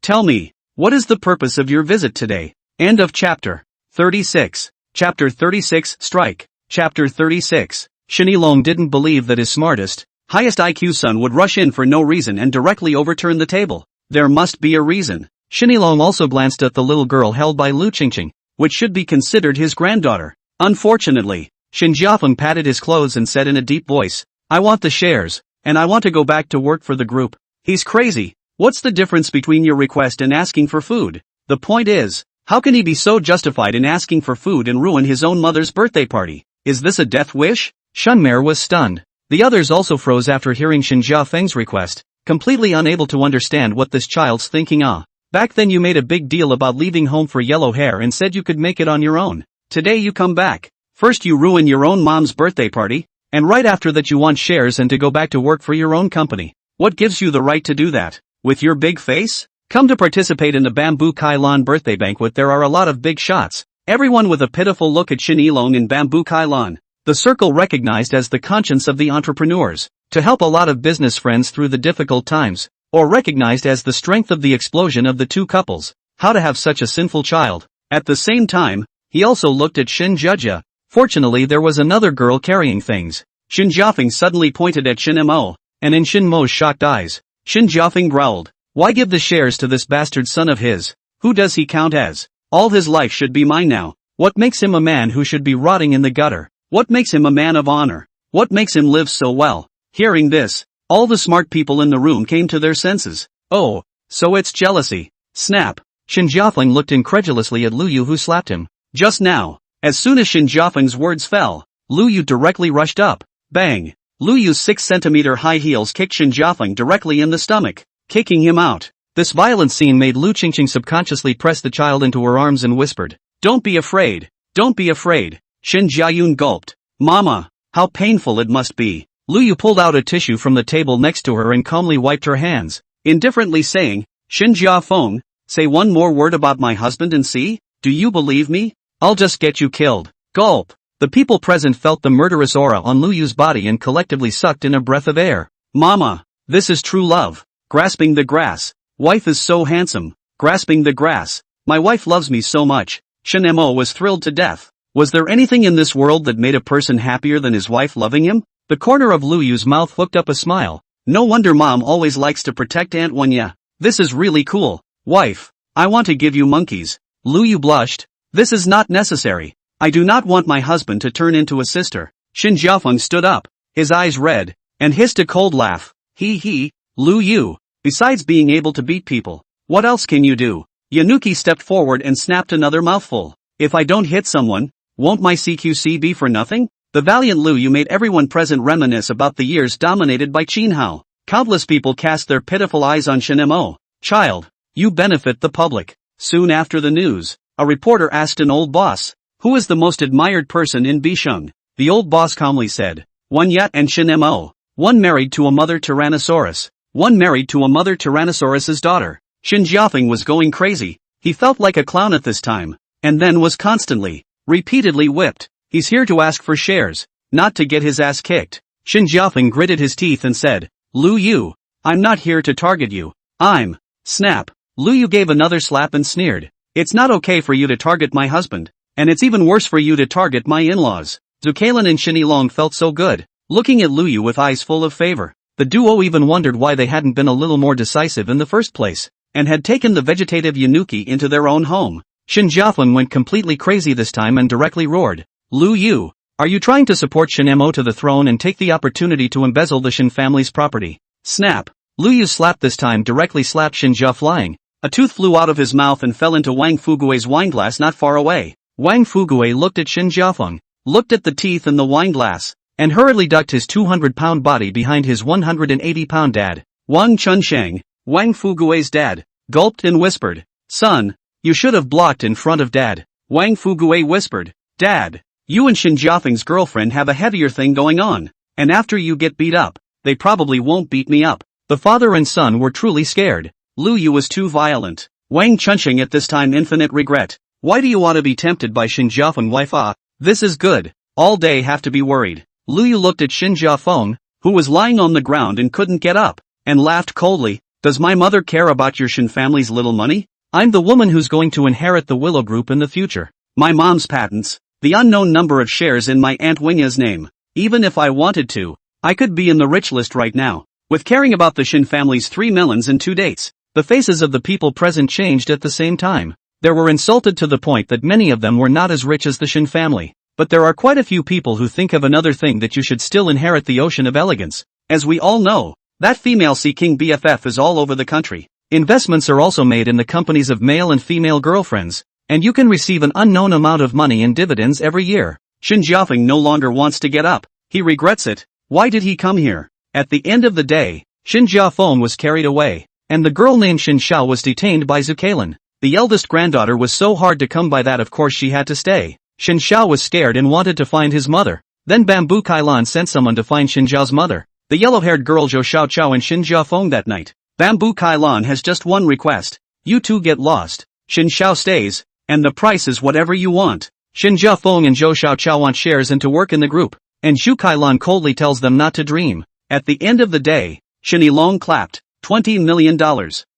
Tell me, What is the purpose of your visit today? End of chapter. 36. Chapter 36, Strike. Chapter 36. Shin Yilong didn't believe that his smartest, highest IQ son would rush in for no reason and directly overturn the table. There must be a reason. Shin Yilong also glanced at the little girl held by Lu Qingqing, which should be considered his granddaughter. Unfortunately, Shin Jiafeng patted his clothes and said in a deep voice, I want the shares, and I want to go back to work for the group. He's crazy. What's the difference between your request and asking for food? The point is, how can he be so justified in asking for food and ruin his own mother's birthday party? Is this a death wish? Shunmer was stunned. The others also froze after hearing Shin Jiafeng's request, completely unable to understand what this child's thinking. Back then you made a big deal about leaving home for yellow hair and said you could make it on your own. Today you come back. First you ruin your own mom's birthday party, and right after that you want shares and to go back to work for your own company. What gives you the right to do that? With your big face? Come to participate in the Bamboo Kailan birthday banquet. There are a lot of big shots. Everyone with a pitiful look at Shin Yilong in Bamboo Kailan. The circle recognized as the conscience of the entrepreneurs, to help a lot of business friends through the difficult times, or recognized as the strength of the explosion of the two couples. How to have such a sinful child. At the same time, he also looked at Shin Jujia. Fortunately there was another girl carrying things. Shin Jiafeng suddenly pointed at Shin Mo, and in Shin Mo's shocked eyes, Shin Jiafeng growled, why give the shares to this bastard son of his? Who does he count as? All his life should be mine now. What makes him a man who should be rotting in the gutter? What makes him a man of honor? What makes him live so well? Hearing this, all the smart people in the room came to their senses. Oh, so it's jealousy. Snap. Shin Jiafeng looked incredulously at Lu Yu who slapped him. Just now, as soon as Shin Jiafeng's words fell, Lu Yu directly rushed up. Bang! Lu Yu's 6-centimeter high heels kicked Shin Jiafeng directly in the stomach, kicking him out. This violent scene made Lu Qingqing subconsciously press the child into her arms and whispered, don't be afraid, don't be afraid. Shin Jiayun gulped. Mama, how painful it must be. Lu Yu pulled out a tissue from the table next to her and calmly wiped her hands, indifferently saying, Shin Jiafeng, say one more word about my husband and see? Do you believe me? I'll just get you killed. Gulp. The people present felt the murderous aura on Lu Yu's body and collectively sucked in a breath of air. Mama, this is true love. Grasping the grass. Wife is so handsome. Grasping the grass. My wife loves me so much. Shin Mo was thrilled to death. Was there anything in this world that made a person happier than his wife loving him? The corner of Lu Yu's mouth hooked up a smile. No wonder mom always likes to protect Aunt Wanya. This is really cool. Wife, I want to give you monkeys. Lu Yu blushed. This is not necessary. I do not want my husband to turn into a sister. Shin Jiafeng stood up, his eyes red, and hissed a cold laugh. He, Lu Yu. Besides being able to beat people, what else can you do? Yanuki stepped forward and snapped another mouthful. If I don't hit someone, won't my CQC be for nothing? The valiant Lu Yu made everyone present reminisce about the years dominated by Qin Hao. Countless people cast their pitiful eyes on Shin Mo. Child, you benefit the public. Soon after the news, a reporter asked an old boss, who is the most admired person in Bisheng? The old boss calmly said, One Yat and Shin Mo. One married to a mother Tyrannosaurus. One married to a mother Tyrannosaurus's daughter. Shin Jiafeng was going crazy. He felt like a clown at this time, and then was constantly, repeatedly whipped. He's here to ask for shares, not to get his ass kicked. Shin Jiafeng gritted his teeth and said, Lu Yu, I'm not here to target you. I'm. Snap. Lu Yu gave another slap and sneered. It's not okay for you to target my husband, and it's even worse for you to target my in-laws. Zukailin and Shin Yilong felt so good, looking at Lu Yu with eyes full of favor. The duo even wondered why they hadn't been a little more decisive in the first place, and had taken the vegetative Yanuki into their own home. Shin Jiafeng went completely crazy this time and directly roared, Lu Yu, are you trying to support Shin Mo to the throne and take the opportunity to embezzle the Shin family's property? Snap. Lu Yu's slap this time directly slapped Shin Jia flying. A tooth flew out of his mouth and fell into Wang Fugui's wineglass not far away. Wang Fugui looked at Shin Jiafeng, looked at the teeth in the wineglass, and hurriedly ducked his 200-pound body behind his 180-pound dad. Wang Chunsheng, Wang Fugui's dad, gulped and whispered, Son, you should have blocked in front of dad. Wang Fugui whispered, Dad, you and Shin Jiafeng's girlfriend have a heavier thing going on, and after you get beat up, they probably won't beat me up. The father and son were truly scared. Lu Yu was too violent. Wang Chunsheng at this time infinite regret. Why do you want to be tempted by Shin Jiafeng wife? This is good. All day have to be worried. Lu Yu looked at Shin Jiafeng, who was lying on the ground and couldn't get up, and laughed coldly. Does my mother care about your Shin family's little money? I'm the woman who's going to inherit the Willow Group in the future. My mom's patents, the unknown number of shares in my Aunt Winga's name. Even if I wanted to, I could be in the rich list right now. With caring about the Shin family's 3 melons in 2 dates, the faces of the people present changed at the same time. They were insulted to the point that many of them were not as rich as the Shin family. But there are quite a few people who think of another thing that you should still inherit: the ocean of elegance. As we all know, that female Sea King BFF is all over the country. Investments are also made in the companies of male and female girlfriends, and you can receive an unknown amount of money in dividends every year. Shin Jiafeng no longer wants to get up. He regrets it. Why did he come here? At the end of the day, Shin Jiafeng was carried away, and the girl named Shin Xiao was detained by Zucalin. The eldest granddaughter was so hard to come by that of course she had to stay. Shin Xiao was scared and wanted to find his mother. Then Bamboo Kailan sent someone to find Shin Zhao's mother, the yellow-haired girl Zhou Xiao Chao and Shin Jiafeng that night. Bamboo Kailan has just one request. You two get lost. Shin Xiao stays, and the price is whatever you want. Shin Jiafeng and Zhou Xiao Chao want shares and to work in the group, and Zhu Kailan coldly tells them not to dream. At the end of the day, Shin Yilong clapped. $20 million.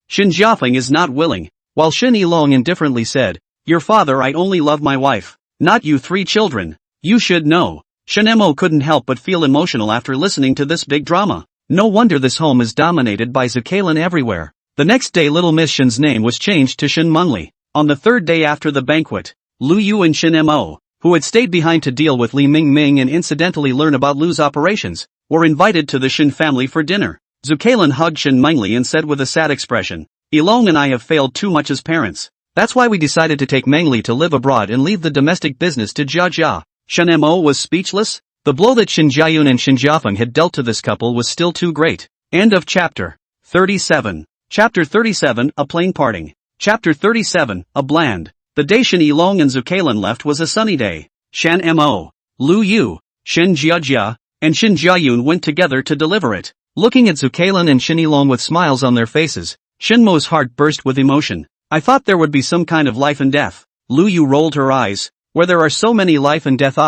Shin Jiafeng is not willing, while Shin Yilong indifferently said, "Your father, I only love my wife, not you 3 children. You should know." Shin Mo couldn't help but feel emotional after listening to this big drama. No wonder this home is dominated by Zucalin everywhere. The next day Little Miss Shin's name was changed to Shin Mengli. On the 3rd day after the banquet, Lu Yu and Shin Mo, who had stayed behind to deal with Li Ming and incidentally learn about Lu's operations, were invited to the Shin family for dinner. Zucalin hugged Shin Mengli and said with a sad expression, "Yilong and I have failed too much as parents. That's why we decided to take Mengli to live abroad and leave the domestic business to Jia Jia." Shin Mo was speechless. The blow that Shin Jiayun and Shin Jiafeng had dealt to this couple was still too great. End of chapter 37. Chapter 37, A Plain Parting. Chapter 37, A Bland. The day Shin Yilong and Zucalin left was a sunny day. Shan Mo, Lu Yu, Shin Jiajia, and Shin Jiayun went together to deliver it. Looking at Zucalin and Shin Yilong with smiles on their faces, Shin Mo's heart burst with emotion. "I thought there would be some kind of life and death." Lu Yu rolled her eyes. "Where there are so many life and death,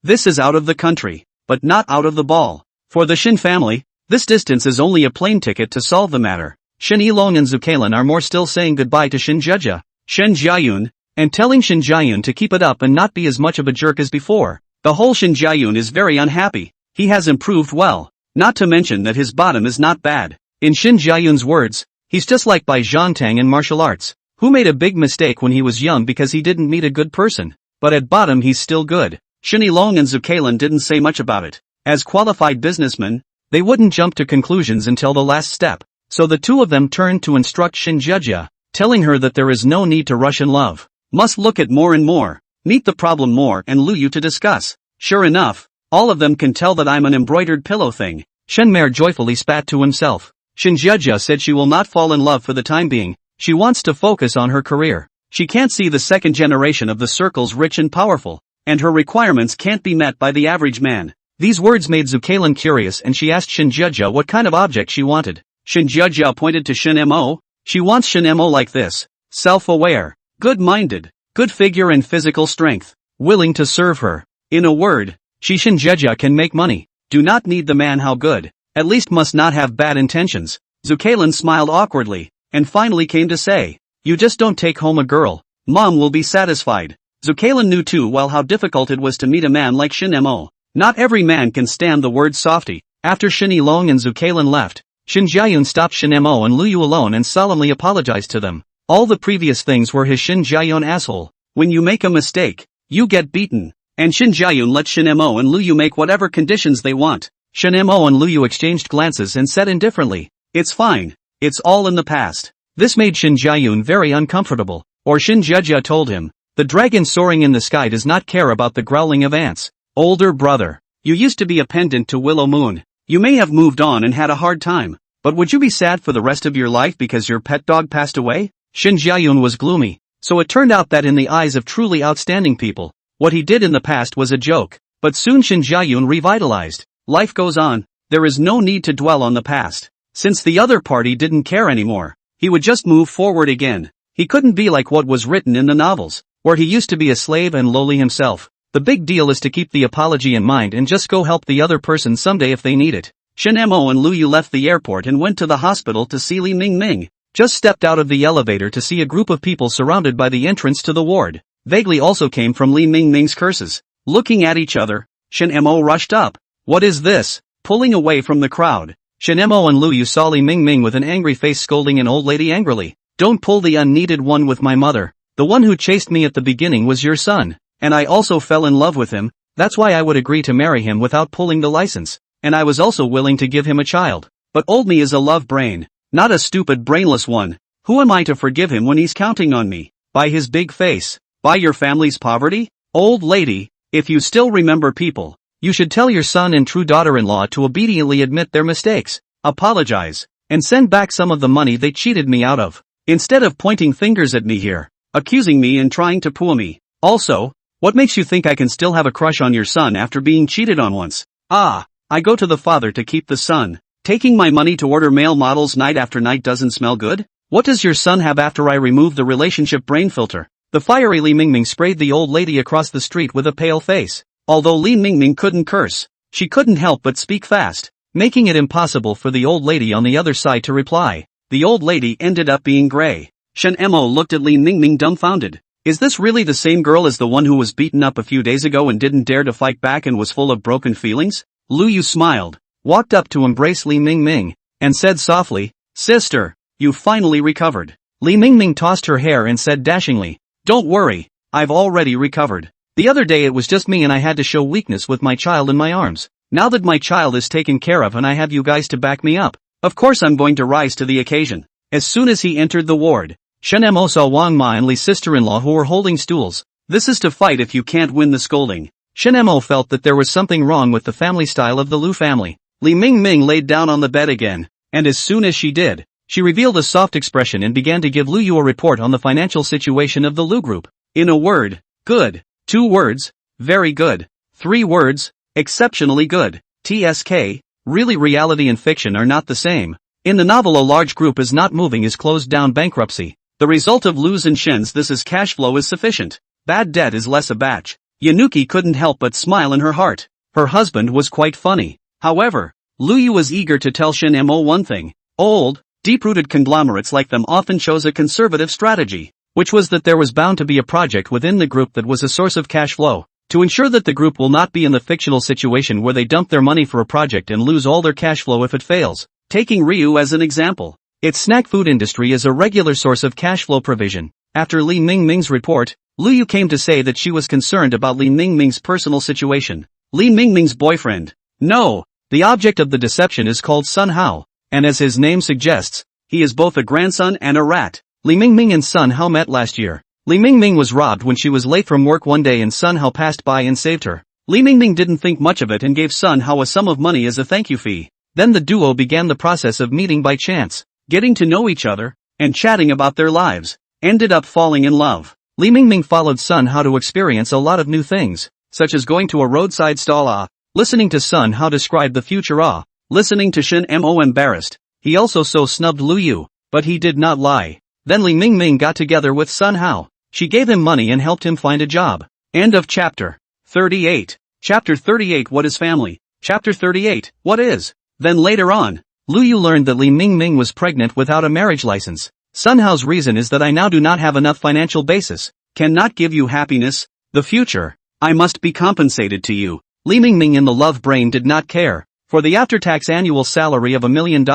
this is out of the country, but not out of the ball. For the Shin family, this distance is only a plane ticket to solve the matter." Shin Yilong and Zucalin are more still saying goodbye to Shin Jia, Shin Jiayun, and telling Shin Jiayun to keep it up and not be as much of a jerk as before. The whole Shin Jiayun is very unhappy. He has improved well, not to mention that his bottom is not bad. In Shin Jiayun's words, he's just like Bai Zhangtang in martial arts, who made a big mistake when he was young because he didn't meet a good person. But at bottom he's still good. Shin Yilong and Zucalin didn't say much about it. As qualified businessmen, they wouldn't jump to conclusions until the last step. So the two of them turned to instruct Shin Jia, telling her that there is no need to rush in love. Must look at more and more, meet the problem more and Lu Yu to discuss. Sure enough, all of them can tell that I'm an embroidered pillow thing. Shen Mer joyfully spat to himself. Shin Jia said she will not fall in love for the time being. She wants to focus on her career. She can't see the second generation of the circles rich and powerful, and her requirements can't be met by the average man. These words made Zucalin curious and she asked Shin Jia what kind of object she wanted. Shin Jia pointed to Shin Mo. She wants Shin Mo like this. Self-aware, good-minded, good figure and physical strength, willing to serve her. In a word, Shin Jia can make money. Do not need the man how good, at least must not have bad intentions. Zucalin smiled awkwardly, and finally came to say, "You just don't take home a girl. Mom will be satisfied." Zucalin knew too well how difficult it was to meet a man like Shin Mo. Not every man can stand the word softy. After Shin Yilong and Zucalin left, Shin Jiayun stopped Shin Mo and Lu Yu alone and solemnly apologized to them. All the previous things were his Shin Jiayun asshole. When you make a mistake, you get beaten. And Shin Jiayun let Shin Mo and Lu Yu make whatever conditions they want. Shin Mo and Lu Yu exchanged glances and said indifferently, "It's fine. It's all in the past." This made Shin Jiayun very uncomfortable. Or Shin Jia told him, "The dragon soaring in the sky does not care about the growling of ants. Older brother, you used to be a pendant to Willow Moon. You may have moved on and had a hard time, but would you be sad for the rest of your life because your pet dog passed away?" Shin Jiayun was gloomy. So it turned out that in the eyes of truly outstanding people, what he did in the past was a joke. But soon Shin Jiayun revitalized. Life goes on. There is no need to dwell on the past. Since the other party didn't care anymore, he would just move forward again. He couldn't be like what was written in the novels, where he used to be a slave and lowly himself. The big deal is to keep the apology in mind and just go help the other person someday if they need it. Shin Mo and Lu Yu left the airport and went to the hospital to see Li Ming. just stepped out of the elevator to see a group of people surrounded by the entrance to the ward. Vaguely also came from Li Mingming's curses. Looking at each other, Shen Mo rushed up. What is this? Pulling away from the crowd, Shen Mo and Lu Yu saw Li Mingming with an angry face scolding an old lady angrily. Don't pull the unneeded one with my mother. The one who chased me at the beginning was your son, and I also fell in love with him. That's why I would agree to marry him without pulling the license, and I was also willing to give him a child. But old me is a love brain, not a stupid brainless one. Who am I to forgive him when he's counting on me? By his big face? By your family's poverty? Old lady, if you still remember people, you should tell your son and true daughter-in-law to obediently admit their mistakes, apologize, and send back some of the money they cheated me out of, instead of pointing fingers at me here, accusing me and trying to pull me. Also, what makes you think I can still have a crush on your son after being cheated on once? Ah, I go to the father to keep the son. Taking my money to order male models night after night doesn't smell good? What does your son have after I remove the relationship brain filter? The fiery Li Mingming sprayed the old lady across the street with a pale face. Although Li Mingming couldn't curse, she couldn't help but speak fast, making it impossible for the old lady on the other side to reply. The old lady ended up being gray. Shen Mo looked at Li Mingming dumbfounded. Is this really the same girl as the one who was beaten up a few days ago and didn't dare to fight back and was full of broken feelings? Lu Yu smiled, walked up to embrace Li Mingming, and said softly, Sister, you finally recovered. Li Mingming tossed her hair and said dashingly, Don't worry, I've already recovered. The other day it was just me and I had to show weakness with my child in my arms. Now that my child is taken care of and I have you guys to back me up, of course I'm going to rise to the occasion. As soon as he entered the ward, Shen Mo saw Wang Ma and Li's sister-in-law who were holding stools. This is to fight if you can't win the scolding. Shen Mo felt that there was something wrong with the family style of the Lu family. Li Mingming laid down on the bed again, and as soon as she did, she revealed a soft expression and began to give Lu Yu a report on the financial situation of the Lu group. In a word, good. 2 words, very good. 3 words, exceptionally good. TSK, really reality and fiction are not the same. In the novel a large group is not moving is closed down bankruptcy. The result of Lu's and Shen's this is cash flow is sufficient. Bad debt is less a batch. Yanuki couldn't help but smile in her heart. Her husband was quite funny. However, Lu Yu was eager to tell Shen Mo one thing. Old, deep-rooted conglomerates like them often chose a conservative strategy, which was that there was bound to be a project within the group that was a source of cash flow. To ensure that the group will not be in the fictional situation where they dump their money for a project and lose all their cash flow if it fails. Taking Ryu as an example, its snack food industry is a regular source of cash flow provision. After Li Mingming's report, Lu Yu came to say that she was concerned about Li Mingming's personal situation. Li Mingming's boyfriend. No, the object of the deception is called Sun Hao, and as his name suggests, he is both a grandson and a rat. Li Mingming and Sun Hao met last year. Li Mingming was robbed when she was late from work one day and Sun Hao passed by and saved her. Li Mingming didn't think much of it and gave Sun Hao a sum of money as a thank you fee. Then the duo began the process of meeting by chance, getting to know each other, and chatting about their lives. Ended up falling in love. Li Mingming followed Sun Hao to experience a lot of new things, such as going to a roadside stall listening to Sun Hao describe the future listening to Shen Mo embarrassed. He also so snubbed Lu Yu, but he did not lie. Then Li Mingming got together with Sun Hao. She gave him money and helped him find a job. End of chapter 38. Chapter 38 What is family? Chapter 38 What is? Then later on, Lu Yu learned that Li Mingming was pregnant without a marriage license. Sun Hao's reason is that I now do not have enough financial basis. Cannot give you happiness, the future. I must be compensated to you. Li Mingming in the love brain did not care. For the after-tax annual salary of $1 million.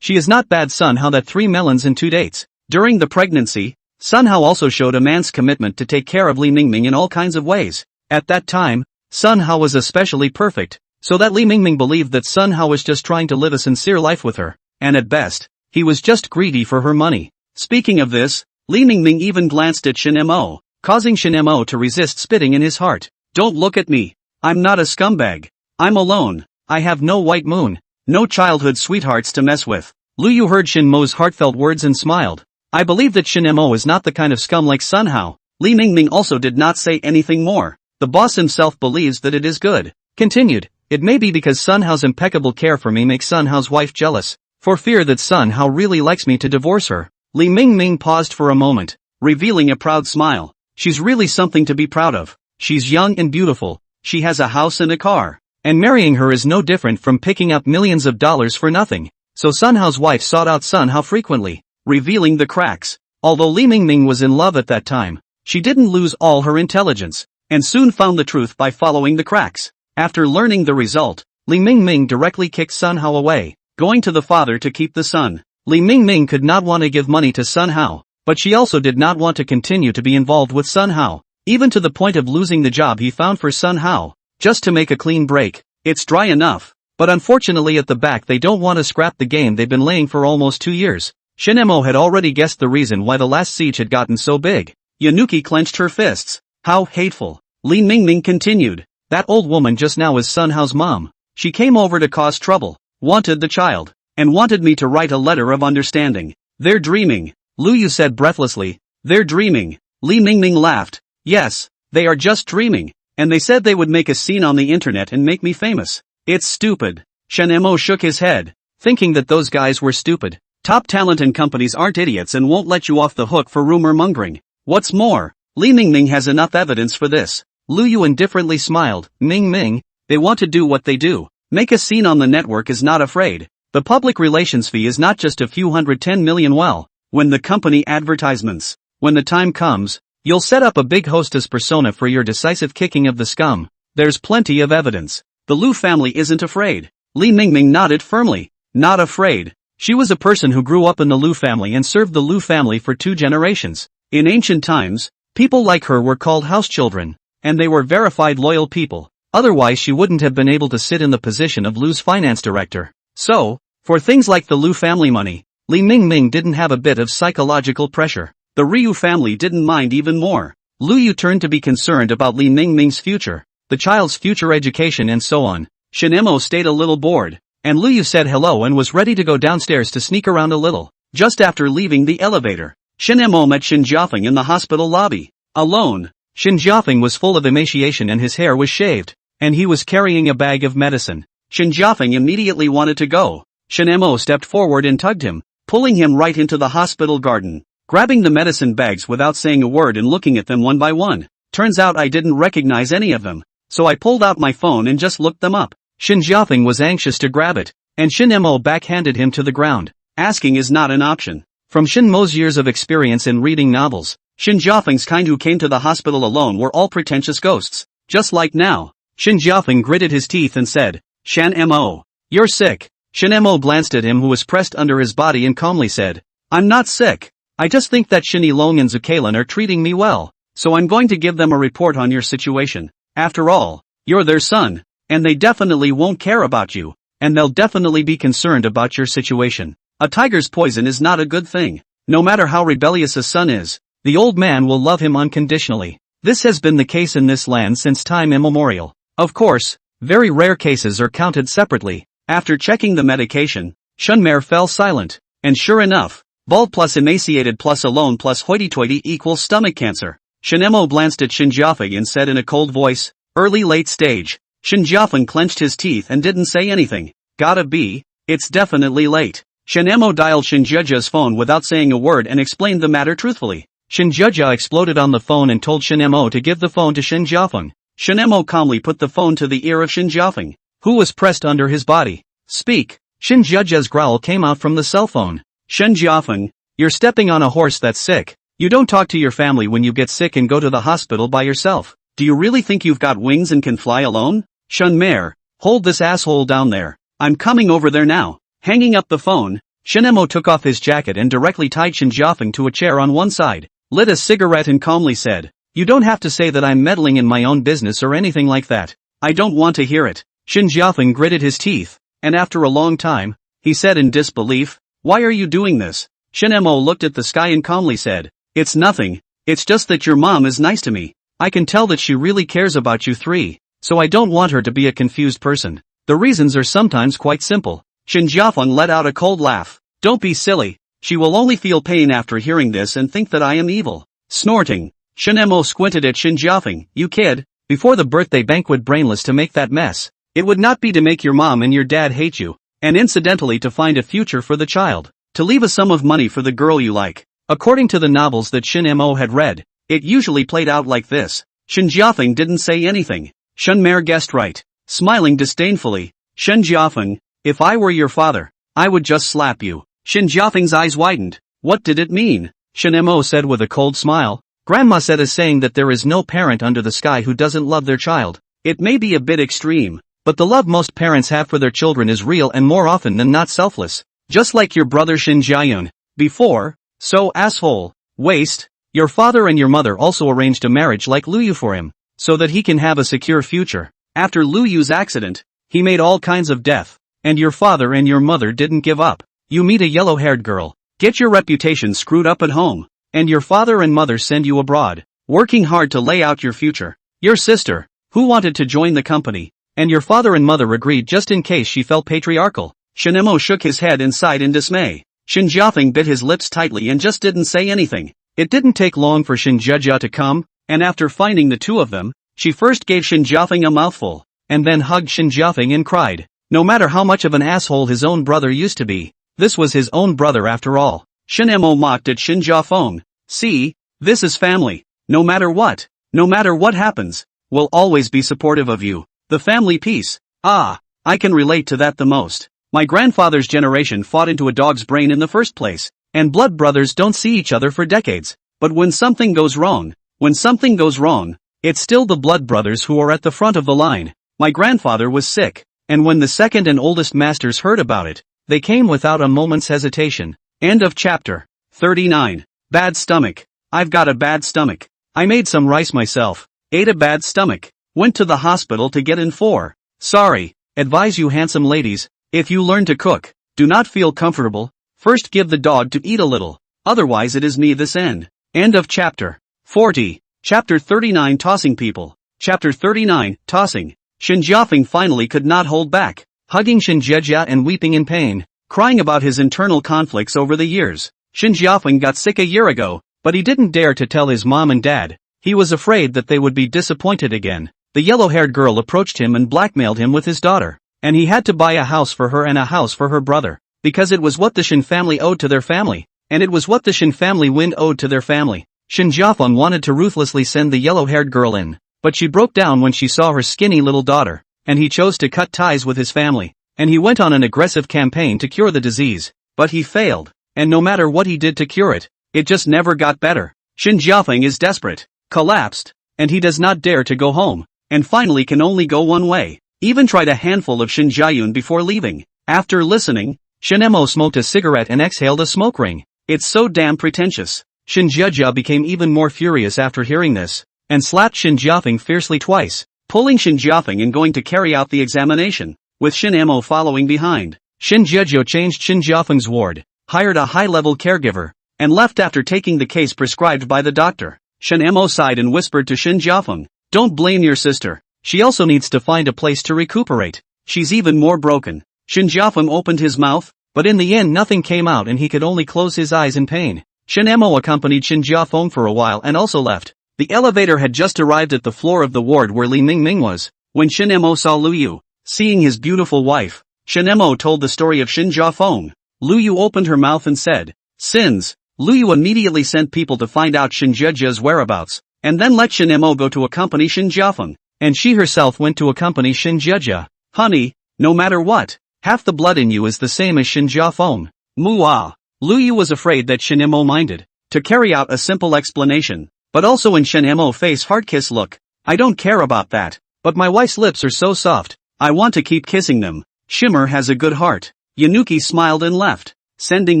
She is not bad. Sun Hao that 3 melons in 2 dates. During the pregnancy, Sun Hao also showed a man's commitment to take care of Li Mingming in all kinds of ways. At that time, Sun Hao was especially perfect, so that Li Mingming believed that Sun Hao was just trying to live a sincere life with her, and at best, he was just greedy for her money. Speaking of this, Li Mingming even glanced at Shen Mo, causing Shen Mo to resist spitting in his heart. Don't look at me. I'm not a scumbag. I'm alone. I have no white moon, no childhood sweethearts to mess with. Lu Yu heard Shen Mo's heartfelt words and smiled. I believe that Shen Mo is not the kind of scum like Sun Hao. Li Mingming also did not say anything more. The boss himself believes that it is good. Continued, it may be because Sun Hao's impeccable care for me makes Sun Hao's wife jealous, for fear that Sun Hao really likes me to divorce her. Li Mingming paused for a moment, revealing a proud smile. She's really something to be proud of. She's young and beautiful. She has a house and a car. And marrying her is no different from picking up millions of dollars for nothing. So Sun Hao's wife sought out Sun Hao frequently. revealing the cracks. Although Li Mingming was in love at that time, she didn't lose all her intelligence, and soon found the truth by following the cracks. After learning the result, Li Mingming directly kicked Sun Hao away, going to the father to keep the son. Li Mingming could not want to give money to Sun Hao, but she also did not want to continue to be involved with Sun Hao, even to the point of losing the job he found for Sun Hao, just to make a clean break. It's dry enough, but unfortunately at the back they don't want to scrap the game they've been laying for almost 2 years. Shinemo had already guessed the reason why the last siege had gotten so big. Yanuki clenched her fists. How hateful. Li Mingming continued. That old woman just now is Sun Hao's mom. She came over to cause trouble, wanted the child, and wanted me to write a letter of understanding. They're dreaming, Lu Yu said breathlessly. They're dreaming. Li Mingming laughed. Yes, they are just dreaming, and they said they would make a scene on the internet and make me famous. It's stupid. Shinemo shook his head, thinking that those guys were stupid. Top talent and companies aren't idiots and won't let you off the hook for rumor mongering. What's more, Li Mingming has enough evidence for this. Lu Yu indifferently smiled. Mingming, they want to do what they do. Make a scene on the network is not afraid. The public relations fee is not just a few 110 million. Well, when the company advertisements. When the time comes, you'll set up a big hostess persona for your decisive kicking of the scum. There's plenty of evidence. The Lu family isn't afraid. Li Mingming nodded firmly. Not afraid. She was a person who grew up in the Lu family and served the Lu family for 2 generations. In ancient times, people like her were called house children, and they were verified loyal people. Otherwise she wouldn't have been able to sit in the position of Lu's finance director. So, for things like the Lu family money, Li Mingming didn't have a bit of psychological pressure. The Ryu family didn't mind even more. Lu Yu turned to be concerned about Li Mingming's future, the child's future education and so on. Shinemo stayed a little bored, and Lu Yu said hello and was ready to go downstairs to sneak around a little. Just after leaving the elevator, Shinemo met Shin Jiafeng in the hospital lobby. Alone, Shin Jiafeng was full of emaciation and his hair was shaved, and he was carrying a bag of medicine. Shin Jiafeng immediately wanted to go. Shinemo stepped forward and tugged him, pulling him right into the hospital garden, grabbing the medicine bags without saying a word and looking at them one by one. Turns out I didn't recognize any of them, so I pulled out my phone and just looked them up. Shin Jiafeng was anxious to grab it, and Shinemo backhanded him to the ground. Asking is not an option. From Shinmo's years of experience in reading novels, Shin Jiafeng's kind who came to the hospital alone were all pretentious ghosts. Just like now. Shin Jiafeng gritted his teeth and said, Shan-mo, you're sick. Shin-mo glanced at him who was pressed under his body and calmly said, I'm not sick. I just think that Shin Yilong and Zukalan are treating me well, so I'm going to give them a report on your situation. After all, you're their son, and they definitely won't care about you, and they'll definitely be concerned about your situation. A tiger's poison is not a good thing. No matter how rebellious a son is, the old man will love him unconditionally. This has been the case in this land since time immemorial. Of course, very rare cases are counted separately. After checking the medication, Shunmare fell silent, and sure enough, bald plus emaciated plus alone plus hoity-toity equals stomach cancer. Shinemo glanced at Shin Jiafeng and said in a cold voice, early late stage. Shin Jiafeng clenched his teeth and didn't say anything. Gotta be, it's definitely late. Shinemo dialed Shin Jiajia's phone without saying a word and explained the matter truthfully. Shin Jiajia exploded on the phone and told Shinemo to give the phone to Shin Jiafeng. Shinemo calmly put the phone to the ear of Shin Jiafeng, who was pressed under his body. Speak. Shin Jiajia's growl came out from the cell phone. Shin Jiafeng, you're stepping on a horse that's sick. You don't talk to your family when you get sick and go to the hospital by yourself. Do you really think you've got wings and can fly alone? Shunmare, hold this asshole down there. I'm coming over there now. Hanging up the phone, Shinemo took off his jacket and directly tied Shin Jiafeng to a chair on one side, lit a cigarette and calmly said, you don't have to say that I'm meddling in my own business or anything like that. I don't want to hear it. Shin Jiafeng gritted his teeth, and after a long time, he said in disbelief, why are you doing this? Shinemo looked at the sky and calmly said, it's nothing, it's just that your mom is nice to me. I can tell that she really cares about you three, so I don't want her to be a confused person. The reasons are sometimes quite simple. Shin Jiafeng let out a cold laugh. Don't be silly, she will only feel pain after hearing this and think that I am evil. Snorting, Shinemo squinted at Shin Jiafeng, you kid, before the birthday banquet brainless to make that mess. It would not be to make your mom and your dad hate you, and incidentally to find a future for the child, to leave a sum of money for the girl you like. According to the novels that Shin-mo had read, it usually played out like this. Shin Jiafeng didn't say anything. Shunmare guessed right, smiling disdainfully. Shin Jiafeng, if I were your father, I would just slap you. Shin Jiafeng's eyes widened. What did it mean? Shin said with a cold smile. Grandma said as saying that there is no parent under the sky who doesn't love their child. It may be a bit extreme, but the love most parents have for their children is real and more often than not selfless. Just like your brother Shin Jae-yoon. Before, so asshole, waste, your father and your mother also arranged a marriage like Luyu for him, so that he can have a secure future. After Luyu's accident, he made all kinds of death, and your father and your mother didn't give up. You meet a yellow-haired girl, get your reputation screwed up at home, and your father and mother send you abroad, working hard to lay out your future. Your sister, who wanted to join the company, and your father and mother agreed just in case she felt patriarchal. Shin shook his head and sighed in dismay. Shin Jiafeng bit his lips tightly and just didn't say anything. It didn't take long for Shin Jia to come, and after finding the two of them, she first gave Shin Jiafeng a mouthful, and then hugged Shin Jiafeng and cried. No matter how much of an asshole his own brother used to be, this was his own brother after all. Shin mocked at Shin Jiafeng. See, this is family. No matter what happens, we'll always be supportive of you. The family piece. Ah, I can relate to that the most. My grandfather's generation fought into a dog's brain in the first place, and blood brothers don't see each other for decades. But when something goes wrong, it's still the blood brothers who are at the front of the line. My grandfather was sick, and when the second and oldest masters heard about it, they came without a moment's hesitation. End of chapter. 39. Bad stomach. I've got a bad stomach. I made some rice myself. Ate a bad stomach. Went to the hospital to get in for. Sorry. Advise you handsome ladies, if you learn to cook, do not feel comfortable. First give the dog to eat a little. Otherwise it is me this end. End of chapter. 40. Chapter 39 Tossing People. Chapter 39, Tossing. Shin Jiafeng finally could not hold back, hugging Shin Jia and weeping in pain, crying about his internal conflicts over the years. Shin Jiafeng got sick a year ago, but he didn't dare to tell his mom and dad. He was afraid that they would be disappointed again. The yellow-haired girl approached him and blackmailed him with his daughter, and he had to buy a house for her and a house for her brother, because it was what the Shin family owed to their family, and it was what the Shin family wind owed to their family. Shin Jiafeng wanted to ruthlessly send the yellow-haired girl in, but she broke down when she saw her skinny little daughter, and he chose to cut ties with his family, and he went on an aggressive campaign to cure the disease, but he failed, and no matter what he did to cure it, it just never got better. Shin Jiafeng is desperate, collapsed, and he does not dare to go home, and finally can only go one way. Even tried a handful of Shin Jae-yoon before leaving. After listening, Shin smoked a cigarette and exhaled a smoke ring. It's so damn pretentious. Shin Jia became even more furious after hearing this, and slapped Shin Jiafeng fiercely twice, pulling Shin Jiafeng and going to carry out the examination, with Shin following behind. Shin Jia changed Shin Jiafeng's ward, hired a high-level caregiver, and left after taking the case prescribed by the doctor. Shin sighed and whispered to Shin Jiafeng, don't blame your sister. She also needs to find a place to recuperate. She's even more broken. Shin Jiafeng opened his mouth, but in the end nothing came out and he could only close his eyes in pain. Shin accompanied Shin Jiafeng for a while and also left. The elevator had just arrived at the floor of the ward where Li Mingming was, when Shin saw Luyu. Seeing his beautiful wife, Shin told the story of Shin Jiafeng. Luyu opened her mouth and said, sins. Luyu immediately sent people to find out Shin Jia's whereabouts, and then let Shin go to accompany Shin Jiafeng, and she herself went to accompany Shin Jia. Honey, no matter what, half the blood in you is the same as Shin Jiafeng. Muah. Luyu was afraid that Shin minded to carry out a simple explanation, but also in Shin face hard kiss look. I don't care about that, but my wife's lips are so soft, I want to keep kissing them. Shimmer has a good heart. Yanuki smiled and left, sending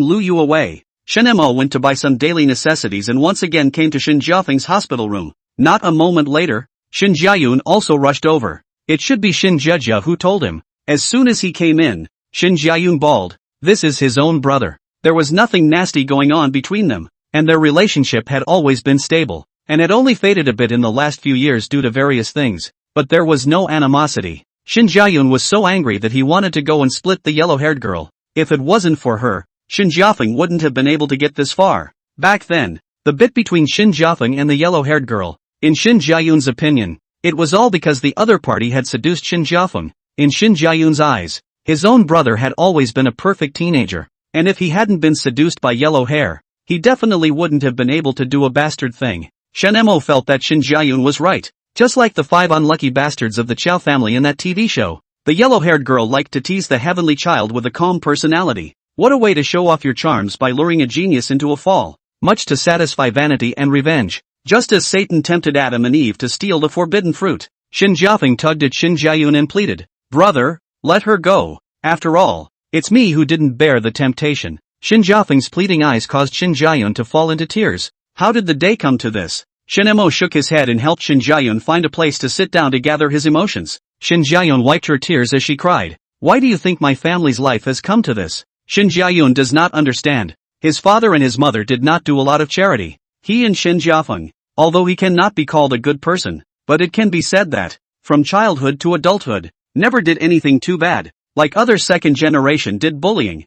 Luyu away. Shin went to buy some daily necessities and once again came to Shin Jiafeng's hospital room. Not a moment later, Shin Jiayun also rushed over. It should be Shin Jia who told him. As soon as he came in, Shin Jiayun bawled. This is his own brother. There was nothing nasty going on between them, and their relationship had always been stable, and had only faded a bit in the last few years due to various things, but there was no animosity. Shin Jiayun was so angry that he wanted to go and split the yellow-haired girl. If it wasn't for her, Shin Jiafeng wouldn't have been able to get this far. Back then, the bit between Shin Jiafeng and the yellow-haired girl, in Shin Jiayun's opinion, it was all because the other party had seduced Shin Jiafeng. In Shin Jiayun's eyes, his own brother had always been a perfect teenager, and if he hadn't been seduced by yellow hair, he definitely wouldn't have been able to do a bastard thing. Shin felt that Shin Jiayun was right, just like the 5 unlucky bastards of the Chow family in that TV show. The yellow-haired girl liked to tease the heavenly child with a calm personality. What a way to show off your charms by luring a genius into a fall, much to satisfy vanity and revenge. Just as Satan tempted Adam and Eve to steal the forbidden fruit, Shin Jiafeng tugged at Shin Jiayun and pleaded, "Brother, let her go. After all, it's me who didn't bear the temptation." Shin Jiafeng's pleading eyes caused Shin Jiayun to fall into tears. How did the day come to this? Shin Mo shook his head and helped Shin Jiayun find a place to sit down to gather his emotions. Shin Jiayun wiped her tears as she cried, "Why do you think my family's life has come to this?" Shin Jiayun does not understand. His father and his mother did not do a lot of charity. He and Shin Jiafeng, although he cannot be called a good person, but it can be said that, from childhood to adulthood, never did anything too bad. Like other second generation did bullying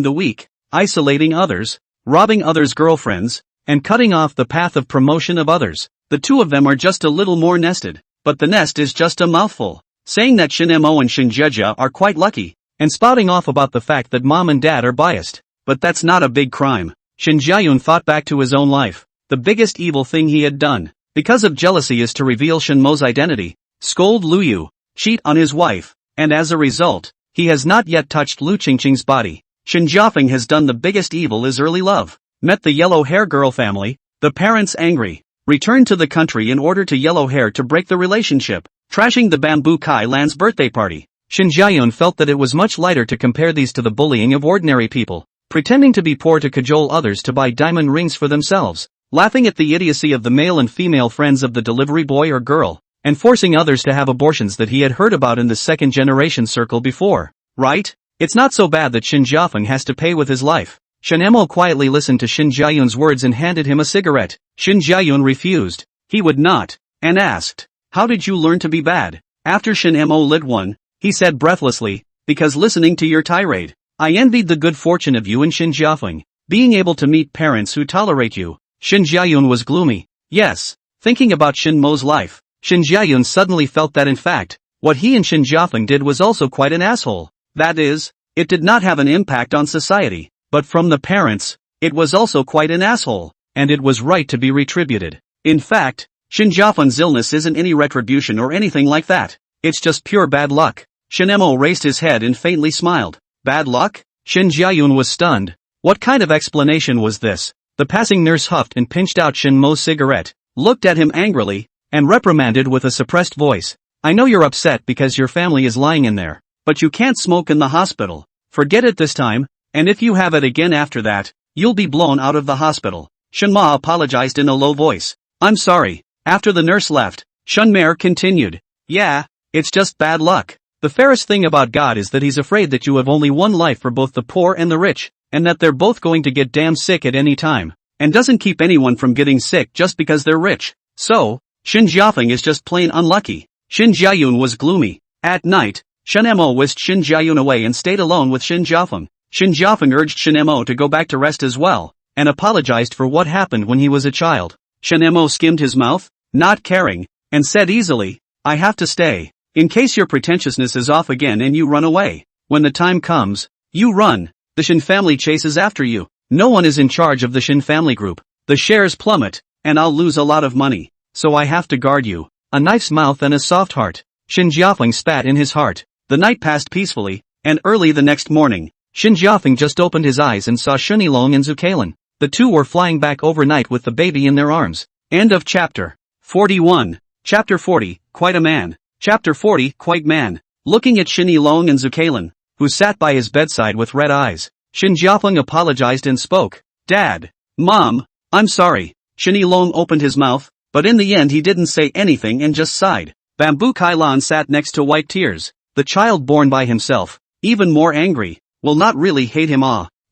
the weak, isolating others, robbing others' girlfriends, and cutting off the path of promotion of others. The two of them are just a little more nested, but the nest is just a mouthful. Saying that Shin Mo and Shin Jia are quite lucky, and spouting off about the fact that mom and dad are biased. But that's not a big crime. Shin Jiayun thought back to his own life. The biggest evil thing he had done, because of jealousy, is to reveal Shin Mo's identity, scold Lu Yu, cheat on his wife, and as a result, he has not yet touched Lu Qingqing's body. Shin Jiafeng has done the biggest evil is early love. Met the yellow hair girl family, the parents angry, returned to the country in order to yellow hair to break the relationship, trashing the Bamboo Kai Lan's birthday party. Shin Jiayun felt that it was much lighter to compare these to the bullying of ordinary people, pretending to be poor to cajole others to buy diamond rings for themselves, laughing at the idiocy of the male and female friends of the delivery boy or girl, and forcing others to have abortions that he had heard about in the second generation circle before. Right? It's not so bad that Shin Jiafeng has to pay with his life. Shin Mo quietly listened to Shin Jiayun's words and handed him a cigarette. Shin Jiayun refused. He would not, and asked, "How did you learn to be bad?" After Shin Mo lit one, he said breathlessly, "Because listening to your tirade, I envied the good fortune of you and Shin Jiafeng, being able to meet parents who tolerate you." Shin Jiayun was gloomy. Yes, thinking about Shin Mo's life, Shin Jiayun suddenly felt that in fact, what he and Shin Jiafeng did was also quite an asshole. That is, it did not have an impact on society. But from the parents, it was also quite an asshole, and it was right to be retributed. In fact, Shin Jiafeng's illness isn't any retribution or anything like that. It's just pure bad luck. Shin Mo raised his head and faintly smiled. Bad luck? Shin Jiayun was stunned. What kind of explanation was this? The passing nurse huffed and pinched out Shin Mo's cigarette, looked at him angrily, and reprimanded with a suppressed voice. "I know you're upset because your family is lying in there, but you can't smoke in the hospital. Forget it this time. And if you have it again after that, you'll be blown out of the hospital." Shin Ma apologized in a low voice. "I'm sorry." After the nurse left, Shun Mer continued. "Yeah, it's just bad luck. The fairest thing about God is that he's afraid that you have only one life for both the poor and the rich, and that they're both going to get damn sick at any time, and doesn't keep anyone from getting sick just because they're rich. So, Shin Jiafeng is just plain unlucky." Shin Jiayun was gloomy. At night, Shin Mo whisked Shin Jiayun away and stayed alone with Shin Jiafeng. Shin Jiafeng urged Shin Mo to go back to rest as well, and apologized for what happened when he was a child. Shin Mo skimmed his mouth, not caring, and said easily, "I have to stay, in case your pretentiousness is off again and you run away. When the time comes, you run. The Shin family chases after you. No one is in charge of the Shin family group. The shares plummet, and I'll lose a lot of money, so I have to guard you." A knife's mouth and a soft heart. Shin Jiafeng spat in his heart. The night passed peacefully, and early the next morning, Shin Jiafeng just opened his eyes and saw Shunilong and Zukalan. The two were flying back overnight with the baby in their arms. End of chapter 41. Chapter 40, Quite a Man. Chapter 40, Quite Man. Looking at Shunilong and Zukalan, who sat by his bedside with red eyes, Shin Jiafeng apologized and spoke. "Dad. Mom, I'm sorry." Shunilong opened his mouth, but in the end he didn't say anything and just sighed. Bamboo Kailan sat next to White Tears, the child born by himself, even more angry. Will not really hate him.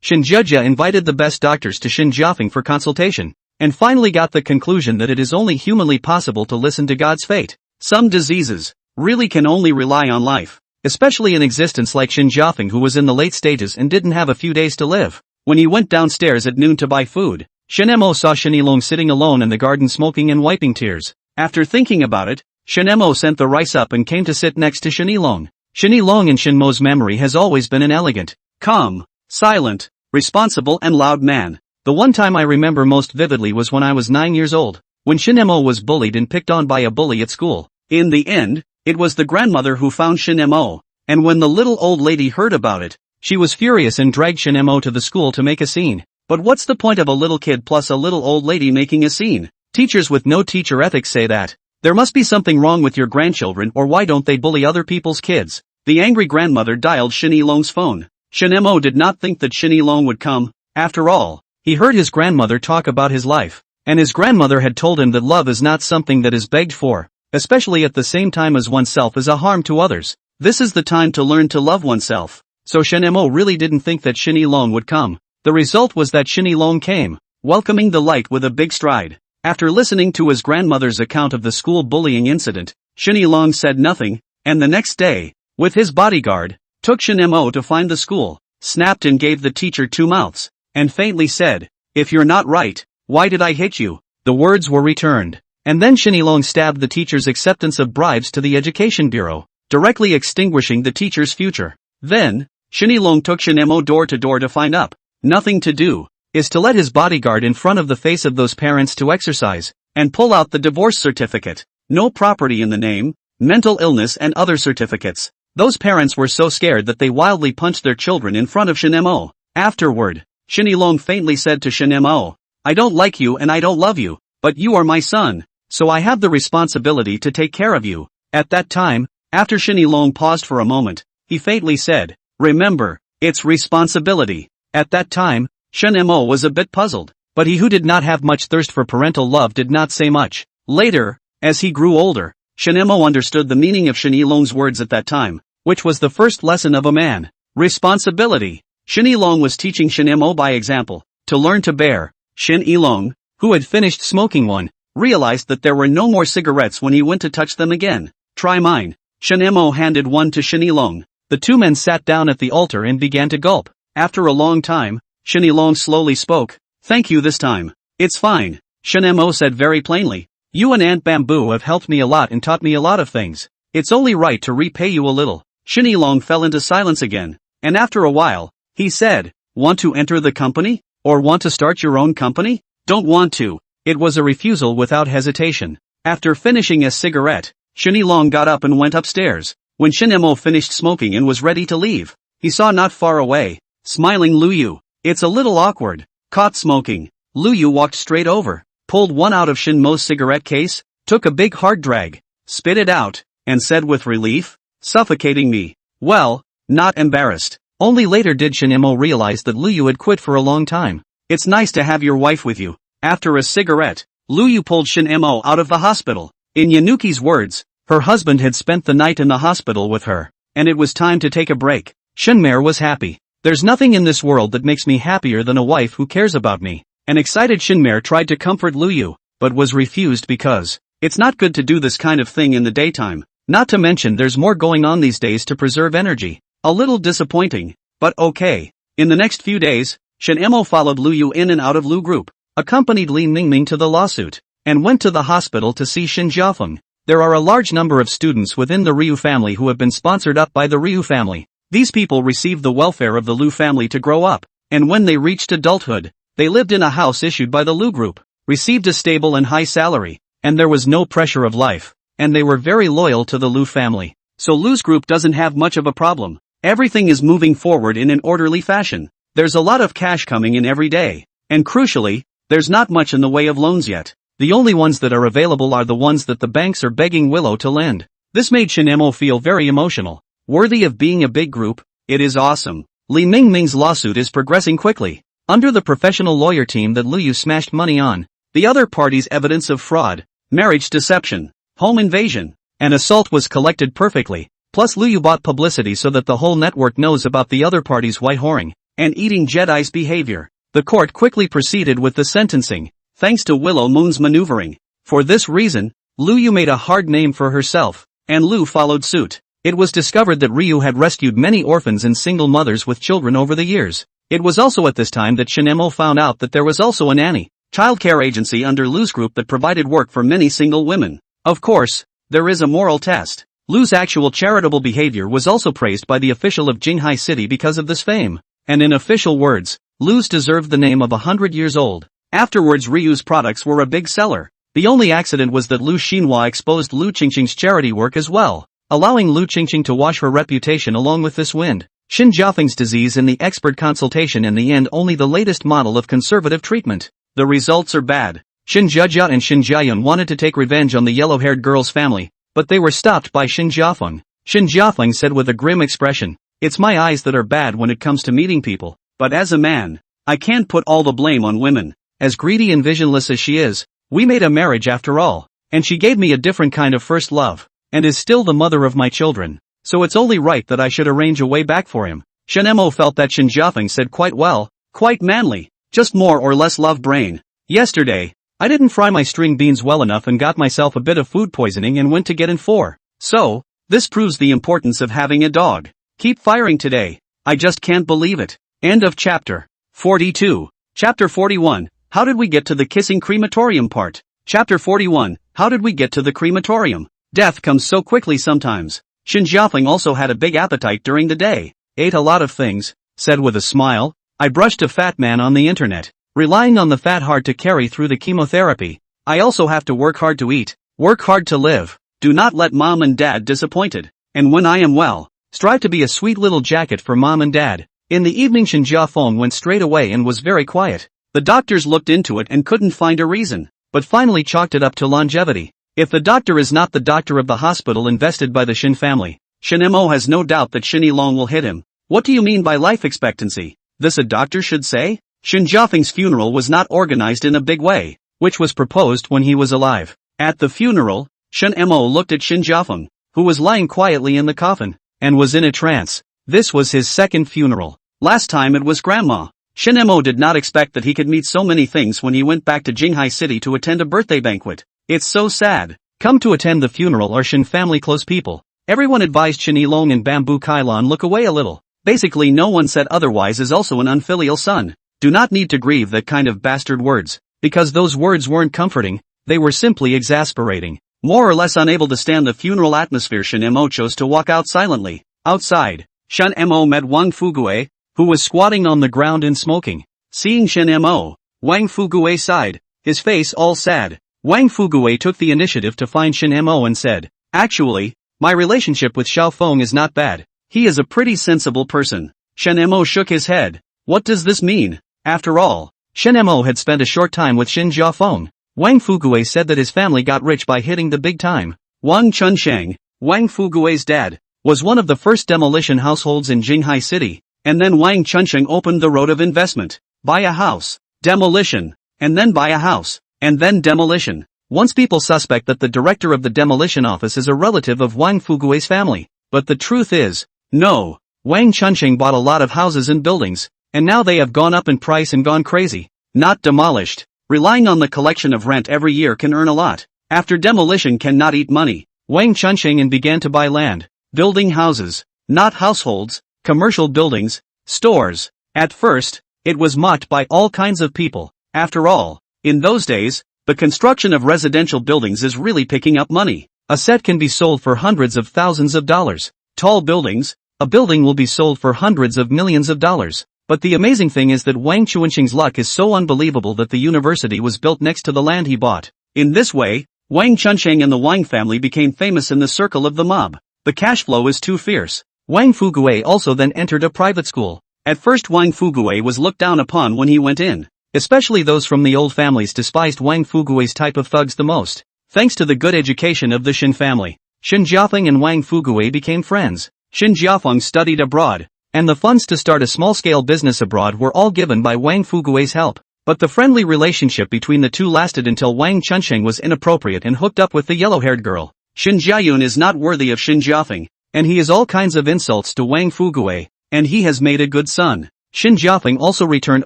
Shin Jia invited the best doctors to Shin Jiafeng for consultation, and finally got the conclusion that it is only humanly possible to listen to God's fate. Some diseases really can only rely on life, especially an existence like Shin Jiafeng, who was in the late stages and didn't have a few days to live. When he went downstairs at noon to buy food, Shin Mo saw Shunilong sitting alone in the garden smoking and wiping tears. After thinking about it, Shin Mo sent the rice up and came to sit next to Shunilong. Shunilong in Shin Mo's memory has always been an elegant, calm, silent, responsible and loud man. The one time I remember most vividly was when I was 9 years old, when Shin Mo was bullied and picked on by a bully at school. In the end, it was the grandmother who found Shin Mo, and when the little old lady heard about it, She was furious and dragged Shin-mo to the school to make a scene. But what's the point of a little kid plus a little old lady making a scene? Teachers with no teacher ethics say that. There must be something wrong with your grandchildren, or why don't they bully other people's kids? The angry grandmother dialed Shin Ilong's phone. Shin-mo did not think that Shin Ilong would come. After all, he heard his grandmother talk about his life, and his grandmother had told him that love is not something that is begged for, especially at the same time as oneself is a harm to others. This is the time to learn to love oneself. So Shin-mo really didn't think that Shin Ilong would come. The result was that Shin Ilong came, welcoming the light with a big stride. After listening to his grandmother's account of the school bullying incident, Shin Ilong said nothing, and the next day, with his bodyguard, took Shin-mo to find the school, snapped and gave the teacher 2 mouths, and faintly said, "If you're not right, why did I hit you?" The words were returned. And then Shin Ilong stabbed the teacher's acceptance of bribes to the Education Bureau, directly extinguishing the teacher's future. Then, Shin Ilong took Shin-mo door to door to find up. Nothing to do, is to let his bodyguard in front of the face of those parents to exercise, and pull out the divorce certificate. No property in the name, mental illness and other certificates. Those parents were so scared that they wildly punched their children in front of Shin-mo. Afterward, Shin Ilong faintly said to Shin-mo, "I don't like you and I don't love you, but you are my son, so I have the responsibility to take care of you." At that time, after Shin Ilong paused for a moment, he faintly said, "Remember, it's responsibility." At that time, Shin-mo was a bit puzzled, but he who did not have much thirst for parental love did not say much. Later, as he grew older, Shin-mo understood the meaning of Shin Ilong's words at that time, which was the first lesson of a man. Responsibility. Shin Ilong was teaching Shin-mo by example, to learn to bear. Shin Ilong, who had finished smoking one, realized that there were no more cigarettes when he went to touch them again. "Try mine." Shin-mo handed one to Shin Ilong. The two men sat down at the altar and began to gulp. After a long time, Shin Ilong slowly spoke. "Thank you this time. It's fine," Shin-mo said very plainly. "You and Aunt Bamboo have helped me a lot and taught me a lot of things. It's only right to repay you a little." Shin Ilong fell into silence again, and after a while, he said, "Want to enter the company? Or want to start your own company?" "Don't want to." It was a refusal without hesitation. After finishing a cigarette, Shin Ilong got up and went upstairs. When Shin-mo finished smoking and was ready to leave, he saw not far away, smiling Lu Yu. "It's a little awkward." Caught smoking, Lu Yu walked straight over, pulled one out of Shin-mo's cigarette case, took a big hard drag, spit it out, and said with relief, "Suffocating me." Well, not embarrassed. Only later did Shin-mo realize that Lu Yu had quit for a long time. "It's nice to have your wife with you." After a cigarette, Lu Yu pulled Shin-mo out of the hospital. In Yanuki's words, her husband had spent the night in the hospital with her, and it was time to take a break. Shinmer was happy. "There's nothing in this world that makes me happier than a wife who cares about me." An excited Shinmer tried to comfort Lu Yu, but was refused because it's not good to do this kind of thing in the daytime. Not to mention there's more going on these days to preserve energy. A little disappointing, but okay. In the next few days, Shin-mo followed Lu Yu in and out of Lu Group, accompanied Li Mingming to the lawsuit, and went to the hospital to see Shin Jiafeng. There are a large number of students within the Ryu family who have been sponsored up by the Ryu family. These people received the welfare of the Lu family to grow up, and when they reached adulthood, they lived in a house issued by the Lu Group, received a stable and high salary, and there was no pressure of life, and they were very loyal to the Lu family. So Lu's group doesn't have much of a problem. Everything is moving forward in an orderly fashion. There's a lot of cash coming in every day, and crucially, there's not much in the way of loans yet. The only ones that are available are the ones that the banks are begging Willow to lend. This made Shin-mo feel very emotional. Worthy of being a big group, it is awesome. Li Mingming's lawsuit is progressing quickly. Under the professional lawyer team that Lu Yu smashed money on, the other party's evidence of fraud, marriage deception, home invasion, and assault was collected perfectly. Plus Lu Yu bought publicity so that the whole network knows about the other party's white whoring and eating Jedi's behavior. The court quickly proceeded with the sentencing, thanks to Willow Moon's maneuvering. For this reason, Lu Yu made a hard name for herself, and Lu followed suit. It was discovered that Ryu had rescued many orphans and single mothers with children over the years. It was also at this time that Shin-mo found out that there was also a nanny, childcare agency under Lu's group that provided work for many single women. Of course, there is a moral test. Lu's actual charitable behavior was also praised by the official of Jinghai City because of this fame. And in official words, Lu's deserved the name of 100 years old. Afterwards Ryu's products were a big seller. The only accident was that Lu Xinhua exposed Lu Qingqing's charity work as well, allowing Lu Qingqing to wash her reputation along with this wind. Shin Jiafeng's disease in the expert consultation, in the end only the latest model of conservative treatment. The results are bad. Shin Jiajia and Shin Jiayun wanted to take revenge on the yellow-haired girl's family, but they were stopped by Shin Jiafeng. Shin Jiafeng said with a grim expression, "It's my eyes that are bad when it comes to meeting people, but as a man, I can't put all the blame on women. As greedy and visionless as she is, we made a marriage after all, and she gave me a different kind of first love, and is still the mother of my children. So it's only right that I should arrange a way back for him." Shin Mo felt that Shin Jiafeng said quite well, quite manly, just more or less love brain. "Yesterday, I didn't fry my string beans well enough and got myself a bit of food poisoning and went to get in for. So, this proves the importance of having a dog. Keep firing today. I just can't believe it." End of chapter 42. Chapter 41, how did we get to the kissing crematorium part? Chapter 41, how did we get to the crematorium? Death comes so quickly sometimes. Shin Jiafeng also had a big appetite during the day. "Ate a lot of things," said with a smile. "I brushed a fat man on the internet. Relying on the fat hard to carry through the chemotherapy. I also have to work hard to eat. Work hard to live. Do not let mom and dad disappointed. And when I am well, strive to be a sweet little jacket for mom and dad." In the evening Shin Jiafeng went straight away and was very quiet. The doctors looked into it and couldn't find a reason, but finally chalked it up to longevity. If the doctor is not the doctor of the hospital invested by the Shin family, Shin Mo has no doubt that Shin Yilong will hit him. "What do you mean by life expectancy? This a doctor should say?" Shin Jiafeng's funeral was not organized in a big way, which was proposed when he was alive. At the funeral, Shin Mo looked at Shin Jiafeng, who was lying quietly in the coffin, and was in a trance. This was his second funeral. Last time it was grandma. Shin Mo did not expect that he could meet so many things when he went back to Jinghai City to attend a birthday banquet. It's so sad. Come to attend the funeral are Shin family close people. Everyone advised Shin Yilong and Bamboo Kailan look away a little. Basically no one said otherwise is also an unfilial son. Do not need to grieve that kind of bastard words, because those words weren't comforting, they were simply exasperating. More or less unable to stand the funeral atmosphere, Shin Mo chose to walk out silently. Outside, Shin Mo met Wang Fugue, who was squatting on the ground and smoking. Seeing Shin Mo, Wang Fugue sighed, his face all sad. Wang Fugue took the initiative to find Shin Mo and said, "Actually, my relationship with Xiao Feng is not bad. He is a pretty sensible person." Shin Mo shook his head. What does this mean? After all, Shin Mo had spent a short time with Shin Jiafeng. Wang Fugue said that his family got rich by hitting the big time. Wang Chunsheng, Wang Fugue's dad, was one of the first demolition households in Jinghai City, and then Wang Chunsheng opened the road of investment. Buy a house, demolition, and then buy a house, and then demolition. Once people suspect that the director of the demolition office is a relative of Wang Fugue's family, but the truth is, no, Wang Chunsheng bought a lot of houses and buildings, and now they have gone up in price and gone crazy. Not demolished. Relying on the collection of rent every year can earn a lot. After demolition cannot eat money. Wang Chunsheng and began to buy land, building houses, not households, commercial buildings, stores. At first, it was mocked by all kinds of people. After all, in those days, the construction of residential buildings is really picking up money. A set can be sold for hundreds of thousands of dollars. Tall buildings, a building will be sold for hundreds of millions of dollars. But the amazing thing is that Wang Chunsheng's luck is so unbelievable that the university was built next to the land he bought. In this way, Wang Chunsheng and the Wang family became famous in the circle of the mob. The cash flow is too fierce. Wang Fugue also then entered a private school. At first Wang Fugue was looked down upon when he went in. Especially those from the old families despised Wang Fugue's type of thugs the most. Thanks to the good education of the Shin family, Shin Jiafeng and Wang Fugue became friends. Shin Jiafeng studied abroad, and the funds to start a small-scale business abroad were all given by Wang Fugue's help. But the friendly relationship between the two lasted until Wang Chunsheng was inappropriate and hooked up with the yellow-haired girl. Shin Jiayun is not worthy of Shin Jiafeng, and he is all kinds of insults to Wang Fugue, and he has made a good son. Shin Jiafeng also returned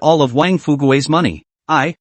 all of Wang Fugue's money. I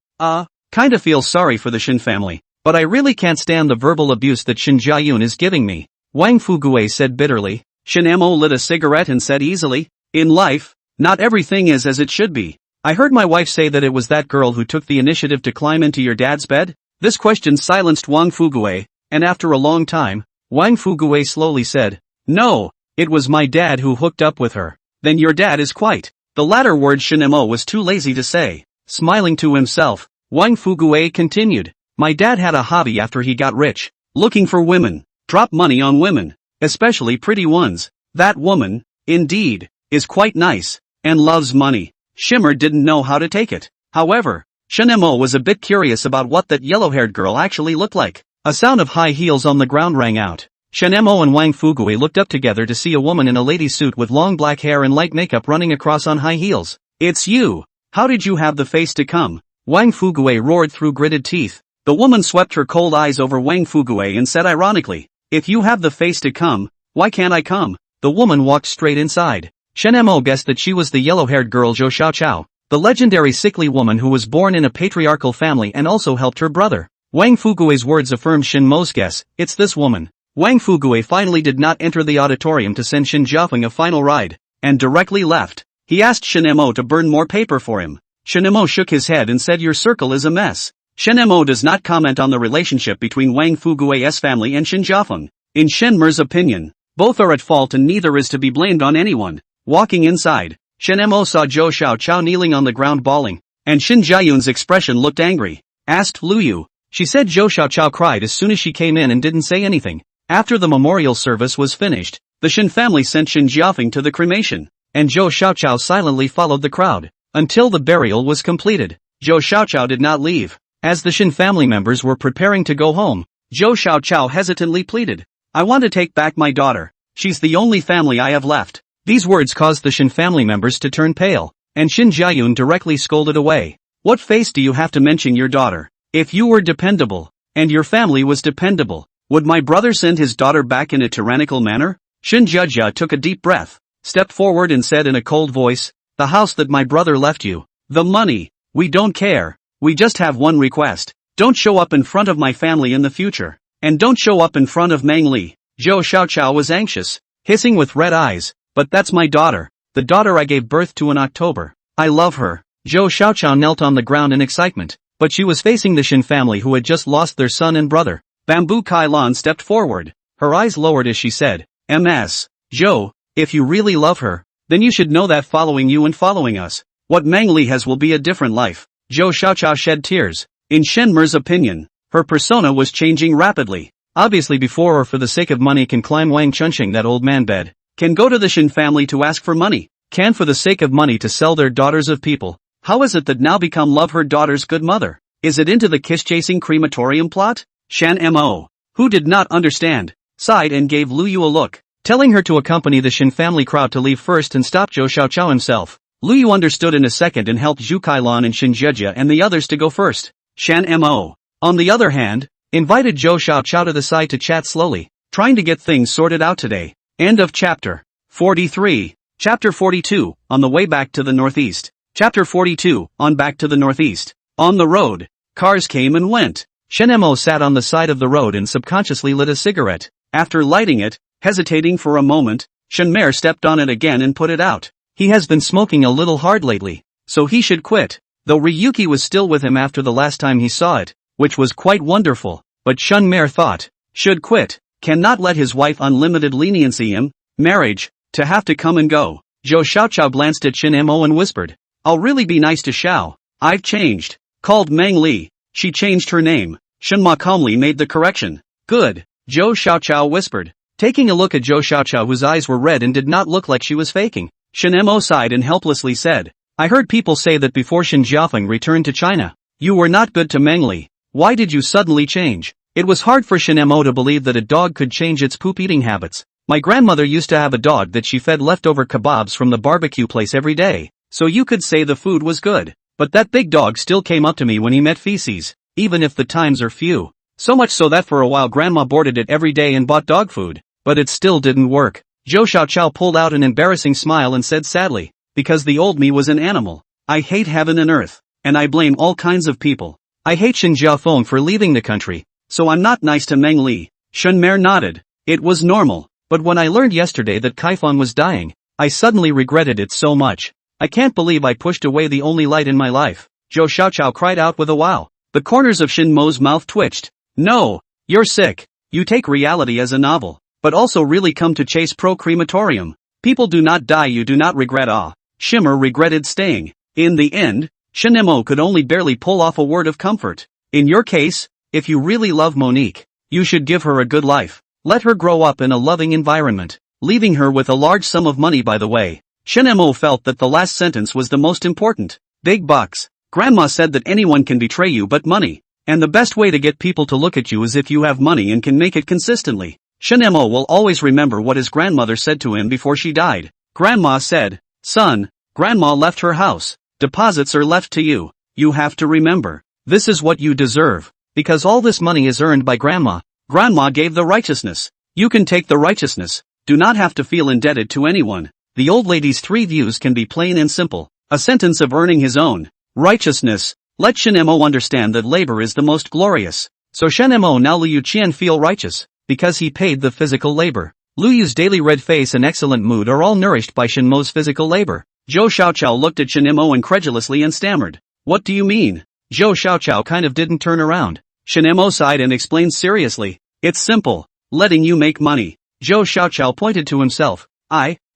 kinda feel sorry for the Shin family, but I really can't stand the verbal abuse that Shin Jiayun is giving me, Wang Fugue said bitterly. Shin Mo lit a cigarette and said easily, in life, not everything is as it should be. I heard my wife say that it was that girl who took the initiative to climb into your dad's bed? This question silenced Wang Fugue, and after a long time, Wang Fugue slowly said, no, it was my dad who hooked up with her. Then your dad is quite. The latter word Shin Mo was too lazy to say. Smiling to himself, Wang Fugue continued, my dad had a hobby after he got rich, looking for women, drop money on women, especially pretty ones. That woman, indeed, is quite nice, and loves money. Shimmer didn't know how to take it. However, Shen Mo was a bit curious about what that yellow-haired girl actually looked like. A sound of high heels on the ground rang out. Shen Mo and Wang Fugue looked up together to see a woman in a lady's suit with long black hair and light makeup running across on high heels. It's you! How did you have the face to come? Wang Fugue roared through gritted teeth. The woman swept her cold eyes over Wang Fugue and said ironically, if you have the face to come, why can't I come? The woman walked straight inside. Shen Mo guessed that she was the yellow-haired girl Zhou Xiaoqiao, the legendary sickly woman who was born in a patriarchal family and also helped her brother. Wang Fugue's words affirmed Shen Mo's guess, it's this woman. Wang Fugue finally did not enter the auditorium to send Shen Jiafeng a final ride, and directly left. He asked Shen Mo to burn more paper for him. Shen Mo shook his head and said your circle is a mess. Shen Mo does not comment on the relationship between Wang Fugue's family and Shen Jiafeng. In Shen Mer's opinion, both are at fault and neither is to be blamed on anyone. Walking inside, Shen Mo saw Zhou Xiaoqiao kneeling on the ground bawling, and Shen Jiayun's expression looked angry. Asked Lu Yu. She said Zhou Xiaoqiao cried as soon as she came in and didn't say anything. After the memorial service was finished, the Shen family sent Shen Jiafeng to the cremation, and Zhou Xiaoqiao silently followed the crowd, until the burial was completed. Zhou Xiaoqiao did not leave. As the Shen family members were preparing to go home, Zhou Xiaoqiao hesitantly pleaded, I want to take back my daughter. She's the only family I have left. These words caused the Shen family members to turn pale, and Shen Jiayun directly scolded away. What face do you have to mention your daughter? If you were dependable, and your family was dependable, would my brother send his daughter back in a tyrannical manner? Shen Jiajia took a deep breath, stepped forward and said in a cold voice, the house that my brother left you. The money. We don't care. We just have one request. Don't show up in front of my family in the future. And don't show up in front of Meng Li. Zhou Xiaoqiao was anxious, hissing with red eyes, but that's my daughter. The daughter I gave birth to in October. I love her. Zhou Xiaoqiao knelt on the ground in excitement, but she was facing the Shen family who had just lost their son and brother. Bamboo Kailan stepped forward, her eyes lowered as she said, Ms. Zhou, if you really love her, then you should know that following you and following us, what Meng Li has will be a different life. Zhou Xiaoqiao shed tears. In Shen Mer's opinion, her persona was changing rapidly. Obviously before or for the sake of money can climb Wang Chunxing that old man bed, can go to the Shen family to ask for money, can for the sake of money to sell their daughters of people. How is it that now become love her daughter's good mother? Is it into the kiss-chasing crematorium plot? Shen Mo, who did not understand, sighed and gave Lu Yu a look, telling her to accompany the Shen family crowd to leave first and stop Zhou Xiaoqiao himself. Lu Yu understood in a second and helped Zhu Kailan and Shen Jiajia and the others to go first. Shen Mo, on the other hand, invited Zhou Xiaoqiao to the side to chat slowly, trying to get things sorted out today. End of chapter 43. Chapter 42, on the way back to the northeast. Chapter 42, on back to the northeast. On the road, cars came and went. Shen Mo sat on the side of the road and subconsciously lit a cigarette. After lighting it, hesitating for a moment, Shen Mer stepped on it again and put it out. He has been smoking a little hard lately, so he should quit. Though Ryuki was still with him after the last time he saw it, which was quite wonderful, but Shen Mer thought, should quit, cannot let his wife unlimited leniency him, marriage, to have to come and go. Zhou Xiaoqiao glanced at Shen Mo and whispered, I'll really be nice to Xiao. I've changed. Called Meng Li. She changed her name. Shen Ma calmly made the correction. Good. Zhou Xiaoqiao whispered, taking a look at Zhou Xiaoqiao whose eyes were red and did not look like she was faking. Shen Mo sighed and helplessly said, I heard people say that before Shen Jiafeng returned to China, you were not good to Meng Li. Why did you suddenly change? It was hard for Shen Mo to believe that a dog could change its poop eating habits. My grandmother used to have a dog that she fed leftover kebabs from the barbecue place every day, so you could say the food was good. But that big dog still came up to me when he met feces, even if the times are few. So much so that for a while grandma boarded it every day and bought dog food, but it still didn't work. Zhou Xiaoqiao pulled out an embarrassing smile and said sadly, because the old me was an animal. I hate heaven and earth, and I blame all kinds of people. I hate Shen Jiafeng for leaving the country, so I'm not nice to Meng Li. Shen Mer nodded. It was normal, but when I learned yesterday that Kaifan was dying, I suddenly regretted it so much. I can't believe I pushed away the only light in my life. Zhou Xiaoqiao cried out with a wow. The corners of Shen Mo's mouth twitched. No, you're sick. You take reality as a novel, but also really come to chase pro-crematorium. People do not die, you do not regret. Shimmer regretted staying. In the end, Shen Mo could only barely pull off a word of comfort. In your case, if you really love Monique, you should give her a good life. Let her grow up in a loving environment, leaving her with a large sum of money by the way. Shin-mo felt that the last sentence was the most important. Big bucks. Grandma said that anyone can betray you but money. And the best way to get people to look at you is if you have money and can make it consistently. Shin-mo will always remember what his grandmother said to him before she died. Grandma said, "Son, Grandma left her house. Deposits are left to you. You have to remember. This is what you deserve. Because all this money is earned by Grandma. Grandma gave the righteousness. You can take the righteousness. Do not have to feel indebted to anyone." The old lady's 3 views can be plain and simple. A sentence of earning his own righteousness. Let Shin-mo understand that labor is the most glorious. So Shin-mo now Liu Qian feel righteous, because he paid the physical labor. Liyu's daily red face and excellent mood are all nourished by Shin-mo's physical labor. Zhou Xiaoqiao looked at Shin-mo incredulously and stammered. "What do you mean?" Zhou Xiaoqiao kind of didn't turn around. Shin-mo sighed and explained seriously. "It's simple. Letting you make money." Zhou Xiaoqiao pointed to himself.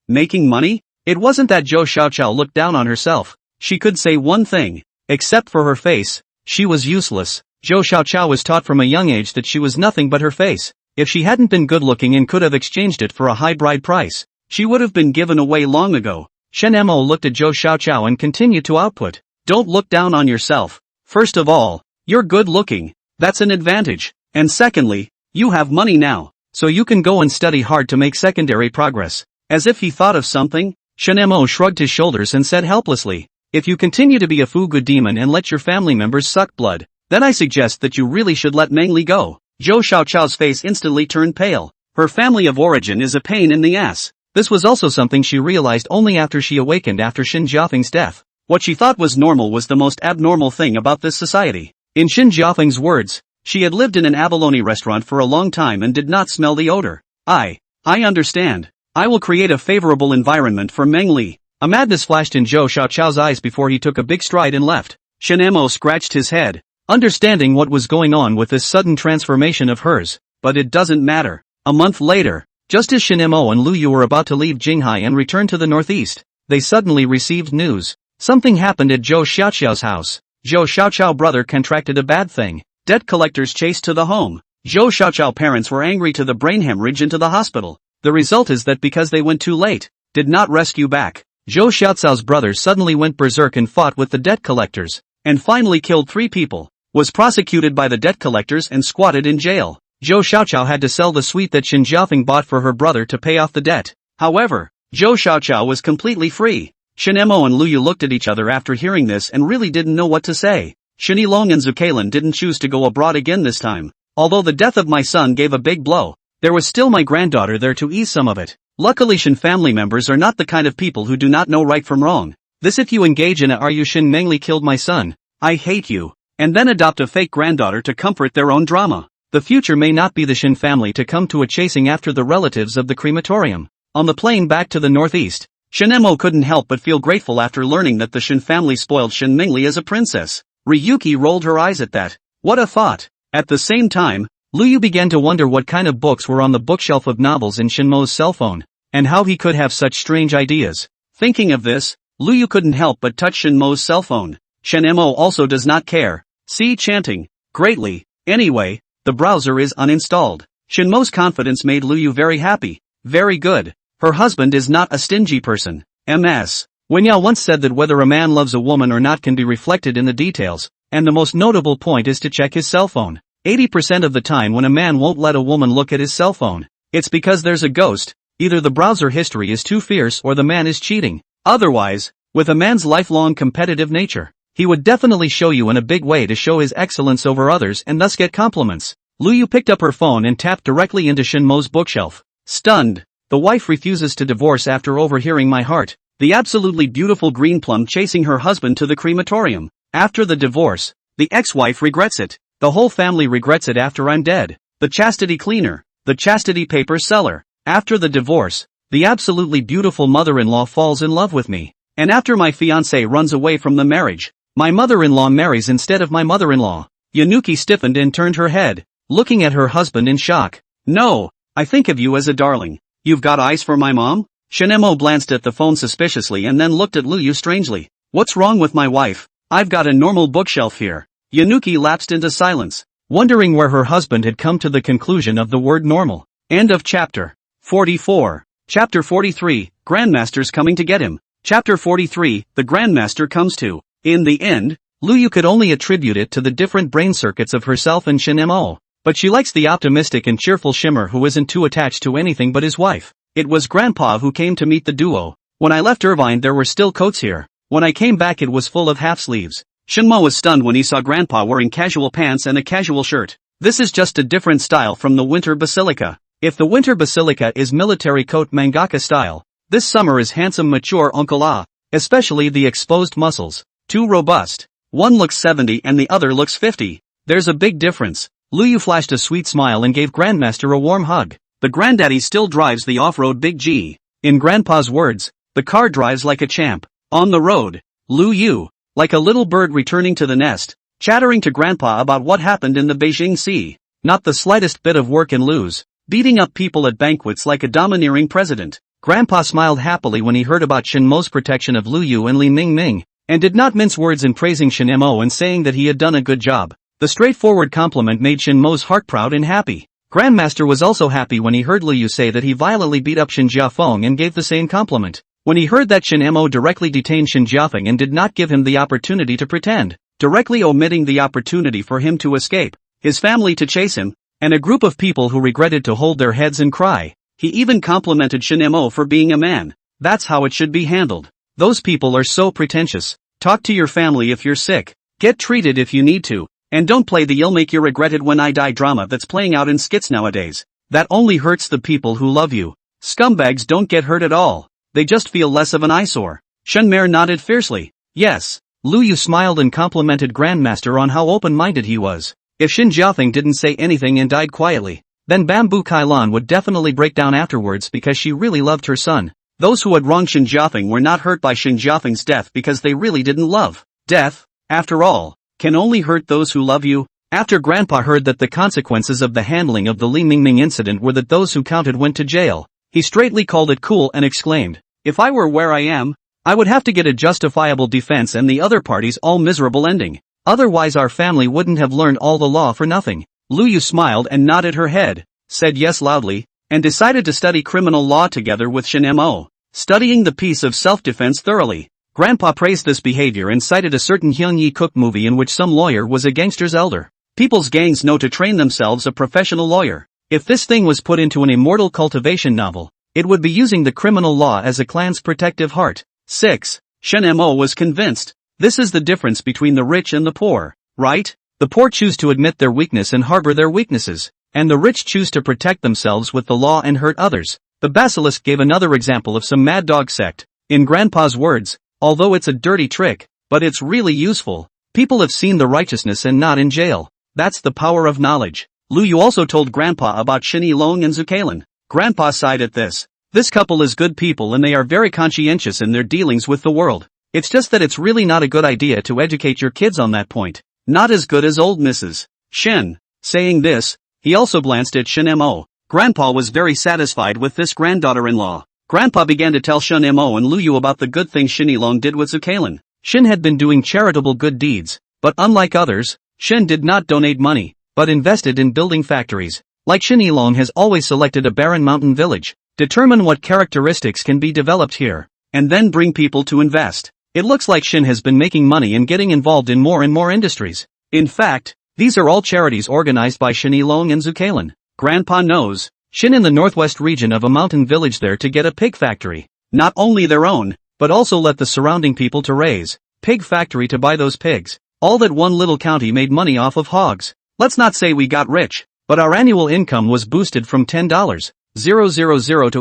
Making money? It wasn't that Zhou Xiaoqiao looked down on herself. She could say one thing. Except for her face, she was useless. Zhou Xiaoqiao was taught from a young age that she was nothing but her face. If she hadn't been good looking and could have exchanged it for a high bride price, she would have been given away long ago. Shin-mo looked at Zhou Xiaoqiao and continued to output. Don't look down on yourself. First of all, you're good looking. That's an advantage. And secondly, you have money now, so you can go and study hard to make secondary progress. As if he thought of something, Shin-mo shrugged his shoulders and said helplessly, "If you continue to be a fugu demon and let your family members suck blood, then I suggest that you really should let Mengli go." Zhou Xiaoqiao's face instantly turned pale. Her family of origin is a pain in the ass. This was also something she realized only after she awakened after Xin Jiafeng's death. What she thought was normal was the most abnormal thing about this society. In Xin Jiafeng's words, she had lived in an abalone restaurant for a long time and did not smell the odor. I understand. I will create a favorable environment for Mengli. A madness flashed in Zhou Xiaoqiao's eyes before he took a big stride and left. Shin-mo scratched his head, understanding what was going on with this sudden transformation of hers, but it doesn't matter. A month later, just as Shin-mo and Lu Yu were about to leave Jinghai and return to the northeast, they suddenly received news. Something happened at Zhou Xiaoqiao's house. Zhou Xiaoqiao's brother contracted a bad thing. Debt collectors chased to the home. Zhou Xiaoqiao's parents were angry to the brain hemorrhage into the hospital. The result is that because they went too late, did not rescue back, Zhou Xiaoqiao's brother suddenly went berserk and fought with the debt collectors, and finally killed 3 people, was prosecuted by the debt collectors and squatted in jail. Zhou Xiaoqiao had to sell the suite that Xin Jiafeng bought for her brother to pay off the debt. However, Zhou Xiaoqiao was completely free. Shin-mo and Lu Yu looked at each other after hearing this and really didn't know what to say. Shin-long and Zukalan didn't choose to go abroad again this time. Although the death of my son gave a big blow, there was still my granddaughter there to ease some of it. Luckily Shin family members are not the kind of people who do not know right from wrong. This if you engage in a "Are you Shin Mengli killed my son? I hate you," and then adopt a fake granddaughter to comfort their own drama. The future may not be the Shin family to come to a chasing after the relatives of the crematorium. On the plane back to the northeast, Shin-mo couldn't help but feel grateful after learning that the Shin family spoiled Shin Mengli as a princess. Ryuki rolled her eyes at that. What a thought. At the same time, Lu Yu began to wonder what kind of books were on the bookshelf of novels in Shin-mo's cell phone, and how he could have such strange ideas. Thinking of this, Lu Yu couldn't help but touch Shin-mo's cell phone. Shin-mo also does not care. See chanting. Greatly. Anyway, the browser is uninstalled. Shin-mo's confidence made Lu Yu very happy. Very good. Her husband is not a stingy person. Ms. Wenyao once said that whether a man loves a woman or not can be reflected in the details, and the most notable point is to check his cell phone. 80% of the time when a man won't let a woman look at his cell phone, it's because there's a ghost. Either the browser history is too fierce or the man is cheating. Otherwise, with a man's lifelong competitive nature, he would definitely show you in a big way to show his excellence over others and thus get compliments. Lu Yu picked up her phone and tapped directly into Shin-mo's bookshelf. Stunned, the wife refuses to divorce after overhearing my heart. The absolutely beautiful green plum chasing her husband to the crematorium. After the divorce, the ex-wife regrets it. The whole family regrets it after I'm dead. The chastity cleaner, the chastity paper seller. After the divorce, the absolutely beautiful mother-in-law falls in love with me. And after my fiancé runs away from the marriage, my mother-in-law marries instead of my mother-in-law. Yanuki stiffened and turned her head, looking at her husband in shock. No, I think of you as a darling. You've got eyes for my mom? Shin-mo glanced at the phone suspiciously and then looked at Lu Yu strangely. What's wrong with my wife? I've got a normal bookshelf here. Yanuki lapsed into silence, wondering where her husband had come to the conclusion of the word normal. End of chapter 44. Chapter 43, Grandmaster's coming to get him. Chapter 43, the Grandmaster comes to. In the end, Luyu could only attribute it to the different brain circuits of herself and Shin Mo. But she likes the optimistic and cheerful Shimmer who isn't too attached to anything but his wife. It was Grandpa who came to meet the duo. When I left Irvine there were still coats here. When I came back it was full of half-sleeves. Shinmo was stunned when he saw Grandpa wearing casual pants and a casual shirt. This is just a different style from the Winter Basilica. If the Winter Basilica is military coat mangaka style, this summer is handsome mature Uncle Ah, especially the exposed muscles. Too robust. One looks 70 and the other looks 50. There's a big difference. Luyu flashed a sweet smile and gave Grandmaster a warm hug. The granddaddy still drives the off-road Big G. In Grandpa's words, the car drives like a champ. On the road, Luyu, like a little bird returning to the nest, chattering to Grandpa about what happened in the Beijing Sea. Not the slightest bit of work and lose. Beating up people at banquets like a domineering president. Grandpa smiled happily when he heard about Shinmo's protection of Luyu and Li Mingming, and did not mince words in praising Shinmo and saying that he had done a good job. The straightforward compliment made Shinmo's heart proud and happy. Grandmaster was also happy when he heard Luyu say that he violently beat up Shin Jiafeng and gave the same compliment. When he heard that Shinmo directly detained Shin Jiafeng and did not give him the opportunity to pretend, directly omitting the opportunity for him to escape, his family to chase him, and a group of people who regretted to hold their heads and cry. He even complimented Shinmo for being a man. That's how it should be handled. Those people are so pretentious. Talk to your family if you're sick. Get treated if you need to. And don't play the "you'll make you regret it when I die" drama that's playing out in skits nowadays. That only hurts the people who love you. Scumbags don't get hurt at all. They just feel less of an eyesore. Shenmei nodded fiercely. Yes. Luyu smiled and complimented Grandmaster on how open-minded he was. If Shin Jiafeng didn't say anything and died quietly, then Bamboo Kailan would definitely break down afterwards because she really loved her son. Those who had wronged Shin Jiafeng were not hurt by Shin Jiafeng's death because they really didn't love. Death, after all, can only hurt those who love you. After Grandpa heard that the consequences of the handling of the Li Mingming incident were that those who counted went to jail, he straightly called it cool and exclaimed, "If I were where I am, I would have to get a justifiable defense and the other parties all miserable ending. Otherwise our family wouldn't have learned all the law for nothing." Luyu smiled and nodded her head, said yes loudly, and decided to study criminal law together with Shinmo, studying the piece of self-defense thoroughly. Grandpa praised this behavior and cited a certain Hyun Yi-kook movie in which some lawyer was a gangster's elder. People's gangs know to train themselves a professional lawyer. If this thing was put into an immortal cultivation novel, it would be using the criminal law as a clan's protective heart. 6. Shinmo was convinced. This is the difference between the rich and the poor, right? The poor choose to admit their weakness and harbor their weaknesses, and the rich choose to protect themselves with the law and hurt others. The basilisk gave another example of some mad dog sect. In Grandpa's words, although it's a dirty trick, but it's really useful. People have seen the righteousness and not in jail. That's the power of knowledge. Luyu also told Grandpa about Shin Yilong and Zukalan. Grandpa sighed at this. This couple is good people and they are very conscientious in their dealings with the world. It's just that it's really not a good idea to educate your kids on that point. Not as good as old Mrs. Shin. Saying this, he also glanced at Shinmo. Grandpa was very satisfied with this granddaughter-in-law. Grandpa began to tell Shinmo and Luyu about the good things Shin Yilong did with Zukalan. Shin had been doing charitable good deeds, but unlike others, Shin did not donate money, but invested in building factories. Like Shin Yilong has always selected a barren mountain village, determine what characteristics can be developed here, and then bring people to invest. It looks like Shin has been making money and getting involved in more and more industries. In fact, these are all charities organized by Shin Yilong and Zukalan. Grandpa knows, Shin in the northwest region of a mountain village there to get a pig factory. Not only their own, but also let the surrounding people to raise pig factory to buy those pigs. All that one little county made money off of hogs. Let's not say we got rich, but our annual income was boosted from $10,000 to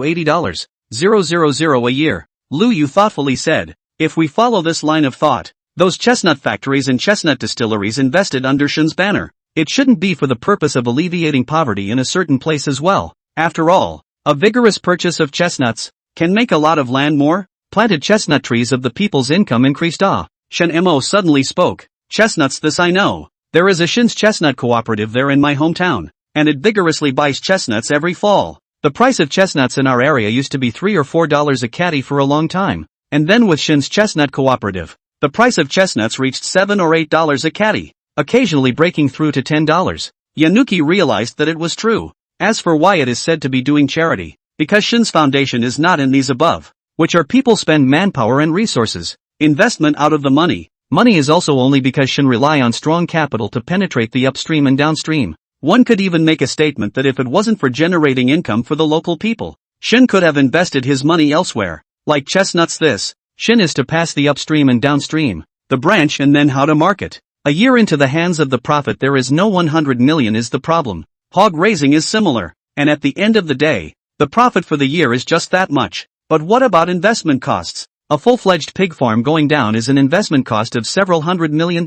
$80,000 a year. Luyu thoughtfully said, if we follow this line of thought, those chestnut factories and chestnut distilleries invested under Shin's banner, it shouldn't be for the purpose of alleviating poverty in a certain place as well. After all, a vigorous purchase of chestnuts can make a lot of land more planted chestnut trees of the people's income increased. Shinmo suddenly spoke. Chestnuts, this I know. There is a Shin's chestnut cooperative there in my hometown, and it vigorously buys chestnuts every fall. The price of chestnuts in our area used to be $3 or $4 a caddy for a long time, and then with Shin's chestnut cooperative, the price of chestnuts reached $7 or $8 a caddy, occasionally breaking through to $10. Yanuki realized that it was true. As for why it is said to be doing charity, Because Shin's foundation is not in these above, which are people spend manpower and resources, investment out of the money. Money is also only because Shin rely on strong capital to penetrate the upstream and downstream. One could even make a statement that if it wasn't for generating income for the local people, Shin could have invested his money elsewhere. Like chestnuts this, Shin is to pass the upstream and downstream, the branch and then how to market. A year into the hands of the prophet there is no 100 million is the problem. Hog raising is similar, and at the end of the day, the profit for the year is just that much. But what about investment costs? A full-fledged pig farm going down is an investment cost of several $100 million.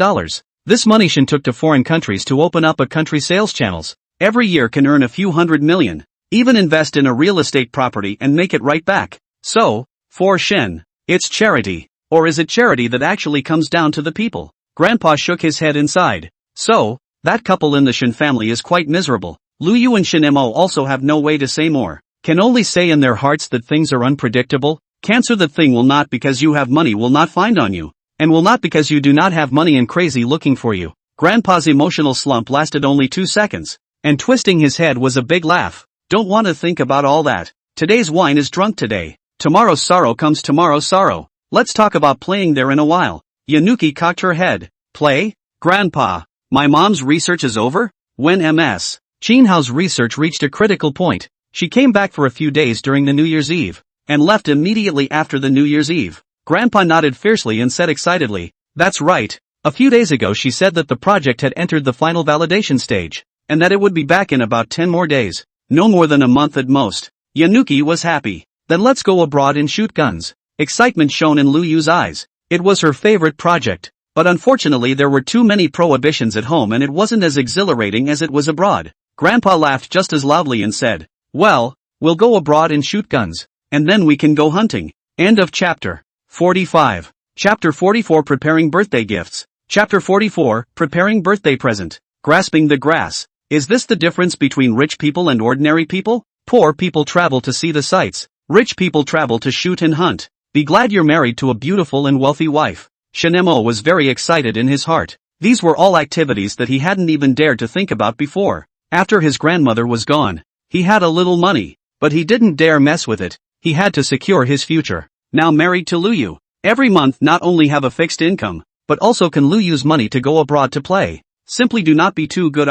This money Shin took to foreign countries to open up a country sales channels. Every year can earn a few $100 million. Even invest in a real estate property and make it right back. So, for Shin, it's charity. Or is it charity that actually comes down to the people? Grandpa shook his head inside. So, that couple in the Shin family is quite miserable. Luyu and Shin Mo also have no way to say more. Can only say in their hearts that things are unpredictable. Cancer that thing will not because you have money will not find on you. And will not because you do not have money and crazy looking for you. Grandpa's emotional slump lasted only 2 seconds. And twisting his head was a big laugh. Don't want to think about all that. Today's wine is drunk today. Tomorrow's sorrow comes tomorrow's sorrow. Let's talk about playing there in a while. Yanuki cocked her head. Play? Grandpa, my mom's research is over? When Ms. Chinhao's research reached a critical point, she came back for a few days during the New Year's Eve, and left immediately after the New Year's Eve. Grandpa nodded fiercely and said excitedly, that's right. A few days ago she said that the project had entered the final validation stage, and that it would be back in about 10 more days. No more than a month at most. Yanuki was happy. Then let's go abroad and shoot guns. Excitement shone in Lu Yu's eyes. It was her favorite project. But unfortunately there were too many prohibitions at home and it wasn't as exhilarating as it was abroad. Grandpa laughed just as loudly and said, well, we'll go abroad and shoot guns. And then we can go hunting. End of chapter 45. Chapter 44 Preparing Birthday Gifts. Chapter 44 Preparing Birthday Present. Grasping the grass. Is this the difference between rich people and ordinary people? Poor people travel to see the sights. Rich people travel to shoot and hunt. Be glad you're married to a beautiful and wealthy wife. Shinemo was very excited in his heart. These were all activities that he hadn't even dared to think about before. After his grandmother was gone, he had a little money, but he didn't dare mess with it. He had to secure his future. Now married to Luyu, every month not only have a fixed income, but also can Luyu's money to go abroad to play. Simply do not be too good.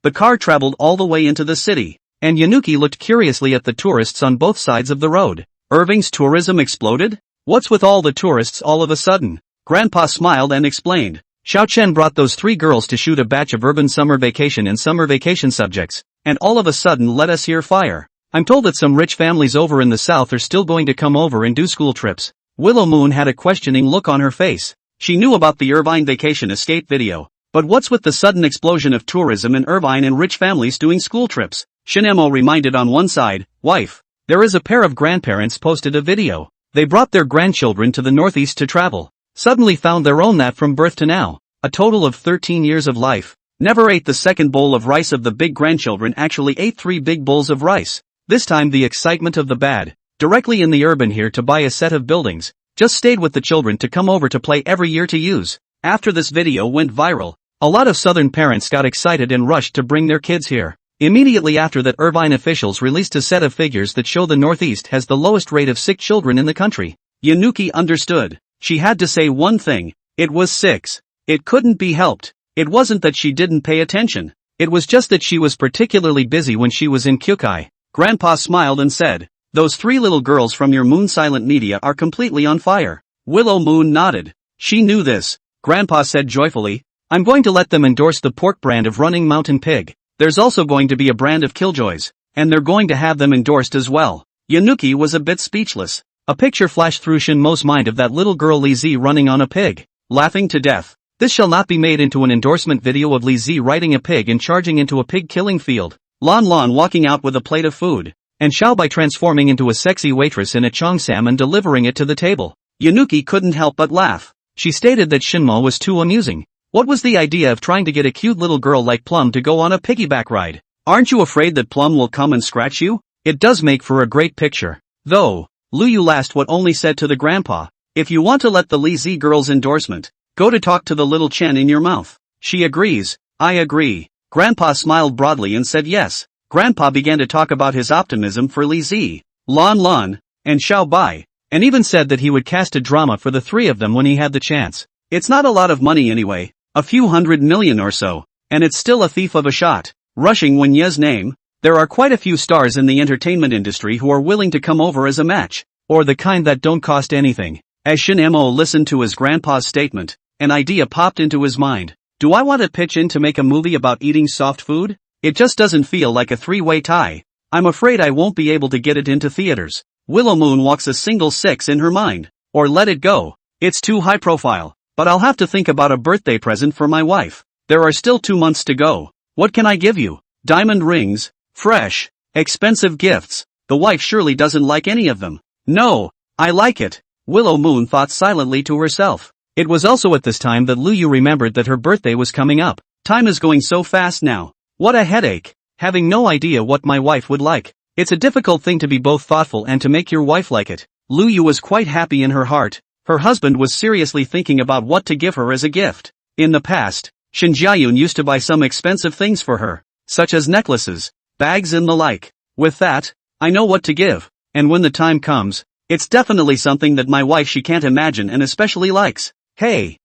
The car traveled all the way into the city, and Yanuki looked curiously at the tourists on both sides of the road. Irving's tourism exploded? What's with all the tourists all of a sudden? Grandpa smiled and explained. Xiao Chen brought those 3 girls to shoot a batch of urban summer vacation and summer vacation subjects, and all of a sudden let us hear fire. I'm told that some rich families over in the south are still going to come over and do school trips. Willow Moon had a questioning look on her face. She knew about the Irvine vacation escape video. But what's with the sudden explosion of tourism in Irvine and rich families doing school trips? Shinemo reminded on one side, wife. There is a pair of grandparents posted a video. They brought their grandchildren to the northeast to travel. Suddenly found their own that from birth to now. A total of 13 years of life. Never ate the second bowl of rice of the big grandchildren actually ate 3 big bowls of rice. This time the excitement of the bad. Directly in the urban here to buy a set of buildings. Just stayed with the children to come over to play every year to use. After this video went viral, a lot of southern parents got excited and rushed to bring their kids here. Immediately after that Irvine officials released a set of figures that show the Northeast has the lowest rate of sick children in the country. Yanuki understood. She had to say one thing. It was 6. It couldn't be helped. It wasn't that she didn't pay attention. It was just that she was particularly busy when she was in Kyukai. Grandpa smiled and said, those 3 little girls from your Moon Silent Media are completely on fire. Willow Moon nodded. She knew this. Grandpa said joyfully, I'm going to let them endorse the pork brand of Running Mountain Pig. There's also going to be a brand of Killjoys, and they're going to have them endorsed as well. Yanuki was a bit speechless. A picture flashed through Shinmo's mind of that little girl Li Zi running on a pig, laughing to death. This shall not be made into an endorsement video of Li Zi riding a pig and charging into a pig-killing field. Lan Lan walking out with a plate of food, and Xiaobai transforming into a sexy waitress in a cheongsam and delivering it to the table. Yanuki couldn't help but laugh. She stated that Shinmo was too amusing. What was the idea of trying to get a cute little girl like Plum to go on a piggyback ride? Aren't you afraid that Plum will come and scratch you? It does make for a great picture. Though, Luyu last what only said to the grandpa, if you want to let the Li Zi girl's endorsement, go to talk to the little Chen in your mouth. She agrees. I agree. Grandpa smiled broadly and said yes. Grandpa began to talk about his optimism for Li Zi. Lan Lan, and Xiao Bai, and even said that he would cast a drama for the three of them when he had the chance. It's not a lot of money anyway, a few 100 million or so, and it's still a thief of a shot. Rushing Wen Ye's name, there are quite a few stars in the entertainment industry who are willing to come over as a match, or the kind that don't cost anything. As Shin Mo listened to his grandpa's statement, an idea popped into his mind. Do I want to pitch in to make a movie about eating soft food? It just doesn't feel like a three-way tie. I'm afraid I won't be able to get it into theaters. Willow Moon walks a single 6 in her mind. Or let it go. It's too high profile. But I'll have to think about a birthday present for my wife. There are still 2 months to go. What can I give you? Diamond rings? Fresh? Expensive gifts? The wife surely doesn't like any of them. No, I like it. Willow Moon thought silently to herself. It was also at this time that Lu Yu remembered that her birthday was coming up. Time is going so fast now. What a headache. Having no idea what my wife would like. It's a difficult thing to be both thoughtful and to make your wife like it. Lu Yu was quite happy in her heart. Her husband was seriously thinking about what to give her as a gift. In the past, Shin Jiayun used to buy some expensive things for her, such as necklaces, bags and the like. With that, I know what to give, and when the time comes, it's definitely something that my wife she can't imagine and especially likes. Hey,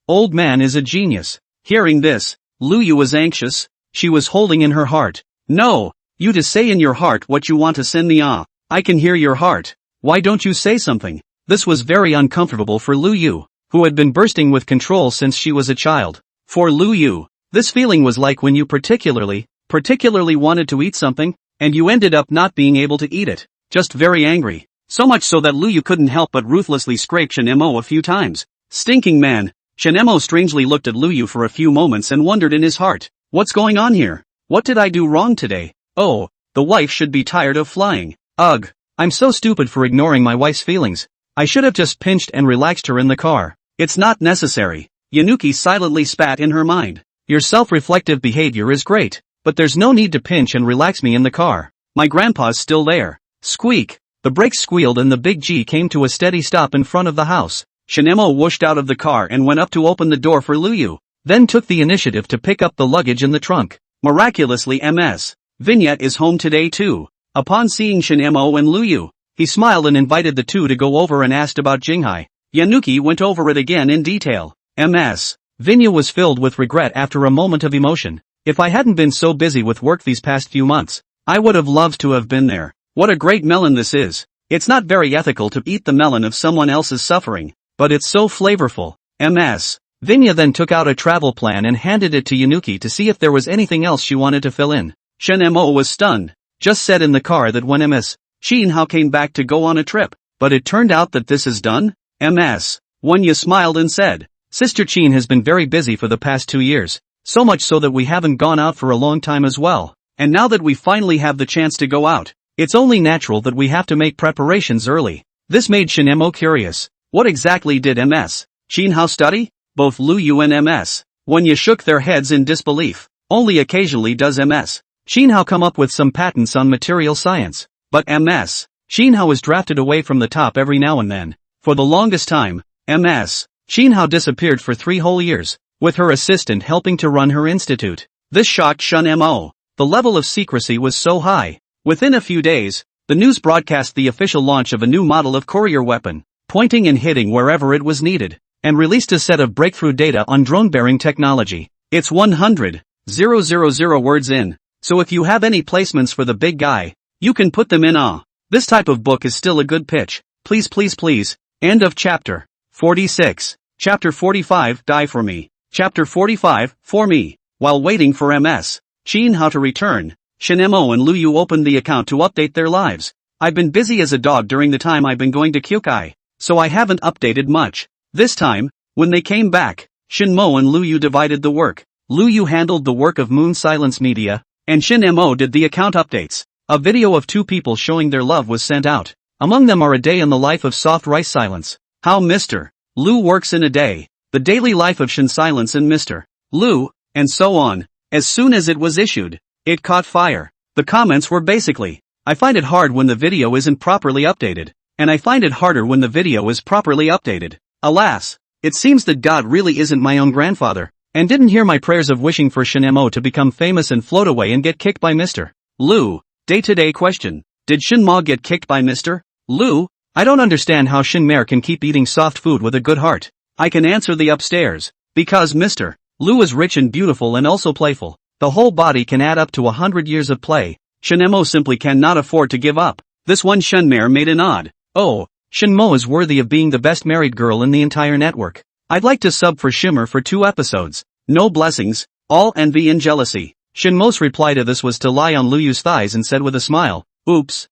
old man is a genius. Hearing this, Lu Yu was anxious. She was holding in her heart. No, you to say in your heart what you want to send me. I can hear your heart. Why don't you say something? This was very uncomfortable for Lu Yu, who had been bursting with control since she was a child. For Lu Yu, this feeling was like when you particularly wanted to eat something, and you ended up not being able to eat it. Just very angry. So much so that Lu Yu couldn't help but ruthlessly scrape Shin Mo a few times. Stinking man. Shin Mo strangely looked at Lu Yu for a few moments and wondered in his heart, what's going on here? What did I do wrong today? Oh, the wife should be tired of flying. Ugh, I'm so stupid for ignoring my wife's feelings. I should have just pinched and relaxed her in the car. It's not necessary. Yanuki silently spat in her mind. Your self-reflective behavior is great, but there's no need to pinch and relax me in the car. My grandpa's still there. Squeak. The brakes squealed and the big G came to a steady stop in front of the house. Shin Mo whooshed out of the car and went up to open the door for Lu Yu, then took the initiative to pick up the luggage in the trunk. Miraculously Ms. Vignette is home today too. Upon seeing Shin Mo and Lu Yu, he smiled and invited the two to go over and asked about Jinghai. Yanuki went over it again in detail. Ms. Vinya was filled with regret after a moment of emotion. If I hadn't been so busy with work these past few months, I would have loved to have been there. What a great melon this is. It's not very ethical to eat the melon of someone else's suffering, but it's so flavorful. Ms. Vinya then took out a travel plan and handed it to Yanuki to see if there was anything else she wanted to fill in. Shin Mo was stunned. Just said in the car that when Ms. Shin Hao came back to go on a trip, but it turned out that this is done? Ms. Wanya smiled and said, Sister Chin has been very busy for the past 2 years, so much so that we haven't gone out for a long time as well, and now that we finally have the chance to go out, it's only natural that we have to make preparations early. This made Shin Mo curious. What exactly did Ms. Shin Hao study? Both Lu Yu and Ms. Wanya shook their heads in disbelief. Only occasionally does Ms. Shin Hao come up with some patents on material science, but Ms. Shin Hao is drafted away from the top every now and then. For the longest time, Ms. Shin Hao disappeared for 3 whole years, with her assistant helping to run her institute. This shocked Shin Mo. The level of secrecy was so high. Within a few days, the news broadcast the official launch of a new model of courier weapon, pointing and hitting wherever it was needed, and released a set of breakthrough data on drone-bearing technology. It's 100,000 words in, so if you have any placements for the big guy, you can put them in. This type of book is still a good pitch. Please. End of chapter 46. Chapter 45, Die for Me. Chapter 45, For Me. While waiting for Ms. Shin Hao to return, Shin Mo and Lu Yu opened the account to update their lives. I've been busy as a dog during the time I've been going to Kyukai, so I haven't updated much. This time, when they came back, Shin Mo and Lu Yu divided the work. Lu Yu handled the work of Moon Silence Media, and Shin Mo did the account updates. A video of 2 people showing their love was sent out. Among them are a day in the life of Soft Rice Silence. How Mr. Lu works in a day. The daily life of Shin Silence and Mr. Lu, and so on. As soon as it was issued, it caught fire. The comments were basically, I find it hard when the video isn't properly updated, and I find it harder when the video is properly updated. Alas, it seems that God really isn't my own grandfather, and didn't hear my prayers of wishing for Shin Mo to become famous and float away and get kicked by Mr. Lu. Day-to-day question. Did Shinma get kicked by Mr. Lu? I don't understand how Shinmare can keep eating soft food with a good heart. I can answer the upstairs. Because Mr. Lu is rich and beautiful and also playful. The whole body can add up to 100 years of play. Shinmo simply cannot afford to give up. This one Shinmare made a nod. Oh, Shinmo is worthy of being the best married girl in the entire network. I'd like to sub for Shimmer for 2 episodes. No blessings, all envy and jealousy. Shinmo's reply to this was to lie on Luyu's thighs and said with a smile, oops,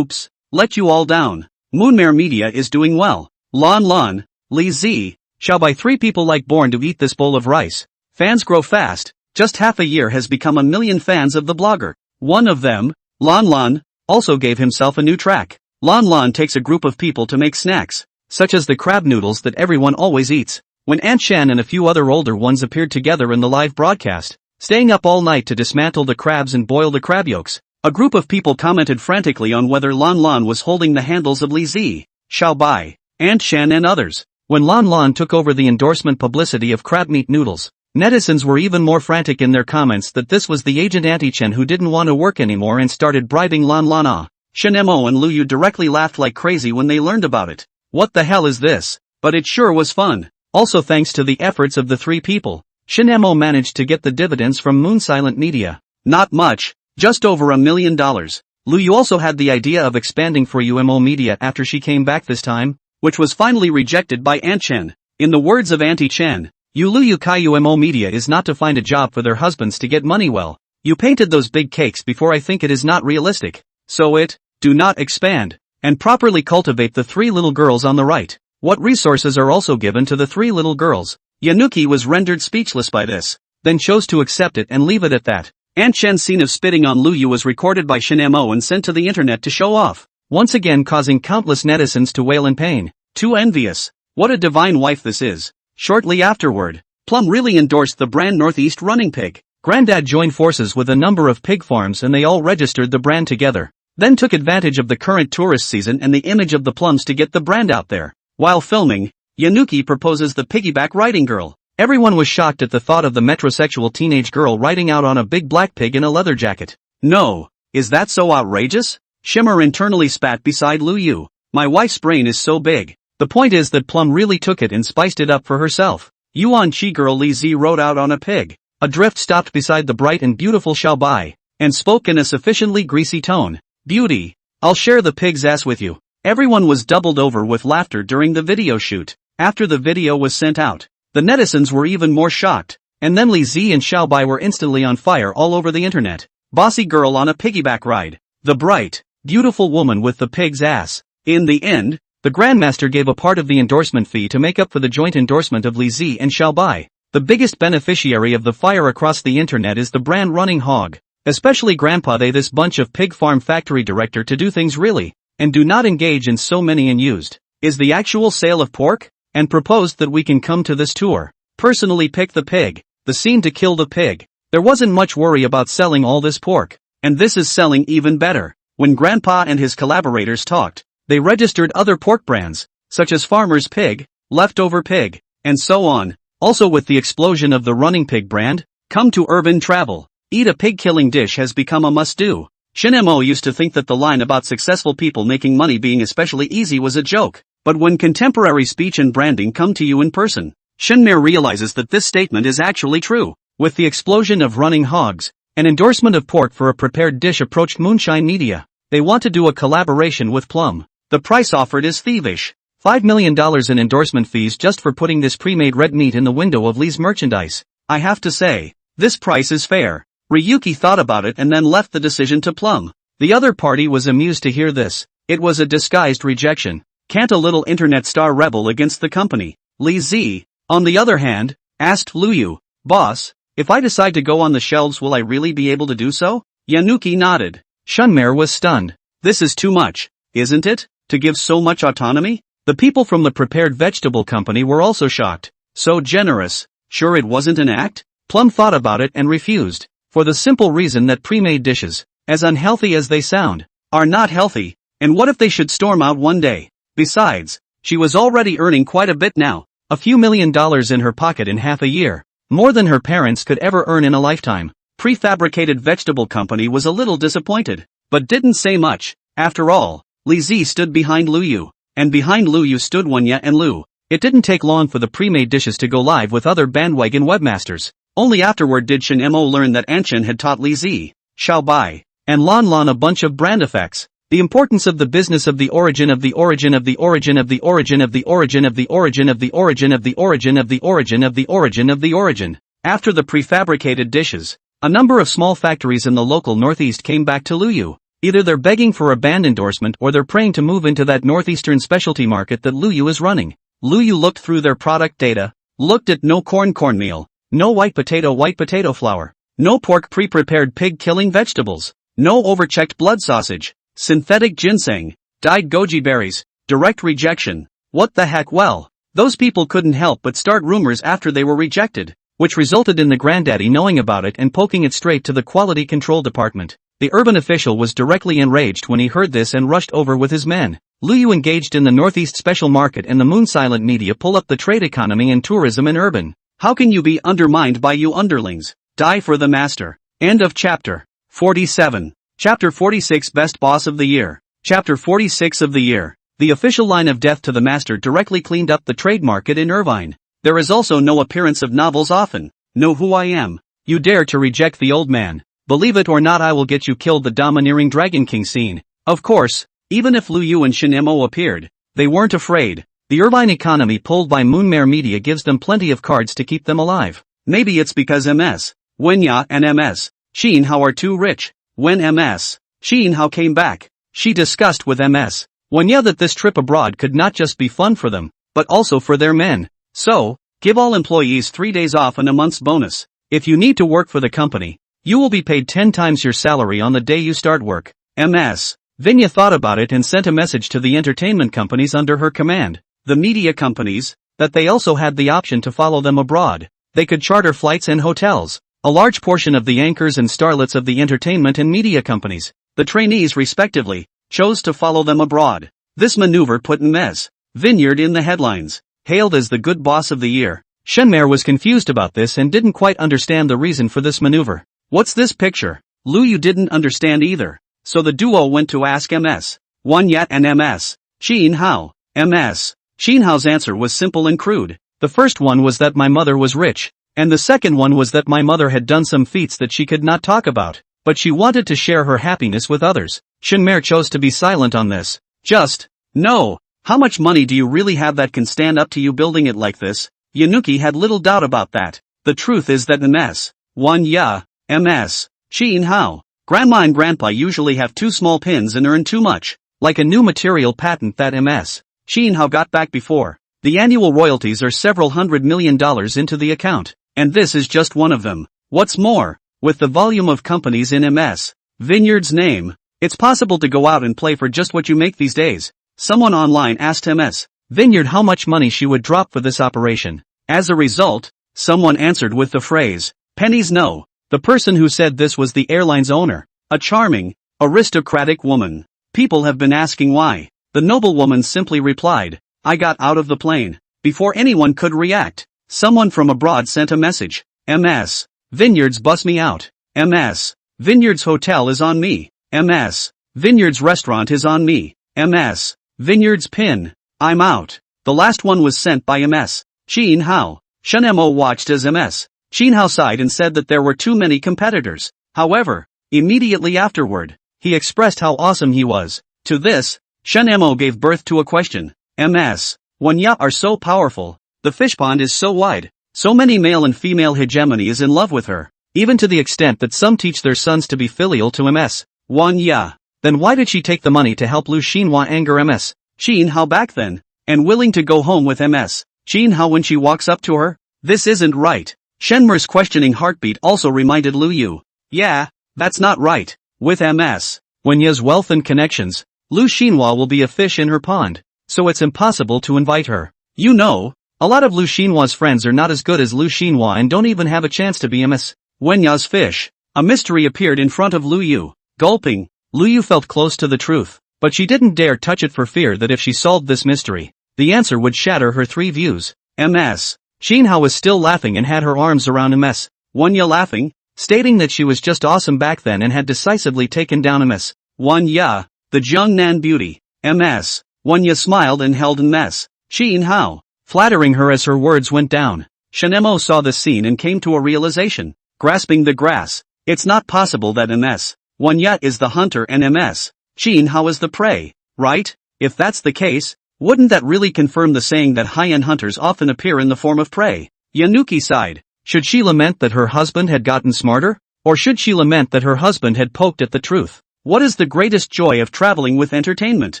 let you all down. Moonmare Media is doing well. Lon, Li Z, shall by 3 people like born to eat this bowl of rice. Fans grow fast. Just half a year has become 1 million fans of the blogger. One of them, Lon, also gave himself a new track. Lon takes a group of people to make snacks, such as the crab noodles that everyone always eats. When Aunt Shan and a few other older ones appeared together in the live broadcast, staying up all night to dismantle the crabs and boil the crab yolks, a group of people commented frantically on whether Lon was holding the handles of Li Zi, Xiaobai, Aunt Shan and others. When Lon took over the endorsement publicity of crab meat noodles, netizens were even more frantic in their comments that this was the agent Auntie Chen who didn't want to work anymore and started bribing Lon. Shinmo and Luyu directly laughed like crazy when they learned about it. What the hell is this? But it sure was fun. Also thanks to the efforts of the 3 people, Shinmo managed to get the dividends from Moon Silent Media. Not much, just over $1 million. Luyu also had the idea of expanding for UMO Media after she came back this time, which was finally rejected by Aunt Chen. In the words of Auntie Chen, Luyu Kai UMO Media is not to find a job for their husbands to get money well. You painted those big cakes before. I think it is not realistic. So do not expand, and properly cultivate the 3 little girls on the right. What resources are also given to the 3 little girls? Yanuki was rendered speechless by this, then chose to accept it and leave it at that. Aunt Chen's scene of spitting on Luyu was recorded by Shinmo and sent to the internet to show off, once again causing countless netizens to wail in pain. Too envious. What a divine wife this is. Shortly afterward, Plum really endorsed the brand Northeast Running Pig. Granddad joined forces with a number of pig farms and they all registered the brand together, then took advantage of the current tourist season and the image of the plums to get the brand out there. While filming, Yanuki proposes the piggyback riding girl. Everyone was shocked at the thought of the metrosexual teenage girl riding out on a big black pig in a leather jacket. No, is that so outrageous? Shimmer internally spat beside Luyu. My wife's brain is so big. The point is that Plum really took it and spiced it up for herself. Yuan Chi girl Li Zi rode out on a pig. Adrift stopped beside the bright and beautiful Xiaobai, and spoke in a sufficiently greasy tone. Beauty, I'll share the pig's ass with you. Everyone was doubled over with laughter during the video shoot. After the video was sent out, the netizens were even more shocked, and then Li Zi and Xiaobai were instantly on fire all over the internet. Bossy girl on a piggyback ride. The bright, beautiful woman with the pig's ass. In the end, the Grandmaster gave a part of the endorsement fee to make up for the joint endorsement of Li Zi and Xiaobai. The biggest beneficiary of the fire across the internet is the brand Running Hog. Especially Grandpa they this bunch of pig farm factory director to do things really, and do not engage in so many and used, is the actual sale of pork, and proposed that we can come to this tour. Personally pick the pig, the scene to kill the pig. There wasn't much worry about selling all this pork, and this is selling even better. When Grandpa and his collaborators talked, they registered other pork brands, such as Farmer's Pig, Leftover Pig, and so on. Also with the explosion of the Running Pig brand, come to urban travel. Eat a pig-killing dish has become a must-do. Shinmo used to think that the line about successful people making money being especially easy was a joke, but when contemporary speech and branding come to you in person, Shinmare realizes that this statement is actually true. With the explosion of Running Hogs, an endorsement of pork for a prepared dish approached Moonshine Media. They want to do a collaboration with Plum. The price offered is thievish. $5 million in endorsement fees just for putting this pre-made red meat in the window of Lee's merchandise. I have to say, this price is fair. Ryuki thought about it and then left the decision to Plum. The other party was amused to hear this. It was a disguised rejection. Can't a little internet star rebel against the company? Li Zi, on the other hand, asked Luyu, boss, if I decide to go on the shelves will I really be able to do so? Yanuki nodded. Shunmare was stunned. This is too much, isn't it, to give so much autonomy? The people from the prepared vegetable company were also shocked. So generous. Sure it wasn't an act? Plum thought about it and refused. For the simple reason that pre-made dishes, as unhealthy as they sound, are not healthy, and what if they should storm out one day? Besides, she was already earning quite a bit now, a few $1 million in her pocket in half a year, more than her parents could ever earn in a lifetime. Prefabricated vegetable company was a little disappointed, but didn't say much. After all, Li Zi stood behind Lu Yu. And behind Lu Yu stood Wenya and Lu. It didn't take long for the pre-made dishes to go live with other bandwagon webmasters. Only afterward did Shen Mo learn that Anshan had taught Li Zi, Xiao Bai, and Lan Lan a bunch of brand effects. The importance of the business of the origin of the origin of the origin of the origin of the origin of the origin of the origin of the origin of the origin of the origin of the origin. After the prefabricated dishes, a number of small factories in the local northeast came back to Lu Yu. Either they're begging for a band endorsement or they're praying to move into that northeastern specialty market that Lu Yu is running. Lu Yu looked through their product data, looked at no cornmeal, no white potato flour, no pork pre-prepared pig-killing vegetables, no overchecked blood sausage, synthetic ginseng, dyed goji berries, direct rejection. What the heck? Well, those people couldn't help but start rumors after they were rejected, which resulted in the granddaddy knowing about it and poking it straight to the quality control department. The urban official was directly enraged when he heard this and rushed over with his men. Lu Yu engaged in the Northeast special market and the moon-silent media pull up the trade economy and tourism in urban. How can you be undermined by you underlings? Die for the master. End of chapter 47. Chapter 46 Best Boss of the Year. Chapter 46 of the year. The official line of death to the master directly cleaned up the trade market in Irvine. There is also no appearance of novels often. Know who I am. You dare to reject the old man. Believe it or not, I will get you killed. The domineering Dragon King scene. Of course, even if Lu Yu and Shen Mo appeared, they weren't afraid. The Irvine economy pulled by Moonmare Media gives them plenty of cards to keep them alive. Maybe it's because MS Wenya and MS Xin Hao are too rich. When MS Xin Hao came back, she discussed with MS Wenya that this trip abroad could not just be fun for them, but also for their men. So, give all employees 3 days off and a month's bonus. If you need to work for the company, you will be paid 10 times your salary on the day you start work. MS Vinya thought about it and sent a message to the entertainment companies under her command, the media companies, that they also had the option to follow them abroad. They could charter flights and hotels. A large portion of the anchors and starlets of the entertainment and media companies, the trainees respectively, chose to follow them abroad. This maneuver put MS Vineyard in the headlines, hailed as the good boss of the year. Shenmare was confused about this and didn't quite understand the reason for this maneuver. What's this picture? Lu Yu didn't understand either. So the duo went to ask MS Wanya and MS Xin Hao. MS Xin Hao's answer was simple and crude. The first one was that my mother was rich, and the second one was that my mother had done some feats that she could not talk about, but she wanted to share her happiness with others. Shenmare chose to be silent on this. Just, no. How much money do you really have that can stand up to you building it like this? Yanuki had little doubt about that. The truth is that MS Wanya, MS Xin Hao, Grandma and Grandpa usually have too small pins and earn too much, like a new material patent that MS Xin Hao got back before. The annual royalties are several $100 million into the account, and this is just one of them. What's more, with the volume of companies in MS Vineyard's name, it's possible to go out and play for just what you make these days. Someone online asked MS Vineyard how much money she would drop for this operation. As a result, someone answered with the phrase, pennies no. The person who said this was the airline's owner, a charming, aristocratic woman. People have been asking why. The noblewoman simply replied, I got out of the plane. Before anyone could react, someone from abroad sent a message. MS Vineyards bus me out. MS Vineyards hotel is on me. MS Vineyards restaurant is on me. MS Vineyards pin. I'm out. The last one was sent by MS Xin Hao. Shen Mo watched as MS Xin Hao sighed and said that there were too many competitors. However, immediately afterward, he expressed how awesome he was. To this, Shen Mo gave birth to a question. MS Wanya are so powerful. The fish pond is so wide. So many male and female hegemony is in love with her, even to the extent that some teach their sons to be filial to MS Wanya. Then why did she take the money to help Lu Xinhua anger MS Xin Hao back then, and willing to go home with MS Xin Hao when she walks up to her? This isn't right. Shenmer's questioning heartbeat also reminded Lu Yu. Yeah, that's not right. With MS Wenya's wealth and connections, Lu Xinhua will be a fish in her pond, so it's impossible to invite her. You know, a lot of Lu Xinhua's friends are not as good as Lu Xinhua and don't even have a chance to be MS Wenya's fish. A mystery appeared in front of Lu Yu. Gulping, Lu Yu felt close to the truth, but she didn't dare touch it for fear that if she solved this mystery, the answer would shatter her three views. MS Xin Hao was still laughing and had her arms around MS Wanya laughing, stating that she was just awesome back then and had decisively taken down MS Wanya. the Jiangnan beauty. MS. Wanya smiled and held MS. Xin Hao, flattering her as her words went down. Shenmo saw the scene and came to a realization. Grasping the grass. It's not possible that MS. Wanya is the hunter and MS. Xin Hao is the prey, right? If that's the case, wouldn't that really confirm the saying that high-end hunters often appear in the form of prey? Yanuki sighed. Should she lament that her husband had gotten smarter? Or should she lament that her husband had poked at the truth? What is the greatest joy of traveling with entertainment?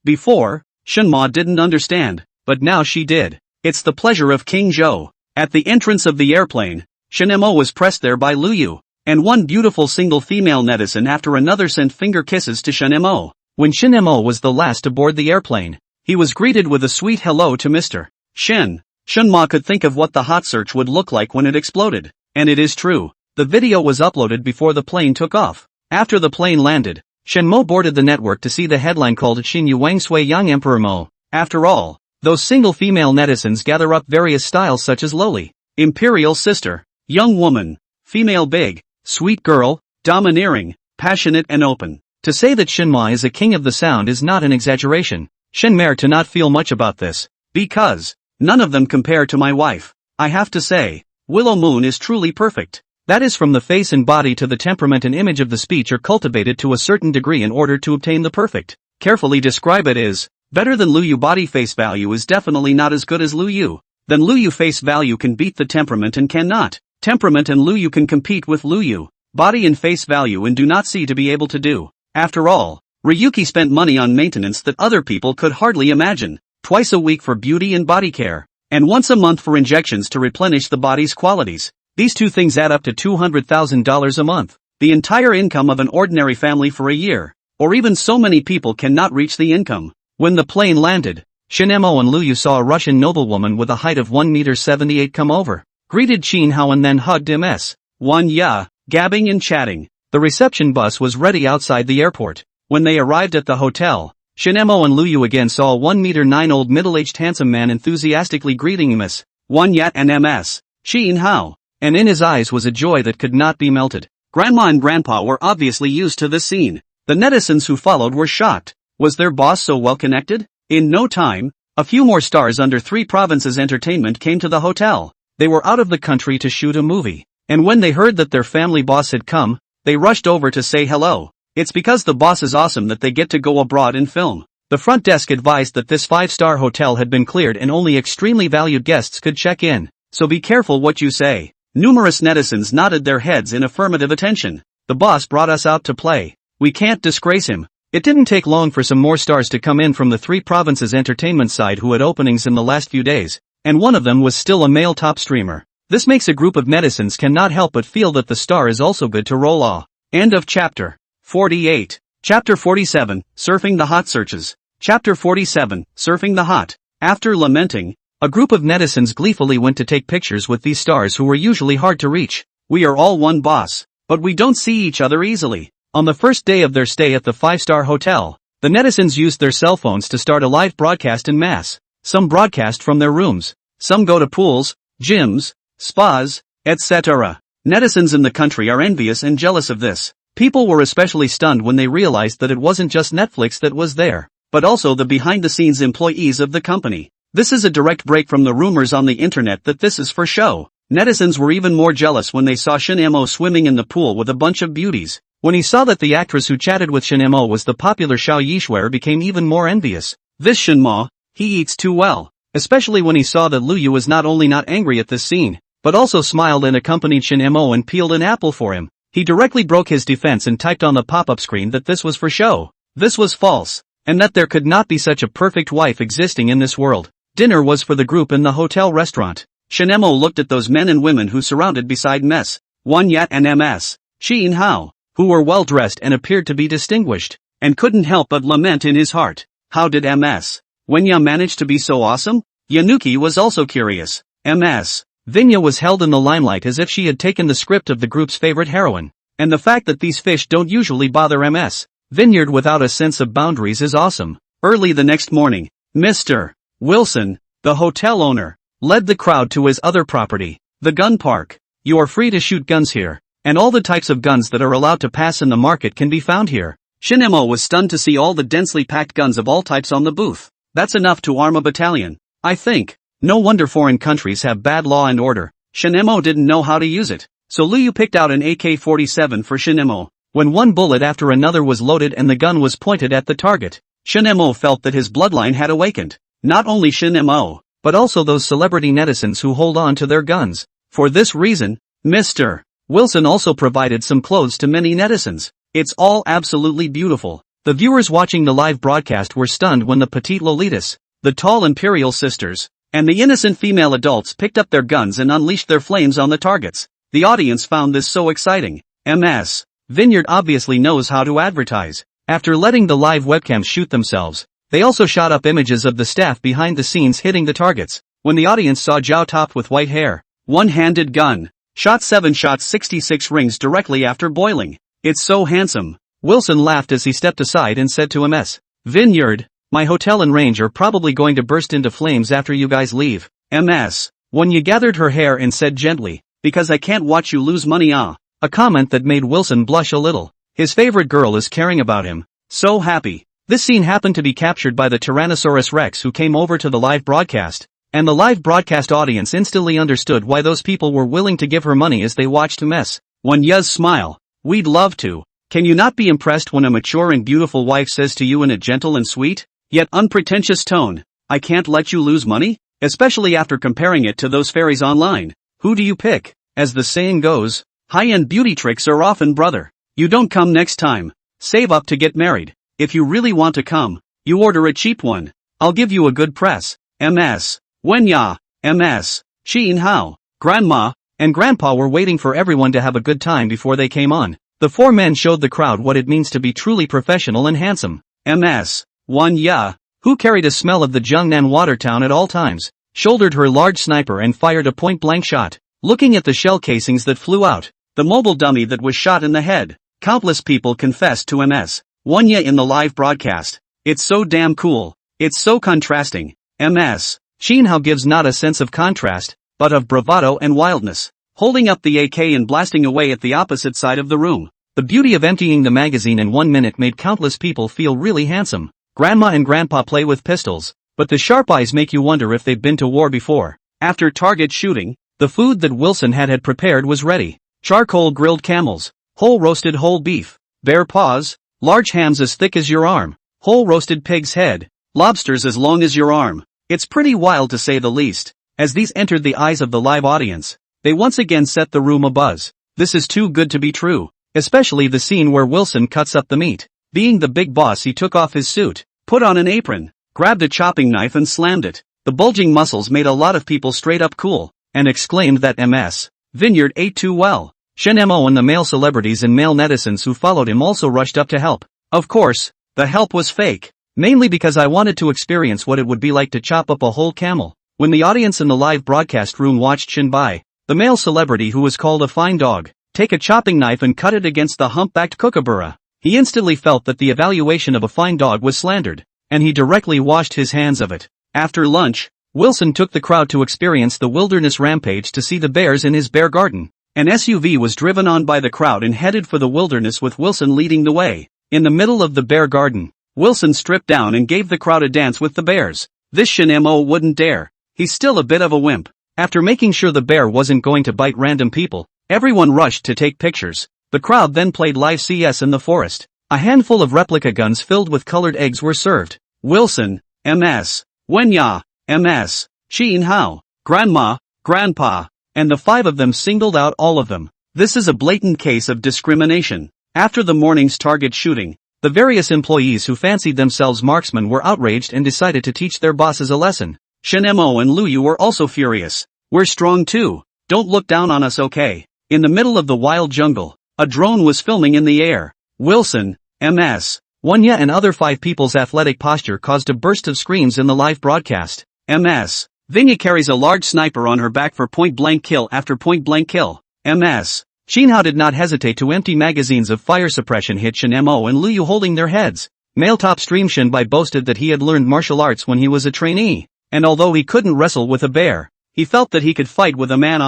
Before, Shenma didn't understand, but now she did. It's the pleasure of King Zhou. At the entrance of the airplane, Shenmo was pressed there by Lu Yu, and one beautiful single female netizen after another sent finger kisses to Shenmo. When Shenmo was the last to board the airplane, he was greeted with a sweet hello to Mr. Shen. Shenma could think of what the hot search would look like when it exploded. And it is true, the video was uploaded before the plane took off. After the plane landed, Shenmo boarded the network to see the headline called Xin Yu Wang Sui Yang Emperor Mo. After all, those single female netizens gather up various styles such as lowly, imperial sister, young woman, female big, sweet girl, domineering, passionate and open. To say that Shenma is a king of the sound is not an exaggeration. Shenmei to not feel much about this, because none of them compare to my wife. I have to say, Willow Moon is truly perfect. That is, from the face and body to the temperament and image of the speech are cultivated to a certain degree in order to obtain the perfect. Carefully describe it is better than Lu Yu. Body face value is definitely not as good as Lu Yu. Then Lu Yu face value can beat the temperament and cannot. Temperament and Lu Yu can compete with Lu Yu. Body and face value and do not see to be able to do. After all, Ryuki spent money on maintenance that other people could hardly imagine. Twice a week for beauty and body care, and once a month for injections to replenish the body's qualities. These two things add up to $200,000 a month. The entire income of an ordinary family for a year. Or even so many people cannot reach the income. When the plane landed, Shenmo and Lu Yu saw a Russian noblewoman with a height of 1.78 m come over, greeted Xin Hao and then hugged MS. Wanya, gabbing and chatting. The reception bus was ready outside the airport. When they arrived at the hotel, Shenmo and Lu Yu again saw a 1.9 old middle-aged handsome man enthusiastically greeting Ms. Wanya and MS. Xin Hao. And in his eyes was a joy that could not be melted. Grandma and Grandpa were obviously used to this scene. The netizens who followed were shocked. Was their boss so well connected? In no time, a few more stars under 3 Provinces Entertainment came to the hotel. They were out of the country to shoot a movie. And when they heard that their family boss had come, they rushed over to say hello. It's because the boss is awesome that they get to go abroad and film. The front desk advised that this 5-star hotel had been cleared and only extremely valued guests could check in. So be careful what you say. Numerous netizens nodded their heads in affirmative attention. The boss brought us out to play. We can't disgrace him. It didn't take long for some more stars to come in from the 3 Provinces Entertainment side who had openings in the last few days, and one of them was still a male top streamer. This makes a group of netizens cannot help but feel that the star is also good to roll off. End of chapter 48. Chapter 47, Surfing the Hot Searches. Chapter 47, Surfing the Hot. After lamenting, a group of netizens gleefully went to take pictures with these stars who were usually hard to reach. We are all one boss, but we don't see each other easily. On the first day of their stay at the 5-star hotel, the netizens used their cell phones to start a live broadcast en masse. Some broadcast from their rooms. Some go to pools, gyms, spas, etc. Netizens in the country are envious and jealous of this. People were especially stunned when they realized that it wasn't just Netflix that was there, but also the behind-the-scenes employees of the company. This is a direct break from the rumors on the internet that this is for show. Netizens were even more jealous when they saw Shenmo swimming in the pool with a bunch of beauties. When he saw that the actress who chatted with Shenmo was the popular Xiao Yishuer, became even more envious. This Shenmo, he eats too well. Especially when he saw that Lu Yu was not only not angry at this scene, but also smiled and accompanied Shenmo and peeled an apple for him. He directly broke his defense and typed on the pop-up screen that this was for show. This was false, and that there could not be such a perfect wife existing in this world. Dinner was for the group in the hotel restaurant. Shenmo looked at those men and women who surrounded beside Ms. Wanya and MS. Xin Hao, who were well dressed and appeared to be distinguished, and couldn't help but lament in his heart. How did MS. Wanya manage to be so awesome? Yanuki was also curious. MS. Vinya was held in the limelight as if she had taken the script of the group's favorite heroine. And the fact that these fish don't usually bother MS. Vineyard without a sense of boundaries is awesome. Early the next morning, Mr. Wilson, the hotel owner, led the crowd to his other property, the gun park. You are free to shoot guns here, and all the types of guns that are allowed to pass in the market can be found here. Shinemo was stunned to see all the densely packed guns of all types on the booth. That's enough to arm a battalion, I think. No wonder foreign countries have bad law and order. Shinemo didn't know how to use it, so Liu picked out an AK-47 for Shinemo. When one bullet after another was loaded and the gun was pointed at the target, Shinemo felt that his bloodline had awakened. Not only Shinemo, but also those celebrity netizens who hold on to their guns. For this reason, Mr. Wilson also provided some clothes to many netizens. It's all absolutely beautiful. The viewers watching the live broadcast were stunned when the petite Lolitas, the tall imperial sisters, and the innocent female adults picked up their guns and unleashed their flames on the targets. The audience found this so exciting. Ms. Vineyard obviously knows how to advertise. After letting the live webcams shoot themselves, they also shot up images of the staff behind the scenes hitting the targets. When the audience saw Zhao Top with white hair, one-handed gun, shot 7 shots 66 rings directly after boiling. It's so handsome. Wilson laughed as he stepped aside and said to Ms. Vineyard, my hotel and range are probably going to burst into flames after you guys leave. Ms. Wanya gathered her hair and said gently, because I can't watch you lose money a comment that made Wilson blush a little. His favorite girl is caring about him. So happy. This scene happened to be captured by the Tyrannosaurus Rex who came over to the live broadcast, and the live broadcast audience instantly understood why those people were willing to give her money as they watched Ms. Wanya's smile. We'd love to. Can you not be impressed when a mature and beautiful wife says to you in a gentle and sweet, yet unpretentious tone, I can't let you lose money? Especially after comparing it to those fairies online. Who do you pick? As the saying goes, high-end beauty tricks are often brother. You don't come next time. Save up to get married. If you really want to come, you order a cheap one. I'll give you a good press. Ms. Wenya, Ms. Sheen Hao, Grandma, and Grandpa were waiting for everyone to have a good time before they came on. The 4 men showed the crowd what it means to be truly professional and handsome. Ms. Wanya, who carried a smell of the Jiangnan water town at all times, shouldered her large sniper and fired a point-blank shot. Looking at the shell casings that flew out, the mobile dummy that was shot in the head, countless people confessed to Ms. Wanya in the live broadcast. It's so damn cool. It's so contrasting. Ms. Shinhao gives not a sense of contrast, but of bravado and wildness, holding up the AK and blasting away at the opposite side of the room. The beauty of emptying the magazine in 1 minute made countless people feel really handsome. Grandma and Grandpa play with pistols, but the sharp eyes make you wonder if they've been to war before. After target shooting, the food that Wilson had prepared was ready. Charcoal grilled camels, whole roasted whole beef, bear paws, large hams as thick as your arm, whole roasted pig's head, lobsters as long as your arm. It's pretty wild to say the least. As these entered the eyes of the live audience, they once again set the room abuzz. This is too good to be true. Especially the scene where Wilson cuts up the meat. Being the big boss, he took off his suit, put on an apron, grabbed a chopping knife and slammed it. The bulging muscles made a lot of people straight up cool, and exclaimed that Ms. Vineyard ate too well. Shinemo and the male celebrities and male netizens who followed him also rushed up to help. Of course, the help was fake. Mainly because I wanted to experience what it would be like to chop up a whole camel. When the audience in the live broadcast room watched Shinbai, the male celebrity who was called a fine dog, take a chopping knife and cut it against the humpbacked kookaburra, he instantly felt that the evaluation of a fine dog was slandered, and he directly washed his hands of it. After lunch, Wilson took the crowd to experience the wilderness rampage to see the bears in his bear garden. An SUV was driven on by the crowd and headed for the wilderness with Wilson leading the way. In the middle of the bear garden, Wilson stripped down and gave the crowd a dance with the bears. This Shinemo wouldn't dare. He's still a bit of a wimp. After making sure the bear wasn't going to bite random people, everyone rushed to take pictures. The crowd then played live CS in the forest. A handful of replica guns filled with colored eggs were served. Wilson, Ms. Wenya, Ms. Sheen Hao, Grandma, Grandpa, and the 5 of them singled out all of them. This is a blatant case of discrimination. After the morning's target shooting, the various employees who fancied themselves marksmen were outraged and decided to teach their bosses a lesson. Shinemo and Liu were also furious. We're strong too. Don't look down on us, okay? In the middle of the wild jungle, a drone was filming in the air. Wilson, Ms. Wanya and other 5 people's athletic posture caused a burst of screams in the live broadcast. Ms. Vinya carries a large sniper on her back for point-blank kill after point-blank kill. Ms. Shinhao did not hesitate to empty magazines of fire suppression hit Shinemo and Liu holding their heads. Male top stream Shinbai boasted that he had learned martial arts when he was a trainee, and although he couldn't wrestle with a bear, he felt that he could fight with a man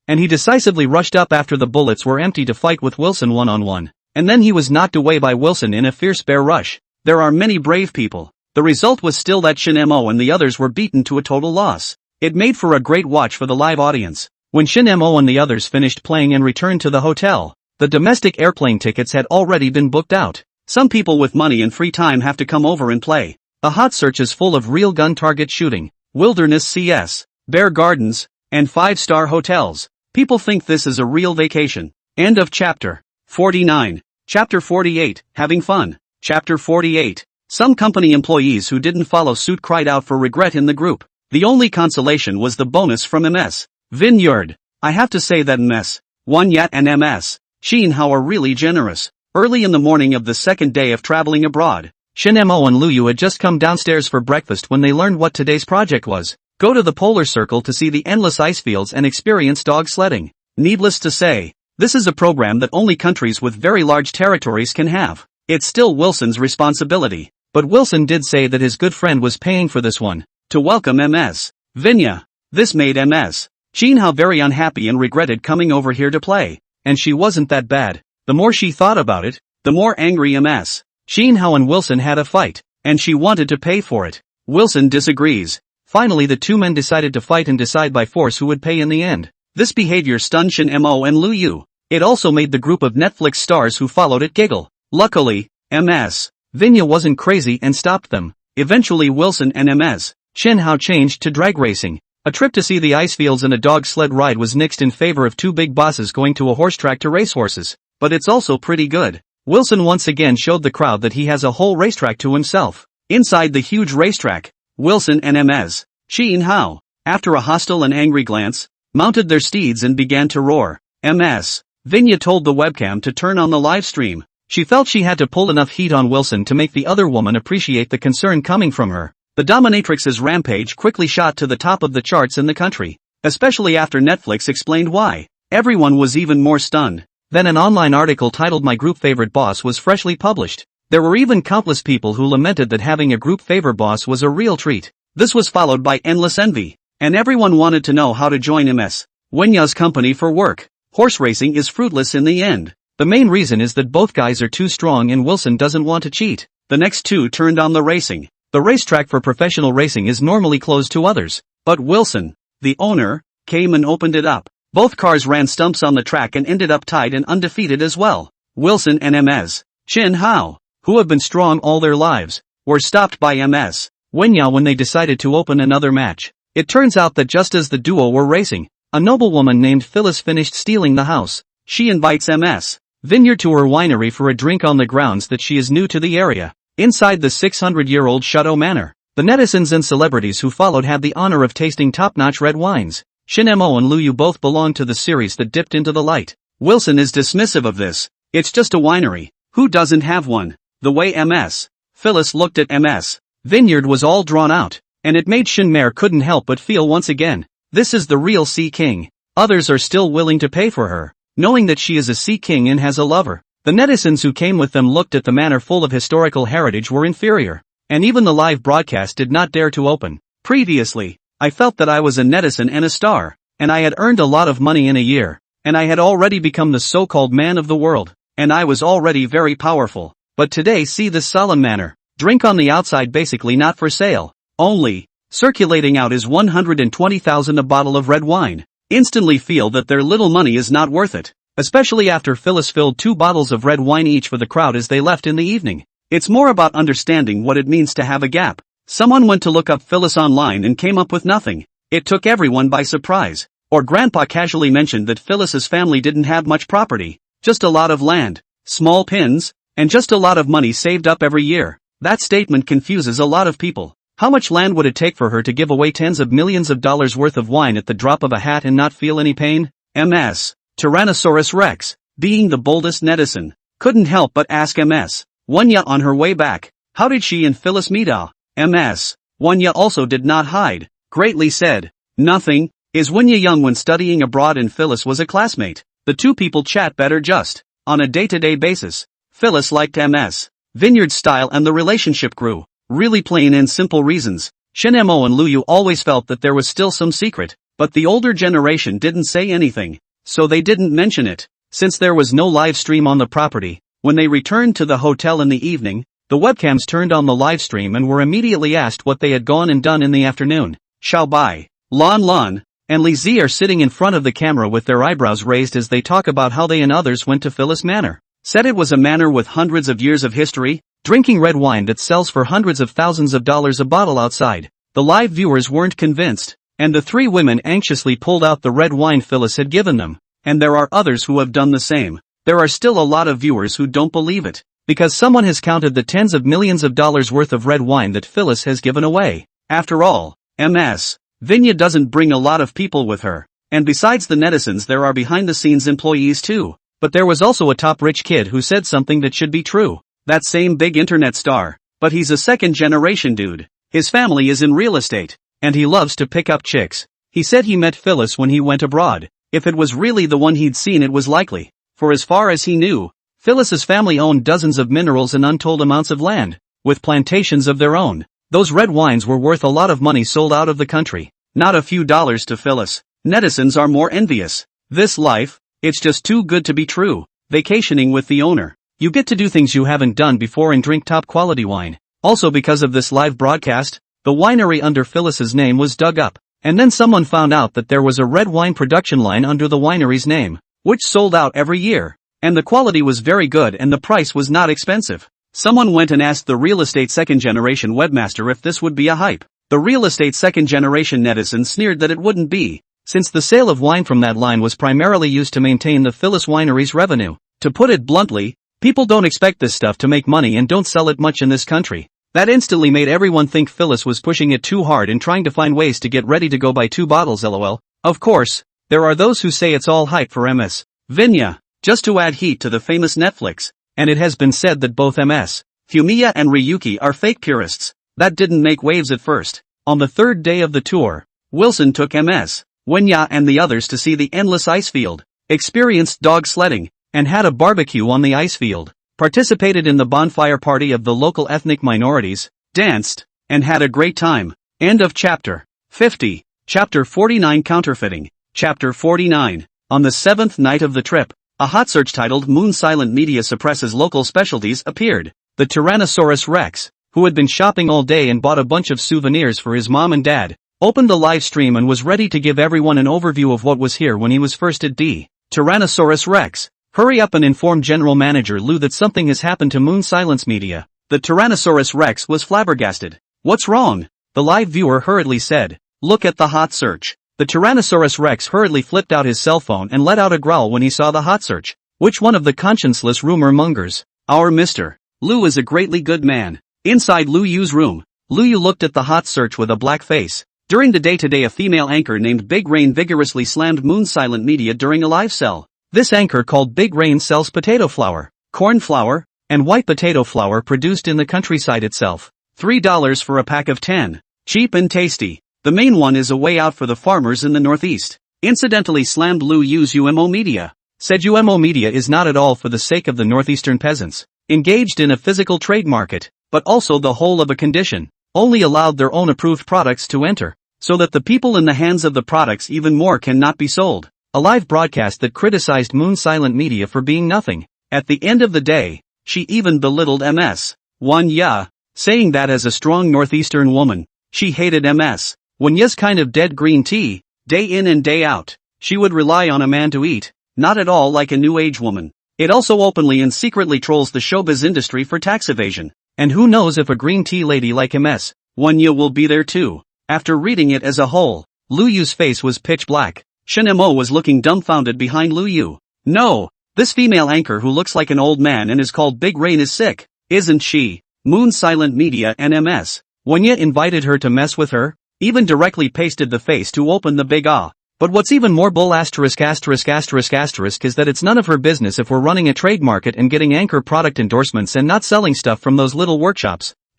and he decisively rushed up after the bullets were empty to fight with Wilson one-on-one. and then he was knocked away by Wilson in a fierce bear rush. There are many brave people. The result was still that Shin Mo and the others were beaten to a total loss. It made for a great watch for the live audience. When Shin Mo and the others finished playing and returned to the hotel, the domestic airplane tickets had already been booked out. Some people with money and free time have to come over and play. The hot search is full of real gun target shooting, wilderness CS, bear gardens, and 5-star hotels. People think this is a real vacation. End of chapter 49. Chapter 48, having fun. Chapter 48. Some company employees who didn't follow suit cried out for regret in the group. The only consolation was the bonus from MS. Vineyard. I have to say that MS. Wanya and MS. Shin Hao are really generous. Early in the morning of the second day of traveling abroad, Shin Mo and Luyu had just come downstairs for breakfast when they learned what today's project was. Go to the polar circle to see the endless ice fields and experience dog sledding. Needless to say, this is a program that only countries with very large territories can have. It's still Wilson's responsibility, but Wilson did say that his good friend was paying for this one. To welcome MS. Vinya. This made MS. Shin Hao very unhappy and regretted coming over here to play. And she wasn't that bad. The more she thought about it, the more angry MS. Shin Hao and Wilson had a fight, and she wanted to pay for it. Wilson disagrees. Finally the two men decided to fight and decide by force who would pay in the end. This behavior stunned Shin Mo and Luyu. It also made the group of Netflix stars who followed it giggle. Luckily, MS. Vinya wasn't crazy and stopped them. Eventually Wilson and MS. Shin Hao changed to drag racing. A trip to see the ice fields and a dog sled ride was nixed in favor of two big bosses going to a horse track to race horses. But it's also pretty good. Wilson once again showed the crowd that he has a whole racetrack to himself. Inside the huge racetrack, Wilson and MS. Shin Hao, after a hostile and angry glance, mounted their steeds and began to roar. MS. Vinya told the webcam to turn on the live stream. She felt she had to pull enough heat on Wilson to make the other woman appreciate the concern coming from her. The dominatrix's rampage quickly shot to the top of the charts in the country, especially after Netflix explained why. Everyone was even more stunned. Then an online article titled "My Group Favorite Boss" was freshly published. There were even countless people who lamented that having a group favorite boss was a real treat. This was followed by endless envy, and everyone wanted to know how to join MS. Wenya's company for work. Horse racing is fruitless in the end. The main reason is that both guys are too strong and Wilson doesn't want to cheat. The next two turned on the racing. The racetrack for professional racing is normally closed to others, but Wilson, the owner, came and opened it up. Both cars ran stumps on the track and ended up tied and undefeated as well. Wilson and MS. Shin Hao, who have been strong all their lives, were stopped by MS. Wenya when they decided to open another match. It turns out that just as the duo were racing, a noblewoman named Phyllis finished stealing the house. She invites MS. Vineyard to her winery for a drink on the grounds that she is new to the area. Inside the 600-year-old Chateau Manor, the netizens and celebrities who followed had the honor of tasting top-notch red wines. Shin Mo and Luyu both belong to the series that dipped into the light. Wilson is dismissive of this. It's just a winery. Who doesn't have one? The way MS. Phyllis looked at MS. Vineyard was all drawn out, and it made Shin Mare couldn't help but feel once again, this is the real Sea King. Others are still willing to pay for her, knowing that she is a Sea King and has a lover. The netizens who came with them looked at the manor full of historical heritage were inferior, and even the live broadcast did not dare to open. Previously, I felt that I was a netizen and a star, and I had earned a lot of money in a year, and I had already become the so-called man of the world, and I was already very powerful. But today see this solemn manor, drink on the outside basically not for sale, only, circulating out is 120,000 a bottle of red wine. Instantly feel that their little money is not worth it. Especially after Phyllis filled 2 bottles of red wine each for the crowd as they left in the evening. It's more about understanding what it means to have a gap. Someone went to look up Phyllis online and came up with nothing. It took everyone by surprise. Or Grandpa casually mentioned that Phyllis's family didn't have much property, just a lot of land, small pins, and just a lot of money saved up every year. That statement confuses a lot of people. How much land would it take for her to give away tens of millions of dollars worth of wine at the drop of a hat and not feel any pain? MS. Tyrannosaurus Rex, being the boldest netizen, couldn't help but ask MS. Wanya on her way back, how did she and Phyllis meet? MS. Wanya also did not hide, greatly said, nothing. Is Wanya young when studying abroad and Phyllis was a classmate? The two people chat better just on a day-to-day basis. Phyllis liked MS. Vineyard's style and the relationship grew. Really plain and simple reasons. Shin Mo and Luyu always felt that there was still some secret, but the older generation didn't say anything. So they didn't mention it. Since there was no live stream on the property, When they returned to the hotel in the evening, the webcams turned on the live stream and were immediately asked what they had gone and done in the afternoon. Xiao Bai, Lan, and Li Zi are sitting in front of the camera with their eyebrows raised as they talk about how they and others went to Phyllis Manor. Said it was a manor with hundreds of years of history, drinking red wine that sells for hundreds of thousands of dollars a bottle outside. The live viewers weren't convinced, and the three women anxiously pulled out the red wine Phyllis had given them. And there are others who have done the same. There are still a lot of viewers who don't believe it, because someone has counted the tens of millions of dollars worth of red wine that Phyllis has given away. After all, Ms. Vinya doesn't bring a lot of people with her. And besides the netizens there are behind-the-scenes employees too. But there was also a top rich kid who said something that should be true. That same big internet star. But he's a second-generation dude. His family is in real estate. And he loves to pick up chicks. He said he met Phyllis when he went abroad. If it was really the one he'd seen, it was likely. For as far as he knew, Phyllis's family owned dozens of minerals and untold amounts of land, with plantations of their own. Those red wines were worth a lot of money sold out of the country. Not a few dollars to Phyllis. Netizens are more envious. This life, it's just too good to be true. Vacationing with the owner. You get to do things you haven't done before and drink top quality wine. Also because of this live broadcast, the winery under Phyllis's name was dug up. And then someone found out that there was a red wine production line under the winery's name, which sold out every year. And the quality was very good and the price was not expensive. Someone went and asked the real estate second-generation webmaster if this would be a hype. The real estate second-generation netizen sneered that it wouldn't be, since the sale of wine from that line was primarily used to maintain the Phyllis winery's revenue. To put it bluntly, people don't expect this stuff to make money and don't sell it much in this country. That instantly made everyone think Phyllis was pushing it too hard and trying to find ways to get ready to go buy 2 bottles lol. Of course, there are those who say it's all hype for Ms. Vinya, just to add heat to the famous Netflix, and it has been said that both Ms. Fumiya and Ryuki are fake purists. That didn't make waves at first. On the 3rd day of the tour, Wilson took Ms. Wenya and the others to see the endless ice field, experienced dog sledding, and had a barbecue on the ice field, participated in the bonfire party of the local ethnic minorities, danced, and had a great time. End of chapter 50. Chapter 49 Counterfeiting. Chapter 49. On the 7th night of the trip, a hot search titled Moon Silent Media Suppresses Local Specialties appeared. The Tyrannosaurus Rex, who had been shopping all day and bought a bunch of souvenirs for his mom and dad, opened the live stream and was ready to give everyone an overview of what was here when he was first at D. Tyrannosaurus Rex, hurry up and inform General Manager Lou that something has happened to Moon Silence Media. The Tyrannosaurus Rex was flabbergasted. What's wrong? The live viewer hurriedly said. Look at the hot search. The Tyrannosaurus Rex hurriedly flipped out his cell phone and let out a growl when he saw the hot search. Which one of the conscienceless rumor mongers? Our Mr. Lou is a greatly good man. Inside Lu Yu's room, Lu Yu looked at the hot search with a black face. During the day today, a female anchor named Big Rain vigorously slammed Moon Silent Media during a live sell. This anchor called Big Rain sells potato flour, corn flour, and white potato flour produced in the countryside itself. $3 for a pack of 10. Cheap and tasty. The main one is a way out for the farmers in the Northeast. Incidentally slammed Lu Yu's UMO Media. Said UMO Media is not at all for the sake of the Northeastern peasants, engaged in a physical trade market, but also the whole of a condition, only allowed their own approved products to enter, so that the people in the hands of the products even more cannot be sold. A live broadcast that criticized Moon Silent Media for being nothing. At the end of the day, she even belittled Ms. Wanya, saying that as a strong Northeastern woman, she hated Ms. Wanya's kind of dead green tea, day in and day out. She would rely on a man to eat, not at all like a new age woman. It also openly and secretly trolls the showbiz industry for tax evasion. And who knows if a green tea lady like Ms. Wanya will be there too. After reading it as a whole, Lu Yu's face was pitch black. Shen Mo was looking dumbfounded behind Lu Yu. No, this female anchor who looks like an old man and is called Big Rain is sick, isn't she? Moon Silent Media and Ms. Wanya invited her to mess with her, even directly pasted the face to open the big ah. But what's even more bull **** is that it's none of her business if we're running a trade market and getting anchor product endorsements and not selling stuff from those little workshops. *****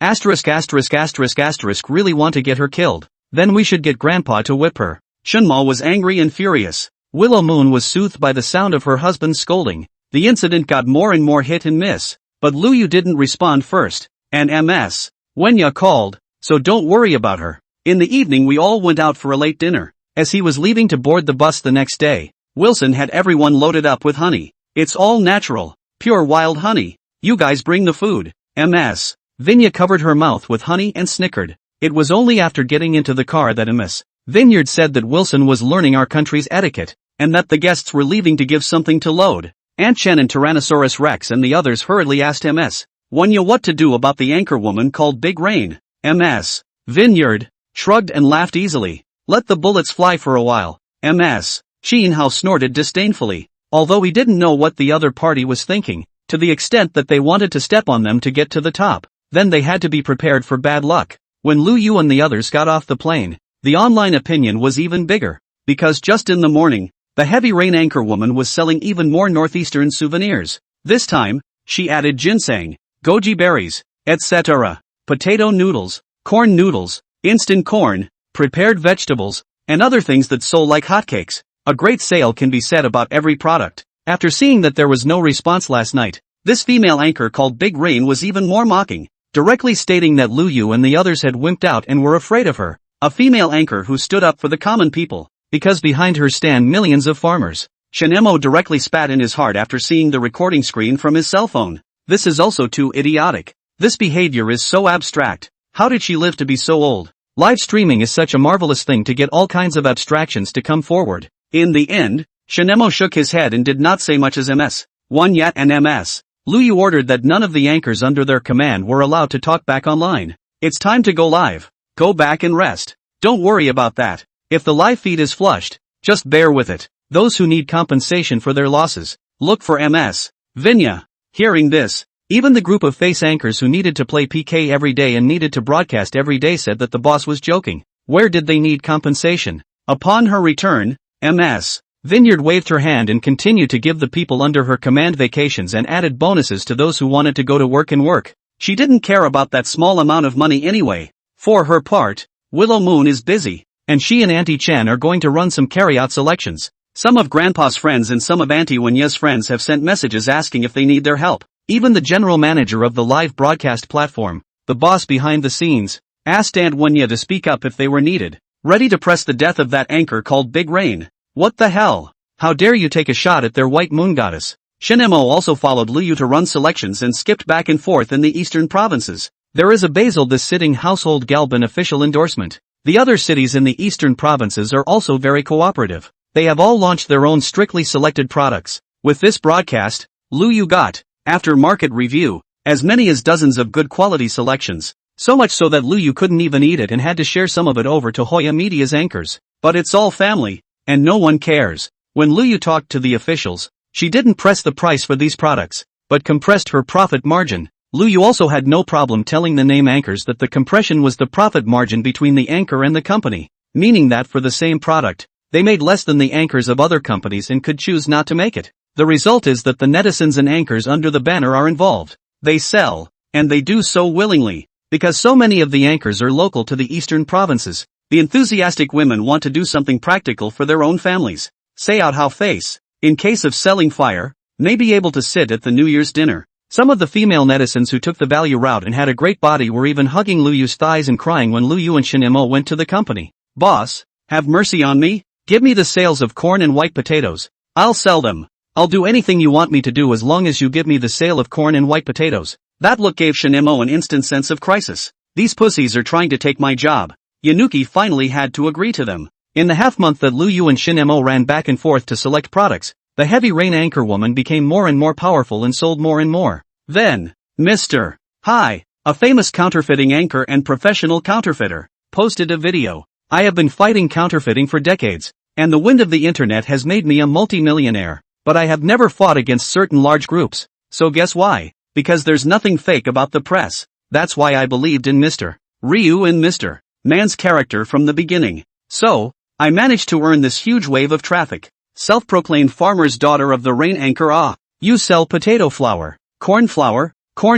Really want to get her killed. Then we should get grandpa to whip her. Shunma was angry and furious. Willow Moon was soothed by the sound of her husband's scolding. The incident got more and more hit and miss. But Lu Yu didn't respond first, and Ms. Wenya called, so don't worry about her. In the evening we all went out for a late dinner. As he was leaving to board the bus the next day, Wilson had everyone loaded up with honey. It's all natural, pure pure wild honey. You guys bring the food. Ms. Vinya covered her mouth with honey and snickered. It was only after getting into the car that Ms. Vineyard said that Wilson was learning our country's etiquette, and that the guests were leaving to give something to load. Aunt Chen and Tyrannosaurus Rex and the others hurriedly asked Ms. Wanya what to do about the anchor woman called Big Rain. Ms. Vineyard shrugged and laughed easily. Let the bullets fly for a while. Ms. Hao snorted disdainfully, although he didn't know what the other party was thinking, to the extent that they wanted to step on them to get to the top. Then they had to be prepared for bad luck. When Lu Yu and the others got off the plane, the online opinion was even bigger, because just in the morning, the heavy rain anchor woman was selling even more northeastern souvenirs. This time, she added ginseng, goji berries, etc., potato noodles, corn noodles, instant corn, prepared vegetables, and other things that sold like hotcakes. A great sale can be said about every product. After seeing that there was no response last night, this female anchor called Big Rain was even more mocking, directly stating that Lu Yu and the others had wimped out and were afraid of her, a female anchor who stood up for the common people, because behind her stand millions of farmers. Shinemo directly spat in his heart after seeing the recording screen from his cell phone. This is also too idiotic. This behavior is so abstract. How did she live to be so old? Live streaming is such a marvelous thing to get all kinds of abstractions to come forward. In the end, Shinemo shook his head and did not say much as Ms. Wanyat and Ms. Lu Yu ordered that none of the anchors under their command were allowed to talk back online. It's time to go live. Go back and rest. Don't worry about that. If the live feed is flushed, just bear with it. Those who need compensation for their losses, look for Ms. Vinya. Hearing this, even the group of face anchors who needed to play PK every day and needed to broadcast every day said that the boss was joking. Where did they need compensation? Upon her return, Ms. Vineyard waved her hand and continued to give the people under her command vacations and added bonuses to those who wanted to go to work and work. She didn't care about that small amount of money anyway. For her part, Willow Moon is busy, and she and Auntie Chen are going to run some carry-out selections. Some of Grandpa's friends and some of Auntie Wanya's friends have sent messages asking if they need their help. Even the general manager of the live broadcast platform, the boss behind the scenes, asked Aunt Wanya to speak up if they were needed, ready to press the death of that anchor called Big Rain. What the hell? How dare you take a shot at their white moon goddess? Shinemo also followed Lu Yu to run selections and skipped back and forth in the eastern provinces. There is a Basil this sitting household Galban official endorsement. The other cities in the eastern provinces are also very cooperative. They have all launched their own strictly selected products. With this broadcast, Lu Yu got, after market review, as many as dozens of good quality selections. So much so that Lu Yu couldn't even eat it and had to share some of it over to Hoya Media's anchors. But it's all family, and no one cares. When Lu Yu talked to the officials, she didn't press the price for these products, but compressed her profit margin. Lu Yu also had no problem telling the name anchors that the compression was the profit margin between the anchor and the company, meaning that for the same product, they made less than the anchors of other companies and could choose not to make it. The result is that the netizens and anchors under the banner are involved. They sell, and they do so willingly, because so many of the anchors are local to the eastern provinces. The enthusiastic women want to do something practical for their own families. Say out how face, in case of selling fire, may be able to sit at the New Year's dinner. Some of the female netizens who took the value route and had a great body were even hugging Lu Yu's thighs and crying when Lu Yu and Shinemo went to the company. Boss, have mercy on me? Give me the sales of corn and white potatoes. I'll sell them. I'll do anything you want me to do as long as you give me the sale of corn and white potatoes. That look gave Shinemo an instant sense of crisis. These pussies are trying to take my job. Yanuki finally had to agree to them. In the half-month that Lu Yu and Shinemo ran back and forth to select products, the heavy rain anchor woman became more and more powerful and sold more and more. Then, Mr. Hi, a famous counterfeiting anchor and professional counterfeiter, posted a video. I have been fighting counterfeiting for decades, and the wind of the internet has made me a multi-millionaire, but I have never fought against certain large groups. So guess why? Because there's nothing fake about the press. That's why I believed in Mr. Ryu and Mr. Man's character from the beginning. So, I managed to earn this huge wave of traffic. Self-proclaimed farmer's daughter of the rain anchor. You sell potato flour, corn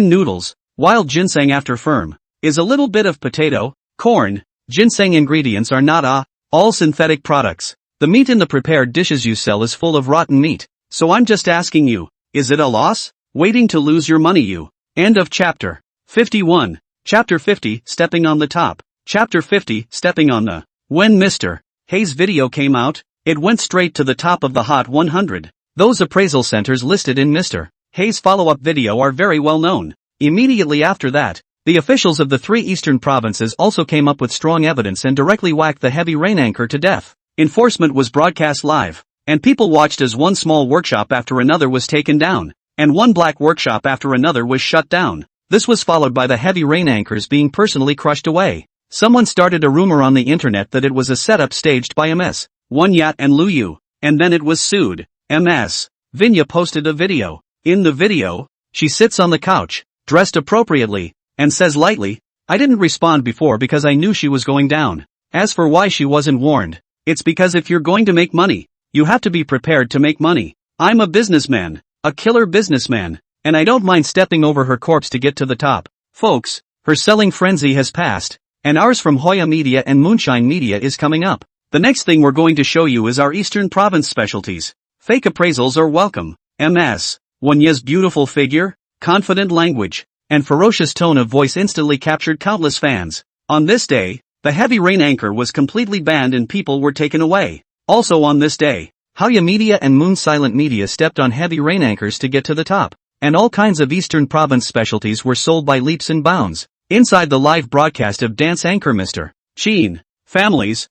noodles, wild ginseng after firm. Is a little bit of potato, corn, ginseng ingredients are not all synthetic products. The meat in the prepared dishes you sell is full of rotten meat. So I'm just asking you, is it a loss? Waiting to lose your money you. End of chapter 51. Chapter 50, Stepping on the Top. Chapter 50, Stepping on the. When Mr. Hayes' video came out, it went straight to the top of the Hot 100. Those appraisal centers listed in Mr. Hayes' follow-up video are very well known. Immediately after that, the officials of the 3 eastern provinces also came up with strong evidence and directly whacked the heavy rain anchor to death. Enforcement was broadcast live, and people watched as one small workshop after another was taken down, and one black workshop after another was shut down. This was followed by the heavy rain anchors being personally crushed away. Someone started a rumor on the internet that it was a setup staged by MS, One Yat and Luyu, and then it was sued. MS. Vinya posted a video. In the video, she sits on the couch, dressed appropriately, and says lightly, "I didn't respond before because I knew she was going down." As for why she wasn't warned, it's because if you're going to make money, you have to be prepared to make money. I'm a businessman, a killer businessman, and I don't mind stepping over her corpse to get to the top. Folks, her selling frenzy has passed, and ours from Hoya Media and Moonshine Media is coming up. The next thing we're going to show you is our Eastern Province specialties. Fake appraisals are welcome. MS. Wanya's beautiful figure, confident language, and ferocious tone of voice instantly captured countless fans. On this day, the heavy rain anchor was completely banned and people were taken away. Also on this day, Hoya Media and Moon Silent Media stepped on heavy rain anchors to get to the top, and all kinds of Eastern Province specialties were sold by leaps and bounds. Inside the live broadcast of dance anchor Mr. Sheen. Families,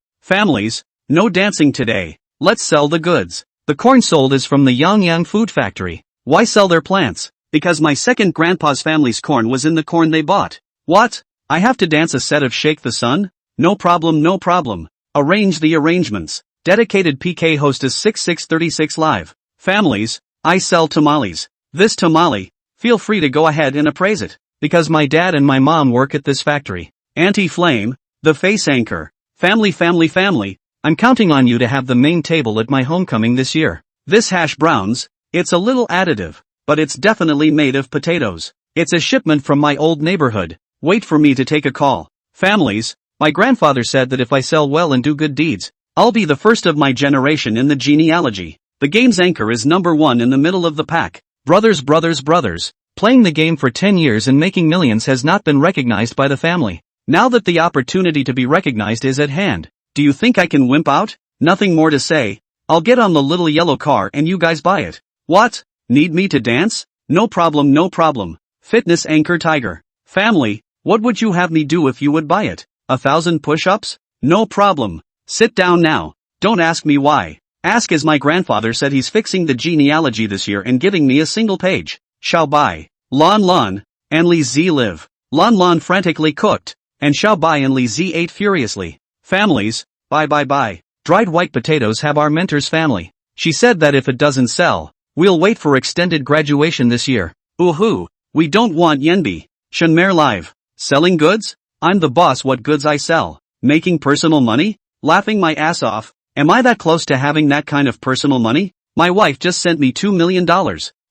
no dancing today. Let's sell the goods. The corn sold is from the Yangyang Food Factory. Why sell their plants? Because my second grandpa's family's corn was in the corn they bought. What? I have to dance a set of Shake the Sun? No problem. Arrange the arrangements. Dedicated PK hostess 6636 live. Families, I sell tamales. This tamale, feel free to go ahead and appraise it, because my dad and my mom work at this factory. Anti-flame, the face anchor. Family, I'm counting on you to have the main table at my homecoming this year. This hash browns, it's a little additive, but it's definitely made of potatoes. It's a shipment from my old neighborhood. Wait for me to take a call. Families, my grandfather said that if I sell well and do good deeds, I'll be the first of my generation in the genealogy. The game's anchor is number 1 in the middle of the pack. Brothers. Playing the game for 10 years and making millions has not been recognized by the family. Now that the opportunity to be recognized is at hand, do you think I can wimp out? Nothing more to say. I'll get on the little yellow car and you guys buy it. What? Need me to dance? No problem. Fitness anchor Tiger. Family, what would you have me do if you would buy it? 1,000 push-ups? No problem. Sit down now. Don't ask me why. Ask as my grandfather said he's fixing the genealogy this year and giving me a single page. Shall buy. Lon, and Li Z live. Lon frantically cooked, and Shall buy and Li Z ate furiously. Families, bye. Dried white potatoes have our mentor's family. She said that if it doesn't sell, we'll wait for extended graduation this year. Ooh, we don't want Yenbi. Shenmare live. Selling goods? I'm the boss. What goods I sell? Making personal money? Laughing my ass off. Am I that close to having that kind of personal money? My wife just sent me $2 million.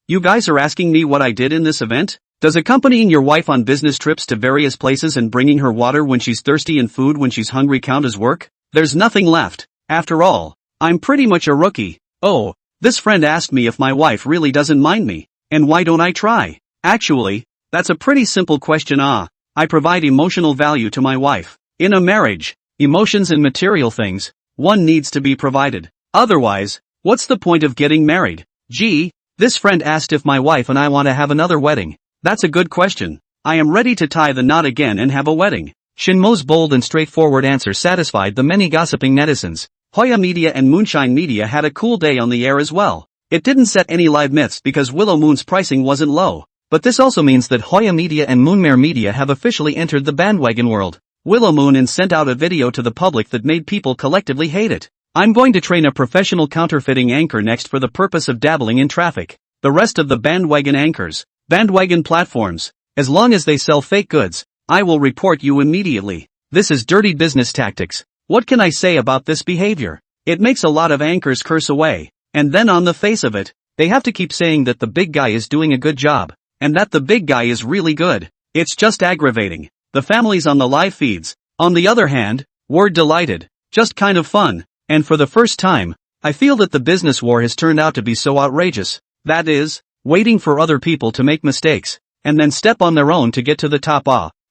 You guys are asking me what I did in this event? Does accompanying your wife on business trips to various places and bringing her water when she's thirsty and food when she's hungry count as work? There's nothing left. After all, I'm pretty much a rookie. Oh, this friend asked me if my wife really doesn't mind me, and why don't I try? Actually, that's a pretty simple question. I provide emotional value to my wife. In a marriage, emotions and material things, one needs to be provided. Otherwise, what's the point of getting married? Gee, this friend asked if my wife and I want to have another wedding. That's a good question. I am ready to tie the knot again and have a wedding. Shinmo's bold and straightforward answer satisfied the many gossiping netizens. Hoya Media and Moonshine Media had a cool day on the air as well. It didn't set any live myths because Willow Moon's pricing wasn't low. But this also means that Hoya Media and Moonmare Media have officially entered the bandwagon world. Willow Moon sent out a video to the public that made people collectively hate it. I'm going to train a professional counterfeiting anchor next for the purpose of dabbling in traffic. The rest of the bandwagon anchors, bandwagon platforms, as long as they sell fake goods, I will report you immediately. This is dirty business tactics. What can I say about this behavior? It makes a lot of anchors curse away, and then on the face of it, they have to keep saying that the big guy is doing a good job, and that the big guy is really good. It's just aggravating. The families on the live feeds, on the other hand, were delighted. Just kind of fun. And for the first time, I feel that the business war has turned out to be so outrageous. That is, waiting for other people to make mistakes, and then step on their own to get to the top.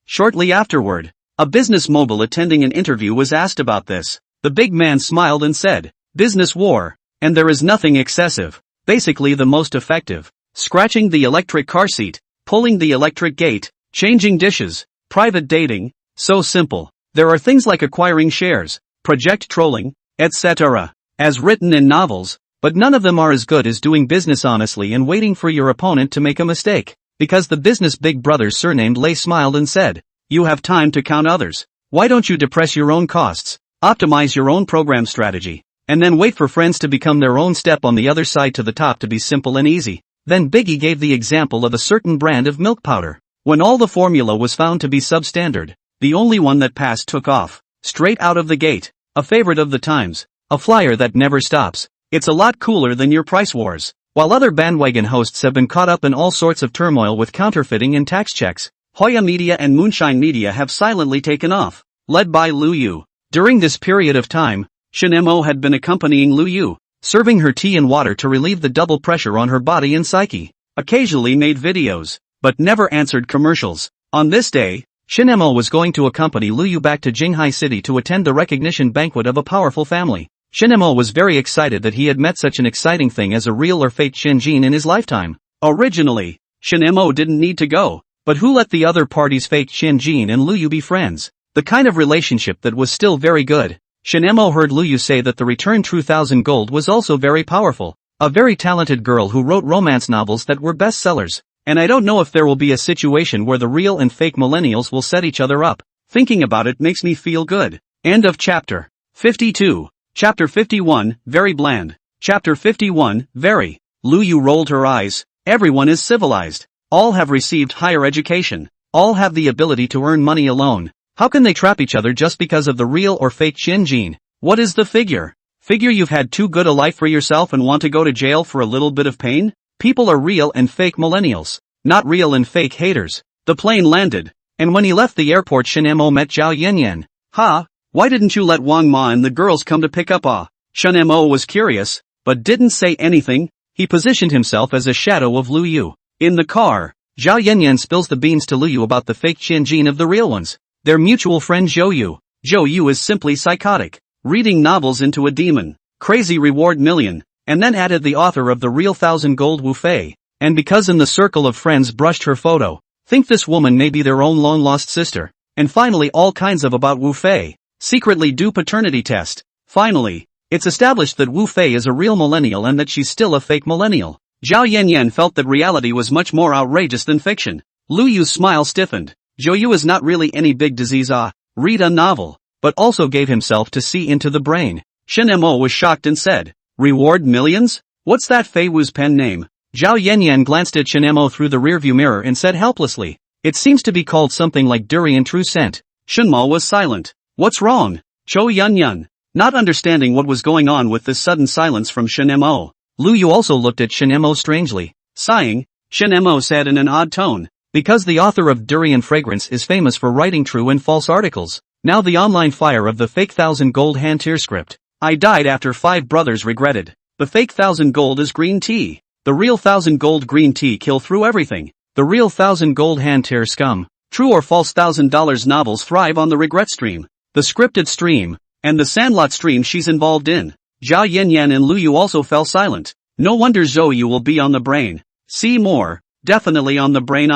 Shortly afterward, a business mogul attending an interview was asked about this. The big man smiled and said, "Business war, and there is nothing excessive. Basically the most effective. scratching the electric car seat, pulling the electric gate, changing dishes, private dating. So simple. There are things like acquiring shares, project trolling, etc. as written in novels, but none of them are as good as doing business honestly and waiting for your opponent to make a mistake. Because the business big brother surnamed Lay smiled and said, "You have time to count others. Why don't you depress your own costs, optimize your own program strategy, and then wait for friends to become their own step on the other side to the top to be simple and easy?" Then Biggie gave the example of a certain brand of milk powder. When all the formula was found to be substandard, the only one that passed took off, straight out of the gate, a favorite of the times, a flyer that never stops. It's a lot cooler than your price wars. While other bandwagon hosts have been caught up in all sorts of turmoil with counterfeiting and tax checks, Hoya Media and Moonshine Media have silently taken off, led by Lu Yu. During this period of time, Shin Mo had been accompanying Lu Yu, serving her tea and water to relieve the double pressure on her body and psyche, occasionally made videos, but never answered commercials. On this day, Shin Mo was going to accompany Lu Yu back to Jinghai City to attend the recognition banquet of a powerful family. Shin Mo was very excited that he had met such an exciting thing as a real or fake Shin Jin in his lifetime. Originally, Shin Mo didn't need to go, but who let the other party's fake Shin Jin and Lu Yu be friends? The kind of relationship that was still very good. Shin Mo heard Lu Yu say that the return True Thousand Gold was also very powerful. A very talented girl who wrote romance novels that were bestsellers. And I don't know if there will be a situation where the real and fake millennials will set each other up. Thinking about it makes me feel good. End of chapter 52. Chapter 51, very bland. Chapter 51, very. Lu Yu rolled her eyes. Everyone is civilized. All have received higher education. All have the ability to earn money alone. How can they trap each other just because of the real or fake Shin Jin? What is the figure? Figure you've had too good a life for yourself and want to go to jail for a little bit of pain? People are real and fake millennials, not real and fake haters. The plane landed, and when he left the airport Shin Mo met Zhao Yanyan. "Ha, why didn't you let Wang Ma and the girls come to pick up Ah?" Shin Mo was curious, but didn't say anything. He positioned himself as a shadow of Lu Yu. In the car, Zhao Yanyan spills the beans to Lu Yu about the fake Shin Jin of the real ones. Their mutual friend Zhou Yu. Zhou Yu is simply psychotic, reading novels into a demon, crazy reward million, and then added the author of the real 1,000 Gold Wu Fei. And because in the circle of friends brushed her photo, think this woman may be their own long-lost sister. And finally all kinds of about Wu Fei. Secretly do paternity test. Finally, it's established that Wu Fei is a real millennial and that she's still a fake millennial. Zhao Yanyan felt that reality was much more outrageous than fiction. Lu Yu's smile stiffened. Zhou Yu is not really any big disease read a novel, but also gave himself to see into the brain. Shin Mo was shocked and said, "Reward millions? What's that Fei Wu's pen name?" Zhao Yanyan glanced at Shin Mo through the rearview mirror and said helplessly, "It seems to be called something like durian true scent." Shin Mo was silent. "What's wrong?" Cho Yun. Not understanding what was going on with this sudden silence from Shin Mo, Lu Yu also looked at Shin Mo strangely. Sighing, Shin Mo said in an odd tone, "Because the author of Durian Fragrance is famous for writing true and false articles. Now the online fire of the fake 1,000 Gold hand tier script. I died after 5 brothers regretted. The fake 1,000 Gold is green tea. The real 1,000 Gold green tea kill through everything. The real 1,000 Gold hand tier scum. True or false $1,000 novels thrive on the regret stream, the scripted stream, and the Sandlot stream she's involved in." Zhao Yanyan and Lu Yu also fell silent. No wonder Zhou Yu will be on the brain. See more, definitely on the brain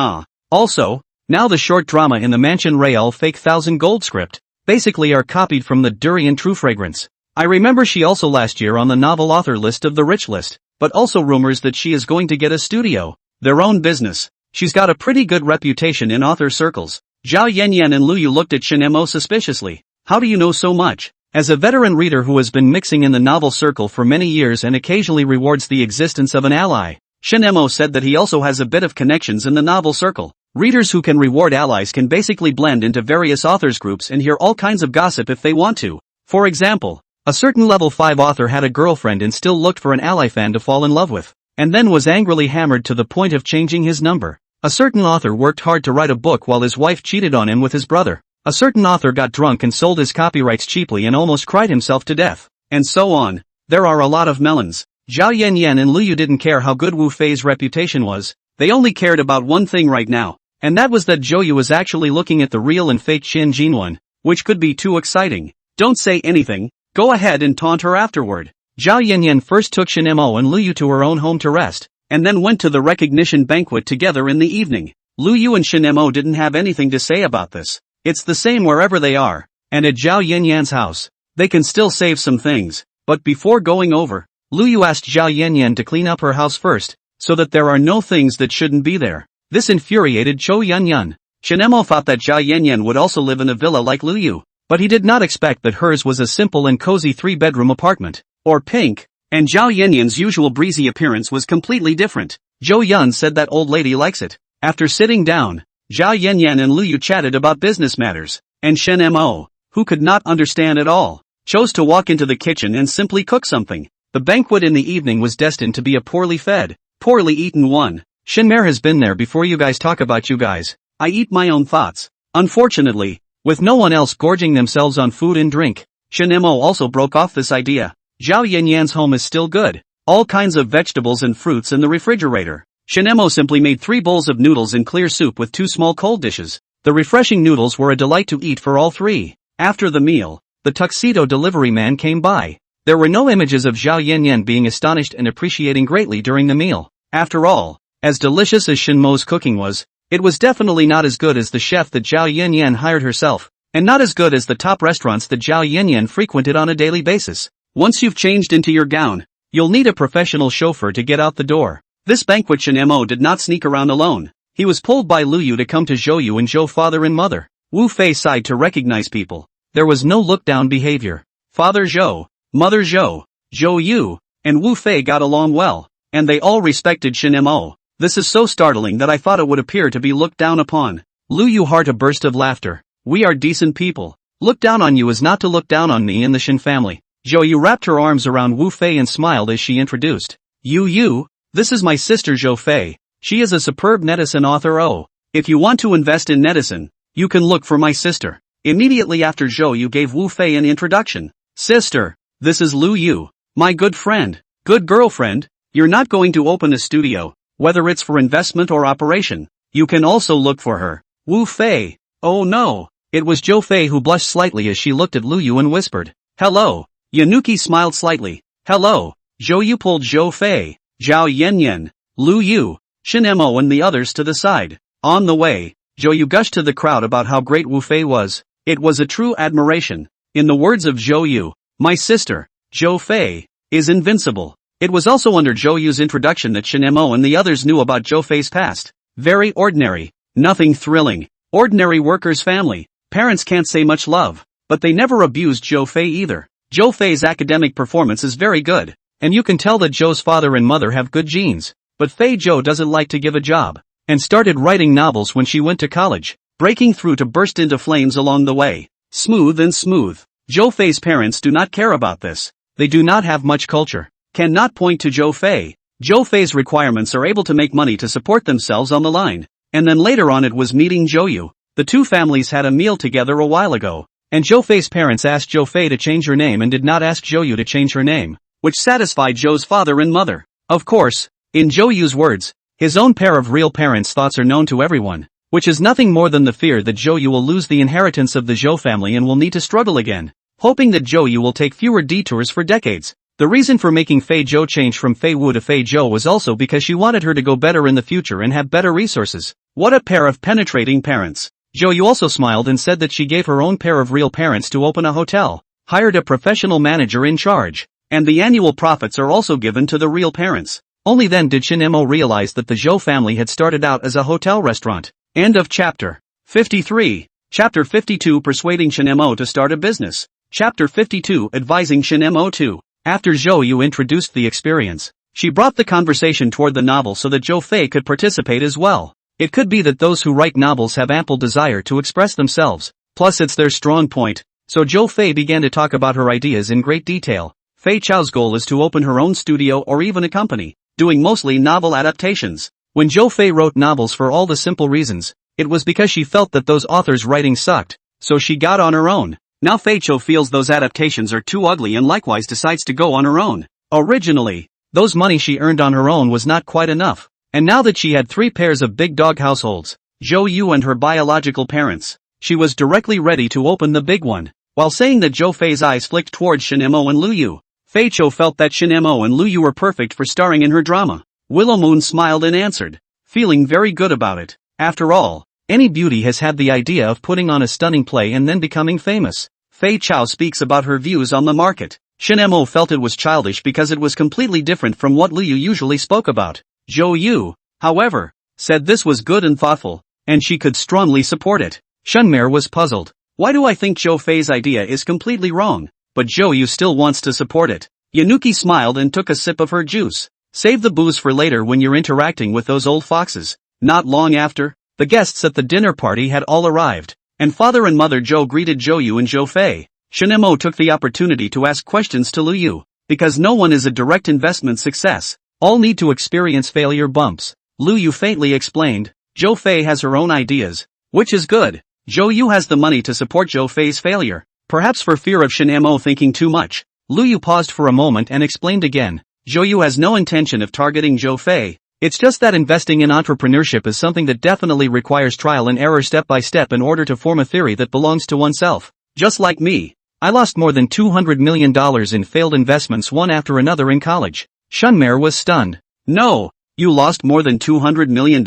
Also, now the short drama in the Mansion Real fake 1,000 Gold script, basically are copied from the Durian True Fragrance. I remember she also last year on the novel author list of the rich list, but also rumors that she is going to get a studio, their own business. She's got a pretty good reputation in author circles. Zhao Yanyan and Lu Yu looked at Shin Mo suspiciously. "How do you know so much?" As a veteran reader who has been mixing in the novel circle for many years and occasionally rewards the existence of an ally, Shin Mo said that he also has a bit of connections in the novel circle. Readers who can reward allies can basically blend into various authors groups and hear all kinds of gossip if they want to. For example, a certain level 5 author had a girlfriend and still looked for an ally fan to fall in love with, and then was angrily hammered to the point of changing his number. A certain author worked hard to write a book while his wife cheated on him with his brother. A certain author got drunk and sold his copyrights cheaply and almost cried himself to death. And so on. There are a lot of melons. Zhao Yanyan and Lu Yu didn't care how good Wu Fei's reputation was. They only cared about one thing right now. And that was that Zhou Yu was actually looking at the real and fake Shin Jin one, which could be too exciting. Don't say anything, go ahead and taunt her afterward. Zhao Yanyan first took Shin Mo and Lu Yu to her own home to rest. and then went to the recognition banquet together in the evening. Lu Yu and Shin Mo didn't have anything to say about this. It's the same wherever they are, and at Zhao Yanyan's house, they can still save some things, but before going over, Lu Yu asked Zhao Yanyan to clean up her house first, so that there are no things that shouldn't be there. This infuriated Zhou Yunyan. Shin Mo thought that Zhao Yanyan would also live in a villa like Lu Yu, but he did not expect that hers was a simple and cozy 3-bedroom apartment, or pink, and Zhao Yanyan's usual breezy appearance was completely different. Zhou Yun said that old lady likes it. After sitting down, Zhao Yanyan and Lu Yu chatted about business matters, and Shen Mo, who could not understand at all, chose to walk into the kitchen and simply cook something. The banquet in the evening was destined to be a poorly fed, poorly eaten one. Shinmer has been there before. You guys talk about you guys. I eat my own thoughts. Unfortunately, with no one else gorging themselves on food and drink, Shen Mo also broke off this idea. Zhao Yanyan's home is still good. All kinds of vegetables and fruits in the refrigerator. Shen Mo simply made 3 bowls of noodles and clear soup with 2 small cold dishes. The refreshing noodles were a delight to eat for all 3. After the meal, the tuxedo delivery man came by. There were no images of Zhao Yanyan being astonished and appreciating greatly during the meal. After all, as delicious as Shin Mo's cooking was, it was definitely not as good as the chef that Zhao Yanyan hired herself, and not as good as the top restaurants that Zhao Yanyan frequented on a daily basis. Once you've changed into your gown, you'll need a professional chauffeur to get out the door. This banquet Shin Mo did not sneak around alone. He was pulled by Lu Yu to come to Zhou Yu and Zhou father and mother. Wu Fei sighed to recognize people. There was no look-down behavior. Father Zhou, Mother Zhou, Zhou Yu, and Wu Fei got along well, and they all respected Shin Mo. This is so startling that I thought it would appear to be looked down upon. Lu Yu heard a burst of laughter. We are decent people. Look down on you is not to look down on me and the Shin family. Zhou Yu wrapped her arms around Wu Fei and smiled as she introduced. Yu, this is my sister Zhou Fei. She is a superb netizen author. Oh, if you want to invest in netizen, you can look for my sister. Immediately after Zhou Yu gave Wu Fei an introduction. Sister, this is Lu Yu, my good friend, good girlfriend. You're not going to open a studio, whether it's for investment or operation. You can also look for her. Wu Fei. Oh no. It was Zhou Fei who blushed slightly as she looked at Lu Yu and whispered. Hello. Yanuki smiled slightly. Hello. Zhou Yu pulled Zhou Fei, Zhao Yanyan, Lu Yu, Shin Mo and the others to the side. On the way, Zhou Yu gushed to the crowd about how great Wu Fei was. It was a true admiration. In the words of Zhou Yu, my sister, Zhou Fei, is invincible. It was also under Zhou Yu's introduction that Shin Mo and the others knew about Zhou Fei's past. Very ordinary. Nothing thrilling. Ordinary workers' family. Parents can't say much love, but they never abused Zhou Fei either. Zhou Fei's academic performance is very good, and you can tell that Zhou's father and mother have good genes. But Fei Zhou doesn't like to give a job, and started writing novels when she went to college, breaking through to burst into flames along the way. Smooth and smooth. Zhou Fei's parents do not care about this. They do not have much culture. Cannot point to Zhou Fei. Zhou Fei's requirements are able to make money to support themselves on the line. And then later on it was meeting Zhou Yu. The two families had a meal together a while ago, and Zhou Fei's parents asked Zhou Fei to change her name and did not ask Zhou Yu to change her name, which satisfied Zhou's father and mother. Of course, in Zhou Yu's words, his own pair of real parents' thoughts are known to everyone, which is nothing more than the fear that Zhou Yu will lose the inheritance of the Zhou family and will need to struggle again, hoping that Zhou Yu will take fewer detours for decades. The reason for making Fei Zhou change from Fei Wu to Fei Zhou was also because she wanted her to go better in the future and have better resources. What a pair of penetrating parents. Zhou Yu also smiled and said that she gave her own pair of real parents to open a hotel, hired a professional manager in charge, and the annual profits are also given to the real parents. Only then did Shin Mo realize that the Zhou family had started out as a hotel restaurant. End of chapter 53. Chapter 52 Persuading Shin Mo to start a business. Chapter 52 Advising Shin Mo to. After Zhou Yu introduced the experience, she brought the conversation toward the novel so that Zhou Fei could participate as well. It could be that those who write novels have ample desire to express themselves, plus it's their strong point, so Zhou Fei began to talk about her ideas in great detail. Fei Chao's goal is to open her own studio or even a company, doing mostly novel adaptations. When Zhou Fei wrote novels for all the simple reasons, it was because she felt that those authors' writing sucked, so she got on her own. Now Fei Chou feels those adaptations are too ugly and likewise decides to go on her own. Originally, those money she earned on her own was not quite enough. And now that she had 3 pairs of big dog households, Zhou Yu and her biological parents, she was directly ready to open the big one. While saying that, Zhou Fei's eyes flicked towards Shin Mo and Lu Yu. Fei Chou felt that Shin Mo and Lu Yu were perfect for starring in her drama. Willow Moon smiled and answered, feeling very good about it. After all, any beauty has had the idea of putting on a stunning play and then becoming famous. Fei Chao speaks about her views on the market. Shin Mo felt it was childish because it was completely different from what Liu usually spoke about. Zhou Yu, however, said this was good and thoughtful, and she could strongly support it. Shunmer was puzzled. Why do I think Zhou Fei's idea is completely wrong? But Zhou Yu still wants to support it. Yanuki smiled and took a sip of her juice. Save the booze for later when you're interacting with those old foxes. Not long after, the guests at the dinner party had all arrived, and father and mother Zhou greeted Zhou Yu and Zhou Fei. Shin Mo took the opportunity to ask questions to Liu Yu. Because no one is a direct investment success. All need to experience failure bumps. Liu Yu faintly explained, Zhou Fei has her own ideas, which is good. Zhou Yu has the money to support Zhou Fei's failure. Perhaps for fear of Shin Mo thinking too much, Liu Yu paused for a moment and explained again. Zhou Yu has no intention of targeting Zhou Fei. It's just that investing in entrepreneurship is something that definitely requires trial and error step by step in order to form a theory that belongs to oneself. Just like me. I lost more than $200 million in failed investments one after another in college. Shunmer was stunned. No, you lost more than $200 million?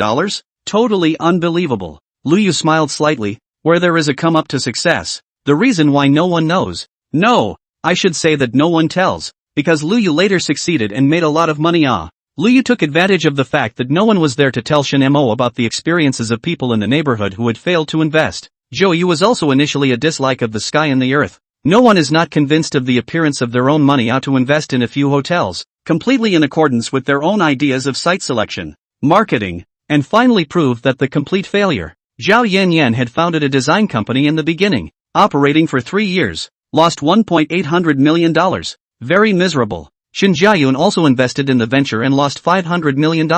Totally unbelievable. Liu Yu smiled slightly. Where there is a come up to success, the reason why no one knows. No, I should say that no one tells, because Liu Yu later succeeded and made a lot of money. Liu Yu took advantage of the fact that no one was there to tell Shin Mo about the experiences of people in the neighborhood who had failed to invest. Zhou Yu was also initially a dislike of the sky and the earth. No one is not convinced of the appearance of their own money out to invest in a few hotels, completely in accordance with their own ideas of site selection, marketing, and finally proved that the complete failure. Zhao Yanyan had founded a design company in the beginning, operating for 3 years, lost $1.8 million. Very miserable. Shin Jiayun also invested in the venture and lost $500 million.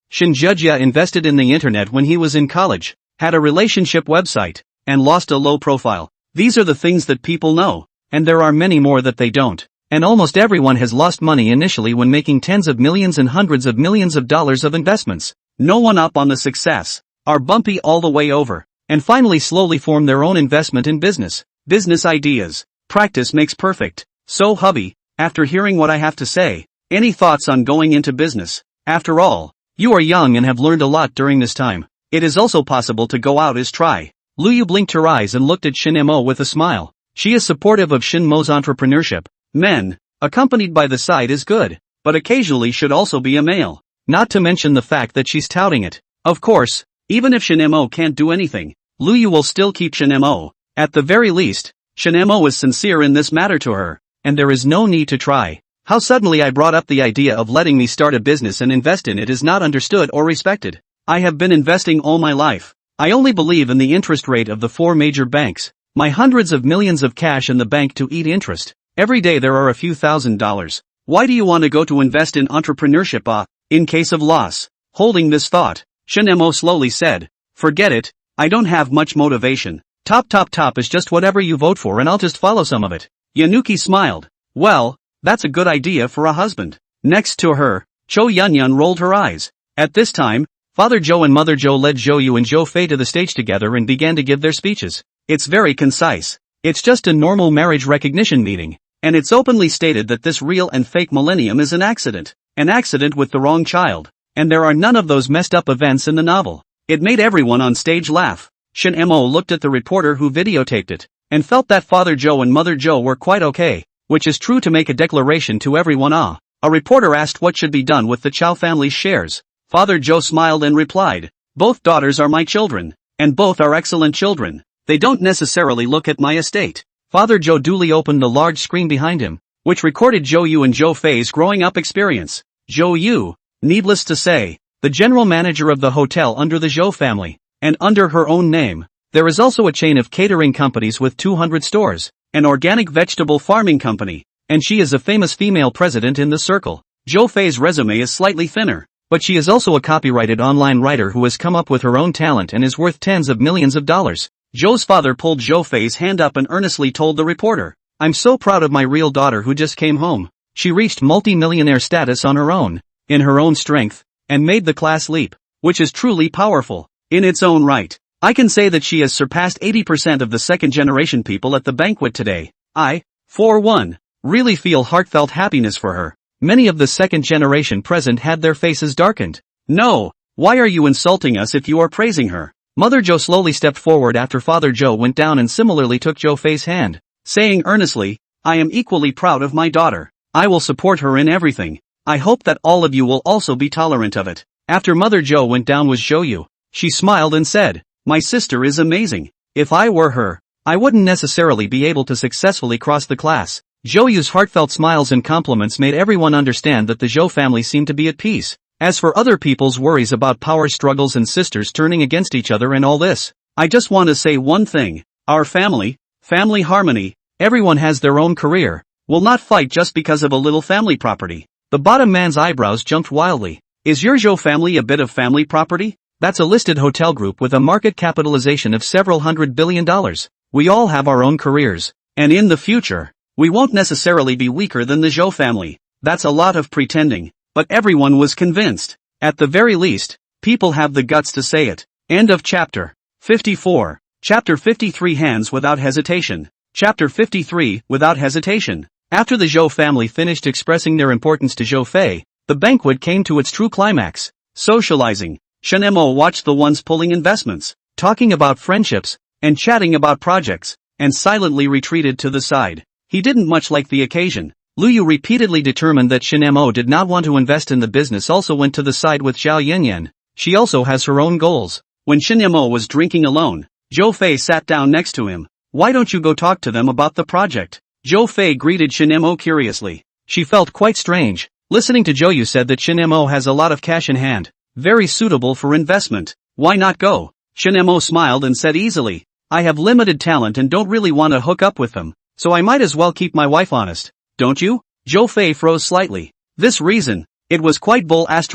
Shin Zhejia invested in the internet when he was in college, had a relationship website, and lost a low profile. These are the things that people know, and there are many more that they don't. And almost everyone has lost money initially when making tens of millions and hundreds of millions of dollars of investments. No one up on the success, are bumpy all the way over, and finally slowly form their own investment in business. Business ideas. Practice makes perfect. So hubby, after hearing what I have to say, any thoughts on going into business? After all, you are young and have learned a lot during this time. It is also possible to go out as try. Liu Yu blinked her eyes and looked at Shin Mo with a smile. She is supportive of Shin Mo's entrepreneurship. Men, accompanied by the side is good, but occasionally should also be a male. Not to mention the fact that she's touting it. Of course, even if Shin Mo can't do anything, Liu Yu will still keep Shin Mo. At the very least, Shin Mo is sincere in this matter to her, and there is no need to try. How suddenly I brought up the idea of letting me start a business and invest in it is not understood or respected. I have been investing all my life. I only believe in the interest rate of the 4 major banks. My hundreds of millions of cash in the bank to eat interest. Every day there are a few $1,000s. Why do you want to go to invest in entrepreneurship? In case of loss. Holding this thought, Shin Mo slowly said, forget it, I don't have much motivation. Top is just whatever you vote for and I'll just follow some of it. Yanuki smiled. Well, that's a good idea for a husband. Next to her, Cho Yunyun rolled her eyes. At this time, Father Zhou and Mother Zhou led Zhou Yu and Zhou Fei to the stage together and began to give their speeches. It's very concise. It's just a normal marriage recognition meeting. And it's openly stated that this real and fake millennium is an accident. An accident with the wrong child. And there are none of those messed up events in the novel. It made everyone on stage laugh. Shin Mo looked at the reporter who videotaped it, and felt that Father Zhou and Mother Zhou were quite okay, which is true to make a declaration to everyone. A reporter asked what should be done with the Chow family's shares. Father Zhou smiled and replied, both daughters are my children, and both are excellent children. They don't necessarily look at my estate. Father Zhou duly opened the large screen behind him, which recorded Zhou Yu and Zhou Fei's growing up experience. Zhou Yu, needless to say, the general manager of the hotel under the Zhou family, and under her own name. There is also a chain of catering companies with 200 stores, an organic vegetable farming company, and she is a famous female president in the circle. Zhou Fei's resume is slightly thinner, but she is also a copyrighted online writer who has come up with her own talent and is worth tens of millions of dollars. Zhou's father pulled Zhou Fei's hand up and earnestly told the reporter, I'm so proud of my real daughter who just came home. She reached multi-millionaire status on her own, in her own strength, and made the class leap, which is truly powerful, in its own right. I can say that she has surpassed 80% of the second-generation people at the banquet today. I, for one, really feel heartfelt happiness for her. Many of the second generation present had their faces darkened. No, why are you insulting us if you are praising her? Mother Joe slowly stepped forward after Father Joe went down and similarly took Joe Fei's hand, saying earnestly, I am equally proud of my daughter. I will support her in everything. I hope that all of you will also be tolerant of it. After Mother Joe went down was Zhou Yu. She smiled and said, my sister is amazing. If I were her, I wouldn't necessarily be able to successfully cross the class. Zhou Yu's heartfelt smiles and compliments made everyone understand that the Zhou family seemed to be at peace. As for other people's worries about power struggles and sisters turning against each other and all this, I just want to say one thing. Our family harmony, everyone has their own career, will not fight just because of a little family property. The bottom man's eyebrows jumped wildly. Is your Zhou family a bit of family property? That's a listed hotel group with a market capitalization of several $100 billion. We all have our own careers, and in the future, we won't necessarily be weaker than the Zhou family. That's a lot of pretending, but everyone was convinced. At the very least, people have the guts to say it. End of chapter 54. Chapter 53 Hands Without Hesitation. Chapter 53 Without Hesitation. After the Zhou family finished expressing their importance to Zhou Fei, the banquet came to its true climax. Socializing. Shen Mo watched the ones pulling investments, talking about friendships, and chatting about projects, and silently retreated to the side. He didn't much like the occasion. Lu Yu, repeatedly determined that Shen Mo did not want to invest in the business, also went to the side with Zhao Yanyan. She also has her own goals. When Shen Mo was drinking alone, Zhou Fei sat down next to him. Why don't you go talk to them about the project? Zhou Fei greeted Shen Mo curiously. She felt quite strange. Listening to Zhou Yu said that Shen Mo has a lot of cash in hand, very suitable for investment. Why not go? Shen Mo smiled and said easily, I have limited talent and don't really want to hook up with them, so I might as well keep my wife honest. Don't you? Zhou Fei froze slightly. This reason, it was quite bull ********.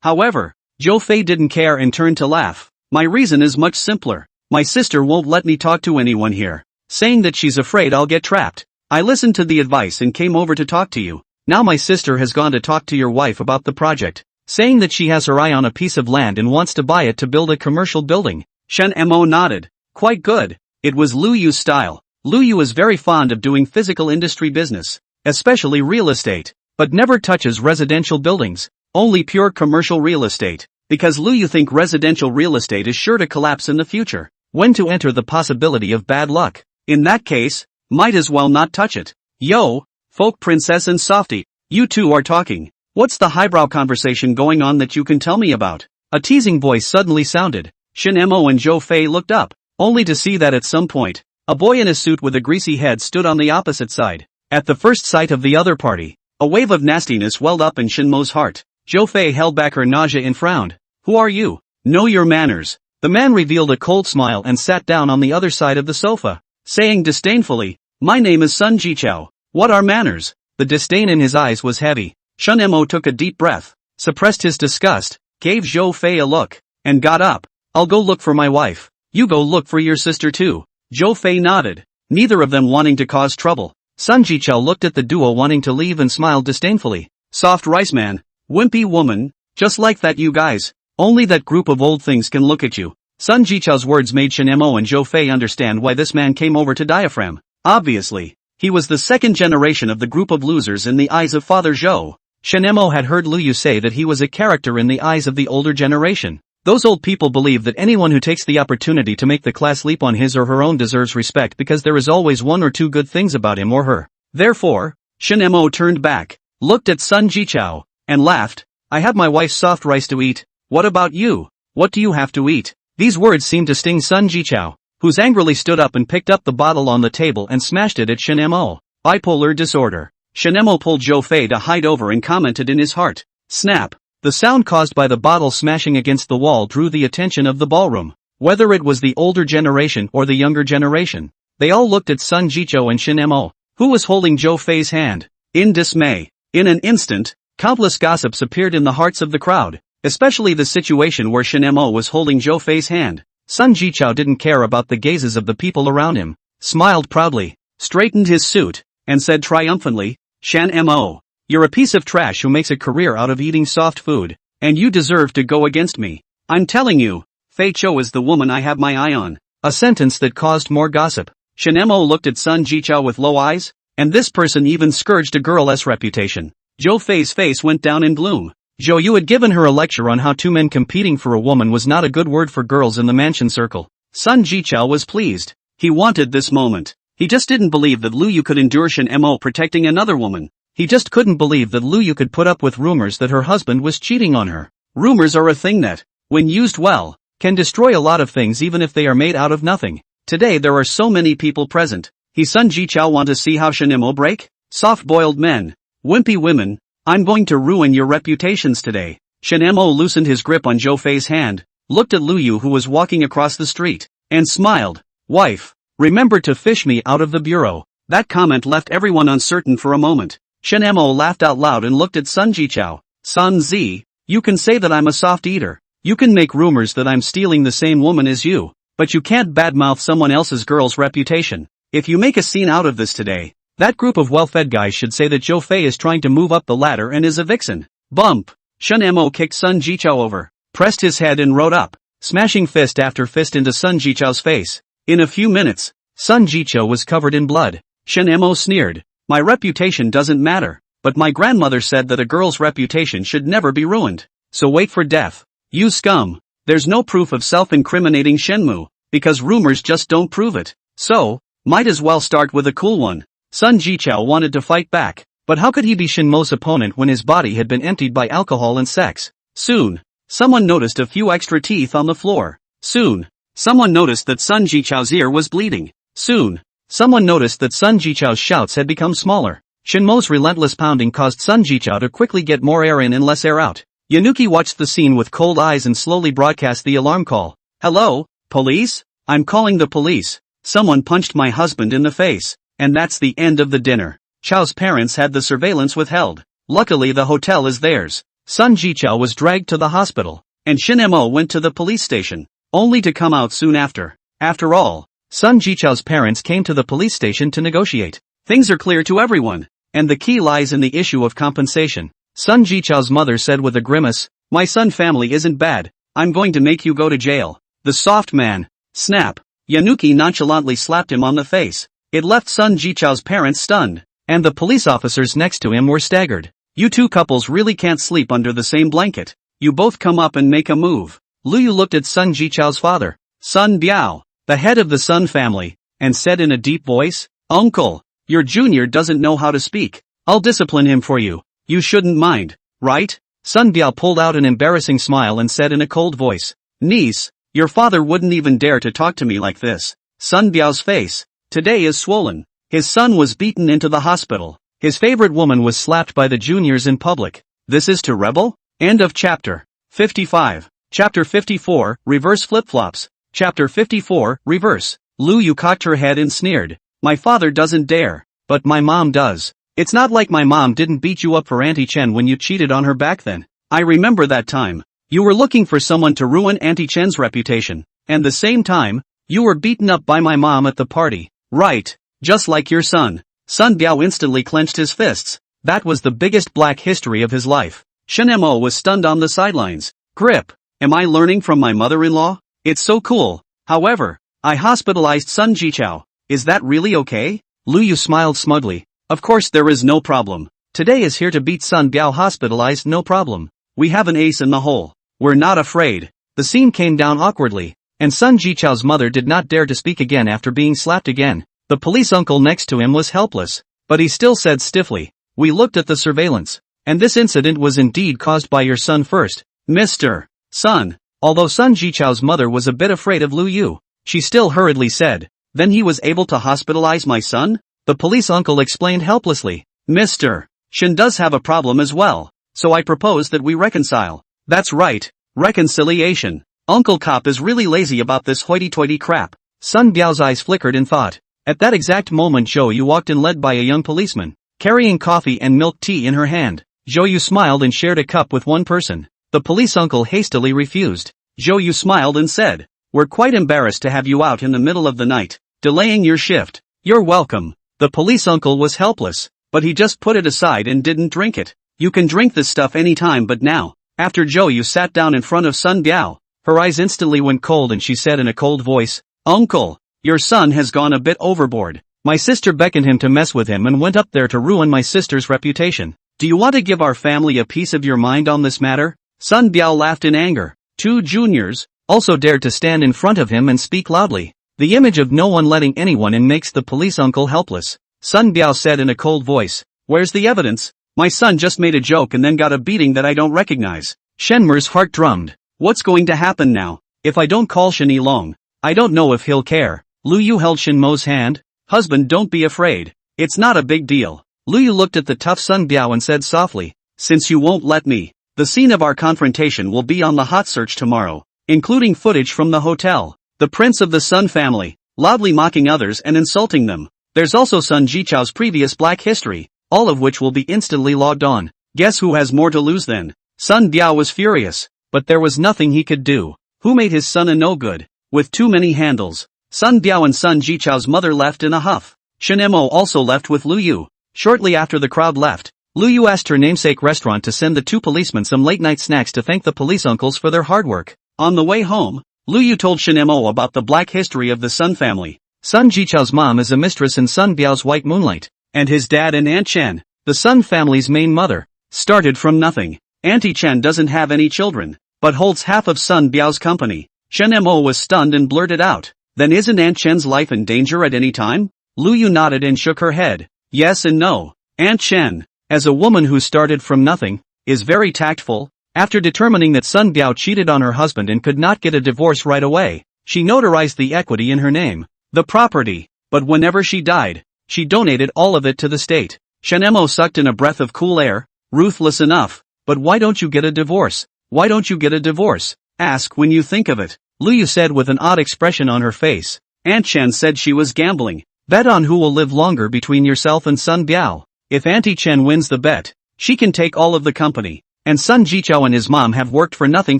However, Zhou Fei didn't care and turned to laugh. My reason is much simpler. My sister won't let me talk to anyone here, saying that she's afraid I'll get trapped. I listened to the advice and came over to talk to you. Now my sister has gone to talk to your wife about the project, saying that she has her eye on a piece of land and wants to buy it to build a commercial building. Shen Mo nodded. Quite good. It was Lu Yu's style. Lu Yu is very fond of doing physical industry business, especially real estate, but never touches residential buildings, only pure commercial real estate, because Lu Yu think residential real estate is sure to collapse in the future. When to enter the possibility of bad luck. In that case, might as well not touch it. Yo, folk princess and softy, you two are talking. What's the highbrow conversation going on that you can tell me about? A teasing voice suddenly sounded. Shen Mo and Zhou Fei looked up, only to see that at some point, a boy in a suit with a greasy head stood on the opposite side. At the first sight of the other party, a wave of nastiness welled up in Shen Mo's heart. Zhou Fei held back her nausea and frowned. Who are you? Know your manners. The man revealed a cold smile and sat down on the other side of the sofa, saying disdainfully, my name is Sun Jichao. What are manners? The disdain in his eyes was heavy. Shen Mo took a deep breath, suppressed his disgust, gave Zhou Fei a look, and got up. I'll go look for my wife. You go look for your sister too. Zhou Fei nodded, neither of them wanting to cause trouble. Sun Jichao looked at the duo wanting to leave and smiled disdainfully. Soft rice man, wimpy woman, just like that you guys. Only that group of old things can look at you. Sun Jichao's words made Shen Mo and Zhou Fei understand why this man came over to Diaphragm. Obviously, he was the second generation of the group of losers in the eyes of Father Zhou. Shen Mo had heard Lu Yu say that he was a character in the eyes of the older generation. Those old people believe that anyone who takes the opportunity to make the class leap on his or her own deserves respect because there is always one or two good things about him or her. Therefore, Shen Mo turned back, looked at Sun Jichao, and laughed. I have my wife's soft rice to eat. What about you? What do you have to eat? These words seemed to sting Sun Jichao, who angrily stood up and picked up the bottle on the table and smashed it at Shen Mo. Bipolar disorder. Shen Mo pulled Zhou Fei to hide over and commented in his heart. Snap. The sound caused by the bottle smashing against the wall drew the attention of the ballroom. Whether it was the older generation or the younger generation, they all looked at Sun Jichao and Shen Mo, who was holding Zhou Fei's hand, in dismay. In an instant, countless gossips appeared in the hearts of the crowd, especially the situation where Shen Mo was holding Zhou Fei's hand. Sun Jichao didn't care about the gazes of the people around him, smiled proudly, straightened his suit, and said triumphantly, Shen Mo, you're a piece of trash who makes a career out of eating soft food, and you deserve to go against me. I'm telling you, Fei Chou is the woman I have my eye on. A sentence that caused more gossip. Shen Mo looked at Sun Jichao with low eyes, And this person even scourged a girl's reputation. Zhou Fei's face went down in gloom. Zhou Yu had given her a lecture on how two men competing for a woman was not a good word for girls in the mansion circle. Sun Jichao was pleased. He wanted this moment. He just didn't believe that Lu Yu could endure Shen Mo protecting another woman. He just couldn't believe that Lu Yu could put up with rumors that her husband was cheating on her. Rumors are a thing that, when used well, can destroy a lot of things even if they are made out of nothing. Today there are so many people present. Sun Jichao want to see how Shen Mo break? Soft-boiled men. Wimpy women. I'm going to ruin your reputations today. Shen Mo loosened his grip on Zhou Fei's hand, looked at Lu Yu who was walking across the street, and smiled. Wife, remember to fish me out of the bureau. That comment left everyone uncertain for a moment. Shen Mo laughed out loud and looked at Sun Jichao. Sun Zi, you can say that I'm a soft eater. You can make rumors that I'm stealing the same woman as you, but you can't badmouth someone else's girl's reputation. If you make a scene out of this today, that group of well-fed guys should say that Zhou Fei is trying to move up the ladder and is a vixen. Bump! Shen Mo kicked Sun Jichao over, pressed his head and rode up, smashing fist after fist into Sun Jichao's face. In a few minutes, Sun Jichao was covered in blood. Shen Mo sneered. My reputation doesn't matter, but my grandmother said that a girl's reputation should never be ruined. So wait for death. You scum. There's no proof of self-incriminating Shenmue, because rumors just don't prove it. So, might as well start with a cool one. Sun Jichao wanted to fight back, but how could he be Shenmue's opponent when his body had been emptied by alcohol and sex? Soon, someone noticed a few extra teeth on the floor. Soon, someone noticed that Sun Jichao's ear was bleeding. Soon, someone noticed that Sun Jichao's shouts had become smaller. Shenmue's relentless pounding caused Sun Jichao to quickly get more air in and less air out. Yanuki watched the scene with cold eyes and slowly broadcast the alarm call. Hello, police? I'm calling the police. Someone punched my husband in the face. And that's the end of the dinner. Chao's parents had the surveillance withheld. Luckily the hotel is theirs. Sun Jichao was dragged to the hospital, and Shen Mo went to the police station, only to come out soon after. After all, Sun Jichao's parents came to the police station to negotiate. Things are clear to everyone, and the key lies in the issue of compensation. Sun Jichao's mother said with a grimace, my son family isn't bad, I'm going to make you go to jail. The soft man. Snap. Yanuki nonchalantly slapped him on the face. It left Sun Jichao's parents stunned, and the police officers next to him were staggered. You two couples really can't sleep under the same blanket. You both come up and make a move. Lu Yu looked at Sun Jichao's father, Sun Biao, the head of the Sun family, and said in a deep voice, Uncle, your junior doesn't know how to speak. I'll discipline him for you. You shouldn't mind, right? Sun Biao pulled out an embarrassing smile and said in a cold voice, Niece, your father wouldn't even dare to talk to me like this. Sun Biao's face today is swollen. His son was beaten into the hospital. His favorite woman was slapped by the juniors in public. This is to rebel? End of chapter 55. Chapter 54, Reverse Flip-Flops. Chapter 54, Reverse. Lu Yu cocked her head and sneered. My father doesn't dare, but my mom does. It's not like my mom didn't beat you up for Auntie Chen when you cheated on her back then. I remember that time. You were looking for someone to ruin Auntie Chen's reputation, and the same time, you were beaten up by my mom at the party. Right. Just like your son. Sun Biao instantly clenched his fists. That was the biggest black history of his life. Shen Mo was stunned on the sidelines. Grip. Am I learning from my mother-in-law? It's so cool. However, I hospitalized Sun Jichao. Is that really okay? Lu Yu smiled smugly. Of course there is no problem. Today is here to beat Sun Biao hospitalized, no problem. We have an ace in the hole. We're not afraid. The scene came down awkwardly, and Sun Jichao's mother did not dare to speak again after being slapped again. The police uncle next to him was helpless, but he still said stiffly, we looked at the surveillance, and this incident was indeed caused by your son first, Mr. Sun. Although Sun Jichao's mother was a bit afraid of Lu Yu, she still hurriedly said, then he was able to hospitalize my son? The police uncle explained helplessly, Mr. Shen does have a problem as well, so I propose that we reconcile. That's right, reconciliation. Uncle Cop is really lazy about this hoity-toity crap. Sun Biao's eyes flickered in thought. At that exact moment Zhou Yu walked in led by a young policeman, carrying coffee and milk tea in her hand. Zhou Yu smiled and shared a cup with one person. The police uncle hastily refused. Zhou Yu smiled and said, we're quite embarrassed to have you out in the middle of the night, delaying your shift. You're welcome. The police uncle was helpless, but he just put it aside and didn't drink it. You can drink this stuff anytime but now. After Zhou Yu sat down in front of Sun Biao, her eyes instantly went cold and she said in a cold voice, Uncle, your son has gone a bit overboard. My sister beckoned him to mess with him and went up there to ruin my sister's reputation. Do you want to give our family a piece of your mind on this matter? Sun Biao laughed in anger. 2 juniors also dared to stand in front of him and speak loudly. The image of no one letting anyone in makes the police uncle helpless. Sun Biao said in a cold voice, "Where's the evidence? My son just made a joke and then got a beating that I don't recognize." Shenmer's heart drummed. What's going to happen now? If I don't call Shen Yilong, I don't know if he'll care. Lu Yu held Shen Mo's hand. Husband, don't be afraid. It's not a big deal. Lu Yu looked at the tough Sun Biao and said softly, since you won't let me, the scene of our confrontation will be on the hot search tomorrow, including footage from the hotel. The prince of the Sun family, loudly mocking others and insulting them. There's also Sun Jichao's previous black history, all of which will be instantly logged on. Guess who has more to lose then? Sun Biao was furious, but there was nothing he could do. Who made his son a no-good? With too many handles. Sun Biao and Sun Jichao's mother left in a huff. Shen Mo also left with Lu Yu. Shortly after the crowd left, Lu Yu asked her namesake restaurant to send the 2 policemen some late-night snacks to thank the police uncles for their hard work. On the way home, Lu Yu told Shen Mo about the black history of the Sun family. Sun Jichao's mom is a mistress in Sun Biao's White Moonlight, and his dad and Aunt Chen, the Sun family's main mother, started from nothing. Auntie Chen doesn't have any children, but holds half of Sun Biao's company. Shen Mo was stunned and blurted out, then isn't Aunt Chen's life in danger at any time? Lu Yu nodded and shook her head. Yes and no. Aunt Chen, as a woman who started from nothing, is very tactful. After determining that Sun Biao cheated on her husband and could not get a divorce right away, she notarized the equity in her name, the property, but whenever she died, she donated all of it to the state. Shen Mo sucked in a breath of cool air. Ruthless enough, but why don't you get a divorce? Why don't you get a divorce? Ask when you think of it. Lu Yu said with an odd expression on her face. Aunt Chen said she was gambling. Bet on who will live longer between yourself and Sun Biao. If Auntie Chen wins the bet, she can take all of the company. And Sun Jichao and his mom have worked for nothing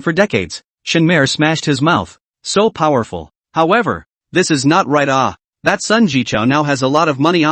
for decades. Shenmer smashed his mouth. So powerful. However, this is not right. That Sun Jichao now has a lot of money.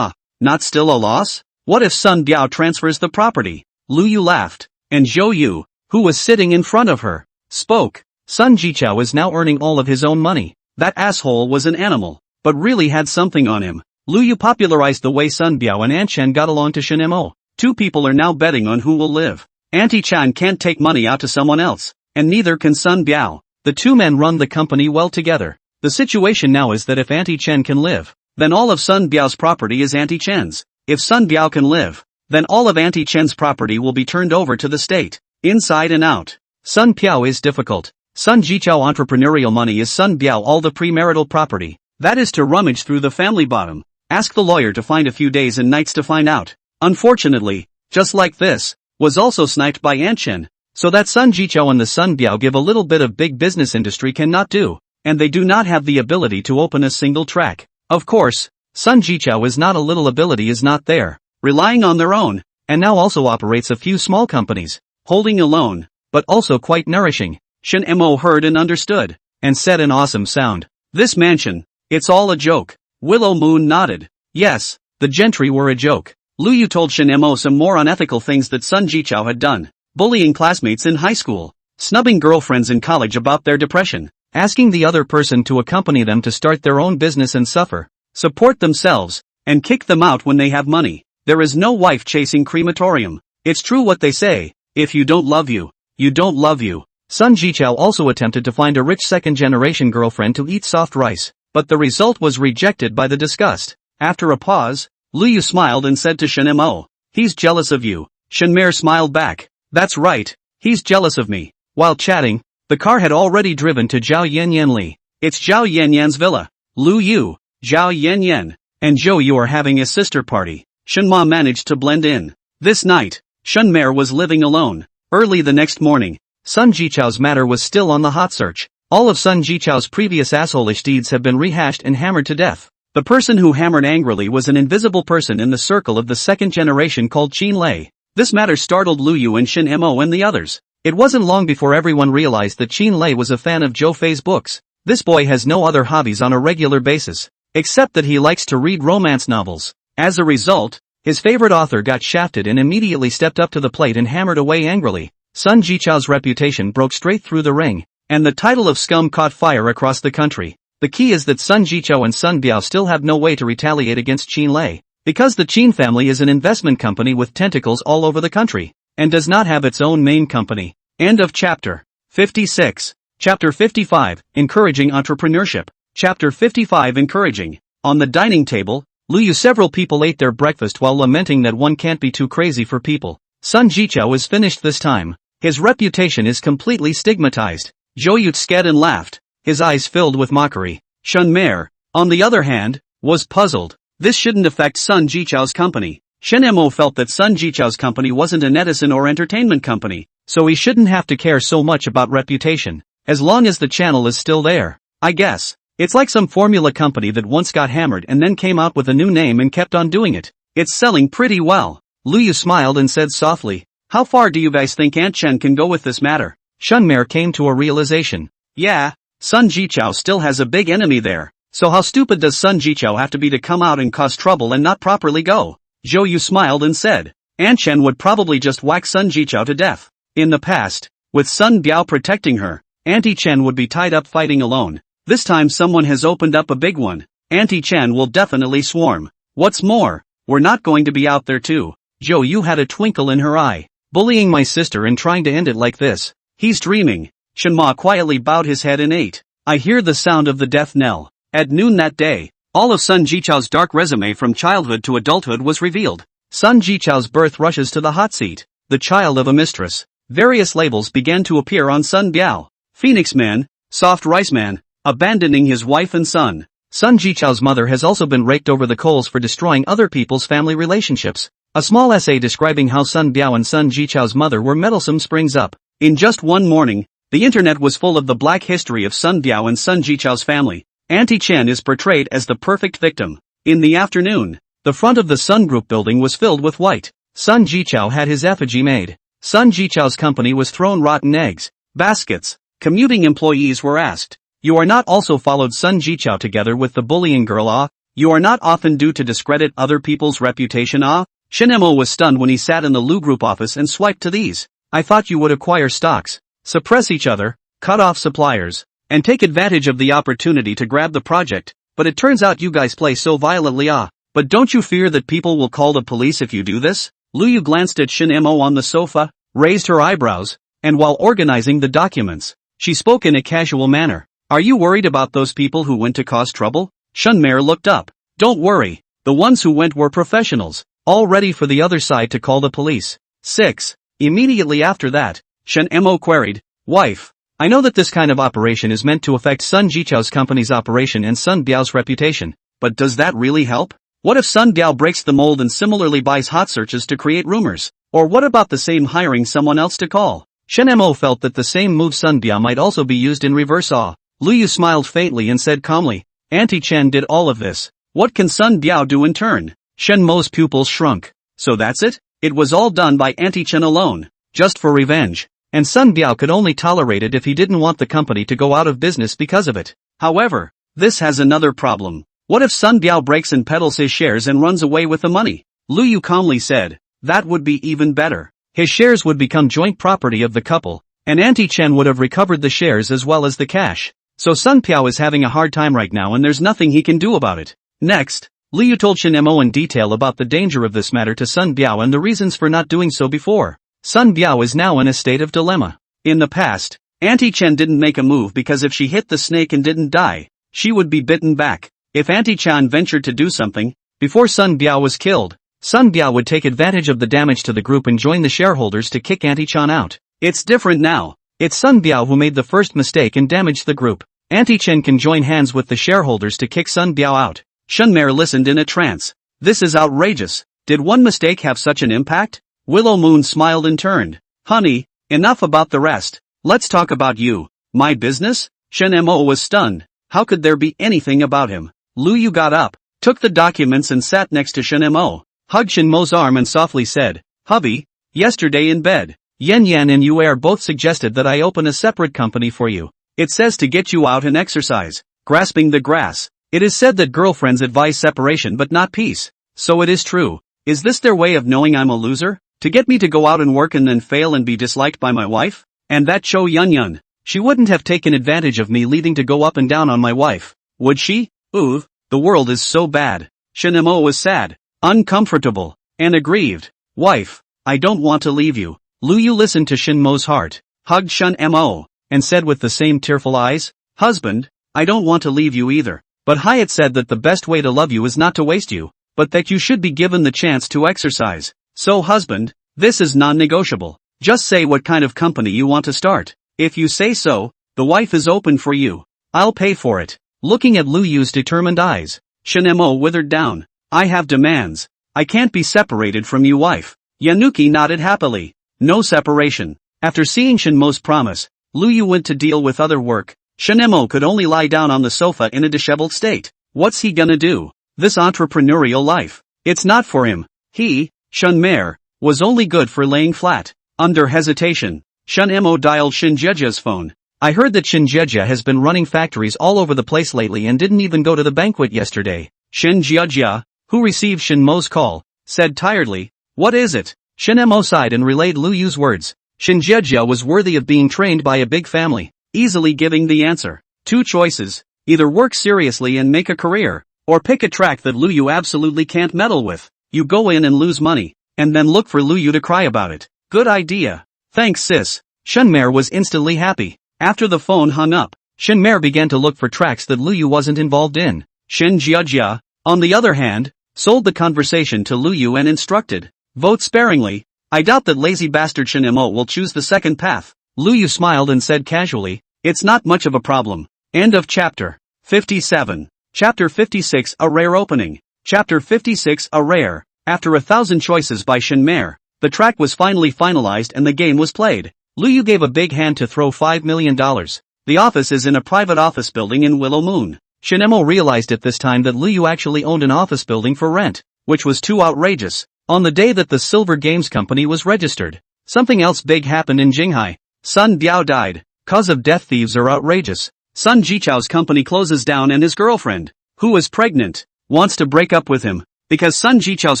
Not still a loss? What if Sun Biao transfers the property? Lu Yu laughed. And Zhou Yu, who was sitting in front of her, spoke. Sun Jichao is now earning all of his own money. That asshole was an animal, but really had something on him. Lu Yu popularized the way Sun Biao and Aunt Chen got along to Shen Mo. 2 people are now betting on who will live. Auntie Chen can't take money out to someone else, and neither can Sun Biao. The 2 men run the company well together. The situation now is that if Auntie Chen can live, then all of Sun Biao's property is Auntie Chen's. If Sun Biao can live, then all of Auntie Chen's property will be turned over to the state, inside and out. Sun Biao is difficult. Sun Jichao entrepreneurial money is Sun Biao all the premarital property. That is to rummage through the family bottom. Ask the lawyer to find a few days and nights to find out. Unfortunately, just like this, was also sniped by Aunt Chen. So that Sun Jichao and the Sun Biao give a little bit of big business industry cannot do, and they do not have the ability to open a single track. Of course, Sun Jichao is not a little ability is not there, relying on their own, and now also operates a few small companies, holding alone, but also quite nourishing. Shen Mo heard and understood, and said an awesome sound. This mansion, it's all a joke. Willow Moon nodded. Yes, the gentry were a joke. Lu Yu told Shen Mo some more unethical things that Sun Jichao had done. Bullying classmates in high school, snubbing girlfriends in college about their depression, asking the other person to accompany them to start their own business and suffer, support themselves, and kick them out when they have money. There is no wife chasing crematorium. It's true what they say, if you don't love you, you don't love you. Sun Jichao also attempted to find a rich second-generation girlfriend to eat soft rice, but the result was rejected by the disgust. After a pause, Lu Yu smiled and said to Shen Mo, he's jealous of you. Shenmer smiled back. That's right, he's jealous of me. While chatting, the car had already driven to Zhao Yanyan Li. It's Zhao Yanyan's villa. Lu Yu, Zhao Yanyan, and Zhou Yu are having a sister party. Shenma managed to blend in. This night, Shenmer was living alone. Early the next morning, Sun Jichao's matter was still on the hot search. All of Sun Jichao's previous asshole-ish deeds have been rehashed and hammered to death. The person who hammered angrily was an invisible person in the circle of the second generation called Qin Lei. This matter startled Lu Yu and Shen Mo and the others. It wasn't long before everyone realized that Qin Lei was a fan of Zhou Fei's books. This boy has no other hobbies on a regular basis, except that he likes to read romance novels. As a result, his favorite author got shafted and immediately stepped up to the plate and hammered away angrily. Sun Jichao's reputation broke straight through the ring, and the title of scum caught fire across the country. The key is that Sun Jichou and Sun Biao still have no way to retaliate against Qin Lei, because the Qin family is an investment company with tentacles all over the country, and does not have its own main company. End of chapter. 56. Chapter 55, Encouraging Entrepreneurship. Chapter 55, Encouraging. On the dining table, several people ate their breakfast while lamenting that one can't be too crazy for people. Sun Jichou is finished this time. His reputation is completely stigmatized. Zhou Yu scared and laughed, his eyes filled with mockery. Shen Mer, on the other hand, was puzzled. This shouldn't affect Sun Jichou's company. Shen Mo felt that Sun Jichou's company wasn't an medicine or entertainment company, so he shouldn't have to care so much about reputation, as long as the channel is still there. I guess. It's like some formula company that once got hammered and then came out with a new name and kept on doing it. It's selling pretty well. Yu smiled and said softly, "How far do you guys think Aunt Chen can go with this matter?" Shen Mer came to a realization. Yeah, Sun Jichou still has a big enemy there, so how stupid does Sun Jichou have to be to come out and cause trouble and not properly go? Zhou Yu smiled and said, Aunt Chen would probably just whack Sun Jichou to death. In the past, with Sun Biao protecting her, Auntie Chen would be tied up fighting alone. This time someone has opened up a big one. Auntie Chen will definitely swarm. What's more, we're not going to be out there too. Zhou Yu had a twinkle in her eye. Bullying my sister and trying to end it like this. He's dreaming. Shen Ma quietly bowed his head and ate. I hear the sound of the death knell. At noon that day, all of Sun Jichou's dark resume from childhood to adulthood was revealed. Sun Jichou's birth rushes to the hot seat. The child of a mistress. Various labels began to appear on Sun Biao. Phoenix Man, Soft Rice Man, abandoning his wife and son. Sun Jichou's mother has also been raked over the coals for destroying other people's family relationships. A small essay describing how Sun Biao and Sun Jichou's mother were meddlesome springs up. In just one morning, the internet was full of the black history of Sun Biao and Sun Jichou's family. Auntie Chen is portrayed as the perfect victim. In the afternoon, the front of the Sun Group building was filled with white. Sun Jichou had his effigy made. Sun Jichou's company was thrown rotten eggs, baskets. Commuting employees were asked, "You are not also followed Sun Jichou together with the bullying girl ah? You are not often due to discredit other people's reputation ah?" Shinemo was stunned when he sat in the Lu Group office and swiped to these. I thought you would acquire stocks, suppress each other, cut off suppliers, and take advantage of the opportunity to grab the project, but it turns out you guys play so violently ah. But don't you fear that people will call the police if you do this? Yu glanced at Shinemo on the sofa, raised her eyebrows, and while organizing the documents, she spoke in a casual manner. Are you worried about those people who went to cause trouble? Shunmer looked up. Don't worry, the ones who went were professionals, all ready for the other side to call the police. 6. Immediately after that, Shen Mo queried, Wife, I know that this kind of operation is meant to affect Sun Jichou's company's operation and Sun Biao's reputation, but does that really help? What if Sun Biao breaks the mold and similarly buys hot searches to create rumors? Or what about the same hiring someone else to call? Shen Mo felt that the same move Sun Biao might also be used in reverse ah. Yu smiled faintly and said calmly, Auntie Chen did all of this. What can Sun Biao do in turn? Shen Mo's pupils shrunk. So that's it? It was all done by Auntie Chen alone, just for revenge. And Sun Biao could only tolerate it if he didn't want the company to go out of business because of it. However, this has another problem. What if Sun Biao breaks and peddles his shares and runs away with the money? Yu calmly said, that would be even better. His shares would become joint property of the couple, and Auntie Chen would have recovered the shares as well as the cash. So Sun Biao is having a hard time right now and there's nothing he can do about it. Next, Yu told Shen Mo in detail about the danger of this matter to Sun Biao and the reasons for not doing so before. Sun Biao is now in a state of dilemma. In the past, Auntie Chen didn't make a move because if she hit the snake and didn't die, she would be bitten back. If Auntie Chen ventured to do something, before Sun Biao was killed, Sun Biao would take advantage of the damage to the group and join the shareholders to kick Auntie Chen out. It's different now. It's Sun Biao who made the first mistake and damaged the group. Auntie Chen can join hands with the shareholders to kick Sun Biao out. Shunmer listened in a trance. This is outrageous. Did one mistake have such an impact? Willow Moon smiled and turned. Honey, enough about the rest. Let's talk about you. My business? Shen Mo was stunned. How could there be anything about him? Yu got up, took the documents and sat next to Shen Mo, hugged Shen Mo's arm and softly said, Hubby, yesterday in bed, Yan Yan and Yuer both suggested that I open a separate company for you. It says to get you out and exercise, grasping the grass. It is said that girlfriends advise separation but not peace. So it is true. Is this their way of knowing I'm a loser? To get me to go out and work and then fail and be disliked by my wife? And that Cho Yun Yun. She wouldn't have taken advantage of me leading to go up and down on my wife. Would she? Ooh, the world is so bad. Shin Mo was sad, uncomfortable, and aggrieved. Wife, I don't want to leave you. Lu Yu listened to Shin Mo's heart, hugged Shin Mo, and said with the same tearful eyes, husband, I don't want to leave you either. But Hyatt said that the best way to love you is not to waste you, but that you should be given the chance to exercise. So husband, this is non-negotiable. Just say what kind of company you want to start. If you say so, the wife is open for you. I'll pay for it. Looking at Lu Yu's determined eyes, Shin Mo withered down. I have demands. I can't be separated from you, wife. Yanuki nodded happily. No separation. After seeing Shin Mo's promise, Lu Yu went to deal with other work. Shin Mo could only lie down on the sofa in a disheveled state. What's he gonna do? This entrepreneurial life, it's not for him. He, Shin Mer, was only good for laying flat. Under hesitation, Shin Mo dialed Shin Jeje's phone. I heard that Shin Jeje has been running factories all over the place lately and didn't even go to the banquet yesterday. Shin Jeje, who received Shin Mo's call, said tiredly, what is it? Shin Mo sighed and relayed Lu Yu's words. Shin Jeje was worthy of being trained by a big family, easily giving the answer. Two choices, either work seriously and make a career, or pick a track that Lu Yu absolutely can't meddle with. You go in and lose money, and then look for Lu Yu to cry about it. Good idea. Thanks sis. Shin Mer was instantly happy. After the phone hung up, Shin Mer began to look for tracks that Lu Yu wasn't involved in. Shin Jeje, on the other hand, sold the conversation to Lu Yu and instructed, vote sparingly. I doubt that lazy bastard Shin Mo will choose the second path. Lu Yu smiled and said casually, it's not much of a problem. End of chapter 57. Chapter 56 A rare opening. Chapter 56 A rare. After 1,000 choices by Shin Mer, the track was finally finalized and the game was played. Lu Yu gave a big hand to throw $5 million. The office is in a private office building in Willow Moon. Shin Mo realized at this time that Lu Yu actually owned an office building for rent, which was too outrageous. On the day that the Silver Games Company was registered, something else big happened in Jinghai. Sun Biao died. Cause of death: thieves are outrageous. Sun Jichao's company closes down and his girlfriend, who is pregnant, wants to break up with him, because Sun Jichao's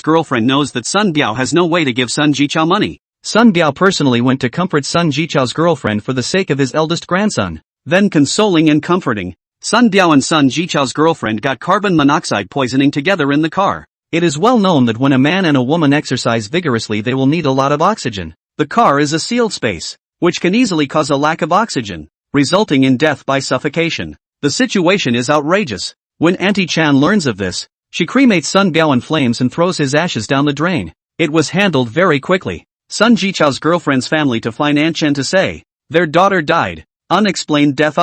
girlfriend knows that Sun Biao has no way to give Sun Jichao money. Sun Biao personally went to comfort Sun Jichao's girlfriend for the sake of his eldest grandson. Then consoling and comforting, Sun Biao and Sun Jichao's girlfriend got carbon monoxide poisoning together in the car. It is well known that when a man and a woman exercise vigorously they will need a lot of oxygen. The car is a sealed space, which can easily cause a lack of oxygen, resulting in death by suffocation. The situation is outrageous. When Auntie Chan learns of this, she cremates Sun Biao in flames and throws his ashes down the drain. It was handled very quickly. Sun Jichao's girlfriend's family to find Aunt Chen to say, their daughter died. Unexplained death.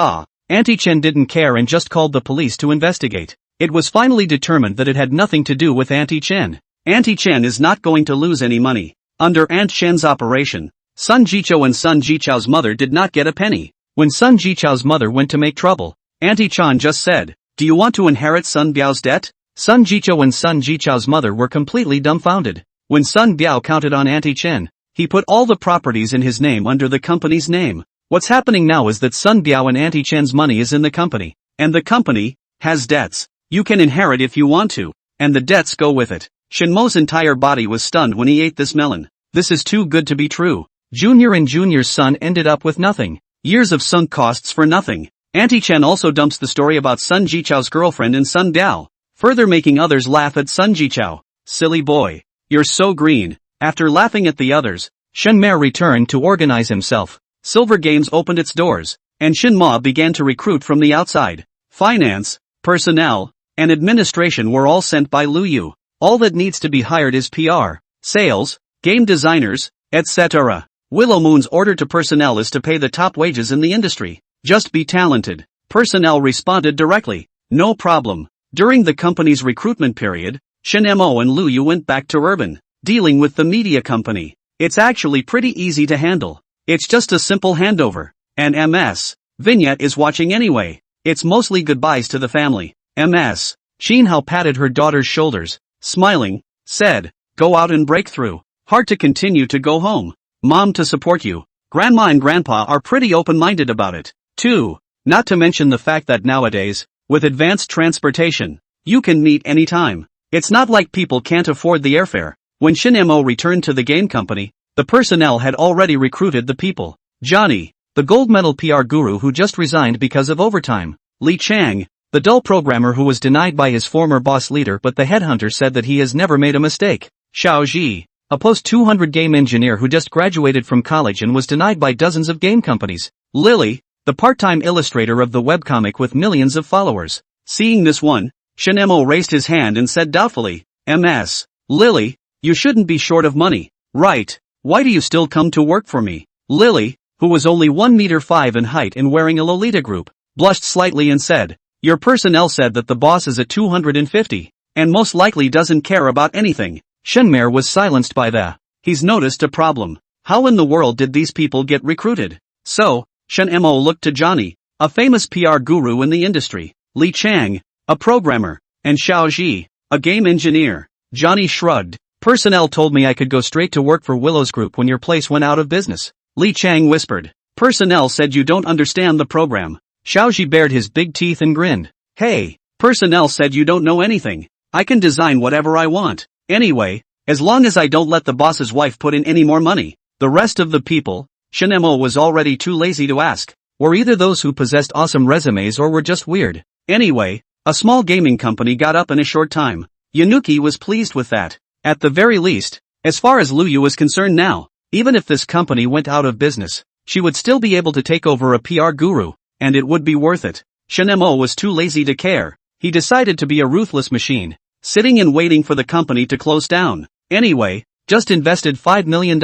Auntie Chen didn't care and just called the police to investigate. It was finally determined that it had nothing to do with Auntie Chen. Auntie Chen is not going to lose any money. Under Aunt Chen's operation, Sun Jichao and Sun Jichao's mother did not get a penny. When Sun Jichao's mother went to make trouble, Auntie Chan just said, do you want to inherit Sun Biao's debt? Sun Jichao and Sun Jichao's mother were completely dumbfounded. When Sun Biao counted on Auntie Chen, he put all the properties in his name under the company's name. What's happening now is that Sun Biao and Auntie Chen's money is in the company, and the company has debts. You can inherit if you want to, and the debts go with it. Shin Mo's entire body was stunned when he ate this melon. This is too good to be true. Junior and Junior's son ended up with nothing. Years of sunk costs for nothing. Auntie Chen also dumps the story about Sun Jichao's girlfriend and Sun Biao, further making others laugh at Sun Jichao. Silly boy. You're so green. After laughing at the others, Shin Mer returned to organize himself. Silver Games opened its doors, and Shin Ma began to recruit from the outside. Finance, personnel, and administration were all sent by Lu Yu. All that needs to be hired is PR, sales, game designers, etc. Willow Moon's order to personnel is to pay the top wages in the industry. Just be talented. Personnel responded directly. No problem. During the company's recruitment period, Shin Mo and Lu Yu went back to urban, dealing with the media company. It's actually pretty easy to handle. It's just a simple handover. And MS Vignette is watching anyway. It's mostly goodbyes to the family. MS Shin Hao patted her daughter's shoulders, smiling, said, go out and break through. Hard to continue to go home. Mom to support you. Grandma and Grandpa are pretty open-minded about it, too. Not to mention the fact that nowadays, with advanced transportation, you can meet anytime. It's not like people can't afford the airfare. When Shin Mo returned to the game company, the personnel had already recruited the people. Johnny, the gold medal PR guru who just resigned because of overtime. Li Chang, The dull programmer who was denied by his former boss leader, but the headhunter said that he has never made a mistake. Xiao Ji, a post-200 game engineer who just graduated from college and was denied by dozens of game companies. Lily, the part-time illustrator of the webcomic with millions of followers. Seeing this one, Shinemo raised his hand and said doubtfully, "Ms. Lily, you shouldn't be short of money, right? Why do you still come to work for me?" Lily, who was only 1 meter 5 in height and wearing a Lolita group, blushed slightly and said, "Your personnel said that the boss is at 250, and most likely doesn't care about anything." Shinmer was silenced by that. He's noticed a problem. How in the world did these people get recruited? So, Shinemo looked to Johnny, a famous PR guru in the industry, Li Chang, a programmer, and Xiao Ji, a game engineer. Johnny shrugged. "Personnel told me I could go straight to work for Willow's group when your place went out of business." Li Chang whispered. "Personnel said you don't understand the program." Xiao Ji bared his big teeth and grinned. "Hey, personnel said you don't know anything. I can design whatever I want. Anyway, as long as I don't let the boss's wife put in any more money." The rest of the people, Shinemo was already too lazy to ask, were either those who possessed awesome resumes or were just weird. Anyway, a small gaming company got up in a short time. Yanuki was pleased with that. At the very least, as far as Luyu was concerned now, even if this company went out of business, she would still be able to take over a PR guru, and it would be worth it. Shinemo was too lazy to care. He decided to be a ruthless machine, sitting and waiting for the company to close down. Anyway, just invested $5 million.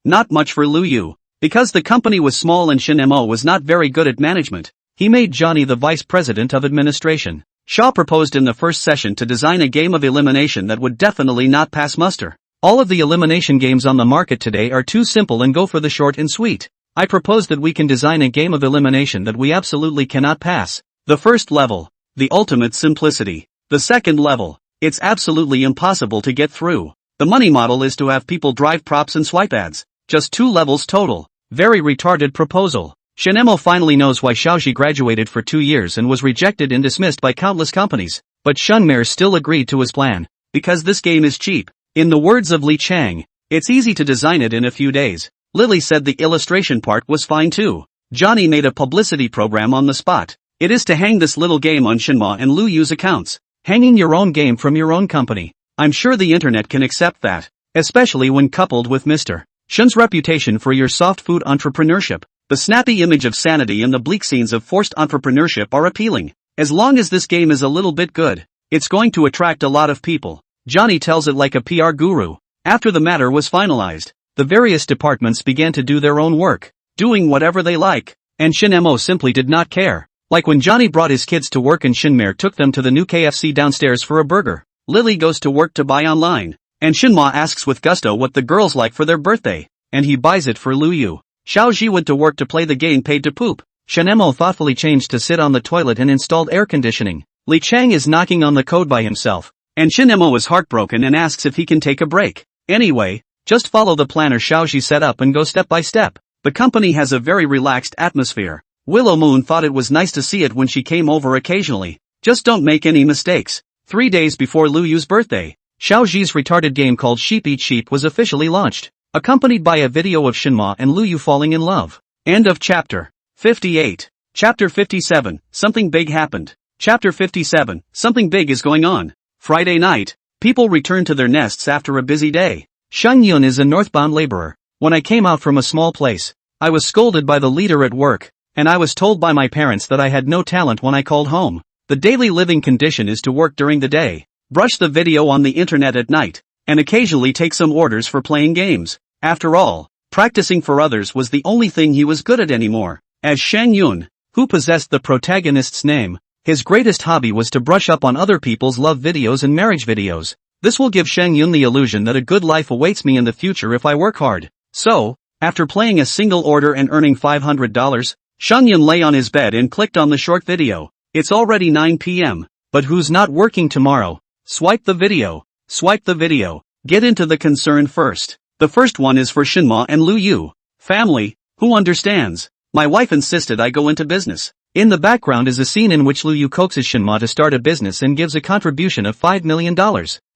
Not much for Luyu. Because the company was small and Shinemo was not very good at management, he made Johnny the vice president of administration. Shaw proposed in the first session to design a game of elimination that would definitely not pass muster. All of the elimination games on the market today are too simple and go for the short and sweet. I propose that we can design a game of elimination that we absolutely cannot pass. The first level, the ultimate simplicity. The second level, it's absolutely impossible to get through. The money model is to have people drive props and swipe ads. Just 2 levels total. Very retarded proposal. Shinemo finally knows why Xiaoji graduated for 2 years and was rejected and dismissed by countless companies, but Shunmer still agreed to his plan. Because this game is cheap. In the words of Li Chang, it's easy to design it in a few days. Lily said the illustration part was fine too. Johnny made a publicity program on the spot. It is to hang this little game on Shinma and Lu Yu's accounts. Hanging your own game from your own company. I'm sure the internet can accept that. Especially when coupled with Mr. Shun's reputation for your soft food entrepreneurship. The snappy image of sanity and the bleak scenes of forced entrepreneurship are appealing. As long as this game is a little bit good, it's going to attract a lot of people. Johnny tells it like a PR guru. After the matter was finalized, the various departments began to do their own work, doing whatever they like, and Shinemo simply did not care. Like when Johnny brought his kids to work and Shinmer took them to the new KFC downstairs for a burger. Lily goes to work to buy online, and Shinma asks with gusto what the girls like for their birthday, and he buys it for Lu Yu. Xiao Ji went to work to play the game Paid to Poop. Shinemo thoughtfully changed to sit on the toilet and installed air conditioning. Li Chang is knocking on the code by himself, and Shinemo is heartbroken and asks if he can take a break. Anyway, just follow the planner Xiao Ji set up and go step by step. The company has a very relaxed atmosphere. Willow Moon thought it was nice to see it when she came over occasionally. Just don't make any mistakes. 3 days before Lu Yu's birthday, Xiao Ji's retarded game called Sheep Eat Sheep was officially launched, accompanied by a video of Shinma and Lu Yu falling in love. End of chapter 58. Chapter 57, Something Big Happened. Chapter 57, Something Big is Going On. Friday night, people return to their nests after a busy day. Sheng Yun is a northbound laborer. When I came out from a small place, I was scolded by the leader at work, and I was told by my parents that I had no talent when I called home. The daily living condition is to work during the day, brush the video on the internet at night, and occasionally take some orders for playing games. After all, practicing for others was the only thing he was good at anymore. As Sheng Yun, who possessed the protagonist's name, his greatest hobby was to brush up on other people's love videos and marriage videos. This will give Sheng Yun the illusion that a good life awaits me in the future if I work hard. So, after playing a single order and earning $500, Sheng Yun lay on his bed and clicked on the short video. It's already 9 p.m., but who's not working tomorrow? Swipe the video. Swipe the video. Get into the concern first. The first one is for Shinma and Lu Yu. Family, who understands? My wife insisted I go into business. In the background is a scene in which Lu Yu coaxes Shinma to start a business and gives a contribution of $5 million.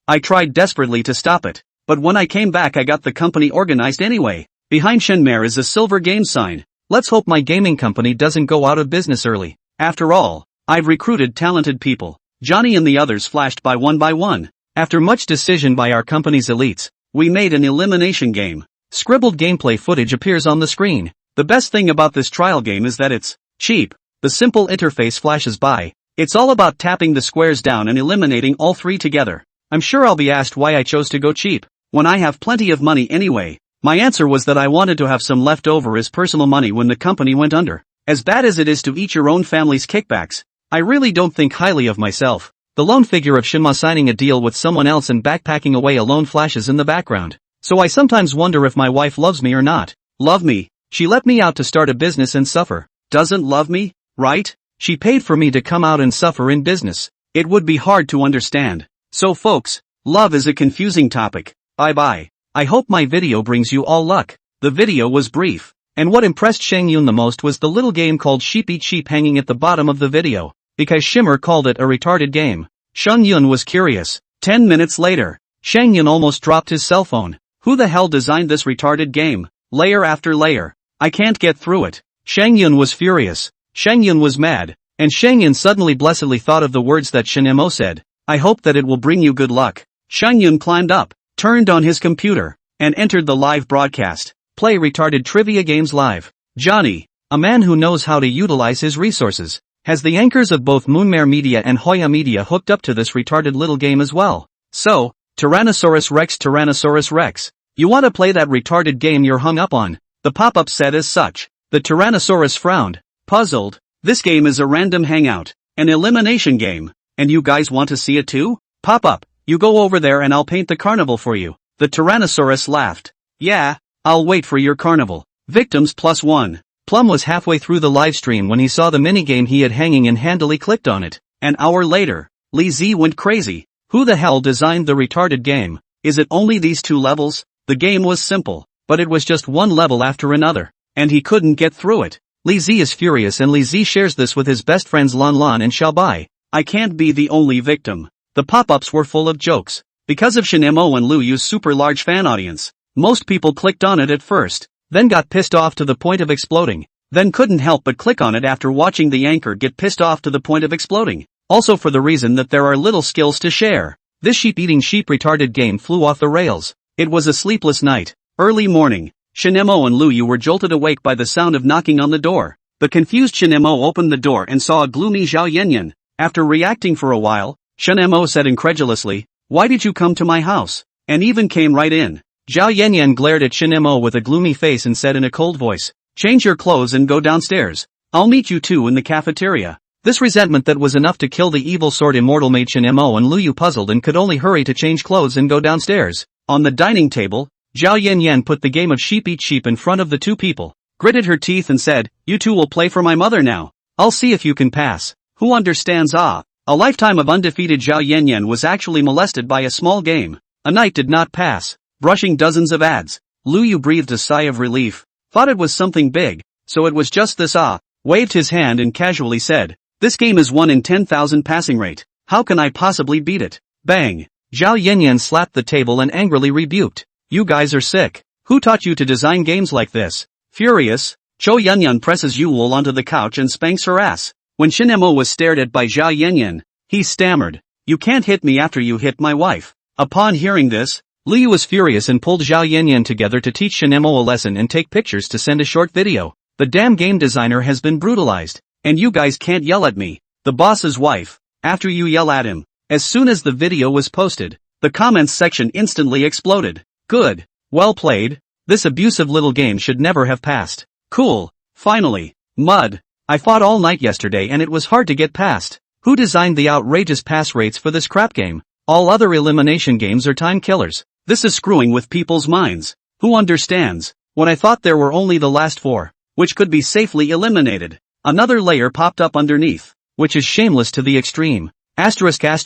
I tried desperately to stop it, but when I came back I got the company organized anyway. Behind Shenmer is a silver game sign. Let's hope my gaming company doesn't go out of business early. After all, I've recruited talented people. Johnny and the others flashed by one. After much decision by our company's elites, we made an elimination game. Scribbled gameplay footage appears on the screen. The best thing about this trial game is that it's cheap. The simple interface flashes by. It's all about tapping the squares down and eliminating all three together. I'm sure I'll be asked why I chose to go cheap, when I have plenty of money anyway. My answer was that I wanted to have some left over as personal money when the company went under. As bad as it is to eat your own family's kickbacks, I really don't think highly of myself. The lone figure of Shinma signing a deal with someone else and backpacking away alone flashes in the background. So I sometimes wonder if my wife loves me or not. Love me? She let me out to start a business and suffer. Doesn't love me, right? She paid for me to come out and suffer in business. It would be hard to understand. So folks, love is a confusing topic. Bye. I hope my video brings you all luck. The video was brief. And what impressed Shang Yun the most was the little game called Sheep Eat Sheep hanging at the bottom of the video. Because Shimmer called it a retarded game. Shang Yun was curious. 10 minutes later, Shang Yun almost dropped his cell phone. Who the hell designed this retarded game? Layer after layer. I can't get through it. Shang Yun was furious. Shang Yun was mad. And Shang Yun suddenly blessedly thought of the words that Shinemo said. I hope that it will bring you good luck. Shang Yun climbed up, turned on his computer, and entered the live broadcast. Play retarded trivia games live. Johnny, a man who knows how to utilize his resources, has the anchors of both Moonmare Media and Hoya Media hooked up to this retarded little game as well. So, Tyrannosaurus Rex, you want to play that retarded game you're hung up on? The pop-up said as such. The Tyrannosaurus frowned, puzzled. This game is a random hangout, an elimination game, and you guys want to see it too? Pop-up, you go over there and I'll paint the carnival for you. The Tyrannosaurus laughed. Yeah, I'll wait for your carnival. Victims +1. Plum was halfway through the livestream when he saw the minigame he had hanging and handily clicked on it. An hour later, Lee Z went crazy. Who the hell designed the retarded game? Is it only these 2 levels? The game was simple, but it was just one level after another, and he couldn't get through it. Lee Z is furious and Lee Z shares this with his best friends Lan Lan and Xiaobai. I can't be the only victim. The pop-ups were full of jokes. Because of Shinemo and Lu Yu's super large fan audience, most people clicked on it at first, then got pissed off to the point of exploding, then couldn't help but click on it after watching the anchor get pissed off to the point of exploding. Also for the reason that there are little skills to share. This sheep-eating sheep retarded game flew off the rails. It was a sleepless night. Early morning, Shinemo and Lu Yu were jolted awake by the sound of knocking on the door. The confused Shinemo opened the door and saw a gloomy Zhao Yanyan. After reacting for a while, Shinemo said incredulously, "Why did you come to my house?" And even came right in. Zhao Yanyan glared at Shinemo with a gloomy face and said in a cold voice, "Change your clothes and go downstairs. I'll meet you two in the cafeteria." This resentment that was enough to kill the evil sword immortal made Shinemo and Lu Yu puzzled and could only hurry to change clothes and go downstairs. On the dining table, Zhao Yanyan put the game of Sheep Eat Sheep in front of the two people, gritted her teeth and said, "You two will play for my mother now. I'll see if you can pass. Who understands?" A lifetime of undefeated Zhao Yanyan was actually molested by a small game. A night did not pass, brushing dozens of ads. Lu Yu breathed a sigh of relief, thought it was something big, so it was just this waved his hand and casually said, "This game is 1 in 10,000 passing rate. How can I possibly beat it?" Bang! Zhao Yanyan slapped the table and angrily rebuked. "You guys are sick. Who taught you to design games like this?" Furious, Cho Yanyan presses Yulul onto the couch and spanks her ass. When Shinemo was stared at by Zhao Yanyan, he stammered, "You can't hit me after you hit my wife." Upon hearing this, Liu was furious and pulled Zhao Yanyan together to teach Shinemo a lesson and take pictures to send a short video. "The damn game designer has been brutalized, and you guys can't yell at me, the boss's wife, after you yell at him." As soon as the video was posted, the comments section instantly exploded. "Good. Well played. This abusive little game should never have passed. Cool. Finally. Mud. I fought all night yesterday and it was hard to get past. Who designed the outrageous pass rates for this crap game? All other elimination games are time killers. This is screwing with people's minds. Who understands? When I thought there were only the last 4, which could be safely eliminated, another layer popped up underneath, which is shameless to the extreme. Anti-gas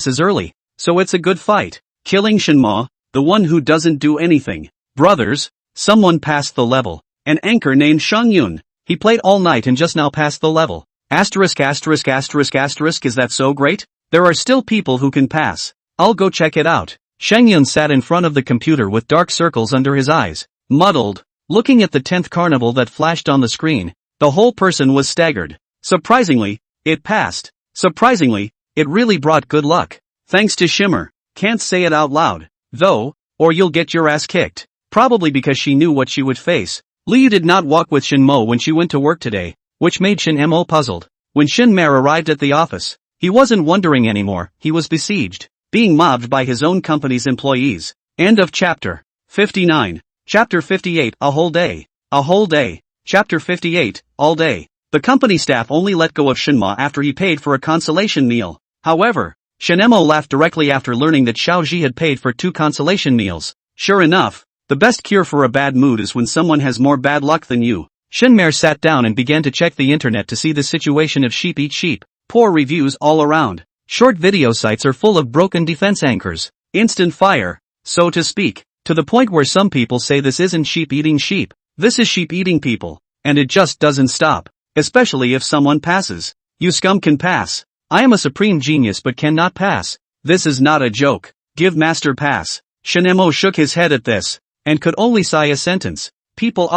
is early, so it's a good fight. Killing Shinma, the one who doesn't do anything. Brothers, someone passed the level. An anchor named Shang Yun. He played all night and just now passed the level. Is that so great? There are still people who can pass. I'll go check it out. Shang Yun sat in front of the computer with dark circles under his eyes, muddled, looking at the 10th carnival that flashed on the screen. The whole person was staggered. Surprisingly, it passed. Surprisingly, it really brought good luck. Thanks to Shimmer. Can't say it out loud, though, or you'll get your ass kicked. Probably because she knew what she would face. Liu did not walk with Shin-mo when she went to work today, which made Shin-mo puzzled. When Shin-mer arrived at the office, he wasn't wondering anymore, he was besieged, being mobbed by his own company's employees. End of chapter. 59. Chapter 58, a whole day. A whole day. Chapter 58, all day. The company staff only let go of Shin-mo after he paid for a consolation meal. However, Shin-mo laughed directly after learning that Xiao-ji had paid for 2 consolation meals. Sure enough, the best cure for a bad mood is when someone has more bad luck than you. Shin-mer sat down and began to check the internet to see the situation of sheep eat sheep. Poor reviews all around. Short video sites are full of broken defense anchors. Instant fire, so to speak, to the point where some people say this isn't sheep eating sheep, this is sheep eating people, and it just doesn't stop, especially if someone passes. You scum can pass. I am a supreme genius but cannot pass. This is not a joke. Give master pass. Shin-mo shook his head at this, and could only sigh a sentence. People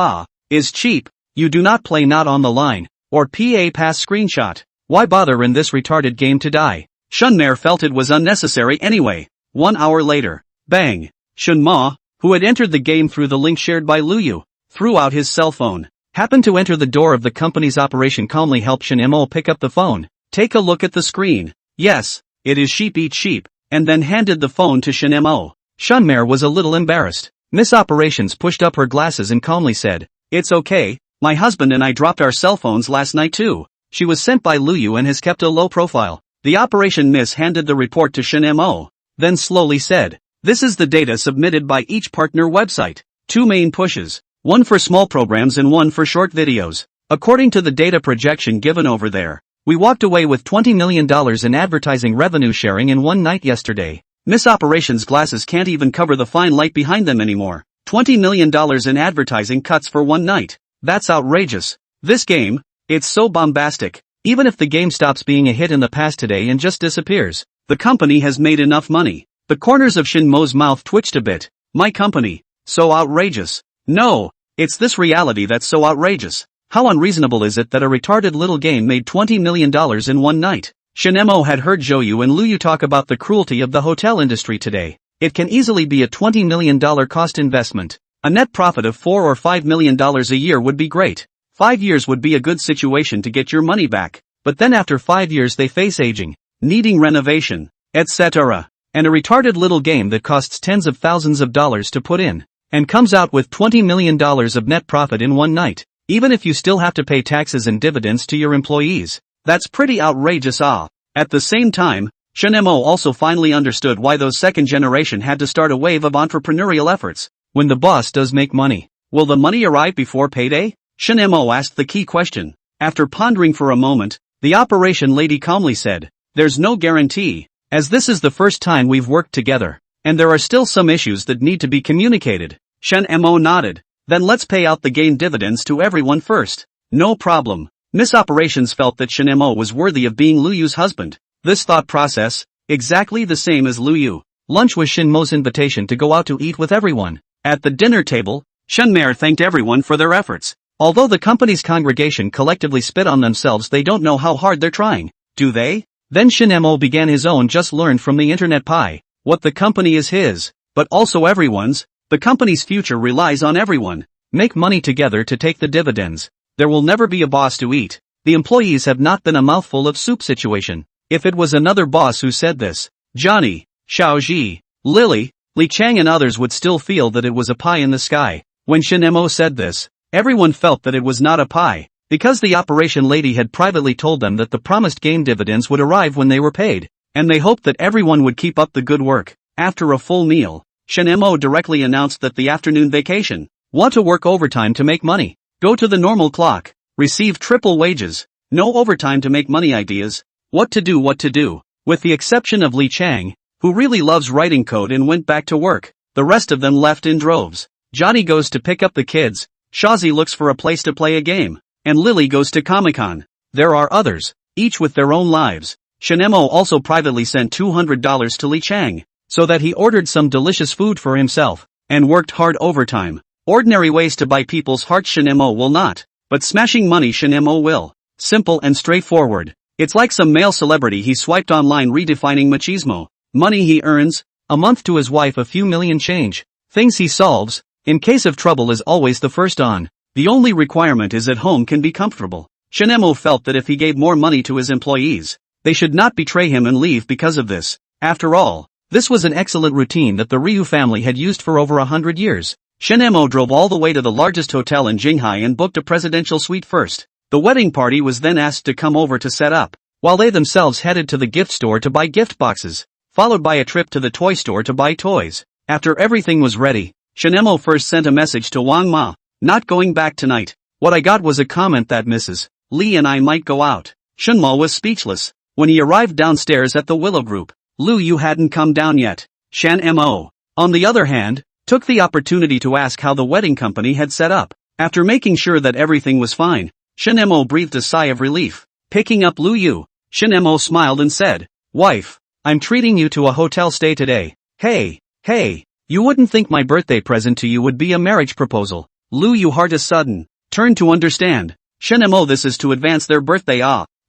is cheap. You do not play not on the line, or PA pass screenshot. Why bother in this retarded game to die? Shunmer felt it was unnecessary anyway. 1 hour later, bang. Shunma, who had entered the game through the link shared by Liu, threw out his cell phone. Happened to enter the door of the company's operation calmly helped Shin-mo pick up the phone. Take a look at the screen. Yes, it is sheep eat sheep, and then handed the phone to Shin-mo. Shunmer was a little embarrassed. Miss Operations pushed up her glasses and calmly said, "It's okay, my husband and I dropped our cell phones last night too." She was sent by Liu and has kept a low profile. The operation miss handed the report to Shin-mo, then slowly said, "This is the data submitted by each partner website. 2 main pushes, one for small programs and one for short videos. According to the data projection given over there, we walked away with $20 million in advertising revenue sharing in one night yesterday." Miss Operations glasses can't even cover the fine light behind them anymore. $20 million in advertising cuts for one night. That's outrageous. This game, it's so bombastic. Even if the game stops being a hit in the past today and just disappears, the company has made enough money. The corners of Shin-mo's mouth twitched a bit. My company. So outrageous. No, it's this reality that's so outrageous. How unreasonable is it that a retarded little game made $20 million in one night? Shin-mo had heard Zhou and Liu talk about the cruelty of the hotel industry today. It can easily be a $20 million cost investment. A net profit of $4 or $5 million a year would be great. 5 years would be a good situation to get your money back. But then after 5 years they face aging, needing renovation, etc. And a retarded little game that costs tens of thousands of dollars to put in, and comes out with $20 million of net profit in one night, even if you still have to pay taxes and dividends to your employees. That's pretty outrageous. At the same time, Shin-mo also finally understood why those second generation had to start a wave of entrepreneurial efforts. When the boss does make money, will the money arrive before payday? Shin-mo asked the key question. After pondering for a moment, the operation lady calmly said, "There's no guarantee, as this is the first time we've worked together, and there are still some issues that need to be communicated." Shin-mo nodded. "Then let's pay out the gain dividends to everyone first." "No problem." Miss Operations felt that Shin-mo was worthy of being Liu's husband. This thought process, exactly the same as Liu. Lunch was Shin-mo's invitation to go out to eat with everyone. At the dinner table, Shin-mer thanked everyone for their efforts. Although the company's congregation collectively spit on themselves, they don't know how hard they're trying, do they? Then Shin-mo began his own just learned from the internet pie. What the company is his, but also everyone's. The company's future relies on everyone. Make money together to take the dividends. There will never be a boss to eat. The employees have not been a mouthful of soup situation. If it was another boss who said this, Johnny, Xiao-ji, Lily, Li Chang and others would still feel that it was a pie in the sky. When Shin-mo said this, everyone felt that it was not a pie, because the operation lady had privately told them that the promised game dividends would arrive when they were paid, and they hoped that everyone would keep up the good work. After a full meal, Shin-mo directly announced that the afternoon vacation. Want to work overtime to make money? Go to the normal clock. Receive triple wages. No overtime to make money ideas. What to do? With the exception of Li Chang, who really loves writing code and went back to work, the rest of them left in droves. Johnny goes to pick up the kids, Shazi looks for a place to play a game, and Lily goes to Comic-Con. There are others, each with their own lives. Shin-mo also privately sent $200 to Li Chang, so that he ordered some delicious food for himself, and worked hard overtime. Ordinary ways to buy people's hearts Shin-mo will not, but smashing money Shin-mo will. simple and straightforward. It's like some male celebrity he swiped online redefining machismo. Money he earns, a month to his wife a few million change. Things he solves, in case of trouble is always the first on. The only requirement is at home can be comfortable. Shinemo felt that if he gave more money to his employees, they should not betray him and leave because of this. After all, this was an excellent routine that the Ryu family had used for over 100 years. Shinemo drove all the way to the largest hotel in Jinghai and booked a presidential suite first. The wedding party was then asked to come over to set up, while they themselves headed to the gift store to buy gift boxes, followed by a trip to the toy store to buy toys. After everything was ready, Shinemo first sent a message to Wang Ma, "Not going back tonight." What I got was a comment that Mrs. Lee and I might go out. Shinma was speechless. When he arrived downstairs at the Willow Group, Lu Yu hadn't come down yet. Shan Mo, on the other hand, took the opportunity to ask how the wedding company had set up. After making sure that everything was fine, Shan Mo breathed a sigh of relief. Picking up Lu Yu, Shan Mo smiled and said, "Wife, I'm treating you to a hotel stay today." Hey, you wouldn't think my birthday present to you would be a marriage proposal. Lu Yu heart a sudden turned to understand. Shan Mo, this is to advance their birthday.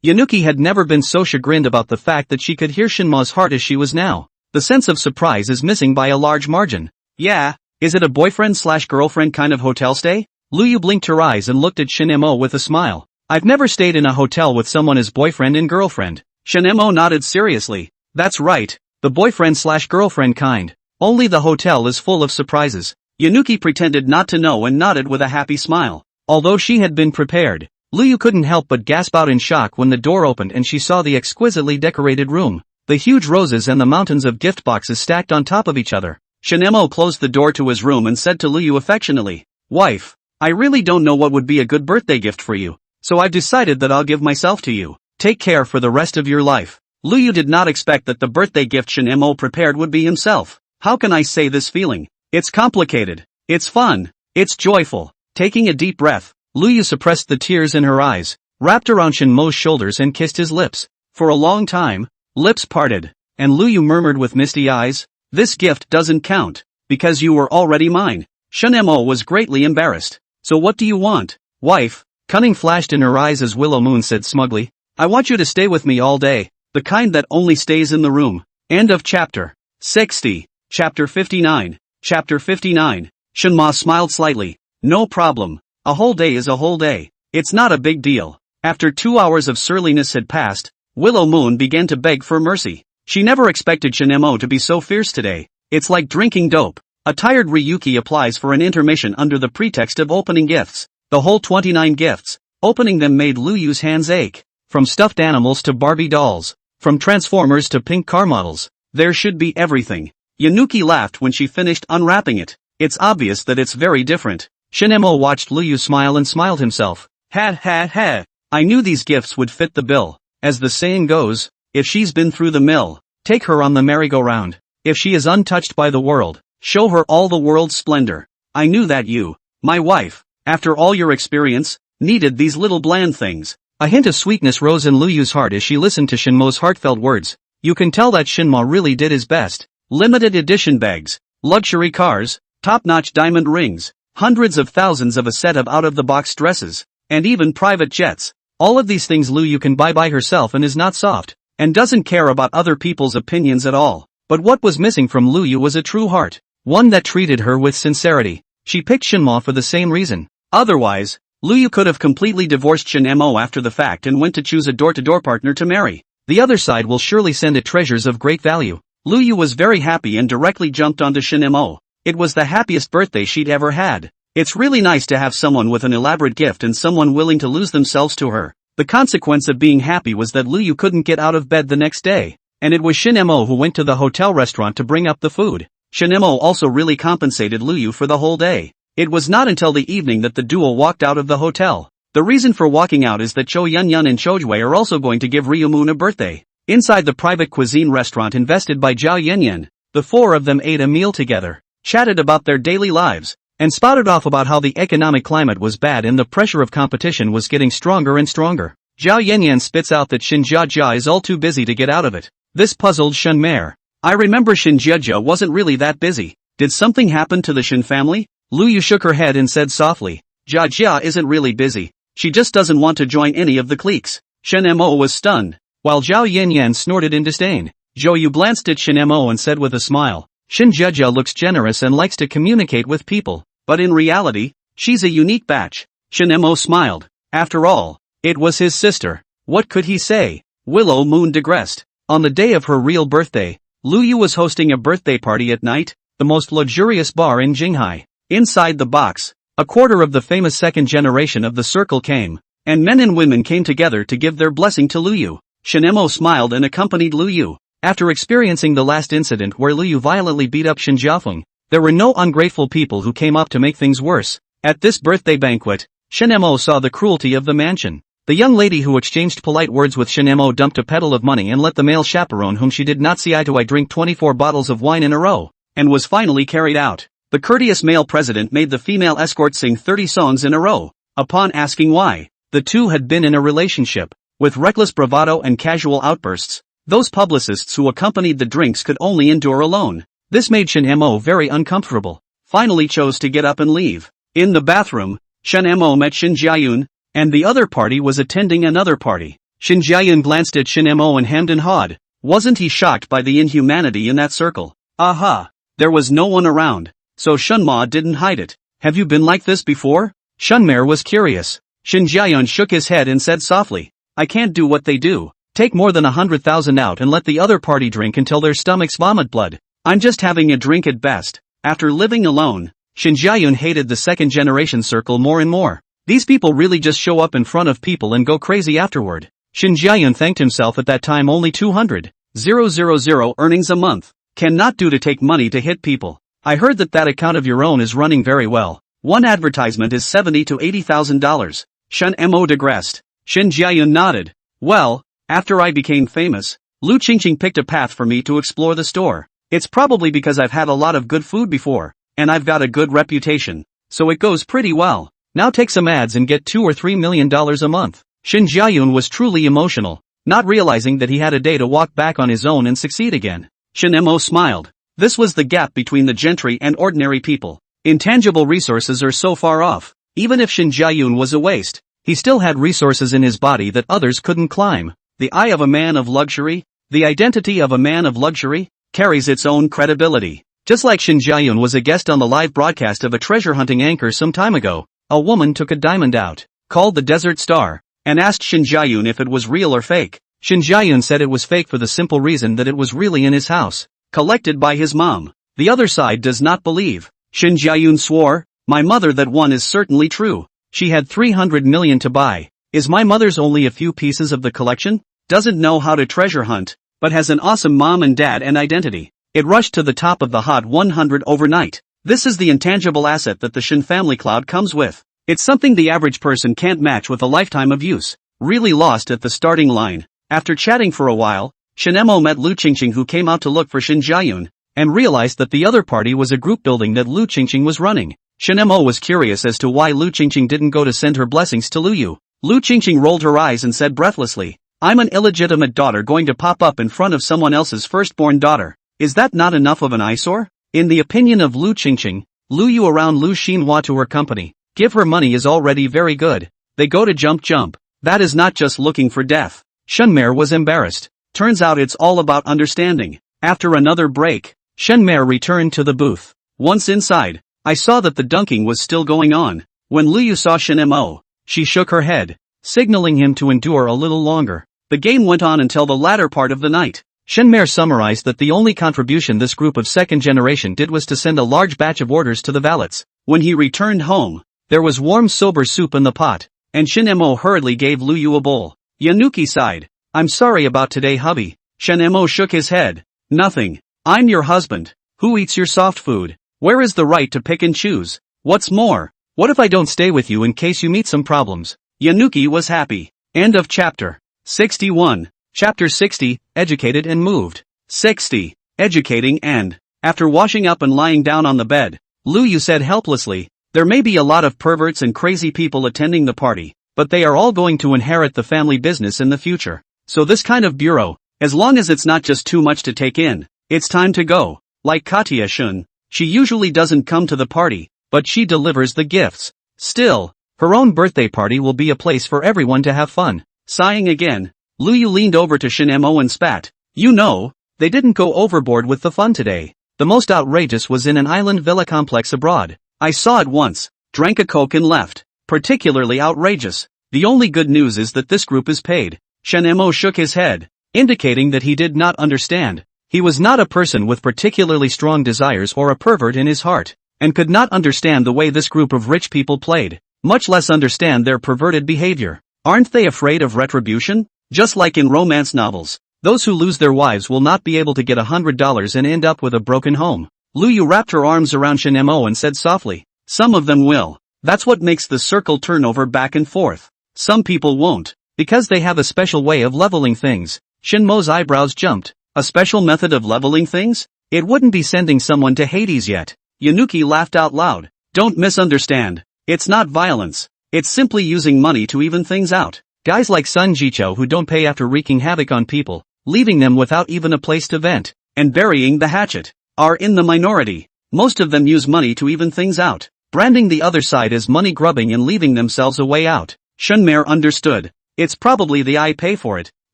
Yanuki had never been so chagrined about the fact that she could hear Shinma's heart as she was now. The sense of surprise is missing by a large margin. Yeah, is it a boyfriend/girlfriend kind of hotel stay? Lu Yu blinked her eyes and looked at Shinemo with a smile. I've never stayed in a hotel with someone as boyfriend and girlfriend. Shinemo nodded seriously. That's right, the boyfriend/girlfriend kind. Only the hotel is full of surprises. Yanuki pretended not to know and nodded with a happy smile. Although she had been prepared, Lu Yu couldn't help but gasp out in shock when the door opened and she saw the exquisitely decorated room, the huge roses and the mountains of gift boxes stacked on top of each other. Shinemo closed the door to his room and said to Lu Yu affectionately, "Wife, I really don't know what would be a good birthday gift for you, so I've decided that I'll give myself to you. Take care for the rest of your life." Lu Yu did not expect that the birthday gift Shinemo prepared would be himself. How can I say this feeling? It's complicated. It's fun. It's joyful. Taking a deep breath, Lu Yu suppressed the tears in her eyes, wrapped around Shinmo's shoulders and kissed his lips. For a long time, lips parted, and Lu Yu murmured with misty eyes, "This gift doesn't count, because you were already mine." Shinemo was greatly embarrassed. "So what do you want, wife?" Cunning flashed in her eyes as Willow Moon said smugly, "I want you to stay with me all day, the kind that only stays in the room." End of chapter 60. Chapter 59. Chapter 59. Shinma smiled slightly. "No problem. A whole day is a whole day. It's not a big deal." After 2 hours of surliness had passed, Willow Moon began to beg for mercy. She never expected Shinemo to be so fierce today. It's like drinking dope. A tired Ryuki applies for an intermission under the pretext of opening gifts. The whole 29 gifts. Opening them made Lu Yu's hands ache. From stuffed animals to Barbie dolls. From Transformers to pink car models. There should be everything. Yanuki laughed when she finished unwrapping it. It's obvious that it's very different. Shinemo watched Lu Yu smile and smiled himself. Ha. I knew these gifts would fit the bill. As the saying goes, if she's been through the mill, take her on the merry-go-round. If she is untouched by the world, show her all the world's splendor. I knew that you, my wife, after all your experience, needed these little bland things. A hint of sweetness rose in Lu Yu's heart as she listened to Shinmo's heartfelt words. You can tell that Shinmo really did his best. Limited edition bags, luxury cars, top-notch diamond rings, hundreds of thousands of a set of out-of-the-box dresses, and even private jets. All of these things Lu Yu can buy by herself and is not soft, and doesn't care about other people's opinions at all. But what was missing from Lu Yu was a true heart, one that treated her with sincerity. She picked Shinmo for the same reason. Otherwise, Lu Yu could have completely divorced Shinmo after the fact and went to choose a door-to-door partner to marry. The other side will surely send it treasures of great value. Lu Yu was very happy and directly jumped onto Shinemo. It was the happiest birthday she'd ever had. It's really nice to have someone with an elaborate gift and someone willing to lose themselves to her. The consequence of being happy was that Lu Yu couldn't get out of bed the next day, and it was Shinemo who went to the hotel restaurant to bring up the food. Shinemo also really compensated Lu Yu for the whole day. It was not until the evening that the duo walked out of the hotel. The reason for walking out is that Cho Yun and Cho Jue are also going to give Ryumoon a birthday. Inside the private cuisine restaurant invested by Zhao Yunyan, the four of them ate a meal together, chatted about their daily lives, and spouted off about how the economic climate was bad and the pressure of competition was getting stronger and stronger. Zhao Yunyan spits out that Shin Jiajia is all too busy to get out of it. This puzzled Shin Mare. I remember Shin Jiajia wasn't really that busy. Did something happen to the Shin family? Lu Yu shook her head and said softly, Jiajia isn't really busy. She just doesn't want to join any of the cliques. Shen Mo was stunned, while Zhao Yanyan snorted in disdain. Zhou Yu glanced at Shen Mo and said with a smile, Shen Jia looks generous and likes to communicate with people, but in reality, she's a unique batch. Shen Mo smiled. After all, it was his sister. What could he say? Willow Moon digressed. On the day of her real birthday, Lu Yu was hosting a birthday party at night, the most luxurious bar in Jinghai. Inside the box, a quarter of the famous second generation of the circle came, and men and women came together to give their blessing to Lu Yu. Shen Mo smiled and accompanied Lu Yu. After experiencing the last incident where Lu Yu violently beat up Shen Jiafeng, there were no ungrateful people who came up to make things worse. At this birthday banquet, Shen Mo saw the cruelty of the mansion. The young lady who exchanged polite words with Shen Mo dumped a petal of money and let the male chaperone whom she did not see eye to eye drink 24 bottles of wine in a row, and was finally carried out. The courteous male president made the female escort sing 30 songs in a row. Upon asking why, the two had been in a relationship. With reckless bravado and casual outbursts, those publicists who accompanied the drinks could only endure alone. This made Shen Mo very uncomfortable. Finally chose to get up and leave. In the bathroom, Shen Mo met Shen Jiayun, and the other party was attending another party. Shen Jiayun glanced at Shen Mo and hemmed and hawed. Wasn't he shocked by the inhumanity in that circle? Aha! There was no one around, so Shen Ma didn't hide it. Have you been like this before? Shen Mer was curious. Shen Jiayun shook his head and said softly, I can't do what they do. Take more than 100,000 out and let the other party drink until their stomachs vomit blood. I'm just having a drink at best. After living alone, Shen Jiayun hated the second generation circle more and more. These people really just show up in front of people and go crazy afterward. Shen Jiayun thanked himself at that time only 200,000 earnings a month. Cannot do to take money to hit people. I heard that account of your own is running very well. One advertisement is $70,000 to $80,000. Shen Mo digressed. Shen Jiayun nodded. Well, after I became famous, Lu Qingqing picked a path for me to explore the store. It's probably because I've had a lot of good food before, and I've got a good reputation, so it goes pretty well. Now take some ads and get $2 or $3 million a month. Shen Jiayun was truly emotional, not realizing that he had a day to walk back on his own and succeed again. Shen Mo smiled. This was the gap between the gentry and ordinary people. Intangible resources are so far off. Even if Shen Jiayun was a waste, he still had resources in his body that others couldn't climb. The eye of a man of luxury, the identity of a man of luxury, carries its own credibility. Just like Shen Jiayun was a guest on the live broadcast of a treasure hunting anchor some time ago, a woman took a diamond out, called the Desert Star, and asked Shen Jiayun if it was real or fake. Shen Jiayun said it was fake for the simple reason that it was really in his house, collected by his mom. The other side does not believe. Shen Jiayun swore, my mother, that one is certainly true. She had 300 million to buy. Is my mother's only a few pieces of the collection? Doesn't know how to treasure hunt, but has an awesome mom and dad and identity. It rushed to the top of the Hot 100 overnight. This is the intangible asset that the Shen family cloud comes with. It's something the average person can't match with a lifetime of use. Really lost at the starting line. After chatting for a while, Shen Mo met Lu Qingqing, who came out to look for Shen Jiayun, and realized that the other party was a group building that Lu Qingqing was running. Shen Mo was curious as to why Lu Qingqing didn't go to send her blessings to Lu Yu. Lu Qingqing rolled her eyes and said breathlessly, I'm an illegitimate daughter going to pop up in front of someone else's firstborn daughter. Is that not enough of an eyesore? In the opinion of Lu Qingqing, Lu Yu around Lu Xinhua to her company, give her money is already very good. They go to jump. That is not just looking for death. Shen Mer was embarrassed. Turns out it's all about understanding. After another break, Shen Mer returned to the booth. Once inside, I saw that the dunking was still going on. When Lu Yu saw Shen Mo, she shook her head, signaling him to endure a little longer. The game went on until the latter part of the night. Shen Mer summarized that the only contribution this group of second generation did was to send a large batch of orders to the valets. When he returned home, there was warm sober soup in the pot, and Shen Mo hurriedly gave Lu Yu a bowl. Yanuki sighed. I'm sorry about today, hubby. Shen Mo shook his head. Nothing. I'm your husband. Who eats your soft food? Where is the right to pick and choose? What's more, what if I don't stay with you in case you meet some problems? Yanuki was happy. End of chapter 61. Chapter 60, Educated and Moved. 60. Educating and. After washing up and lying down on the bed, Lu Yu said helplessly, there may be a lot of perverts and crazy people attending the party, but they are all going to inherit the family business in the future. So this kind of bureau, as long as it's not just too much to take in, it's time to go. Like Katia Shun, she usually doesn't come to the party, but she delivers the gifts. Still, Her own birthday party will be a place for everyone to have fun. Sighing again, Luyu leaned over to Shin-mo and spat. You know, they didn't go overboard with the fun today. The most outrageous was in an island villa complex abroad. I saw it once, drank a Coke and left. Particularly outrageous. The only good news is that this group is paid. Shin-mo shook his head, indicating that he did not understand. He was not a person with particularly strong desires or a pervert in his heart, and could not understand the way this group of rich people played, much less understand their perverted behavior. Aren't they afraid of retribution? Just like in romance novels, those who lose their wives will not be able to get $100 and end up with a broken home. Luyu wrapped her arms around Shin-mo and said softly, some of them will. That's what makes the circle turn over back and forth. Some people won't, because they have a special way of leveling things. Shin-mo's eyebrows jumped. A special method of leveling things? It wouldn't be sending someone to Hades yet. Yanuki laughed out loud. Don't misunderstand. It's not violence. It's simply using money to even things out. Guys like Sun Jicho who don't pay after wreaking havoc on people, leaving them without even a place to vent, and burying the hatchet, are in the minority. Most of them use money to even things out, branding the other side as money grubbing and leaving themselves a way out. Shunmare understood. It's probably the I pay for it.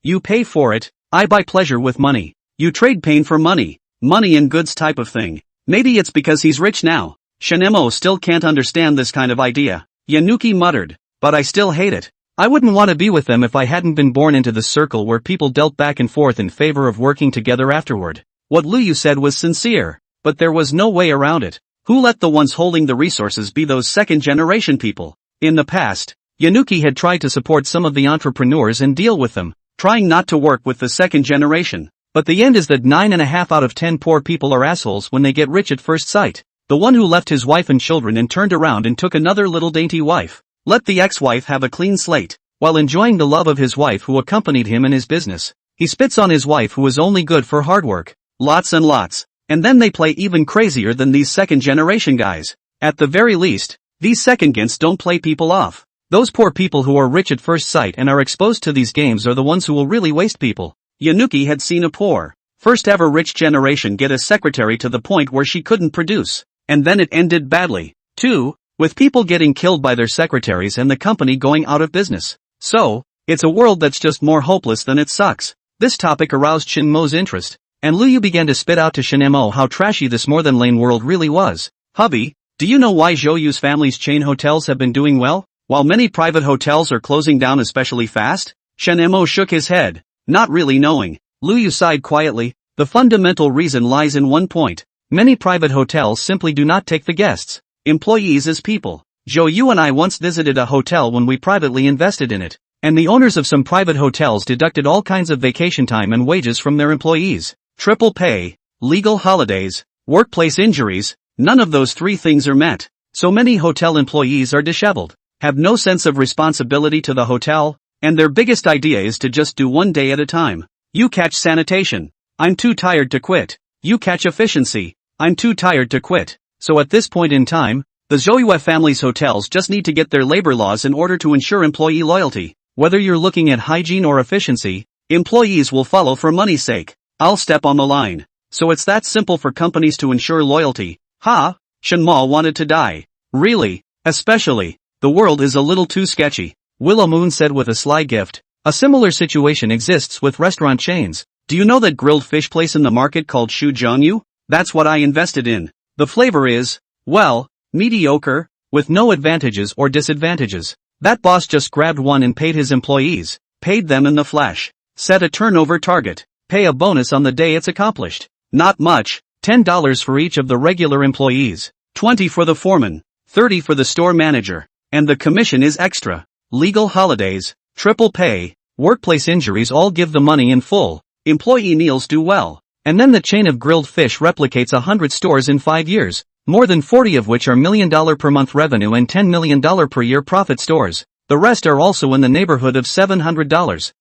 You pay for it, I buy pleasure with money. You trade pain for money. Money and goods type of thing. Maybe it's because he's rich now. Shin-mo still can't understand this kind of idea. Yanuki muttered. But I still hate it. I wouldn't want to be with them if I hadn't been born into the circle where people dealt back and forth in favor of working together afterward. What Luyu said was sincere, but there was no way around it. Who let the ones holding the resources be those second-generation people? In the past, Yanuki had tried to support some of the entrepreneurs and deal with them, trying not to work with the second generation. But the end is that 9.5 out of 10 poor people are assholes when they get rich at first sight. The one who left his wife and children and turned around and took another little dainty wife. Let the ex-wife have a clean slate, while enjoying the love of his wife who accompanied him in his business. He spits on his wife who is only good for hard work. Lots and lots. And then they play even crazier than these second-generation guys. At the very least, these second-gens don't play people off. Those poor people who are rich at first sight and are exposed to these games are the ones who will really waste people. Yanuki had seen a poor, first ever rich generation get a secretary to the point where she couldn't produce. And then it ended badly, too, with people getting killed by their secretaries and the company going out of business. So, it's a world that's just more hopeless than it sucks. This topic aroused Shin-mo's interest, and Luyu began to spit out to Shin-mo how trashy this more than lane world really was. Hubby, do you know why Zhouyu's family's chain hotels have been doing well, while many private hotels are closing down especially fast? Shin-mo shook his head, not really knowing. Luyu sighed quietly. The fundamental reason lies in one point. Many private hotels simply do not take the guests. Employees as people. Zhouyu and I once visited a hotel when we privately invested in it, and the owners of some private hotels deducted all kinds of vacation time and wages from their employees. Triple pay, legal holidays, workplace injuries, none of those three things are met. So many hotel employees are disheveled, have no sense of responsibility to the hotel, and their biggest idea is to just do one day at a time. You catch sanitation. I'm too tired to quit. You catch efficiency. I'm too tired to quit. So at this point in time, the Zhouyu family's hotels just need to get their labor laws in order to ensure employee loyalty. Whether you're looking at hygiene or efficiency, employees will follow for money's sake. I'll step on the line. So it's that simple for companies to ensure loyalty. Ha! Shin-mo wanted to die. Really? Especially. The world is a little too sketchy. Willow Moon said with a sly gift. A similar situation exists with restaurant chains. Do you know that grilled fish place in the market called Shu Zhongyu? That's what I invested in. The flavor is, well, mediocre, with no advantages or disadvantages. That boss just grabbed one and paid his employees, paid them in the flesh, set a turnover target, pay a bonus on the day it's accomplished. Not much, $10 for each of the regular employees, $20 for the foreman, $30 for the store manager, and the commission is extra. Legal holidays, triple pay, workplace injuries all give the money in full. Employee meals do well. And then the chain of grilled fish replicates 100 stores in 5 years, more than 40 of which are $1 million per month revenue and $10 million per year profit stores. The rest are also in the neighborhood of $700, $000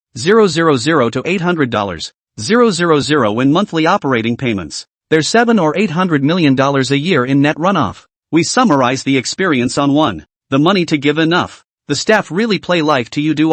to $800, $000 in monthly operating payments. There's $700 or $800 million a year in net runoff. We summarize the experience on 1. The money to give enough. The staff really play life to you do.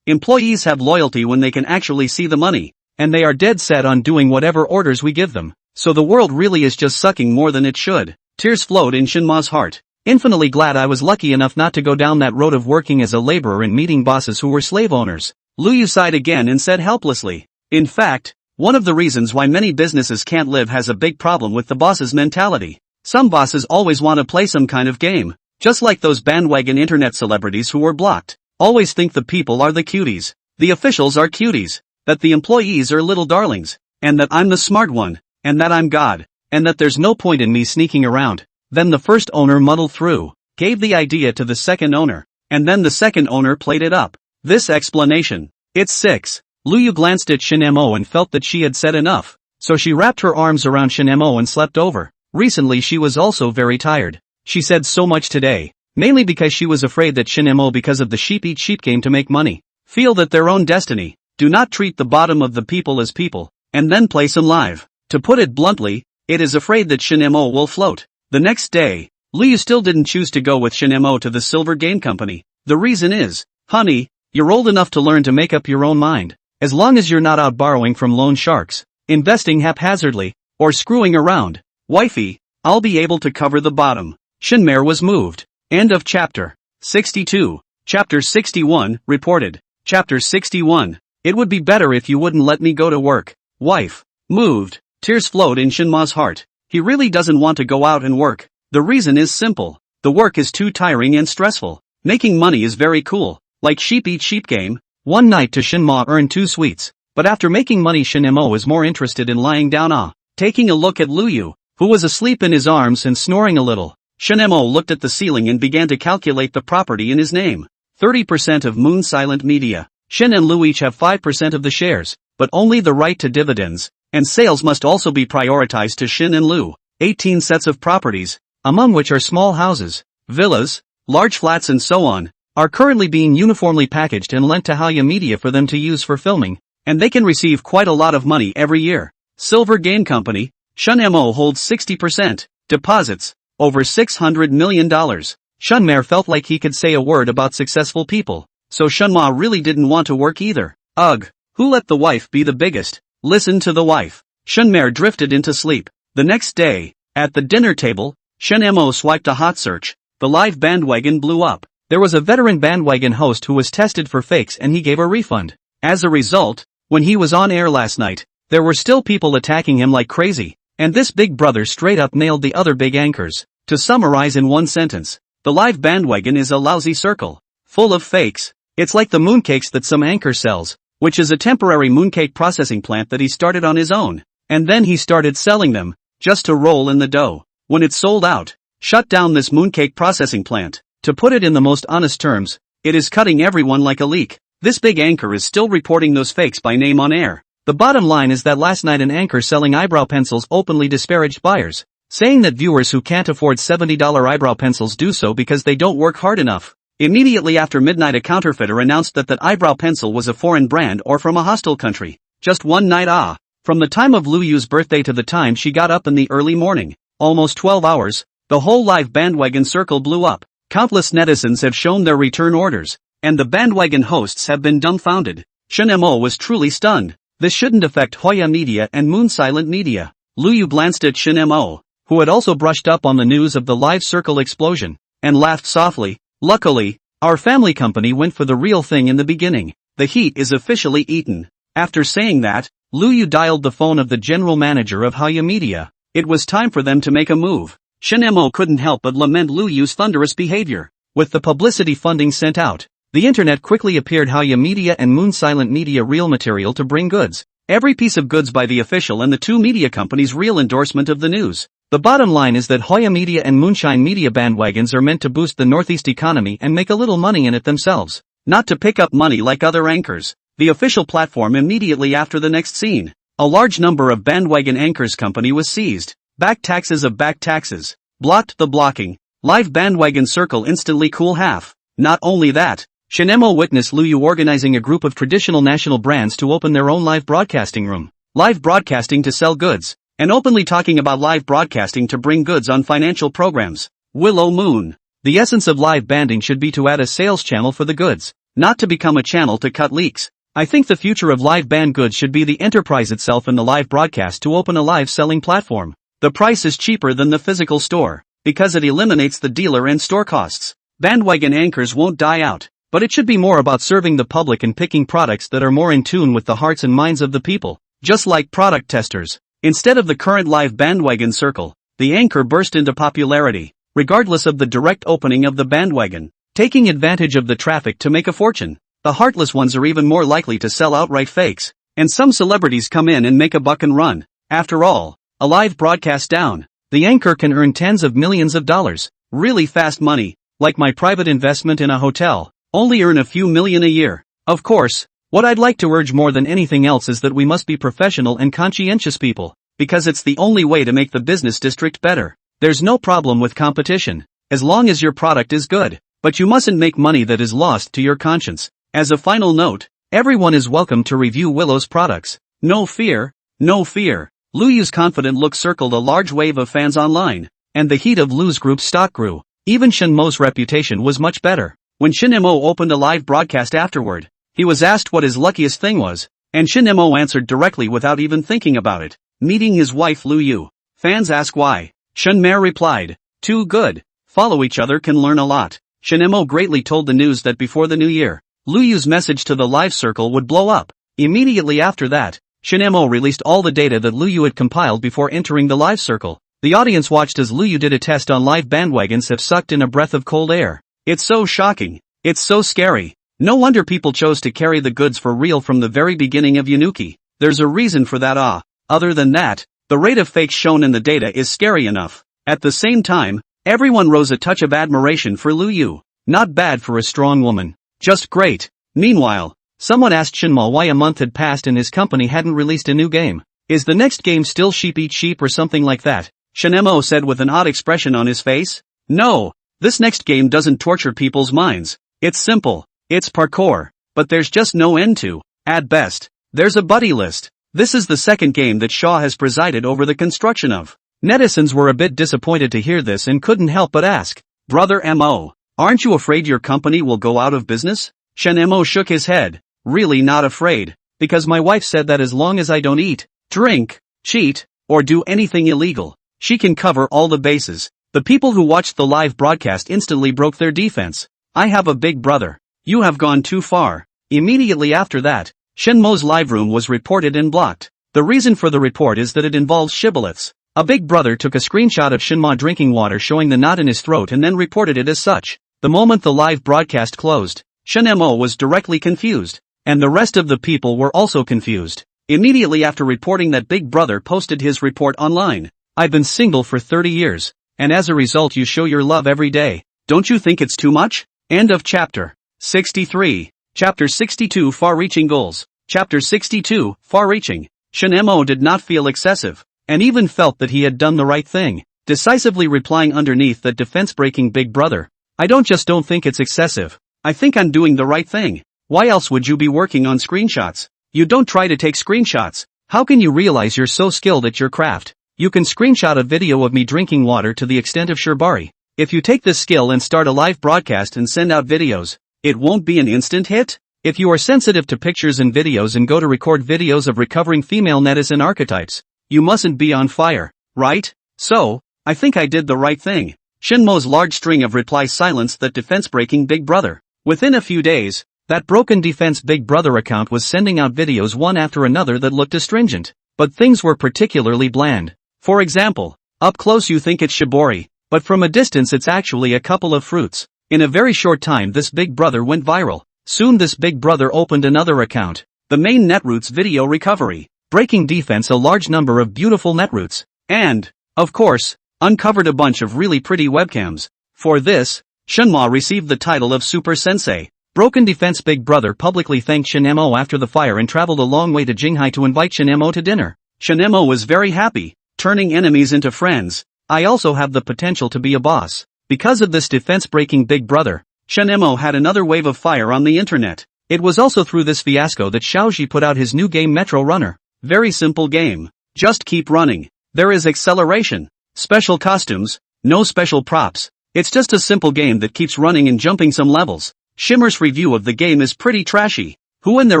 Employees have loyalty when they can actually see the money. And they are dead set on doing whatever orders we give them. So the world really is just sucking more than it should. Tears flowed in Shinma's heart. Infinitely glad I was lucky enough not to go down that road of working as a laborer and meeting bosses who were slave owners. Lu Yu sighed again and said helplessly. In fact, one of the reasons why many businesses can't live has a big problem with the boss's mentality. Some bosses always want to play some kind of game. Just like those bandwagon internet celebrities who were blocked. Always think the people are the cuties. The officials are cuties. That the employees are little darlings. And that I'm the smart one. And that I'm God. And that there's no point in me sneaking around. Then the first owner muddled through, gave the idea to the second owner, and then the second owner played it up. This explanation. It's 6. Lu Yu glanced at Shin Mo and felt that she had said enough, so she wrapped her arms around Shin Mo and slept over. Recently she was also very tired. She said so much today, mainly because she was afraid that Shin Mo, because of the sheep eat sheep game to make money, feel that their own destiny, do not treat the bottom of the people as people, and then play some live. To put it bluntly, it is afraid that Shin Mo will float. The next day, Lu Yu still didn't choose to go with Shin Mo to the Silver Game Company. The reason is, honey, you're old enough to learn to make up your own mind. As long as you're not out borrowing from loan sharks, investing haphazardly, or screwing around, wifey, I'll be able to cover the bottom. Shinmare was moved. End of chapter. 62. Chapter 61, reported. Chapter 61. It would be better if you wouldn't let me go to work. Wife. Moved. Tears flowed in Shinma's heart. He really doesn't want to go out and work. The reason is simple. The work is too tiring and stressful. Making money is very cool. Like sheep eat sheep game. One night to Shinma earned 2 sweets. But after making money, Shin-mo is more interested in lying down, taking a look at Lu Yu, who was asleep in his arms and snoring a little. Shin-mo looked at the ceiling and began to calculate the property in his name. 30% of Moon Silent Media. Shin and Lu each have 5% of the shares, but only the right to dividends. And sales must also be prioritized to Shin and Lu. 18 sets of properties, among which are small houses, villas, large flats and so on, are currently being uniformly packaged and lent to Haya Media for them to use for filming, and they can receive quite a lot of money every year. Silver Game Company, Shun-mo holds 60%, deposits, over $600 million. Shunmare felt like he could say a word about successful people, so Shunma really didn't want to work either. Ugh, who let the wife be the biggest? Listen to the wife. Shunmare drifted into sleep. The next day, at the dinner table, Shun-mo swiped a hot search. The live bandwagon blew up. There was a veteran bandwagon host who was tested for fakes and he gave a refund. As a result, when he was on air last night, there were still people attacking him like crazy, and this big brother straight up nailed the other big anchors. To summarize in one sentence, the live bandwagon is a lousy circle, full of fakes. It's like the mooncakes that some anchor sells, which is a temporary mooncake processing plant that he started on his own, and then he started selling them, just to roll in the dough. When it's sold out, shut down this mooncake processing plant. To put it in the most honest terms, it is cutting everyone like a leak. This big anchor is still reporting those fakes by name on air. The bottom line is that last night an anchor selling eyebrow pencils openly disparaged buyers, saying that viewers who can't afford $70 eyebrow pencils do so because they don't work hard enough. Immediately after midnight, a counterfeiter announced that eyebrow pencil was a foreign brand or from a hostile country. Just one night, from the time of Lu Yu's birthday to the time she got up in the early morning, almost 12 hours, the whole live bandwagon circle blew up. Countless netizens have shown their return orders, and the bandwagon hosts have been dumbfounded. Shun-mo was truly stunned. This shouldn't affect Hoya Media and Moon Silent Media. Lu Yu glanced at Shun-mo, who had also brushed up on the news of the live circle explosion, and laughed softly. Luckily, our family company went for the real thing in the beginning. The heat is officially eaten. After saying that, Lu Yu dialed the phone of the general manager of Haya Media. It was time for them to make a move. Shun-mo couldn't help but lament Lu Yu's thunderous behavior. With the publicity funding sent out, the internet quickly appeared Haya Media and Moon Silent Media real material to bring goods. Every piece of goods by the official and the two media companies' real endorsement of the news. The bottom line is that Hoya Media and Moonshine Media bandwagons are meant to boost the Northeast economy and make a little money in it themselves, not to pick up money like other anchors. The official platform immediately after the next scene. A large number of bandwagon anchors company was seized. Back taxes of back taxes. Blocked the blocking. Live bandwagon circle instantly cool half. Not only that, Shun-mo witnessed Lu Yu organizing a group of traditional national brands to open their own live broadcasting room. Live broadcasting to sell goods. And openly talking about live broadcasting to bring goods on financial programs. Willow Moon. The essence of live banding should be to add a sales channel for the goods, not to become a channel to cut leaks. I think the future of live band goods should be the enterprise itself and the live broadcast to open a live selling platform. The price is cheaper than the physical store. because it eliminates the dealer and store costs. Bandwagon anchors won't die out, but it should be more about serving the public and picking products that are more in tune with the hearts and minds of the people, just like product testers. Instead of the current live bandwagon circle, the anchor burst into popularity, regardless of the direct opening of the bandwagon, taking advantage of the traffic to make a fortune. The heartless ones are even more likely to sell outright fakes, and some celebrities come in and make a buck and run. After all, a live broadcast down, the anchor can earn tens of millions of dollars, really fast money, like my private investment in a hotel, only earn a few million a year. Of course, what I'd like to urge more than anything else is that we must be professional and conscientious people, because it's the only way to make the business district better. There's no problem with competition, as long as your product is good, but you mustn't make money that is lost to your conscience. As a final note, everyone is welcome to review Willow's products. No fear, no fear. Lu Yu's confident look circled a large wave of fans online, and the heat of Lu's group stock grew. Even Shen Mo's reputation was much better. When Shen Mo opened a live broadcast afterward, he was asked what his luckiest thing was, and Shen Mo answered directly without even thinking about it: meeting his wife Lu Yu. Fans ask why. Shen Mer replied, "Too good. Follow each other can learn a lot." Shen Mo greatly told the news that before the new year, Lu Yu's message to the live circle would blow up. Immediately after that, Shen Mo released all the data that Lu Yu had compiled before entering the live circle. The audience watched as Lu Yu did a test on live bandwagons if sucked in a breath of cold air. It's so shocking. It's so scary. No wonder people chose to carry the goods for real from the very beginning of Yanuki. There's a reason for that. Other than that, the rate of fakes shown in the data is scary enough. At the same time, everyone rose a touch of admiration for Lu Yu. Not bad for a strong woman. Just great. Meanwhile, someone asked Shinma why a month had passed and his company hadn't released a new game. Is the next game still Sheep Eat Sheep or something like that? Shinemo said with an odd expression on his face. No, this next game doesn't torture people's minds. It's simple. It's parkour. But there's just no end to. At best, there's a buddy list. This is the second game that Shaw has presided over the construction of. Netizens were a bit disappointed to hear this and couldn't help but ask, "Brother Mo, aren't you afraid your company will go out of business?" Shen Mo shook his head. Really not afraid, because my wife said that as long as I don't eat, drink, cheat, or do anything illegal, she can cover all the bases. The people who watched the live broadcast instantly broke their defense. I have a big brother. You have gone too far. Immediately after that, Shen Mo's live room was reported and blocked. The reason for the report is that it involves shibboleths. A big brother took a screenshot of Shen Mo drinking water showing the knot in his throat and then reported it as such. The moment the live broadcast closed, Shen Mo was directly confused, and the rest of the people were also confused. Immediately after reporting that big brother posted his report online. I've been single for 30 years, and as a result you show your love every day. Don't you think it's too much? End of chapter 63. Chapter 62 Far-reaching goals. Chapter 62 Far-reaching. Shen Mo did not feel excessive, and even felt that he had done the right thing, decisively replying underneath that defense-breaking big brother. I don't think it's excessive. I think I'm doing the right thing. Why else would you be working on screenshots? You don't try to take screenshots. How can you realize you're so skilled at your craft? You can screenshot a video of me drinking water to the extent of Shirbari. If you take this skill and start a live broadcast and send out videos, it won't be an instant hit? If you are sensitive to pictures and videos and go to record videos of recovering female netizen archetypes, you mustn't be on fire, right? So, I think I did the right thing. Shen Mo's large string of replies silenced that defense-breaking big brother. Within a few days, that broken defense big brother account was sending out videos one after another that looked astringent, but things were particularly bland. For example, up close you think it's shibori, but from a distance it's actually a couple of fruits. In a very short time this big brother went viral. Soon this big brother opened another account, the main netroots video recovery, breaking defense a large number of beautiful netroots, and, of course, uncovered a bunch of really pretty webcams. For this, Shenma received the title of Super Sensei. Broken defense big brother publicly thanked Shen Mo after the fire and traveled a long way to Jinghai to invite Shen Mo to dinner. Shen Mo was very happy, turning enemies into friends. I also have the potential to be a boss. Because of this defense-breaking big brother, Shen Mo had another wave of fire on the internet. It was also through this fiasco that Xiaoji put out his new game Metro Runner. Very simple game. Just keep running. There is acceleration, special costumes, no special props. It's just a simple game that keeps running and jumping some levels. Shimmer's review of the game is pretty trashy. Who in their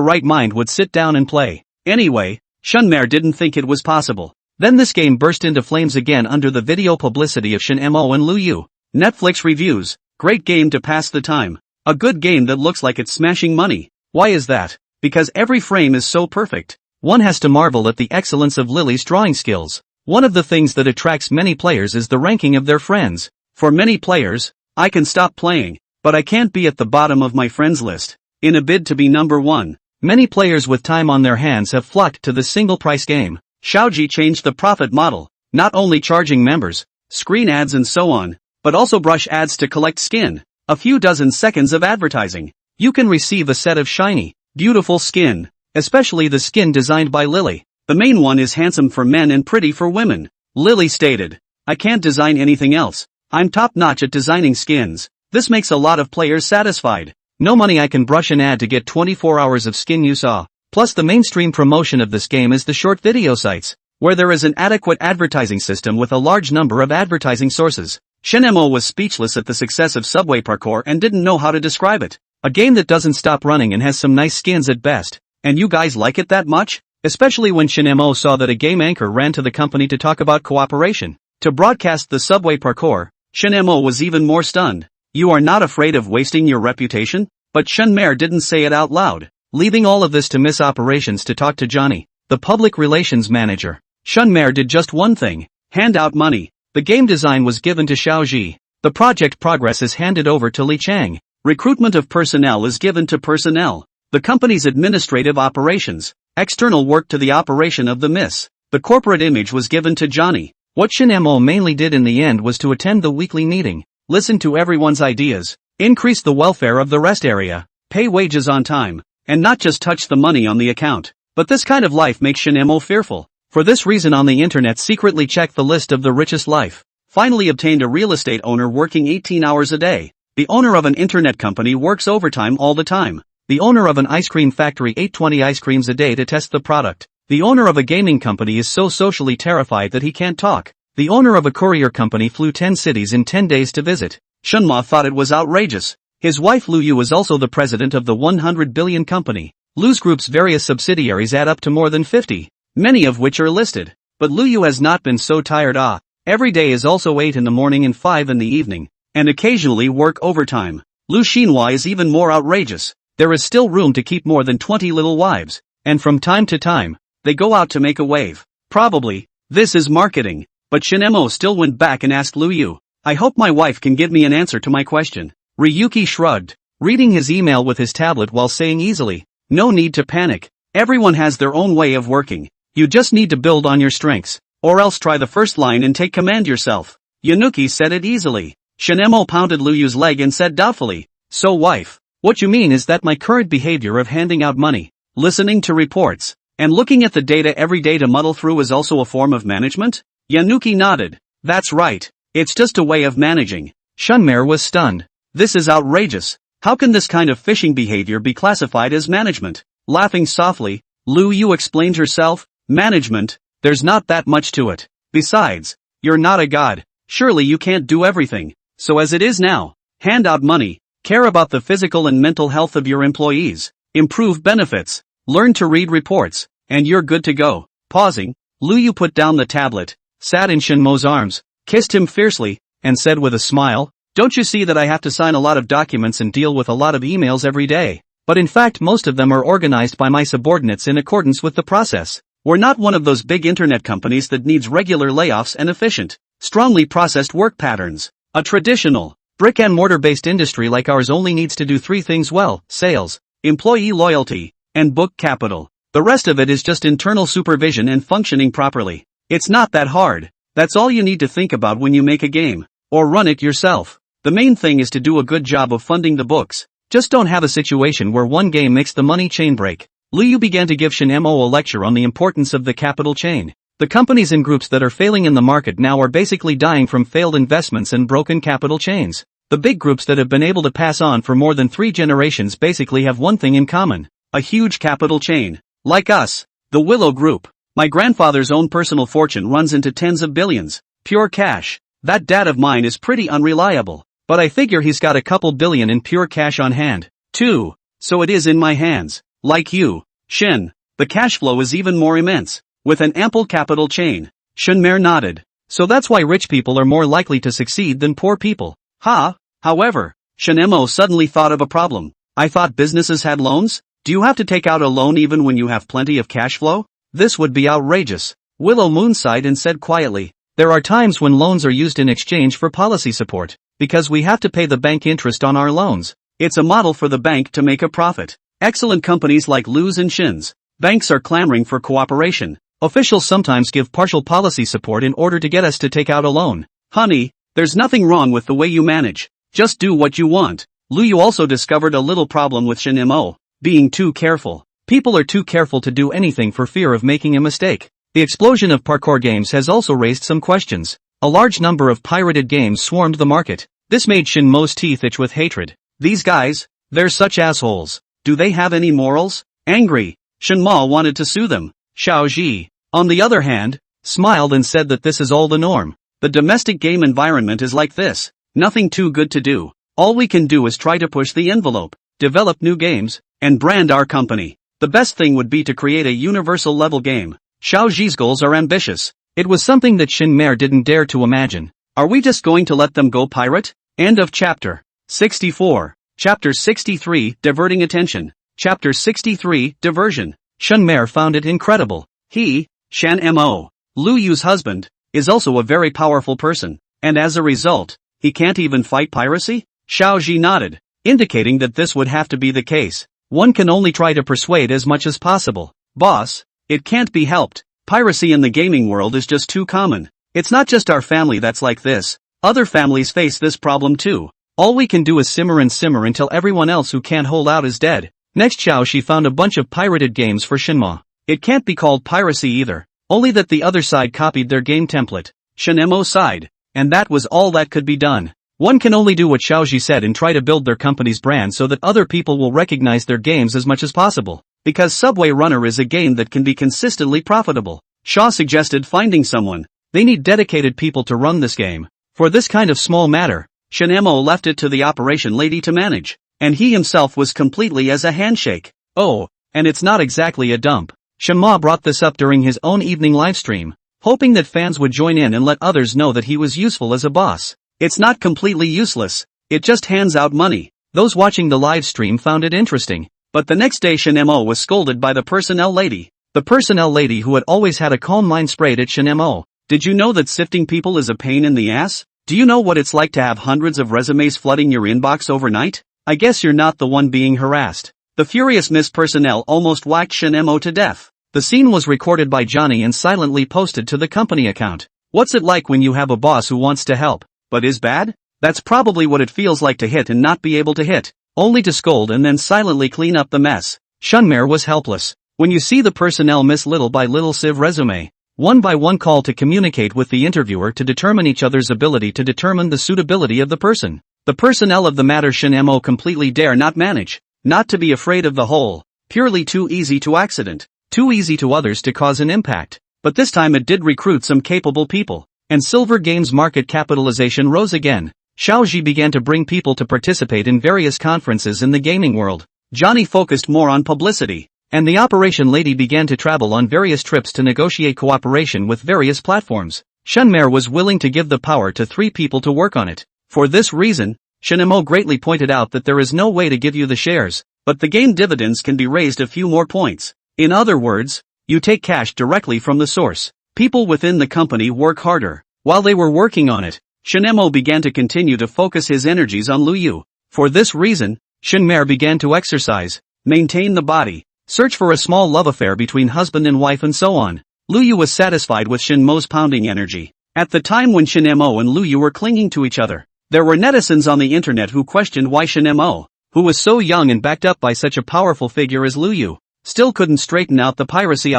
right mind would sit down and play? Anyway, Shunmare didn't think it was possible. Then this game burst into flames again under the video publicity of Shin Mo and Lu Yu. Netflix reviews. Great game to pass the time. A good game that looks like it's smashing money. Why is that? Because every frame is so perfect. One has to marvel at the excellence of Lily's drawing skills. One of the things that attracts many players is the ranking of their friends. For many players, I can stop playing, but I can't be at the bottom of my friends list. In a bid to be number one. Many players with time on their hands have flocked to this single price game. Xiaoji changed the profit model, not only charging members, screen ads and so on, but also brush ads to collect skin. A few dozen seconds of advertising. You can receive a set of shiny, beautiful skin, especially the skin designed by Lily. The main one is handsome for men and pretty for women. Lily stated, I can't design anything else. I'm top-notch at designing skins. This makes a lot of players satisfied. No money, I can brush an ad to get 24 hours of skin you saw. Plus the mainstream promotion of this game is the short video sites, where there is an adequate advertising system with a large number of advertising sources. Shinemo was speechless at the success of Subway Parkour and didn't know how to describe it. A game that doesn't stop running and has some nice skins at best. And you guys like it that much? Especially when Shinemo saw that a game anchor ran to the company to talk about cooperation to broadcast the Subway Parkour. Shinemo was even more stunned. You are not afraid of wasting your reputation? But Shunmer didn't say it out loud, leaving all of this to Miss Operations to talk to Johnny, the public relations manager. Shunmer did just one thing, hand out money. The game design was given to Xiaoji. The project progress is handed over to Li Chang. Recruitment of personnel is given to personnel. The company's administrative operations, external work to the operation of the Miss. The corporate image was given to Johnny. What Shinemo mainly did in the end was to attend the weekly meeting, listen to everyone's ideas, increase the welfare of the rest area, pay wages on time, and not just touch the money on the account. But this kind of life makes Shinemo fearful. For this reason on the internet secretly checked the list of the richest life. Finally obtained a real estate owner working 18 hours a day. The owner of an internet company works overtime all the time. The owner of an ice cream factory ate 20 ice creams a day to test the product. The owner of a gaming company is so socially terrified that he can't talk. The owner of a courier company flew 10 cities in 10 days to visit. Shunma thought it was outrageous. His wife Lu Yu is also the president of the 100 billion company. Lu's group's various subsidiaries add up to more than 50, many of which are listed. But Lu Yu has not been so tired. Every day is also 8 in the morning and 5 in the evening, and occasionally work overtime. Lu Xinhua is even more outrageous. There is still room to keep more than 20 little wives, and from time to time, they go out to make a wave. Probably, this is marketing. But Shinemo still went back and asked Lu Yu, I hope my wife can give me an answer to my question. Ryuki shrugged, reading his email with his tablet while saying easily, no need to panic. Everyone has their own way of working. You just need to build on your strengths, or else try the first line and take command yourself. Yanuki said it easily. Shinemo pounded Lu Yu's leg and said doubtfully, so wife, what you mean is that my current behavior of handing out money, listening to reports, and looking at the data every day to muddle through is also a form of management? Yanuki nodded. That's right. It's just a way of managing. Shunmer was stunned. This is outrageous. How can this kind of fishing behavior be classified as management? Laughing softly, Lu Yu explained herself, management, there's not that much to it. Besides, you're not a god. Surely you can't do everything. So as it is now, hand out money, care about the physical and mental health of your employees, improve benefits, learn to read reports, and you're good to go. Pausing, Lu Yu put down the tablet, sat in Shinmo's arms, kissed him fiercely, and said with a smile, don't you see that I have to sign a lot of documents and deal with a lot of emails every day? But in fact most of them are organized by my subordinates in accordance with the process. We're not one of those big internet companies that needs regular layoffs and efficient, strongly processed work patterns. A traditional, brick-and-mortar-based industry like ours only needs to do 3 things well: sales, employee loyalty, and book capital. The rest of it is just internal supervision and functioning properly. It's not that hard. That's all you need to think about when you make a game, or run it yourself. The main thing is to do a good job of funding the books. Just don't have a situation where one game makes the money chain break. Lu Yu began to give Shinemo a lecture on the importance of the capital chain. The companies and groups that are failing in the market now are basically dying from failed investments and broken capital chains. The big groups that have been able to pass on for more than 3 generations basically have one thing in common: a huge capital chain. Like us, the Willow Group. My grandfather's own personal fortune runs into tens of billions, pure cash. That dad of mine is pretty unreliable, but I figure he's got a couple billion in pure cash on hand, too. So it is in my hands. Like you, Shin, the cash flow is even more immense. With an ample capital chain, Shinmer nodded. So that's why rich people are more likely to succeed than poor people. However, Shinmo suddenly thought of a problem. I thought businesses had loans? Do you have to take out a loan even when you have plenty of cash flow? This would be outrageous. Willow Moon sighed and said quietly, there are times when loans are used in exchange for policy support, because we have to pay the bank interest on our loans. It's a model for the bank to make a profit. Excellent companies like Lu's and Shin's. Banks are clamoring for cooperation. Officials sometimes give partial policy support in order to get us to take out a loan. Honey, there's nothing wrong with the way you manage. Just do what you want. Luyu also discovered a little problem with Shinmo. Being too careful. People are too careful to do anything for fear of making a mistake. The explosion of parkour games has also raised some questions. A large number of pirated games swarmed the market. This made Shinmo's teeth itch with hatred. These guys, they're such assholes. Do they have any morals? Angry, Shinmo wanted to sue them. Xiao Ji, on the other hand, smiled and said that this is all the norm. The domestic game environment is like this. Nothing too good to do. All we can do is try to push the envelope, develop new games, and brand our company. The best thing would be to create a universal level game. Xiao Ji's goals are ambitious. It was something that Shinmer didn't dare to imagine. Are we just going to let them go pirate? End of chapter 64. Chapter 63, Diverting Attention. Chapter 63, Diversion. Shinmer found it incredible. He, Shan-mo, Lu Yu's husband, is also a very powerful person, and as a result, he can't even fight piracy? Xiao Ji nodded, indicating that this would have to be the case. One can only try to persuade as much as possible. Boss, it can't be helped. Piracy in the gaming world is just too common. It's not just our family that's like this. Other families face this problem too. All we can do is simmer until everyone else who can't hold out is dead. Next Xiao Ji found a bunch of pirated games for Shinmo. It can't be called piracy either. Only that the other side copied their game template. Shinmo sighed. And that was all that could be done. One can only do what Xiao Ji said and try to build their company's brand so that other people will recognize their games as much as possible. Because Subway Runner is a game that can be consistently profitable. Shaw suggested finding someone. They need dedicated people to run this game. For this kind of small matter, Shinmo left it to the operation lady to manage. And he himself was completely as a handshake. Oh, and it's not exactly a dump. Shinmo brought this up during his own evening livestream, hoping that fans would join in and let others know that he was useful as a boss. It's not completely useless, it just hands out money. Those watching the live stream found it interesting, but the next day Shinmo was scolded by the personnel lady. The personnel lady who had always had a calm mind sprayed at Shinmo. Did you know that sifting people is a pain in the ass? Do you know what it's like to have hundreds of resumes flooding your inbox overnight? I guess you're not the one being harassed. The furious Miss Personnel almost whacked Shinmo to death. The scene was recorded by Johnny and silently posted to the company account. What's it like when you have a boss who wants to help, but is bad? That's probably what it feels like to hit and not be able to hit, only to scold and then silently clean up the mess. Shinmer was helpless. When you see the personnel miss little by little sieve resume, one by one call to communicate with the interviewer to determine each other's ability to determine the suitability of the person. The personnel of the matter Shinmo completely dare not manage, not to be afraid of the whole, purely too easy to accident, too easy to others to cause an impact. But this time it did recruit some capable people, and Silver Games' market capitalization rose again. Xiao Ji began to bring people to participate in various conferences in the gaming world. Johnny focused more on publicity, and the operation lady began to travel on various trips to negotiate cooperation with various platforms. Shinmer was willing to give the power to 3 people to work on it. For this reason, Shinmo greatly pointed out that there is no way to give you the shares, but the game dividends can be raised a few more points. In other words, you take cash directly from the source. People within the company work harder. While they were working on it, Shinmo began to continue to focus his energies on Lu Yu. For this reason, Shinmer began to exercise, maintain the body, search for a small love affair between husband and wife and so on. Lu Yu was satisfied with Shinmo's pounding energy. At the time when Shinmo and Lu Yu were clinging to each other, there were netizens on the internet who questioned why Shinmo, who was so young and backed up by such a powerful figure as Lu Yu, still couldn't straighten out the piracy.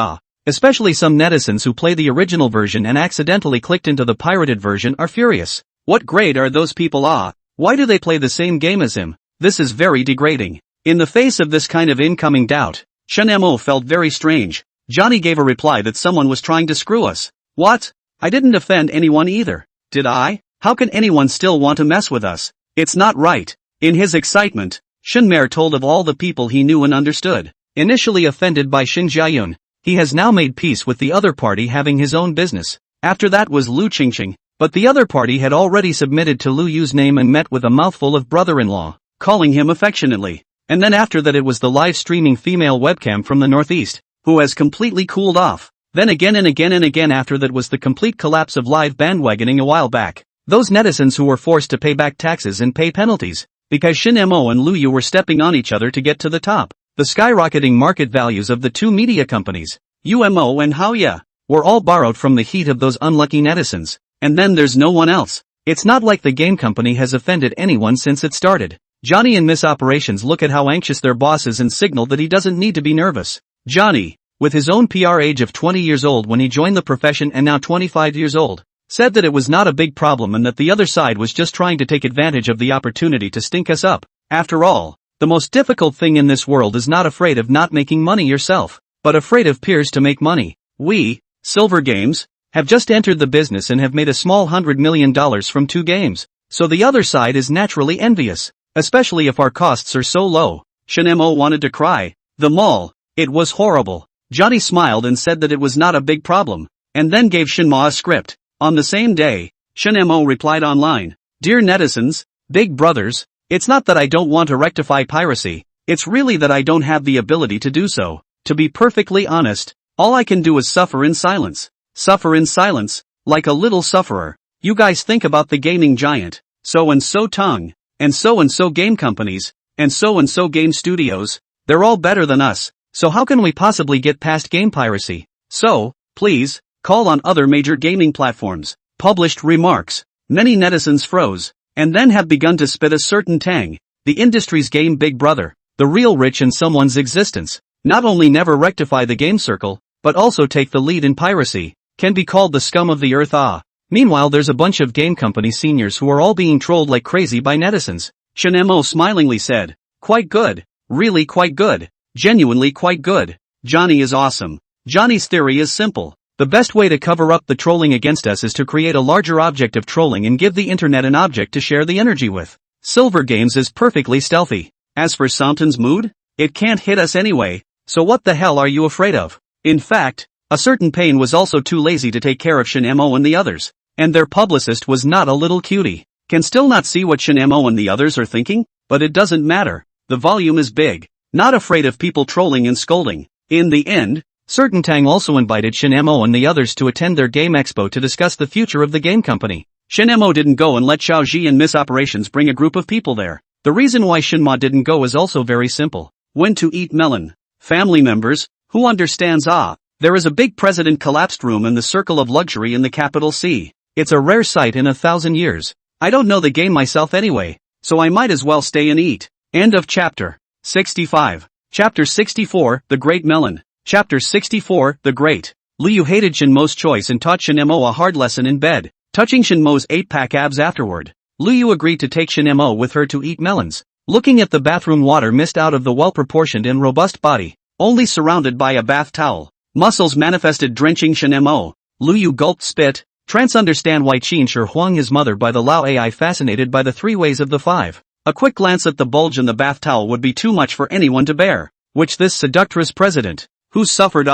Especially some netizens who play the original version and accidentally clicked into the pirated version are furious. What grade are those people? Why do they play the same game as him? This is very degrading. In the face of this kind of incoming doubt, Shinmo felt very strange. Johnny gave a reply that someone was trying to screw us. What? I didn't offend anyone either. Did I? How can anyone still want to mess with us? It's not right. In his excitement, Shinmer told of all the people he knew and understood. Initially offended by Shin Jiayun, he has now made peace with the other party having his own business. After that was Lu Qingqing, but the other party had already submitted to Lu Yu's name and met with a mouthful of brother-in-law, calling him affectionately. And then after that it was the live streaming female webcam from the Northeast, who has completely cooled off. Then again and again and again after that was the complete collapse of live bandwagoning a while back. Those netizens who were forced to pay back taxes and pay penalties, because Shin Mo and Lu Yu were stepping on each other to get to the top. The skyrocketing market values of the two media companies, UMO and Haoya, were all borrowed from the heat of those unlucky netizens. And then there's no one else. It's not like the game company has offended anyone since it started. Johnny and Miss Operations look at how anxious their boss is and signal that he doesn't need to be nervous. Johnny, with his own PR age of 20 years old when he joined the profession and now 25 years old, said that it was not a big problem and that the other side was just trying to take advantage of the opportunity to stink us up. After all, the most difficult thing in this world is not afraid of not making money yourself, but afraid of peers to make money. We, Silver Games, have just entered the business and have made a small $100 million from 2 games, so the other side is naturally envious, especially if our costs are so low. Shin Mo wanted to cry. The mall, it was horrible. Johnny smiled and said that it was not a big problem, and then gave Shinma a script. On the same day, Shin Mo replied online, "Dear netizens, big brothers, it's not that I don't want to rectify piracy, it's really that I don't have the ability to do so. To be perfectly honest, all I can do is suffer in silence. Suffer in silence, like a little sufferer. You guys think about the gaming giant, so-and-so tongue, and so game companies, and so game studios, they're all better than us. So how can we possibly get past game piracy? So, please, call on other major gaming platforms." Published remarks. Many netizens froze, and then have begun to spit a certain tang. The industry's game big brother, the real rich in someone's existence, not only never rectify the game circle, but also take the lead in piracy, can be called the scum of the earth. Meanwhile there's a bunch of game company seniors who are all being trolled like crazy by netizens. Shin Mo smilingly said, "Quite good, really quite good. Genuinely quite good. Johnny is awesome. Johnny's theory is simple. The best way to cover up the trolling against us is to create a larger object of trolling and give the internet an object to share the energy with. Silver Games is perfectly stealthy. As for Samton's mood, it can't hit us anyway, so what the hell are you afraid of?" In fact, a certain Pain was also too lazy to take care of Shin Mo and the others, and their publicist was not a little cutie. Can still not see what Shin Mo and the others are thinking, but it doesn't matter. The volume is big. Not afraid of people trolling and scolding. In the end, certain Tang also invited Shin Mo and the others to attend their game expo to discuss the future of the game company. Shin Mo didn't go and let Xiao Ji and Miss Operations bring a group of people there. The reason why Shinma didn't go is also very simple. When to eat melon. Family members, who understands? There is a big president collapsed room in the circle of luxury in the capital C. It's a rare sight in 1,000 years. I don't know the game myself anyway, so I might as well stay and eat. End of chapter 65. Chapter 64, The Great Melon. Chapter 64, The Great. Lu Yu hated Shin Mo's choice and taught Shin Mo a hard lesson in bed, touching Shin Mo's 8-pack abs afterward. Lu Yu agreed to take Shin Mo with her to eat melons. Looking at the bathroom water mist out of the well-proportioned and robust body, only surrounded by a bath towel. Muscles manifested drenching Shin Mo. Lu Yu gulped spit. Trance understand why Qin Shi Huang his mother by the Lao AI fascinated by the 3 ways of the 5. A quick glance at the bulge in the bath towel would be too much for anyone to bear, which this seductress president, who suffered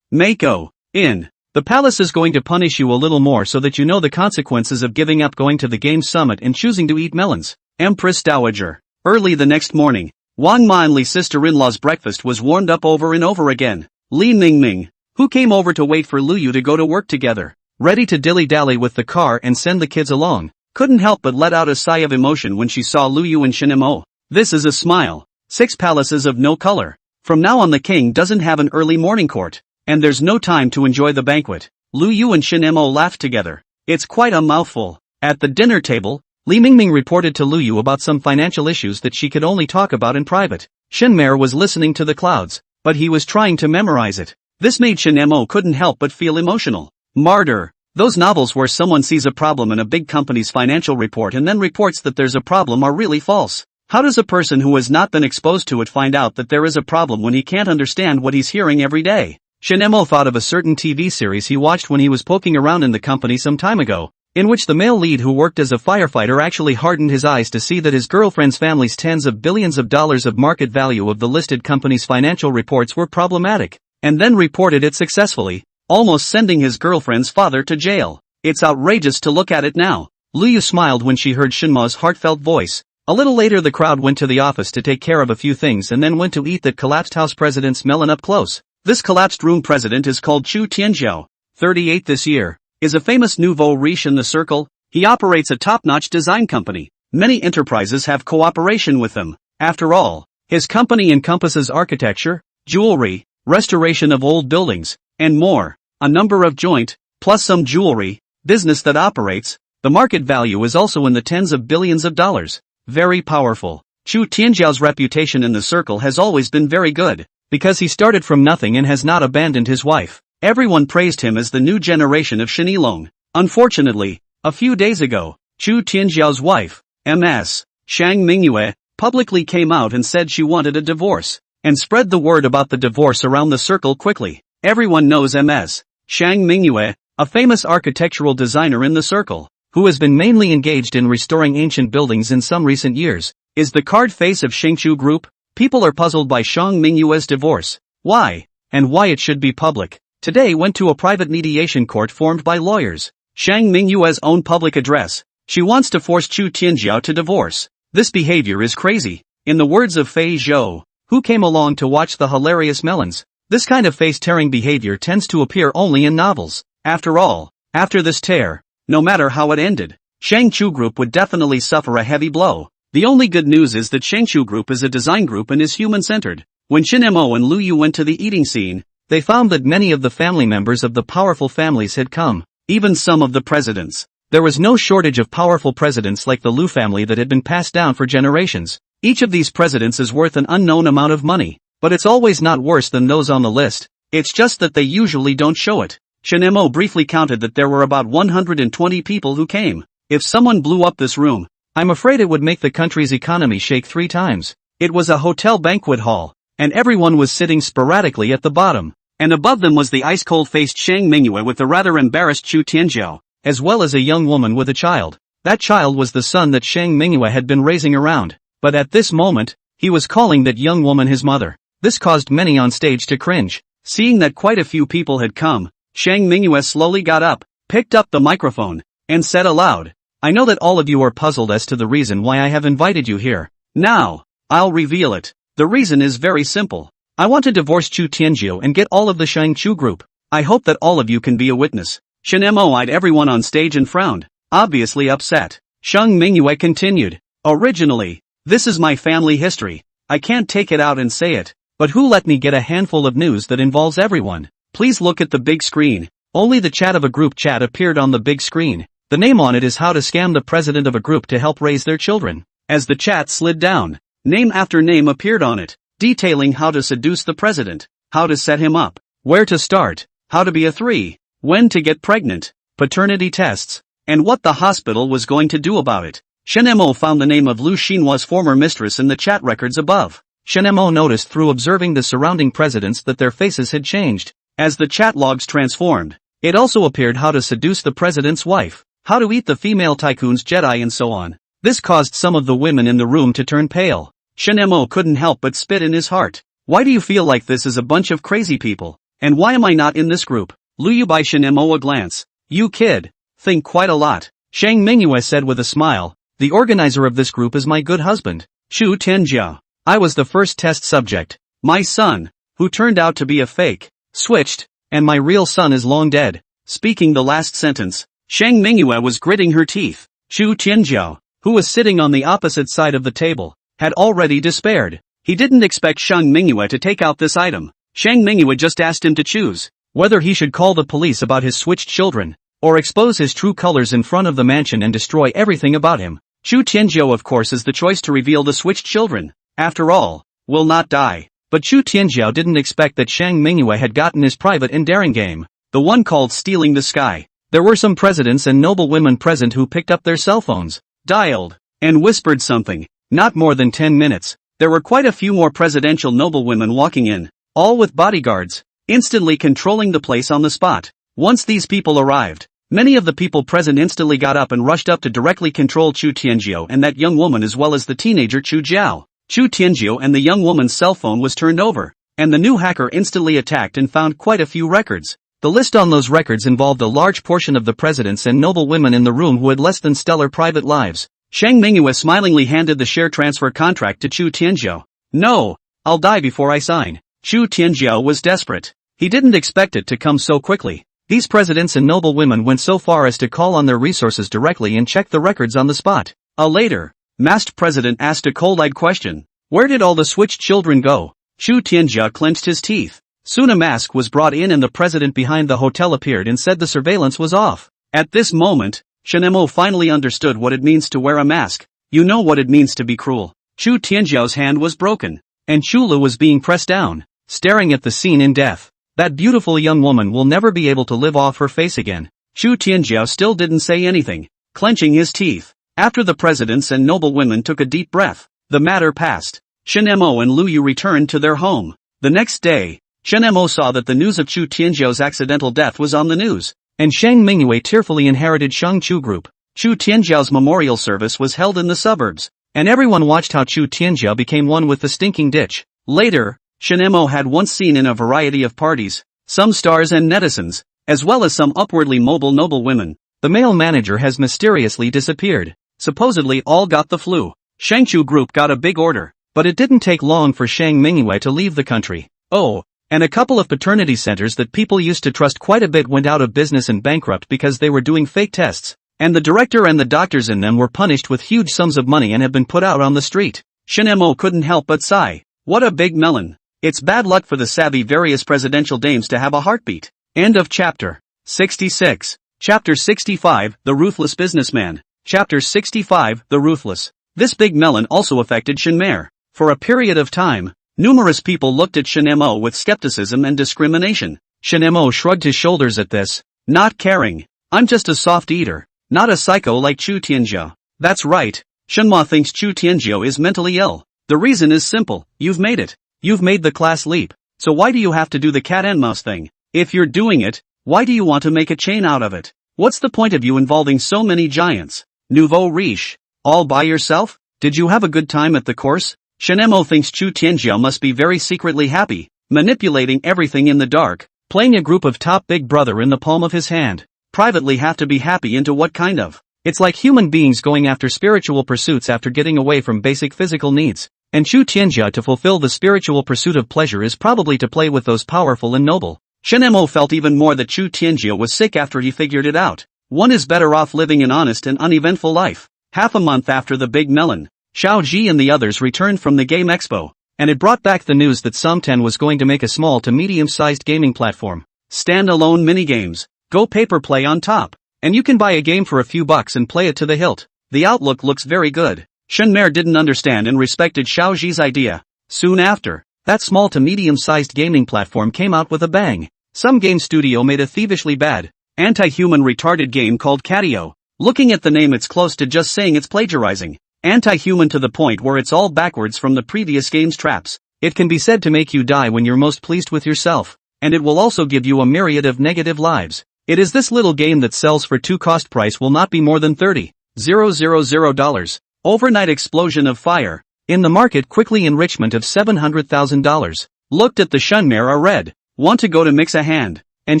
Mako, in. The palace is going to punish you a little more so that you know the consequences of giving up going to the game summit and choosing to eat melons. Empress Dowager. Early the next morning, Wang Ma and Li's sister-in-law's breakfast was warmed up over and over again. Li Mingming, who came over to wait for Lu Yu to go to work together, ready to dilly-dally with the car and send the kids along, couldn't help but let out a sigh of emotion when she saw Lu Yu and Shin Mo. This is a smile. 6 palaces of no color. From now on the king doesn't have an early morning court, and there's no time to enjoy the banquet. Lu Yu and Shin Mo laughed together. It's quite a mouthful. At the dinner table, Li Mingming reported to Lu Yu about some financial issues that she could only talk about in private. Shin Mer was listening to the clouds, but he was trying to memorize it. This made Shin Mo couldn't help but feel emotional. Martyr. Those novels where someone sees a problem in a big company's financial report and then reports that there's a problem are really false. How does a person who has not been exposed to it find out that there is a problem when he can't understand what he's hearing every day? Shin Mo thought of a certain TV series he watched when he was poking around in the company some time ago, in which the male lead who worked as a firefighter actually hardened his eyes to see that his girlfriend's family's tens of billions of dollars of market value of the listed company's financial reports were problematic, and then reported it successfully. almost sending his girlfriend's father to jail. It's outrageous to look at it now. Liu smiled when she heard Shinma's heartfelt voice. A little later the crowd went to the office to take care of a few things and then went to eat that collapsed house president's melon up close. This collapsed room president is called Chu Tianzhou, 38 this year, is a famous nouveau riche in the circle. He operates a top-notch design company. Many enterprises have cooperation with him. After all, his company encompasses architecture, jewelry, restoration of old buildings, and more. A number of joint, plus some jewelry, business that operates. The market value is also in the tens of billions of dollars. Very powerful. Chu Tianzhou's reputation in the circle has always been very good, because he started from nothing and has not abandoned his wife. Everyone praised him as the new generation of Shenilong. Unfortunately, a few days ago, Chu Tianzhou's wife, Ms. Shang Mingyue, publicly came out and said she wanted a divorce, and spread the word about the divorce around the circle quickly. Everyone knows Ms. Shang Mingyue, a famous architectural designer in the circle, who has been mainly engaged in restoring ancient buildings in some recent years, is the card face of Shengchu Group. People are puzzled by Shang Mingyue's divorce. Why? And why it should be public. Today went to a private mediation court formed by lawyers. Shang Mingyue's own public address. She wants to force Chu Tianzhou to divorce. This behavior is crazy. In the words of Fei Zhou, who came along to watch the hilarious melons, this kind of face-tearing behavior tends to appear only in novels. After all, after this tear, no matter how it ended, Shengchu Group would definitely suffer a heavy blow. The only good news is that Shengchu Group is a design group and is human-centered. When Shin Mo and Lu Yu went to the eating scene, they found that many of the family members of the powerful families had come, even some of the presidents. There was no shortage of powerful presidents like the Lu family that had been passed down for generations. Each of these presidents is worth an unknown amount of money, but it's always not worse than those on the list. It's just that they usually don't show it. Shin Mo briefly counted that there were about 120 people who came. If someone blew up this room, I'm afraid it would make the country's economy shake 3 times. It was a hotel banquet hall, and everyone was sitting sporadically at the bottom. And above them was the ice-cold-faced Shang Mingyue with the rather embarrassed Chu Tianzhou, as well as a young woman with a child. That child was the son that Shang Mingyue had been raising around. But at this moment, he was calling that young woman his mother. This caused many on stage to cringe. Seeing that quite a few people had come, Shang Mingyue slowly got up, picked up the microphone, and said aloud, "I know that all of you are puzzled as to the reason why I have invited you here. Now, I'll reveal it. The reason is very simple. I want to divorce Chu Tianzhou and get all of the Shengchu Group. I hope that all of you can be a witness." Shin Mo eyed everyone on stage and frowned, obviously upset. Shang Mingyue continued, "Originally, this is my family history. I can't take it out and say it, but who let me get a handful of news that involves everyone? Please look at the big screen." Only the chat of a group chat appeared on the big screen. The name on it is "How to Scam the President of a Group to Help Raise Their Children." As the chat slid down, name after name appeared on it, detailing how to seduce the president, how to set him up, where to start, how to be a 3, when to get pregnant, paternity tests, and what the hospital was going to do about it. Shin Mo found the name of Lu Xinhua's former mistress in the chat records above. Shin Mo noticed through observing the surrounding presidents that their faces had changed. As the chat logs transformed, it also appeared how to seduce the president's wife, how to eat the female tycoon's Jedi and so on. This caused some of the women in the room to turn pale. Shin Mo couldn't help but spit in his heart. Why do you feel like this is a bunch of crazy people? And why am I not in this group? Lu Yu by Shin Mo a glance. You kid, think quite a lot. Shang Mingyue said with a smile, the organizer of this group is my good husband, Chu Tianzhou. I was the first test subject. My son, who turned out to be a fake, switched, and my real son is long dead. Speaking the last sentence, Shang Mingyue was gritting her teeth. Chu Tianzhou, who was sitting on the opposite side of the table, had already despaired. He didn't expect Shang Mingyue to take out this item. Shang Mingyue just asked him to choose whether he should call the police about his switched children, or expose his true colors in front of the mansion and destroy everything about him. Chu Tianzhou of course is the choice to reveal the switched children. After all, will not die. But Chu Tianzhou didn't expect that Shang Mingyue had gotten his private and daring game, the one called stealing the sky. There were some presidents and noble women present who picked up their cell phones, dialed, and whispered something. Not more than 10 minutes. There were quite a few more presidential noblewomen walking in, all with bodyguards, instantly controlling the place on the spot. Once these people arrived, many of the people present instantly got up and rushed up to directly control Chu Tianzhou and that young woman as well as the teenager Chu Jiao. Chu Tianzhou and the young woman's cell phone was turned over, and the new hacker instantly attacked and found quite a few records. The list on those records involved a large portion of the presidents and noble women in the room who had less than stellar private lives. Shang Mingyue smilingly handed the share transfer contract to Chu Tianzhou. No, I'll die before I sign. Chu Tianzhou was desperate. He didn't expect it to come so quickly. These presidents and noble women went so far as to call on their resources directly and check the records on the spot. A later, masked president asked a cold-eyed question. Where did all the switched children go? Chu Tianzhou clenched his teeth. Soon a mask was brought in and the president behind the hotel appeared and said the surveillance was off. At this moment, Shen Mo finally understood what it means to wear a mask. You know what it means to be cruel. Chu Tianzhou's hand was broken, and Chulu was being pressed down, staring at the scene in death. That beautiful young woman will never be able to live off her face again. Chu Tianzhou still didn't say anything, clenching his teeth. After the presidents and noble women took a deep breath, the matter passed. Shen Mo and Lu Yu returned to their home. The next day, Shen Mo saw that the news of Chu Tianzhou's accidental death was on the news, and Shang Mingyue tearfully inherited Shang Chu Group. Chu Tianzhou's memorial service was held in the suburbs, and everyone watched how Chu Tianzhou became one with the stinking ditch. Later, Shen Mo had once seen in a variety of parties, some stars and netizens, as well as some upwardly mobile noble women. The male manager has mysteriously disappeared. Supposedly all got the flu. Shangchu Group got a big order, but it didn't take long for Shang Mingyue to leave the country. Oh, and a couple of paternity centers that people used to trust quite a bit went out of business and bankrupt because they were doing fake tests, and the director and the doctors in them were punished with huge sums of money and have been put out on the street. Shen Mo couldn't help but sigh. What a big melon. It's bad luck for the savvy various presidential dames to have a heartbeat. End of chapter 66. Chapter 65, The Ruthless Businessman. Chapter 65, The Ruthless. This big melon also affected Shenmei. For a period of time, numerous people looked at Shen Mo with skepticism and discrimination. Shen Mo shrugged his shoulders at this, not caring. I'm just a soft eater, not a psycho like Chu Tianzhou. That's right, Shen Mo thinks Chu Tianzhou is mentally ill. The reason is simple, you've made it. You've made the class leap, so why do you have to do the cat and mouse thing? If you're doing it, why do you want to make a chain out of it? What's the point of you involving so many giants? Nouveau riche. All by yourself? Did you have a good time at the course? Shen Mo thinks Chu Tianzhou must be very secretly happy, manipulating everything in the dark, playing a group of top Big Brother in the palm of his hand. Privately have to be happy into what kind of? It's like human beings going after spiritual pursuits after getting away from basic physical needs. And Chu Tianzhou to fulfill the spiritual pursuit of pleasure is probably to play with those powerful and noble. Shen Mo felt even more that Chu Tianzhou was sick after he figured it out. One is better off living an honest and uneventful life. Half a month after the big melon, Xiao Ji and the others returned from the Game Expo, and it brought back the news that Somten was going to make a small to medium-sized gaming platform. Stand-alone minigames, go paper play on top, and you can buy a game for a few bucks and play it to the hilt. The outlook looks very good. Shenmei didn't understand and respected Xiao Ji's idea. Soon after, that small to medium-sized gaming platform came out with a bang. Some game studio made a thievishly bad, anti-human retarded game called Catio. Looking at the name, it's close to just saying it's plagiarizing. Anti-human to the point where it's all backwards from the previous game's traps. It can be said to make you die when you're most pleased with yourself, and it will also give you a myriad of negative lives. It is this little game that sells for $2. Cost price will not be more than $30,000. Overnight explosion of fire. In the market quickly enrichment of $700,000. Looked at the Shenmei read, want to go to mix a hand? And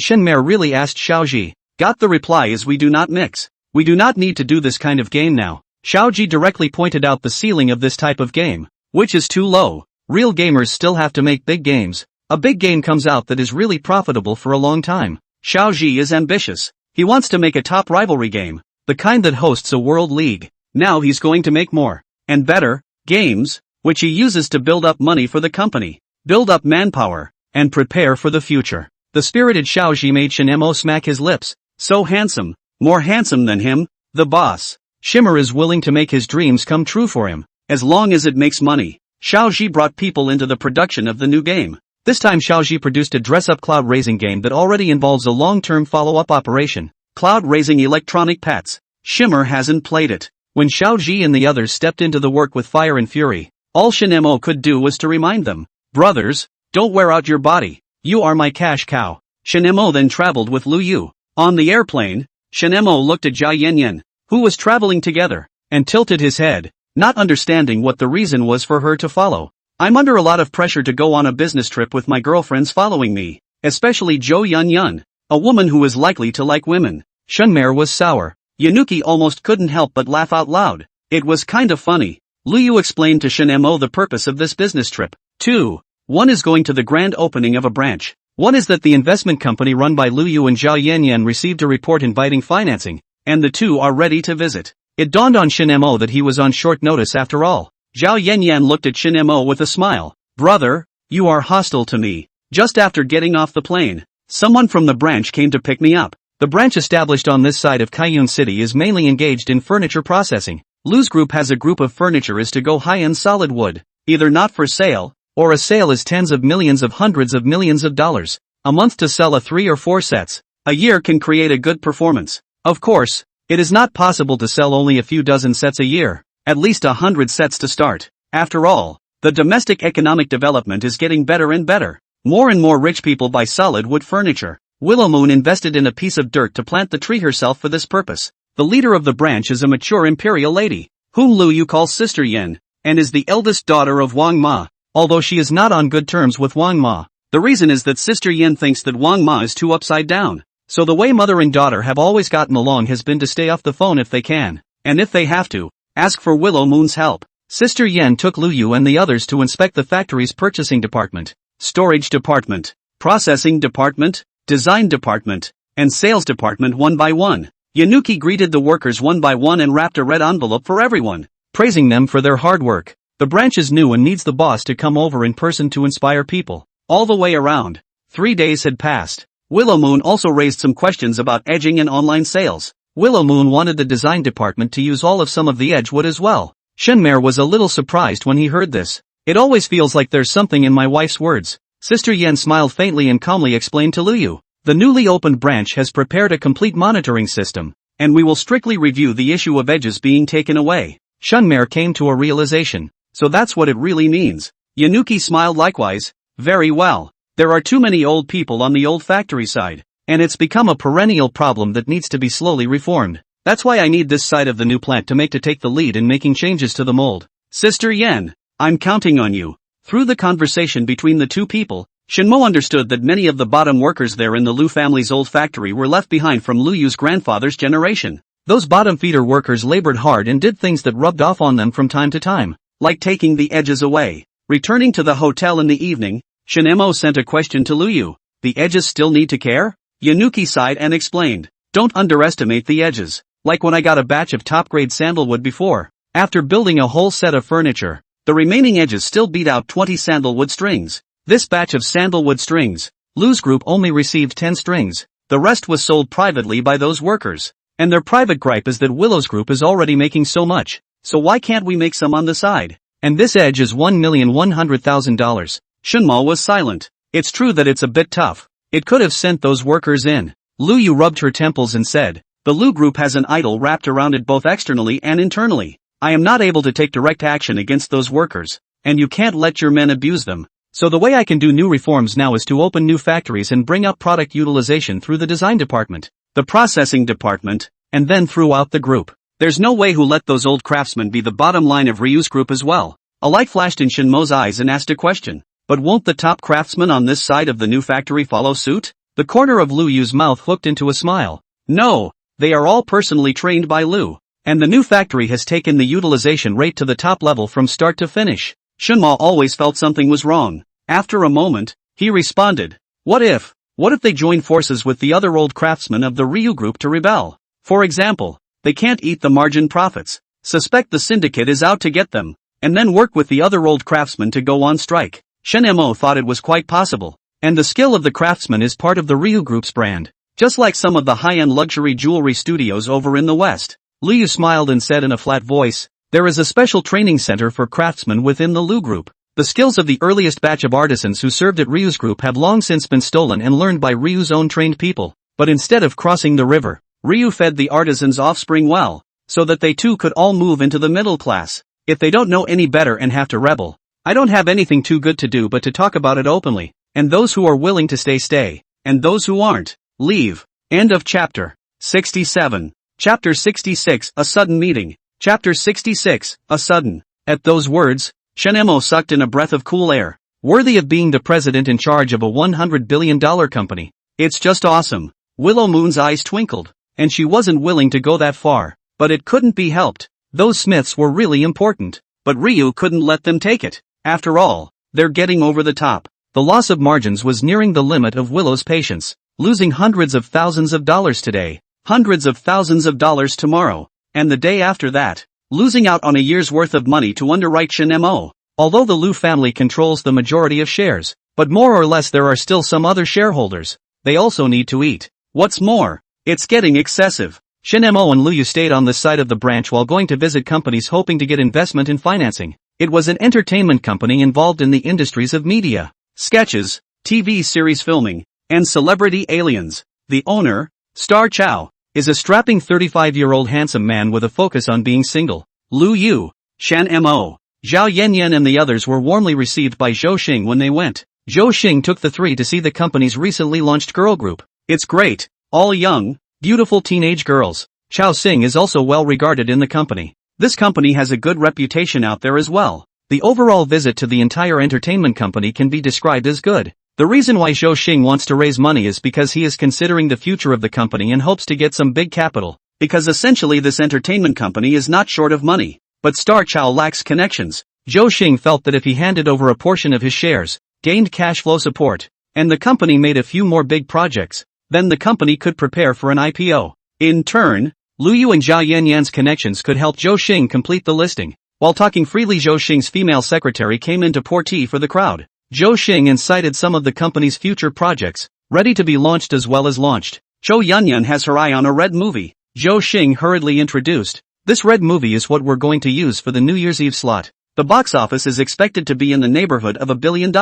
Shenmei really asked Xiao Ji. Got the reply is we do not mix. We do not need to do this kind of game now. Xiao Ji directly pointed out the ceiling of this type of game, which is too low. Real gamers still have to make big games. A big game comes out that is really profitable for a long time. Xiao Ji is ambitious. He wants to make a top rivalry game, the kind that hosts a world league. Now he's going to make more, and better, games, which he uses to build up money for the company, build up manpower, and prepare for the future. The spirited Xiao Ji made Shen Mo smack his lips. So handsome, more handsome than him, the boss. Shimmer is willing to make his dreams come true for him, as long as it makes money. Xiao Ji brought people into the production of the new game. This time Xiao Ji produced a dress-up cloud raising game that already involves a long-term follow-up operation. Cloud raising electronic pets. Shimmer hasn't played it. When Xiao Ji and the others stepped into the work with fire and fury, all Shen Mo could do was to remind them, brothers, don't wear out your body. You are my cash cow. Shen Mo then traveled with Lu Yu. On the airplane, Shen Mo looked at Jia Yanyan, who was traveling together, and tilted his head, not understanding what the reason was for her to follow. I'm under a lot of pressure to go on a business trip with my girlfriends following me, especially Zhou Yun Yun. A woman who is likely to like women. Shunmare was sour. Yanuki almost couldn't help but laugh out loud. It was kind of funny. Luyu explained to Shin-mo the purpose of this business trip. 2. One is going to the grand opening of a branch. One is that the investment company run by Luyu and Zhao Yanyan received a report inviting financing, and the two are ready to visit. It dawned on Shin-mo that he was on short notice after all. Zhao Yanyan looked at Shin-mo with a smile. Brother, you are hostile to me. Just after getting off the plane, someone from the branch came to pick me up. The branch established on this side of Kaiyun City is mainly engaged in furniture processing. Lu's group has a group of furniture is to go high-end solid wood, either not for sale, or a sale is tens of millions of hundreds of millions of dollars. A month to sell a 3 or 4 sets. A year can create a good performance. Of course, it is not possible to sell only a few dozen sets a year, at least 100 sets to start. After all, the domestic economic development is getting better and better. More and more rich people buy solid wood furniture. Willow Moon invested in a piece of dirt to plant the tree herself for this purpose. The leader of the branch is a mature imperial lady, whom Lu Yu calls Sister Yen, and is the eldest daughter of Wang Ma, although she is not on good terms with Wang Ma. The reason is that Sister Yen thinks that Wang Ma is too upside down. So the way mother and daughter have always gotten along has been to stay off the phone if they can, and if they have to, ask for Willow Moon's help. Sister Yen took Lu Yu and the others to inspect the factory's purchasing department, storage department, processing department, design department, and sales department one by one. Yanuki greeted the workers one by one and wrapped a red envelope for everyone, praising them for their hard work. The branch is new and needs the boss to come over in person to inspire people. All the way around. 3 days had passed. Willow Moon also raised some questions about edging and online sales. Willow Moon wanted the design department to use all of some of the edge wood as well. Shinmare was a little surprised when he heard this. It always feels like there's something in my wife's words. Sister Yen smiled faintly and calmly explained to Luyu. The newly opened branch has prepared a complete monitoring system, and we will strictly review the issue of edges being taken away. Shunmare came to a realization. So that's what it really means. Yanuki smiled likewise. Very well. There are too many old people on the old factory side, and it's become a perennial problem that needs to be slowly reformed. That's why I need this side of the new plant to take the lead in making changes to the mold. Sister Yen, I'm counting on you. Through the conversation between the two people, Shinmo understood that many of the bottom workers there in the Lu family's old factory were left behind from Lu Yu's grandfather's generation. Those bottom feeder workers labored hard and did things that rubbed off on them from time to time, like taking the edges away. Returning to the hotel in the evening, Shinmo sent a question to Lu Yu. The edges still need to care? Yanuki sighed and explained. Don't underestimate the edges. Like when I got a batch of top-grade sandalwood before. After building a whole set of furniture, the remaining edges still beat out 20 sandalwood strings. This batch of sandalwood strings, Lu's group only received 10 strings. The rest was sold privately by those workers. And their private gripe is that Willow's group is already making so much. So why can't we make some on the side? And this edge is $1,100,000. Shunma was silent. It's true that it's a bit tough. It could have sent those workers in. Lu Yu rubbed her temples and said, the Lu group has an idol wrapped around it both externally and internally. I am not able to take direct action against those workers, and you can't let your men abuse them. So the way I can do new reforms now is to open new factories and bring up product utilization through the design department, the processing department, and then throughout the group. There's no way who let those old craftsmen be the bottom line of Ryu's group as well. A light flashed in Shinmo's eyes and asked a question. But won't the top craftsmen on this side of the new factory follow suit? The corner of Lu Yu's mouth hooked into a smile. No, they are all personally trained by Lu. And the new factory has taken the utilization rate to the top level from start to finish. Shinma always felt something was wrong. After a moment, he responded. What if they join forces with the other old craftsmen of the Ryu group to rebel? For example, they can't eat the margin profits, suspect the syndicate is out to get them, and then work with the other old craftsmen to go on strike. Shen-mo thought it was quite possible. And the skill of the craftsman is part of the Ryu group's brand. Just like some of the high-end luxury jewelry studios over in the West. Liu smiled and said in a flat voice, there is a special training center for craftsmen within the Lu group. The skills of the earliest batch of artisans who served at Ryu's group have long since been stolen and learned by Ryu's own trained people. But instead of crossing the river, Ryu fed the artisans' offspring well, so that they too could all move into the middle class. If they don't know any better and have to rebel, I don't have anything too good to do but to talk about it openly. And those who are willing to stay, and those who aren't, leave. End of chapter 67. Chapter 66, A Sudden Meeting. Chapter 66, A Sudden. At those words, Shen-mo sucked in a breath of cool air. Worthy of being the president in charge of a $100 billion company. It's just awesome. Willow Moon's eyes twinkled, and she wasn't willing to go that far, but it couldn't be helped. Those Smiths were really important, but Ryu couldn't let them take it. After all, they're getting over the top. The loss of margins was nearing the limit of Willow's patience, losing hundreds of thousands of dollars today, hundreds of thousands of dollars tomorrow, and the day after that, losing out on a year's worth of money to underwrite Shin-mo. Although the Liu family controls the majority of shares, but more or less there are still some other shareholders. They also need to eat. What's more, it's getting excessive. Shin-mo and Liu stayed on the side of the branch while going to visit companies hoping to get investment in financing. It was an entertainment company involved in the industries of media, sketches, TV series filming, and celebrity aliens. The owner, Star Chow, is a strapping 35-year-old handsome man with a focus on being single. Liu Yu, Shan-mo, Zhao Yanyan and the others were warmly received by Zhou Xing when they went. Zhou Xing took the three to see the company's recently launched girl group. It's great, all young, beautiful teenage girls. Chao Xing is also well regarded in the company. This company has a good reputation out there as well. The overall visit to the entire entertainment company can be described as good. The reason why Zhou Xing wants to raise money is because he is considering the future of the company and hopes to get some big capital. Because essentially this entertainment company is not short of money. But Star Chow lacks connections. Zhou Xing felt that if he handed over a portion of his shares, gained cash flow support, and the company made a few more big projects, then the company could prepare for an IPO. In turn, Liu Yu and Zhao Yanyan's connections could help Zhou Xing complete the listing. While talking freely, Zhou Xing's female secretary came in to pour tea for the crowd. Zhou Xing incited some of the company's future projects, ready to be launched as well as launched. Zhou Yanyan has her eye on a red movie. Zhou Xing hurriedly introduced, "This red movie is what we're going to use for the New Year's Eve slot. The box office is expected to be in the neighborhood of $1 billion.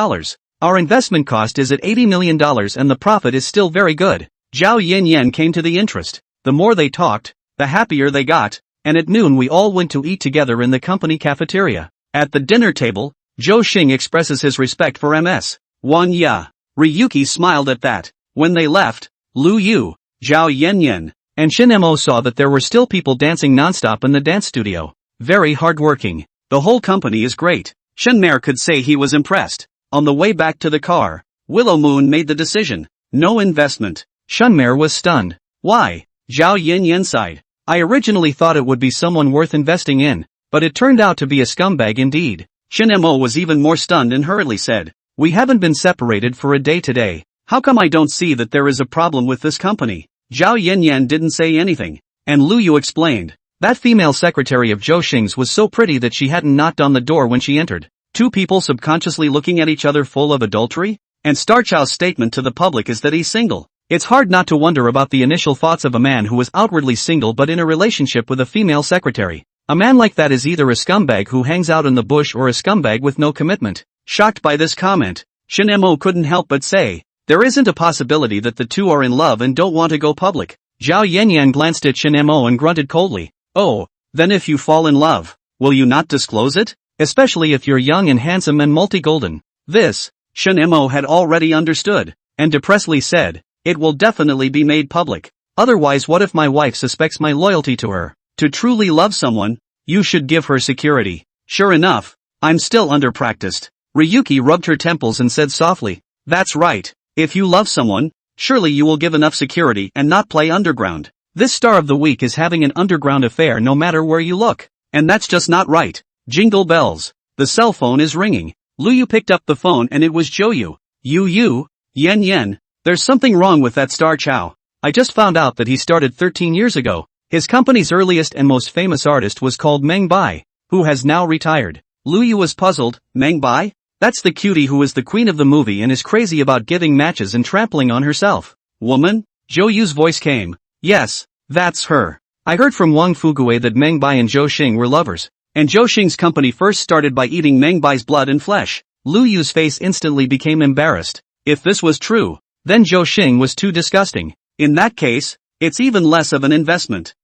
Our investment cost is at $80 million and the profit is still very good." Zhao Yanyan came to the interest. The more they talked, the happier they got, and at noon we all went to eat together in the company cafeteria. At the dinner table, Zhou Xing expresses his respect for Ms. Wang Ya. Ryuki smiled at that. When they left, Liu Yu, Zhao Yanyan, and Shin-mo saw that there were still people dancing nonstop in the dance studio. Very hardworking. The whole company is great. Shen-mer could say he was impressed. On the way back to the car, Willow Moon made the decision. No investment. Shen-mer was stunned. Why? Zhao Yanyan sighed. I originally thought it would be someone worth investing in, but it turned out to be a scumbag indeed. Shin-mo was even more stunned and hurriedly said, "We haven't been separated for a day today. How come I don't see that there is a problem with this company?" Zhao Yanyan didn't say anything, and Liu Yu explained. That female secretary of Zhou Xing's was so pretty that she hadn't knocked on the door when she entered. Two people subconsciously looking at each other full of adultery? And Star Chow's statement to the public is that he's single. It's hard not to wonder about the initial thoughts of a man who was outwardly single but in a relationship with a female secretary. A man like that is either a scumbag who hangs out in the bush or a scumbag with no commitment. Shocked by this comment, Shin-mo couldn't help but say, "There isn't a possibility that the two are in love and don't want to go public." Zhao Yanyan glanced at Shin-mo and grunted coldly. "Oh, then if you fall in love, will you not disclose it? Especially if you're young and handsome and multi-golden." This, Shin-mo had already understood, and depressedly said, "It will definitely be made public. Otherwise what if my wife suspects my loyalty to her? To truly love someone, you should give her security." Sure enough, I'm still under-practiced. Ryuki rubbed her temples and said softly, "That's right. If you love someone, surely you will give enough security and not play underground. This star of the week is having an underground affair no matter where you look. And that's just not right." Jingle bells. The cell phone is ringing. Liu Yu picked up the phone and it was Zhou Yu. Yu, Yan. There's something wrong with that Star Chow. I just found out that he started 13 years ago. His company's earliest and most famous artist was called Meng Bai, who has now retired. Liu Yu was puzzled. Meng Bai? That's the cutie who is the queen of the movie and is crazy about giving matches and trampling on herself. Woman? Zhou Yu's voice came. Yes, that's her. I heard from Wang Fugue that Meng Bai and Zhou Xing were lovers, and Zhou Xing's company first started by eating Meng Bai's blood and flesh. Liu Yu's face instantly became embarrassed. If this was true, then Zhou Xing was too disgusting. In that case, it's even less of an investment.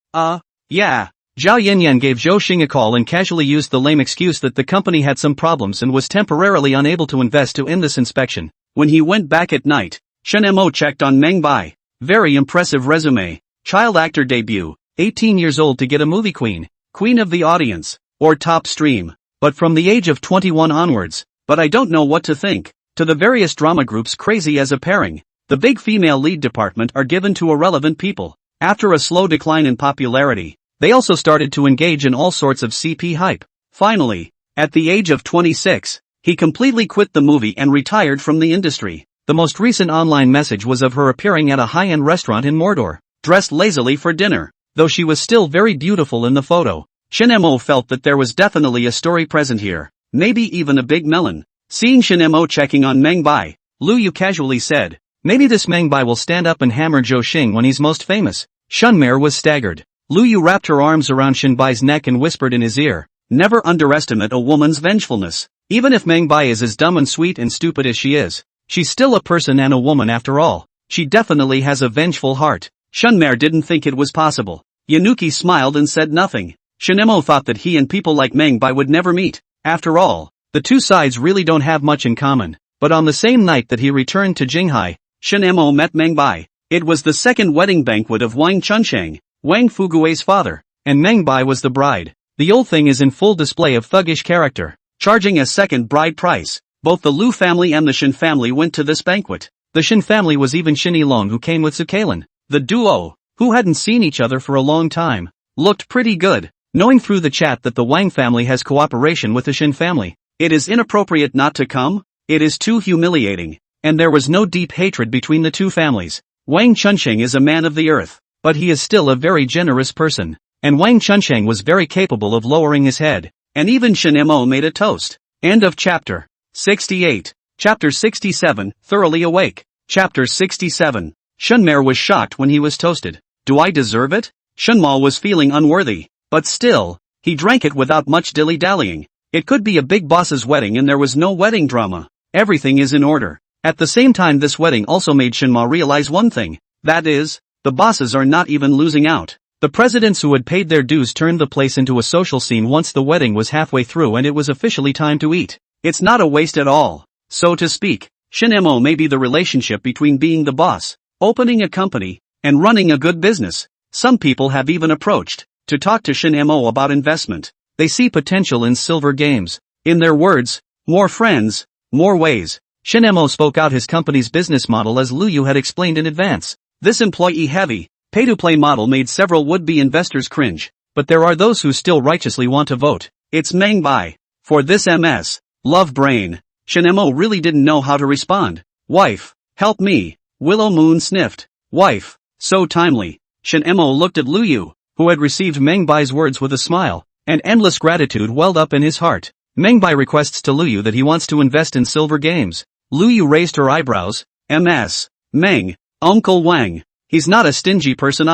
Yeah. Zhao Yanyan gave Zhou Xing a call and casually used the lame excuse that the company had some problems and was temporarily unable to invest to end this inspection. When he went back at night, Shen-mo checked on Meng Bai. Very impressive resume. Child actor debut, 18 years old to get a movie queen. Queen of the audience, or top stream. But from the age of 21 onwards. But I don't know what to think. To the various drama groups crazy as a pairing. The big female lead department are given to irrelevant people. After a slow decline in popularity, they also started to engage in all sorts of CP hype. Finally, at the age of 26, he completely quit the movie and retired from the industry. The most recent online message was of her appearing at a high-end restaurant in Mordor, dressed lazily for dinner. Though she was still very beautiful in the photo, Shin Mo felt that there was definitely a story present here, maybe even a big melon. Seeing Shin Mo checking on Meng Bai, Lu Yu casually said, "Maybe this Meng Bai will stand up and hammer Zhou Xing when he's most famous." Shunmare was staggered. Lu Yu wrapped her arms around Shin Bai's neck and whispered in his ear, "Never underestimate a woman's vengefulness. Even if Meng Bai is as dumb and sweet and stupid as she is, she's still a person and a woman after all. She definitely has a vengeful heart." Shunmare didn't think it was possible. Yanuki smiled and said nothing. Shinemo thought that he and people like Meng Bai would never meet. After all, the two sides really don't have much in common. But on the same night that he returned to Jinghai, Shinemo met Meng Bai. It was the second wedding banquet of Wang Chunsheng, Wang Fugui's father, and Meng Bai was the bride. The old thing is in full display of thuggish character, charging a second bride price. Both the Lu family and the Shin family went to this banquet. The Shin family was even Shin Yilong, who came with Zukalan. The duo, who hadn't seen each other for a long time, looked pretty good. Knowing through the chat that the Wang family has cooperation with the Shin family, it is inappropriate not to come. It is too humiliating. And there was no deep hatred between the two families. Wang Chunsheng is a man of the earth, but he is still a very generous person. And Wang Chunsheng was very capable of lowering his head. And even Shin Mo made a toast. End of chapter 68. Chapter 67, Thoroughly Awake. Chapter 67. Shunmare was shocked when he was toasted. Do I deserve it? Shunma was feeling unworthy. But still, he drank it without much dilly-dallying. It could be a big boss's wedding and there was no wedding drama. Everything is in order. At the same time, this wedding also made Shinma realize one thing. That is, the bosses are not even losing out. The presidents who had paid their dues turned the place into a social scene once the wedding was halfway through and it was officially time to eat. It's not a waste at all, so to speak. Shin-mo may be the relationship between being the boss, opening a company, and running a good business. Some people have even approached to talk to Shin-mo about investment. They see potential in silver games. In their words, more friends, more ways. Shin-mo spoke out his company's business model as Lu Yu had explained in advance. This employee-heavy, pay-to-play model made several would-be investors cringe, but there are those who still righteously want to vote. It's Meng Bai. For this MS, love brain. Shin-mo really didn't know how to respond. Wife, help me. Willow Moon sniffed. Wife, so timely. Shin-mo looked at Lu Yu, who had received Meng Bai's words with a smile, and endless gratitude welled up in his heart. Meng Bai requests to Lu Yu that he wants to invest in silver games. Lu Yu raised her eyebrows. MS. Meng, Uncle Wang. He's not a stingy person.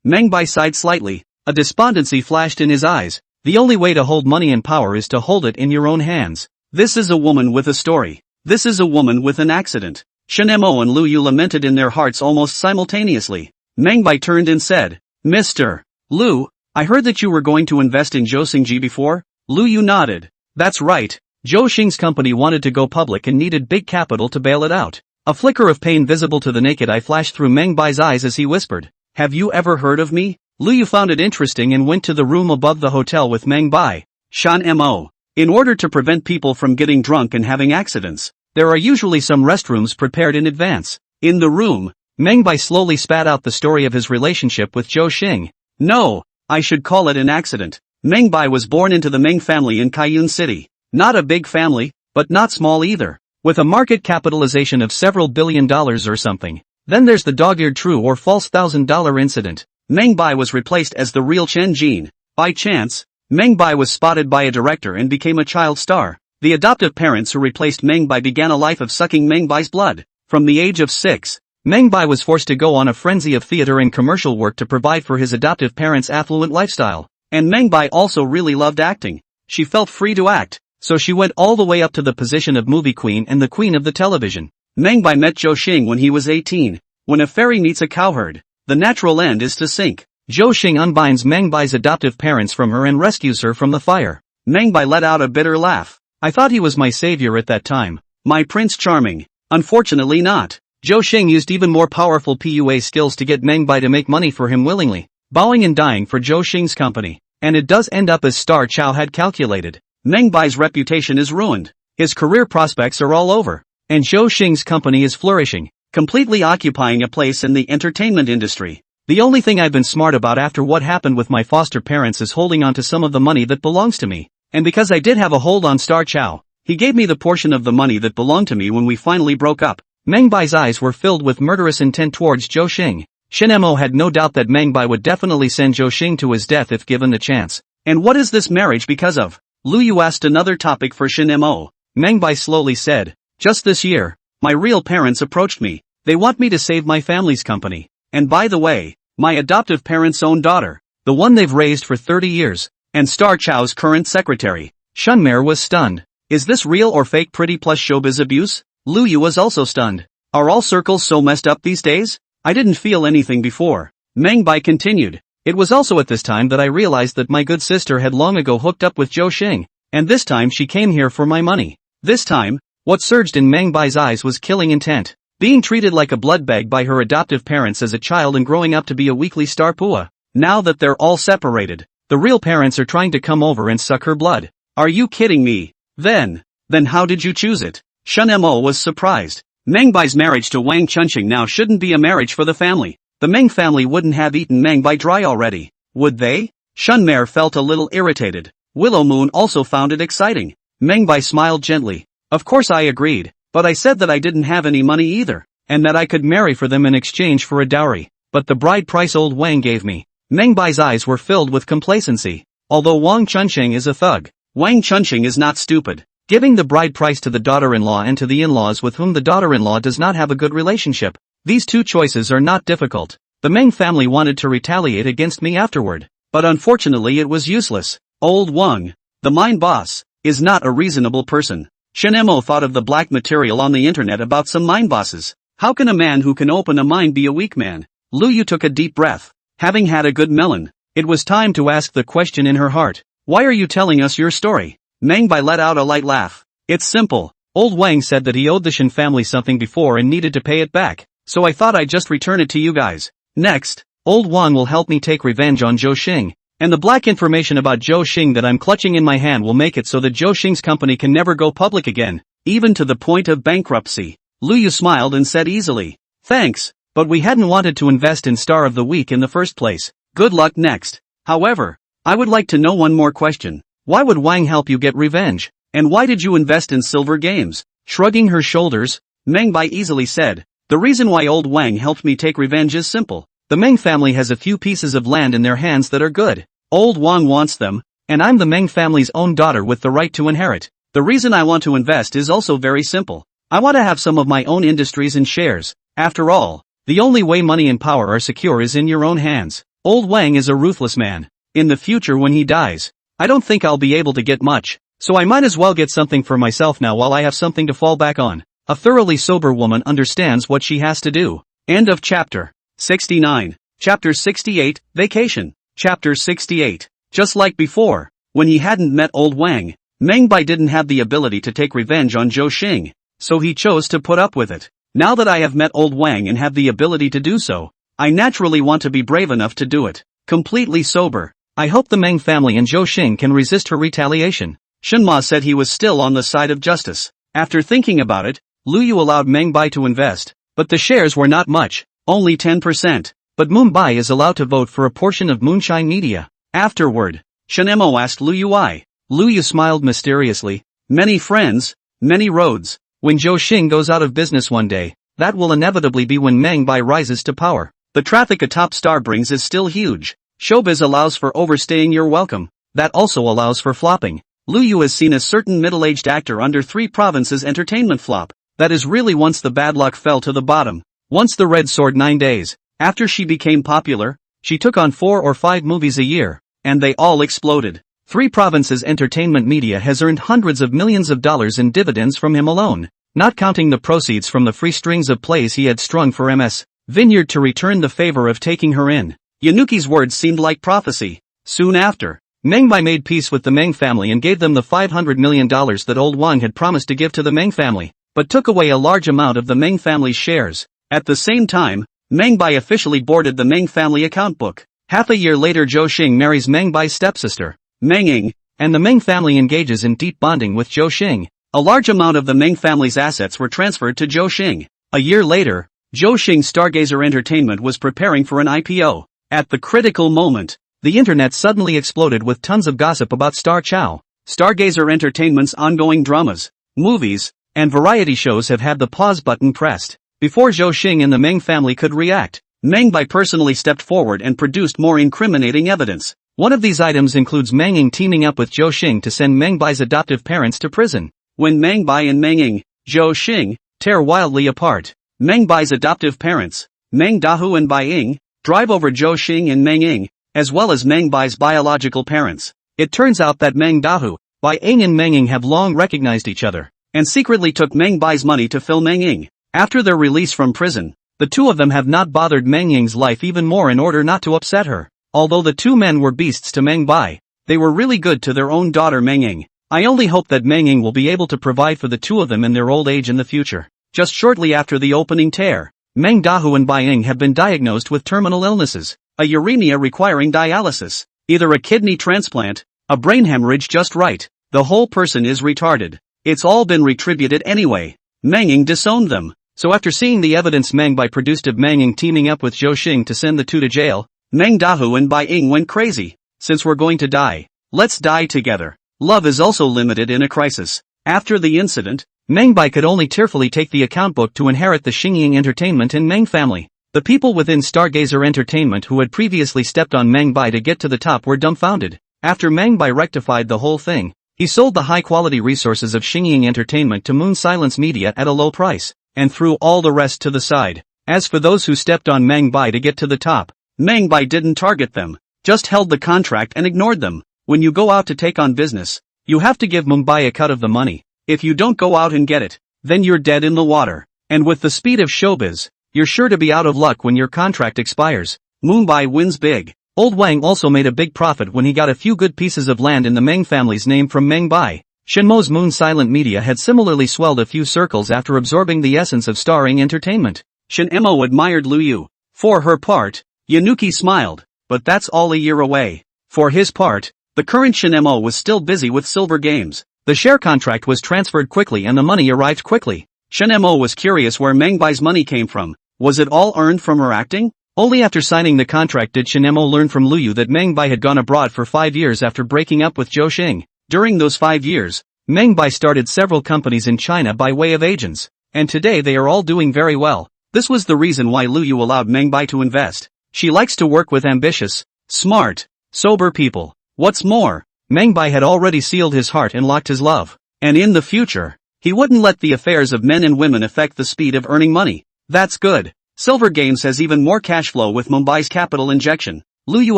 Meng Bai sighed slightly. A despondency flashed in his eyes. The only way to hold money and power is to hold it in your own hands. This is a woman with a story. This is a woman with an accident. Shin-mo and Lu Yu lamented in their hearts almost simultaneously. Meng Bai turned and said, Mr. Lu, I heard that you were going to invest in Zhou Xingji before? Lu Yu nodded. That's right. Zhou Xing's company wanted to go public and needed big capital to bail it out. A flicker of pain visible to the naked eye flashed through Meng Bai's eyes as he whispered, Have you ever heard of me? Lu Yu found it interesting and went to the room above the hotel with Meng Bai. Shan-mo. In order to prevent people from getting drunk and having accidents, there are usually some restrooms prepared in advance. In the room, Meng Bai slowly spat out the story of his relationship with Zhou Xing. No, I should call it an accident. Meng Bai was born into the Meng family in Kaiyun City. Not a big family, but not small either. With a market capitalization of several $1 billion or something. Then there's the dog-eared true or false $1,000 incident. Meng Bai was replaced as the real Chen Jin. By chance, Meng Bai was spotted by a director and became a child star. The adoptive parents who replaced Meng Bai began a life of sucking Meng Bai's blood. From the age of 6, Meng Bai was forced to go on a frenzy of theater and commercial work to provide for his adoptive parents' affluent lifestyle. And Meng Bai also really loved acting. She felt free to act. So she went all the way up to the position of movie queen and the queen of the television. Meng Bai met Zhou Xing when he was 18. When a fairy meets a cowherd, the natural end is to sink. Zhou Xing unbinds Meng Bai's adoptive parents from her and rescues her from the fire. Meng Bai let out a bitter laugh. I thought he was my savior at that time. My Prince Charming. Unfortunately not. Zhou Xing used even more powerful PUA skills to get Meng Bai to make money for him willingly, bowing and dying for Zhou Xing's company. And it does end up as Star Chow had calculated. Meng Bai's reputation is ruined. His career prospects are all over. And Zhou Xing's company is flourishing. completely occupying a place in the entertainment industry. The only thing I've been smart about after what happened with my foster parents is holding on to some of the money that belongs to me. And because I did have a hold on Star Chow, he gave me the portion of the money that belonged to me when we finally broke up. Meng Bai's eyes were filled with murderous intent towards Zhou Xing. Shen Mo had no doubt that Meng Bai would definitely send Zhou Xing to his death if given the chance. And what is this marriage because of? Lu Yu asked another topic for Shen Mo. Meng Bai slowly said, just this year, my real parents approached me. They want me to save my family's company. And by the way, my adoptive parents' own daughter, the one they've raised for 30 years, and Star Chow's current secretary. Shunmer was stunned. Is this real or fake pretty plus showbiz abuse? Lu Yu was also stunned. Are all circles so messed up these days? I didn't feel anything before. Meng Bai continued. It was also at this time that I realized that my good sister had long ago hooked up with Zhou Xing, and this time she came here for my money. This time, what surged in Meng Bai's eyes was killing intent. Being treated like a blood bag by her adoptive parents as a child and growing up to be a weakly star pua. Now that they're all separated, the real parents are trying to come over and suck her blood. Are you kidding me? Then how did you choose it? Shen Mo was surprised. Meng Bai's marriage to Wang Chunqing now shouldn't be a marriage for the family. The Meng family wouldn't have eaten Meng Bai dry already, would they? Shunmer felt a little irritated. Willow Moon also found it exciting. Meng Bai smiled gently. Of course I agreed. But I said that I didn't have any money either, and that I could marry for them in exchange for a dowry. But the bride price old Wang gave me. Meng Bai's eyes were filled with complacency. Although Wang Chunqing is a thug, Wang Chunqing is not stupid. Giving the bride price to the daughter-in-law and to the in-laws with whom the daughter-in-law does not have a good relationship. These two choices are not difficult. The Meng family wanted to retaliate against me afterward, but unfortunately it was useless. Old Wang, the mine boss, is not a reasonable person. Shen Mo thought of the black material on the internet about some mine bosses. How can a man who can open a mine be a weak man? Lu Yu took a deep breath. Having had a good melon, it was time to ask the question in her heart. Why are you telling us your story? Meng Bai let out a light laugh. It's simple. Old Wang said that he owed the Shen family something before and needed to pay it back, so I thought I'd just return it to you guys. Next, Old Wang will help me take revenge on Zhou Xing. And the black information about Zhou Xing that I'm clutching in my hand will make it so that Zhou Xing's company can never go public again, even to the point of bankruptcy. Lu Yu smiled and said easily, thanks, but we hadn't wanted to invest in Star of the Week in the first place. Good luck next. However, I would like to know one more question. Why would Wang help you get revenge? And why did you invest in Silver Games? Shrugging her shoulders, Meng Bai easily said, the reason why old Wang helped me take revenge is simple. The Meng family has a few pieces of land in their hands that are good. Old Wang wants them, and I'm the Meng family's own daughter with the right to inherit. The reason I want to invest is also very simple. I want to have some of my own industries and shares. After all, the only way money and power are secure is in your own hands. Old Wang is a ruthless man. In the future when he dies, I don't think I'll be able to get much, so I might as well get something for myself now while I have something to fall back on. A thoroughly sober woman understands what she has to do. End of chapter 69. Chapter 68, Vacation. Chapter 68. Just like before, when he hadn't met old Wang, Meng Bai didn't have the ability to take revenge on Zhou Xing, so he chose to put up with it. Now that I have met old Wang and have the ability to do so, I naturally want to be brave enough to do it. Completely sober. I hope the Meng family and Zhou Xing can resist her retaliation. Shenma said he was still on the side of justice. After thinking about it, Lu Yu allowed Meng Bai to invest, but the shares were not much, only 10%. But Moon Bai is allowed to vote for a portion of Moonshine Media. Afterward, Shen Mo asked Lu Yu why. Lu Yu smiled mysteriously. Many friends, many roads. When Zhou Xing goes out of business one day, that will inevitably be when Meng Bai rises to power. The traffic a top star brings is still huge. Showbiz allows for overstaying your welcome. That also allows for flopping. Lu Yu has seen a certain middle-aged actor under 3 provinces entertainment flop. That is really once the bad luck fell to the bottom. Once the red sword 9 days. After she became popular, she took on 4 or 5 movies a year, and they all exploded. 3 Provinces Entertainment Media has earned hundreds of millions of dollars in dividends from him alone, not counting the proceeds from the free strings of plays he had strung for MS Vineyard to return the favor of taking her in. Yanuki's words seemed like prophecy. Soon after, Meng Bai made peace with the Meng family and gave them the $500 million that old Wang had promised to give to the Meng family, but took away a large amount of the Meng family's shares. At the same time, Meng Bai officially boarded the Meng family account book. Half a year later Zhou Xing marries Meng Bai's stepsister, Meng Ying, and the Meng family engages in deep bonding with Zhou Xing. A large amount of the Meng family's assets were transferred to Zhou Xing. A year later, Zhou Xing Stargazer Entertainment was preparing for an IPO. At the critical moment, the internet suddenly exploded with tons of gossip about Star Chow. Stargazer Entertainment's ongoing dramas, movies, and variety shows have had the pause button pressed. Before Zhou Xing and the Meng family could react, Meng Bai personally stepped forward and produced more incriminating evidence. One of these items includes Meng Ying teaming up with Zhou Xing to send Meng Bai's adoptive parents to prison. When Meng Bai and Meng Ying, Zhou Xing, tear wildly apart, Meng Bai's adoptive parents, Meng Dahu and Bai Ying, drive over Zhou Xing and Meng Ying, as well as Meng Bai's biological parents. It turns out that Meng Dahu, Bai Ying and Meng Ying have long recognized each other, and secretly took Meng Bai's money to fill Meng Ying. After their release from prison, the two of them have not bothered Meng Ying's life even more in order not to upset her. Although the two men were beasts to Meng Bai, they were really good to their own daughter Meng Ying. I only hope that Meng Ying will be able to provide for the two of them in their old age in the future. Just shortly after the opening tear, Meng Dahu and Bai Ying have been diagnosed with terminal illnesses, a uremia requiring dialysis, either a kidney transplant, a brain hemorrhage just right, the whole person is retarded. It's all been retributed anyway. Meng Ying disowned them. So after seeing the evidence Meng Bai produced of Meng Ying teaming up with Zhou Xing to send the two to jail, Meng Dahu and Bai Ying went crazy. Since we're going to die, let's die together. Love is also limited in a crisis. After the incident, Meng Bai could only tearfully take the account book to inherit the Xingying Entertainment and Meng family. The people within Stargazer Entertainment who had previously stepped on Meng Bai to get to the top were dumbfounded. After Meng Bai rectified the whole thing, he sold the high-quality resources of Xingying Entertainment to Moon Silence Media at a low price, and threw all the rest to the side. As for those who stepped on Meng Bai to get to the top, Meng Bai didn't target them, just held the contract and ignored them. When you go out to take on business, you have to give Mumbai a cut of the money. If you don't go out and get it, then you're dead in the water. And with the speed of showbiz, you're sure to be out of luck when your contract expires. Mumbai wins big. Old Wang also made a big profit when he got a few good pieces of land in the Meng family's name from Meng Bai. Shenmo's Moon Silent Media had similarly swelled a few circles after absorbing the essence of starring entertainment. Shen Mo admired Lu Yu. For her part, Yanuki smiled, but that's all a year away. For his part, the current Shen Mo was still busy with Silver Games. The share contract was transferred quickly and the money arrived quickly. Shen Mo was curious where Meng Bai's money came from. Was it all earned from her acting? Only after signing the contract did Shen Mo learn from Lu Yu that Meng Bai had gone abroad for 5 years after breaking up with Zhou Xing. During those 5 years, Meng Bai started several companies in China by way of agents, and today they are all doing very well. This was the reason why Lu Yu allowed Meng Bai to invest. She likes to work with ambitious, smart, sober people. What's more, Meng Bai had already sealed his heart and locked his love. And in the future, he wouldn't let the affairs of men and women affect the speed of earning money. That's good. Silver Games has even more cash flow with Mumbai's capital injection. Lu Yu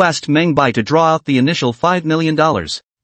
asked Meng Bai to draw out the initial $5 million.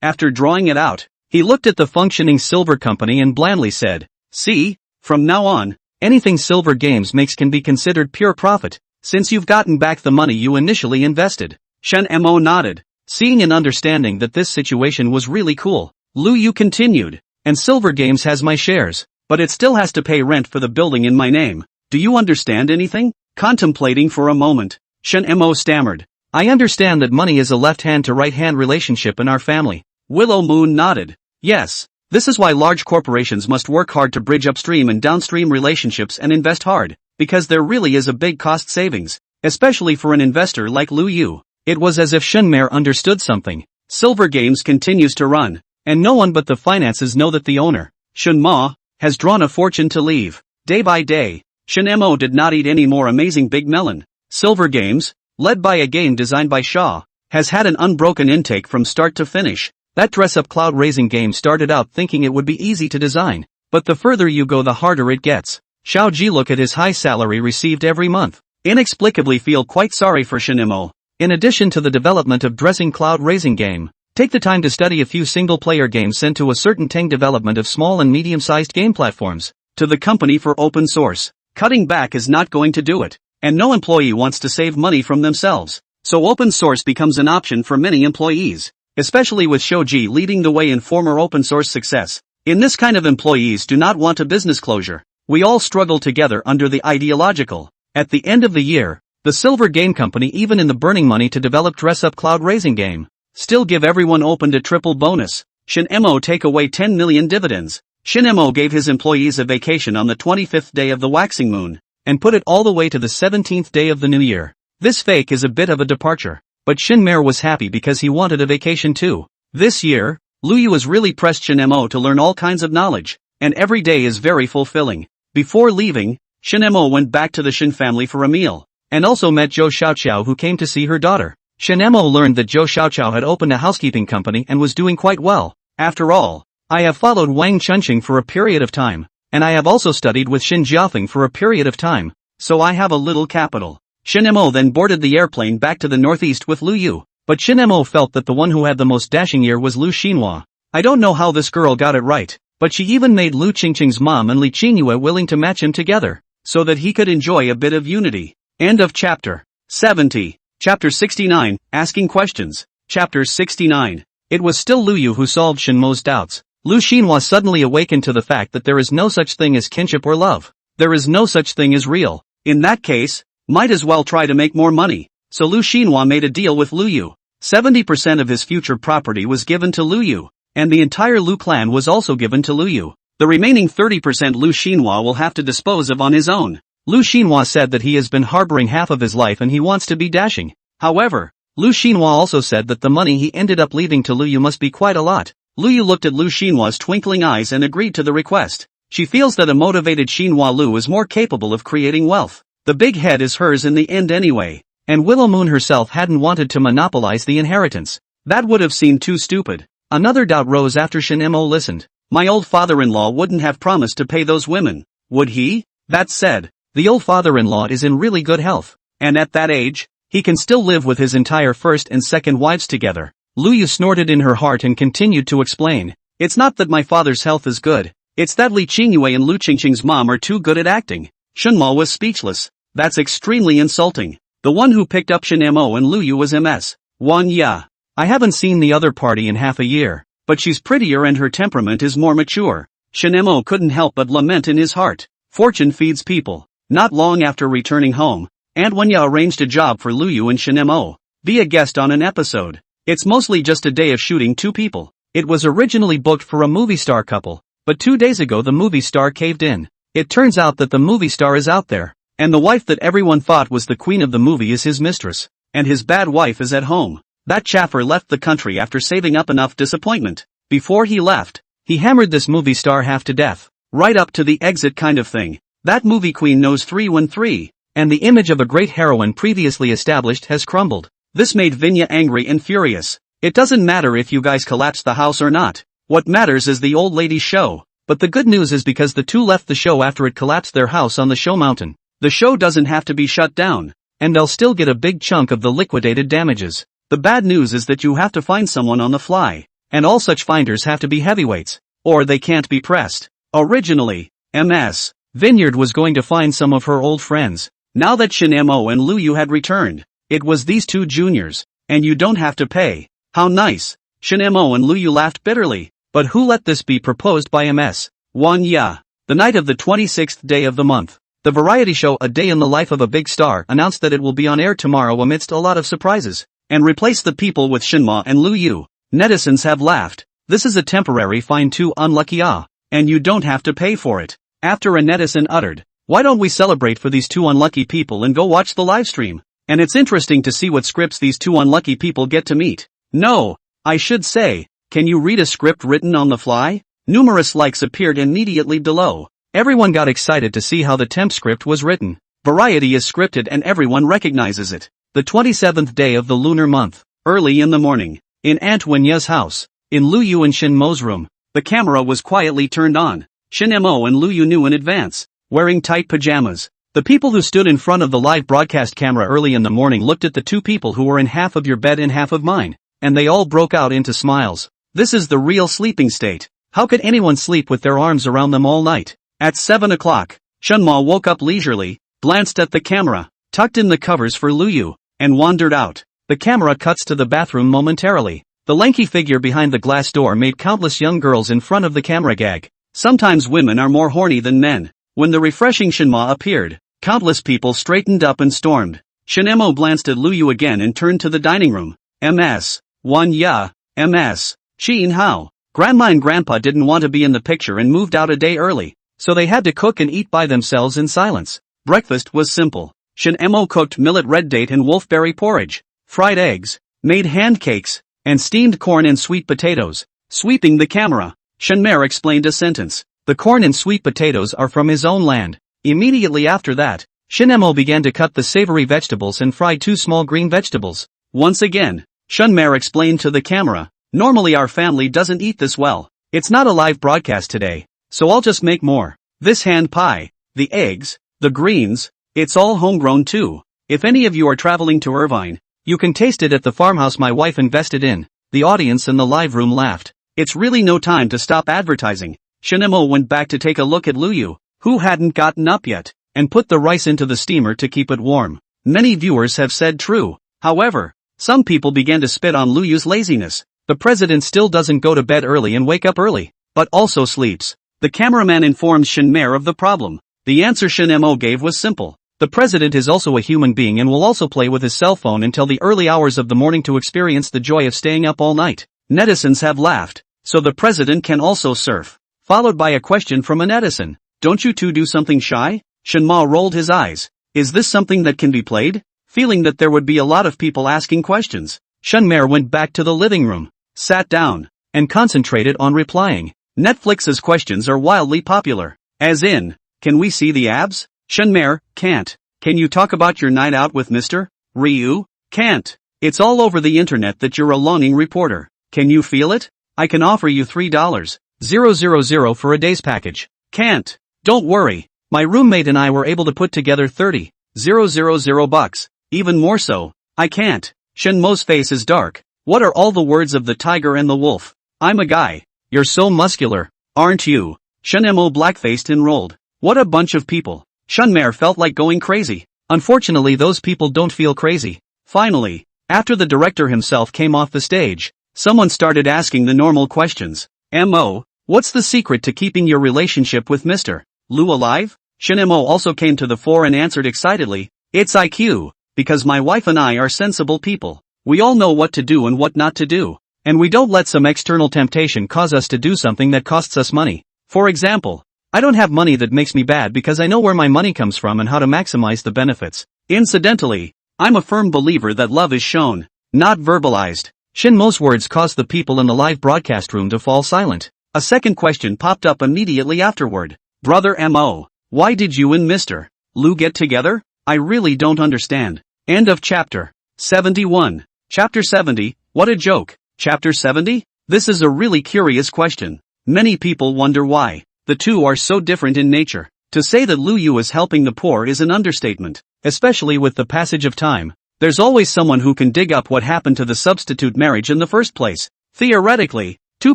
After drawing it out, he looked at the functioning silver company and blandly said, "See, from now on, anything Silver Games makes can be considered pure profit, since you've gotten back the money you initially invested." Shen Mo nodded, seeing and understanding that this situation was really cool. Lu Yu continued, "And Silver Games has my shares, but it still has to pay rent for the building in my name. Do you understand anything?" Contemplating for a moment, Shen Mo stammered, "I understand that money is a left-hand to right-hand relationship in our family." Willow Moon nodded. "Yes, this is why large corporations must work hard to bridge upstream and downstream relationships and invest hard, because there really is a big cost savings, especially for an investor like Lu Yu." It was as if Shenmei understood something. Silver Games continues to run, and no one but the finances know that the owner, Shen Ma, has drawn a fortune to leave. Day by day, Shen Mo did not eat any more amazing big melon. Silver Games, led by a game designed by Shaw, has had an unbroken intake from start to finish. That dress-up cloud-raising game started out thinking it would be easy to design, but the further you go the harder it gets. Xiao Ji look at his high salary received every month, inexplicably feel quite sorry for Shen Mo. In addition to the development of dressing cloud-raising game, take the time to study a few single-player games sent to a certain Teng development of small and medium-sized game platforms, to the company for open source. Cutting back is not going to do it, and no employee wants to save money from themselves, so open source becomes an option for many employees, especially with Shoji leading the way in former open source success. In this kind of employees do not want a business closure. We all struggle together under the ideological. At the end of the year, the Silver Game Company, even in the burning money to develop dress-up cloud-raising game, still give everyone open to triple bonus. Shin Mo take away 10 million dividends. Shin Mo gave his employees a vacation on the 25th day of the waxing moon. and put it all the way to the 17th day of the new year. This fake is a bit of a departure. But Shin Mer was happy because he wanted a vacation too. This year, Luyu has really pressed Shin Mo to learn all kinds of knowledge, and every day is very fulfilling. Before leaving, Shin Mo went back to the Shin family for a meal, and also met Zhou Xiaoqiao, who came to see her daughter. Shin Mo learned that Zhou Xiaoqiao had opened a housekeeping company and was doing quite well. After all, I have followed Wang Chunqing for a period of time, and I have also studied with Shin Jiafeng for a period of time, so I have a little capital. Shin Mo then boarded the airplane back to the northeast with Lu Yu, but Shin Mo felt that the one who had the most dashing year was Lu Xinhua. I don't know how this girl got it right, but she even made Lu Qingqing's mom and Li Qingyue willing to match him together, so that he could enjoy a bit of unity. End of chapter 70. Chapter 69, Asking Questions. Chapter 69. It was still Lu Yu who solved Shin Mo's doubts. Lu Xinhua suddenly awakened to the fact that there is no such thing as kinship or love. There is no such thing as real. In that case, might as well try to make more money. So Lu Xinhua made a deal with Lu Yu. 70% of his future property was given to Lu Yu, and the entire Lu clan was also given to Lu Yu. The remaining 30% Lu Xinhua will have to dispose of on his own. Lu Xinhua said that he has been harboring half of his life and he wants to be dashing. However, Lu Xinhua also said that the money he ended up leaving to Lu Yu must be quite a lot. Lu Yu looked at Lu Xinhua's twinkling eyes and agreed to the request. She feels that a motivated Xinhua Lu is more capable of creating wealth. The big head is hers in the end anyway, and Willow Moon herself hadn't wanted to monopolize the inheritance. That would have seemed too stupid. Another doubt rose after Shin Mo listened. My old father-in-law wouldn't have promised to pay those women, would he? That said, the old father-in-law is in really good health, and at that age, he can still live with his entire first and second wives together. Lu Yu snorted in her heart and continued to explain. It's not that my father's health is good, it's that Li Qingyue and Lu Qingqing's mom are too good at acting. Shinma was speechless. That's extremely insulting. The one who picked up Shin Mo and Lu Yu was Ms. Wan Ya. I haven't seen the other party in half a year, but she's prettier and her temperament is more mature. Shin Mo couldn't help but lament in his heart. Fortune feeds people. Not long after returning home, Aunt Wanya arranged a job for Lu Yu and Shin Mo. Be a guest on an episode. It's mostly just a day of shooting two people. It was originally booked for a movie star couple, but 2 days ago the movie star caved in. It turns out that the movie star is out there, and the wife that everyone thought was the queen of the movie is his mistress, and his bad wife is at home. That chaffer left the country after saving up enough disappointment. Before he left, he hammered this movie star half to death, right up to the exit kind of thing. That movie queen knows 313, and the image of a great heroine previously established has crumbled. This made Vinya angry and furious. It doesn't matter if you guys collapse the house or not. What matters is the old lady's show. But the good news is because the two left the show after it collapsed their house on the show mountain, the show doesn't have to be shut down, and they'll still get a big chunk of the liquidated damages. The bad news is that you have to find someone on the fly, and all such finders have to be heavyweights, or they can't be pressed. Originally, Ms. Vineyard was going to find some of her old friends. Now that Shin Mo and Lu Yu had returned, it was these two juniors, and you don't have to pay. How nice. Shin Mo and Lu Yu laughed bitterly, but who let this be proposed by Ms. Wan Ya? The night of the 26th day of the month, the variety show A Day in the Life of a Big Star announced that it will be on air tomorrow amidst a lot of surprises, and replace the people with Shinma and Lu Yu. Netizens have laughed. This is a temporary fine too unlucky and you don't have to pay for it. After a netizen uttered, why don't we celebrate for these two unlucky people and go watch the live stream? And it's interesting to see what scripts these two unlucky people get to meet. No, I should say, can you read a script written on the fly? Numerous likes appeared immediately below. Everyone got excited to see how the temp script was written. Variety is scripted and everyone recognizes it. The 27th day of the lunar month, early in the morning, in Aunt Wenya's house, in Lu Yu and Shin Mo's room, the camera was quietly turned on. Shin Mo and Lu Yu knew in advance, wearing tight pajamas. The people who stood in front of the live broadcast camera early in the morning looked at the two people who were in half of your bed and half of mine, and they all broke out into smiles. This is the real sleeping state. How could anyone sleep with their arms around them all night? At 7 o'clock, Shunma woke up leisurely, glanced at the camera, tucked in the covers for Lu Yu, and wandered out. The camera cuts to the bathroom momentarily. The lanky figure behind the glass door made countless young girls in front of the camera gag. Sometimes women are more horny than men. When the refreshing Shinma appeared, countless people straightened up and stormed. Shinemo glanced at Lu Yu again and turned to the dining room. Ms. Wan Ya, Ms. Qin Hao. Grandma and Grandpa didn't want to be in the picture and moved out a day early, so they had to cook and eat by themselves in silence. Breakfast was simple. Shin Mo cooked millet red date and wolfberry porridge, fried eggs, made hand cakes, and steamed corn and sweet potatoes. Sweeping the camera, Shinmer explained a sentence. The corn and sweet potatoes are from his own land. Immediately after that, Shin Mo began to cut the savory vegetables and fry 2 small green vegetables. Once again, Shinmer explained to the camera, normally our family doesn't eat this well. It's not a live broadcast today, so I'll just make more. This hand pie, the eggs, the greens, it's all homegrown too. If any of you are traveling to Irvine, you can taste it at the farmhouse my wife invested in. The audience in the live room laughed. It's really no time to stop advertising. Shin Mo went back to take a look at Luyu, who hadn't gotten up yet, and put the rice into the steamer to keep it warm. Many viewers have said true. However, some people began to spit on Luyu's laziness. The president still doesn't go to bed early and wake up early, but also sleeps. The cameraman informed Shinmer of the problem. The answer Shin Mo gave was simple. The president is also a human being and will also play with his cell phone until the early hours of the morning to experience the joy of staying up all night. Netizens have laughed. So the president can also surf. Followed by a question from a netizen. Don't you two do something shy? Shinma rolled his eyes. Is this something that can be played? Feeling that there would be a lot of people asking questions, Shinmer went back to the living room, sat down, and concentrated on replying. Netflix's questions are wildly popular. As in, can we see the abs? Shinmer, can't. Can you talk about your night out with Mr. Ryu? Can't. It's all over the internet that you're a longing reporter. Can you feel it? I can offer you $3,000 for a day's package. Can't. Don't worry. My roommate and I were able to put together $30,000. Even more so. I can't. Shinmo's face is dark. What are all the words of the tiger and the wolf? I'm a guy. You're so muscular, aren't you? Shinmo black-faced and rolled. What a bunch of people. Shinmer felt like going crazy. Unfortunately those people don't feel crazy. Finally, after the director himself came off the stage, someone started asking the normal questions. Mo, what's the secret to keeping your relationship with Mr. Lu alive? Shinmo also came to the fore and answered excitedly, it's IQ, because my wife and I are sensible people. We all know what to do and what not to do. And we don't let some external temptation cause us to do something that costs us money. For example, I don't have money that makes me bad because I know where my money comes from and how to maximize the benefits. Incidentally, I'm a firm believer that love is shown, not verbalized. Shinmo's words caused the people in the live broadcast room to fall silent. A second question popped up immediately afterward. Brother Mo, why did you and Mr. Lu get together? I really don't understand. End of chapter 71. Chapter 70, what a joke. Chapter 70? This is a really curious question. Many people wonder why the two are so different in nature. To say that Lu Yu is helping the poor is an understatement, especially with the passage of time. There's always someone who can dig up what happened to the substitute marriage in the first place. Theoretically, two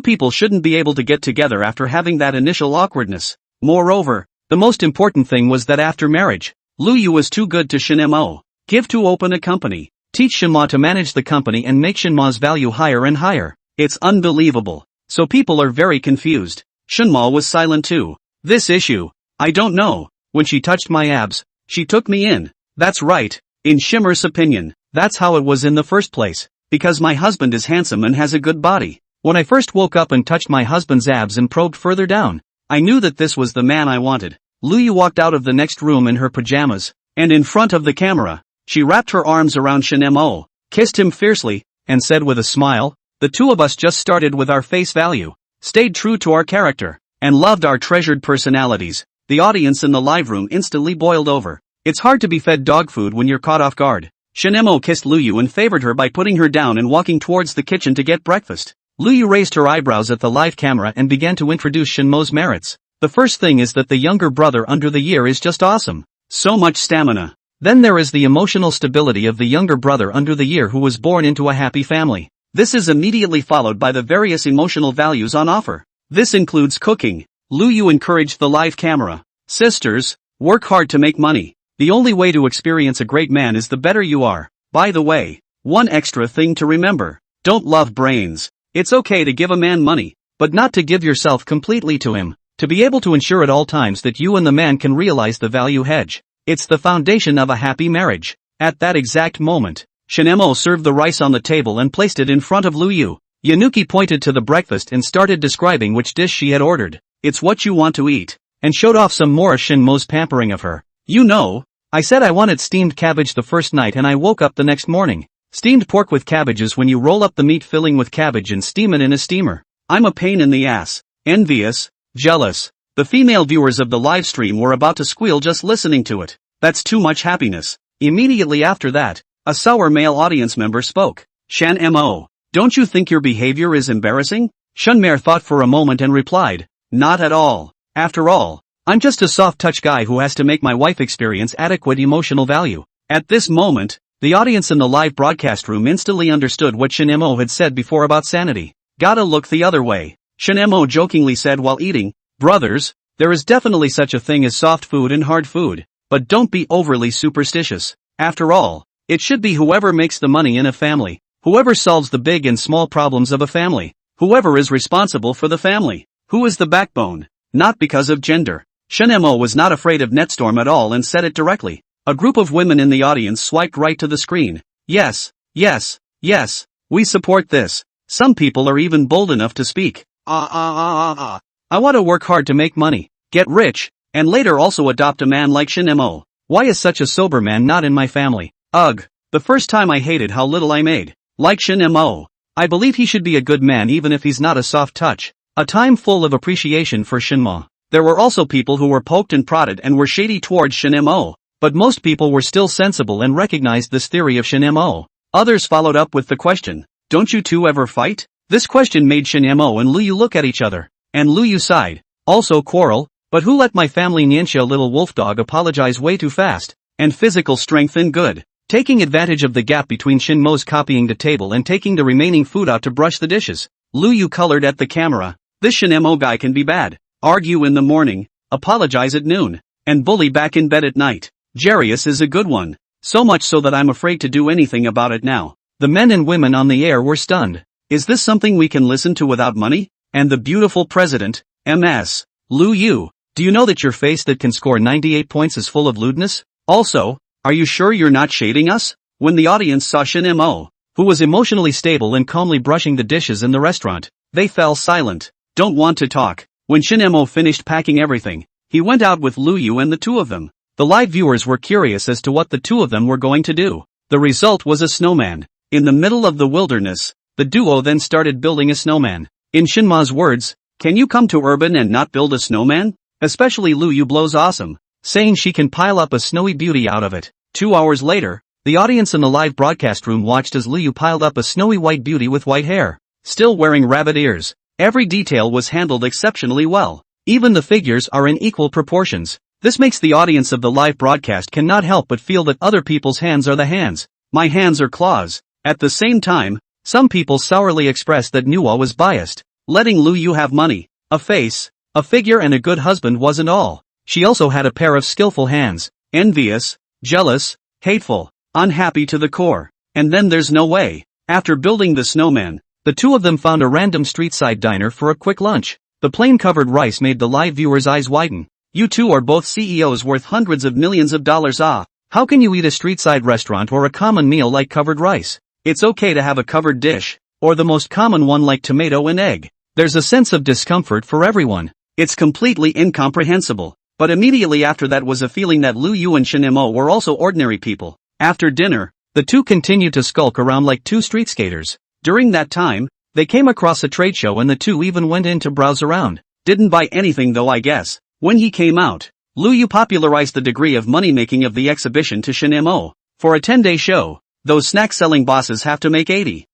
people shouldn't be able to get together after having that initial awkwardness. Moreover, the most important thing was that after marriage, Lu Yu was too good to Shinmo. Give to open a company, teach Shinma to manage the company and make Shinma's value higher and higher. It's unbelievable. So people are very confused. Shinma was silent too. This issue, I don't know. When she touched my abs, she took me in. That's right. In Shimmer's opinion, that's how it was in the first place. Because my husband is handsome and has a good body. When I first woke up and touched my husband's abs and probed further down, I knew that this was the man I wanted. Lu Yu walked out of the next room in her pajamas, and in front of the camera, she wrapped her arms around Shinmo, kissed him fiercely, and said with a smile, the two of us just started with our face value, stayed true to our character, and loved our treasured personalities. The audience in the live room instantly boiled over. It's hard to be fed dog food when you're caught off guard. Shinmo kissed Lu Yu and favored her by putting her down and walking towards the kitchen to get breakfast. Lu Yu raised her eyebrows at the live camera and began to introduce Shinmo's merits. The first thing is that the younger brother under the year is just awesome. So much stamina. Then there is the emotional stability of the younger brother under the year who was born into a happy family. This is immediately followed by the various emotional values on offer. This includes cooking. Lu Yu encouraged the live camera. Sisters, work hard to make money. The only way to experience a great man is the better you are. By the way, one extra thing to remember. Don't love brains. It's okay to give a man money, but not to give yourself completely to him. To be able to ensure at all times that you and the man can realize the value hedge. It's the foundation of a happy marriage. At that exact moment, Shinmo served the rice on the table and placed it in front of Lu Yu. Yanuki pointed to the breakfast and started describing which dish she had ordered. It's what you want to eat. And showed off some more of Shinmo's pampering of her. You know, I said I wanted steamed cabbage the first night and I woke up the next morning. Steamed pork with cabbage is when you roll up the meat filling with cabbage and steam it in a steamer. I'm a pain in the ass. Envious. Jealous. The female viewers of the live stream were about to squeal just listening to it. That's too much happiness. Immediately after that, a sour male audience member spoke. Shan Mo. Don't you think your behavior is embarrassing? Shunmer thought for a moment and replied. Not at all. After all, I'm just a soft-touch guy who has to make my wife experience adequate emotional value. At this moment, the audience in the live broadcast room instantly understood what Shan Mo had said before about sanity. Gotta look the other way. Shan Mo jokingly said while eating, brothers, there is definitely such a thing as soft food and hard food, but don't be overly superstitious. After all, it should be whoever makes the money in a family, whoever solves the big and small problems of a family, whoever is responsible for the family, who is the backbone, not because of gender. Shan Mo was not afraid of Netstorm at all and said it directly. A group of women in the audience swiped right to the screen. Yes, yes, yes, we support this. Some people are even bold enough to speak. I want to work hard to make money, get rich, and later also adopt a man like Shan Mo. Why is such a sober man not in my family? Ugh, the first time I hated how little I made. Like Shan Mo. I believe he should be a good man even if he's not a soft touch. A time full of appreciation for Shan Mo. There were also people who were poked and prodded and were shady towards Shan Mo, but most people were still sensible and recognized this theory of Shan Mo. Others followed up with the question, don't you two ever fight? This question made Shan Mo and Lu Yu look at each other, and Lu Yu sighed. Also quarrel, but who let my family Nyanxia little wolf dog apologize way too fast, and physical strength and good. Taking advantage of the gap between Shan Mo's copying the table and taking the remaining food out to brush the dishes, Lu Yu colored at the camera. This Shan Mo guy can be bad. Argue in the morning, apologize at noon, and bully back in bed at night. Jarius is a good one. So much so that I'm afraid to do anything about it now. The men and women on the air were stunned. Is this something we can listen to without money? And the beautiful president, MS. Lu Yu, do you know that your face that can score 98 points is full of lewdness? Also, are you sure you're not shading us? When the audience saw Shan Mo, who was emotionally stable and calmly brushing the dishes in the restaurant, they fell silent. Don't want to talk. When Shan Mo finished packing everything, he went out with Lu Yu and the two of them. The live viewers were curious as to what the two of them were going to do. The result was a snowman. In the middle of the wilderness, the duo then started building a snowman. In Shan Mo's words, can you come to urban and not build a snowman? Especially Lu Yu blows awesome, saying she can pile up a snowy beauty out of it. 2 hours later, the audience in the live broadcast room watched as Lu Yu piled up a snowy white beauty with white hair, still wearing rabbit ears. Every detail was handled exceptionally well. Even the figures are in equal proportions. This makes the audience of the live broadcast cannot help but feel that other people's hands are the hands. My hands are claws. At the same time, some people sourly expressed that Nuwa was biased. Letting Lu Yu have money, a face, a figure and a good husband wasn't all. She also had a pair of skillful hands. Envious, jealous, hateful, unhappy to the core. And then there's no way. After building the snowman, the two of them found a random street-side diner for a quick lunch. The plain-covered rice made the live viewers' eyes widen. You two are both CEOs worth hundreds of millions of dollars. How can you eat a street-side restaurant or a common meal like covered rice? It's okay to have a covered dish, or the most common one like tomato and egg. There's a sense of discomfort for everyone. It's completely incomprehensible. But immediately after that was a feeling that Lu Yu and Shan Mo were also ordinary people. After dinner, the two continued to skulk around like two street skaters. During that time, they came across a trade show and the two even went in to browse around. Didn't buy anything though, I guess. When he came out, Lu Yu popularized the degree of money-making of the exhibition to Shan Mo. For a 10-day show, those snack-selling bosses have to make $80,000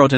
to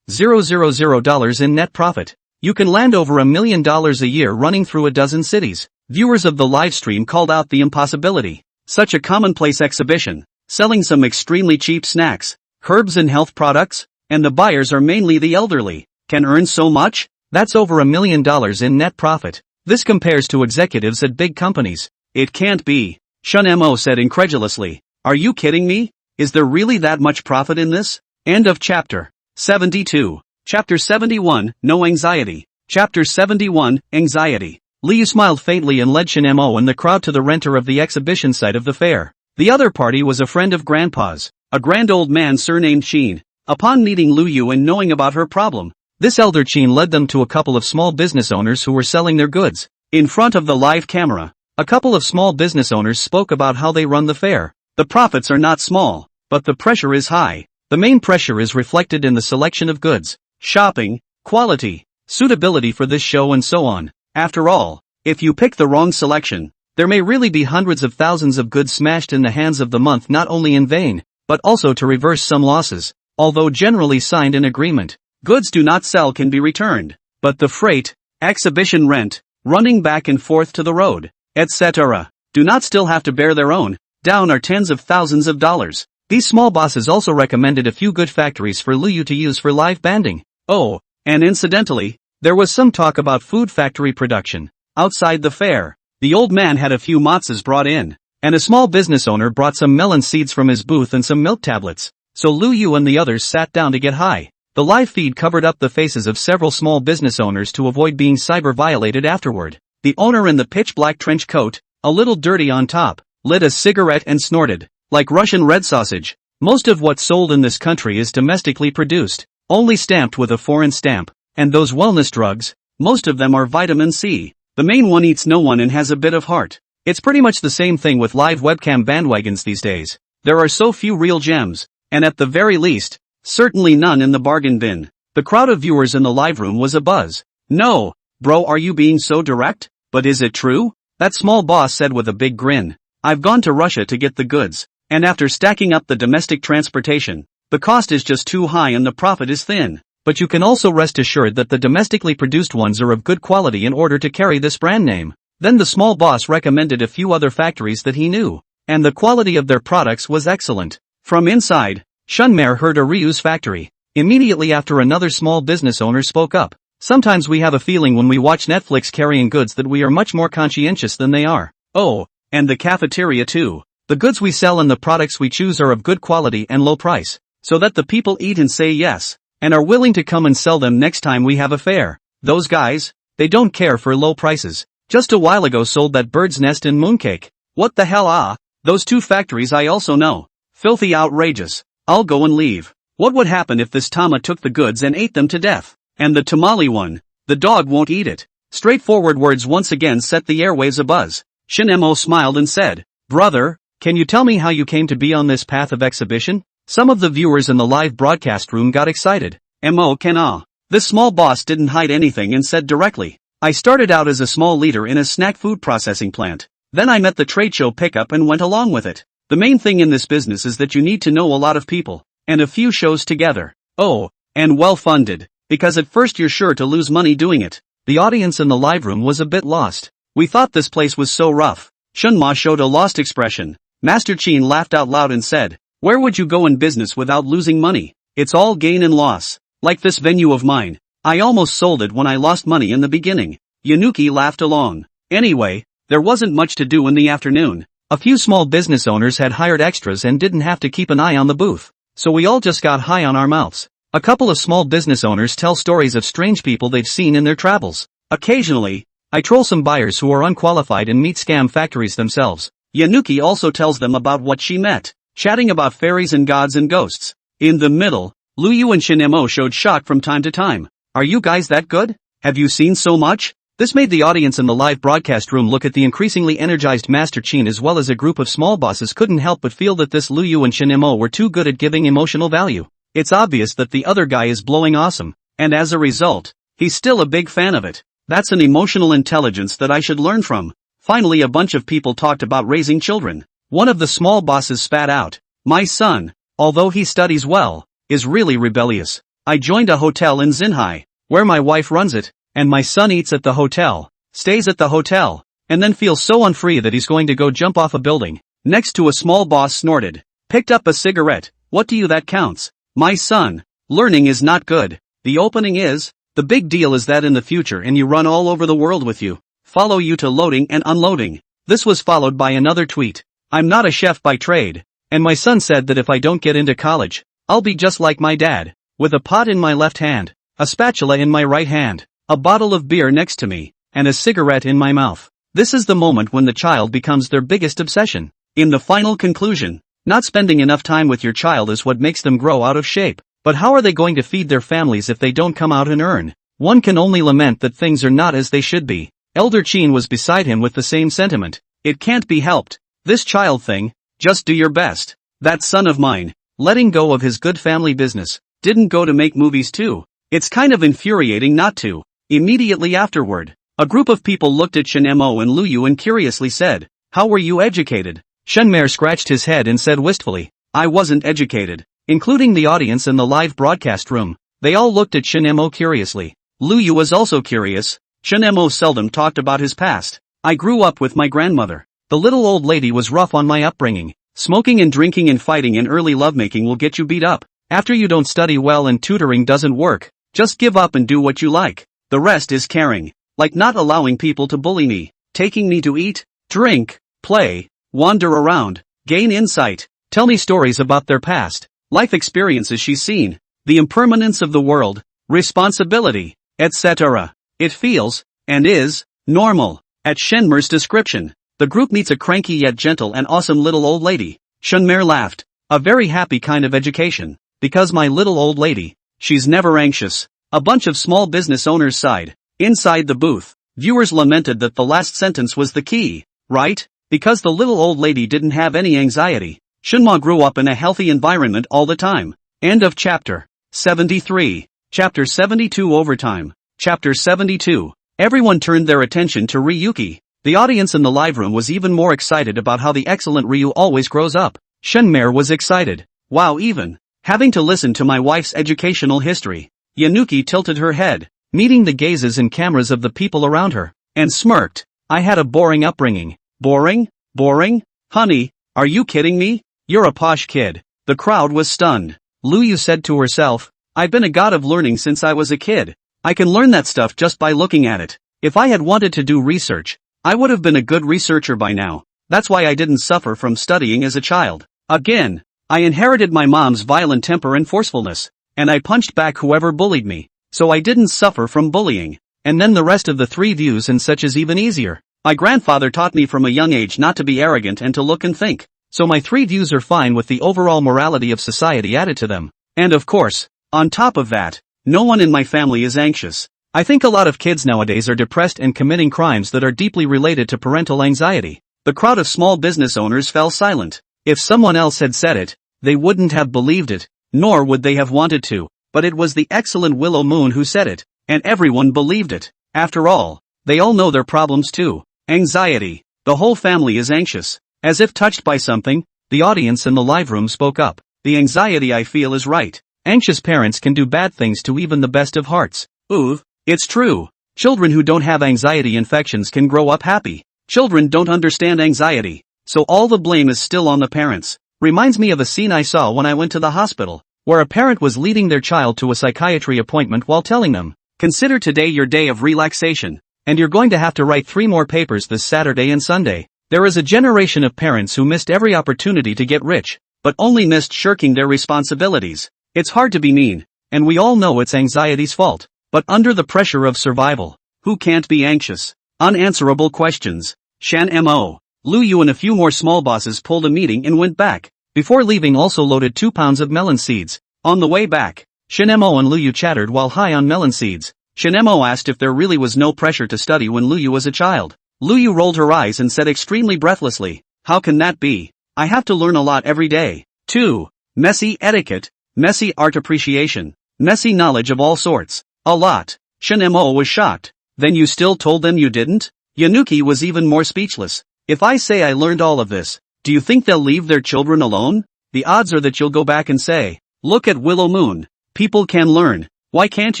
$90,000 in net profit. You can land over $1 million a year running through a dozen cities. Viewers of the live stream called out the impossibility. Such a commonplace exhibition, selling some extremely cheap snacks, herbs and health products, and the buyers are mainly the elderly, can earn so much? That's over $1 million in net profit. This compares to executives at big companies. It can't be. Shan Mo said incredulously. Are you kidding me? Is there really that much profit in this? End of chapter 72. Chapter 71, No Anxiety. Chapter 71, Anxiety. Liu smiled faintly and led Shan Mo and the crowd to the renter of the exhibition site of the fair. The other party was a friend of Grandpa's, a grand old man surnamed Qin. Upon meeting Lu Yu and knowing about her problem, this elder Qin led them to a couple of small business owners who were selling their goods. In front of the live camera, A couple of small business owners spoke about how they run the fair. The profits are not small, but the pressure is high. The main pressure is reflected in the selection of goods, shopping, quality, suitability for this show and so on. After all, if you pick the wrong selection, there may really be hundreds of thousands of goods smashed in the hands of the month, not only in vain, but also to reverse some losses. Although generally signed in agreement, goods do not sell can be returned, but the freight, exhibition rent, running back and forth to the road, etc., do not still have to bear their own, down are tens of thousands of dollars. These small bosses also recommended a few good factories for Luyu to use for live banding. Oh, and incidentally, there was some talk about food factory production. Outside the fair, the old man had a few matzahs brought in, and a small business owner brought some melon seeds from his booth and some milk tablets. So Luyu and the others sat down to get high. The live feed covered up the faces of several small business owners to avoid being cyber-violated afterward. The owner in the pitch-black trench coat, a little dirty on top, lit a cigarette and snorted, like Russian red sausage. Most of what's sold in this country is domestically produced, only stamped with a foreign stamp. And those wellness drugs, most of them are vitamin C. The main one eats no one and has a bit of heart. It's pretty much the same thing with live webcam bandwagons these days. There are so few real gems, and at the very least, certainly none in the bargain bin. The crowd of viewers in the live room was abuzz. No, bro, are you being so direct? But is it true? That small boss said with a big grin. I've gone to Russia to get the goods, and after stacking up the domestic transportation, the cost is just too high and the profit is thin. But you can also rest assured that the domestically produced ones are of good quality in order to carry this brand name. Then the small boss recommended a few other factories that he knew, and the quality of their products was excellent. From inside, Shunmer heard a reuse factory. Immediately after, another small business owner spoke up. Sometimes we have a feeling when we watch Netflix carrying goods that we are much more conscientious than they are. Oh, and the cafeteria too. The goods we sell and the products we choose are of good quality and low price, so that the people eat and say yes, and are willing to come and sell them next time we have a fair. Those guys, they don't care for low prices. Just a while ago sold that bird's nest in mooncake. What the hell? Those two factories I also know. Filthy outrageous. I'll go and leave. What would happen if this Tama took the goods and ate them to death? And the tamale one, the dog won't eat it. Straightforward words once again set the airwaves abuzz. Shin-mo smiled and said, brother, can you tell me how you came to be on this path of exhibition? Some of the viewers in the live broadcast room got excited. Mo can. This small boss didn't hide anything and said directly, I started out as a small leader in a snack food processing plant. Then I met the trade show pickup and went along with it. The main thing in this business is that you need to know a lot of people, and a few shows together. Oh, and well funded, because at first you're sure to lose money doing it. The audience in the live room was a bit lost. We thought this place was so rough. Shunma showed a lost expression. Master Chin laughed out loud and said, where would you go in business without losing money? It's all gain and loss. Like this venue of mine. I almost sold it when I lost money in the beginning. Yanuki laughed along. Anyway, there wasn't much to do in the afternoon. A few small business owners had hired extras and didn't have to keep an eye on the booth. So we all just got high on our mouths. A couple of small business owners tell stories of strange people they've seen in their travels. Occasionally, I troll some buyers who are unqualified and meet scam factories themselves. Yanuki also tells them about what she met, chatting about fairies and gods and ghosts. In the middle, Luyu and Shin-mo showed shock from time to time. Are you guys that good? Have you seen so much? This made the audience in the live broadcast room look at the increasingly energized Master Chin, as well as a group of small bosses couldn't help but feel that this Luyu and Shin-mo were too good at giving emotional value. It's obvious that the other guy is blowing awesome, and as a result, he's still a big fan of it. That's an emotional intelligence that I should learn from. Finally, a bunch of people talked about raising children. One of the small bosses spat out, my son, although he studies well, is really rebellious. I joined a hotel in Xinhai, where my wife runs it, and my son eats at the hotel, stays at the hotel, and then feels so unfree that he's going to go jump off a building. Next to a small boss snorted, picked up a cigarette. What do you that counts? My son, learning is not good. The opening is, the big deal is that in the future and you run all over the world with you, follow you to loading and unloading. This was followed by another tweet. I'm not a chef by trade, and my son said that if I don't get into college, I'll be just like my dad, with a pot in my left hand, a spatula in my right hand, a bottle of beer next to me, and a cigarette in my mouth. This is the moment when the child becomes their biggest obsession. In the final conclusion, not spending enough time with your child is what makes them grow out of shape. But how are they going to feed their families if they don't come out and earn? One can only lament that things are not as they should be. Elder Chin was beside him with the same sentiment. It can't be helped. This child thing, just do your best. That son of mine, letting go of his good family business, didn't go to make movies too. It's kind of infuriating not to. Immediately afterward, a group of people looked at Shen Mo and Lu Yu and curiously said, "How were you educated?" Shen Mer scratched his head and said wistfully, "I wasn't educated." Including the audience in the live broadcast room, they all looked at Shen Mo curiously. Lu Yu was also curious. Shen Mo seldom talked about his past. "I grew up with my grandmother. The little old lady was rough on my upbringing. Smoking and drinking and fighting and early lovemaking will get you beat up. After you don't study well and tutoring doesn't work, just give up and do what you like. The rest is caring. Like not allowing people to bully me, taking me to eat, drink, play, wander around, gain insight, tell me stories about their past, life experiences she's seen, the impermanence of the world, responsibility, etc. It feels, and is, normal." At Shenmer's description, the group meets a cranky yet gentle and awesome little old lady. Shenmer laughed. "A very happy kind of education. Because my little old lady, she's never anxious." A bunch of small business owners sighed. Inside the booth, viewers lamented that the last sentence was the key, right? Because the little old lady didn't have any anxiety. Shenma grew up in a healthy environment all the time. End of chapter 73. Chapter 72 Overtime. Chapter 72. Everyone turned their attention to Ryuki. The audience in the live room was even more excited about how the excellent Ryu always grows up. Shenmer was excited. "Wow, even having to listen to my wife's educational history." Yanuki tilted her head, meeting the gazes and cameras of the people around her, and smirked. "I had a boring upbringing." "Boring? Boring? Honey, are you kidding me? You're a posh kid." The crowd was stunned. Lu Yu said to herself, "I've been a god of learning since I was a kid. I can learn that stuff just by looking at it. If I had wanted to do research, I would have been a good researcher by now. That's why I didn't suffer from studying as a child. Again, I inherited my mom's violent temper and forcefulness, and I punched back whoever bullied me, so I didn't suffer from bullying." And then the rest of the three views and such is even easier. "My grandfather taught me from a young age not to be arrogant and to look and think, so my three views are fine with the overall morality of society added to them. And of course, on top of that, no one in my family is anxious." I think a lot of kids nowadays are depressed and committing crimes that are deeply related to parental anxiety. The crowd of small business owners fell silent. If someone else had said it, they wouldn't have believed it, nor would they have wanted to, but it was the excellent Willow Moon who said it, and everyone believed it. After all, they all know their problems too. Anxiety. The whole family is anxious. As if touched by something, the audience in the live room spoke up. "The anxiety I feel is right. Anxious parents can do bad things to even the best of hearts." Ooh. It's true. Children who don't have anxiety infections can grow up happy. Children don't understand anxiety, so all the blame is still on the parents. Reminds me of a scene I saw when I went to the hospital, where a parent was leading their child to a psychiatry appointment while telling them, "Consider today your day of relaxation, and you're going to have to write 3 more papers this Saturday and Sunday." There is a generation of parents who missed every opportunity to get rich, but only missed shirking their responsibilities. It's hard to be mean, and we all know it's anxiety's fault. But under the pressure of survival, who can't be anxious? Unanswerable questions. Shan Mo. Lu Yu and a few more small bosses pulled a meeting and went back. Before leaving also loaded 2 pounds of melon seeds. On the way back, Shan Mo and Lu Yu chattered while high on melon seeds. Shan Mo asked if there really was no pressure to study when Lu Yu was a child. Lu Yu rolled her eyes and said extremely breathlessly, "How can that be? I have to learn a lot every day. 2. Messy etiquette, messy art appreciation, messy knowledge of all sorts. A lot." Shan Mo was shocked. "Then you still told them you didn't?" Yanuki was even more speechless. "If I say I learned all of this, do you think they'll leave their children alone? The odds are that you'll go back and say, 'Look at Willow Moon. People can learn. Why can't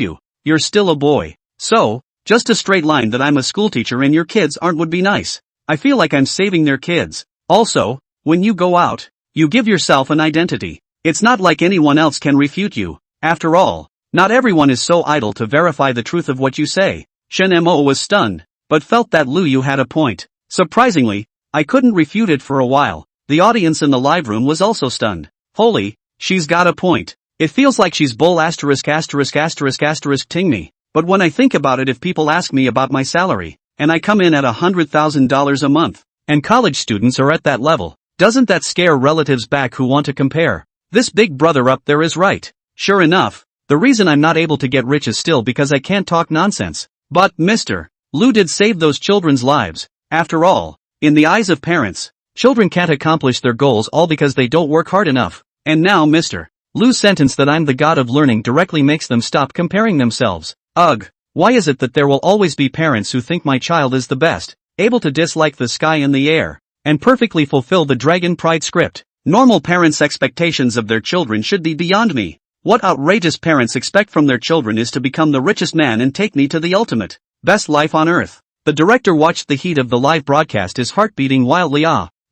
you? You're still a boy.' So, just a straight line that I'm a schoolteacher and your kids aren't would be nice. I feel like I'm saving their kids. Also, when you go out, you give yourself an identity. It's not like anyone else can refute you. After all, not everyone is so idle to verify the truth of what you say." Shen Mo was stunned, but felt that Lu Yu had a point. Surprisingly, I couldn't refute it for a while. The audience in the live room was also stunned. Holy, she's got a point. It feels like she's bull ting me. But when I think about it, if people ask me about my salary, and I come in at $100,000 a month, and college students are at that level, doesn't that scare relatives back who want to compare? This big brother up there is right. Sure enough, the reason I'm not able to get rich is still because I can't talk nonsense. But, Mr. Lu did save those children's lives. After all, in the eyes of parents, children can't accomplish their goals all because they don't work hard enough. And now Mr. Lu's sentence that I'm the god of learning directly makes them stop comparing themselves. Ugh. Why is it that there will always be parents who think my child is the best, able to dislike the sky and the air, and perfectly fulfill the dragon pride script? Normal parents' expectations of their children should be beyond me. What outrageous parents expect from their children is to become the richest man and take me to the ultimate, best life on earth. The director watched the heat of the live broadcast, his heart beating wildly,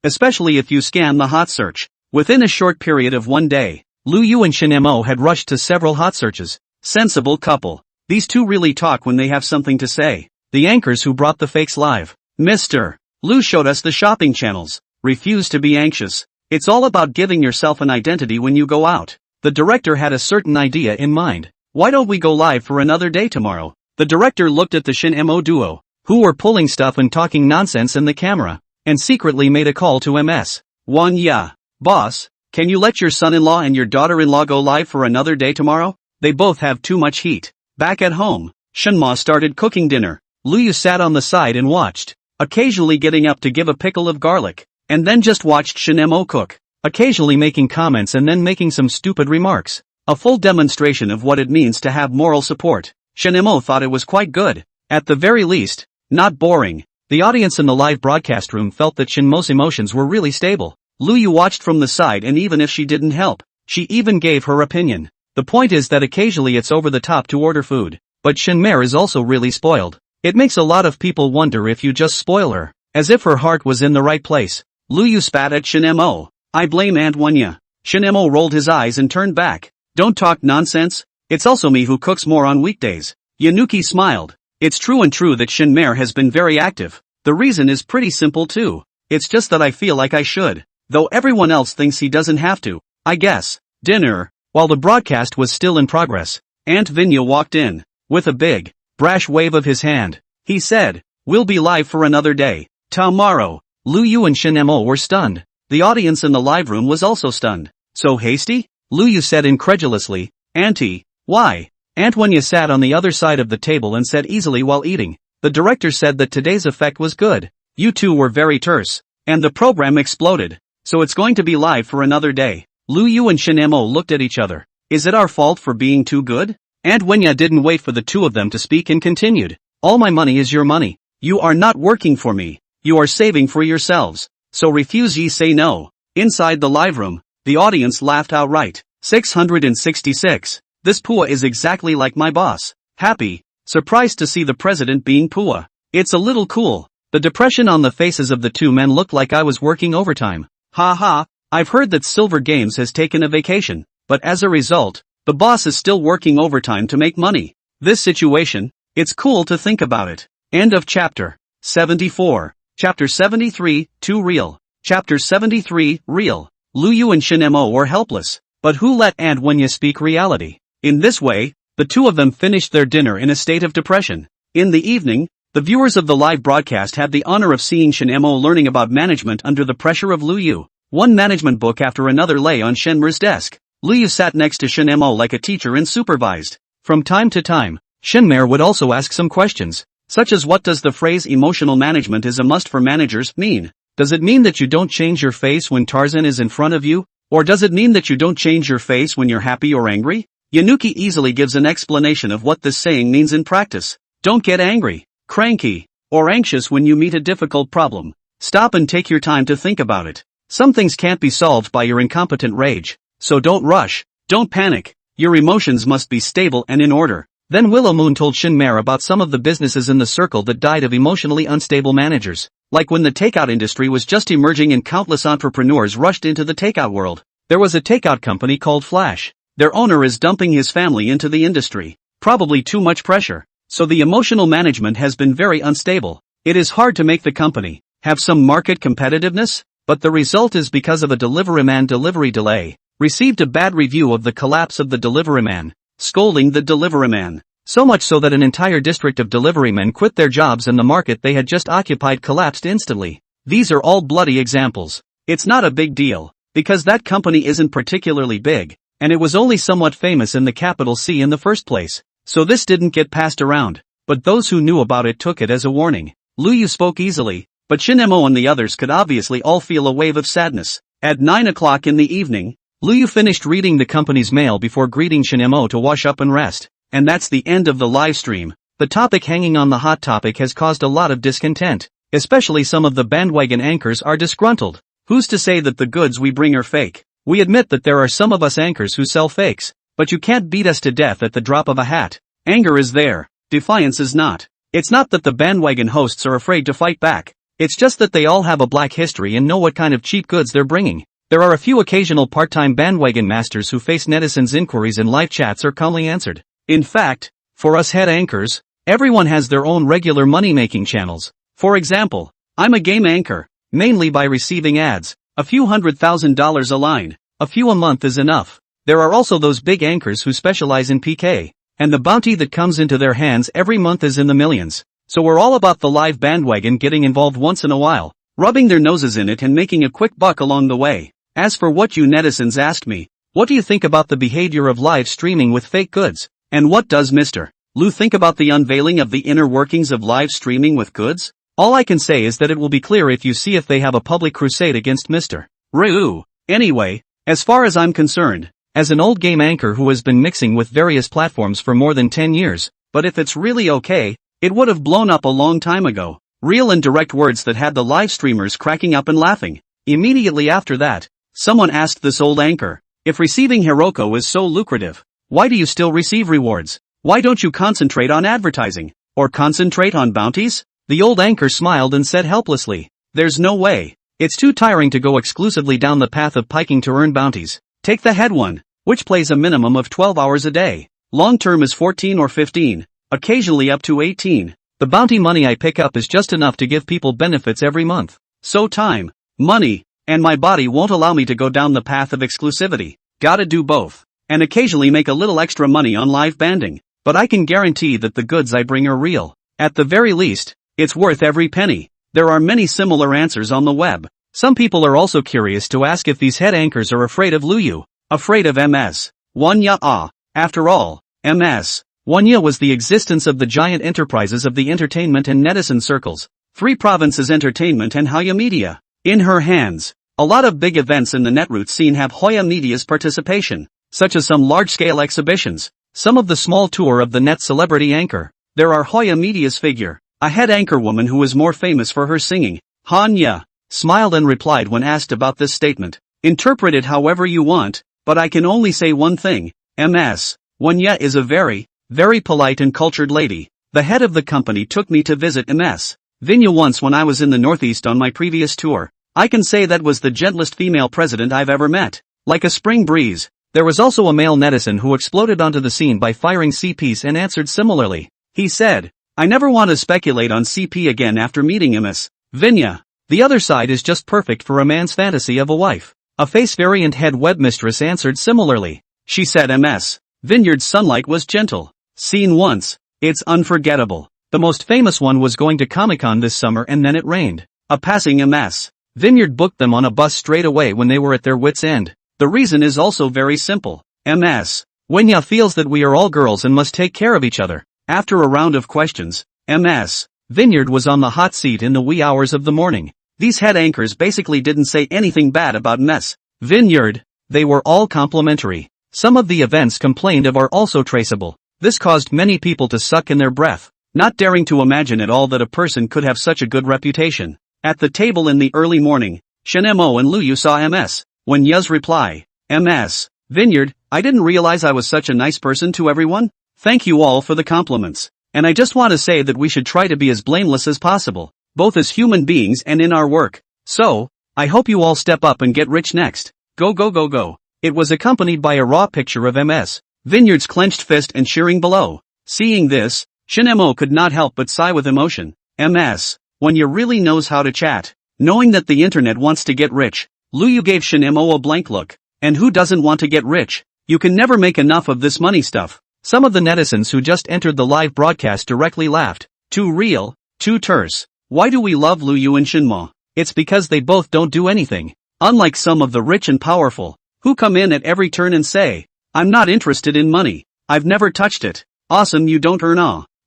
especially if you scan the hot search. Within a short period of one day, Lu Yu and Shin Mo had rushed to several hot searches. Sensible couple. These two really talk when they have something to say. The anchors who brought the fakes live. Mr. Lu showed us the shopping channels. Refuse to be anxious. It's all about giving yourself an identity when you go out. The director had a certain idea in mind. Why don't we go live for another day tomorrow? The director looked at the Shin Mo duo, who were pulling stuff and talking nonsense in the camera, and secretly made a call to MS. Yeah. Boss, can you let your son-in-law and your daughter-in-law go live for another day tomorrow? They both have too much heat. Back at home, Shinma started cooking dinner. Lu Yu sat on the side and watched, occasionally getting up to give a pickle of garlic, and then just watched Shin Mo cook, occasionally making comments and then making some stupid remarks. A full demonstration of what it means to have moral support. Shin Mo thought it was quite good. At the very least, not boring. The audience in the live broadcast room felt that Shin Mo's emotions were really stable. Lu Yu watched from the side, and even if she didn't help, she even gave her opinion. The point is that occasionally it's over the top to order food, but Shinmer is also really spoiled. It makes a lot of people wonder if you just spoil her, as if her heart was in the right place. Lu Yu spat at Shin Mo. I blame Aunt Wanya. Shin Mo rolled his eyes and turned back. Don't talk nonsense. It's also me who cooks more on weekdays. Yanuki smiled. It's true that Shinmer has been very active. The reason is pretty simple too. It's just that I feel like I should. Though everyone else thinks he doesn't have to, I guess. Dinner. While the broadcast was still in progress, Aunt Vinya walked in. With a big, brash wave of his hand, he said, we'll be live for another day. Tomorrow. Lu Yu and Shin Mo were stunned. The audience in the live room was also stunned. So hasty? Lu Yu said incredulously. Auntie, why? Aunt Vinya sat on the other side of the table and said easily while eating. The director said that today's effect was good. You two were very terse. And the program exploded. So it's going to be live for another day. Lu Yu and Shin Mo looked at each other. Is it our fault for being too good? Aunt Wenya didn't wait for the two of them to speak and continued. All my money is your money. You are not working for me. You are saving for yourselves. So refuse ye say no. Inside the live room, the audience laughed outright. 666. This Pua is exactly like my boss. Happy, surprised to see the president being Pua. It's a little cool. The depression on the faces of the two men looked like I was working overtime. Ha ha, I've heard that Silver Games has taken a vacation, but as a result, the boss is still working overtime to make money. This situation, it's cool to think about it. End of chapter 74. Chapter 73, Too Real. Chapter 73, Real. Lu Yu and Shin Mo were helpless, but who let Aunt Wenya speak reality? In this way, the two of them finished their dinner in a state of depression. In the evening, the viewers of the live broadcast had the honor of seeing Shin Mo learning about management under the pressure of Lu Yu. One management book after another lay on Shinmer's desk. Lu Yu sat next to Shin Mo like a teacher and supervised. From time to time, Shinmer would also ask some questions, such as what does the phrase emotional management is a must for managers mean? Does it mean that you don't change your face when Tarzan is in front of you? Or does it mean that you don't change your face when you're happy or angry? Yanuki easily gives an explanation of what this saying means in practice. Don't get angry, cranky, or anxious when you meet a difficult problem. Stop and take your time to think about it. Some things can't be solved by your incompetent rage. So don't rush, don't panic. Your emotions must be stable and in order. Then Willow Moon told Shinmer about some of the businesses in the circle that died of emotionally unstable managers. Like when the takeout industry was just emerging and countless entrepreneurs rushed into the takeout world. There was a takeout company called Flash. Their owner is dumping his family into the industry. Probably too much pressure. So the emotional management has been very unstable. It is hard to make the company have some market competitiveness, but the result is because of a deliveryman delivery delay. Received a bad review of the collapse of the deliveryman, scolding the deliveryman. So much so that an entire district of deliverymen quit their jobs and the market they had just occupied collapsed instantly. These are all bloody examples. It's not a big deal, because that company isn't particularly big, and it was only somewhat famous in the capital C in the first place. So this didn't get passed around. but those who knew about it took it as a warning. Luyu spoke easily, but Shinemo and the others could obviously all feel a wave of sadness. At 9 o'clock in the evening, Luyu finished reading the company's mail before greeting Shinemo to wash up and rest. And that's the end of the live stream. The topic hanging on the hot topic has caused a lot of discontent. Especially some of the bandwagon anchors are disgruntled. Who's to say that the goods we bring are fake? We admit that there are some of us anchors who sell fakes, but you can't beat us to death at the drop of a hat. Anger is there, defiance is not. It's not that the bandwagon hosts are afraid to fight back. It's just that they all have a black history and know what kind of cheap goods they're bringing. There are a few occasional part-time bandwagon masters who face netizens' inquiries and live chats are calmly answered. In fact, for us head anchors, everyone has their own regular money-making channels. For example, I'm a game anchor, mainly by receiving ads, a few $100,000 a line, a few a month is enough. There are also those big anchors who specialize in PK, and the bounty that comes into their hands every month is in the millions. So we're all about the live bandwagon getting involved once in a while, rubbing their noses in it and making a quick buck along the way. As for what you netizens asked me, what do you think about the behavior of live streaming with fake goods? And what does Mr. Lu think about the unveiling of the inner workings of live streaming with goods? All I can say is that it will be clear if you see if they have a public crusade against Mr. Ryu. Anyway, as far as I'm concerned, as an old game anchor who has been mixing with various platforms for more than 10 years, but if it's really okay, it would have blown up a long time ago. Real and direct words that had the live streamers cracking up and laughing. Immediately after that, someone asked this old anchor, if receiving Hiroko is so lucrative, why do you still receive rewards? Why don't you concentrate on advertising? Or concentrate on bounties? The old anchor smiled and said helplessly, there's no way. It's too tiring to go exclusively down the path of piking to earn bounties. Take the head one, which plays a minimum of 12 hours a day. Long term is 14 or 15, occasionally up to 18. The bounty money I pick up is just enough to give people benefits every month. So time, money, and my body won't allow me to go down the path of exclusivity. Gotta do both. And occasionally make a little extra money on live banding. But I can guarantee that the goods I bring are real. At the very least, it's worth every penny. There are many similar answers on the web. Some people are also curious to ask if these head anchors are afraid of Luyu. Afraid of MS. Wanya. After all, MS. Wanya was the existence of the giant enterprises of the entertainment and netizen circles. 3 Provinces Entertainment and Hoya Media. In her hands. A lot of big events in the netroot scene have Hoya Media's participation, such as some large-scale exhibitions. Some of the small tour of the net celebrity anchor. There are Hoya Media's figure, a head anchor woman who is more famous for her singing. Hanya smiled and replied when asked about this statement. Interpret it however you want, but I can only say one thing. MS. Wanya is a very, very polite and cultured lady. The head of the company took me to visit MS. Vinya once when I was in the Northeast on my previous tour. I can say that was the gentlest female president I've ever met. Like a spring breeze. There was also a male netizen who exploded onto the scene by firing CPs and answered similarly. He said, I never want to speculate on CP again after meeting MS. Vinya. The other side is just perfect for a man's fantasy of a wife. A face variant head webmistress answered similarly. She said MS. Vineyard's sunlight was gentle. Seen once. It's unforgettable. The most famous one was going to Comic-Con this summer and then it rained. A passing MS. Vineyard booked them on a bus straight away when they were at their wits' end. The reason is also very simple. MS. Wenya feels that we are all girls and must take care of each other. After a round of questions, MS. Vineyard was on the hot seat in the wee hours of the morning. These head anchors basically didn't say anything bad about MS. Vineyard. They were all complimentary. Some of the events complained of are also traceable. This caused many people to suck in their breath, not daring to imagine at all that a person could have such a good reputation. At the table in the early morning, Shinemo and Luyu saw MS. When Yuz reply, MS. Vineyard, I didn't realize I was such a nice person to everyone. Thank you all for the compliments. And I just want to say that we should try to be as blameless as possible, both as human beings and in our work. So, I hope you all step up and get rich next. Go go go go. It was accompanied by a raw picture of MS. Vineyard's clenched fist and cheering below. Seeing this, Shinemo could not help but sigh with emotion. MS. When you really knows how to chat. Knowing that the internet wants to get rich, Luyu gave Shinemo a blank look. And who doesn't want to get rich? You can never make enough of this money stuff. Some of the netizens who just entered the live broadcast directly laughed. Too real, too terse. Why do we love Luyu and Shinmo? It's because they both don't do anything. Unlike some of the rich and powerful, who come in at every turn and say, I'm not interested in money. I've never touched it. Awesome, you don't earn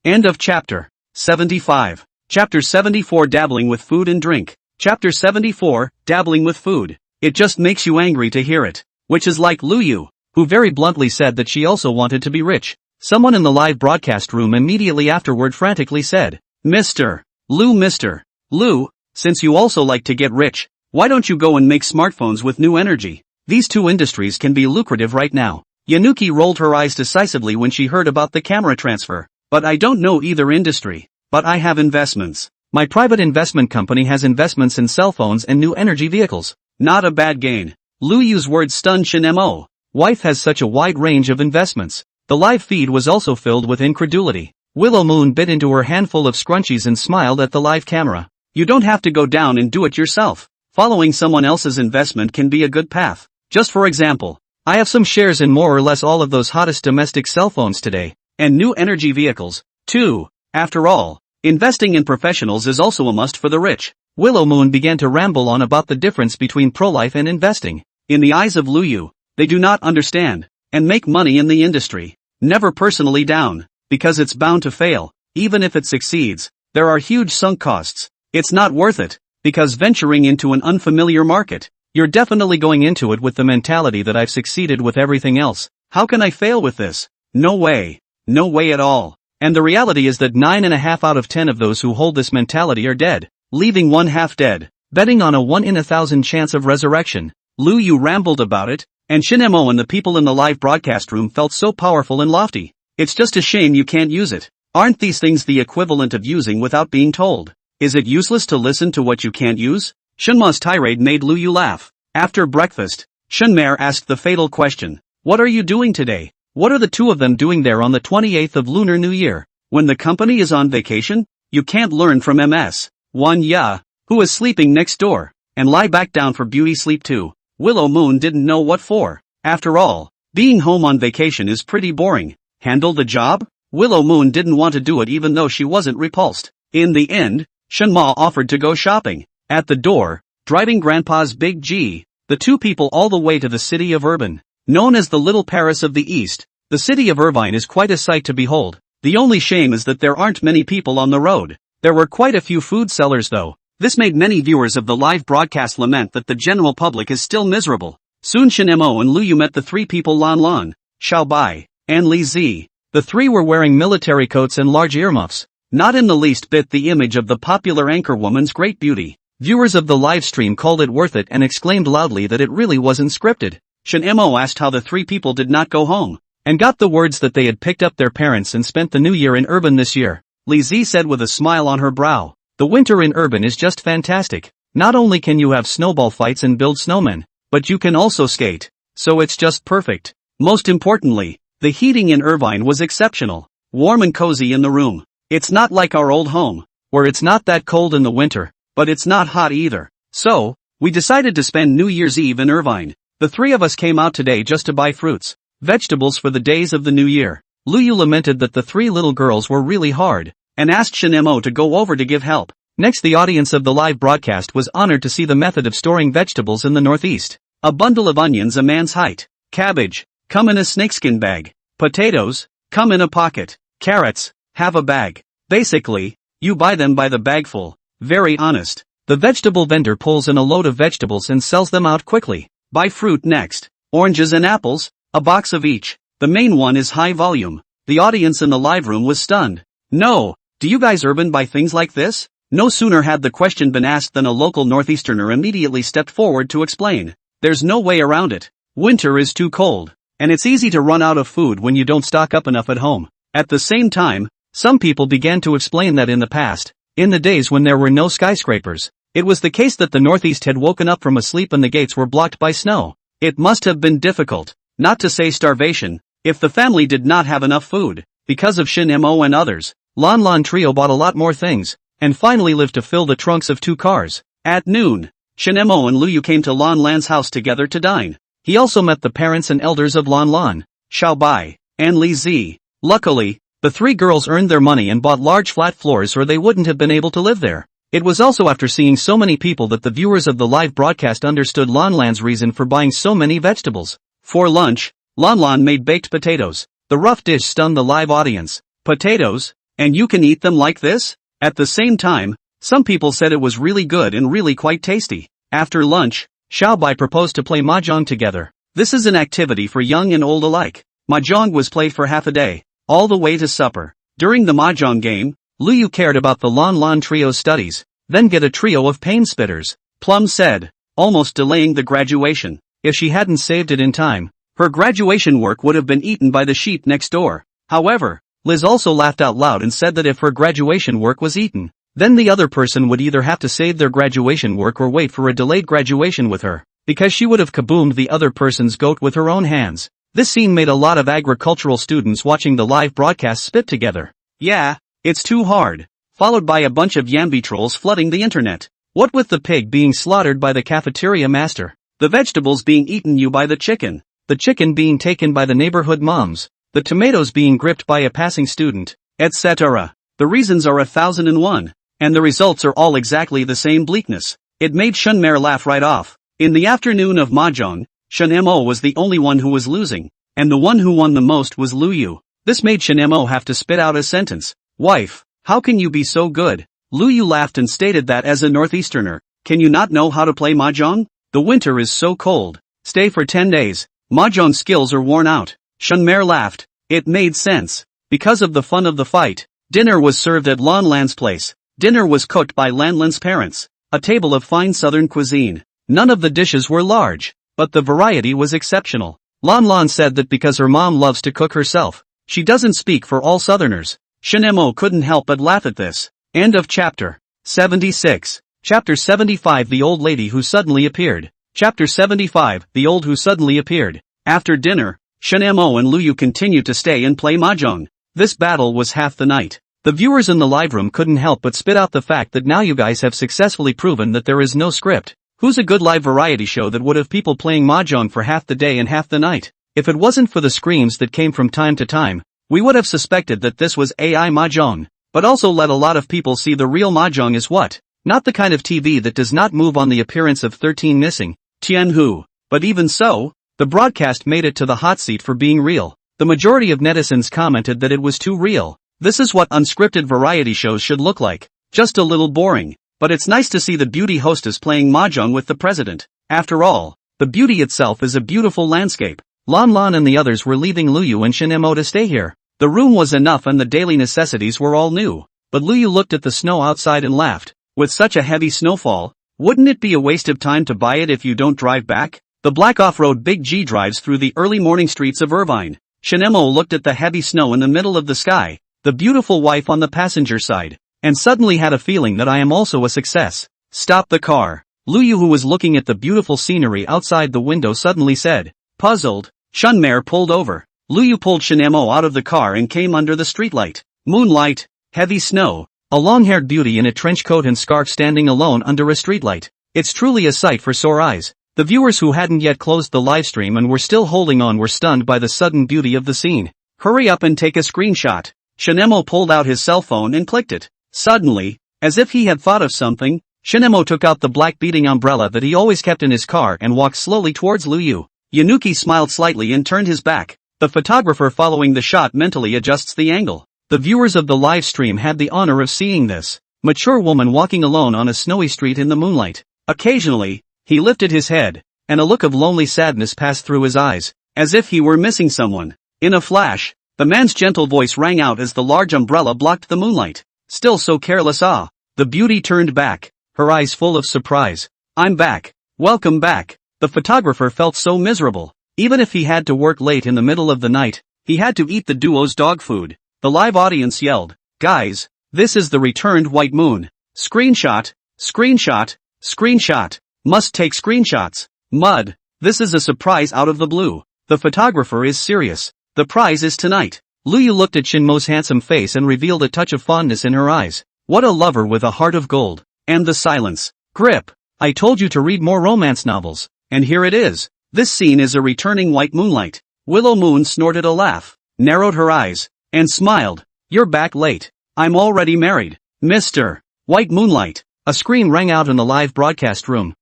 End of chapter. 75. Chapter 74 Dabbling with Food and Drink. Chapter 74, Dabbling with Food. It just makes you angry to hear it. Which is like Lu Yu, who very bluntly said that she also wanted to be rich. Someone in the live broadcast room immediately afterward frantically said, Mr. Lu, since you also like to get rich, why don't you go and make smartphones with new energy? These two industries can be lucrative right now. Yanuki rolled her eyes decisively when she heard about the camera transfer. But I don't know either industry. But I have investments. My private investment company has investments in cell phones and new energy vehicles. Not a bad gain. Lu Yu's words stunned Shin Mo. Wife has such a wide range of investments. The live feed was also filled with incredulity. Willow Moon bit into her handful of scrunchies and smiled at the live camera. You don't have to go down and do it yourself. Following someone else's investment can be a good path. Just for example, I have some shares in more or less all of those hottest domestic cell phones today. And new energy vehicles, too. After all, investing in professionals is also a must for the rich. Willow Moon began to ramble on about the difference between pro-life and investing. In the eyes of Lu Yu, they do not understand, and make money in the industry. Never personally down, because it's bound to fail. Even if it succeeds, there are huge sunk costs. It's not worth it, because venturing into an unfamiliar market, you're definitely going into it with the mentality that I've succeeded with everything else. How can I fail with this? No way. No way at all. And the reality is that 9.5 out of 10 of those who hold this mentality are dead, leaving one half dead, betting on a 1 in 1,000 chance of resurrection. Lu Yu rambled about it, and Shin Mo and the people in the live broadcast room felt so powerful and lofty. It's just a shame you can't use it. Aren't these things the equivalent of using without being told? Is it useless to listen to what you can't use? Shin Ma's tirade made Lu Yu laugh. After breakfast, Shin Mer asked the fatal question. What are you doing today? What are the two of them doing there on the 28th of Lunar New Year? When the company is on vacation, you can't learn from MS. One Ya, who is sleeping next door, and lie back down for beauty sleep too. Willow Moon didn't know what for. After all, being home on vacation is pretty boring. Handle the job? Willow Moon didn't want to do it even though she wasn't repulsed. In the end, Shin Ma offered to go shopping. At the door, driving Grandpa's Big G, the two people all the way to the city of Urban. Known as the Little Paris of the East, the city of Irvine is quite a sight to behold. The only shame is that there aren't many people on the road. There were quite a few food sellers though. This made many viewers of the live broadcast lament that the general public is still miserable. Soon Shin Mo and Lu Yu met the three people Lan Lan, Xiao Bai, and Li Zi. The three were wearing military coats and large earmuffs. Not in the least bit the image of the popular anchor woman's great beauty. Viewers of the live stream called it worth it and exclaimed loudly that it really wasn't scripted. Shin Mo asked how the three people did not go home, and got the words that they had picked up their parents and spent the new year in Urban this year. Li Zi said with a smile on her brow, the winter in Urban is just fantastic. Not only can you have snowball fights and build snowmen, but you can also skate. So it's just perfect. Most importantly, the heating in Irvine was exceptional. Warm and cozy in the room. It's not like our old home, where it's not that cold in the winter, but it's not hot either. So, we decided to spend New Year's Eve in Irvine. The three of us came out today just to buy fruits, vegetables for the days of the new year. Lu Yu lamented that the three little girls were really hard, and asked Shin Mo to go over to give help. Next, the audience of the live broadcast was honored to see the method of storing vegetables in the Northeast. A bundle of onions a man's height. Cabbage, come in a snakeskin bag. Potatoes, come in a pocket. Carrots, have a bag. Basically, you buy them by the bagful. Very honest. The vegetable vendor pulls in a load of vegetables and sells them out quickly. Buy fruit next. Oranges and apples, a box of each. The main one is high volume. The audience in the live room was stunned. No, do you guys Urban buy things like this? No sooner had the question been asked than a local Northeasterner immediately stepped forward to explain. There's no way around it. Winter is too cold, and it's easy to run out of food when you don't stock up enough at home. At the same time, some people began to explain that in the past, in the days when there were no skyscrapers, it was the case that the Northeast had woken up from a sleep and the gates were blocked by snow. It must have been difficult, not to say starvation, if the family did not have enough food. Because of Shin Mo and others, Lan Lan Trio bought a lot more things, and finally lived to fill the trunks of 2 cars. At noon, Shin Mo and Lu Yu came to Lan Lan's house together to dine. He also met the parents and elders of Lan Lan, Xiao Bai, and Li Zi. Luckily, the 3 girls earned their money and bought large flat floors or they wouldn't have been able to live there. It was also after seeing so many people that the viewers of the live broadcast understood Lan Lan's reason for buying so many vegetables. For lunch, Lan Lan made baked potatoes. The rough dish stunned the live audience. Potatoes? And you can eat them like this? At the same time, some people said it was really good and really quite tasty. After lunch, Xiaobai proposed to play mahjong together. This is an activity for young and old alike. Mahjong was played for half a day, all the way to supper. During the mahjong game, Luyu cared about the Lan Lan trio's studies, then get a trio of pain spitters. Plum said, almost delaying the graduation. If she hadn't saved it in time, her graduation work would have been eaten by the sheep next door. However, Liz also laughed out loud and said that if her graduation work was eaten, then the other person would either have to save their graduation work or wait for a delayed graduation with her, because she would have kaboomed the other person's goat with her own hands. This scene made a lot of agricultural students watching the live broadcast spit together. Yeah, it's too hard. Followed by a bunch of Yambi trolls flooding the internet. What with the pig being slaughtered by the cafeteria master, the vegetables being eaten by the chicken being taken by the neighborhood moms, the tomatoes being gripped by a passing student, etc. The reasons are 1001, and the results are all exactly the same bleakness. It made Shunmare laugh right off. In the afternoon of mahjong, Shunmo was the only one who was losing, and the one who won the most was Luyu. This made Shunmo have to spit out a sentence. Wife, how can you be so good? Luyu laughed and stated that as a northeasterner, can you not know how to play mahjong? The winter is so cold. Stay for 10 days. Mahjong skills are worn out. Shunmare laughed. It made sense. Because of the fun of the fight, dinner was served at Lan Lan's place. Dinner was cooked by Lan Lan's parents. A table of fine southern cuisine. None of the dishes were large, but the variety was exceptional. Lan Lan said that because her mom loves to cook herself, she doesn't speak for all southerners. Shunmo couldn't help but laugh at this. End of chapter 76. Chapter 75 The Old Lady Who Suddenly Appeared. Chapter 75 The Old Who Suddenly Appeared. After dinner, Shunmo and Luyu continued to stay and play mahjong. This battle was half the night. The viewers in the live room couldn't help but spit out the fact that now you guys have successfully proven that there is no script. Who's a good live variety show that would have people playing mahjong for half the day and half the night? If it wasn't for the screams that came from time to time, we would have suspected that this was AI mahjong. But also let a lot of people see the real mahjong is what? Not the kind of TV that does not move on the appearance of 13 missing. Tianhu. But even so, the broadcast made it to the hot seat for being real. The majority of netizens commented that it was too real. This is what unscripted variety shows should look like. Just a little boring. But it's nice to see the beauty hostess playing mahjong with the president. After all, the beauty itself is a beautiful landscape. Lan Lan and the others were leaving Luyu and Shunmo to stay here. The room was enough and the daily necessities were all new. But Luyu looked at the snow outside and laughed. With such a heavy snowfall, wouldn't it be a waste of time to buy it if you don't drive back? The black off-road Big G drives through the early morning streets of Irvine. Shunmo looked at the heavy snow in the middle of the sky, the beautiful wife on the passenger side, and suddenly had a feeling that I am also a success. Stop the car. Luyu, who was looking at the beautiful scenery outside the window, suddenly said. Puzzled, Shunmare pulled over. Luyu pulled Shunmo out of the car and came under the streetlight. Moonlight, heavy snow, a long-haired beauty in a trench coat and scarf standing alone under a streetlight. It's truly a sight for sore eyes. The viewers who hadn't yet closed the livestream and were still holding on were stunned by the sudden beauty of the scene. Hurry up and take a screenshot. Shunmo pulled out his cell phone and clicked it. Suddenly, as if he had thought of something, Shunmo took out the black beading umbrella that he always kept in his car and walked slowly towards Luyu. Yanuki smiled slightly and turned his back. The photographer following the shot mentally adjusts the angle. The viewers of the live stream had the honor of seeing this mature woman walking alone on a snowy street in the moonlight. Occasionally, he lifted his head, and a look of lonely sadness passed through his eyes, as if he were missing someone. In a flash, the man's gentle voice rang out as the large umbrella blocked the moonlight. Still so careless, ah. The beauty turned back, her eyes full of surprise. I'm back. Welcome back. The photographer felt so miserable. Even if he had to work late in the middle of the night, he had to eat the duo's dog food. The live audience yelled, guys, this is the returned white moon. Screenshot, screenshot, screenshot. Must take screenshots. Mud. This is a surprise out of the blue. The photographer is serious. The prize is tonight. Luyu looked at Shinmo's handsome face and revealed a touch of fondness in her eyes. What a lover with a heart of gold. And the silence. Grip. I told you to read more romance novels. And here it is. This scene is a returning white moonlight. Willow Moon snorted a laugh, narrowed her eyes, and smiled. You're back late. I'm already married. Mr. White Moonlight. A scream rang out in the live broadcast room.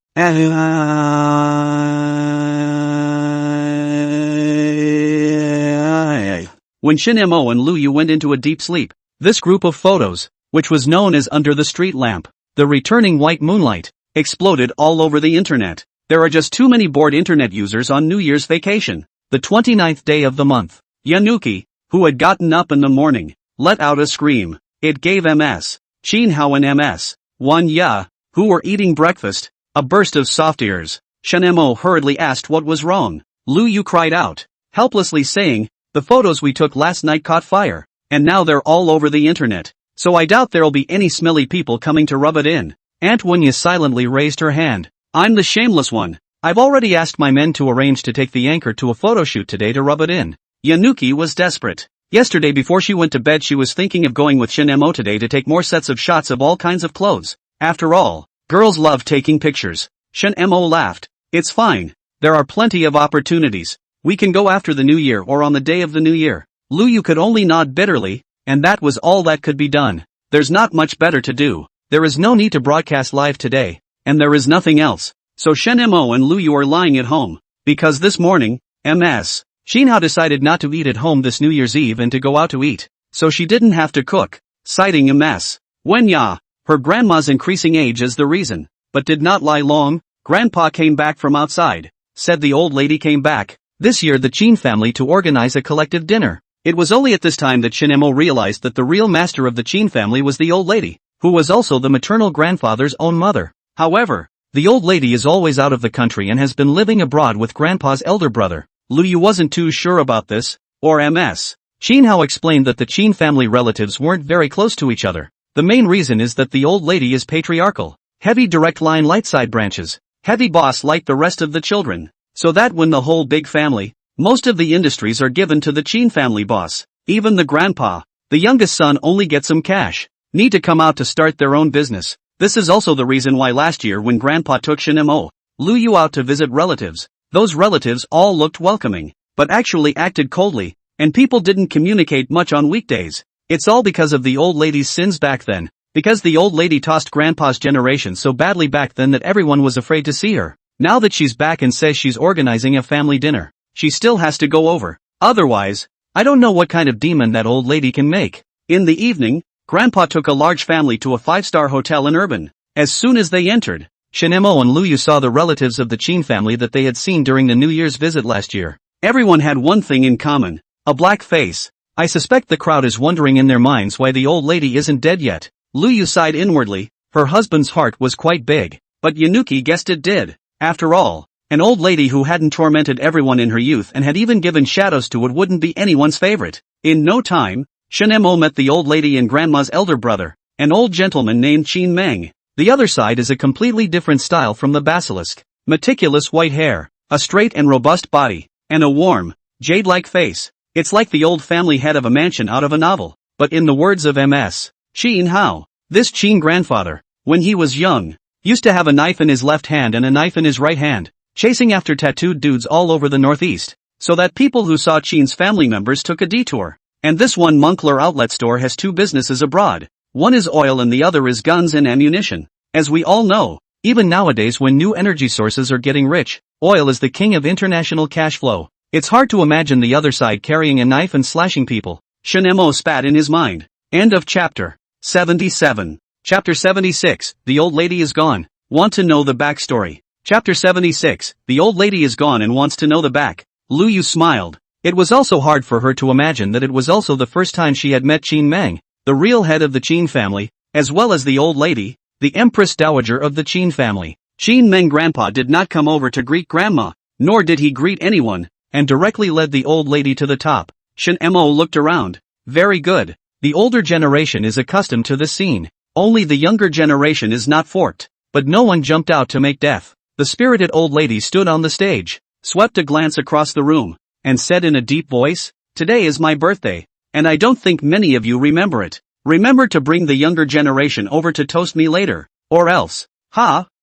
When Shunmo and Luyu went into a deep sleep, This group of photos, which was known as Under the Street Lamp, the returning white moonlight, exploded all over the internet. There are just too many bored internet users on New Year's vacation. The 29th day of the month. Yanuki, who had gotten up in the morning, let out a scream. It gave Ms. Chin Hao and Ms. Wan Ya, who were eating breakfast, a burst of soft ears. Shen Mo hurriedly asked what was wrong. Lu Yu cried out, helplessly saying, the photos we took last night caught fire, and now they're all over the internet, so I doubt there'll be any smelly people coming to rub it in. Aunt Wunya silently raised her hand. I'm the shameless one. I've already asked my men to arrange to take the anchor to a photo shoot today to rub it in. Yanuki was desperate. Yesterday before she went to bed she was thinking of going with Shin Mo today to take more sets of shots of all kinds of clothes. After all, girls love taking pictures. Shin Mo laughed. It's fine. There are plenty of opportunities. We can go after the new year or on the day of the new year. Lu Yu could only nod bitterly, and that was all that could be done. There's not much better to do. There is no need to broadcast live today, and there is nothing else. So Shen Mo and Lu Yu are lying at home. Because this morning, Ms. Chin Hao decided not to eat at home this New Year's Eve and to go out to eat. So she didn't have to cook, citing Ms. Wen Ya, her grandma's increasing age as the reason. But did not lie long. Grandpa came back from outside. Said the old lady came back, this year the Chin family to organize a collective dinner. It was only at this time that Shin Mo realized that the real master of the Chin family was the old lady, who was also the maternal grandfather's own mother. However, the old lady is always out of the country and has been living abroad with Grandpa's elder brother. Lu Yu wasn't too sure about this, or Ms. Chin Hao explained that the Chin family relatives weren't very close to each other. The main reason is that the old lady is patriarchal, heavy direct line light side branches, heavy boss like the rest of the children. So that when the whole big family, most of the industries are given to the Chin family boss. Even the grandpa, the youngest son only gets some cash, need to come out to start their own business. This is also the reason why last year when Grandpa took Shin Mo, Lu Yu out to visit relatives, those relatives all looked welcoming, but actually acted coldly, and people didn't communicate much on weekdays. It's all because of the old lady's sins back then, because the old lady tossed Grandpa's generation so badly back then that everyone was afraid to see her. Now that she's back and says she's organizing a family dinner, she still has to go over. Otherwise, I don't know what kind of demon that old lady can make. In the evening, Grandpa took a large family to a 5-star hotel in Urban. As soon as they entered, Shin Mo and Lu Yu saw the relatives of the Chin family that they had seen during the New Year's visit last year. Everyone had one thing in common, a black face. I suspect the crowd is wondering in their minds why the old lady isn't dead yet. Lu Yu sighed inwardly, her husband's heart was quite big, but Yanuki guessed it did. After all, an old lady who hadn't tormented everyone in her youth and had even given shadows to it wouldn't be anyone's favorite. In no time, Shin Mo met the old lady and Grandma's elder brother, an old gentleman named Chin Meng. The other side is a completely different style from the basilisk. Meticulous white hair, a straight and robust body, and a warm, jade-like face. It's like the old family head of a mansion out of a novel. But in the words of Ms. Chin Hao, this Chin grandfather, when he was young, used to have a knife in his left hand and a knife in his right hand, chasing after tattooed dudes all over the Northeast, so that people who saw Chin's family members took a detour. And this one Moncler outlet store has 2 businesses abroad. One is oil and the other is guns and ammunition. As we all know, even nowadays when new energy sources are getting rich, oil is the king of international cash flow. It's hard to imagine the other side carrying a knife and slashing people. Shin Mo spat in his mind. End of chapter 77. Chapter 76, the old lady is gone. Want to know the backstory. Chapter 76, the old lady is gone and wants to know the back. Lu Yu smiled. It was also hard for her to imagine that it was also the first time she had met Chin Meng, the real head of the Chin family, as well as the old lady, the Empress Dowager of the Chin family. Chin Meng grandpa did not come over to greet grandma, nor did he greet anyone, and directly led the old lady to the top. Shin Mo looked around. Very good. The older generation is accustomed to this scene. Only the younger generation is not forked. But no one jumped out to make death. The spirited old lady stood on the stage, swept a glance across the room, and said in a deep voice, "Today is my birthday, and I don't think many of you remember it. Remember to bring the younger generation over to toast me later, or else,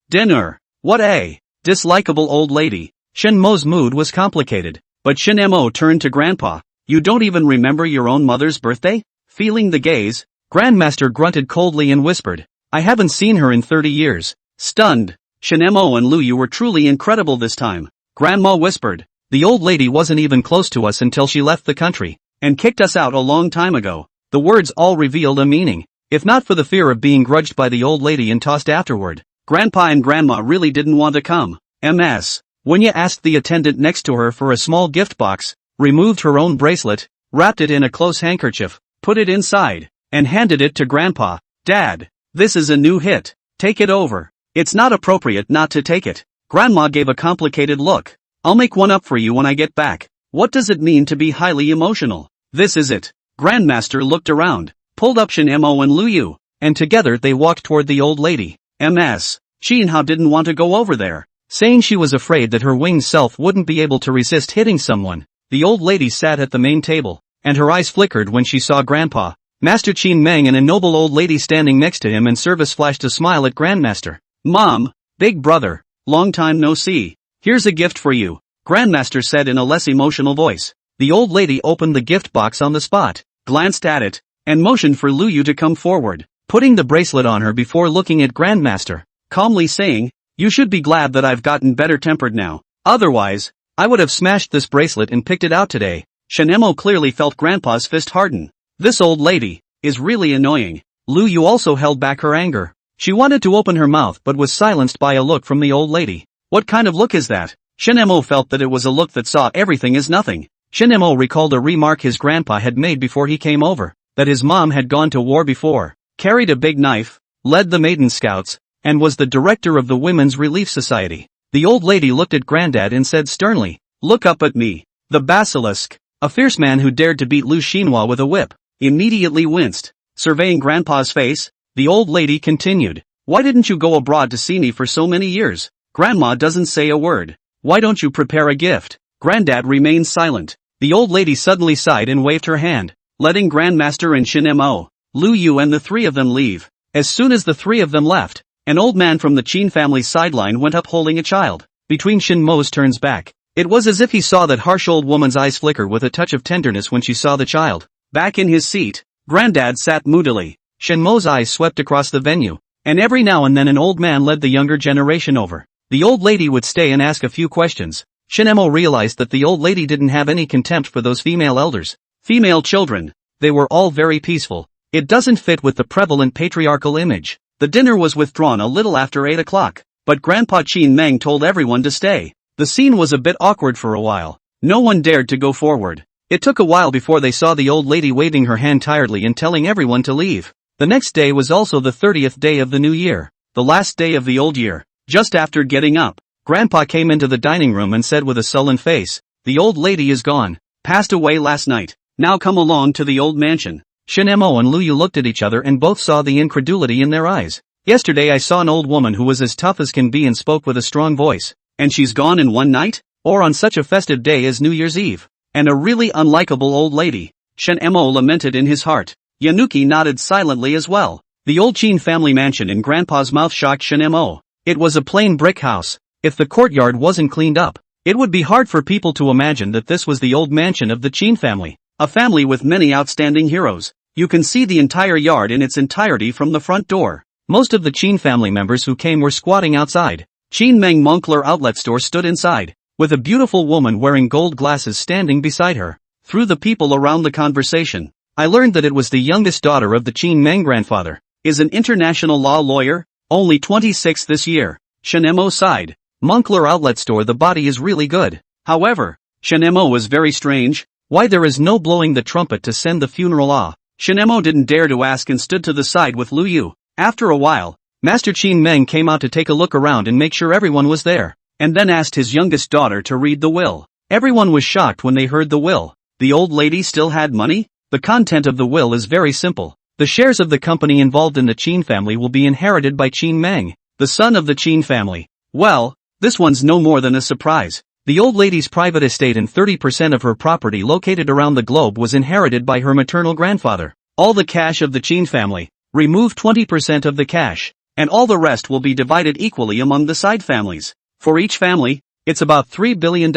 dinner. What a dislikable old lady." Shin Mo's mood was complicated, but Shin Mo turned to Grandpa. "You don't even remember your own mother's birthday?" Feeling the gaze, Grandmaster grunted coldly and whispered, "I haven't seen her in 30 years. Stunned, Shin Mo and Lu Yu were truly incredible this time. Grandma whispered, "The old lady wasn't even close to us until she left the country, and kicked us out a long time ago. The words all revealed a meaning. If not for the fear of being grudged by the old lady and tossed afterward, Grandpa and Grandma really didn't want to come. Ms. Wenya asked the attendant next to her for a small gift box, removed her own bracelet, wrapped it in a close handkerchief, put it inside, and handed it to Grandpa. Dad, this is a new hit. Take it over. It's not appropriate not to take it. Grandma gave a complicated look. I'll make one up for you when I get back. What does it mean to be highly emotional? This is it. Grandmaster looked around, pulled up Shin Mo and Lu Yu, and together they walked toward the old lady. Ms. Shin Hao didn't want to go over there, saying she was afraid that her winged self wouldn't be able to resist hitting someone. The old lady sat at the main table, and her eyes flickered when she saw Grandpa, Master Qin Meng and a noble old lady standing next to him, and Service flashed a smile at Grandmaster. Mom, big brother, long time no see. Here's a gift for you, Grandmaster said in a less emotional voice. The old lady opened the gift box on the spot, glanced at it, and motioned for Lu Yu to come forward, putting the bracelet on her before looking at Grandmaster, calmly saying, "You should be glad that I've gotten better tempered now. Otherwise, I would have smashed this bracelet and picked it out today." Shin Mo clearly felt Grandpa's fist harden. This old lady is really annoying. Lu Yu also held back her anger. She wanted to open her mouth but was silenced by a look from the old lady. What kind of look is that? Shin Mo felt that it was a look that saw everything as nothing. Shin Mo recalled a remark his grandpa had made before he came over, that his mom had gone to war before, carried a big knife, led the Maiden Scouts, and was the director of the Women's Relief Society. The old lady looked at Granddad and said sternly, "Look up at me." The basilisk, a fierce man who dared to beat Lu Xinhua with a whip, immediately winced. Surveying Grandpa's face, the old lady continued, "Why didn't you go abroad to see me for so many years? Grandma doesn't say a word. Why don't you prepare a gift?" Granddad remained silent. The old lady suddenly sighed and waved her hand, letting Grandmaster and Shin Mo, Lu Yu and the three of them leave. As soon as the three of them left, an old man from the Qin family's sideline went up holding a child. Between Shin Mo's turns back, it was as if he saw that harsh old woman's eyes flicker with a touch of tenderness when she saw the child. Back in his seat, Granddad sat moodily. Shin Mo's eyes swept across the venue, and every now and then an old man led the younger generation over. The old lady would stay and ask a few questions. Shin Mo realized that the old lady didn't have any contempt for those female elders. Female children. They were all very peaceful. It doesn't fit with the prevalent patriarchal image. The dinner was withdrawn a little after 8 o'clock, but Grandpa Qin Meng told everyone to stay. The scene was a bit awkward for a while. No one dared to go forward. It took a while before they saw the old lady waving her hand tiredly and telling everyone to leave. The next day was also the 30th day of the new year, the last day of the old year. Just after getting up, Grandpa came into the dining room and said with a sullen face, "The old lady is gone. Passed away last night. Now come along to the old mansion." Shin Mo and Lu Yu looked at each other and both saw the incredulity in their eyes. "Yesterday I saw an old woman who was as tough as can be and spoke with a strong voice. And she's gone in one night? Or on such a festive day as New Year's Eve? And a really unlikable old lady." Shin Mo lamented in his heart. Yanuki nodded silently as well. The old Qin family mansion in Grandpa's mouth shocked Shin Mo. It was a plain brick house. If the courtyard wasn't cleaned up, it would be hard for people to imagine that this was the old mansion of the Qin family, a family with many outstanding heroes. You can see the entire yard in its entirety from the front door. Most of the Qin family members who came were squatting outside. Qin Meng Moncler outlet store stood inside, with a beautiful woman wearing gold glasses standing beside her. Through the people around the conversation, I learned that it was the youngest daughter of the Qin Meng grandfather, is an international law lawyer, only 26 this year. Shin Mo sighed. Moncler outlet store, the body is really good. However, Shin Mo was very strange. Why there is no blowing the trumpet to send the funeral ah? Shin Mo didn't dare to ask and stood to the side with Lu Yu. After a while, Master Qin Meng came out to take a look around and make sure everyone was there, and then asked his youngest daughter to read the will. Everyone was shocked when they heard the will. The old lady still had money? The content of the will is very simple. The shares of the company involved in the Qin family will be inherited by Qin Meng, the son of the Qin family. Well, this one's no more than a surprise. The old lady's private estate and 30% of her property located around the globe was inherited by her maternal grandfather. All the cash of the Qin family, remove 20% of the cash, and all the rest will be divided equally among the side families. For each family, it's about $3 billion.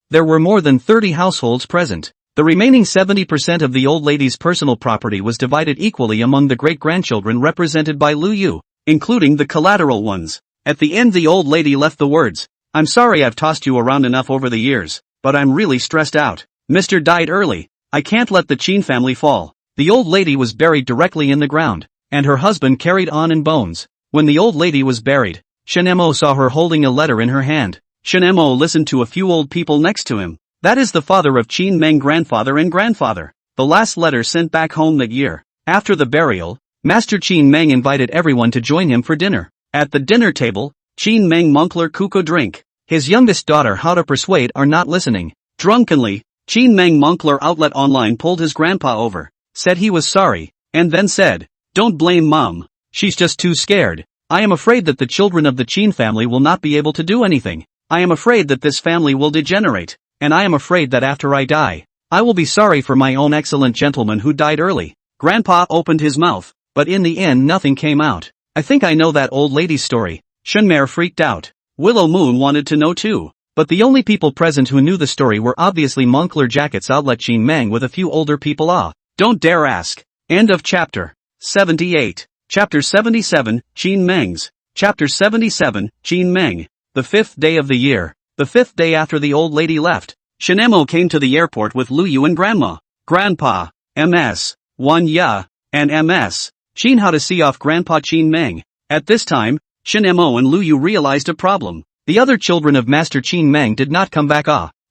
There were more than 30 households present. The remaining 70% of the old lady's personal property was divided equally among the great-grandchildren represented by Lu Yu, including the collateral ones. At the end the old lady left the words, "I'm sorry I've tossed you around enough over the years, but I'm really stressed out. Mr. died early. I can't let the Qin family fall." The old lady was buried directly in the ground, and her husband carried on in bones. When the old lady was buried, Shinemo saw her holding a letter in her hand. Shinemo listened to a few old people next to him. That is the father of Qin Meng, grandfather and grandfather. The last letter sent back home that year. After the burial, Master Qin Meng invited everyone to join him for dinner. At the dinner table, Qin Meng Moncler Kuko drink. His youngest daughter How to Persuade are not listening. Drunkenly, Qin Meng Moncler Outlet Online pulled his grandpa over, said he was sorry, and then said, "Don't blame mom. She's just too scared. I am afraid that the children of the Qin family will not be able to do anything. I am afraid that this family will degenerate, and I am afraid that after I die, I will be sorry for my own excellent gentleman who died early." Grandpa opened his mouth, but in the end nothing came out. "I think I know that old lady's story." Shunmare freaked out. Willow Moon wanted to know too, but the only people present who knew the story were obviously Moncler Jackets Outlet Qin Meng with a few older people. Don't dare ask. End of chapter 78. Chapter 77, Qin Mengs. Chapter 77, Qin Meng. The fifth day of the year, the fifth day after the old lady left, Shinemo came to the airport with Lu Yu and Grandma, Grandpa, MS, Wan Ya, and MS, Qin. How to see off Grandpa Qin Meng. At this time, Shinemo and Lu Yu realized a problem. The other children of Master Qin Meng did not come back,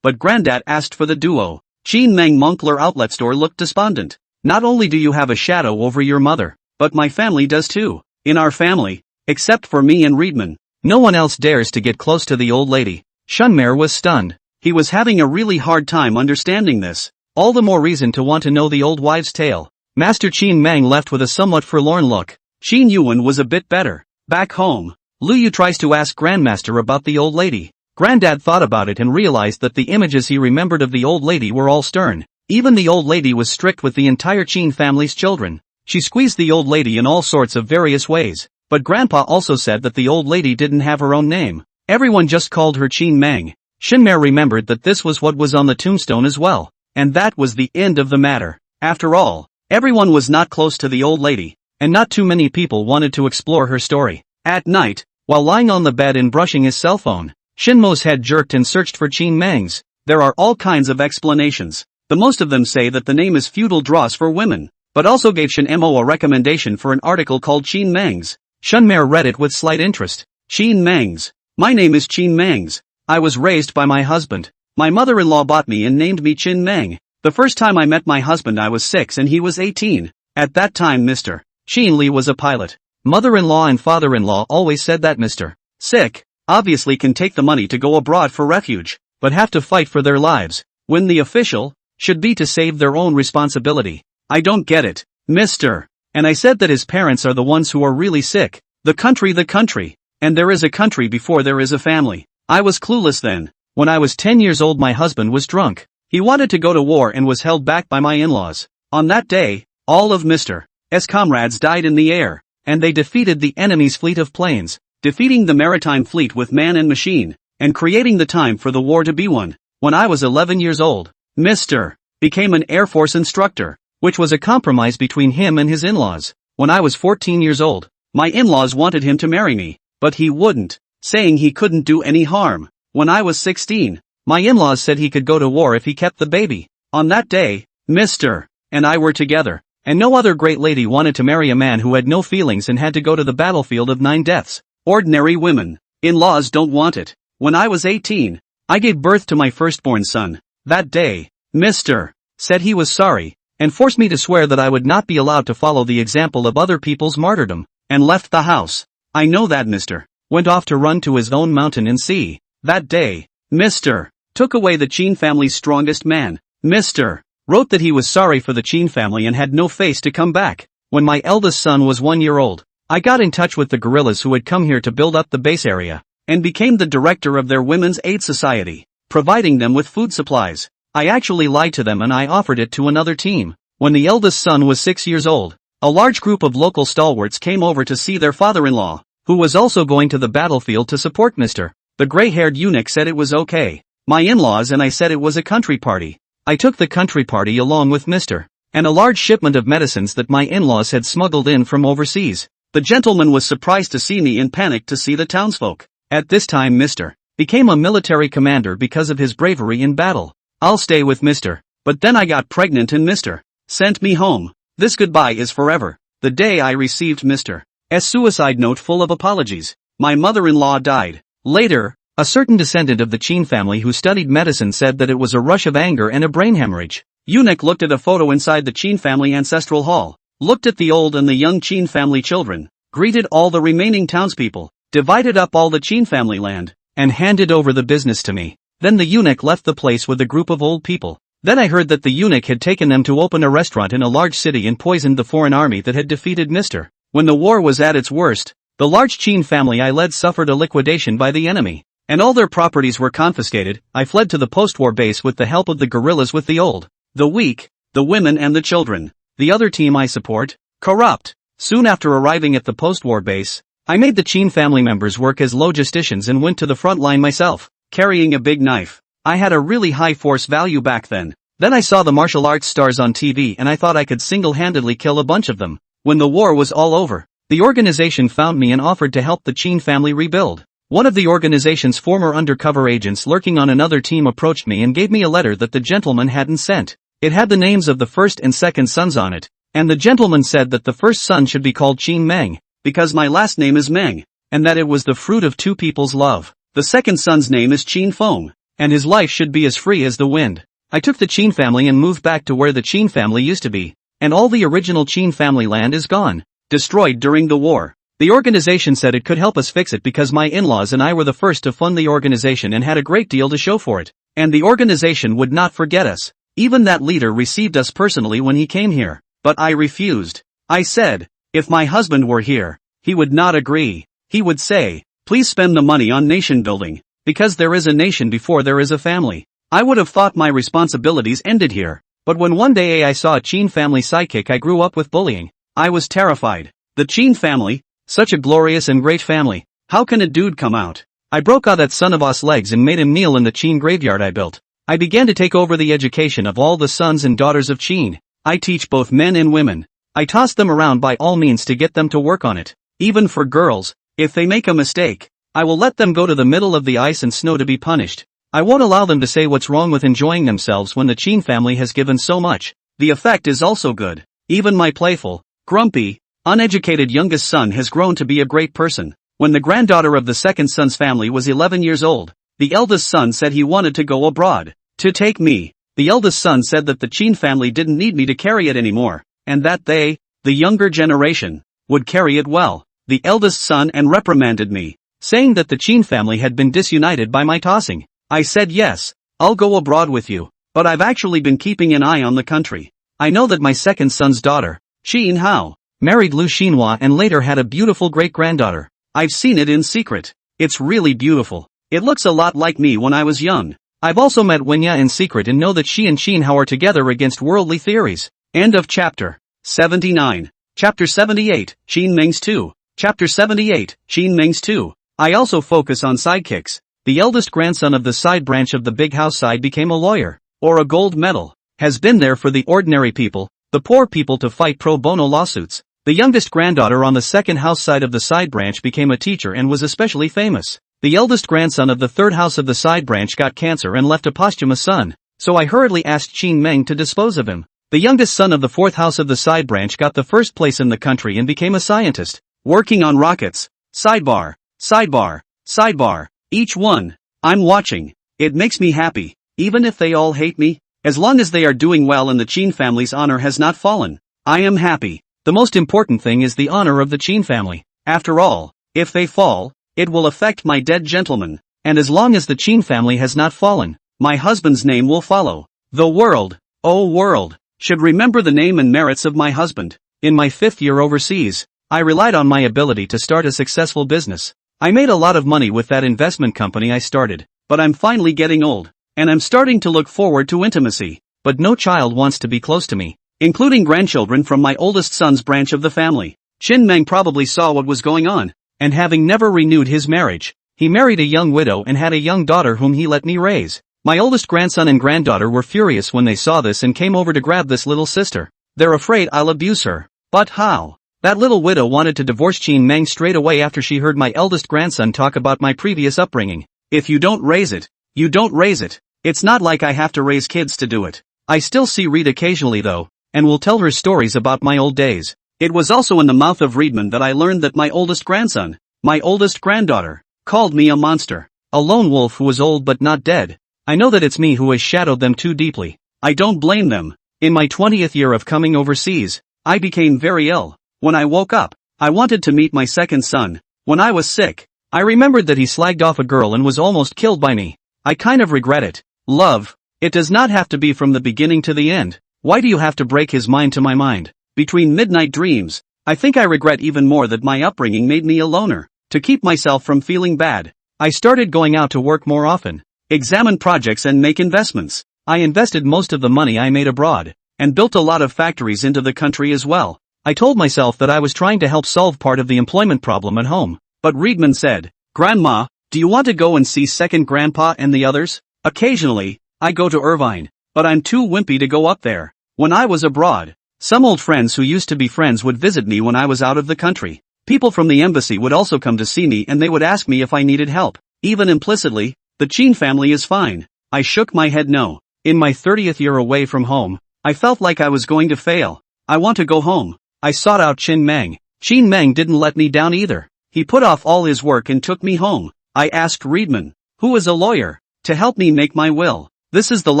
but Granddad asked for the duo. Qin Meng Moncler Outlet Store looked despondent. "Not only do you have a shadow over your mother, but my family does too. In our family, except for me and Reedman, no one else dares to get close to the old lady." Shunmare was stunned. He was having a really hard time understanding this. All the more reason to want to know the old wives' tale. Master Qin Meng left with a somewhat forlorn look. Qin Yuan was a bit better. Back home, Lu Yu tries to ask Grandmaster about the old lady. Granddad thought about it and realized that the images he remembered of the old lady were all stern. Even the old lady was strict with the entire Qin family's children. She squeezed the old lady in all sorts of various ways. But Grandpa also said that the old lady didn't have her own name. Everyone just called her Qin Meng. Shinmare remembered that this was what was on the tombstone as well. And that was the end of the matter. After all, everyone was not close to the old lady, and not too many people wanted to explore her story. At night, while lying on the bed and brushing his cell phone, Shinmo's head jerked and searched for Qin Mengs. There are all kinds of explanations. The most of them say that the name is feudal dross for women, but also gave Shinmo a recommendation for an article called Qin Mengs. Shunmare read it with slight interest. Qin Mengs. My name is Qin Mengs. I was raised by my husband. My mother-in-law bought me and named me Qin Meng. The first time I met my husband I was 6 and he was 18. At that time Mr. Qin Li was a pilot. Mother-in-law and father-in-law always said that Mr. Sick obviously can take the money to go abroad for refuge, but have to fight for their lives, when the official should be to save their own responsibility. I don't get it, Mr. And I said that his parents are the ones who are really sick. The country. And there is a country before there is a family. I was clueless then. When I was 10 years old my husband was drunk. He wanted to go to war and was held back by my in-laws. On that day, all of Mr. S comrades died in the air, and they defeated the enemy's fleet of planes, defeating the maritime fleet with man and machine, and creating the time for the war to be won. When I was 11 years old, Mr. became an Air Force instructor, which was a compromise between him and his in-laws. When I was 14 years old, my in-laws wanted him to marry me, but he wouldn't, saying he couldn't do any harm. When I was 16, my in-laws said he could go to war if he kept the baby. On that day, Mr. and I were together, and no other great lady wanted to marry a man who had no feelings and had to go to the battlefield of 9 deaths. Ordinary women. In-laws don't want it. When I was 18, I gave birth to my firstborn son. That day, Mr. said he was sorry, and forced me to swear that I would not be allowed to follow the example of other people's martyrdom, and left the house. I know that Mr. went off to run to his own mountain and sea. That day, Mr. took away the Qin family's strongest man. Mr. wrote that he was sorry for the Qin family and had no face to come back. When my eldest son was 1 year old, I got in touch with the guerrillas who had come here to build up the base area, and became the director of their Women's Aid Society, providing them with food supplies. I actually lied to them and I offered it to another team. When the eldest son was 6 years old, a large group of local stalwarts came over to see their father-in-law, who was also going to the battlefield to support Mr. The gray-haired eunuch said it was okay. My in-laws and I said it was a country party. I took the country party along with Mr. and a large shipment of medicines that my in-laws had smuggled in from overseas. The gentleman was surprised to see me and panicked to see the townsfolk. At this time Mr. became a military commander because of his bravery in battle. I'll stay with Mr. But then I got pregnant and Mr. sent me home. This goodbye is forever. The day I received Mr. S. suicide note full of apologies. My mother-in-law died. Later, a certain descendant of the Qin family who studied medicine said that it was a rush of anger and a brain hemorrhage. Eunuch looked at a photo inside the Qin family ancestral hall, looked at the old and the young Qin family children, greeted all the remaining townspeople, divided up all the Qin family land, and handed over the business to me. Then the eunuch left the place with a group of old people. Then I heard that the eunuch had taken them to open a restaurant in a large city and poisoned the foreign army that had defeated Mr. When the war was at its worst, the large Qin family I led suffered a liquidation by the enemy, and all their properties were confiscated. I fled to the post-war base with the help of the guerrillas with the old, the weak, the women and the children. The other team I support, corrupt. Soon after arriving at the post-war base, I made the Qin family members work as logisticians and went to the front line myself, carrying a big knife. I had a really high force value back then. Then I saw the martial arts stars on TV and I thought I could single-handedly kill a bunch of them. When the war was all over, the organization found me and offered to help the Qin family rebuild. One of the organization's former undercover agents lurking on another team approached me and gave me a letter that the gentleman hadn't sent. It had the names of the first and second sons on it, and the gentleman said that the first son should be called Qin Meng, because my last name is Meng, and that it was the fruit of two people's love. The second son's name is Qin Feng, and his life should be as free as the wind. I took the Qin family and moved back to where the Qin family used to be, and all the original Qin family land is gone, destroyed during the war. The organization said it could help us fix it because my in-laws and I were the first to fund the organization and had a great deal to show for it, and the organization would not forget us. Even that leader received us personally when he came here, but I refused. I said, if my husband were here, he would not agree. He would say, please spend the money on nation building, because there is a nation before there is a family. I would have thought my responsibilities ended here, but when one day I saw a Qin family sidekick I grew up with bullying, I was terrified. The Qin family, such a glorious and great family, how can a dude come out? I broke out that son of us legs and made him kneel in the Qin graveyard I built. I began to take over the education of all the sons and daughters of Qin. I teach both men and women. I toss them around by all means to get them to work on it. Even for girls, if they make a mistake, I will let them go to the middle of the ice and snow to be punished. I won't allow them to say what's wrong with enjoying themselves when the Qin family has given so much. The effect is also good. Even my playful, grumpy, uneducated youngest son has grown to be a great person. When the granddaughter of the second son's family was 11 years old, the eldest son said he wanted to go abroad. To take me. The eldest son said that the Qin family didn't need me to carry it anymore, and that they, the younger generation, would carry it well. The eldest son and reprimanded me, saying that the Qin family had been disunited by my tossing. I said yes, I'll go abroad with you, but I've actually been keeping an eye on the country. I know that my second son's daughter, Qin Hao, married Lu Xinhua and later had a beautiful great-granddaughter. I've seen it in secret. It's really beautiful. It looks a lot like me when I was young. I've also met Wenya in secret and know that she and Qin Hao are together against worldly theories. End of chapter 79. Chapter 78, Qin Meng's 2. Chapter 78, Qin Meng's 2. I also focus on sidekicks. The eldest grandson of the side branch of the big house side became a lawyer, or a gold medal, has been there for the ordinary people, the poor people to fight pro bono lawsuits. The youngest granddaughter on the second house side of the side branch became a teacher and was especially famous. The eldest grandson of the third house of the side branch got cancer and left a posthumous son, so I hurriedly asked Qin Meng to dispose of him. The youngest son of the fourth house of the side branch got the first place in the country and became a scientist, working on rockets. Sidebar, sidebar, sidebar. Each one. I'm watching. It makes me happy, even if they all hate me. As long as they are doing well and the Qin family's honor has not fallen, I am happy. The most important thing is the honor of the Qin family. After all, if they fall, it will affect my dead gentleman, and as long as the Qin family has not fallen, my husband's name will follow. The world, oh world, should remember the name and merits of my husband. In my 5th year overseas, I relied on my ability to start a successful business. I made a lot of money with that investment company I started, but I'm finally getting old, and I'm starting to look forward to intimacy, but no child wants to be close to me, including grandchildren from my oldest son's branch of the family. Qin Meng probably saw what was going on, and having never renewed his marriage, he married a young widow and had a young daughter whom he let me raise. My oldest grandson and granddaughter were furious when they saw this and came over to grab this little sister. They're afraid I'll abuse her. But how? That little widow wanted to divorce Qin Meng straight away after she heard my eldest grandson talk about my previous upbringing. If you don't raise it, you don't raise it. It's not like I have to raise kids to do it. I still see Reed occasionally though, and will tell her stories about my old days. It was also in the mouth of Reedman that I learned that my oldest grandson, my oldest granddaughter, called me a monster. A lone wolf who was old but not dead. I know that it's me who has shadowed them too deeply. I don't blame them. In my 20th year of coming overseas, I became very ill. When I woke up, I wanted to meet my second son. When I was sick, I remembered that he slagged off a girl and was almost killed by me. I kind of regret it. Love. It does not have to be from the beginning to the end. Why do you have to break his mind to my mind? Between midnight dreams, I think I regret even more that my upbringing made me a loner. To keep myself from feeling bad, I started going out to work more often, examine projects and make investments. I invested most of the money I made abroad, and built a lot of factories into the country as well. I told myself that I was trying to help solve part of the employment problem at home. But Reedman said, "Grandma, do you want to go and see second grandpa and the others?" Occasionally, I go to Irvine, but I'm too wimpy to go up there. When I was abroad, some old friends who used to be friends would visit me when I was out of the country. People from the embassy would also come to see me and they would ask me if I needed help. Even implicitly, the Chin family is fine. I shook my head no. In my 30th year away from home, I felt like I was going to fail. I want to go home. I sought out Chin Meng. Chin Meng didn't let me down either. He put off all his work and took me home. I asked Reedman, who is a lawyer, to help me make my will. This is the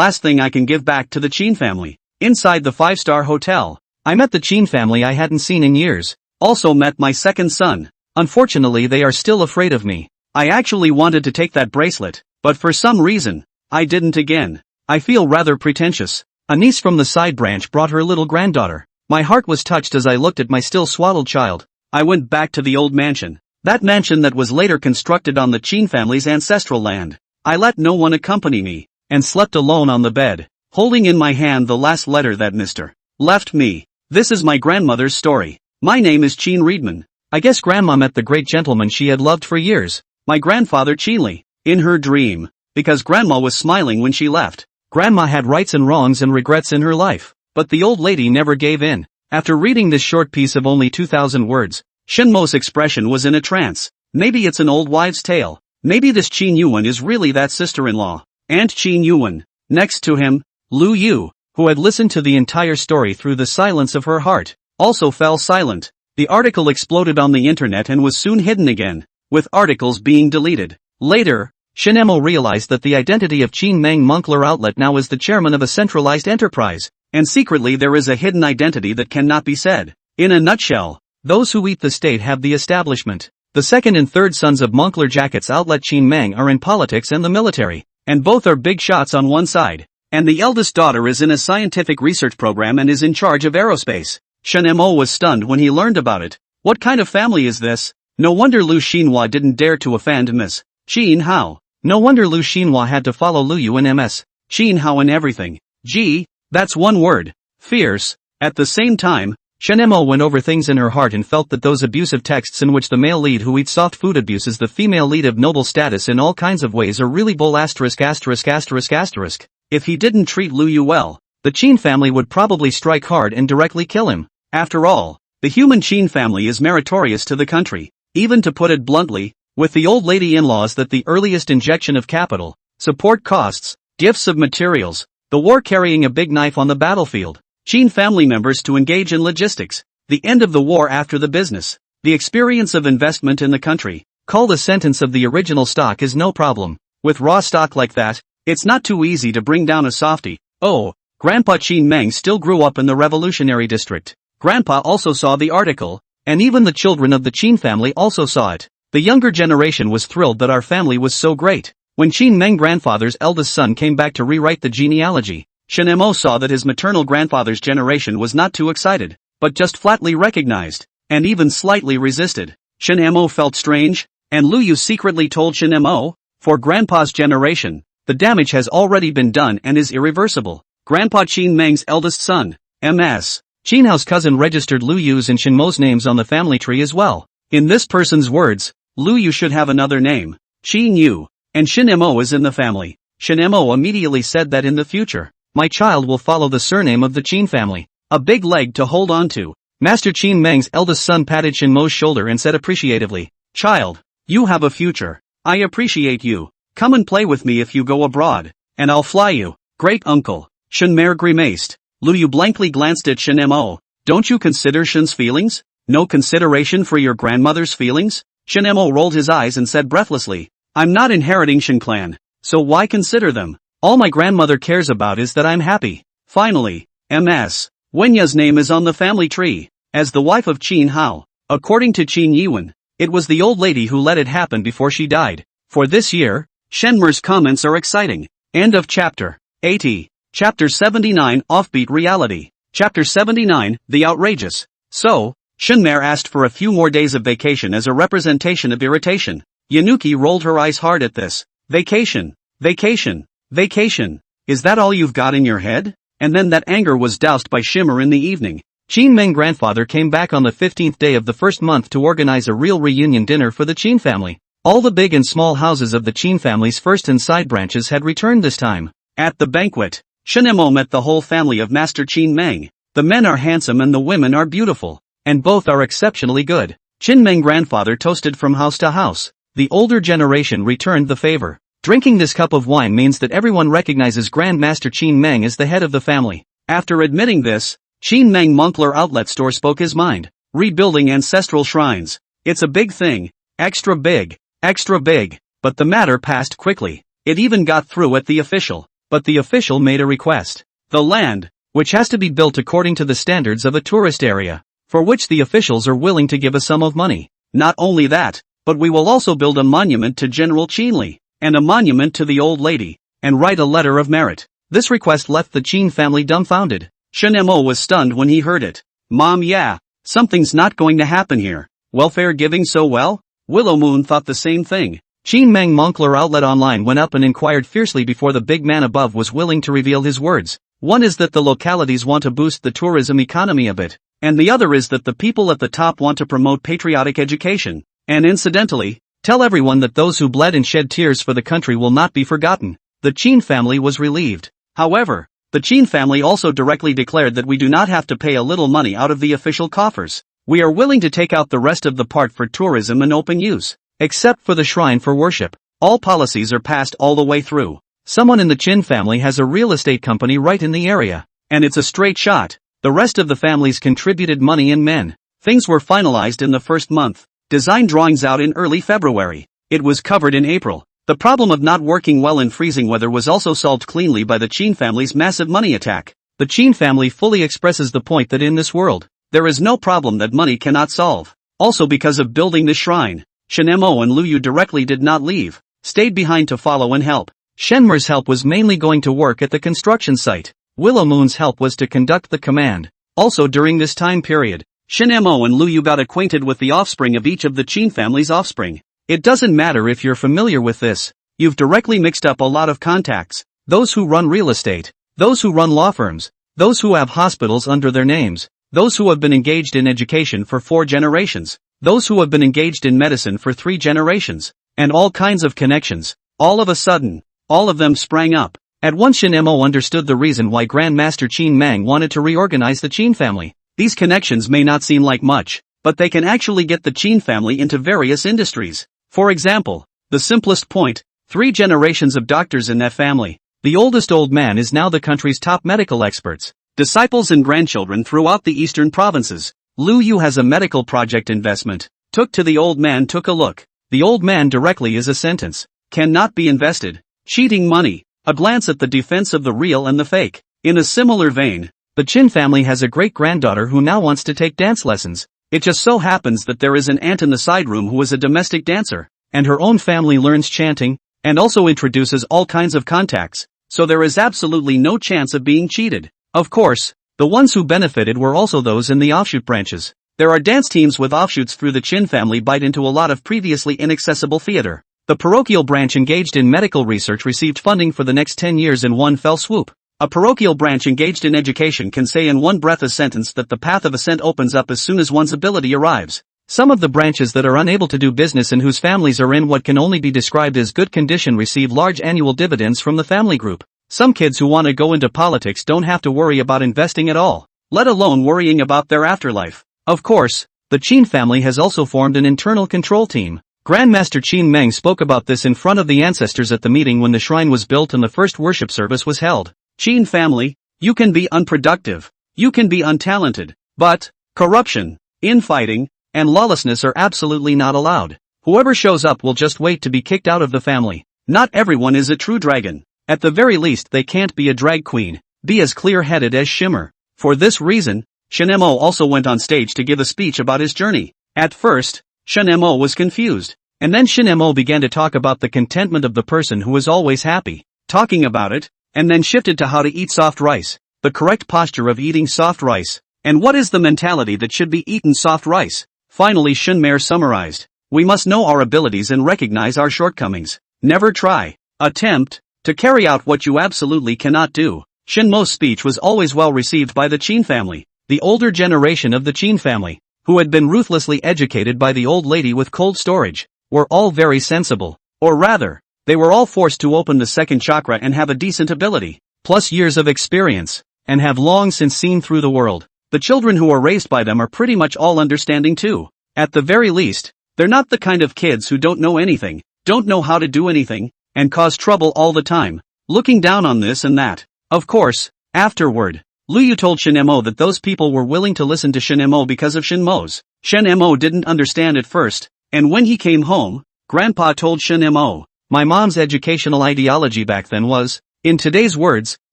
last thing I can give back to the Chin family. Inside the 5-star hotel, I met the Chin family I hadn't seen in years. Also met my second son. Unfortunately they are still afraid of me. I actually wanted to take that bracelet, but for some reason, I didn't again. I feel rather pretentious. A niece from the side branch brought her little granddaughter. My heart was touched as I looked at my still swaddled child. I went back to the old mansion. That mansion that was later constructed on the Chin family's ancestral land. I let no one accompany me, and slept alone on the bed, holding in my hand the last letter that Mr. left me. This is my grandmother's story. My name is Chin Reedman. I guess Grandma met the great gentleman she had loved for years, my grandfather Chinley, in her dream, because Grandma was smiling when she left. Grandma had rights and wrongs and regrets in her life, but the old lady never gave in. After reading this short piece of only 2,000 words, Shinmo's expression was in a trance. Maybe it's an old wives' tale. Maybe this Chin Yuan is really that sister-in-law, Aunt Chin Yuan. Next to him, Lu Yu, who had listened to the entire story through the silence of her heart, also fell silent. The article exploded on the internet and was soon hidden again, with articles being deleted. Later, Shinmo realized that the identity of Chin Meng Moncler Outlet now is the chairman of a centralized enterprise, and secretly there is a hidden identity that cannot be said. In a nutshell, those who eat the state have the establishment. The second and third sons of Moncler Jackets Outlet Chin Meng are in politics and the military, and both are big shots on one side. And the eldest daughter is in a scientific research program and is in charge of aerospace. Shinmo was stunned when he learned about it. What kind of family is this? No wonder Lu Xinhua didn't dare to offend Miss Xin Hao. No wonder Lu Xinhua had to follow Lu Yu in MS Xin Hao in everything. Gee, that's one word. Fierce. At the same time, Shinmo went over things in her heart and felt that those abusive texts in which the male lead who eats soft food abuses the female lead of noble status in all kinds of ways are really bull asterisk asterisk asterisk asterisk. If he didn't treat Lu Yu well, the Chin family would probably strike hard and directly kill him. After all, the human Chin family is meritorious to the country. Even to put it bluntly, with the old lady in-laws that the earliest injection of capital, support costs, gifts of materials, the war carrying a big knife on the battlefield, Chin family members to engage in logistics, the end of the war after the business, the experience of investment in the country, call the sentence of the original stock is no problem. With raw stock like that, it's not too easy to bring down a softie. Oh, Grandpa Chin Meng still grew up in the revolutionary district. Grandpa also saw the article, and even the children of the Chin family also saw it. The younger generation was thrilled that our family was so great. When Chin Meng grandfather's eldest son came back to rewrite the genealogy, Shinmo saw that his maternal grandfather's generation was not too excited, but just flatly recognized, and even slightly resisted. Shinmo felt strange, and Lu Yu secretly told Shinmo, for Grandpa's generation, the damage has already been done and is irreversible. Grandpa Chin Meng's eldest son, MS Chin Hao's cousin registered Lu Yu's and Shinmo's names on the family tree as well. In this person's words, Lu Yu should have another name, Chin Yu, and Shinmo is in the family. Shinmo immediately said that in the future, my child will follow the surname of the Chin family. A big leg to hold on to. Master Chin Meng's eldest son patted Shinmo's shoulder and said appreciatively, "Child, you have a future. I appreciate you. Come and play with me if you go abroad, and I'll fly you." Great uncle. Shinmer grimaced. Lu Yu blankly glanced at Shen Mo. Don't you consider Shen's feelings? No consideration for your grandmother's feelings? Shen Mo rolled his eyes and said breathlessly. I'm not inheriting Shen clan, so why consider them? All my grandmother cares about is that I'm happy. Finally, Ms. Wenya's name is on the family tree, as the wife of Qin Hao. According to Qin Yiwen, it was the old lady who let it happen before she died. For this year, Shenmer's comments are exciting. End of chapter 80. Chapter 79, Offbeat Reality. Chapter 79, The Outrageous. So, Shenmer asked for a few more days of vacation as a representation of irritation. Yanuki rolled her eyes hard at this. Vacation. Vacation. Vacation. Is that all you've got in your head? And then that anger was doused by shimmer in the evening. Qin Meng grandfather came back on the 15th day of the first month to organize a real reunion dinner for the Qin family. All the big and small houses of the Qin family's first and side branches had returned this time. At the banquet, Shen Mo met the whole family of Master Qin Meng. The men are handsome and the women are beautiful, and both are exceptionally good. Qin Meng grandfather toasted from house to house. The older generation returned the favor. Drinking this cup of wine means that everyone recognizes Grand Master Qin Meng as the head of the family. After admitting this, Qin Meng Moncler Outlet Store spoke his mind. Rebuilding ancestral shrines. It's a big thing. Extra big. Extra big. But the matter passed quickly. It even got through at the official. But the official made a request. The land, which has to be built according to the standards of a tourist area, for which the officials are willing to give a sum of money. Not only that, but we will also build a monument to General Qinli, and a monument to the old lady, and write a letter of merit. This request left the Qin family dumbfounded. Shen Mo was stunned when he heard it. Mom, yeah, something's not going to happen here. Welfare giving so well? Willow Moon thought the same thing. Qin Meng Moncler Outlet Online went up and inquired fiercely before the big man above was willing to reveal his words. One is that the localities want to boost the tourism economy a bit, and the other is that the people at the top want to promote patriotic education, and incidentally, tell everyone that those who bled and shed tears for the country will not be forgotten. The Qin family was relieved. However, the Qin family also directly declared that we do not have to pay a little money out of the official coffers. We are willing to take out the rest of the part for tourism and open use. Except for the shrine for worship. All policies are passed all the way through. Someone in the Qin family has a real estate company right in the area. And it's a straight shot. The rest of the families contributed money and men. Things were finalized in the first month. Design drawings out in early February. It was covered in April. The problem of not working well in freezing weather was also solved cleanly by the Qin family's massive money attack. The Qin family fully expresses the point that in this world, there is no problem that money cannot solve. Also because of building this shrine, Shen Mo and Lu Yu directly did not leave, stayed behind to follow and help. Shenmer's help was mainly going to work at the construction site. Willow Moon's help was to conduct the command. Also during this time period, Shen Mo and Lu Yu got acquainted with the offspring of each of the Qin family's offspring. It doesn't matter if you're familiar with this. You've directly mixed up a lot of contacts. Those who run real estate, those who run law firms, those who have hospitals under their names, those who have been engaged in education for 4 generations, those who have been engaged in medicine for 3 generations, and all kinds of connections. All of a sudden, all of them sprang up. At once Shen Mo understood the reason why Grand Master Qin Meng wanted to reorganize the Qin family. These connections may not seem like much, but they can actually get the Qin family into various industries. For example, the simplest point, 3 generations of doctors in that family. The oldest old man is now the country's top medical experts. Disciples and grandchildren throughout the eastern provinces. Lu Yu has a medical project investment. Took to the old man took a look. The old man directly is a sentence. Cannot be invested. Cheating money. A glance at the defense of the real and the fake. In a similar vein, the Qin family has a great-granddaughter who now wants to take dance lessons. It just so happens that there is an aunt in the side room who is a domestic dancer, and her own family learns chanting, and also introduces all kinds of contacts, so there is absolutely no chance of being cheated. Of course, the ones who benefited were also those in the offshoot branches. There are dance teams with offshoots through the Qin family bite into a lot of previously inaccessible theater. The parochial branch engaged in medical research received funding for the next 10 years in one fell swoop. A parochial branch engaged in education can say in one breath a sentence that the path of ascent opens up as soon as one's ability arrives. Some of the branches that are unable to do business and whose families are in what can only be described as good condition receive large annual dividends from the family group. Some kids who want to go into politics don't have to worry about investing at all, let alone worrying about their afterlife. Of course, the Qin family has also formed an internal control team. Grandmaster Qin Meng spoke about this in front of the ancestors at the meeting when the shrine was built and the first worship service was held. Qin family, You can be unproductive. You can be untalented. But, corruption, infighting, and lawlessness are absolutely not allowed. Whoever shows up will just wait to be kicked out of the family. Not everyone is a true dragon. At the very least they can't be a drag queen. Be as clear-headed as Shimmer. For this reason, Shinemo also went on stage to give a speech about his journey. At first, Shinemo was confused. And then Shinemo began to talk about the contentment of the person who is always happy. Talking about it, and then shifted to how to eat soft rice. The correct posture of eating soft rice. And what is the mentality that should be eaten soft rice? Finally Shinmer summarized. We must know our abilities and recognize our shortcomings. Never try, attempt, to carry out what you absolutely cannot do. Shinmo's speech was always well received by the Qin family. The older generation of the Qin family, who had been ruthlessly educated by the old lady with cold storage, were all very sensible. Or rather, they were all forced to open the second chakra and have a decent ability, plus years of experience, and have long since seen through the world. The children who are raised by them are pretty much all understanding too. At the very least, they're not the kind of kids who don't know anything, don't know how to do anything, and cause trouble all the time, looking down on this and that. Of course, afterward, Luyu told Shinemo that those people were willing to listen to Shinemo because of Shinmo's. Shinemo didn't understand at first, and when he came home, Grandpa told Shinemo, my mom's educational ideology back then was, in today's words,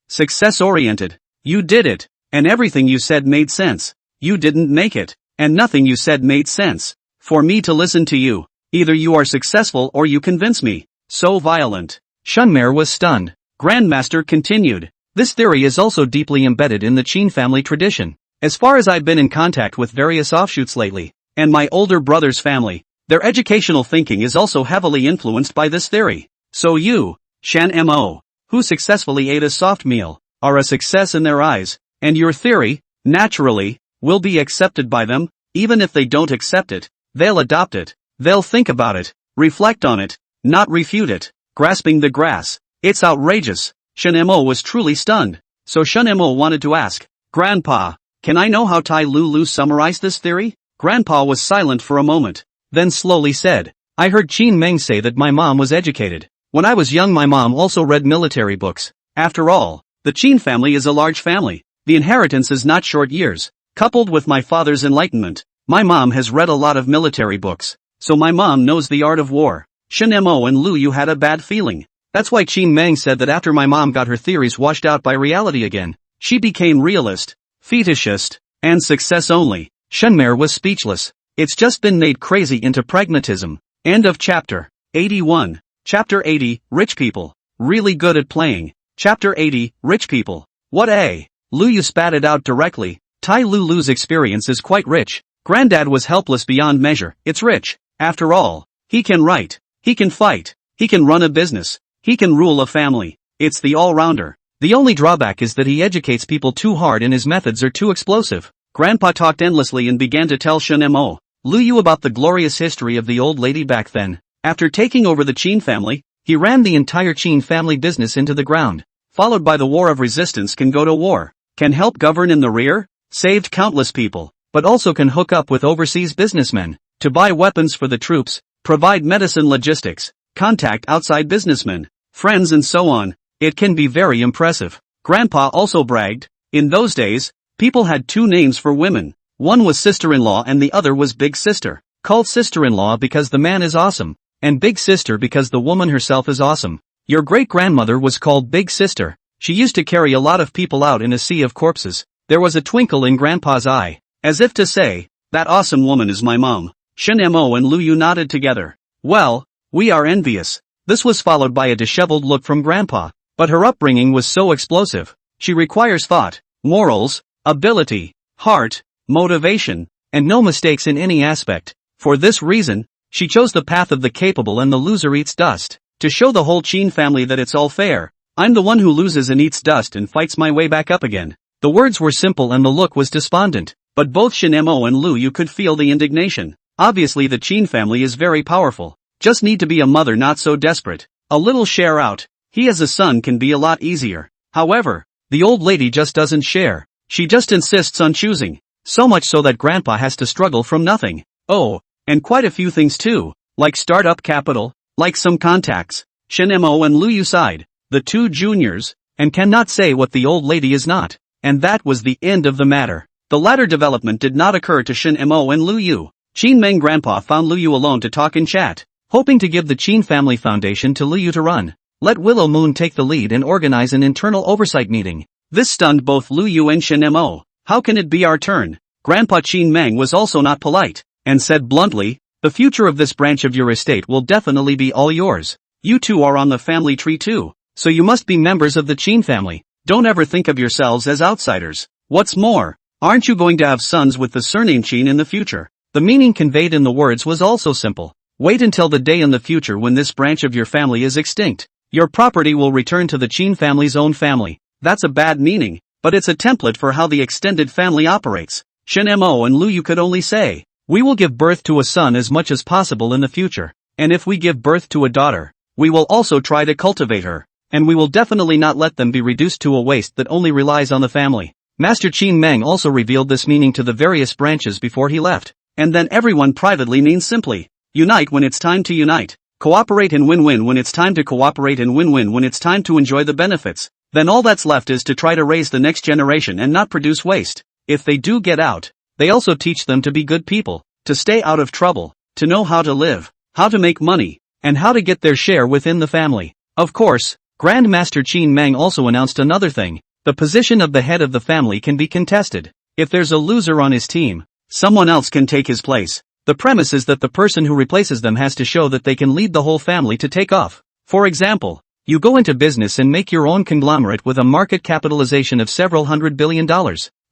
success-oriented. You did it, and everything you said made sense. You didn't make it, and nothing you said made sense. For me to listen to you, either you are successful or you convince me. So violent. Shunmer was stunned. Grandmaster continued. This theory is also deeply embedded in the Qin family tradition. As far as I've been in contact with various offshoots lately, and my older brother's family, their educational thinking is also heavily influenced by this theory. So you, Shan-mo, who successfully ate a soft meal, are a success in their eyes, and your theory, naturally, will be accepted by them. Even if they don't accept it, they'll adopt it, they'll think about it, reflect on it, not refute it. Grasping the grass. It's outrageous. Shinemo was truly stunned. So Shinemo wanted to ask, Grandpa, can I know how Tai Lulu summarized this theory? Grandpa was silent for a moment, then slowly said, I heard Qin Meng say that my mom was educated. When I was young my mom also read military books. After all, the Qin family is a large family. The inheritance is not short years. Coupled with my father's enlightenment, my mom has read a lot of military books. So my mom knows the art of war. Shinemo and Luyu had a bad feeling. That's why Qin Meng said that after my mom got her theories washed out by reality again, she became realist, fetishist, and success only. Shenmer was speechless. It's just been made crazy into pragmatism. End of chapter 81. Chapter 80, Rich People. Really good at playing. Chapter 80, Rich People. What a. Luyu spat it out directly. Tai Lulu's experience is quite rich. Granddad was helpless beyond measure. It's rich. After all, he can write. He can fight. He can run a business. He can rule a family. It's the all-rounder. The only drawback is that he educates people too hard and his methods are too explosive. Grandpa talked endlessly and began to tell Shinemo, Luyu about the glorious history of the old lady back then. After taking over the Qin family, he ran the entire Qin family business into the ground. Followed by the war of resistance can go to war. Can help govern in the rear. Saved countless people. But also can hook up with overseas businessmen. To buy weapons for the troops. Provide medicine logistics. Contact outside businessmen, friends and so on. It can be very impressive. Grandpa also bragged, in those days, people had two names for women. One was sister-in-law and the other was big sister. Called sister-in-law because the man is awesome, and big sister because the woman herself is awesome. Your great-grandmother was called Big Sister. She used to carry a lot of people out in a sea of corpses. There was a twinkle in Grandpa's eye, as if to say, that awesome woman is my mom. Shinemo and Luyu nodded together. Well, we are envious. This was followed by a disheveled look from Grandpa. But her upbringing was so explosive. She requires thought, morals, ability, heart, motivation, and no mistakes in any aspect. For this reason, she chose the path of the capable and the loser eats dust. To show the whole Qin family that it's all fair. I'm the one who loses and eats dust and fights my way back up again. The words were simple and the look was despondent. But both Shinemo and Luyu could feel the indignation. Obviously the Qin family is very powerful. Just need to be a mother not so desperate. A little share out. He as a son can be a lot easier. However, the old lady just doesn't share. She just insists on choosing. So much so that Grandpa has to struggle from nothing. Oh, and quite a few things too. Like startup capital, like some contacts. Shinemo and Luyu sighed. The two juniors, and cannot say what the old lady is not. And that was the end of the matter. The latter development did not occur to Shin Mo and Lu Yu. Qin Meng grandpa found Lu Yu alone to talk and chat, hoping to give the Qin family foundation to Lu Yu to run. Let Willow Moon take the lead and organize an internal oversight meeting. This stunned both Lu Yu and Shin Mo. How can it be our turn? Grandpa Qin Meng was also not polite, and said bluntly, the future of this branch of your estate will definitely be all yours. You two are on the family tree too, so you must be members of the Qin family. Don't ever think of yourselves as outsiders. What's more, aren't you going to have sons with the surname Qin in the future? The meaning conveyed in the words was also simple. Wait until the day in the future when this branch of your family is extinct. Your property will return to the Qin family's own family. That's a bad meaning, but it's a template for how the extended family operates. Shin Mo and Lu Yu could only say, we will give birth to a son as much as possible in the future, and if we give birth to a daughter, we will also try to cultivate her, and we will definitely not let them be reduced to a waste that only relies on the family. Master Qin Meng also revealed this meaning to the various branches before he left, and then everyone privately means simply, unite when it's time to unite. Cooperate and win-win when it's time to cooperate and win-win when it's time to enjoy the benefits. Then all that's left is to try to raise the next generation and not produce waste. If they do get out, they also teach them to be good people, to stay out of trouble, to know how to live, how to make money, and how to get their share within the family. Of course, Grand Master Qin Meng also announced another thing. The position of the head of the family can be contested. If there's a loser on his team, someone else can take his place. The premise is that the person who replaces them has to show that they can lead the whole family to take off. For example, you go into business and make your own conglomerate with a market capitalization of several $100 billion.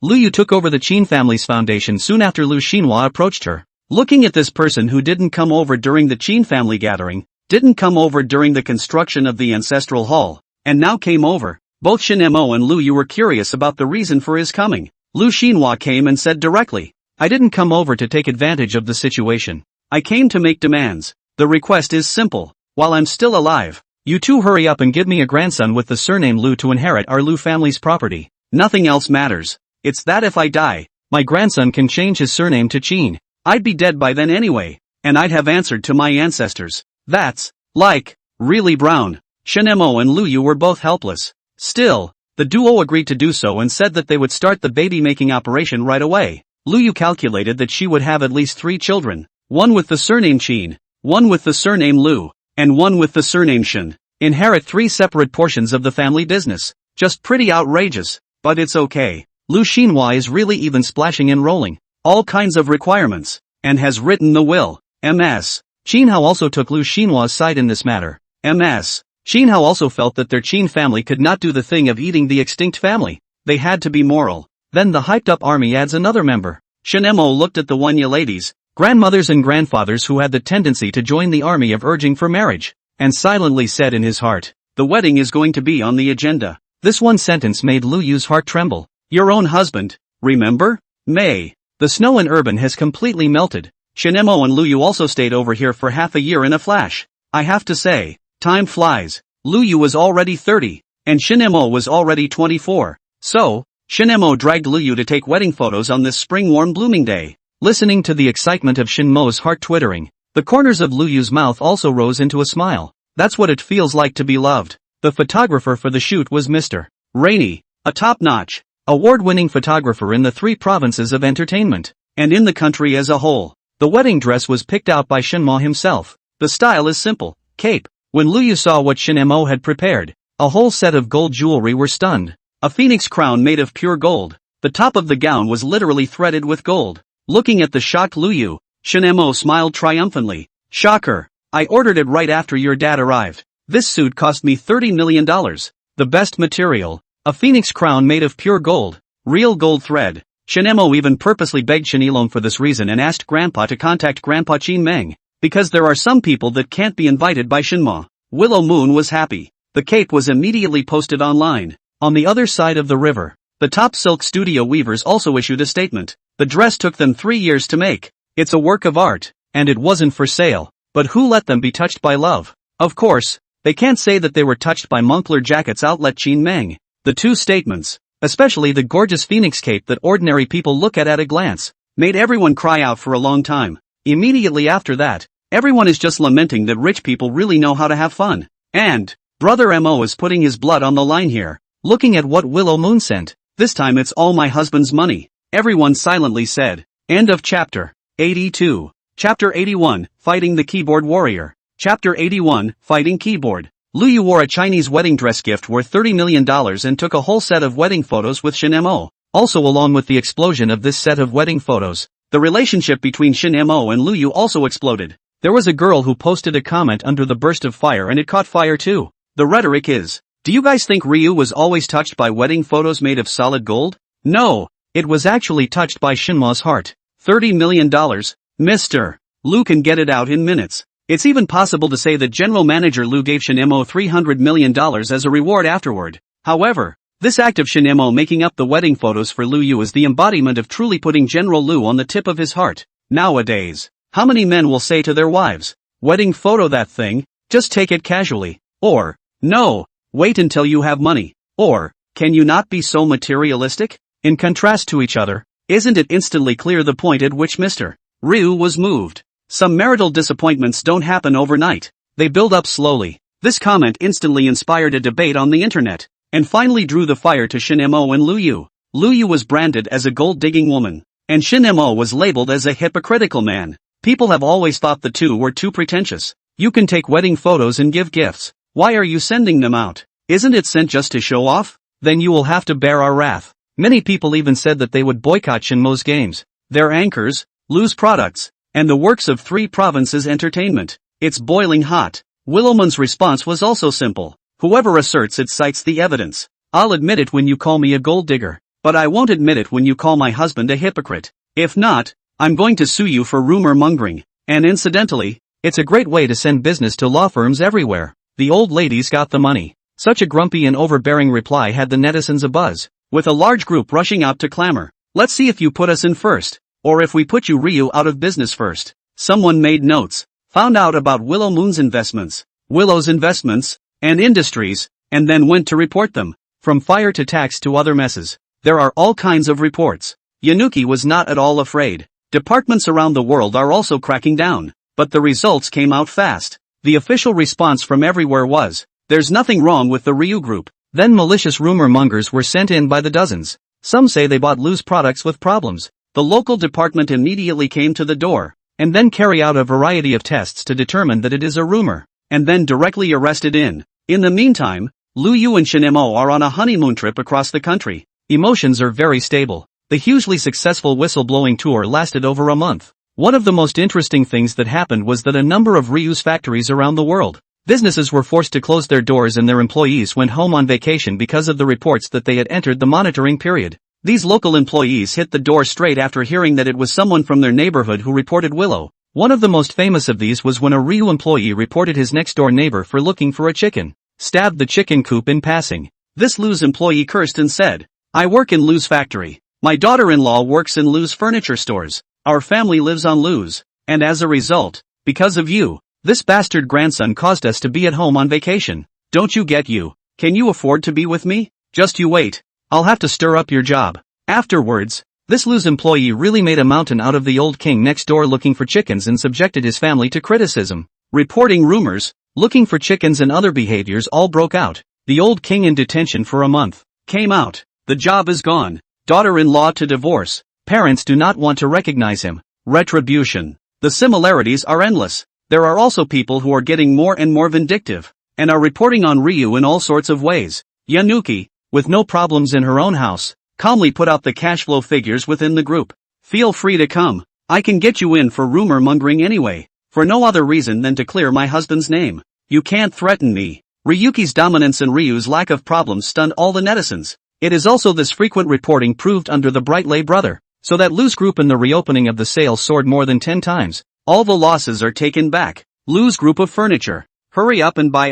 Lu Yu took over the Qin family's foundation soon after Lu Xinhua approached her. Looking at this person who didn't come over during the Qin family gathering, didn't come over during the construction of the ancestral hall, and now came over, both Shin Mo and Lu Yu were curious about the reason for his coming. Lu Xinhua came and said directly, I didn't come over to take advantage of the situation. I came to make demands. The request is simple. While I'm still alive, you two hurry up and give me a grandson with the surname Lu to inherit our Lu family's property. Nothing else matters. It's that if I die, my grandson can change his surname to Qin. I'd be dead by then anyway, and I'd have answered to my ancestors. That's, like, really brown. Shin Mo and Lu Yu were both helpless. Still, the duo agreed to do so and said that they would start the baby-making operation right away. Lu Yu calculated that she would have at least 3 children, one with the surname Qin, one with the surname Lu, and one with the surname Shin. Inherit 3 separate portions of the family business. Just pretty outrageous, but it's okay. Lu Xinhua is really even splashing and rolling all kinds of requirements, and has written the will. Ms. Qinhao also took Lu Xinhua's side in this matter. Ms. Qinhao also felt that their Qin family could not do the thing of eating the extinct family. They had to be moral. Then the hyped-up army adds another member. Shin Mo looked at the Wanya ladies, grandmothers and grandfathers who had the tendency to join the army of urging for marriage, and silently said in his heart, the wedding is going to be on the agenda. This one sentence made Lu Yu's heart tremble. Your own husband, remember? May. The snow in Urban has completely melted. Shin Mo and Lu Yu also stayed over here for half a year in a flash. I have to say, time flies. Lu Yu was already 30, and Shin Mo was already 24. So, Shin Mo dragged Lu Yu to take wedding photos on this spring warm blooming day. Listening to the excitement of Shin Mo's heart twittering, the corners of Lu Yu's mouth also rose into a smile. That's what it feels like to be loved. The photographer for the shoot was Mr. Rainey, a top-notch, award-winning photographer in the 3 provinces of entertainment, and in the country as a whole. The wedding dress was picked out by Shin Mo himself. The style is simple, cape. When Lu Yu saw what Shin Mo had prepared, a whole set of gold jewelry were stunned. A phoenix crown made of pure gold. The top of the gown was literally threaded with gold. Looking at the shocked Lu Yu, Shin Mo smiled triumphantly. Shocker. I ordered it right after your dad arrived. This suit cost me $30 million. The best material. A phoenix crown made of pure gold. Real gold thread. Shin Mo even purposely begged Shin Ilong for this reason and asked Grandpa to contact Grandpa Qin Meng, because there are some people that can't be invited by Shin Mo. Willow Moon was happy. The cape was immediately posted online. On the other side of the river, the top silk studio weavers also issued a statement. The dress took them 3 years to make. It's a work of art, and it wasn't for sale. But who let them be touched by love? Of course, they can't say that they were touched by Moncler Jacket's outlet Qin Meng. The 2 statements, especially the gorgeous phoenix cape that ordinary people look at a glance, made everyone cry out for a long time. Immediately after that, everyone is just lamenting that rich people really know how to have fun. And, Brother Mo is putting his blood on the line here. looking at what Willow Moon sent. This time it's all my husband's money, everyone silently said. End of chapter. 82. Chapter 81, Fighting the Keyboard Warrior. Chapter 81, Fighting Keyboard. Lu Yu wore a Chinese wedding dress gift worth $30 million and took a whole set of wedding photos with Shin Mo. Also, along with the explosion of this set of wedding photos, the relationship between Shin Mo and Lu Yu also exploded. There was a girl who posted a comment under the burst of fire and it caught fire too. The rhetoric is, do you guys think Ryu was always touched by wedding photos made of solid gold? No, it was actually touched by Shinma's heart. $30 million? Mr. Lu can get it out in minutes. It's even possible to say that General Manager Lu gave Shin Mo $300 million as a reward afterward. However, this act of Shin Mo making up the wedding photos for Lu Yu is the embodiment of truly putting General Lu on the tip of his heart. Nowadays, how many men will say to their wives, wedding photo that thing, just take it casually, or, no, wait until you have money, or, can you not be so materialistic? In contrast to each other, isn't it instantly clear the point at which Mr. Ryu was moved? Some marital disappointments don't happen overnight. They build up slowly. This comment instantly inspired a debate on the internet, and finally drew the fire to Shin Mo and Lu Yu. Lu Yu was branded as a gold-digging woman, and Shin Mo was labeled as a hypocritical man. People have always thought the two were too pretentious. You can take wedding photos and give gifts. Why are you sending them out? Isn't it sent just to show off? Then you will have to bear our wrath. Many people even said that they would boycott Shinmo's games, their anchors, Lu's products, and the works of Three Provinces Entertainment. It's boiling hot. Willowman's response was also simple. Whoever asserts it cites the evidence. I'll admit it when you call me a gold digger, but I won't admit it when you call my husband a hypocrite. If not, I'm going to sue you for rumor mongering. And incidentally, it's a great way to send business to law firms everywhere. The old lady's got the money. Such a grumpy and overbearing reply had the netizens abuzz, with a large group rushing out to clamor. Let's see if you put us in first, or if we put you Ryu out of business first. Someone made notes, found out about Willow Moon's investments, Willow's investments, and industries, and then went to report them. From fire to tax to other messes, there are all kinds of reports. Yanuki was not at all afraid. Departments around the world are also cracking down, but the results came out fast. The official response from everywhere was, there's nothing wrong with the Ryu group. Then malicious rumor mongers were sent in by the dozens. Some say they bought Lu's products with problems. The local department immediately came to the door, and then carry out a variety of tests to determine that it is a rumor, and then directly arrested in. In the meantime, Lu Yu and Shin Mo are on a honeymoon trip across the country. Emotions are very stable. The hugely successful whistleblowing tour lasted over a month. One of the most interesting things that happened was that a number of Ryu's factories around the world, businesses were forced to close their doors and their employees went home on vacation because of the reports that they had entered the monitoring period. These local employees hit the door straight after hearing that it was someone from their neighborhood who reported Willow. One of the most famous of these was when a Ryu employee reported his next-door neighbor for looking for a chicken, stabbed the chicken coop in passing. This Lu's employee cursed and said, I work in Lu's factory. My daughter-in-law works in Lu's furniture stores. Our family lives on Lu's, and as a result, because of you, this bastard grandson caused us to be at home on vacation. Don't you get you? Can you afford to be with me? Just you wait. I'll have to stir up your job. Afterwards, this Lu's employee really made a mountain out of the old king next door looking for chickens and subjected his family to criticism. Reporting rumors, looking for chickens and other behaviors all broke out. The old king in detention for a month. Came out. The job is gone. Daughter-in-law to divorce. Parents do not want to recognize him. Retribution. The similarities are endless. There are also people who are getting more and more vindictive, and are reporting on Ryu in all sorts of ways. Yanuki, with no problems in her own house, calmly put out the cash flow figures within the group. Feel free to come. I can get you in for rumor mongering anyway, for no other reason than to clear my husband's name. You can't threaten me. Ryuki's dominance and Ryu's lack of problems stunned all the netizens. It is also this frequent reporting proved under the Brightley brother, so that Lu's group in the reopening of the sale soared more than 10 times. All the losses are taken back. Lu's group of furniture. Hurry up and buy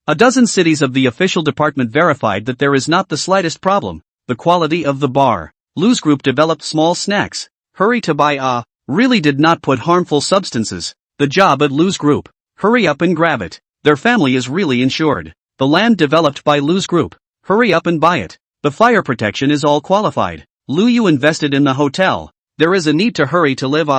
a dozen cities of the official department verified that there is not the slightest problem. The quality of the bar. Lu's group developed small snacks. Hurry to buy really did not put harmful substances. The job at Lu's group. Hurry up and grab it. Their family is really insured. The land developed by Lu's group. Hurry up and buy it. The fire protection is all qualified. Lu Yu invested in the hotel. There is a need to hurry to live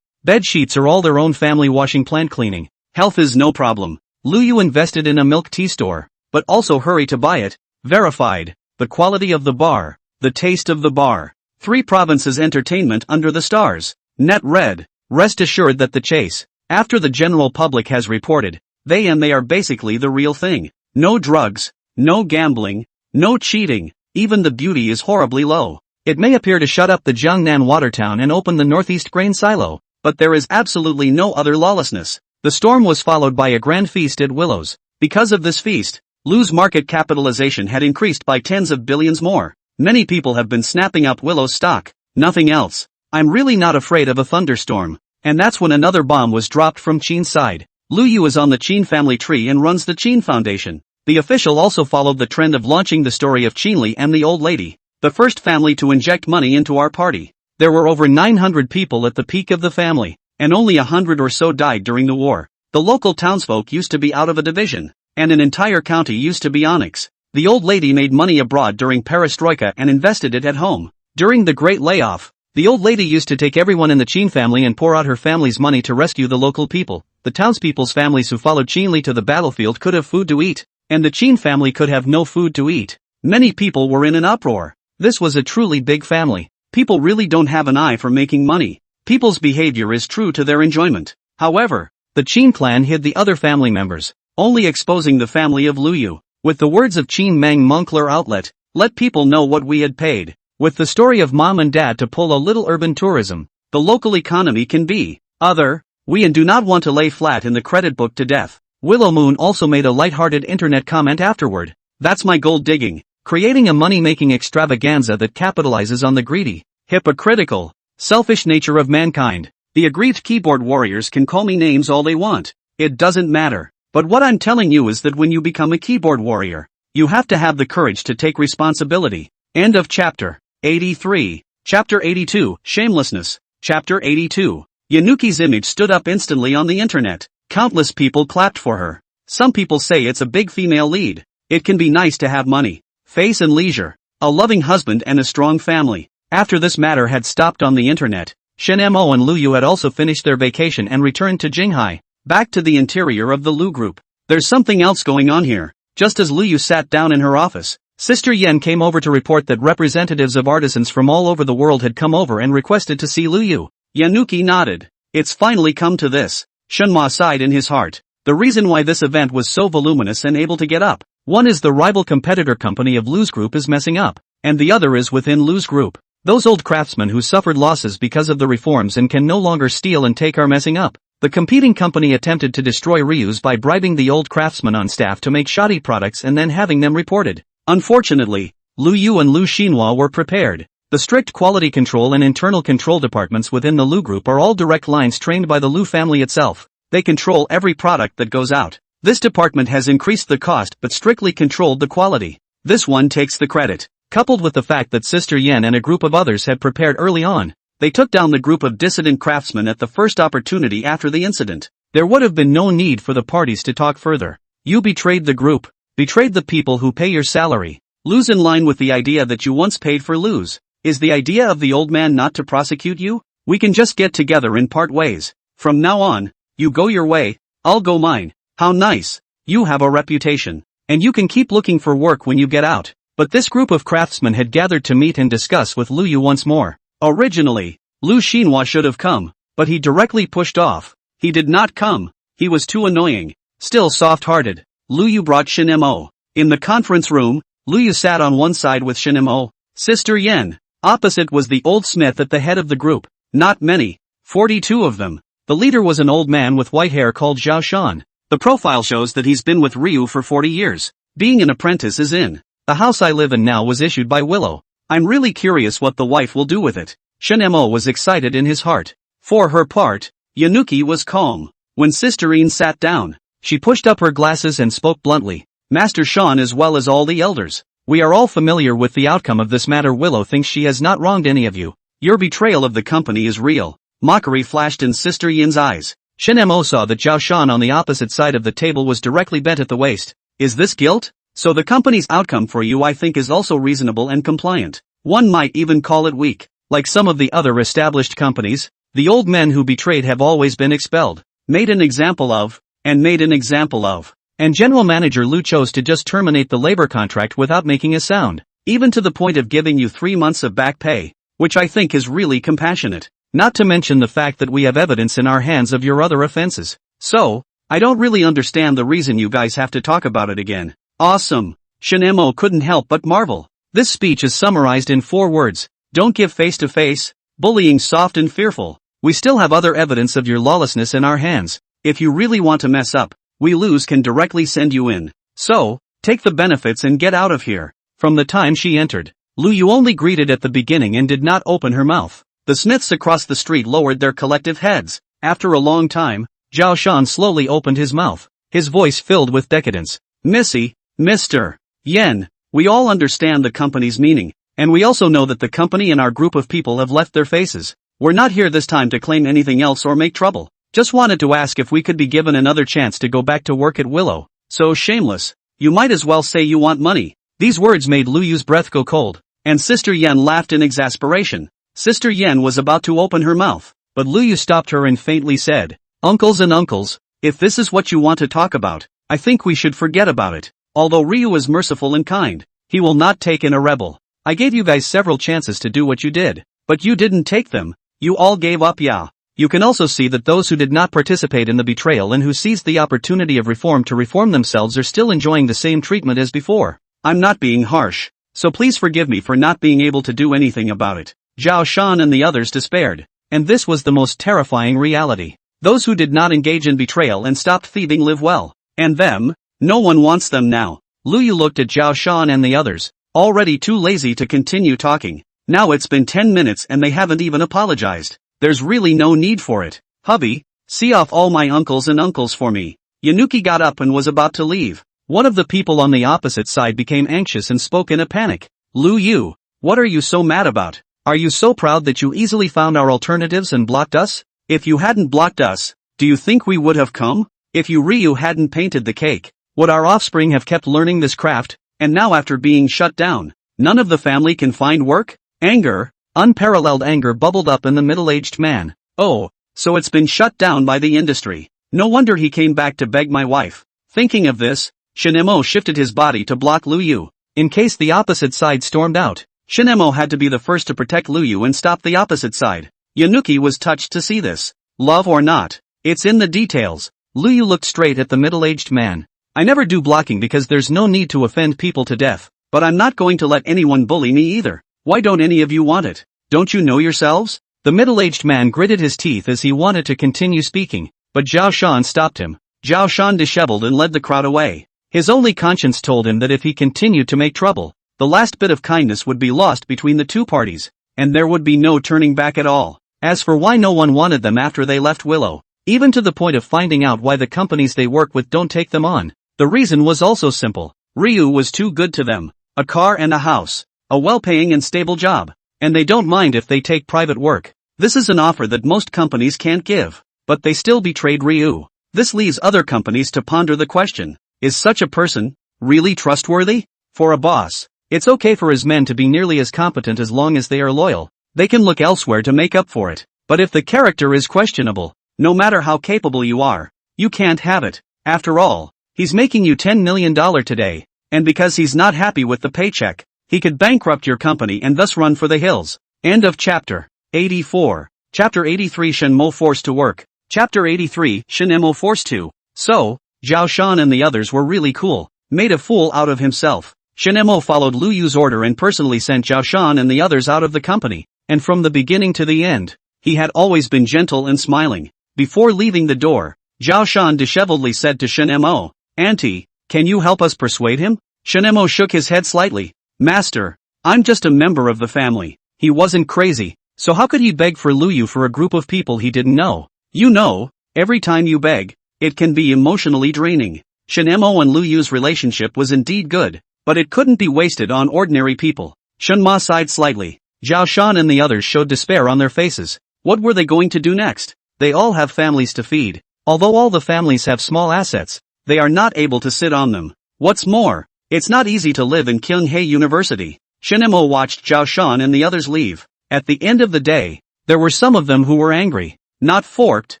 bed sheets are all their own family washing plant cleaning. Health is no problem. Lu Yu invested in a milk tea store, but also hurry to buy it. Verified. the quality of the bar, the taste of the bar. 3 provinces entertainment under the stars. Net read. Rest assured that the chase, after the general public has reported, they are basically the real thing. No drugs, no gambling, no cheating, even the beauty is horribly low. It may appear to shut up the Jiangnan Watertown and open the Northeast grain silo, but there is absolutely no other lawlessness. The storm was followed by a grand feast at Willow's. Because of this feast, Lu's market capitalization had increased by tens of billions more. Many people have been snapping up Willow's stock, nothing else. I'm really not afraid of a thunderstorm. And that's when another bomb was dropped from Qin's side. Lu Yu is on the Qin family tree and runs the Qin Foundation. The official also followed the trend of launching the story of Qinli and the old lady, the first family to inject money into our party. There were over 900 people at the peak of the family, and only 100 or so died during the war. The local townsfolk used to be out of a division, and an entire county used to be onyx. The old lady made money abroad during perestroika and invested it at home. During the great layoff, the old lady used to take everyone in the Qin family and pour out her family's money to rescue the local people. The townspeople's families who followed Qinli to the battlefield could have food to eat, and the Qin family could have no food to eat. Many people were in an uproar. This was a truly big family. People really don't have an eye for making money. People's behavior is true to their enjoyment. However, the Qin clan hid the other family members, only exposing the family of Lu Yu. With the words of Qin Mang Moncler outlet, let people know what we had paid. With the story of mom and dad to pull a little urban tourism, the local economy can be other. We and do not want to lay flat in the credit book to death. Willow Moon also made a light-hearted internet comment afterward. That's my gold digging. Creating a money-making extravaganza that capitalizes on the greedy, hypocritical, selfish nature of mankind. The aggrieved keyboard warriors can call me names all they want. It doesn't matter. But what I'm telling you is that when you become a keyboard warrior, you have to have the courage to take responsibility. End of chapter 83. Chapter 82, Shamelessness. Chapter 82. Yanuki's image stood up instantly on the internet. Countless people clapped for her. Some people say it's a big female lead. It can be nice to have money, face and leisure, a loving husband and a strong family. After this matter had stopped on the internet, Shen Mo and Lu Yu had also finished their vacation and returned to Jinghai, back to the interior of the Lu group. There's something else going on here. Just as Lu Yu sat down in her office, Sister Yen came over to report that representatives of artisans from all over the world had come over and requested to see Lu Yu. Yanuki nodded. It's finally come to this. Shenhua sighed in his heart. The reason why this event was so voluminous and able to get up. One is the rival competitor company of Lu's group is messing up, and the other is within Lu's group. Those old craftsmen who suffered losses because of the reforms and can no longer steal and take are messing up. The competing company attempted to destroy Ryu's by bribing the old craftsmen on staff to make shoddy products and then having them reported. Unfortunately, Lu Yu and Lu Xinhua were prepared. The strict quality control and internal control departments within the Lu group are all direct lines trained by the Lu family itself. They control every product that goes out. This department has increased the cost but strictly controlled the quality. This one takes the credit. Coupled with the fact that Sister Yen and a group of others had prepared early on, they took down the group of dissident craftsmen at the first opportunity after the incident. There would have been no need for the parties to talk further. You betrayed the group, betrayed the people who pay your salary. Lose in line with the idea that you once paid for lose. Is the idea of the old man not to prosecute you? We can just get together and part ways. From now on, you go your way, I'll go mine. How nice. You have a reputation. And you can keep looking for work when you get out. But this group of craftsmen had gathered to meet and discuss with Lu Yu once more. Originally, Lu Xinhua should have come, but he directly pushed off. He did not come. He was too annoying. Still soft-hearted, Lu Yu brought Shen Mo. In the conference room, Lu Yu sat on one side with Shen Mo, Sister Yen. Opposite was the old smith at the head of the group. Not many. 42 of them. The leader was an old man with white hair called Zhao Shan. The profile shows that he's been with Ryu for 40 years. Being an apprentice is in. The house I live in now was issued by Willow. I'm really curious what the wife will do with it. Shen Mo was excited in his heart. For her part, Yanuki was calm. When Sister Yin sat down, she pushed up her glasses and spoke bluntly. Master Shan as well as all the elders. We are all familiar with the outcome of this matter. Willow thinks she has not wronged any of you. Your betrayal of the company is real. Mockery flashed in Sister Yin's eyes. Shen Mo saw that Zhao Shan on the opposite side of the table was directly bent at the waist. Is this guilt? So the company's outcome for you I think is also reasonable and compliant. One might even call it weak. Like some of the other established companies, the old men who betrayed have always been expelled, made an example of, and made an example of. And General Manager Lu chose to just terminate the labor contract without making a sound. even to the point of giving you 3 months of back pay, which I think is really compassionate. Not to mention the fact that we have evidence in our hands of your other offenses. So, I don't really understand the reason you guys have to talk about it again. Awesome. Shinemo couldn't help but marvel. This speech is summarized in 4 words. Don't give face to face, bullying soft and fearful. We still have other evidence of your lawlessness in our hands. If you really want to mess up, we lose can directly send you in. So, take the benefits and get out of here. From the time she entered, Lu Yu only greeted at the beginning and did not open her mouth. The Smiths across the street lowered their collective heads. After a long time, Zhao Shan slowly opened his mouth, his voice filled with decadence. Missy, Mr. Yen, we all understand the company's meaning, and we also know that the company and our group of people have left their faces. We're not here this time to claim anything else or make trouble. Just wanted to ask if we could be given another chance to go back to work at Willow. So shameless. You might as well say you want money. These words made Lu Yu's breath go cold, and Sister Yen laughed in exasperation. Sister Yen was about to open her mouth, but Lu Yu stopped her and faintly said, Uncles and uncles, if this is what you want to talk about, I think we should forget about it. Although Ryu is merciful and kind, he will not take in a rebel. I gave you guys several chances to do what you did, but you didn't take them. You all gave up, yeah. You can also see that those who did not participate in the betrayal and who seized the opportunity of reform to reform themselves are still enjoying the same treatment as before. I'm not being harsh, so please forgive me for not being able to do anything about it. Zhao Shan and the others despaired, and this was the most terrifying reality. Those who did not engage in betrayal and stopped thieving live well, and them, no one wants them now. Lu Yu looked at Zhao Shan and the others, already too lazy to continue talking. Now it's been 10 minutes and they haven't even apologized. There's really no need for it. Hubby, see off all my uncles and uncles for me. Yanuki got up and was about to leave. One of the people on the opposite side became anxious and spoke in a panic. Lu Yu, what are you so mad about? Are you so proud that you easily found our alternatives and blocked us? If you hadn't blocked us, do you think we would have come? If you Ryu hadn't painted the cake, would our offspring have kept learning this craft? And now after being shut down, none of the family can find work? Anger, unparalleled anger bubbled up in the middle-aged man. Oh, so it's been shut down by the industry. No wonder he came back to beg my wife. Thinking of this, Shinemo shifted his body to block Lu Yu, in case the opposite side stormed out. Shinemo had to be the first to protect Lu Yu and stop the opposite side. Yanuki was touched to see this. Love or not, it's in the details. Lu Yu looked straight at the middle-aged man. I never do blocking because there's no need to offend people to death, but I'm not going to let anyone bully me either. Why don't any of you want it? Don't you know yourselves? The middle-aged man gritted his teeth as he wanted to continue speaking, but Zhao Shan stopped him. Zhao Shan disheveled and led the crowd away. His only conscience told him that if he continued to make trouble, the last bit of kindness would be lost between the two parties, and there would be no turning back at all. As for why no one wanted them after they left Willow, even to the point of finding out why the companies they work with don't take them on, the reason was also simple. Ryu was too good to them. A car and a house, a well-paying and stable job, and they don't mind if they take private work. This is an offer that most companies can't give, but they still betrayed Ryu. This leaves other companies to ponder the question, is such a person really trustworthy? For a boss, it's okay for his men to be nearly as competent as long as they are loyal. They can look elsewhere to make up for it. But if the character is questionable, no matter how capable you are, you can't have it. After all, he's making you $10 million today, and because he's not happy with the paycheck, he could bankrupt your company and thus run for the hills. End of chapter 84. Chapter 83 Shinemo forced to work. Chapter 83 Shinemo forced to. So, Zhao Shan and the others were really cool, made a fool out of himself. Shinemo followed Lu Yu's order and personally sent Zhao Shan and the others out of the company, and from the beginning to the end, he had always been gentle and smiling. Before leaving the door, Zhao Shan disheveledly said to Shinemo, Auntie, can you help us persuade him? Shinemo shook his head slightly. Master, I'm just a member of the family. He wasn't crazy, so how could he beg for Lu Yu for a group of people he didn't know? You know, every time you beg, it can be emotionally draining. Shinemo and Lu Yu's relationship was indeed good, but it couldn't be wasted on ordinary people. Shenma sighed slightly. Zhao Shan and the others showed despair on their faces. What were they going to do next? They all have families to feed. Although all the families have small assets, they are not able to sit on them. What's more, it's not easy to live in Kyunghei University. Shinemo watched Zhao Shan and the others leave. At the end of the day, there were some of them who were angry, not forked,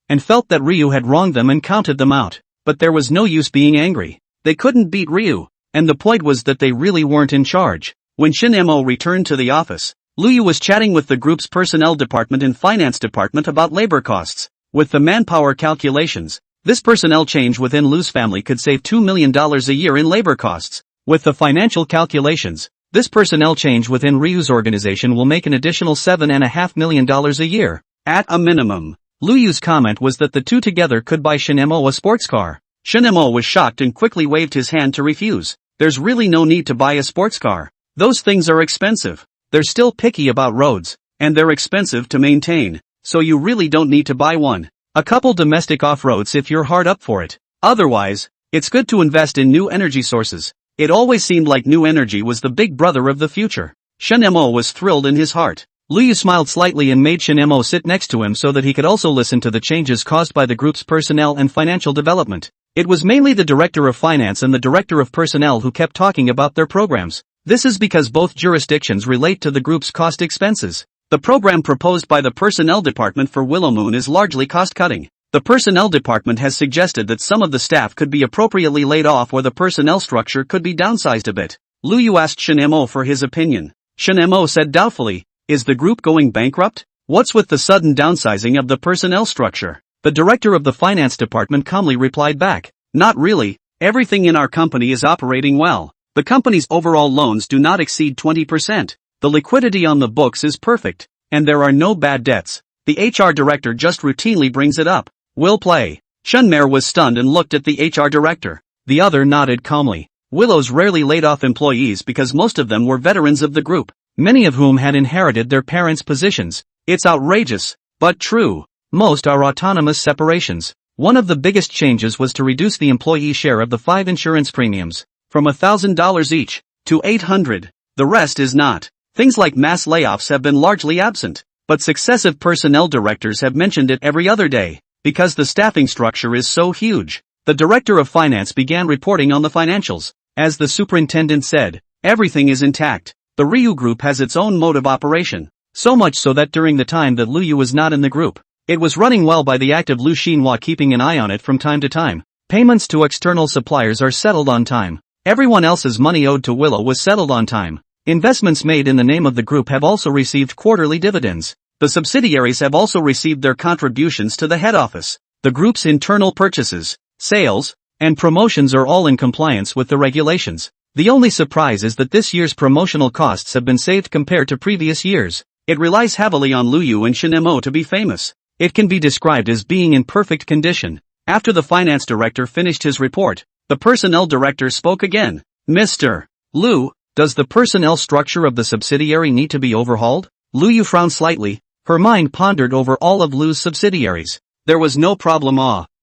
and felt that Ryu had wronged them and counted them out. But there was no use being angry. They couldn't beat Ryu, and the point was that they really weren't in charge. When Shin Mo returned to the office, Lu Yu was chatting with the group's personnel department and finance department about labor costs. With the manpower calculations, this personnel change within Lu's family could save $2 million a year in labor costs. With the financial calculations, this personnel change within Ryu's organization will make an additional $7.5 million a year. At a minimum, Lu Yu's comment was that the two together could buy Shin Mo a sports car. Shin Mo was shocked and quickly waved his hand to refuse. There's really no need to buy a sports car. Those things are expensive. They're still picky about roads, and they're expensive to maintain, so you really don't need to buy one. A couple domestic off-roads if you're hard up for it. Otherwise, it's good to invest in new energy sources. It always seemed like new energy was the big brother of the future. Shin Mo was thrilled in his heart. Lu Yu smiled slightly and made Shin Mo sit next to him so that he could also listen to the changes caused by the group's personnel and financial development. It was mainly the director of finance and the director of personnel who kept talking about their programs. This is because both jurisdictions relate to the group's cost expenses. The program proposed by the personnel department for Willow Moon is largely cost-cutting. The personnel department has suggested that some of the staff could be appropriately laid off or the personnel structure could be downsized a bit. Lu Yu asked Shin Mo for his opinion. Shin Mo said doubtfully, "Is the group going bankrupt? What's with the sudden downsizing of the personnel structure?" The director of the finance department calmly replied back, "Not really, everything in our company is operating well. The company's overall loans do not exceed 20%. The liquidity on the books is perfect, and there are no bad debts. The HR director just routinely brings it up. We'll play." Shunmer was stunned and looked at the HR director. The other nodded calmly. Willow's rarely laid off employees because most of them were veterans of the group, many of whom had inherited their parents' positions. It's outrageous, but true. Most are autonomous separations. One of the biggest changes was to reduce the employee share of the 5 insurance premiums from $1,000 each to $800. The rest is not. Things like mass layoffs have been largely absent, but successive personnel directors have mentioned it every other day, because the staffing structure is so huge. The director of finance began reporting on the financials. As the superintendent said, everything is intact. The Ryu group has its own mode of operation, so much so that during the time that Lu Yu was not in the group, it was running well by the act of Lu Xinhua keeping an eye on it from time to time. Payments to external suppliers are settled on time. Everyone else's money owed to Willow was settled on time. Investments made in the name of the group have also received quarterly dividends. The subsidiaries have also received their contributions to the head office. The group's internal purchases, sales, and promotions are all in compliance with the regulations. The only surprise is that this year's promotional costs have been saved compared to previous years. It relies heavily on Lu Yu and Shin Mo to be famous. It can be described as being in perfect condition. After the finance director finished his report, the personnel director spoke again. "Mr. Lu, does the personnel structure of the subsidiary need to be overhauled?" Lu Yu frowned slightly. Her mind pondered over all of Lu's subsidiaries. There was no problem.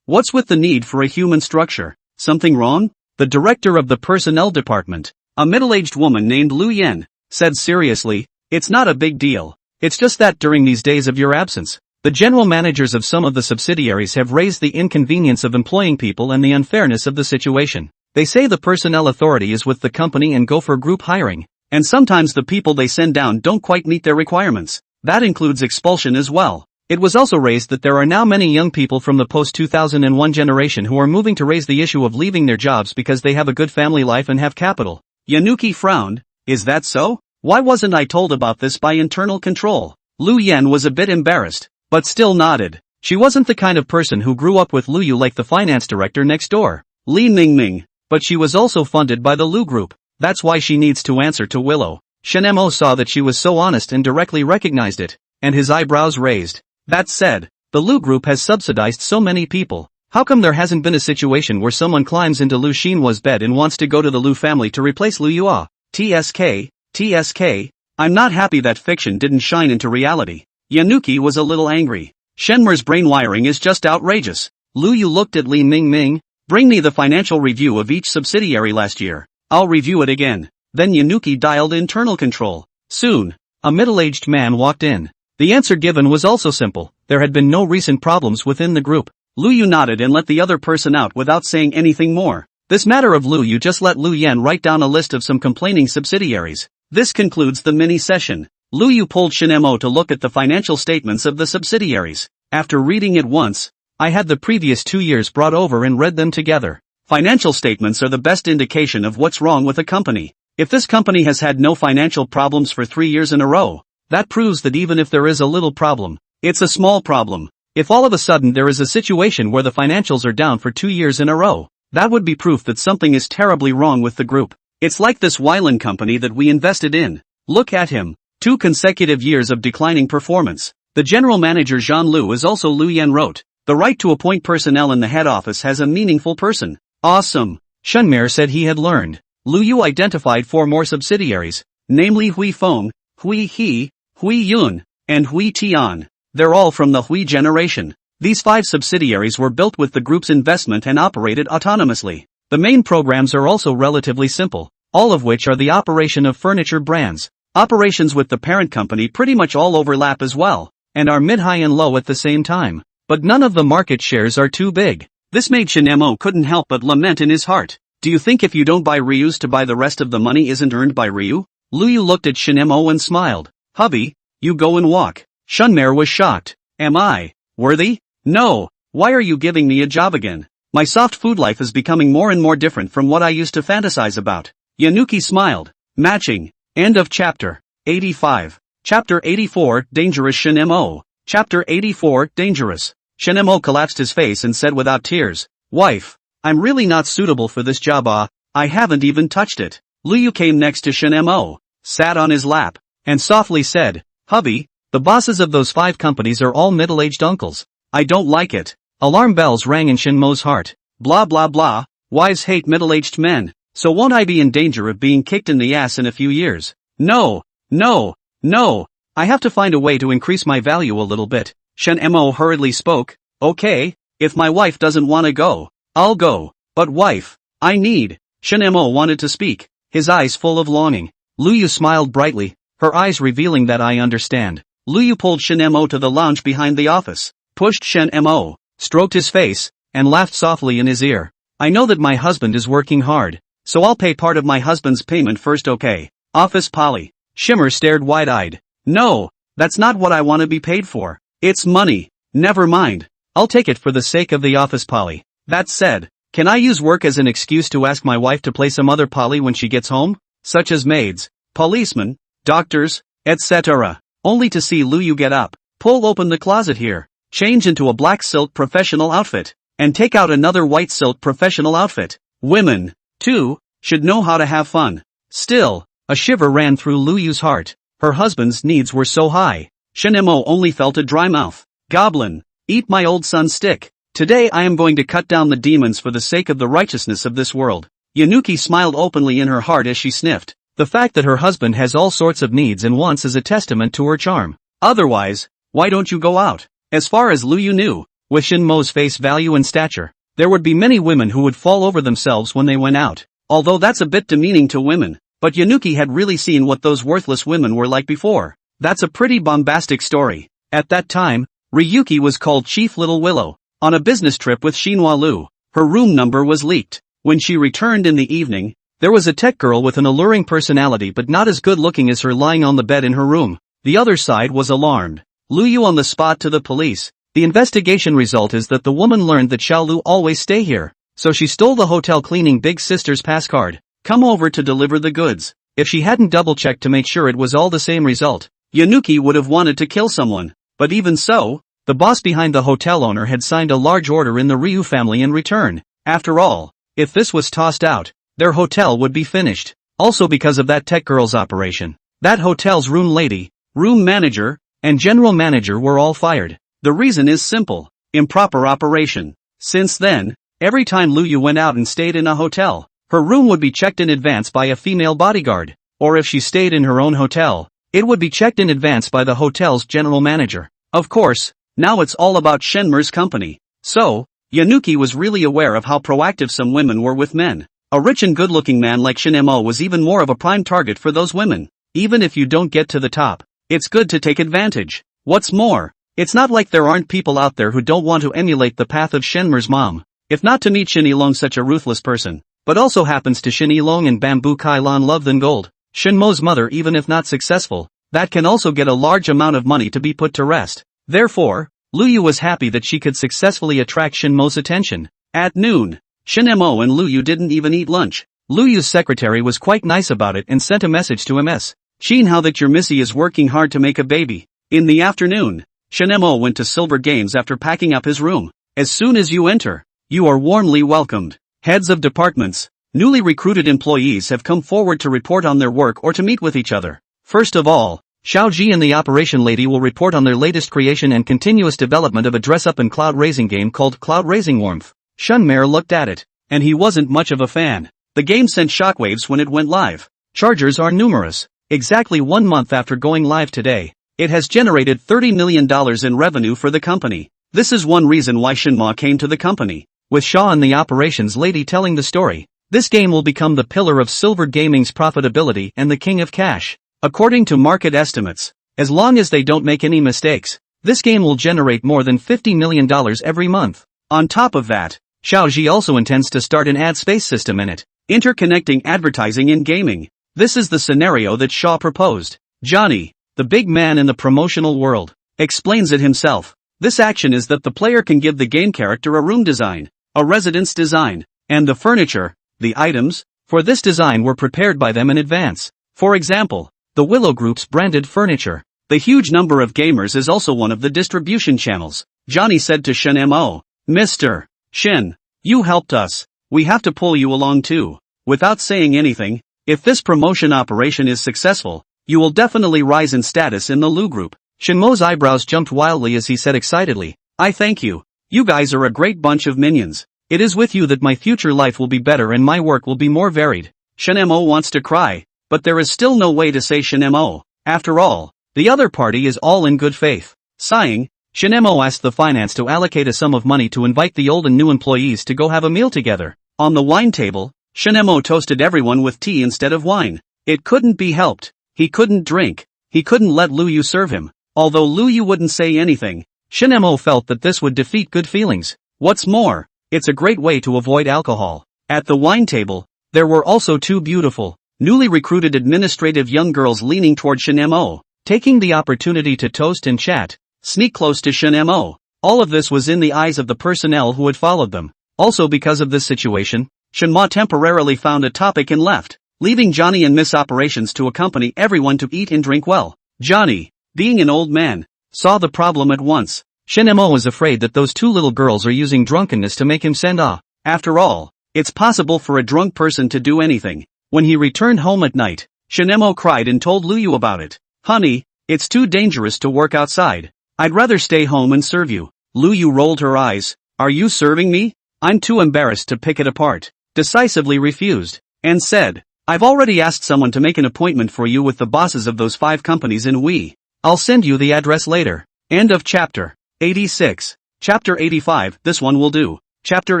What's with the need for a human structure? Something wrong? The director of the personnel department, a middle-aged woman named Lu Yen, said seriously, "It's not a big deal. It's just that during these days of your absence, the general managers of some of the subsidiaries have raised the inconvenience of employing people and the unfairness of the situation. They say the personnel authority is with the company and go for group hiring, and sometimes the people they send down don't quite meet their requirements. That includes expulsion as well. It was also raised that there are now many young people from the post-2001 generation who are moving to raise the issue of leaving their jobs because they have a good family life and have capital." Yanuki frowned. "Is that so? Why wasn't I told about this by internal control?" Lu Yen was a bit embarrassed, but still nodded. She wasn't the kind of person who grew up with Lu Yu like the finance director next door, Li Mingming, but she was also funded by the Lu Group. That's why she needs to answer to Willow. Shin Mo saw that she was so honest and directly recognized it, and his eyebrows raised. That said, the Lu Group has subsidized so many people. How come there hasn't been a situation where someone climbs into Lu Xinhua's bed and wants to go to the Lu family to replace Lu Yua? TSK, I'm not happy that fiction didn't shine into reality. Yanuki was a little angry. Shenmer's brain wiring is just outrageous. Lu Yu looked at Li Mingming. "Bring me the financial review of each subsidiary last year. I'll review it again." Then Yanuki dialed internal control. Soon, a middle-aged man walked in. The answer given was also simple. There had been no recent problems within the group. Lu Yu nodded and let the other person out without saying anything more. This matter of Lu Yu just let Lu Yen write down a list of some complaining subsidiaries. This concludes the mini-session. Lu Yu pulled Shin Mo to look at the financial statements of the subsidiaries. After reading it once, I had the previous 2 years brought over and read them together. Financial statements are the best indication of what's wrong with a company. If this company has had no financial problems for 3 years in a row, that proves that even if there is a little problem, it's a small problem. If all of a sudden there is a situation where the financials are down for 2 years in a row, that would be proof that something is terribly wrong with the group. It's like this Wyland company that we invested in. Look at him. 2 consecutive years of declining performance. The general manager Jean Lu is also Lu Yan wrote. The right to appoint personnel in the head office has a meaningful person. Awesome. Shenmei said he had learned. Lu Yu identified 4 more subsidiaries, namely Hui Feng, Hui He, Hui Yun, and Hui Tian. They're all from the Hui generation. These 5 subsidiaries were built with the group's investment and operated autonomously. The main programs are also relatively simple, all of which are the operation of furniture brands. Operations with the parent company pretty much all overlap as well, and are mid-high and low at the same time. But none of the market shares are too big. This made Shin Mo couldn't help but lament in his heart. Do you think if you don't buy Ryu's to buy the rest of the money isn't earned by Ryu? Lu Yu looked at Shin Mo and smiled. Hubby, you go and walk. Shunmei was shocked. Am I worthy? No. Why are you giving me a job again? My soft food life is becoming more and more different from what I used to fantasize about. Yanuki smiled. Matching. End of chapter 85. Chapter 84, Dangerous Shin Mo. Chapter 84, Dangerous. Shin Mo collapsed his face and said without tears, Wife, I'm really not suitable for this job. I haven't even touched it. Lu Yu came next to Shin Mo, sat on his lap, and softly said, Hubby, the bosses of those 5 companies are all middle-aged uncles. I don't like it. Alarm bells rang in Shin Mo's heart. Blah blah blah, wives hate middle-aged men, so won't I be in danger of being kicked in the ass in a few years? No, no, no, I have to find a way to increase my value a little bit. Shin Mo hurriedly spoke, Okay, if my wife doesn't want to go, I'll go, but wife, I need. Shin Mo wanted to speak, his eyes full of longing. Lu Yu smiled brightly, her eyes revealing that I understand. Lu Yu pulled Shin Mo to the lounge behind the office, pushed Shin Mo, stroked his face, and laughed softly in his ear. I know that my husband is working hard, so I'll pay part of my husband's payment first, okay? Office Polly. Shimmer stared wide-eyed. No, that's not what I want to be paid for. It's money. Never mind. I'll take it for the sake of the office Polly. That said, can I use work as an excuse to ask my wife to play some other Polly when she gets home? Such as maids, policemen, doctors, etc. Only to see Lu Yu get up, pull open the closet here, change into a black silk professional outfit, and take out another white silk professional outfit. Women, too, should know how to have fun. Still, a shiver ran through Lu Yu's heart. Her husband's needs were so high. Shin Mo only felt a dry mouth. Goblin, eat my old son's stick. Today I am going to cut down the demons for the sake of the righteousness of this world. Yanuki smiled openly in her heart as she sniffed. The fact that her husband has all sorts of needs and wants is a testament to her charm. Otherwise, why don't you go out? As far as Lu Yu knew, with Shin Mo's face value and stature, there would be many women who would fall over themselves when they went out. Although that's a bit demeaning to women. But Yanuki had really seen what those worthless women were like before. That's a pretty bombastic story. At that time, Ryuki was called Chief Little Willow. On a business trip with Shinhwa Lu, her room number was leaked. When she returned in the evening, there was a tech girl with an alluring personality but not as good looking as her lying on the bed in her room. The other side was alarmed. Lu Yu on the spot to the police. The investigation result is that the woman learned that Xiao Lu always stay here, so she stole the hotel cleaning big sister's pass card. Come over to deliver the goods. If she hadn't double-checked to make sure it was all the same result, Yanuki would have wanted to kill someone. But even so, the boss behind the hotel owner had signed a large order in the Ryu family in return. After all, if this was tossed out, their hotel would be finished. Also because of that tech girl's operation. That hotel's room lady, room manager, and general manager were all fired. The reason is simple. Improper operation. Since then, every time Lu Yu went out and stayed in a hotel, her room would be checked in advance by a female bodyguard. Or if she stayed in her own hotel, it would be checked in advance by the hotel's general manager. Of course, now it's all about Shenmei's company. So, Yanuki was really aware of how proactive some women were with men. A rich and good-looking man like Shin Mo was even more of a prime target for those women. Even if you don't get to the top, it's good to take advantage. What's more, it's not like there aren't people out there who don't want to emulate the path of Shenmei's mom. If not to meet Shin Ilong, such a ruthless person, but also happens to Shin Ilong and Bamboo Kailan love than gold. Shin Mo's mother, even if not successful, that can also get a large amount of money to be put to rest. Therefore, Lu Yu was happy that she could successfully attract Shin Mo's attention. At noon, Shin Mo and Lu Yu didn't even eat lunch. Lu Yu's secretary was quite nice about it and sent a message to MS. Shin how that your missy is working hard to make a baby. In the afternoon, Shinmo went to Silver Games after packing up his room. As soon as you enter, you are warmly welcomed. Heads of departments, newly recruited employees have come forward to report on their work or to meet with each other. First of all, Xiaoji and the operation lady will report on their latest creation and continuous development of a dress-up and cloud-raising game called Cloud Raising Warmth. Shunmare looked at it, and he wasn't much of a fan. The game sent shockwaves when it went live. Chargers are numerous. Exactly 1 month after going live today, it has generated $30 million in revenue for the company. This is one reason why Shinma came to the company. With Shaw and the operations lady telling the story, this game will become the pillar of Silver Gaming's profitability and the king of cash. According to market estimates, as long as they don't make any mistakes, this game will generate more than $50 million every month. On top of that, Xiaoji also intends to start an ad space system in it, interconnecting advertising and gaming. This is the scenario that Shaw proposed. Johnny, the big man in the promotional world, explains it himself. This action is that the player can give the game character a room design, a residence design, and the furniture, the items, for this design were prepared by them in advance. For example, the Willow Group's branded furniture. The huge number of gamers is also one of the distribution channels. Johnny said to Shin-mo, Mr. Shin, you helped us. We have to pull you along too. Without saying anything, if this promotion operation is successful, you will definitely rise in status in the Lu Group. Shinmo's eyebrows jumped wildly as he said excitedly, I thank you. You guys are a great bunch of minions. It is with you that my future life will be better and my work will be more varied. Shin-mo wants to cry, but there is still no way to say Shin-mo. After all, the other party is all in good faith. Sighing, Shin-mo asked the finance to allocate a sum of money to invite the old and new employees to go have a meal together. On the wine table, Shin-mo toasted everyone with tea instead of wine. It couldn't be helped. He couldn't drink. He couldn't let Lu Yu serve him. Although Lu Yu wouldn't say anything, Shin-mo felt that this would defeat good feelings. What's more, it's a great way to avoid alcohol. At the wine table, there were also two beautiful, newly recruited administrative young girls leaning toward Shin-mo, taking the opportunity to toast and chat, sneak close to Shin-mo. All of this was in the eyes of the personnel who had followed them. Also because of this situation, Shinma temporarily found a topic and left, leaving Johnny and Miss Operations to accompany everyone to eat and drink well. Johnny, being an old man, saw the problem at once. Shin-mo was afraid that those two little girls are using drunkenness to make him send off. After all, it's possible for a drunk person to do anything. When he returned home at night, Shin-mo cried and told Lu Yu about it. Honey, it's too dangerous to work outside. I'd rather stay home and serve you. Lu Yu rolled her eyes. Are you serving me? I'm too embarrassed to pick it apart. Decisively refused, and said, I've already asked someone to make an appointment for you with the bosses of those 5 companies in Wii. I'll send you the address later. End of chapter 86. Chapter 85, this one will do. Chapter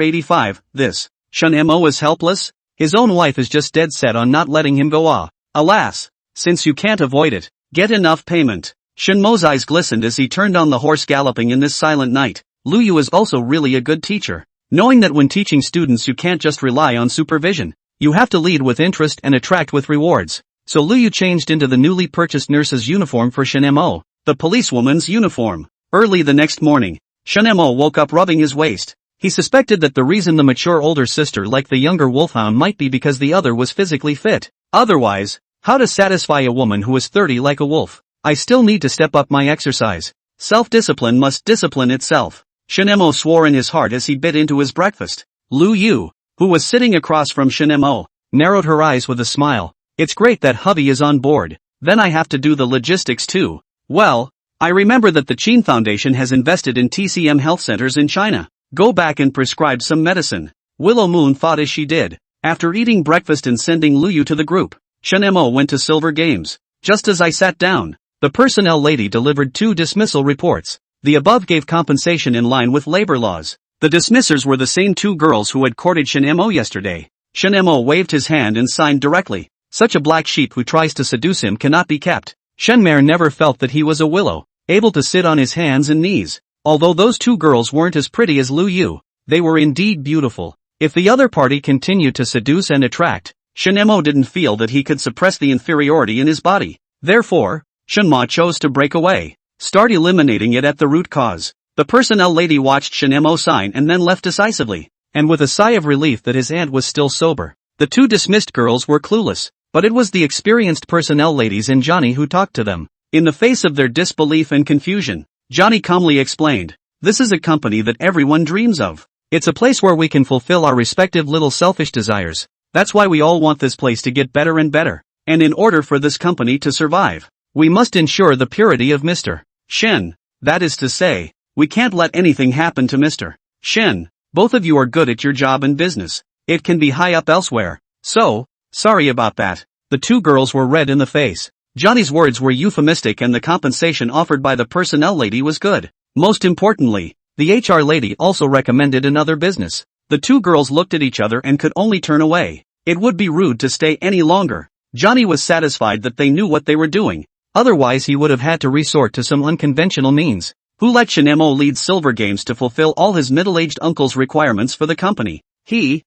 85, this. Shin-mo is helpless? His own wife is just dead set on not letting him go off. Alas, since you can't avoid it, get enough payment. Shinmo's eyes glistened as he turned on the horse galloping in this silent night. Lu Yu is also really a good teacher. Knowing that when teaching students you can't just rely on supervision. You have to lead with interest and attract with rewards. So Lu Yu changed into the newly purchased nurse's uniform for Shin-mo, the policewoman's uniform. Early the next morning, Shin-mo woke up rubbing his waist. He suspected that the reason the mature older sister liked the younger wolfhound might be because the other was physically fit. Otherwise, how to satisfy a woman who is 30 like a wolf? I still need to step up my exercise. Self-discipline must discipline itself. Shin-mo swore in his heart as he bit into his breakfast. Lu Yu, who was sitting across from Shin-mo, narrowed her eyes with a smile. It's great that hubby is on board. Then I have to do the logistics too. Well, I remember that the Qin Foundation has invested in TCM health centers in China. Go back and prescribe some medicine. Willow Moon thought as she did. After eating breakfast and sending Lu Yu to the group, Shin-mo went to Silver Games. Just as I sat down, the personnel lady delivered 2 dismissal reports. The above gave compensation in line with labor laws. The dismissers were the same 2 girls who had courted Shin-mo yesterday. Shin-mo waved his hand and signed directly. Such a black sheep who tries to seduce him cannot be kept. Shenmare never felt that he was a willow, able to sit on his hands and knees. Although those 2 girls weren't as pretty as Lu Yu, they were indeed beautiful. If the other party continued to seduce and attract, Shin-mo didn't feel that he could suppress the inferiority in his body. Therefore, Shinma chose to break away. Start eliminating it at the root cause. The personnel lady watched Shin-mo sign and then left decisively, and with a sigh of relief that his aunt was still sober. The two dismissed girls were clueless, but it was the experienced personnel ladies and Johnny who talked to them. In the face of their disbelief and confusion, Johnny calmly explained, "This is a company that everyone dreams of. It's a place where we can fulfill our respective little selfish desires. That's why we all want this place to get better and better. And in order for this company to survive, we must ensure the purity of Mr. Shen. That is to say, we can't let anything happen to Mr. Shen. Both of you are good at your job and business. It can be high up elsewhere. So, sorry about that." The two girls were red in the face. Johnny's words were euphemistic and the compensation offered by the personnel lady was good. Most importantly, the HR lady also recommended another business. The two girls looked at each other and could only turn away. It would be rude to stay any longer. Johnny was satisfied that they knew what they were doing. Otherwise he would have had to resort to some unconventional means. Who let Shinemo lead Silver Games to fulfill all his middle-aged uncle's requirements for the company? He,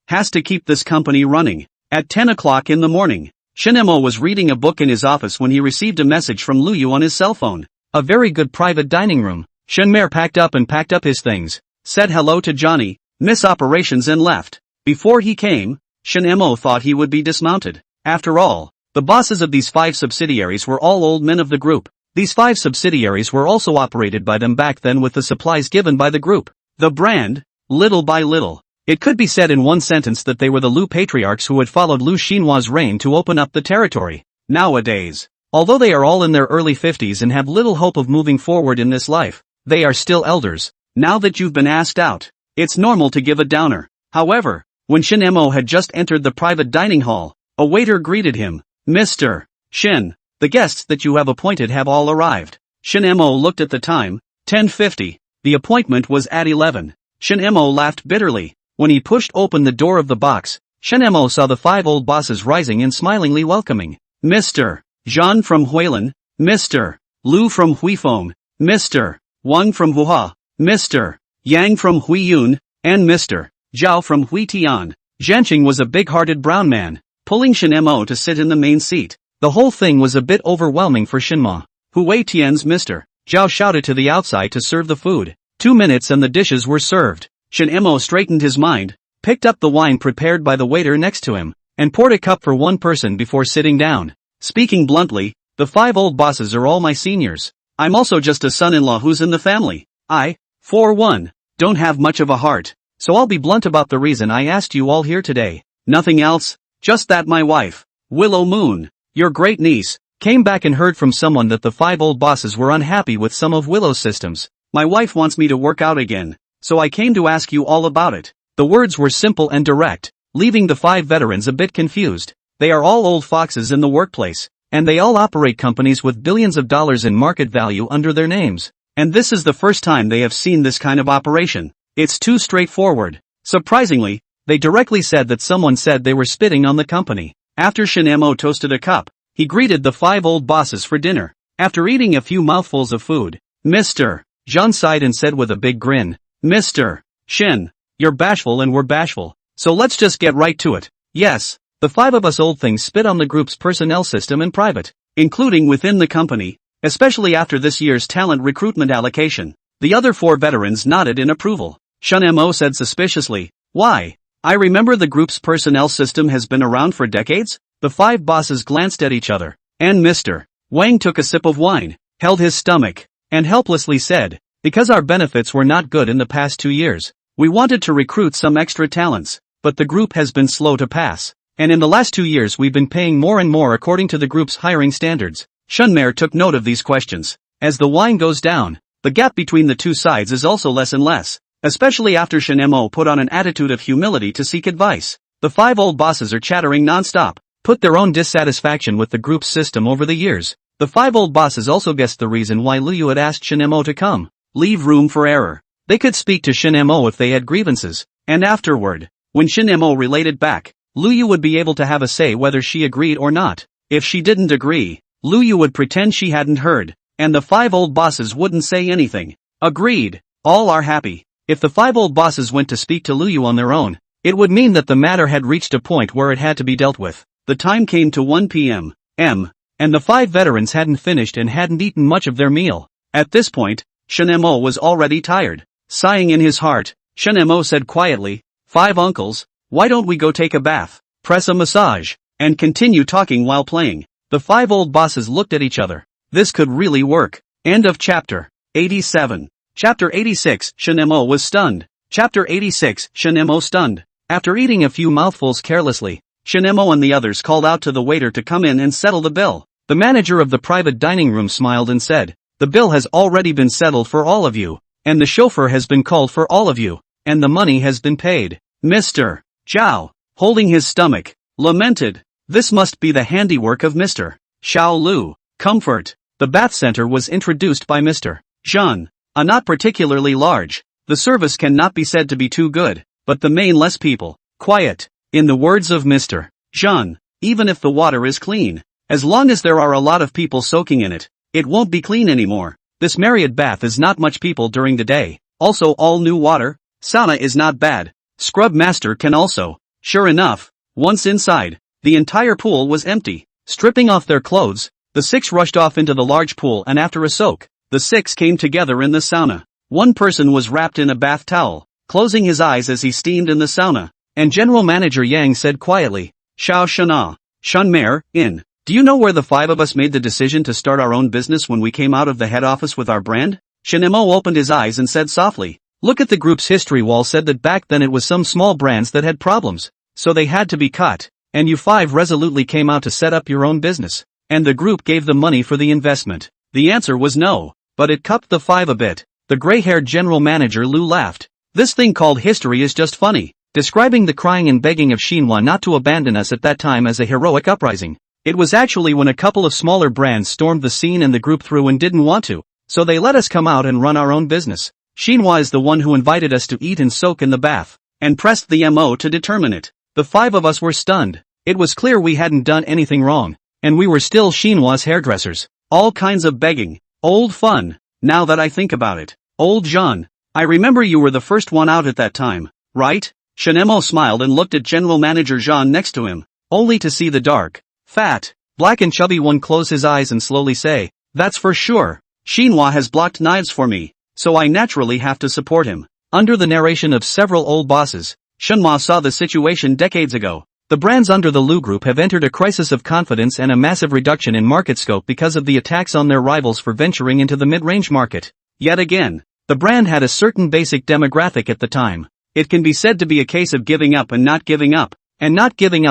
has to keep this company running. At 10 o'clock in the morning, Shinemo was reading a book in his office when he received a message from Luyu on his cell phone. A very good private dining room. Shinmer packed up his things, said hello to Johnny, miss operations and left. Before he came, Shinemo thought he would be dismounted. After all, the bosses of these 5 subsidiaries were all old men of the group. These 5 subsidiaries were also operated by them back then with the supplies given by the group. The brand, little by little. It could be said in one sentence that they were the Lu patriarchs who had followed Lu Xinhua's reign to open up the territory. Nowadays, although they are all in their early 50s and have little hope of moving forward in this life, they are still elders. Now that you've been asked out, it's normal to give a downer. However, when Shinemo had just entered the private dining hall, a waiter greeted him. "Mr. Shin, the guests that you have appointed have all arrived." Shinemo looked at the time, 10:50. The appointment was at 11. Shinemo laughed bitterly. When he pushed open the door of the box, Shinemo saw the 5 old bosses rising and smilingly welcoming. Mr. Zhan from Huilin, Mr. Lu from Huifeng, Mr. Wang from Wuha, Mr. Yang from Huiyun, and Mr. Zhao from Huitian. Zhanqing was a big-hearted brown man, pulling Shinemo to sit in the main seat. The whole thing was a bit overwhelming for Shinma. Hui Tian's Mr. Zhao shouted to the outside to serve the food. 2 minutes and the dishes were served. Shinemo straightened his mind, picked up the wine prepared by the waiter next to him, and poured a cup for one person before sitting down. Speaking bluntly, the 5 old bosses are all my seniors. I'm also just a son-in-law who's in the family. I, for one, don't have much of a heart, so I'll be blunt about the reason I asked you all here today. Nothing else, just that my wife, Willow Moon, your great niece, came back and heard from someone that the 5 old bosses were unhappy with some of Willow's systems. My wife wants me to work out again, so I came to ask you all about it. The words were simple and direct, leaving the 5 veterans a bit confused. They are all old foxes in the workplace, and they all operate companies with billions of dollars in market value under their names. And this is the first time they have seen this kind of operation. It's too straightforward. Surprisingly, they directly said that someone said they were spitting on the company. After Shinemo toasted a cup, he greeted the 5 old bosses for dinner. After eating a few mouthfuls of food, Mr. Zhan sighed and said with a big grin, Mr. Shin, you're bashful and we're bashful, so let's just get right to it. Yes, the 5 of us old things spit on the group's personnel system in private, including within the company, especially after this year's talent recruitment allocation. The other 4 veterans nodded in approval. Shinemo said suspiciously, why? I remember the group's personnel system has been around for decades? The 5 bosses glanced at each other, and Mr. Wang took a sip of wine, held his stomach, and helplessly said, because our benefits were not good in the past 2 years, we wanted to recruit some extra talents, but the group has been slow to pass, and in the last 2 years we've been paying more and more according to the group's hiring standards. Shunmer took note of these questions. As the wine goes down, the gap between the two sides is also less and less, especially after Shinemo put on an attitude of humility to seek advice. The 5 old bosses are chattering non-stop, put their own dissatisfaction with the group's system over the years. The 5 old bosses also guessed the reason why Liu had asked Shinemo to come. Leave room for error. They could speak to Shinemo if they had grievances, and afterward, when Shinemo related back, Liu would be able to have a say whether she agreed or not. If she didn't agree, Liu would pretend she hadn't heard, and the 5 old bosses wouldn't say anything. Agreed. All are happy. If the 5 old bosses went to speak to Liu on their own, it would mean that the matter had reached a point where it had to be dealt with. The time came to 1 p.m. and the 5 veterans hadn't finished and hadn't eaten much of their meal. At this point, Shinemo was already tired. Sighing in his heart, Shinemo said quietly, 5 uncles, Why don't we go take a bath, press a massage, and continue talking while playing? The 5 old bosses looked at each other. This could really work. End of chapter 87. Chapter 86, Shinemo was stunned. Chapter 86, Shinemo stunned. After eating a few mouthfuls carelessly, Shinemo and the others called out to the waiter to come in and settle the bill. The manager of the private dining room smiled and said, "The bill has already been settled for all of you, and the chauffeur has been called for all of you, and the money has been paid." Mr. Zhao, holding his stomach, lamented, "This must be the handiwork of Mr. Xiao Lu. Comfort." The bath center was introduced by Mr. Zhan, a not particularly large. The service cannot be said to be too good, but the main less people, quiet. In the words of Mr. Zhan, even if the water is clean, as long as there are a lot of people soaking in it, it won't be clean anymore. This Marriott bath is not much people during the day. Also all new water. Sauna is not bad. Scrub master can also. Sure enough, once inside, the entire pool was empty. Stripping off their clothes, the 6 rushed off into the large pool, and after a soak, the 6 came together in the sauna. One person was wrapped in a bath towel, closing his eyes as he steamed in the sauna, and General Manager Yang said quietly, "Xiao Shana, Shunmare, in. Do you know where the 5 of us made the decision to start our own business when we came out of the head office with our brand?" Shinemo opened his eyes and said softly, "Look at the group's history wall said that back then it was some small brands that had problems, so they had to be cut, and you 5 resolutely came out to set up your own business, and the group gave the money for the investment." The answer was no, but it cupped the 5 a bit. The gray-haired general manager Lu laughed. "This thing called history is just funny," describing the crying and begging of Xinhua not to abandon us at that time as a heroic uprising. "It was actually when a couple of smaller brands stormed the scene and the group threw and didn't want to, so they let us come out and run our own business. Xinhua is the one who invited us to eat and soak in the bath, and pressed the MO to determine it." The 5 of us were stunned. It was clear we hadn't done anything wrong, and we were still Xinhua's hairdressers. All kinds of begging. Old fun. Now that I think about it. Old Zhan, I remember you were the first one out at that time, right? Shinemo smiled and looked at General Manager Zhan next to him, only to see the dark, fat, black and chubby one close his eyes and slowly say, "That's for sure. Xinhua has blocked knives for me, so I naturally have to support him." Under the narration of several old bosses, Xinhua saw the situation decades ago. The brands under the Lu Group have entered a crisis of confidence and a massive reduction in market scope because of the attacks on their rivals for venturing into the mid-range market. Yet again, the brand had a certain basic demographic at the time. It can be said to be a case of giving up, and not giving up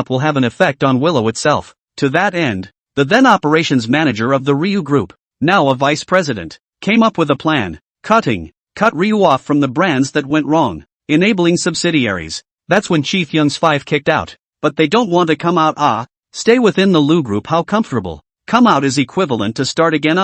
will have an effect on Willow itself. To that end, the then operations manager of the Ryu Group, now a vice president, came up with a plan. Cut Ryu off from the brands that went wrong, enabling subsidiaries. That's when Chief Young's 5 kicked out. But they don't want to come out. Stay within the Lu Group. How comfortable. Come out is equivalent to start again.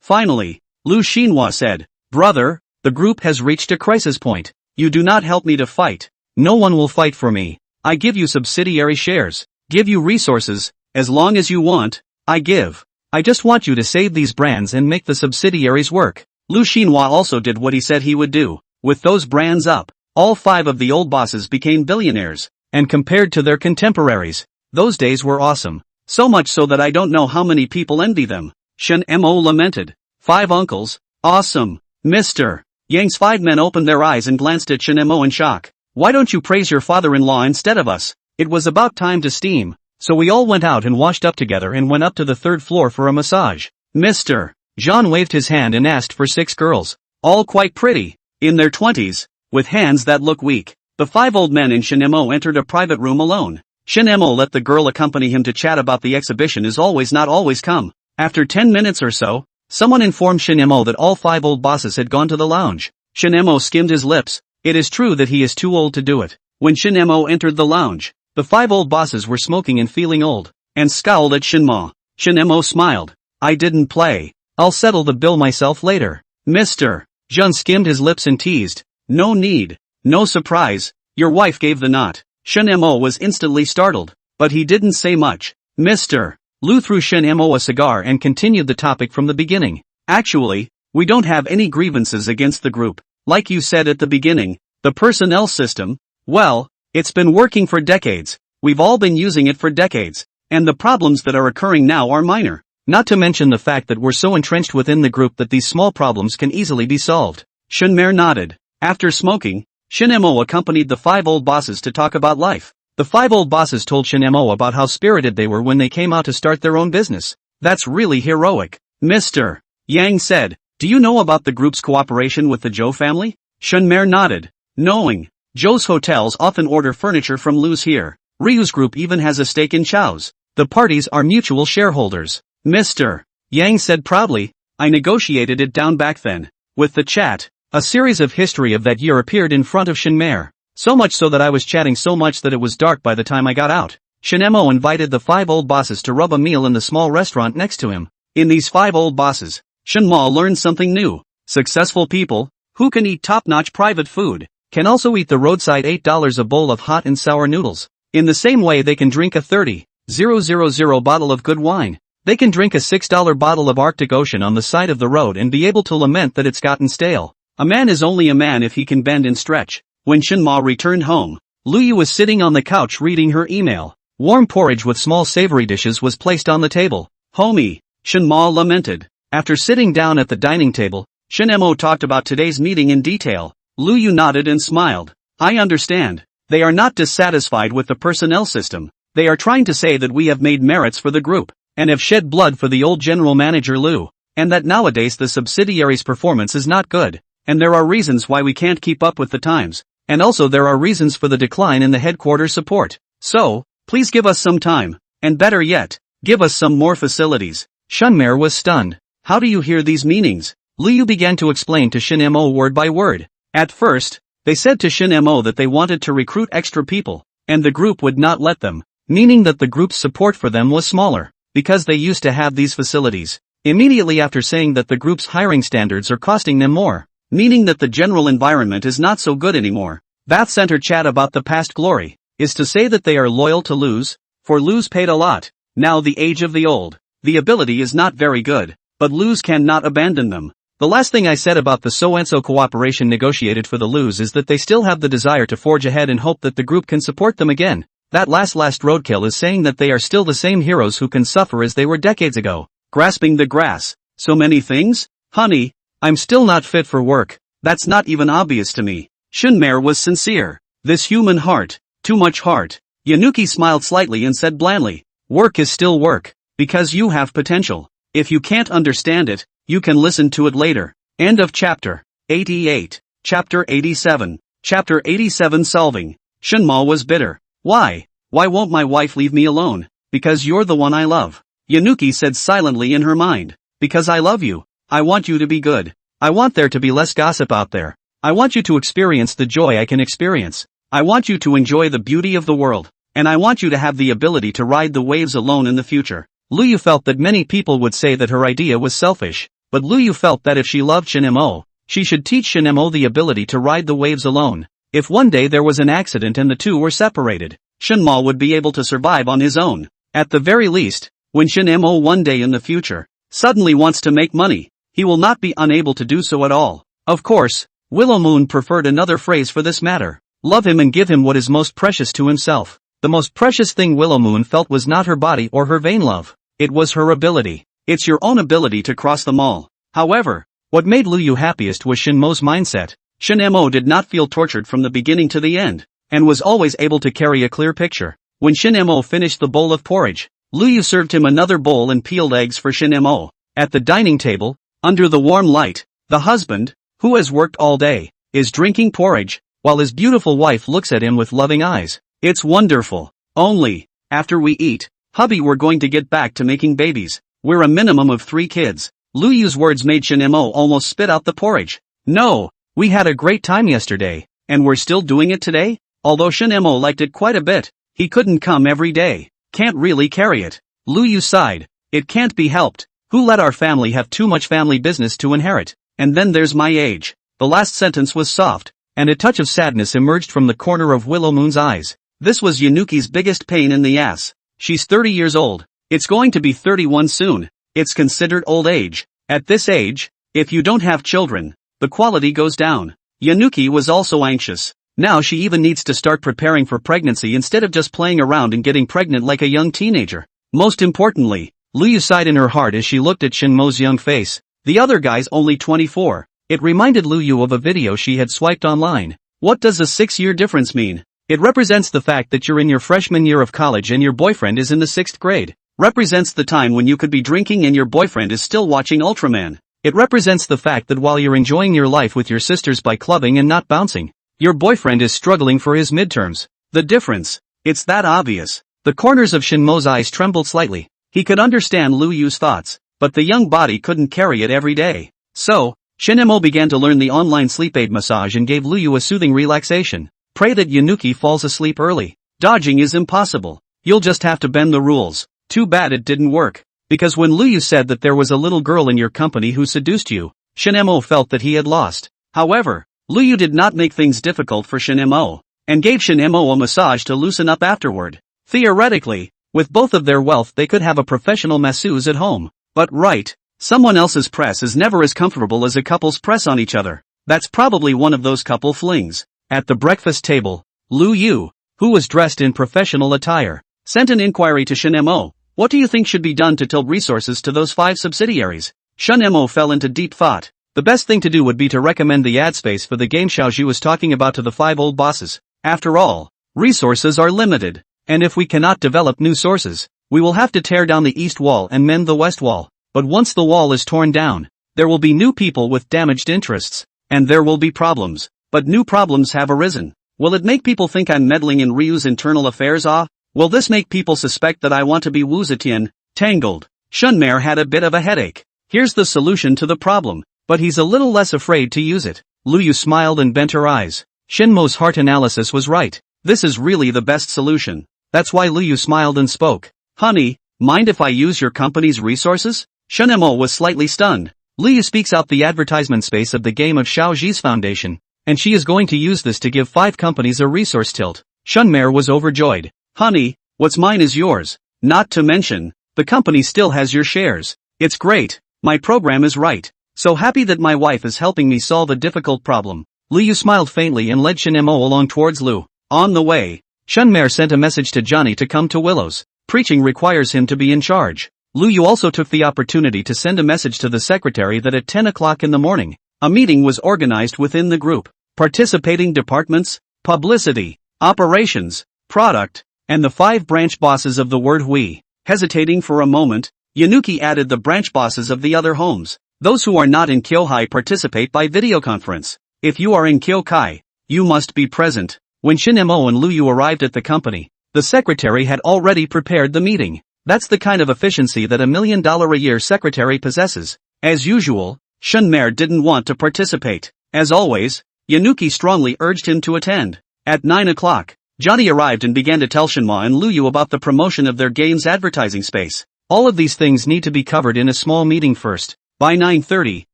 Finally, Lu Xinhua said, "Brother, the group has reached a crisis point. You do not help me to fight. No one will fight for me. I give you subsidiary shares, give you resources, as long as you want, I give. I just want you to save these brands and make the subsidiaries work." Lu Xinhua also did what he said he would do. With those brands up, all 5 of the old bosses became billionaires. And compared to their contemporaries, those days were awesome. So much so that I don't know how many people envy them. Shen Mo lamented. 5 uncles? Awesome. Mr. Yang's 5 men opened their eyes and glanced at Shen Mo in shock. "Why don't you praise your father-in-law instead of us?" It was about time to steam, so we all went out and washed up together and went up to the 3rd floor for a massage. Mr. Zhan waved his hand and asked for 6 girls, all quite pretty, in their 20s, with hands that look weak. The 5 old men in Shinemo entered a private room alone. Shinemo let the girl accompany him to chat about the exhibition as always not always come. After 10 minutes or so, someone informed Shinemo that all 5 old bosses had gone to the lounge. Shinemo skimmed his lips. It is true that he is too old to do it. When Shinemo entered the lounge, the 5 old bosses were smoking and feeling old, and scowled at Shinmo. Shinemo smiled. "I didn't play. I'll settle the bill myself later." Mr. Zhan skimmed his lips and teased. "No need. No surprise, your wife gave the knot." Shinemo was instantly startled, but he didn't say much. Mr. Lu threw Shinemo a cigar and continued the topic from the beginning. "Actually, we don't have any grievances against the group. Like you said at the beginning, the personnel system, well, it's been working for decades. We've all been using it for decades, and the problems that are occurring now are minor. Not to mention the fact that we're so entrenched within the group that these small problems can easily be solved." Shunmare nodded. After smoking, Shinemo accompanied the 5 old bosses to talk about life. The 5 old bosses told Shinmo about how spirited they were when they came out to start their own business. That's really heroic. Mr. Yang said, do you know about the group's cooperation with the Zhou family? Shinmer nodded, knowing. Zhou's hotels often order furniture from Lu's here. Ryu's group even has a stake in Chao's. The parties are mutual shareholders. Mr. Yang said proudly, I negotiated it down back then. With the chat, a series of history of that year appeared in front of Shinmer. So much so that I was chatting so much that it was dark by the time I got out. Shinmo invited the 5 old bosses to rub a meal in the small restaurant next to him. In these 5 old bosses, Shinmo learned something new. Successful people, who can eat top-notch private food, can also eat the roadside $8 a bowl of hot and sour noodles. In the same way they can drink a 30,000 bottle of good wine. They can drink a $6 bottle of Arctic Ocean on the side of the road and be able to lament that it's gotten stale. A man is only a man if he can bend and stretch. When Shinmo returned home, Luyu was sitting on the couch reading her email. Warm porridge with small savory dishes was placed on the table. Homie, Shinmo lamented. After sitting down at the dining table, Shinmo talked about today's meeting in detail. Luyu nodded and smiled. I understand. They are not dissatisfied with the personnel system. They are trying to say that we have made merits for the group, and have shed blood for the old general manager Lu, and that nowadays the subsidiary's performance is not good, and there are reasons why we can't keep up with the times. And also there are reasons for the decline in the headquarters support. So, please give us some time, and better yet, give us some more facilities. Shinmer was stunned. How do you hear these meanings? Liu began to explain to Shinmo word by word. At first, they said to Shinmo that they wanted to recruit extra people, and the group would not let them, meaning that the group's support for them was smaller, because they used to have these facilities. Immediately after saying that the group's hiring standards are costing them more, meaning that the general environment is not so good anymore. Bath Center chat about the past glory, is to say that they are loyal to Lu's, for Lu's paid a lot. Now the age of the old, the ability is not very good, but Lu's cannot abandon them. The last thing I said about the so-and-so cooperation negotiated for the Lu's is that they still have the desire to forge ahead and hope that the group can support them again. That last roadkill is saying that they are still the same heroes who can suffer as they were decades ago. Grasping the grass. So many things? Honey, I'm still not fit for work. That's not even obvious to me. Shinmer was sincere. This human heart. Too much heart. Yanuki smiled slightly and said blandly, work is still work, because you have potential. If you can't understand it, you can listen to it later. End of chapter 88. Chapter 87. Chapter 87 Solving. Shinmo was bitter. Why? Why won't my wife leave me alone? Because you're the one I love. Yanuki said silently in her mind. Because I love you. I want you to be good. I want there to be less gossip out there. I want you to experience the joy I can experience. I want you to enjoy the beauty of the world. And I want you to have the ability to ride the waves alone in the future. Luyu felt that many people would say that her idea was selfish, but Luyu felt that if she loved Shinmo, she should teach Shinmo the ability to ride the waves alone. If one day there was an accident and the two were separated, Shinmo would be able to survive on his own. At the very least, when Shinmo one day in the future suddenly wants to make money, he will not be unable to do so at all. Of course, Willow Moon preferred another phrase for this matter. Love him and give him what is most precious to himself. The most precious thing Willow Moon felt was not her body or her vain love. It was her ability. It's your own ability to cross them all. However, what made Luyu happiest was Shinmo's mindset. Shinmo did not feel tortured from the beginning to the end, and was always able to carry a clear picture. When Shinmo finished the bowl of porridge, Luyu served him another bowl and peeled eggs for Shinmo. At the dining table, under the warm light, the husband, who has worked all day, is drinking porridge, while his beautiful wife looks at him with loving eyes. It's wonderful. Only, after we eat, hubby, we're going to get back to making babies. We're a minimum of 3 kids. Luyu's words made Shinmo almost spit out the porridge. No, we had a great time yesterday, and we're still doing it today? Although Shinmo liked it quite a bit, he couldn't come every day. Can't really carry it. Luyu sighed. It can't be helped. Who let our family have too much family business to inherit? And then there's my age. The last sentence was soft, and a touch of sadness emerged from the corner of Willow Moon's eyes. This was Yanuki's biggest pain in the ass. She's 30 years old. It's going to be 31 soon. It's considered old age. At this age, if you don't have children, the quality goes down. Yanuki was also anxious. Now she even needs to start preparing for pregnancy instead of just playing around and getting pregnant like a young teenager. Most importantly, Luyu sighed in her heart as she looked at Shinmo's young face. The other guy's only 24. It reminded Luyu of a video she had swiped online. What does a 6-year difference mean? It represents the fact that you're in your freshman year of college and your boyfriend is in the 6th grade. Represents the time when you could be drinking and your boyfriend is still watching Ultraman. It represents the fact that while you're enjoying your life with your sisters by clubbing and not bouncing, your boyfriend is struggling for his midterms. The difference? It's that obvious. The corners of Shinmo's eyes trembled slightly. He could understand Lu Yu's thoughts, but the young body couldn't carry it every day. So, Shinmo began to learn the online sleep aid massage and gave Lu Yu a soothing relaxation. Pray that Yanuki falls asleep early. Dodging is impossible. You'll just have to bend the rules. Too bad it didn't work. Because when Lu Yu said that there was a little girl in your company who seduced you, Shinmo felt that he had lost. However, Lu Yu did not make things difficult for Shinmo, and gave Shinmo a massage to loosen up afterward. Theoretically, with both of their wealth they could have a professional masseuse at home. But right, someone else's press is never as comfortable as a couple's press on each other. That's probably one of those couple flings. At the breakfast table, Lu Yu, who was dressed in professional attire, sent an inquiry to Shinmo. What do you think should be done to tilt resources to those 5 subsidiaries? Shinmo fell into deep thought. The best thing to do would be to recommend the ad space for the game Xiaoju was talking about to the 5 old bosses. After all, resources are limited. And if we cannot develop new sources, we will have to tear down the east wall and mend the west wall. But once the wall is torn down, there will be new people with damaged interests. And there will be problems. But new problems have arisen. Will it make people think I'm meddling in Ryu's internal affairs? Will this make people suspect that I want to be Wu Zetian? Tangled. Shunmare had a bit of a headache. Here's the solution to the problem, but he's a little less afraid to use it. Lu Yu smiled and bent her eyes. Shinmo's heart analysis was right. This is really the best solution. That's why Lu Yu smiled and spoke. Honey, mind if I use your company's resources? Shinmo was slightly stunned. Lu Yu speaks out the advertisement space of the game of Xiaoji's foundation, and she is going to use this to give 5 companies a resource tilt. Shunmare was overjoyed. Honey, what's mine is yours. Not to mention, the company still has your shares. It's great. My program is right. So happy that my wife is helping me solve a difficult problem. Lu Yu smiled faintly and led Shinmo along towards Lu. On the way, Shunmare sent a message to Johnny to come to Willow's. Preaching requires him to be in charge. Lu Yu also took the opportunity to send a message to the secretary that at 10 o'clock in the morning, a meeting was organized within the group. Participating departments, publicity, operations, product, and the 5 branch bosses of the word we. Hesitating for a moment, Yanuki added the branch bosses of the other homes. Those who are not in Kyohai participate by videoconference. If you are in Kyokai, you must be present. When Shinmo and Lu Yu arrived at the company, the secretary had already prepared the meeting. That's the kind of efficiency that $1 million a year secretary possesses. As usual, Shunmare didn't want to participate. As always, Yanuki strongly urged him to attend. At 9 o'clock, Johnny arrived and began to tell Shinma and Lu Yu about the promotion of their game's advertising space. All of these things need to be covered in a small meeting first. By 9:30,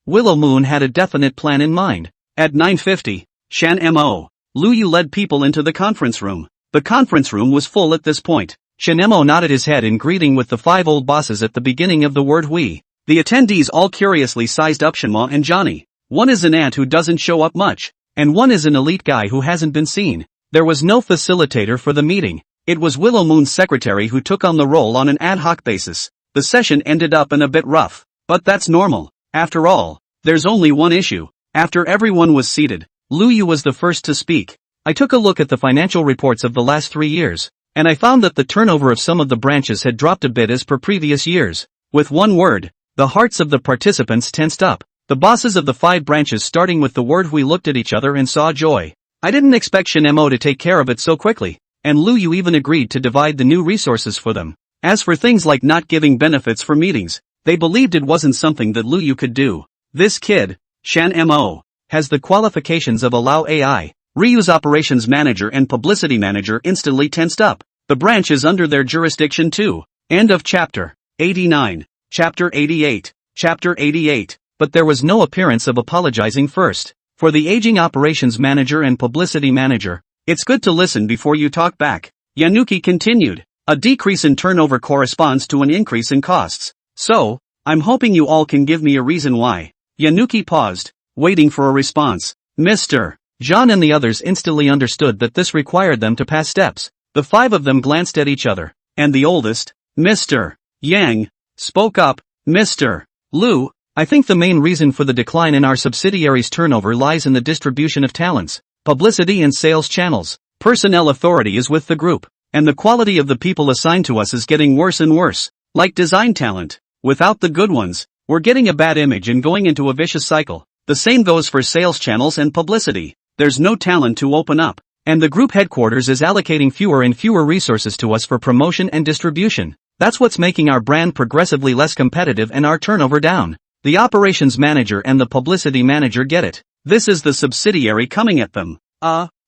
Willow Moon had a definite plan in mind. At 9:50, Shinmo, Lu Yu led people into the conference room. The conference room was full at this point. Shinmo nodded his head in greeting with the 5 old bosses at the beginning of the word we. The attendees all curiously sized up Shinma and Johnny. One is an ant who doesn't show up much, and one is an elite guy who hasn't been seen. There was no facilitator for the meeting. It was Willow Moon's secretary who took on the role on an ad hoc basis. The session ended up in a bit rough, but that's normal. After all, there's only one issue. After everyone was seated, Lu Yu was the first to speak. I took a look at the financial reports of the last 3 years, and I found that the turnover of some of the branches had dropped a bit as per previous years. With one word, the hearts of the participants tensed up. The bosses of the 5 branches starting with the word we looked at each other and saw joy. I didn't expect Shinmo to take care of it so quickly, and Lu Yu even agreed to divide the new resources for them. As for things like not giving benefits for meetings, they believed it wasn't something that Lu Yu could do. This kid, Shinmo, has the qualifications of a Lao AI. Ryu's operations manager and publicity manager instantly tensed up. The branch is under their jurisdiction too. End of chapter 89. Chapter 88. Chapter 88. But there was no appearance of apologizing first. For the aging operations manager and publicity manager, it's good to listen before you talk back. Yanuki continued. A decrease in turnover corresponds to an increase in costs. So, I'm hoping you all can give me a reason why. Yanuki paused, waiting for a response. Mr. Jean and the others instantly understood that this required them to pass steps. The 5 of them glanced at each other, and the oldest, Mr. Yang, spoke up. Mr. Lu, I think the main reason for the decline in our subsidiaries' turnover lies in the distribution of talents, publicity and sales channels. Personnel authority is with the group, and the quality of the people assigned to us is getting worse and worse. Like design talent. Without the good ones, we're getting a bad image and going into a vicious cycle. The same goes for sales channels and publicity. There's no talent to open up, and the group headquarters is allocating fewer and fewer resources to us for promotion and distribution. That's what's making our brand progressively less competitive and our turnover down. The operations manager and the publicity manager get it. This is the subsidiary coming at them.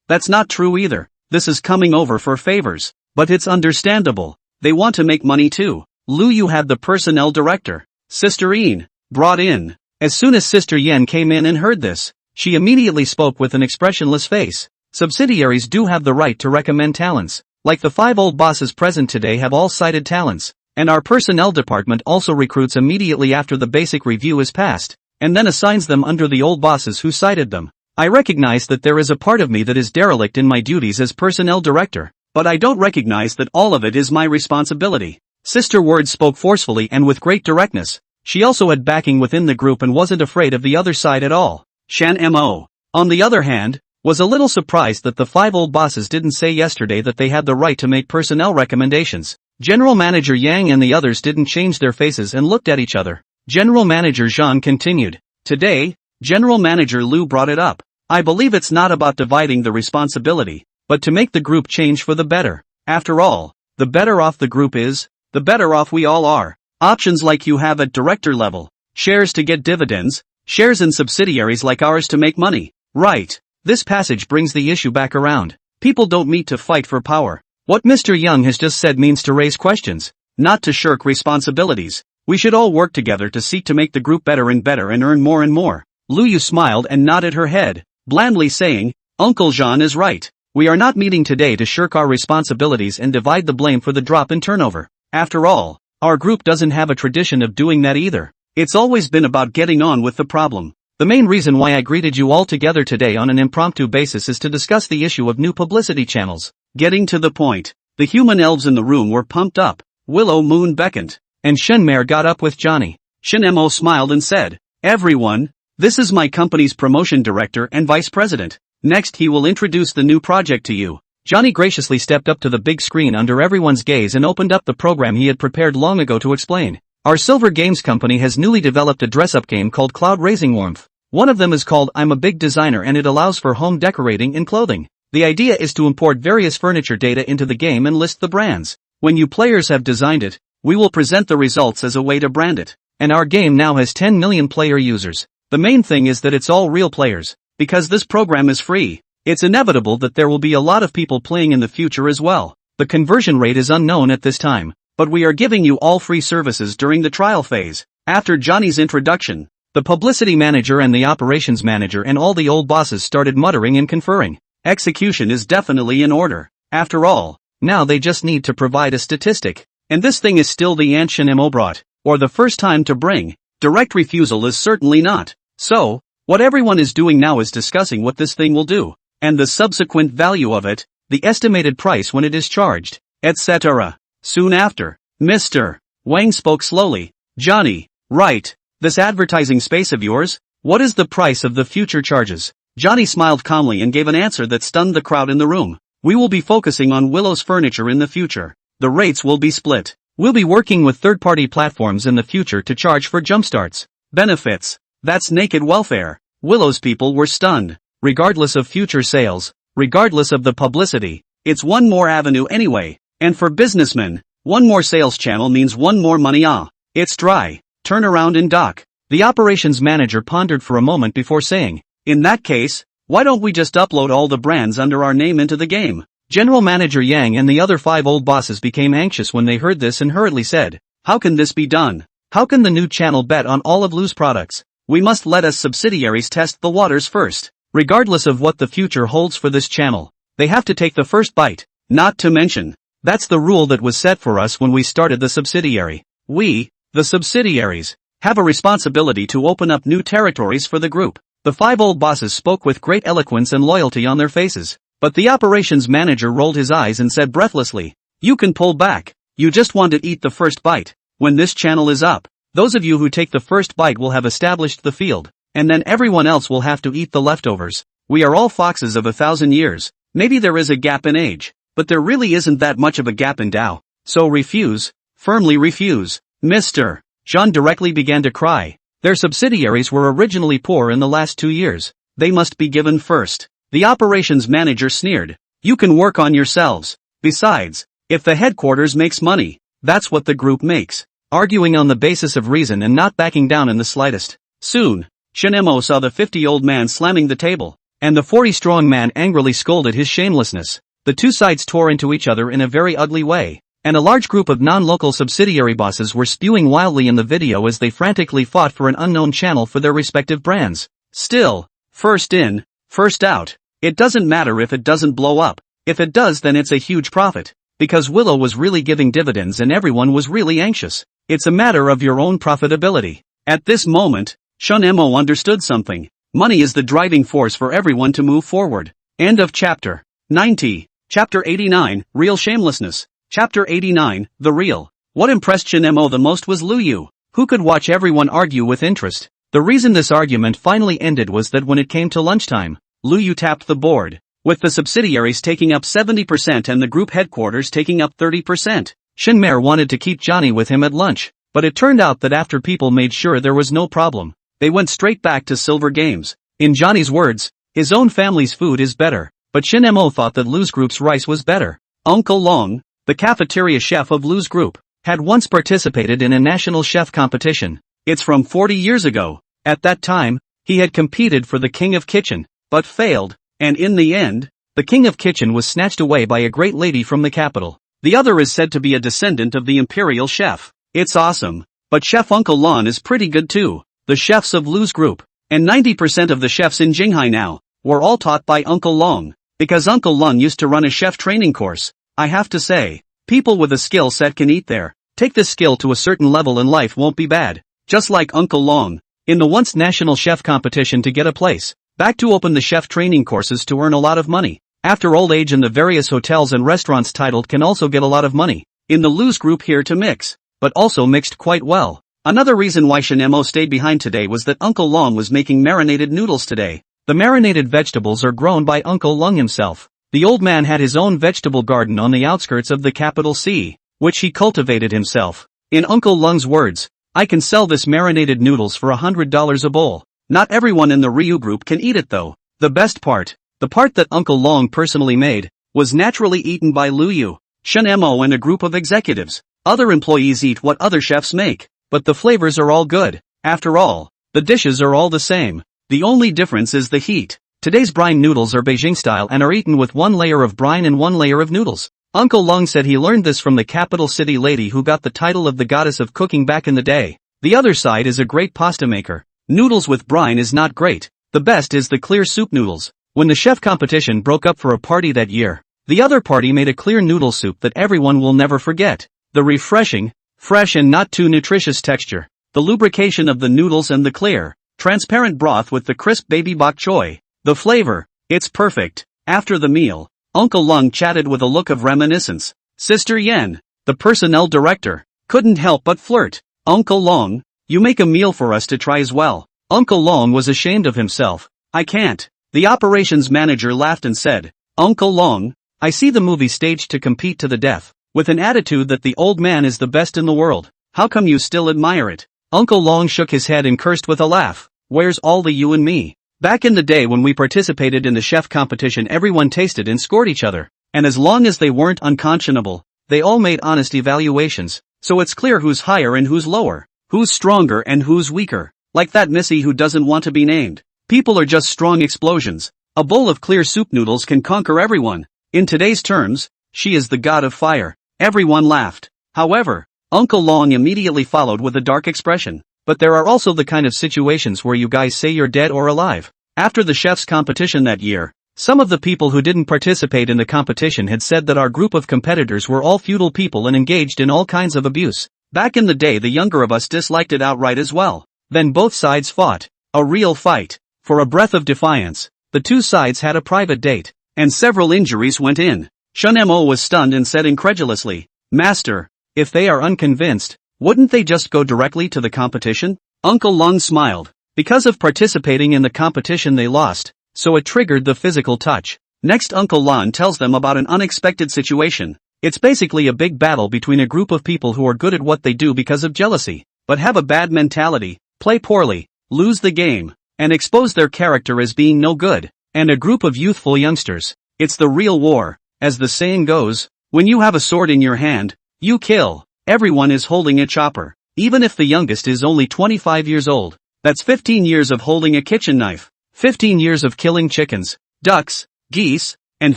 That's not true either. This is coming over for favors. But it's understandable. They want to make money too. Lu Yu had the personnel director, Sister Yin, brought in. As soon as Sister Yen came in and heard this, she immediately spoke with an expressionless face. Subsidiaries do have the right to recommend talents. Like the 5 old bosses present today have all cited talents. And our personnel department also recruits immediately after the basic review is passed, and then assigns them under the old bosses who cited them. I recognize that there is a part of me that is derelict in my duties as personnel director, but I don't recognize that all of it is my responsibility. Sister Word spoke forcefully and with great directness. She also had backing within the group and wasn't afraid of the other side at all. Shan Mo, on the other hand, was a little surprised that the 5 old bosses didn't say yesterday that they had the right to make personnel recommendations. General Manager Yang and the others didn't change their faces and looked at each other. General Manager Zhang continued. Today, General Manager Lu brought it up. I believe it's not about dividing the responsibility, but to make the group change for the better. After all, the better off the group is, the better off we all are. Options like you have at director level, shares to get dividends, shares in subsidiaries like ours to make money. Right. This passage brings the issue back around. People don't meet to fight for power. What Mr. Young has just said means to raise questions, not to shirk responsibilities. We should all work together to seek to make the group better and earn more and more. Lu Yu smiled and nodded her head, blandly saying, Uncle Jean is right. We are not meeting today to shirk our responsibilities and divide the blame for the drop in turnover. After all, our group doesn't have a tradition of doing that either. It's always been about getting on with the problem. The main reason why I greeted you all together today on an impromptu basis is to discuss the issue of new publicity channels. Getting to the point, the human elves in the room were pumped up. Willow Moon beckoned, and Shenmare got up with Johnny. Shinemo smiled and said, Everyone, this is my company's promotion director and vice president. Next he will introduce the new project to you. Johnny graciously stepped up to the big screen under everyone's gaze and opened up the program he had prepared long ago to explain. Our Silver Games company has newly developed a dress-up game called Cloud Raising Warmth. One of them is called I'm a Big Designer and it allows for home decorating and clothing. The idea is to import various furniture data into the game and list the brands. When you players have designed it, we will present the results as a way to brand it. And our game now has 10 million player users. The main thing is that it's all real players. Because this program is free, it's inevitable that there will be a lot of people playing in the future as well. The conversion rate is unknown at this time, but we are giving you all free services during the trial phase. After Johnny's introduction, the publicity manager and the operations manager and all the old bosses started muttering and conferring. Execution is definitely in order. After all, now they just need to provide a statistic. And this thing is still the Anshin Mo brought, or the first time to bring. Direct refusal is certainly not. So, what everyone is doing now is discussing what this thing will do, and the subsequent value of it, the estimated price when it is charged, etc. Soon after, Mr. Wang spoke slowly. Johnny, right, this advertising space of yours, what is the price of the future charges? Johnny smiled calmly and gave an answer that stunned the crowd in the room. We will be focusing on Willow's furniture in the future. The rates will be split. We'll be working with third-party platforms in the future to charge for jumpstarts. Benefits. That's naked welfare. Willow's people were stunned. Regardless of future sales, regardless of the publicity, it's one more avenue anyway. And for businessmen, one more sales channel means one more money. It's dry. Turn around and dock. The operations manager pondered for a moment before saying, in that case, why don't we just upload all the brands under our name into the game? General Manager Yang and the other 5 old bosses became anxious when they heard this and hurriedly said, how can this be done? How can the new channel bet on all of Lu's products? We must let us subsidiaries test the waters first. Regardless of what the future holds for this channel, they have to take the first bite. Not to mention, that's the rule that was set for us when we started the subsidiary. We, the subsidiaries, have a responsibility to open up new territories for the group. The 5 old bosses spoke with great eloquence and loyalty on their faces, but the operations manager rolled his eyes and said breathlessly, you can pull back, you just want to eat the first bite. When this channel is up, those of you who take the first bite will have established the field, and then everyone else will have to eat the leftovers. We are all foxes of 1,000 years, Maybe there is a gap in age, but there really isn't that much of a gap in Dao. So refuse, firmly refuse. Mr. Jean directly began to cry. Their subsidiaries were originally poor in the last 2 years. They must be given first. The operations manager sneered. You can work on yourselves. Besides, if the headquarters makes money, that's what the group makes. Arguing on the basis of reason and not backing down in the slightest. Soon, Shinemo saw the 50-old man slamming the table, and the 40-strong man angrily scolded his shamelessness. The two sides tore into each other in a very ugly way, and a large group of non-local subsidiary bosses were spewing wildly in the video as they frantically fought for an unknown channel for their respective brands. Still, first in, first out. It doesn't matter if it doesn't blow up. If it does, then it's a huge profit. Because Willow was really giving dividends and everyone was really anxious. It's a matter of your own profitability. At this moment, Shunemo understood something. Money is the driving force for everyone to move forward. End of chapter 90. Chapter 89, Real Shamelessness. Chapter 89, The Real. What impressed Shunemo the most was Lu Yu, who could watch everyone argue with interest. The reason this argument finally ended was that when it came to lunchtime, Lu Yu tapped the board, with the subsidiaries taking up 70% and the group headquarters taking up 30%. Shinmer wanted to keep Johnny with him at lunch, but it turned out that after people made sure there was no problem, they went straight back to Silver Games. In Johnny's words, his own family's food is better, but Shinemo thought that Lu's group's rice was better. Uncle Long, the cafeteria chef of Lu's group, had once participated in a national chef competition. It's from 40 years ago. At that time, he had competed for the King of Kitchen, but failed, and in the end, the King of Kitchen was snatched away by a great lady from the capital. The other is said to be a descendant of the imperial chef. It's awesome, but Chef Uncle Lon is pretty good too. The chefs of Lu's group, and 90% of the chefs in Jinghai now, were all taught by Uncle Long, because Uncle Long used to run a chef training course. I have to say, people with a skill set can eat there. Take this skill to a certain level and life won't be bad. Just like Uncle Long, in the once national chef competition to get a place, back to open the chef training courses to earn a lot of money. After old age, and the various hotels and restaurants titled can also get a lot of money. In the Lu's group here to mix, but also mixed quite well. Another reason why Shinemo stayed behind today was that Uncle Long was making marinated noodles today. The marinated vegetables are grown by Uncle Long himself. The old man had his own vegetable garden on the outskirts of the capital C, which he cultivated himself. In Uncle Lung's words, I can sell this marinated noodles for $100 a bowl. Not everyone in the Ryu group can eat it though. The best part, the part that Uncle Long personally made, was naturally eaten by Lu Yu, Shinemo and a group of executives. Other employees eat what other chefs make, but the flavors are all good. After all, the dishes are all the same. The only difference is the heat. Today's brine noodles are Beijing style and are eaten with one layer of brine and one layer of noodles. Uncle Long said he learned this from the capital city lady who got the title of the goddess of cooking back in the day. The other side is a great pasta maker. Noodles with brine is not great. The best is the clear soup noodles. When the chef competition broke up for a party that year, the other party made a clear noodle soup that everyone will never forget. The refreshing, fresh and not too nutritious texture, the lubrication of the noodles and the clear, transparent broth with the crisp baby bok choy. The flavor, it's perfect. After the meal, Uncle Long chatted with a look of reminiscence. Sister Yen, the personnel director, couldn't help but flirt. Uncle Long, you make a meal for us to try as well. Uncle Long was ashamed of himself. I can't. The operations manager laughed and said, Uncle Long, I see the movie staged to compete to the death, with an attitude that the old man is the best in the world. How come you still admire it? Uncle Long shook his head and cursed with a laugh. Where's all the you and me? Back in the day when we participated in the chef competition, everyone tasted and scored each other, and as long as they weren't unconscionable, they all made honest evaluations, so it's clear who's higher and who's lower, who's stronger and who's weaker, like that Missy who doesn't want to be named. People are just strong explosions. A bowl of clear soup noodles can conquer everyone. In today's terms, she is the god of fire. Everyone laughed. However, Uncle Long immediately followed with a dark expression. But there are also the kind of situations where you guys say you're dead or alive. After the chef's competition that year, some of the people who didn't participate in the competition had said that our group of competitors were all feudal people and engaged in all kinds of abuse. Back in the day, the younger of us disliked it outright as well. Then both sides fought. A real fight. For a breath of defiance, the two sides had a private date, and several injuries went in. Shunemo was stunned and said incredulously, Master, if they are unconvinced, wouldn't they just go directly to the competition? Uncle Long smiled. Because of participating in the competition they lost, so it triggered the physical touch. Next, Uncle Lon tells them about an unexpected situation. It's basically a big battle between a group of people who are good at what they do because of jealousy, but have a bad mentality, play poorly, lose the game, and expose their character as being no good, and a group of youthful youngsters. It's the real war. As the saying goes, when you have a sword in your hand, you kill. Everyone is holding a chopper, even if the youngest is only 25 years old. That's 15 years of holding a kitchen knife, 15 years of killing chickens, ducks, geese, and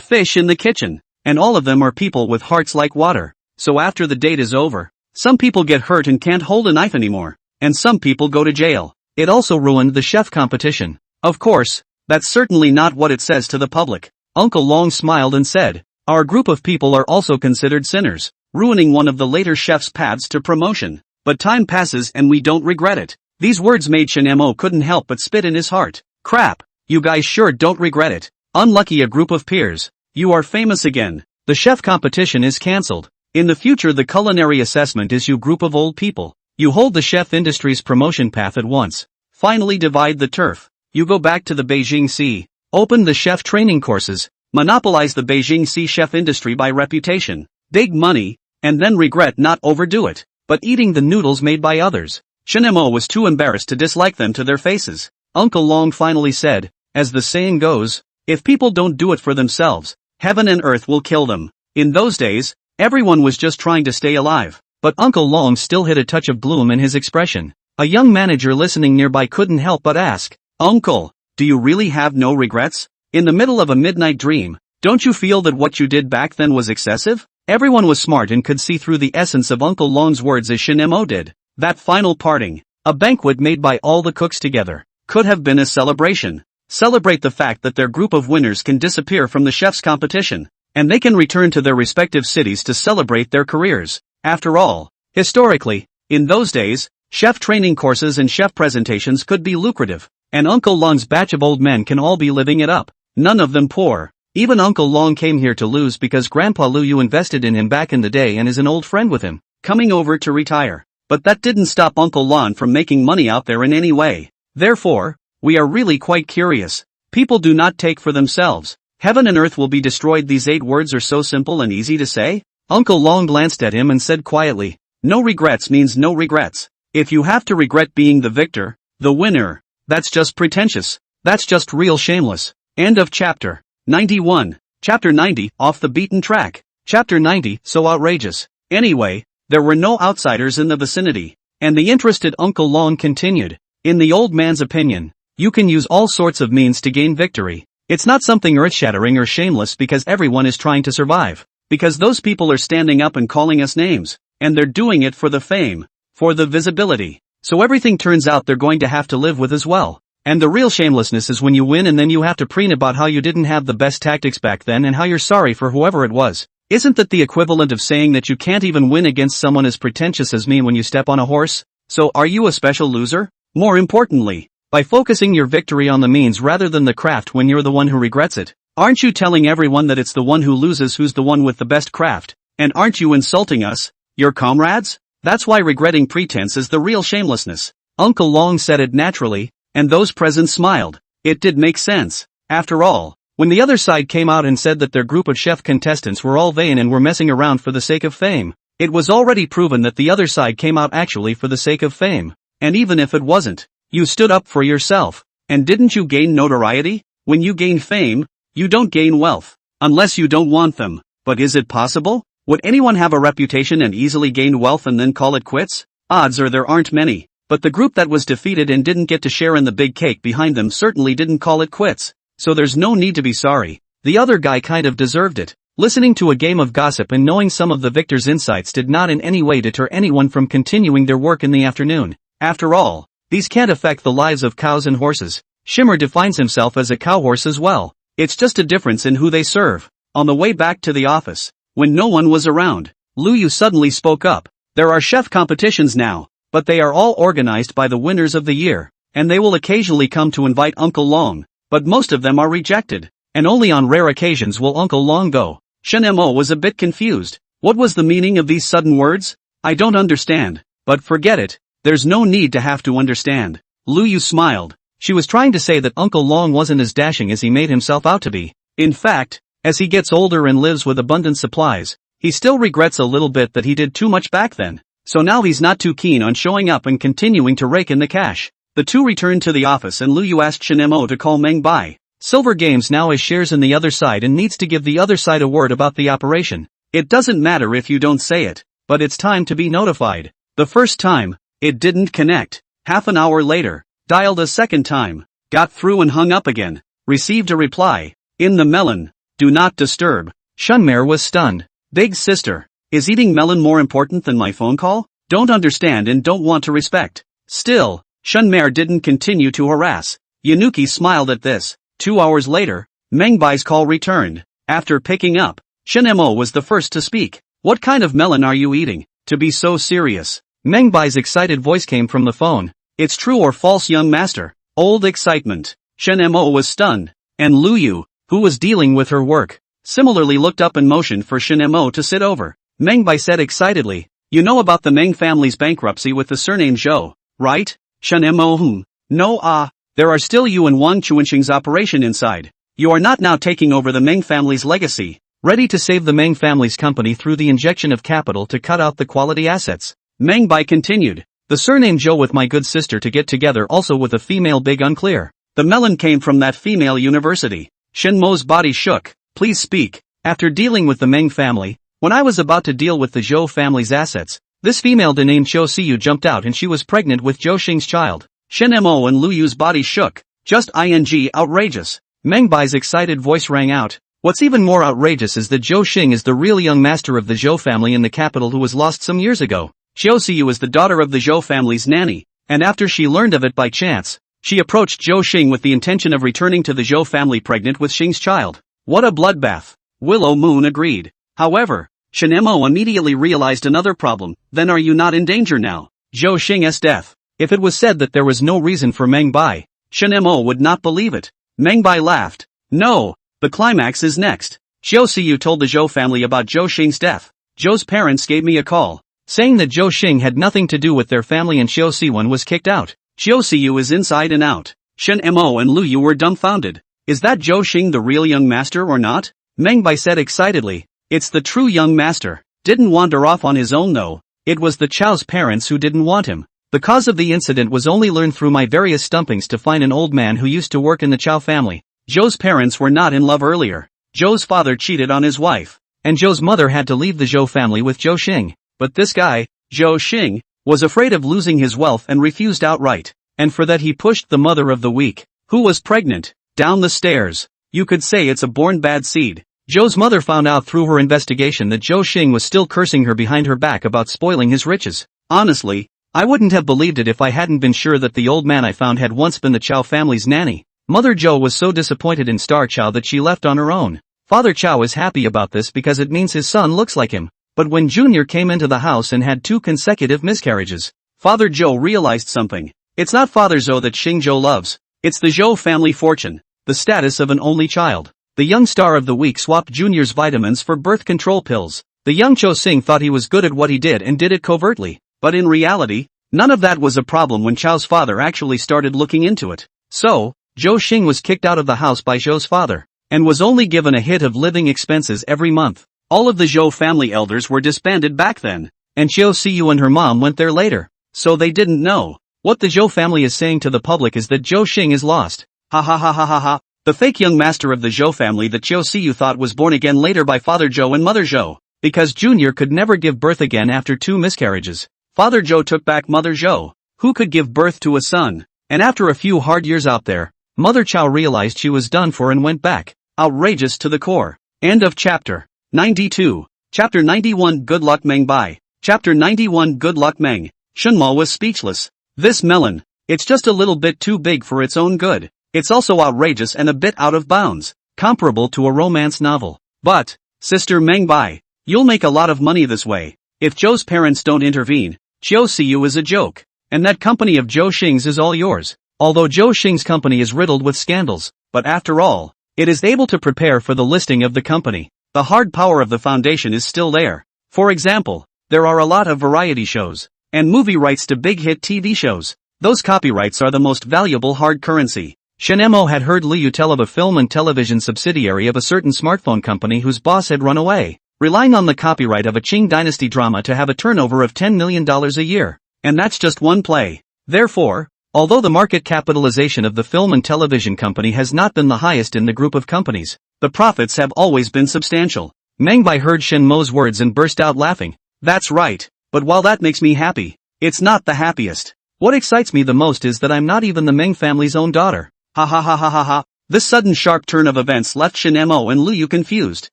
fish in the kitchen, and all of them are people with hearts like water. So after the date is over, some people get hurt and can't hold a knife anymore, and some people go to jail. It also ruined the chef competition. Of course, that's certainly not what it says to the public. Uncle Long smiled and said, our group of people are also considered sinners, ruining one of the later chef's paths to promotion. But time passes and we don't regret it. These words made Shinemo couldn't help but spit in his heart. Crap, you guys sure don't regret it. Unlucky a group of peers. You are famous again. The chef competition is cancelled. In the future the culinary assessment is you group of old people. You hold the chef industry's promotion path at once. Finally divide the turf. You go back to the Beijing Sea. Open the chef training courses. Monopolize the Beijing Sea chef industry by reputation. Dig money, and then regret not overdo it, but eating the noodles made by others. Shinemo was too embarrassed to dislike them to their faces. Uncle Long finally said, as the saying goes, if people don't do it for themselves, heaven and earth will kill them. In those days, everyone was just trying to stay alive, but Uncle Long still hid a touch of gloom in his expression. A young manager listening nearby couldn't help but ask, Uncle, do you really have no regrets? In the middle of a midnight dream, don't you feel that what you did back then was excessive? Everyone was smart and could see through the essence of Uncle Long's words as Shinemo did. That final parting, a banquet made by all the cooks together, could have been a celebration. Celebrate the fact that their group of winners can disappear from the chef's competition, and they can return to their respective cities to celebrate their careers. After all, historically, in those days, chef training courses and chef presentations could be lucrative, and Uncle Long's batch of old men can all be living it up, none of them poor. Even Uncle Long came here to lose because Grandpa Liu invested in him back in the day and is an old friend with him, coming over to retire. But that didn't stop Uncle Lon from making money out there in any way. Therefore, we are really quite curious. People do not take for themselves. Heaven and earth will be destroyed. These 8 words are so simple and easy to say. Uncle Long glanced at him and said quietly, no regrets means no regrets. If you have to regret being the victor, the winner, that's just pretentious. That's just real shameless. End of chapter 91. Chapter 90, off the beaten track. Chapter 90, so outrageous. Anyway, there were no outsiders in the vicinity, and the interested Uncle Long continued. In the old man's opinion, you can use all sorts of means to gain victory. It's not something earth-shattering or shameless because everyone is trying to survive. Because those people are standing up and calling us names, and they're doing it for the fame, for the visibility. So everything turns out they're going to have to live with as well. And the real shamelessness is when you win and then you have to preen about how you didn't have the best tactics back then and how you're sorry for whoever it was. Isn't that the equivalent of saying that you can't even win against someone as pretentious as me when you step on a horse? So are you a special loser? More importantly, by focusing your victory on the means rather than the craft when you're the one who regrets it, aren't you telling everyone that it's the one who loses who's the one with the best craft? And aren't you insulting us, your comrades? That's why regretting pretense is the real shamelessness. Uncle Long said it naturally, and those present smiled. It did make sense. After all, when the other side came out and said that their group of chef contestants were all vain and were messing around for the sake of fame, it was already proven that the other side came out actually for the sake of fame. And even if it wasn't, you stood up for yourself. And didn't you gain notoriety? When you gain fame, you don't gain wealth. Unless you don't want them. But is it possible? Would anyone have a reputation and easily gain wealth and then call it quits? Odds are there aren't many. But the group that was defeated and didn't get to share in the big cake behind them certainly didn't call it quits. So there's no need to be sorry. The other guy kind of deserved it. Listening to a game of gossip and knowing some of the victor's insights did not in any way deter anyone from continuing their work in the afternoon. After all, these can't affect the lives of cows and horses. Shimmer defines himself as a cowhorse as well. It's just a difference in who they serve. On the way back to the office, when no one was around, Lu Yu suddenly spoke up. There are chef competitions now, but they are all organized by the winners of the year, and they will occasionally come to invite Uncle Long, but most of them are rejected, and only on rare occasions will Uncle Long go. Shinemo was a bit confused. What was the meaning of these sudden words? I don't understand, but forget it, there's no need to have to understand. Lu Yu smiled. She was trying to say that Uncle Long wasn't as dashing as he made himself out to be, In fact, as he gets older and lives with abundant supplies, he still regrets a little bit that he did too much back then. So now he's not too keen on showing up and continuing to rake in the cash. The two return to the office and Lu Yu asked Shin Mo to call Meng Bai. Silver Games now has shares in the other side and needs to give the other side a word about the operation. It doesn't matter if you don't say it, but it's time to be notified. The first time, it didn't connect. Half an hour later, dialed a second time, got through and hung up again. Received a reply. In the melon. Do not disturb. Shunmare was stunned. Big sister. Is eating melon more important than my phone call? Don't understand and don't want to respect. Still, Shunmare didn't continue to harass. Yanuki smiled at this. 2 hours later, Meng Bai's call returned. After picking up, Shin Mo was the first to speak. What kind of melon are you eating, to be so serious? Meng Bai's excited voice came from the phone. It's true or false, young master? Old excitement. Shin Mo was stunned. And Lu Yu, who was dealing with her work, similarly looked up and motioned for Shin Mo to sit over. Meng Bai said excitedly, you know about the Meng family's bankruptcy with the surname Zhou, right? Shin Mo No, there are still you and Wang Chuanxing's operation inside. You are not now taking over the Meng family's legacy, ready to save the Meng family's company through the injection of capital to cut out the quality assets. Meng Bai continued, the surname Zhou with my good sister to get together also with a female big unclear. The melon came from that female university. Shin Mo's body shook. Please speak. After dealing with the Meng family, when I was about to deal with the Zhou family's assets, this female named Qiu Siyu jumped out and she was pregnant with Zhou Xing's child. Shin Mo and Lu Yu's body shook. Just outrageous. Meng Bai's excited voice rang out. What's even more outrageous is that Zhou Xing is the real young master of the Zhou family in the capital who was lost some years ago. Qiu Siyu is the daughter of the Zhou family's nanny, and after she learned of it by chance, she approached Zhou Xing with the intention of returning to the Zhou family pregnant with Xing's child. What a bloodbath. Willow Moon agreed. However, Shin Mo immediately realized another problem. Then are you not in danger now? Zhou Xing's death. If it was said that there was no reason for Meng Bai, Shin Mo would not believe it. Meng Bai laughed. No, the climax is next. Qiu Siyu told the Zhou family about Zhou Xing's death. Zhou's parents gave me a call, saying that Zhou Xing had nothing to do with their family and Qiu Siwen was kicked out. Qiu Siyu is inside and out. Shin Mo and Lu Yu were dumbfounded. Is that Zhou Xing the real young master or not? Meng Bai said excitedly. It's the true young master. Didn't wander off on his own though. It was the Chao's parents who didn't want him. The cause of the incident was only learned through my various stumpings to find an old man who used to work in the Chao family. Zhou's parents were not in love earlier. Zhou's father cheated on his wife, and Zhou's mother had to leave the Zhou family with Zhou Xing. But this guy, Zhou Xing, was afraid of losing his wealth and refused outright. And for that he pushed the mother of the week, who was pregnant, down the stairs. You could say it's a born bad seed. Zhou's mother found out through her investigation that Zhou Xing was still cursing her behind her back about spoiling his riches. Honestly, I wouldn't have believed it if I hadn't been sure that the old man I found had once been the Chao family's nanny. Mother Zhou was so disappointed in Star Chao that she left on her own. Father Chao is happy about this because it means his son looks like him. But when Junior came into the house and had 2 consecutive miscarriages, Father Zhou realized something. It's not Father Zhou that Xing Zhou loves. It's the Zhou family fortune, the status of an only child. The young star of the week swapped Junior's vitamins for birth control pills. The young Qiu Xing thought he was good at what he did and did it covertly. But in reality, none of that was a problem when Chao's father actually started looking into it. So, Zhou Xing was kicked out of the house by Zhou's father, and was only given a hit of living expenses every month. All of the Zhou family elders were disbanded back then, and Qiu Siyu and her mom went there later. So they didn't know. What the Zhou family is saying to the public is that Zhou Xing is lost. Ha ha ha ha ha ha. The fake young master of the Zhou family that Qiu Siyu thought was born again later by Father Zhou and Mother Zhou, because Junior could never give birth again after 2 miscarriages. Father Zhou took back Mother Zhou, who could give birth to a son, and after a few hard years out there, Mother Chao realized she was done for and went back. Outrageous to the core. End of chapter 92. Chapter 91. Good luck Meng Bai. Chapter 91. Good luck Meng. Shunmo was speechless. This melon, it's just a little bit too big for its own good. It's also outrageous and a bit out of bounds, comparable to a romance novel. But, Sister Meng Bai, you'll make a lot of money this way. If Zhou's parents don't intervene, Qiu Siyu is a joke, and that company of Zhou Xing's is all yours. Although Zhou Xing's company is riddled with scandals, but after all, it is able to prepare for the listing of the company. The hard power of the foundation is still there. For example, there are a lot of variety shows, and movie rights to big hit TV shows. Those copyrights are the most valuable hard currency. Shen-mo had heard Liu tell of a film and television subsidiary of a certain smartphone company whose boss had run away, relying on the copyright of a Qing dynasty drama to have a turnover of $10 million a year. And that's just one play. Therefore, although the market capitalization of the film and television company has not been the highest in the group of companies, the profits have always been substantial. Manghbai heard Shen-mo's words and burst out laughing. That's right, but while that makes me happy, it's not the happiest. What excites me the most is that I'm not even the Meng family's own daughter. Ha ha ha ha ha ha. This sudden sharp turn of events left Shen-mo and Liu confused.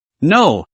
No,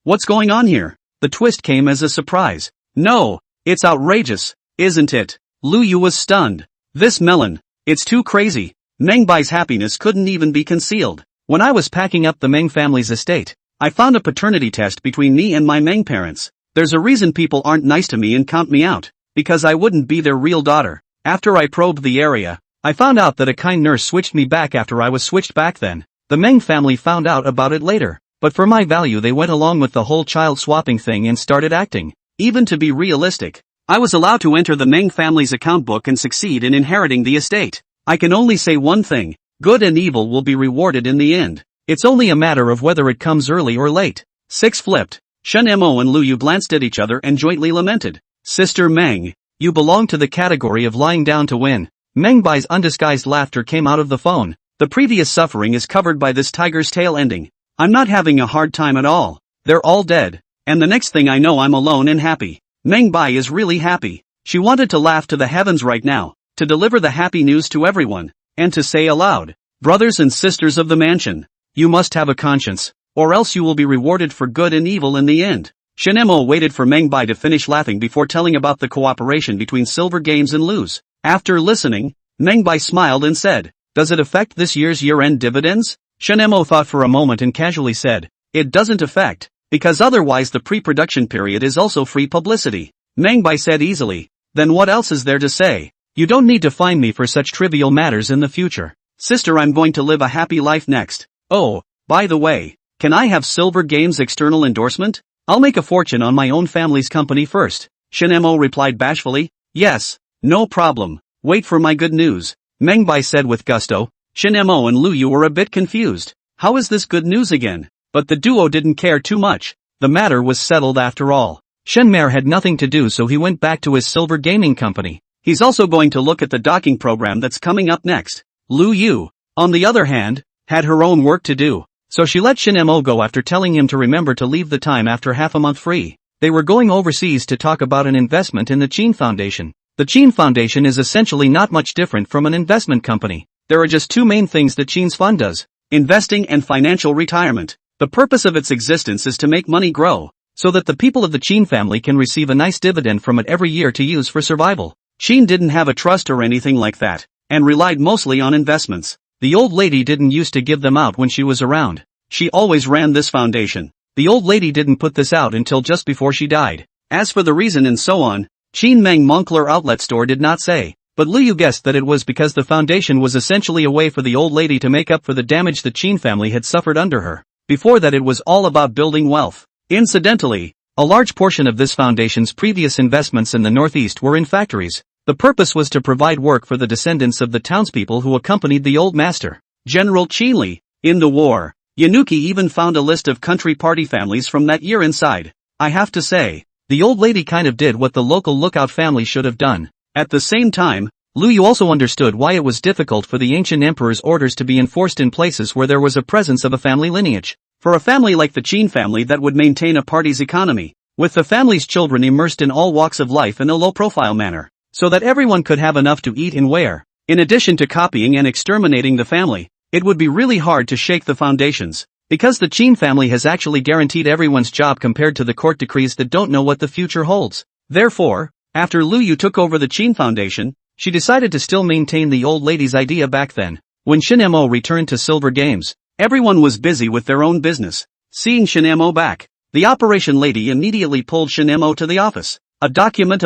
what's going on here? The twist came as a surprise. No, it's outrageous, isn't it? Liu was stunned. This melon, it's too crazy. Mengbai's happiness couldn't even be concealed. When I was packing up the Meng family's estate, I found a paternity test between me and my Meng parents. There's a reason people aren't nice to me and count me out, because I wouldn't be their real daughter. After I probed the area, I found out that a kind nurse switched me back after I was switched back then. The Meng family found out about it later, but for my value they went along with the whole child swapping thing and started acting. Even to be realistic, I was allowed to enter the Meng family's account book and succeed in inheriting the estate. I can only say one thing, good and evil will be rewarded in the end. It's only a matter of whether it comes early or late. 6 flipped. Shen-mo and Liu glanced at each other and jointly lamented. Sister Meng, you belong to the category of lying down to win. Mengbai's undisguised laughter came out of the phone. The previous suffering is covered by this tiger's tail ending. I'm not having a hard time at all. They're all dead. And the next thing I know I'm alone and happy. Mengbai is really happy. She wanted to laugh to the heavens right now, to deliver the happy news to everyone, and to say aloud, brothers and sisters of the mansion, you must have a conscience, or else you will be rewarded for good and evil in the end. Shen-mo waited for Mengbai to finish laughing before telling about the cooperation between Silver Games and Lu's. After listening, Mengbai smiled and said, does it affect this year's year-end dividends? Shen-mo thought for a moment and casually said, it doesn't affect, because otherwise the pre-production period is also free publicity. Mengbai said easily, then what else is there to say? You don't need to find me for such trivial matters in the future. Sister, I'm going to live a happy life next. Oh, by the way, can I have Silver Games' external endorsement? I'll make a fortune on my own family's company first. Shen-mo replied bashfully, yes, no problem, wait for my good news. Mengbai said with gusto. Shen-mo and Liu were a bit confused. How is this good news again? But the duo didn't care too much. The matter was settled after all. Shen-mer had nothing to do, so he went back to his silver gaming company. He's also going to look at the docking program that's coming up next. Liu, on the other hand, had her own work to do, so she let Shen-mo go after telling him to remember to leave the time after half a month free. They were going overseas to talk about an investment in the Qin Foundation. The Qin Foundation is essentially not much different from an investment company. There are just two main things that Qin's fund does: investing and financial retirement. The purpose of its existence is to make money grow, so that the people of the Qin family can receive a nice dividend from it every year to use for survival. Qin didn't have a trust or anything like that, and relied mostly on investments. The old lady didn't used to give them out when she was around. She always ran this foundation. The old lady didn't put this out until just before she died. As for the reason and so on, Qin Meng Moncler Outlet Store did not say, but Liu guessed that it was because the foundation was essentially a way for the old lady to make up for the damage the Qin family had suffered under her. Before that, it was all about building wealth. Incidentally, a large portion of this foundation's previous investments in the Northeast were in factories. The purpose was to provide work for the descendants of the townspeople who accompanied the old master, General Qinli, in the war. Yanuki even found a list of country party families from that year inside. I have to say, the old lady kind of did what the local lookout family should have done. At the same time, Liu also understood why it was difficult for the ancient emperor's orders to be enforced in places where there was a presence of a family lineage. For a family like the Qin family that would maintain a party's economy, with the family's children immersed in all walks of life in a low-profile manner, so that everyone could have enough to eat and wear. In addition to copying and exterminating the family, it would be really hard to shake the foundations, because the Qin family has actually guaranteed everyone's job compared to the court decrees that don't know what the future holds. Therefore, after Liu took over the Qin Foundation, she decided to still maintain the old lady's idea back then. When Shen-mo returned to Silver Games, everyone was busy with their own business. Seeing Shen-mo back, the operation lady immediately pulled Shen-mo to the office. A document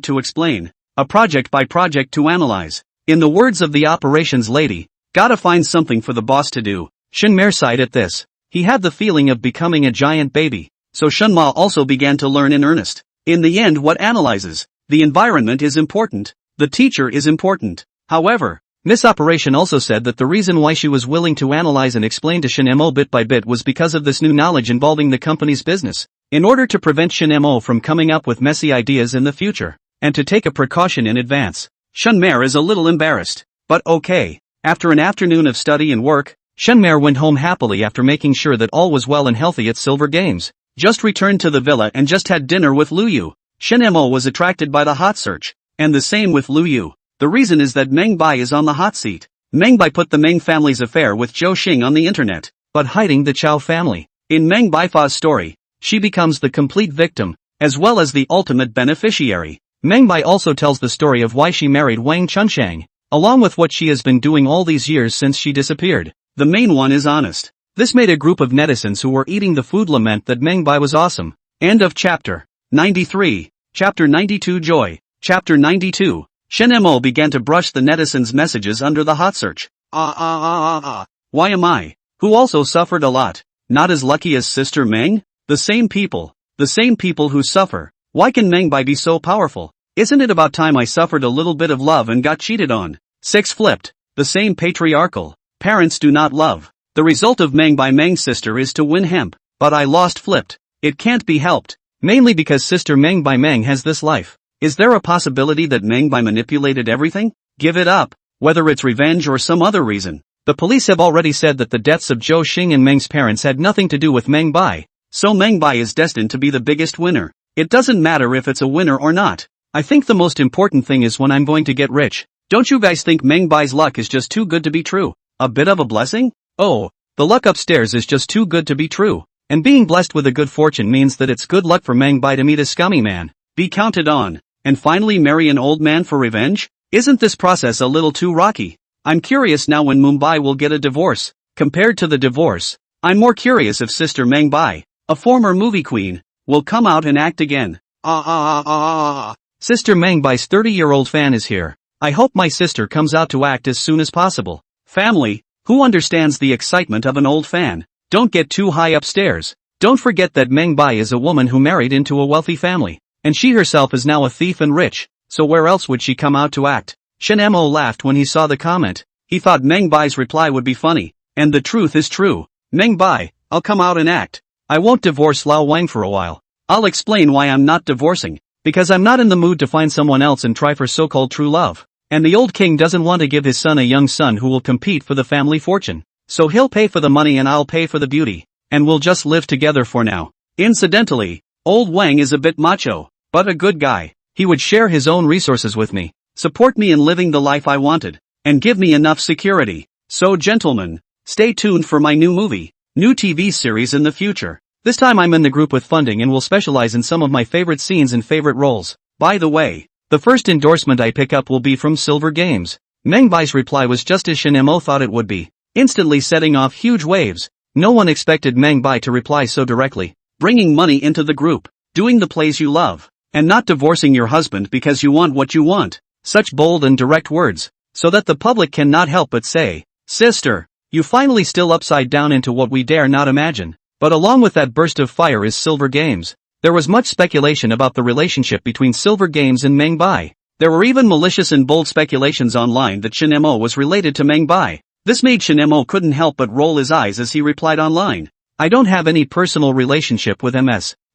to explain, a project by project to analyze. In the words of the operations lady, gotta find something for the boss to do. Shen-mer sighed at this. He had the feeling of becoming a giant baby, so Shen-ma also began to learn in earnest. In the end, what analyzes? The environment is important. The teacher is important. However, Miss Operation also said that the reason why she was willing to analyze and explain to Shin-mo bit by bit was because of this new knowledge involving the company's business, in order to prevent Shin-mo from coming up with messy ideas in the future, and to take a precaution in advance. Shunmer is a little embarrassed, but okay. After an afternoon of study and work, Shunmer went home happily after making sure that all was well and healthy at Silver Games. Just returned to the villa and just had dinner with Lu Yu. Shin-mo was attracted by the hot search, and the same with Lu Yu. The reason is that Meng Bai is on the hot seat. Meng Bai put the Meng family's affair with Zhou Xing on the internet, but hiding the Chao family. In Meng Baifa's story, she becomes the complete victim, as well as the ultimate beneficiary. Meng Bai also tells the story of why she married Wang Chunshang, along with what she has been doing all these years since she disappeared. The main one is honest. This made a group of netizens who were eating the food lament that Meng Bai was awesome. End of chapter 93. Chapter 92 Joy. Chapter 92. Shin-mo began to brush the netizens' messages under the hot search. Why am I, who also suffered a lot, not as lucky as Sister Meng? The same people who suffer. Why can Meng Bai be so powerful? Isn't it about time I suffered a little bit of love and got cheated on? 6 Flipped. The same patriarchal. Parents do not love. The result of Meng Bai Meng's sister is to win hemp, but I lost flipped. It can't be helped. Mainly because Sister Meng Bai Meng has this life. Is there a possibility that Meng Bai manipulated everything? Give it up, whether it's revenge or some other reason. The police have already said that the deaths of Zhou Xing and Meng's parents had nothing to do with Meng Bai, so Meng Bai is destined to be the biggest winner. It doesn't matter if it's a winner or not. I think the most important thing is when I'm going to get rich. Don't you guys think Meng Bai's luck is just too good to be true? A bit of a blessing? Oh, the luck upstairs is just too good to be true. And being blessed with a good fortune means that it's good luck for Meng Bai to meet a scummy man, be counted on, and finally marry an old man for revenge? Isn't this process a little too rocky? I'm curious now when Mumbai will get a divorce. Compared to the divorce, I'm more curious if Sister Meng Bai, a former movie queen, will come out and act again. Sister Meng Bai's 30-year-old fan is here. I hope my sister comes out to act as soon as possible. Family, who understands the excitement of an old fan? Don't get too high upstairs. Don't forget that Meng Bai is a woman who married into a wealthy family, and she herself is now a thief and rich, so where else would she come out to act? Shin-mo laughed when he saw the comment. He thought Meng Bai's reply would be funny, and the truth is true. Meng Bai, I'll come out and act. I won't divorce Lao Wang for a while. I'll explain why I'm not divorcing, because I'm not in the mood to find someone else and try for so-called true love. And the old king doesn't want to give his son a young son who will compete for the family fortune. So he'll pay for the money and I'll pay for the beauty, and we'll just live together for now. Incidentally, old Wang is a bit macho, but a good guy. He would share his own resources with me, support me in living the life I wanted, and give me enough security. So gentlemen, stay tuned for my new movie, new TV series in the future. This time I'm in the group with funding and will specialize in some of my favorite scenes and favorite roles. By the way, the first endorsement I pick up will be from Silver Games. Meng Bai's reply was just as Shin-mo thought it would be, instantly setting off huge waves. No one expected Meng Bai to reply so directly. Bringing money into the group, doing the plays you love, and not divorcing your husband because you want what you want. Such bold and direct words, so that the public cannot help but say, "Sister, you finally still upside down into what we dare not imagine." But along with that burst of fire is Silver Games. There was much speculation about the relationship between Silver Games and Meng Bai. There were even malicious and bold speculations online that Shin-mo was related to Meng Bai. This made Shin-mo couldn't help but roll his eyes as he replied online. I don't have any personal relationship with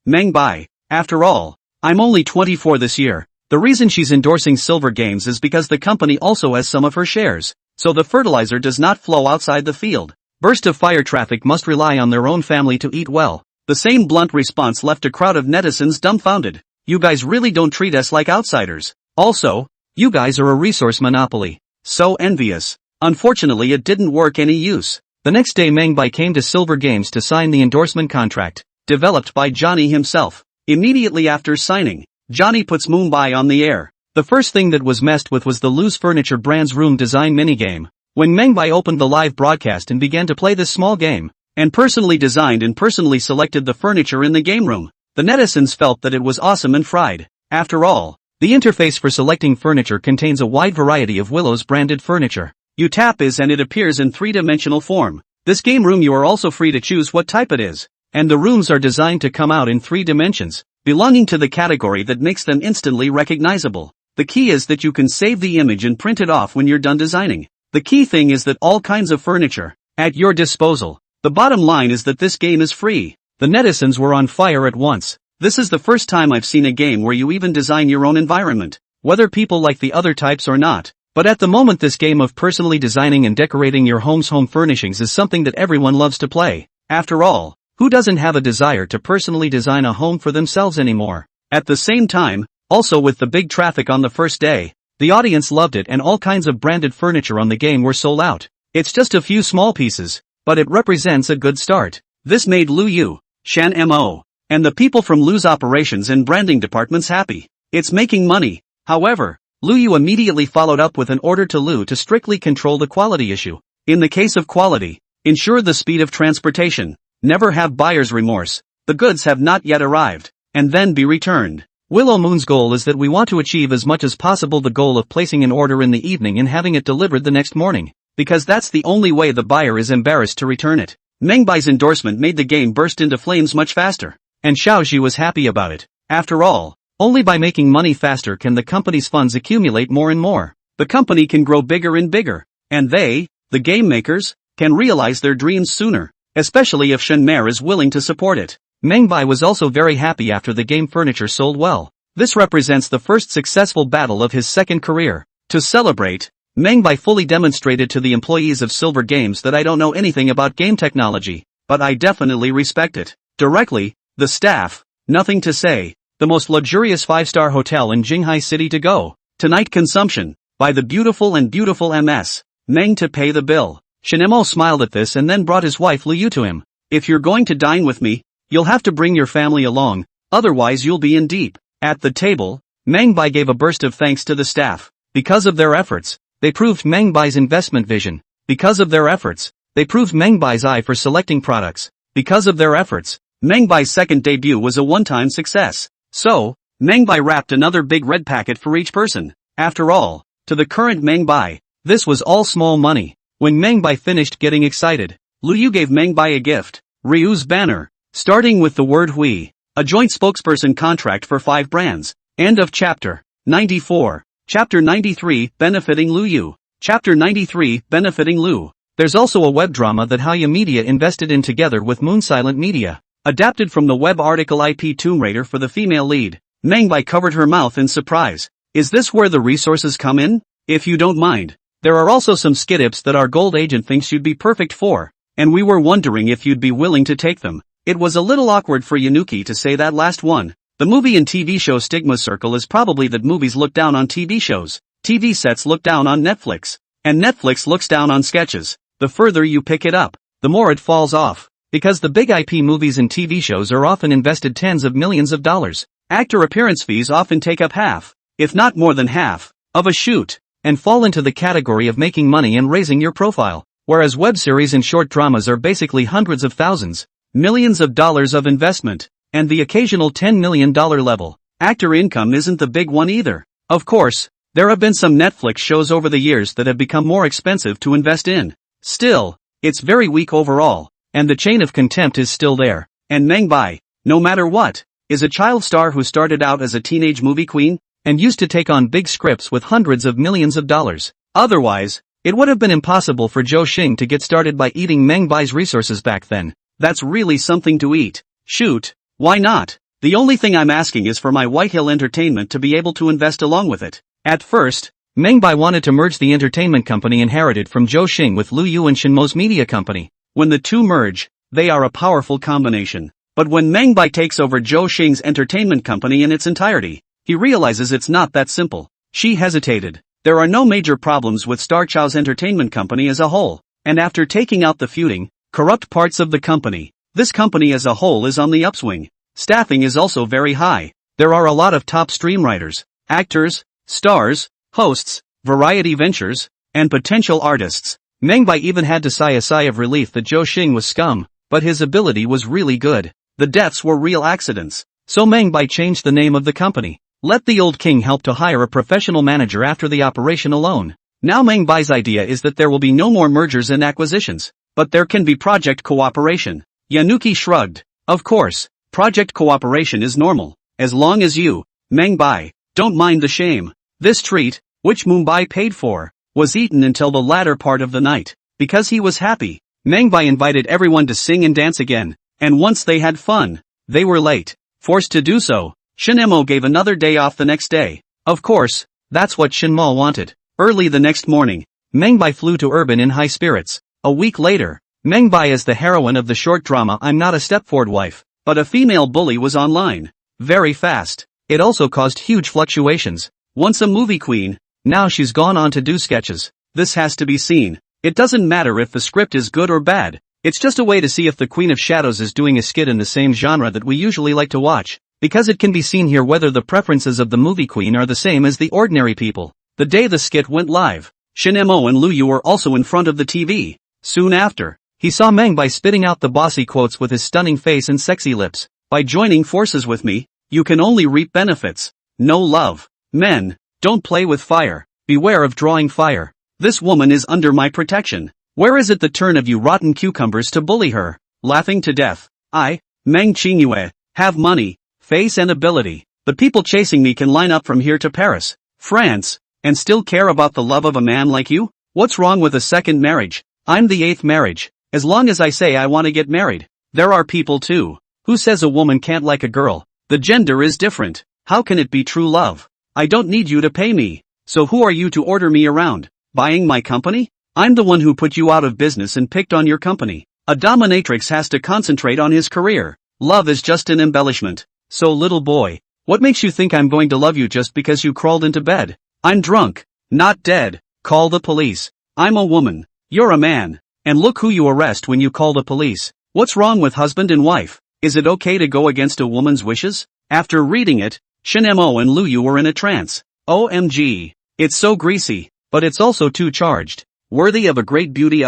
Meng Bai. After all, I'm only 24 this year. The reason she's endorsing Silver Games is because the company also has some of her shares, so the fertilizer does not flow outside the field. Burst of fire traffic must rely on their own family to eat well. The same blunt response left a crowd of netizens dumbfounded. You guys really don't treat us like outsiders. Also, you guys are a resource monopoly. So envious. Unfortunately it didn't work any use. The next day Meng Bai came to Silver Games to sign the endorsement contract, developed by Johnny himself. Immediately after signing, Johnny puts Mumbai on the air. The first thing that was messed with was the Loose Furniture brand's room design minigame. When Meng Bai opened the live broadcast and began to play this small game, and personally designed and personally selected the furniture in the game room, the netizens felt that it was awesome and fried. After all, the interface for selecting furniture contains a wide variety of Willow's branded furniture. You tap is and it appears in three-dimensional form. This game room you are also free to choose what type it is, and the rooms are designed to come out in 3 dimensions, belonging to the category that makes them instantly recognizable. The key is that you can save the image and print it off when you're done designing. The key thing is that all kinds of furniture, at your disposal. The bottom line is that this game is free. The netizens were on fire at once. This is the first time I've seen a game where you even design your own environment, whether people like the other types or not. But at the moment this game of personally designing and decorating your home's home furnishings is something that everyone loves to play. After all, who doesn't have a desire to personally design a home for themselves anymore? At the same time, also with the big traffic on the first day, the audience loved it and all kinds of branded furniture on the game were sold out. It's just a few small pieces, but it represents a good start. This made Lu Yu, Shan Mo, and the people from Lu's operations and branding departments happy. It's making money. However, Lu Yu immediately followed up with an order to Lu to strictly control the quality issue. In the case of quality, ensure the speed of transportation. Never have buyer's remorse. The goods have not yet arrived, and then be returned. Willow Moon's goal is that we want to achieve as much as possible the goal of placing an order in the evening and having it delivered the next morning, because that's the only way the buyer is embarrassed to return it. Mengbai's endorsement made the game burst into flames much faster, and Xiaoxi was happy about it. After all, only by making money faster can the company's funds accumulate more and more. The company can grow bigger and bigger, and they, the game makers, can realize their dreams sooner, especially if Shenmei is willing to support it. Mengbai was also very happy after the game furniture sold well. This represents the first successful battle of his second career. To celebrate, Mengbai fully demonstrated to the employees of Silver Games that I don't know anything about game technology, but I definitely respect it. Directly, the staff, nothing to say. The most luxurious 5-star hotel in Jinghai City to go. Tonight consumption, by the beautiful and beautiful MS. Meng to pay the bill. Shinemo smiled at this and then brought his wife Liu to him. If you're going to dine with me, you'll have to bring your family along, otherwise you'll be in deep. At the table, Mengbai gave a burst of thanks to the staff. Because of their efforts, they proved Mengbai's investment vision. Because of their efforts, they proved Mengbai's eye for selecting products. Because of their efforts, Mengbai's second debut was a one-time success. So, Mengbai wrapped another big red packet for each person. After all, to the current Mengbai, this was all small money. When Mengbai finished getting excited, Lu Yu gave Mengbai a gift, Ryu's banner, starting with the word Hui, a joint spokesperson contract for 5 brands. End of chapter 94. Chapter 93, benefiting Lu Yu. Chapter 93, benefiting Lu. There's also a web drama that Haya Media invested in together with Moonsilent Media. Adapted from the web article IP Tomb Raider for the female lead. Mengbai covered her mouth in surprise. Is this where the resources come in? If you don't mind. There are also some skitips that our gold agent thinks you'd be perfect for, and we were wondering if you'd be willing to take them. It was a little awkward for Yanuki to say that last one. The movie and TV show stigma circle is probably that movies look down on TV shows, TV sets look down on Netflix, and Netflix looks down on sketches. The further you pick it up, the more it falls off. Because the big IP movies and TV shows are often invested tens of millions of dollars. Actor appearance fees often take up half, if not more than half, of a shoot, and fall into the category of making money and raising your profile. Whereas web series and short dramas are basically hundreds of thousands, millions of dollars of investment, and the occasional $10 million level. Actor income isn't the big one either. Of course, there have been some Netflix shows over the years that have become more expensive to invest in. Still, it's very weak overall. And the chain of contempt is still there. And Mengbai, no matter what, is a child star who started out as a teenage movie queen, and used to take on big scripts with hundreds of millions of dollars. Otherwise, it would have been impossible for Zhou Xing to get started by eating Mengbai's resources back then. That's really something to eat. Shoot, why not? The only thing I'm asking is for my Whitehill Entertainment to be able to invest along with it. At first, Mengbai wanted to merge the entertainment company inherited from Zhou Xing with Lu Yu and Shinmo's media company. When the two merge, they are a powerful combination. But when Mengbai takes over Zhou Xing's entertainment company in its entirety, he realizes it's not that simple. She hesitated. There are no major problems with Star Chow's entertainment company as a whole, and after taking out the feuding, corrupt parts of the company, this company as a whole is on the upswing. Staffing is also very high. There are a lot of top stream writers, actors, stars, hosts, variety ventures, and potential artists. Mengbai even had to sigh a sigh of relief that Zhou Xing was scum, but his ability was really good. The deaths were real accidents. So Mengbai changed the name of the company. Let the old king help to hire a professional manager after the operation alone. Now Mengbai's idea is that there will be no more mergers and acquisitions, but there can be project cooperation. Yanuki shrugged. Of course, project cooperation is normal, as long as you, Mengbai, don't mind the shame. This treat, which Mumbai paid for, was eaten until the latter part of the night. Because he was happy, Mangbai invited everyone to sing and dance again, and once they had fun, they were late. Forced to do so, Shinemo gave another day off the next day. Of course, that's what Shinmo wanted. Early the next morning, Mangbai flew to Urban in high spirits. A week later, Mangbai is the heroine of the short drama I'm Not a Stepford Wife, but a female bully was online. Very fast. It also caused huge fluctuations. Once a movie queen, now she's gone on to do sketches. This has to be seen. It doesn't matter if the script is good or bad. It's just a way to see if the Queen of Shadows is doing a skit in the same genre that we usually like to watch, because it can be seen here whether the preferences of the movie queen are the same as the ordinary people. The day the skit went live, Shinemo and Luyu were also in front of the TV. Soon after, he saw Mangbai spitting out the bossy quotes with his stunning face and sexy lips. By joining forces with me, you can only reap benefits. No love. Men, don't play with fire. Beware of drawing fire. This woman is under my protection. Where is it the turn of you rotten cucumbers to bully her? Laughing to death. I, Meng Qingyue, have money, face and ability. The people chasing me can line up from here to Paris, France, and still care about the love of a man like you? What's wrong with a second marriage? I'm the 8th marriage. As long as I say I want to get married. There are people too. Who says a woman can't like a girl? The gender is different. How can it be true love? I don't need you to pay me. So who are you to order me around? Buying my company? I'm the one who put you out of business and picked on your company. A dominatrix has to concentrate on his career. Love is just an embellishment. So little boy, what makes you think I'm going to love you just because you crawled into bed? I'm drunk, not dead. Call the police. I'm a woman. You're a man. And look who you arrest when you call the police. What's wrong with husband and wife? Is it okay to go against a woman's wishes? After reading it, Shinemo and Luyu were in a trance. OMG. It's so greasy, but it's also too charged. Worthy of a great beauty.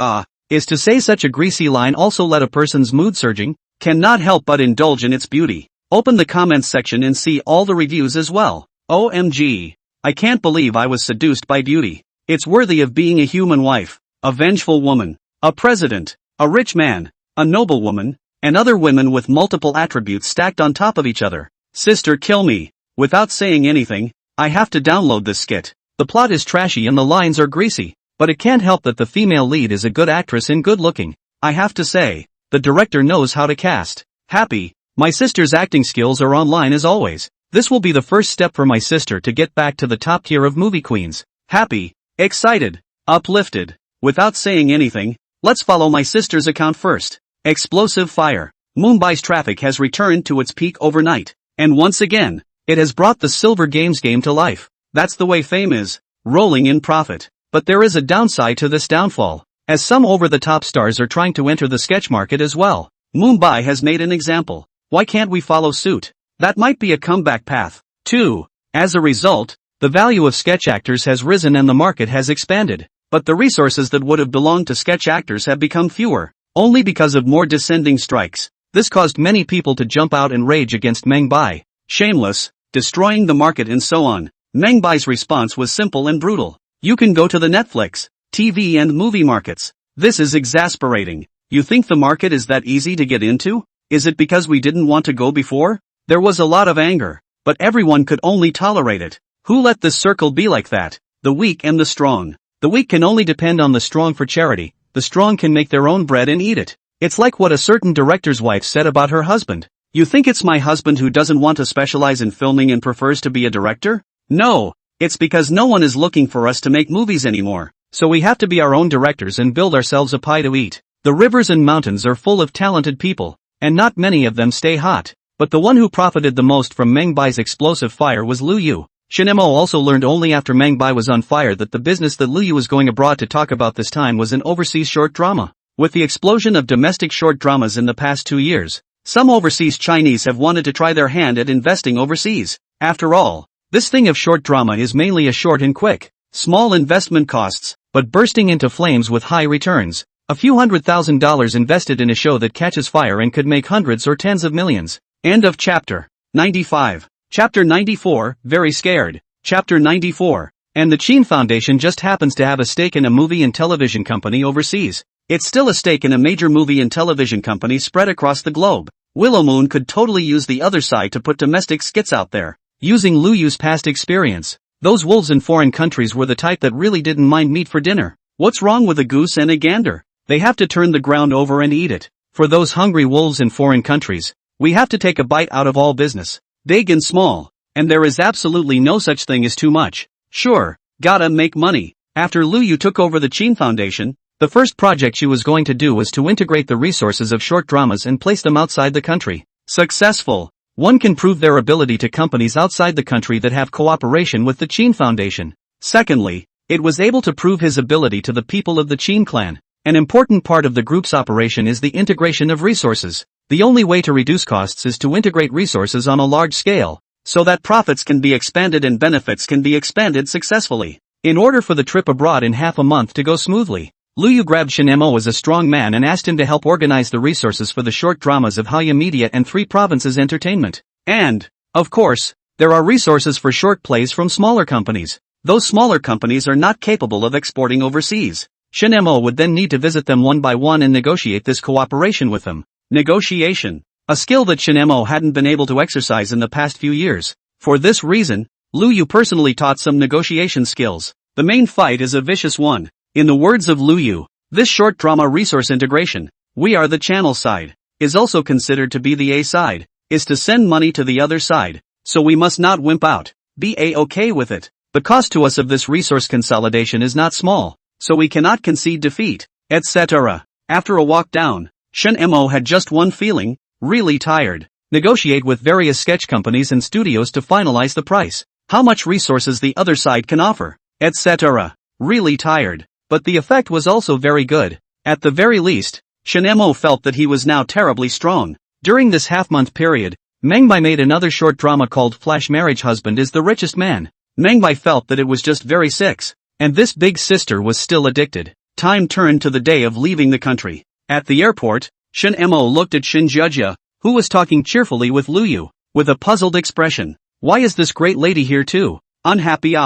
Is to say such a greasy line also let a person's mood surging? Cannot help but indulge in its beauty. Open the comments section and see all the reviews as well. OMG. I can't believe I was seduced by beauty. It's worthy of being a human wife, a vengeful woman, a president, a rich man, a noble woman, and other women with multiple attributes stacked on top of each other. Sister, kill me. Without saying anything, I have to download this skit. The plot is trashy and the lines are greasy, but it can't help that the female lead is a good actress and good looking. I have to say, the director knows how to cast. Happy. My sister's acting skills are online as always. This will be the first step for my sister to get back to the top tier of movie queens. Happy, excited, uplifted. Without saying anything, let's follow my sister's account first. Explosive fire. Mumbai's traffic has returned to its peak overnight. And once again, it has brought the Silver Games game to life. That's the way fame is, rolling in profit. But there is a downside to this downfall, as some over-the-top stars are trying to enter the sketch market as well. Mumbai has made an example. Why can't we follow suit? That might be a comeback path. 2. As a result, the value of sketch actors has risen and the market has expanded. But the resources that would have belonged to sketch actors have become fewer, only because of more descending strikes. This caused many people to jump out and rage against Mangbai. Shameless, destroying the market and so on. Mangbai's response was simple and brutal. You can go to the Netflix, TV and movie markets. This is exasperating. You think the market is that easy to get into? Is it because we didn't want to go before? There was a lot of anger, but everyone could only tolerate it. Who let this circle be like that? The weak and the strong. The weak can only depend on the strong for charity. The strong can make their own bread and eat it. It's like what a certain director's wife said about her husband. You think it's my husband who doesn't want to specialize in filming and prefers to be a director? No, it's because no one is looking for us to make movies anymore. So we have to be our own directors and build ourselves a pie to eat. The rivers and mountains are full of talented people, and not many of them stay hot. But the one who profited the most from Mangbai's explosive fire was Lu Yu. Shinemo also learned only after Mangbai was on fire that the business that Lu Yu was going abroad to talk about this time was an overseas short drama. With the explosion of domestic short dramas in the past 2 years, some overseas Chinese have wanted to try their hand at investing overseas. After all, this thing of short drama is mainly a short and quick, small investment costs, but bursting into flames with high returns. A few $100,000 invested in a show that catches fire and could make hundreds or tens of millions. End of chapter 95. Chapter 94, very scared. Chapter 94. And the Chin Foundation just happens to have a stake in a movie and television company overseas. It's still a stake in a major movie and television company spread across the globe. Willow Moon could totally use the other side to put domestic skits out there. Using Lu Yu's past experience, Those wolves in foreign countries were the type that really didn't mind meat for dinner. What's wrong with a goose and a gander? They have to turn the ground over and eat it. For those hungry wolves in foreign countries, we have to take a bite out of all business, big and small, and there is absolutely no such thing as too much. Sure, gotta make money. After Lu Yu took over the Qin Foundation, the first project she was going to do was to integrate the resources of short dramas and place them outside the country. Successful. One can prove their ability to companies outside the country that have cooperation with the Qin Foundation. Secondly, it was able to prove his ability to the people of the Qin clan. An important part of the group's operation is the integration of resources. The only way to reduce costs is to integrate resources on a large scale, so that profits can be expanded and benefits can be expanded successfully. In order for the trip abroad in half a month to go smoothly, Lu Yu grabbed Shen Mo as a strong man and asked him to help organize the resources for the short dramas of Haya Media and Three Provinces Entertainment. And, of course, there are resources for short plays from smaller companies. Those smaller companies are not capable of exporting overseas. Shen Mo would then need to visit them one by one and negotiate this cooperation with them. Negotiation. A skill that Shen Mo hadn't been able to exercise in the past few years. For this reason, Lu Yu personally taught some negotiation skills. The main fight is a vicious one. In the words of Lu Yu, this short drama resource integration, we are the channel side, is also considered to be the A side, is to send money to the other side, so we must not wimp out, be A-okay with it. The cost to us of this resource consolidation is not small, so we cannot concede defeat, etc. After a walk down, Shen Mo had just one feeling, really tired. Negotiate with various sketch companies and studios to finalize the price, how much resources the other side can offer, etc. Really tired. But the effect was also very good. At the very least, Shen Mo felt that he was now terribly strong. During this half-month period, Meng Bai made another short drama called Flash Marriage Husband is the Richest Man. Meng Bai felt that it was just very six, and this big sister was still addicted. Time turned to the day of leaving the country. At the airport, Shen Mo looked at Shin Jia, who was talking cheerfully with Lu Yu, with a puzzled expression. Why is this great lady here too? Unhappy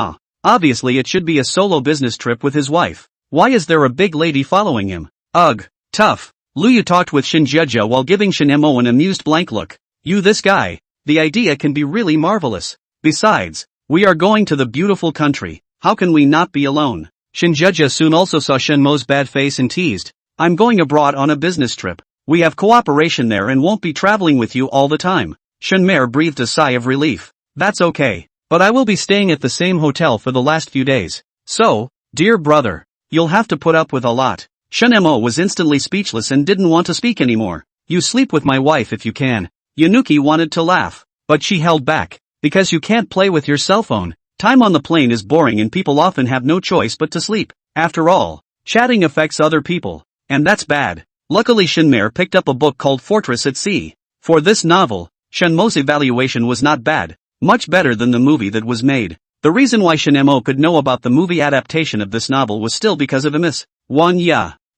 Obviously it should be a solo business trip with his wife. Why is there a big lady following him? Ugh, tough. Lu Yu talked with Shin Jia while giving Shen Mo an amused blank look. You this guy, the idea can be really marvelous. Besides, we are going to the beautiful country, how can we not be alone? Shin Jia soon also saw Shen Mo's bad face and teased. I'm going abroad on a business trip. We have cooperation there and won't be traveling with you all the time. Shen Mer breathed a sigh of relief. That's okay, but I will be staying at the same hotel for the last few days. So, dear brother, you'll have to put up with a lot. Shen Mo was instantly speechless and didn't want to speak anymore. You sleep with my wife if you can. Yunuki wanted to laugh, but she held back. Because you can't play with your cell phone. Time on the plane is boring and people often have no choice but to sleep. After all, chatting affects other people, and that's bad. Luckily Shen Mer picked up a book called Fortress at Sea. For this novel, Shen Mo's evaluation was not bad, much better than the movie that was made. The reason why Shen Mo could know about the movie adaptation of this novel was still because of MS.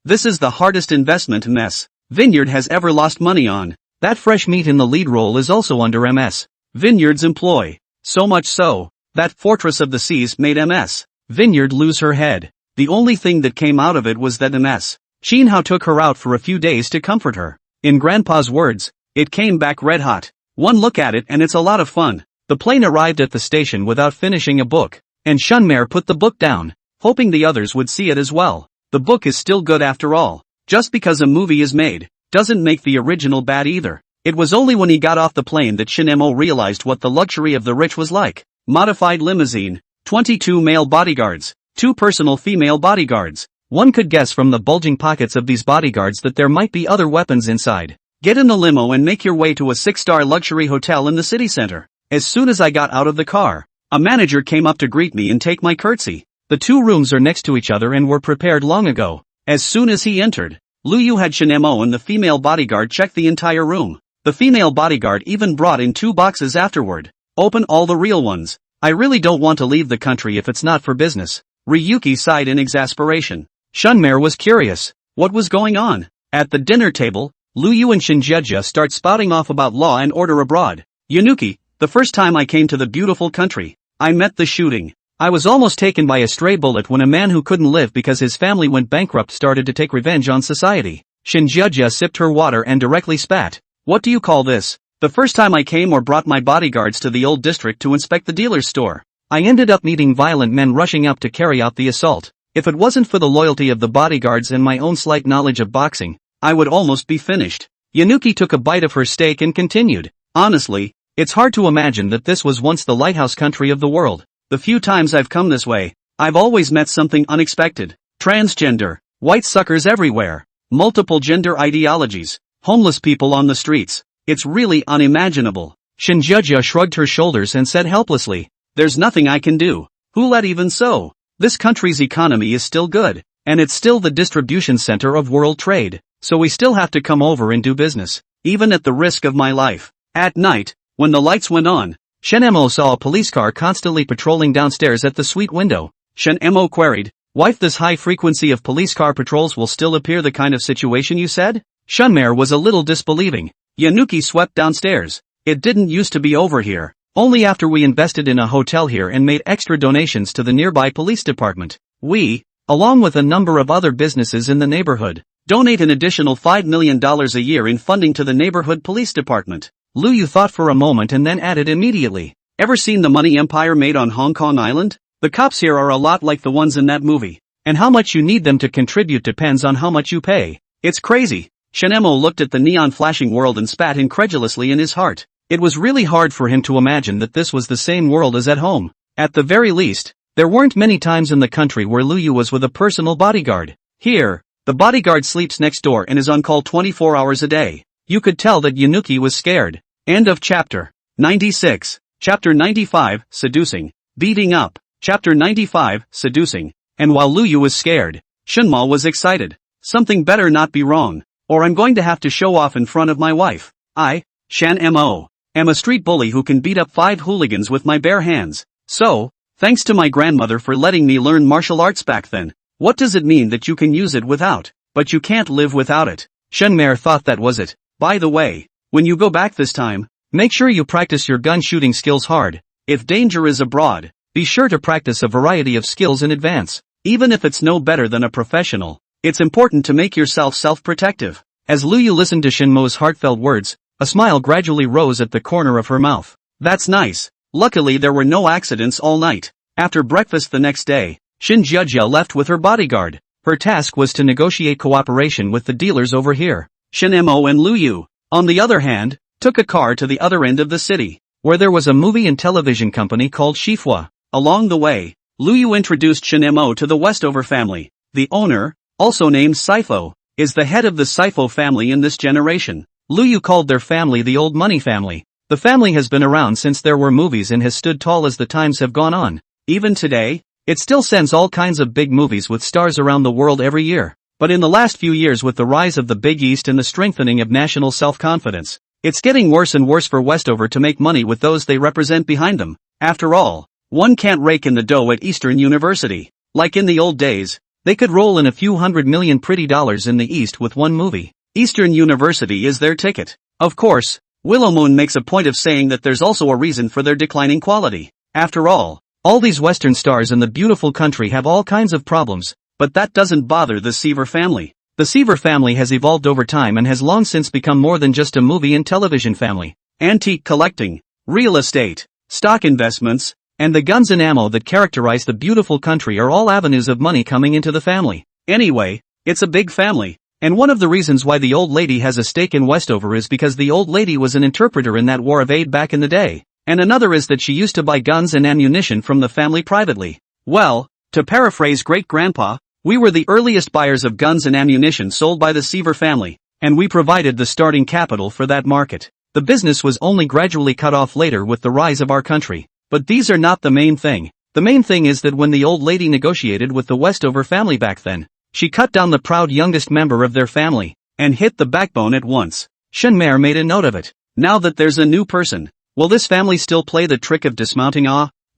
This is the hardest investment MS Vineyard has ever lost money on. That fresh meat in the lead role is also under MS Vineyard's employ. So much so, that Fortress of the Seas made MS Vineyard lose her head. The only thing that came out of it was that MS Shin Hao took her out for a few days to comfort her. In Grandpa's words, it came back red hot. One look at it and it's a lot of fun. The plane arrived at the station without finishing a book, and Shen Mer put the book down, hoping the others would see it as well. The book is still good after all. Just because a movie is made, doesn't make the original bad either. It was only when he got off the plane that Shen Mo realized what the luxury of the rich was like. Modified limousine, 22 male bodyguards, 2 personal female bodyguards. One could guess from the bulging pockets of these bodyguards that there might be other weapons inside. Get in the limo and make your way to a 6-star luxury hotel in the city center. As soon as I got out of the car, a manager came up to greet me and take my curtsy. The 2 rooms are next to each other and were prepared long ago. As soon as he entered, Lu Yu had Shen Mo and the female bodyguard check the entire room. The female bodyguard even brought in 2 boxes afterward. Open all the real ones. I really don't want to leave the country if it's not for business. Ryuki sighed in exasperation. Shen Mer was curious. What was going on? At the dinner table, Lu Yu and Shin Jia start spouting off about law and order abroad. Yunuki, the first time I came to the beautiful country, I met the shooting. I was almost taken by a stray bullet when a man who couldn't live because his family went bankrupt started to take revenge on society. Shin Jia sipped her water and directly spat. What do you call this? The first time I came or brought my bodyguards to the old district to inspect the dealer's store. I ended up meeting violent men rushing up to carry out the assault. If it wasn't for the loyalty of the bodyguards and my own slight knowledge of boxing, I would almost be finished. Yanuki took a bite of her steak and continued. Honestly, it's hard to imagine that this was once the lighthouse country of the world. The few times I've come this way, I've always met something unexpected. Transgender, white suckers everywhere, multiple gender ideologies, homeless people on the streets. It's really unimaginable. Shinjujia shrugged her shoulders and said helplessly, there's nothing I can do. Hulet even so. This country's economy is still good, and it's still the distribution center of world trade, so we still have to come over and do business, even at the risk of my life. At night, when the lights went on, Shen-Mo saw a police car constantly patrolling downstairs at the suite window. Shen-Mo queried, wife, this high frequency of police car patrols will still appear the kind of situation you said? Shunmare was a little disbelieving. Yanuki swept downstairs. It didn't used to be over here. Only after we invested in a hotel here and made extra donations to the nearby police department. We, along with a number of other businesses in the neighborhood, donate an additional $5 million a year in funding to the neighborhood police department. Lu Yu thought for a moment and then added immediately. Ever seen the money empire made on Hong Kong Island? The cops here are a lot like the ones in that movie. And how much you need them to contribute depends on how much you pay. It's crazy. Shen-Mo looked at the neon flashing world and spat incredulously in his heart. It was really hard for him to imagine that this was the same world as at home. At the very least, there weren't many times in the country where Lu Yu was with a personal bodyguard. Here, the bodyguard sleeps next door and is on call 24 hours a day. You could tell that Yanuki was scared. End of chapter 96. Chapter 95, Seducing. Beating up. Chapter 95, Seducing. And while Lu Yu was scared, Shunma was excited. Something better not be wrong, or I'm going to have to show off in front of my wife. I, Shan-Mo, am a street bully who can beat up 5 hooligans with my bare hands. So, thanks to my grandmother for letting me learn martial arts back then. What does it mean that you can use it without, but you can't live without it? Shenmare thought that was it. By the way, when you go back this time, make sure you practice your gun shooting skills hard. If danger is abroad, be sure to practice a variety of skills in advance. Even if it's no better than a professional, it's important to make yourself self-protective. As Lu Yu listened to Shinmo's heartfelt words, a smile gradually rose at the corner of her mouth. That's nice. Luckily there were no accidents all night. After breakfast the next day, Shin Jiajia left with her bodyguard. Her task was to negotiate cooperation with the dealers over here. Shin-Mo and Lu Yu, on the other hand, took a car to the other end of the city, where there was a movie and television company called Shifua. Along the way, Lu Yu introduced Shin-Mo to the Westover family. The owner, also named Sifo, is the head of the Sifo family in this generation. Lu Yu called their family the Old Money family. The family has been around since there were movies and has stood tall as the times have gone on. Even today, it still sends all kinds of big movies with stars around the world every year. But in the last few years, with the rise of the Big East and the strengthening of national self-confidence, it's getting worse and worse for Westover to make money with those they represent behind them. After all, one can't rake in the dough at Eastern University. Like in the old days, they could roll in a few $100 million pretty dollars in the East with one movie. Eastern University is their ticket. Of course, Willowmoon makes a point of saying that there's also a reason for their declining quality. After all these Western stars in the beautiful country have all kinds of problems, but that doesn't bother the Seaver family. The Seaver family has evolved over time and has long since become more than just a movie and television family. Antique collecting, real estate, stock investments, and the guns and ammo that characterize the beautiful country are all avenues of money coming into the family. Anyway, it's a big family, and one of the reasons why the old lady has a stake in Westover is because the old lady was an interpreter in that War of Aid back in the day, and another is that she used to buy guns and ammunition from the family privately. Well, to paraphrase great-grandpa, we were the earliest buyers of guns and ammunition sold by the Seaver family, and we provided the starting capital for that market. The business was only gradually cut off later with the rise of our country. But these are not the main thing. The main thing is that when the old lady negotiated with the Westover family back then, she cut down the proud youngest member of their family, and hit the backbone at once. Shenmare made a note of it. Now that there's a new person, will this family still play the trick of dismounting?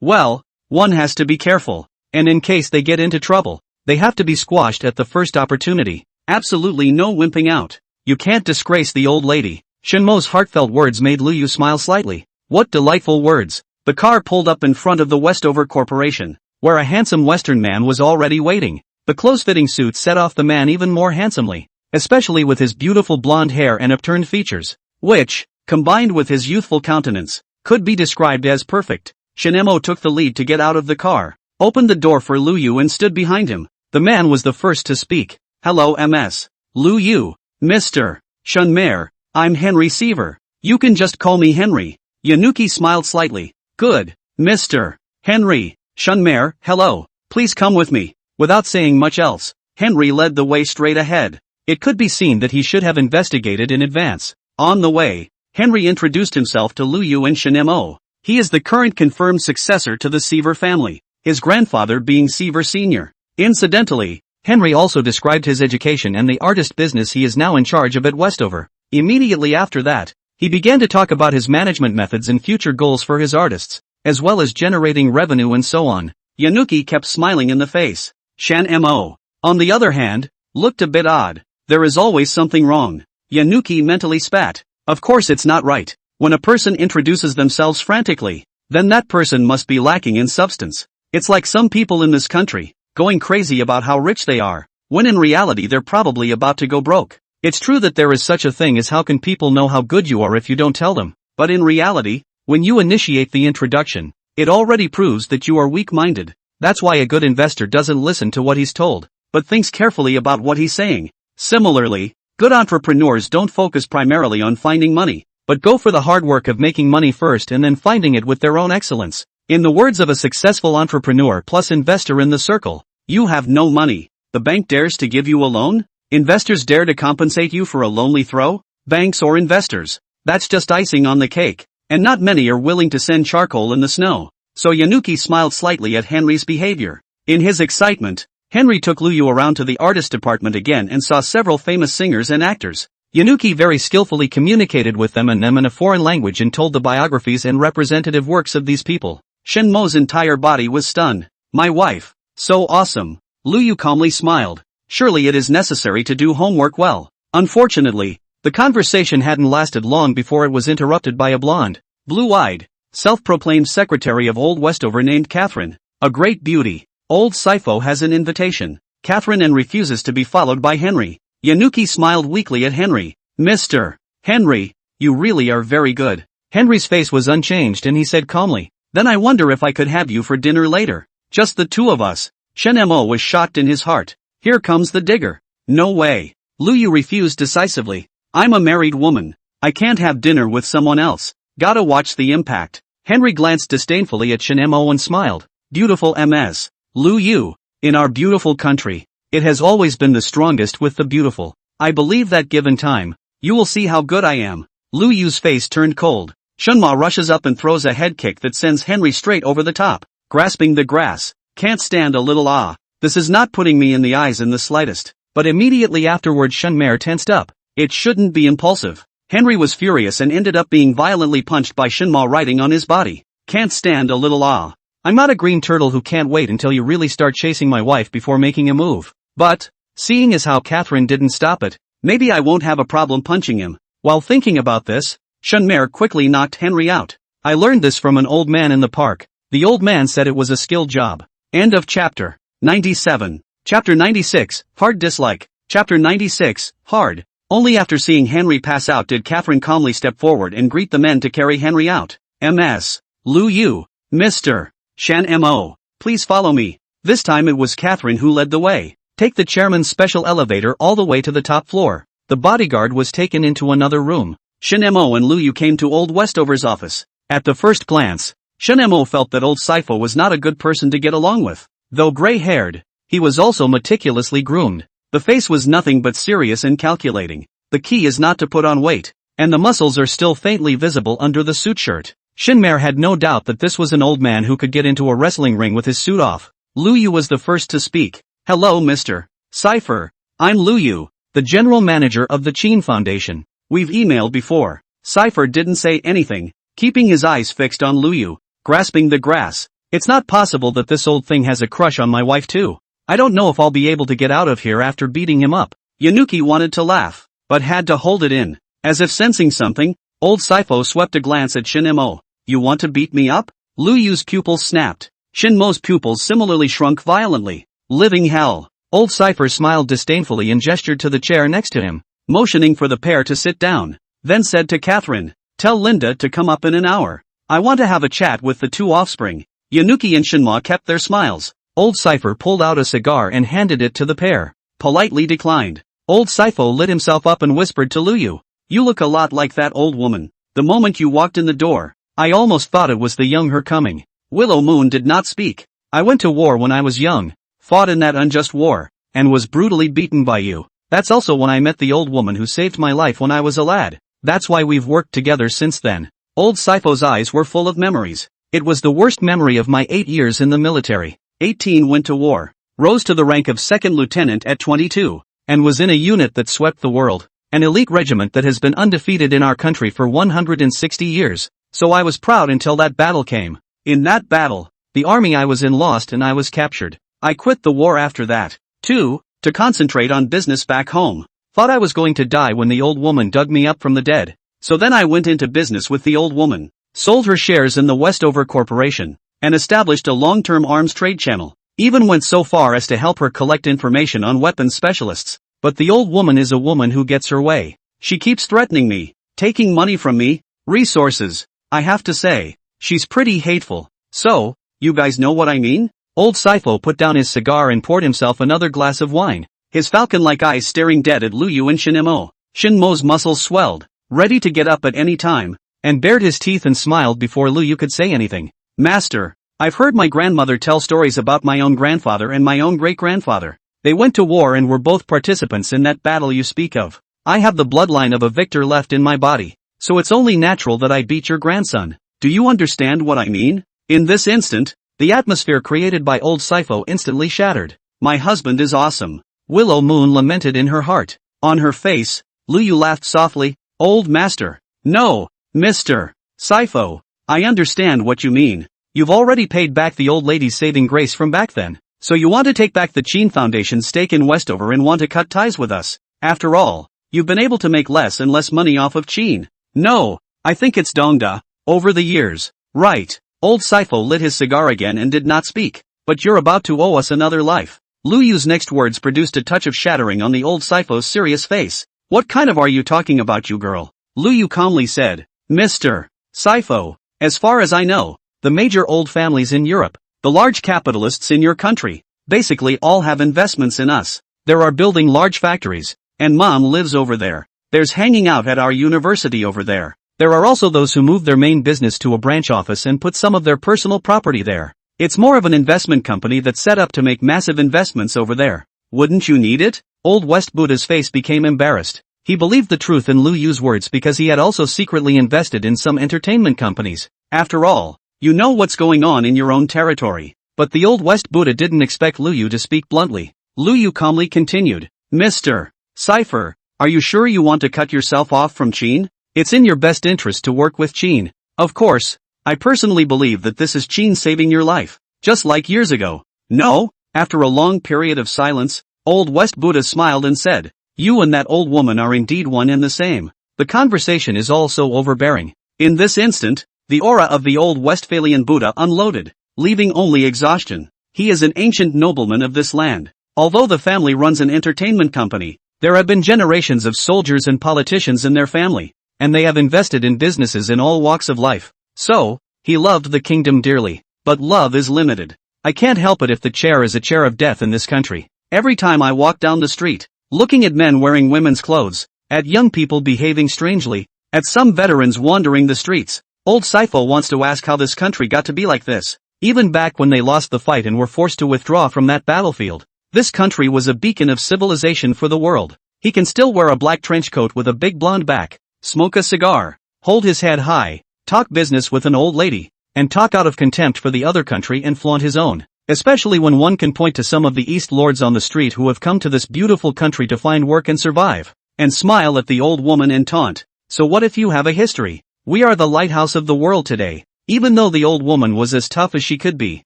Well, one has to be careful, and in case they get into trouble, they have to be squashed at the first opportunity. Absolutely no wimping out. You can't disgrace the old lady. Shenmo's heartfelt words made Lu Yu smile slightly. What delightful words. The car pulled up in front of the Westover Corporation, where a handsome Western man was already waiting. The close-fitting suit set off the man even more handsomely, especially with his beautiful blonde hair and upturned features, which, combined with his youthful countenance, could be described as perfect. Shin-mo took the lead to get out of the car, opened the door for Lu Yu and stood behind him. The man was the first to speak. Hello Ms. Lu Yu. Mr. Shunmare, I'm Henry Seaver. You can just call me Henry. Yanuki smiled slightly. Good, Mr. Henry. Shunmare, hello. Please come with me. Without saying much else, Henry led the way straight ahead. It could be seen that he should have investigated in advance. On the way, Henry introduced himself to Lu Yu and Shin-mo. He is the current confirmed successor to the Seaver family, his grandfather being Seaver Sr. Incidentally, Henry also described his education and the artist business he is now in charge of at Westover. Immediately after that, he began to talk about his management methods and future goals for his artists, as well as generating revenue and so on. Yanuki kept smiling in the face. Shin-mo, on the other hand, looked a bit odd. There is always something wrong. Yanuki mentally spat. Of course it's not right. When a person introduces themselves frantically, then that person must be lacking in substance. It's like some people in this country, going crazy about how rich they are, when in reality they're probably about to go broke. It's true that there is such a thing as how can people know how good you are if you don't tell them, but in reality, when you initiate the introduction, it already proves that you are weak-minded. That's why a good investor doesn't listen to what he's told, but thinks carefully about what he's saying. Similarly, good entrepreneurs don't focus primarily on finding money, but go for the hard work of making money first and then finding it with their own excellence. In the words of a successful entrepreneur plus investor in the circle, you have no money. The bank dares to give you a loan? Investors dare to compensate you for a lonely throw? Banks or investors? That's just icing on the cake, and not many are willing to send charcoal in the snow. So Yanuki smiled slightly at Henry's behavior. In his excitement, Henry took Lu Yu around to the artist department again and saw several famous singers and actors. Yanuki very skillfully communicated with them in a foreign language and told the biographies and representative works of these people. Shin-mo's entire body was stunned. My wife. So awesome. Lu Yu calmly smiled. Surely it is necessary to do homework well. Unfortunately, the conversation hadn't lasted long before it was interrupted by a blonde, blue-eyed, self-proclaimed secretary of Old Westover named Catherine. A great beauty. Old Sifo has an invitation. Catherine and refuses to be followed by Henry. Yanuki smiled weakly at Henry. Mr. Henry, you really are very good. Henry's face was unchanged and he said calmly, then I wonder if I could have you for dinner later. Just the two of us. Shin-mo was shocked in his heart. Here comes the digger. No way. Lu Yu refused decisively. I'm a married woman. I can't have dinner with someone else. Gotta watch the impact. Henry glanced disdainfully at Shin-mo and smiled. Beautiful Ms. Lu Yu. In our beautiful country, it has always been the strongest with the beautiful. I believe that given time, you will see how good I am. Lu Yu's face turned cold. Shunma rushes up and throws a head kick that sends Henry straight over the top, grasping the grass. Can't stand a little This is not putting me in the eyes in the slightest. But immediately afterward Shunmare tensed up. It shouldn't be impulsive. Henry was furious and ended up being violently punched by Shinma riding on his body. Can't stand a little I'm not a green turtle who can't wait until you really start chasing my wife before making a move. But, seeing as how Catherine didn't stop it, maybe I won't have a problem punching him. While thinking about this, Shunmare quickly knocked Henry out. I learned this from an old man in the park. The old man said it was a skilled job. End of chapter 97. Chapter 96, Hard Dislike. Chapter 96, Hard. Only after seeing Henry pass out did Catherine calmly step forward and greet the men to carry Henry out. Ms. Lu Yu. Mr. Shin-mo. Please follow me. This time it was Catherine who led the way. Take the chairman's special elevator all the way to the top floor. The bodyguard was taken into another room. Shin-mo and Lu Yu came to Old Westover's office. At the first glance, Shin-mo felt that old Sifo was not a good person to get along with. Though gray-haired, he was also meticulously groomed. The face was nothing but serious and calculating. The key is not to put on weight, and the muscles are still faintly visible under the suit shirt. Shinmare had no doubt that this was an old man who could get into a wrestling ring with his suit off. Lu Yu was the first to speak. Hello Mr. Cipher. I'm Lu Yu, the general manager of the Qin Foundation. We've emailed before. Cipher didn't say anything, keeping his eyes fixed on Lu Yu, grasping the grass. It's not possible that this old thing has a crush on my wife too. I don't know if I'll be able to get out of here after beating him up. Yanuki wanted to laugh, but had to hold it in. As if sensing something, old Sifo swept a glance at Shin-mo. You want to beat me up? Lu Yu's pupils snapped. Shin-mo's pupils similarly shrunk violently. Living hell. Old Cipher smiled disdainfully and gestured to the chair next to him, motioning for the pair to sit down. Then said to Catherine, tell Linda to come up in an hour. I want to have a chat with the two offspring. Yanuki and Shinma kept their smiles. Old Cypher pulled out a cigar and handed it to the pair. Politely declined. Old Sifo lit himself up and whispered to Luyu. You look a lot like that old woman. The moment you walked in the door, I almost thought it was the young her coming. Willow Moon did not speak. I went to war when I was young, fought in that unjust war, and was brutally beaten by you. That's also when I met the old woman who saved my life when I was a lad. That's why we've worked together since then. Old Sifo's eyes were full of memories. It was the worst memory of my 8 years in the military. 18 went to war, rose to the rank of second lieutenant at 22, and was in a unit that swept the world. An elite regiment that has been undefeated in our country for 160 years. So I was proud until that battle came. In that battle, the army I was in lost and I was captured. I quit the war after that, too, to concentrate on business back home. Thought I was going to die when the old woman dug me up from the dead. So then I went into business with the old woman, sold her shares in the Westover Corporation, and established a long-term arms trade channel. Even went so far as to help her collect information on weapons specialists. But the old woman is a woman who gets her way. She keeps threatening me, taking money from me, resources. I have to say, she's pretty hateful. So, you guys know what I mean? Old Sifo put down his cigar and poured himself another glass of wine, his falcon-like eyes staring dead at Luyu and Shinmo. Shinmo's muscles swelled, ready to get up at any time, and bared his teeth and smiled before Luyu could say anything. Master, I've heard my grandmother tell stories about my own grandfather and my own great-grandfather. They went to war and were both participants in that battle you speak of. I have the bloodline of a victor left in my body, so it's only natural that I beat your grandson. Do you understand what I mean? In this instant, the atmosphere created by old Sifo instantly shattered. My husband is awesome. Willow Moon lamented in her heart. On her face, Luyu laughed softly. Old master. No, Mr. Sifo. I understand what you mean. You've already paid back the old lady's saving grace from back then. So you want to take back the Chin Foundation's stake in Westover and want to cut ties with us. After all, you've been able to make less and less money off of Chin. No, I think it's Dongda. Over the years. Right. Old Sifo lit his cigar again and did not speak. But you're about to owe us another life. Luyu's next words produced a touch of shattering on the old Sifo's serious face. What kind of are you talking about, you girl? Luyu calmly said. Mr. Sifo, as far as I know, the major old families in Europe, the large capitalists in your country, basically all have investments in us. There are building large factories, and Mom lives over there. There's hanging out at our university over there. There are also those who move their main business to a branch office and put some of their personal property there. It's more of an investment company that's set up to make massive investments over there. Wouldn't you need it? Old West Buddha's face became embarrassed. He believed the truth in Luyu's words because he had also secretly invested in some entertainment companies. After all, you know what's going on in your own territory. But the old West Buddha didn't expect Luyu to speak bluntly. Luyu calmly continued. Mr. Cypher, are you sure you want to cut yourself off from Chin? It's in your best interest to work with Chin. Of course, I personally believe that this is Chin saving your life. Just like years ago. No? After a long period of silence, old West Buddha smiled and said, you and that old woman are indeed one and the same. The conversation is all so overbearing. In this instant, the aura of the old Westphalian Buddha unloaded, leaving only exhaustion. He is an ancient nobleman of this land. Although the family runs an entertainment company, there have been generations of soldiers and politicians in their family, and they have invested in businesses in all walks of life. So, he loved the kingdom dearly. But love is limited. I can't help it if the chair is a chair of death in this country. Every time I walk down the street, looking at men wearing women's clothes, at young people behaving strangely, at some veterans wandering the streets, old Sifo wants to ask how this country got to be like this. Even back when they lost the fight and were forced to withdraw from that battlefield, this country was a beacon of civilization for the world. He can still wear a black trench coat with a big blonde back, smoke a cigar, hold his head high, talk business with an old lady, and talk out of contempt for the other country and flaunt his own. Especially when one can point to some of the East Lords on the street who have come to this beautiful country to find work and survive, and smile at the old woman and taunt. So what if you have a history? We are the lighthouse of the world today. Even though the old woman was as tough as she could be,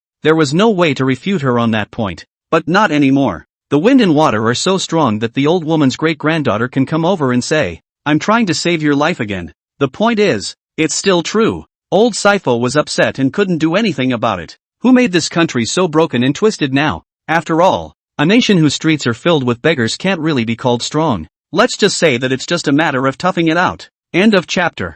there was no way to refute her on that point. But not anymore. The wind and water are so strong that the old woman's great-granddaughter can come over and say, I'm trying to save your life again. The point is, it's still true. Old Sifo was upset and couldn't do anything about it. Who made this country so broken and twisted now? After all, a nation whose streets are filled with beggars can't really be called strong. Let's just say that it's just a matter of toughing it out. End of chapter.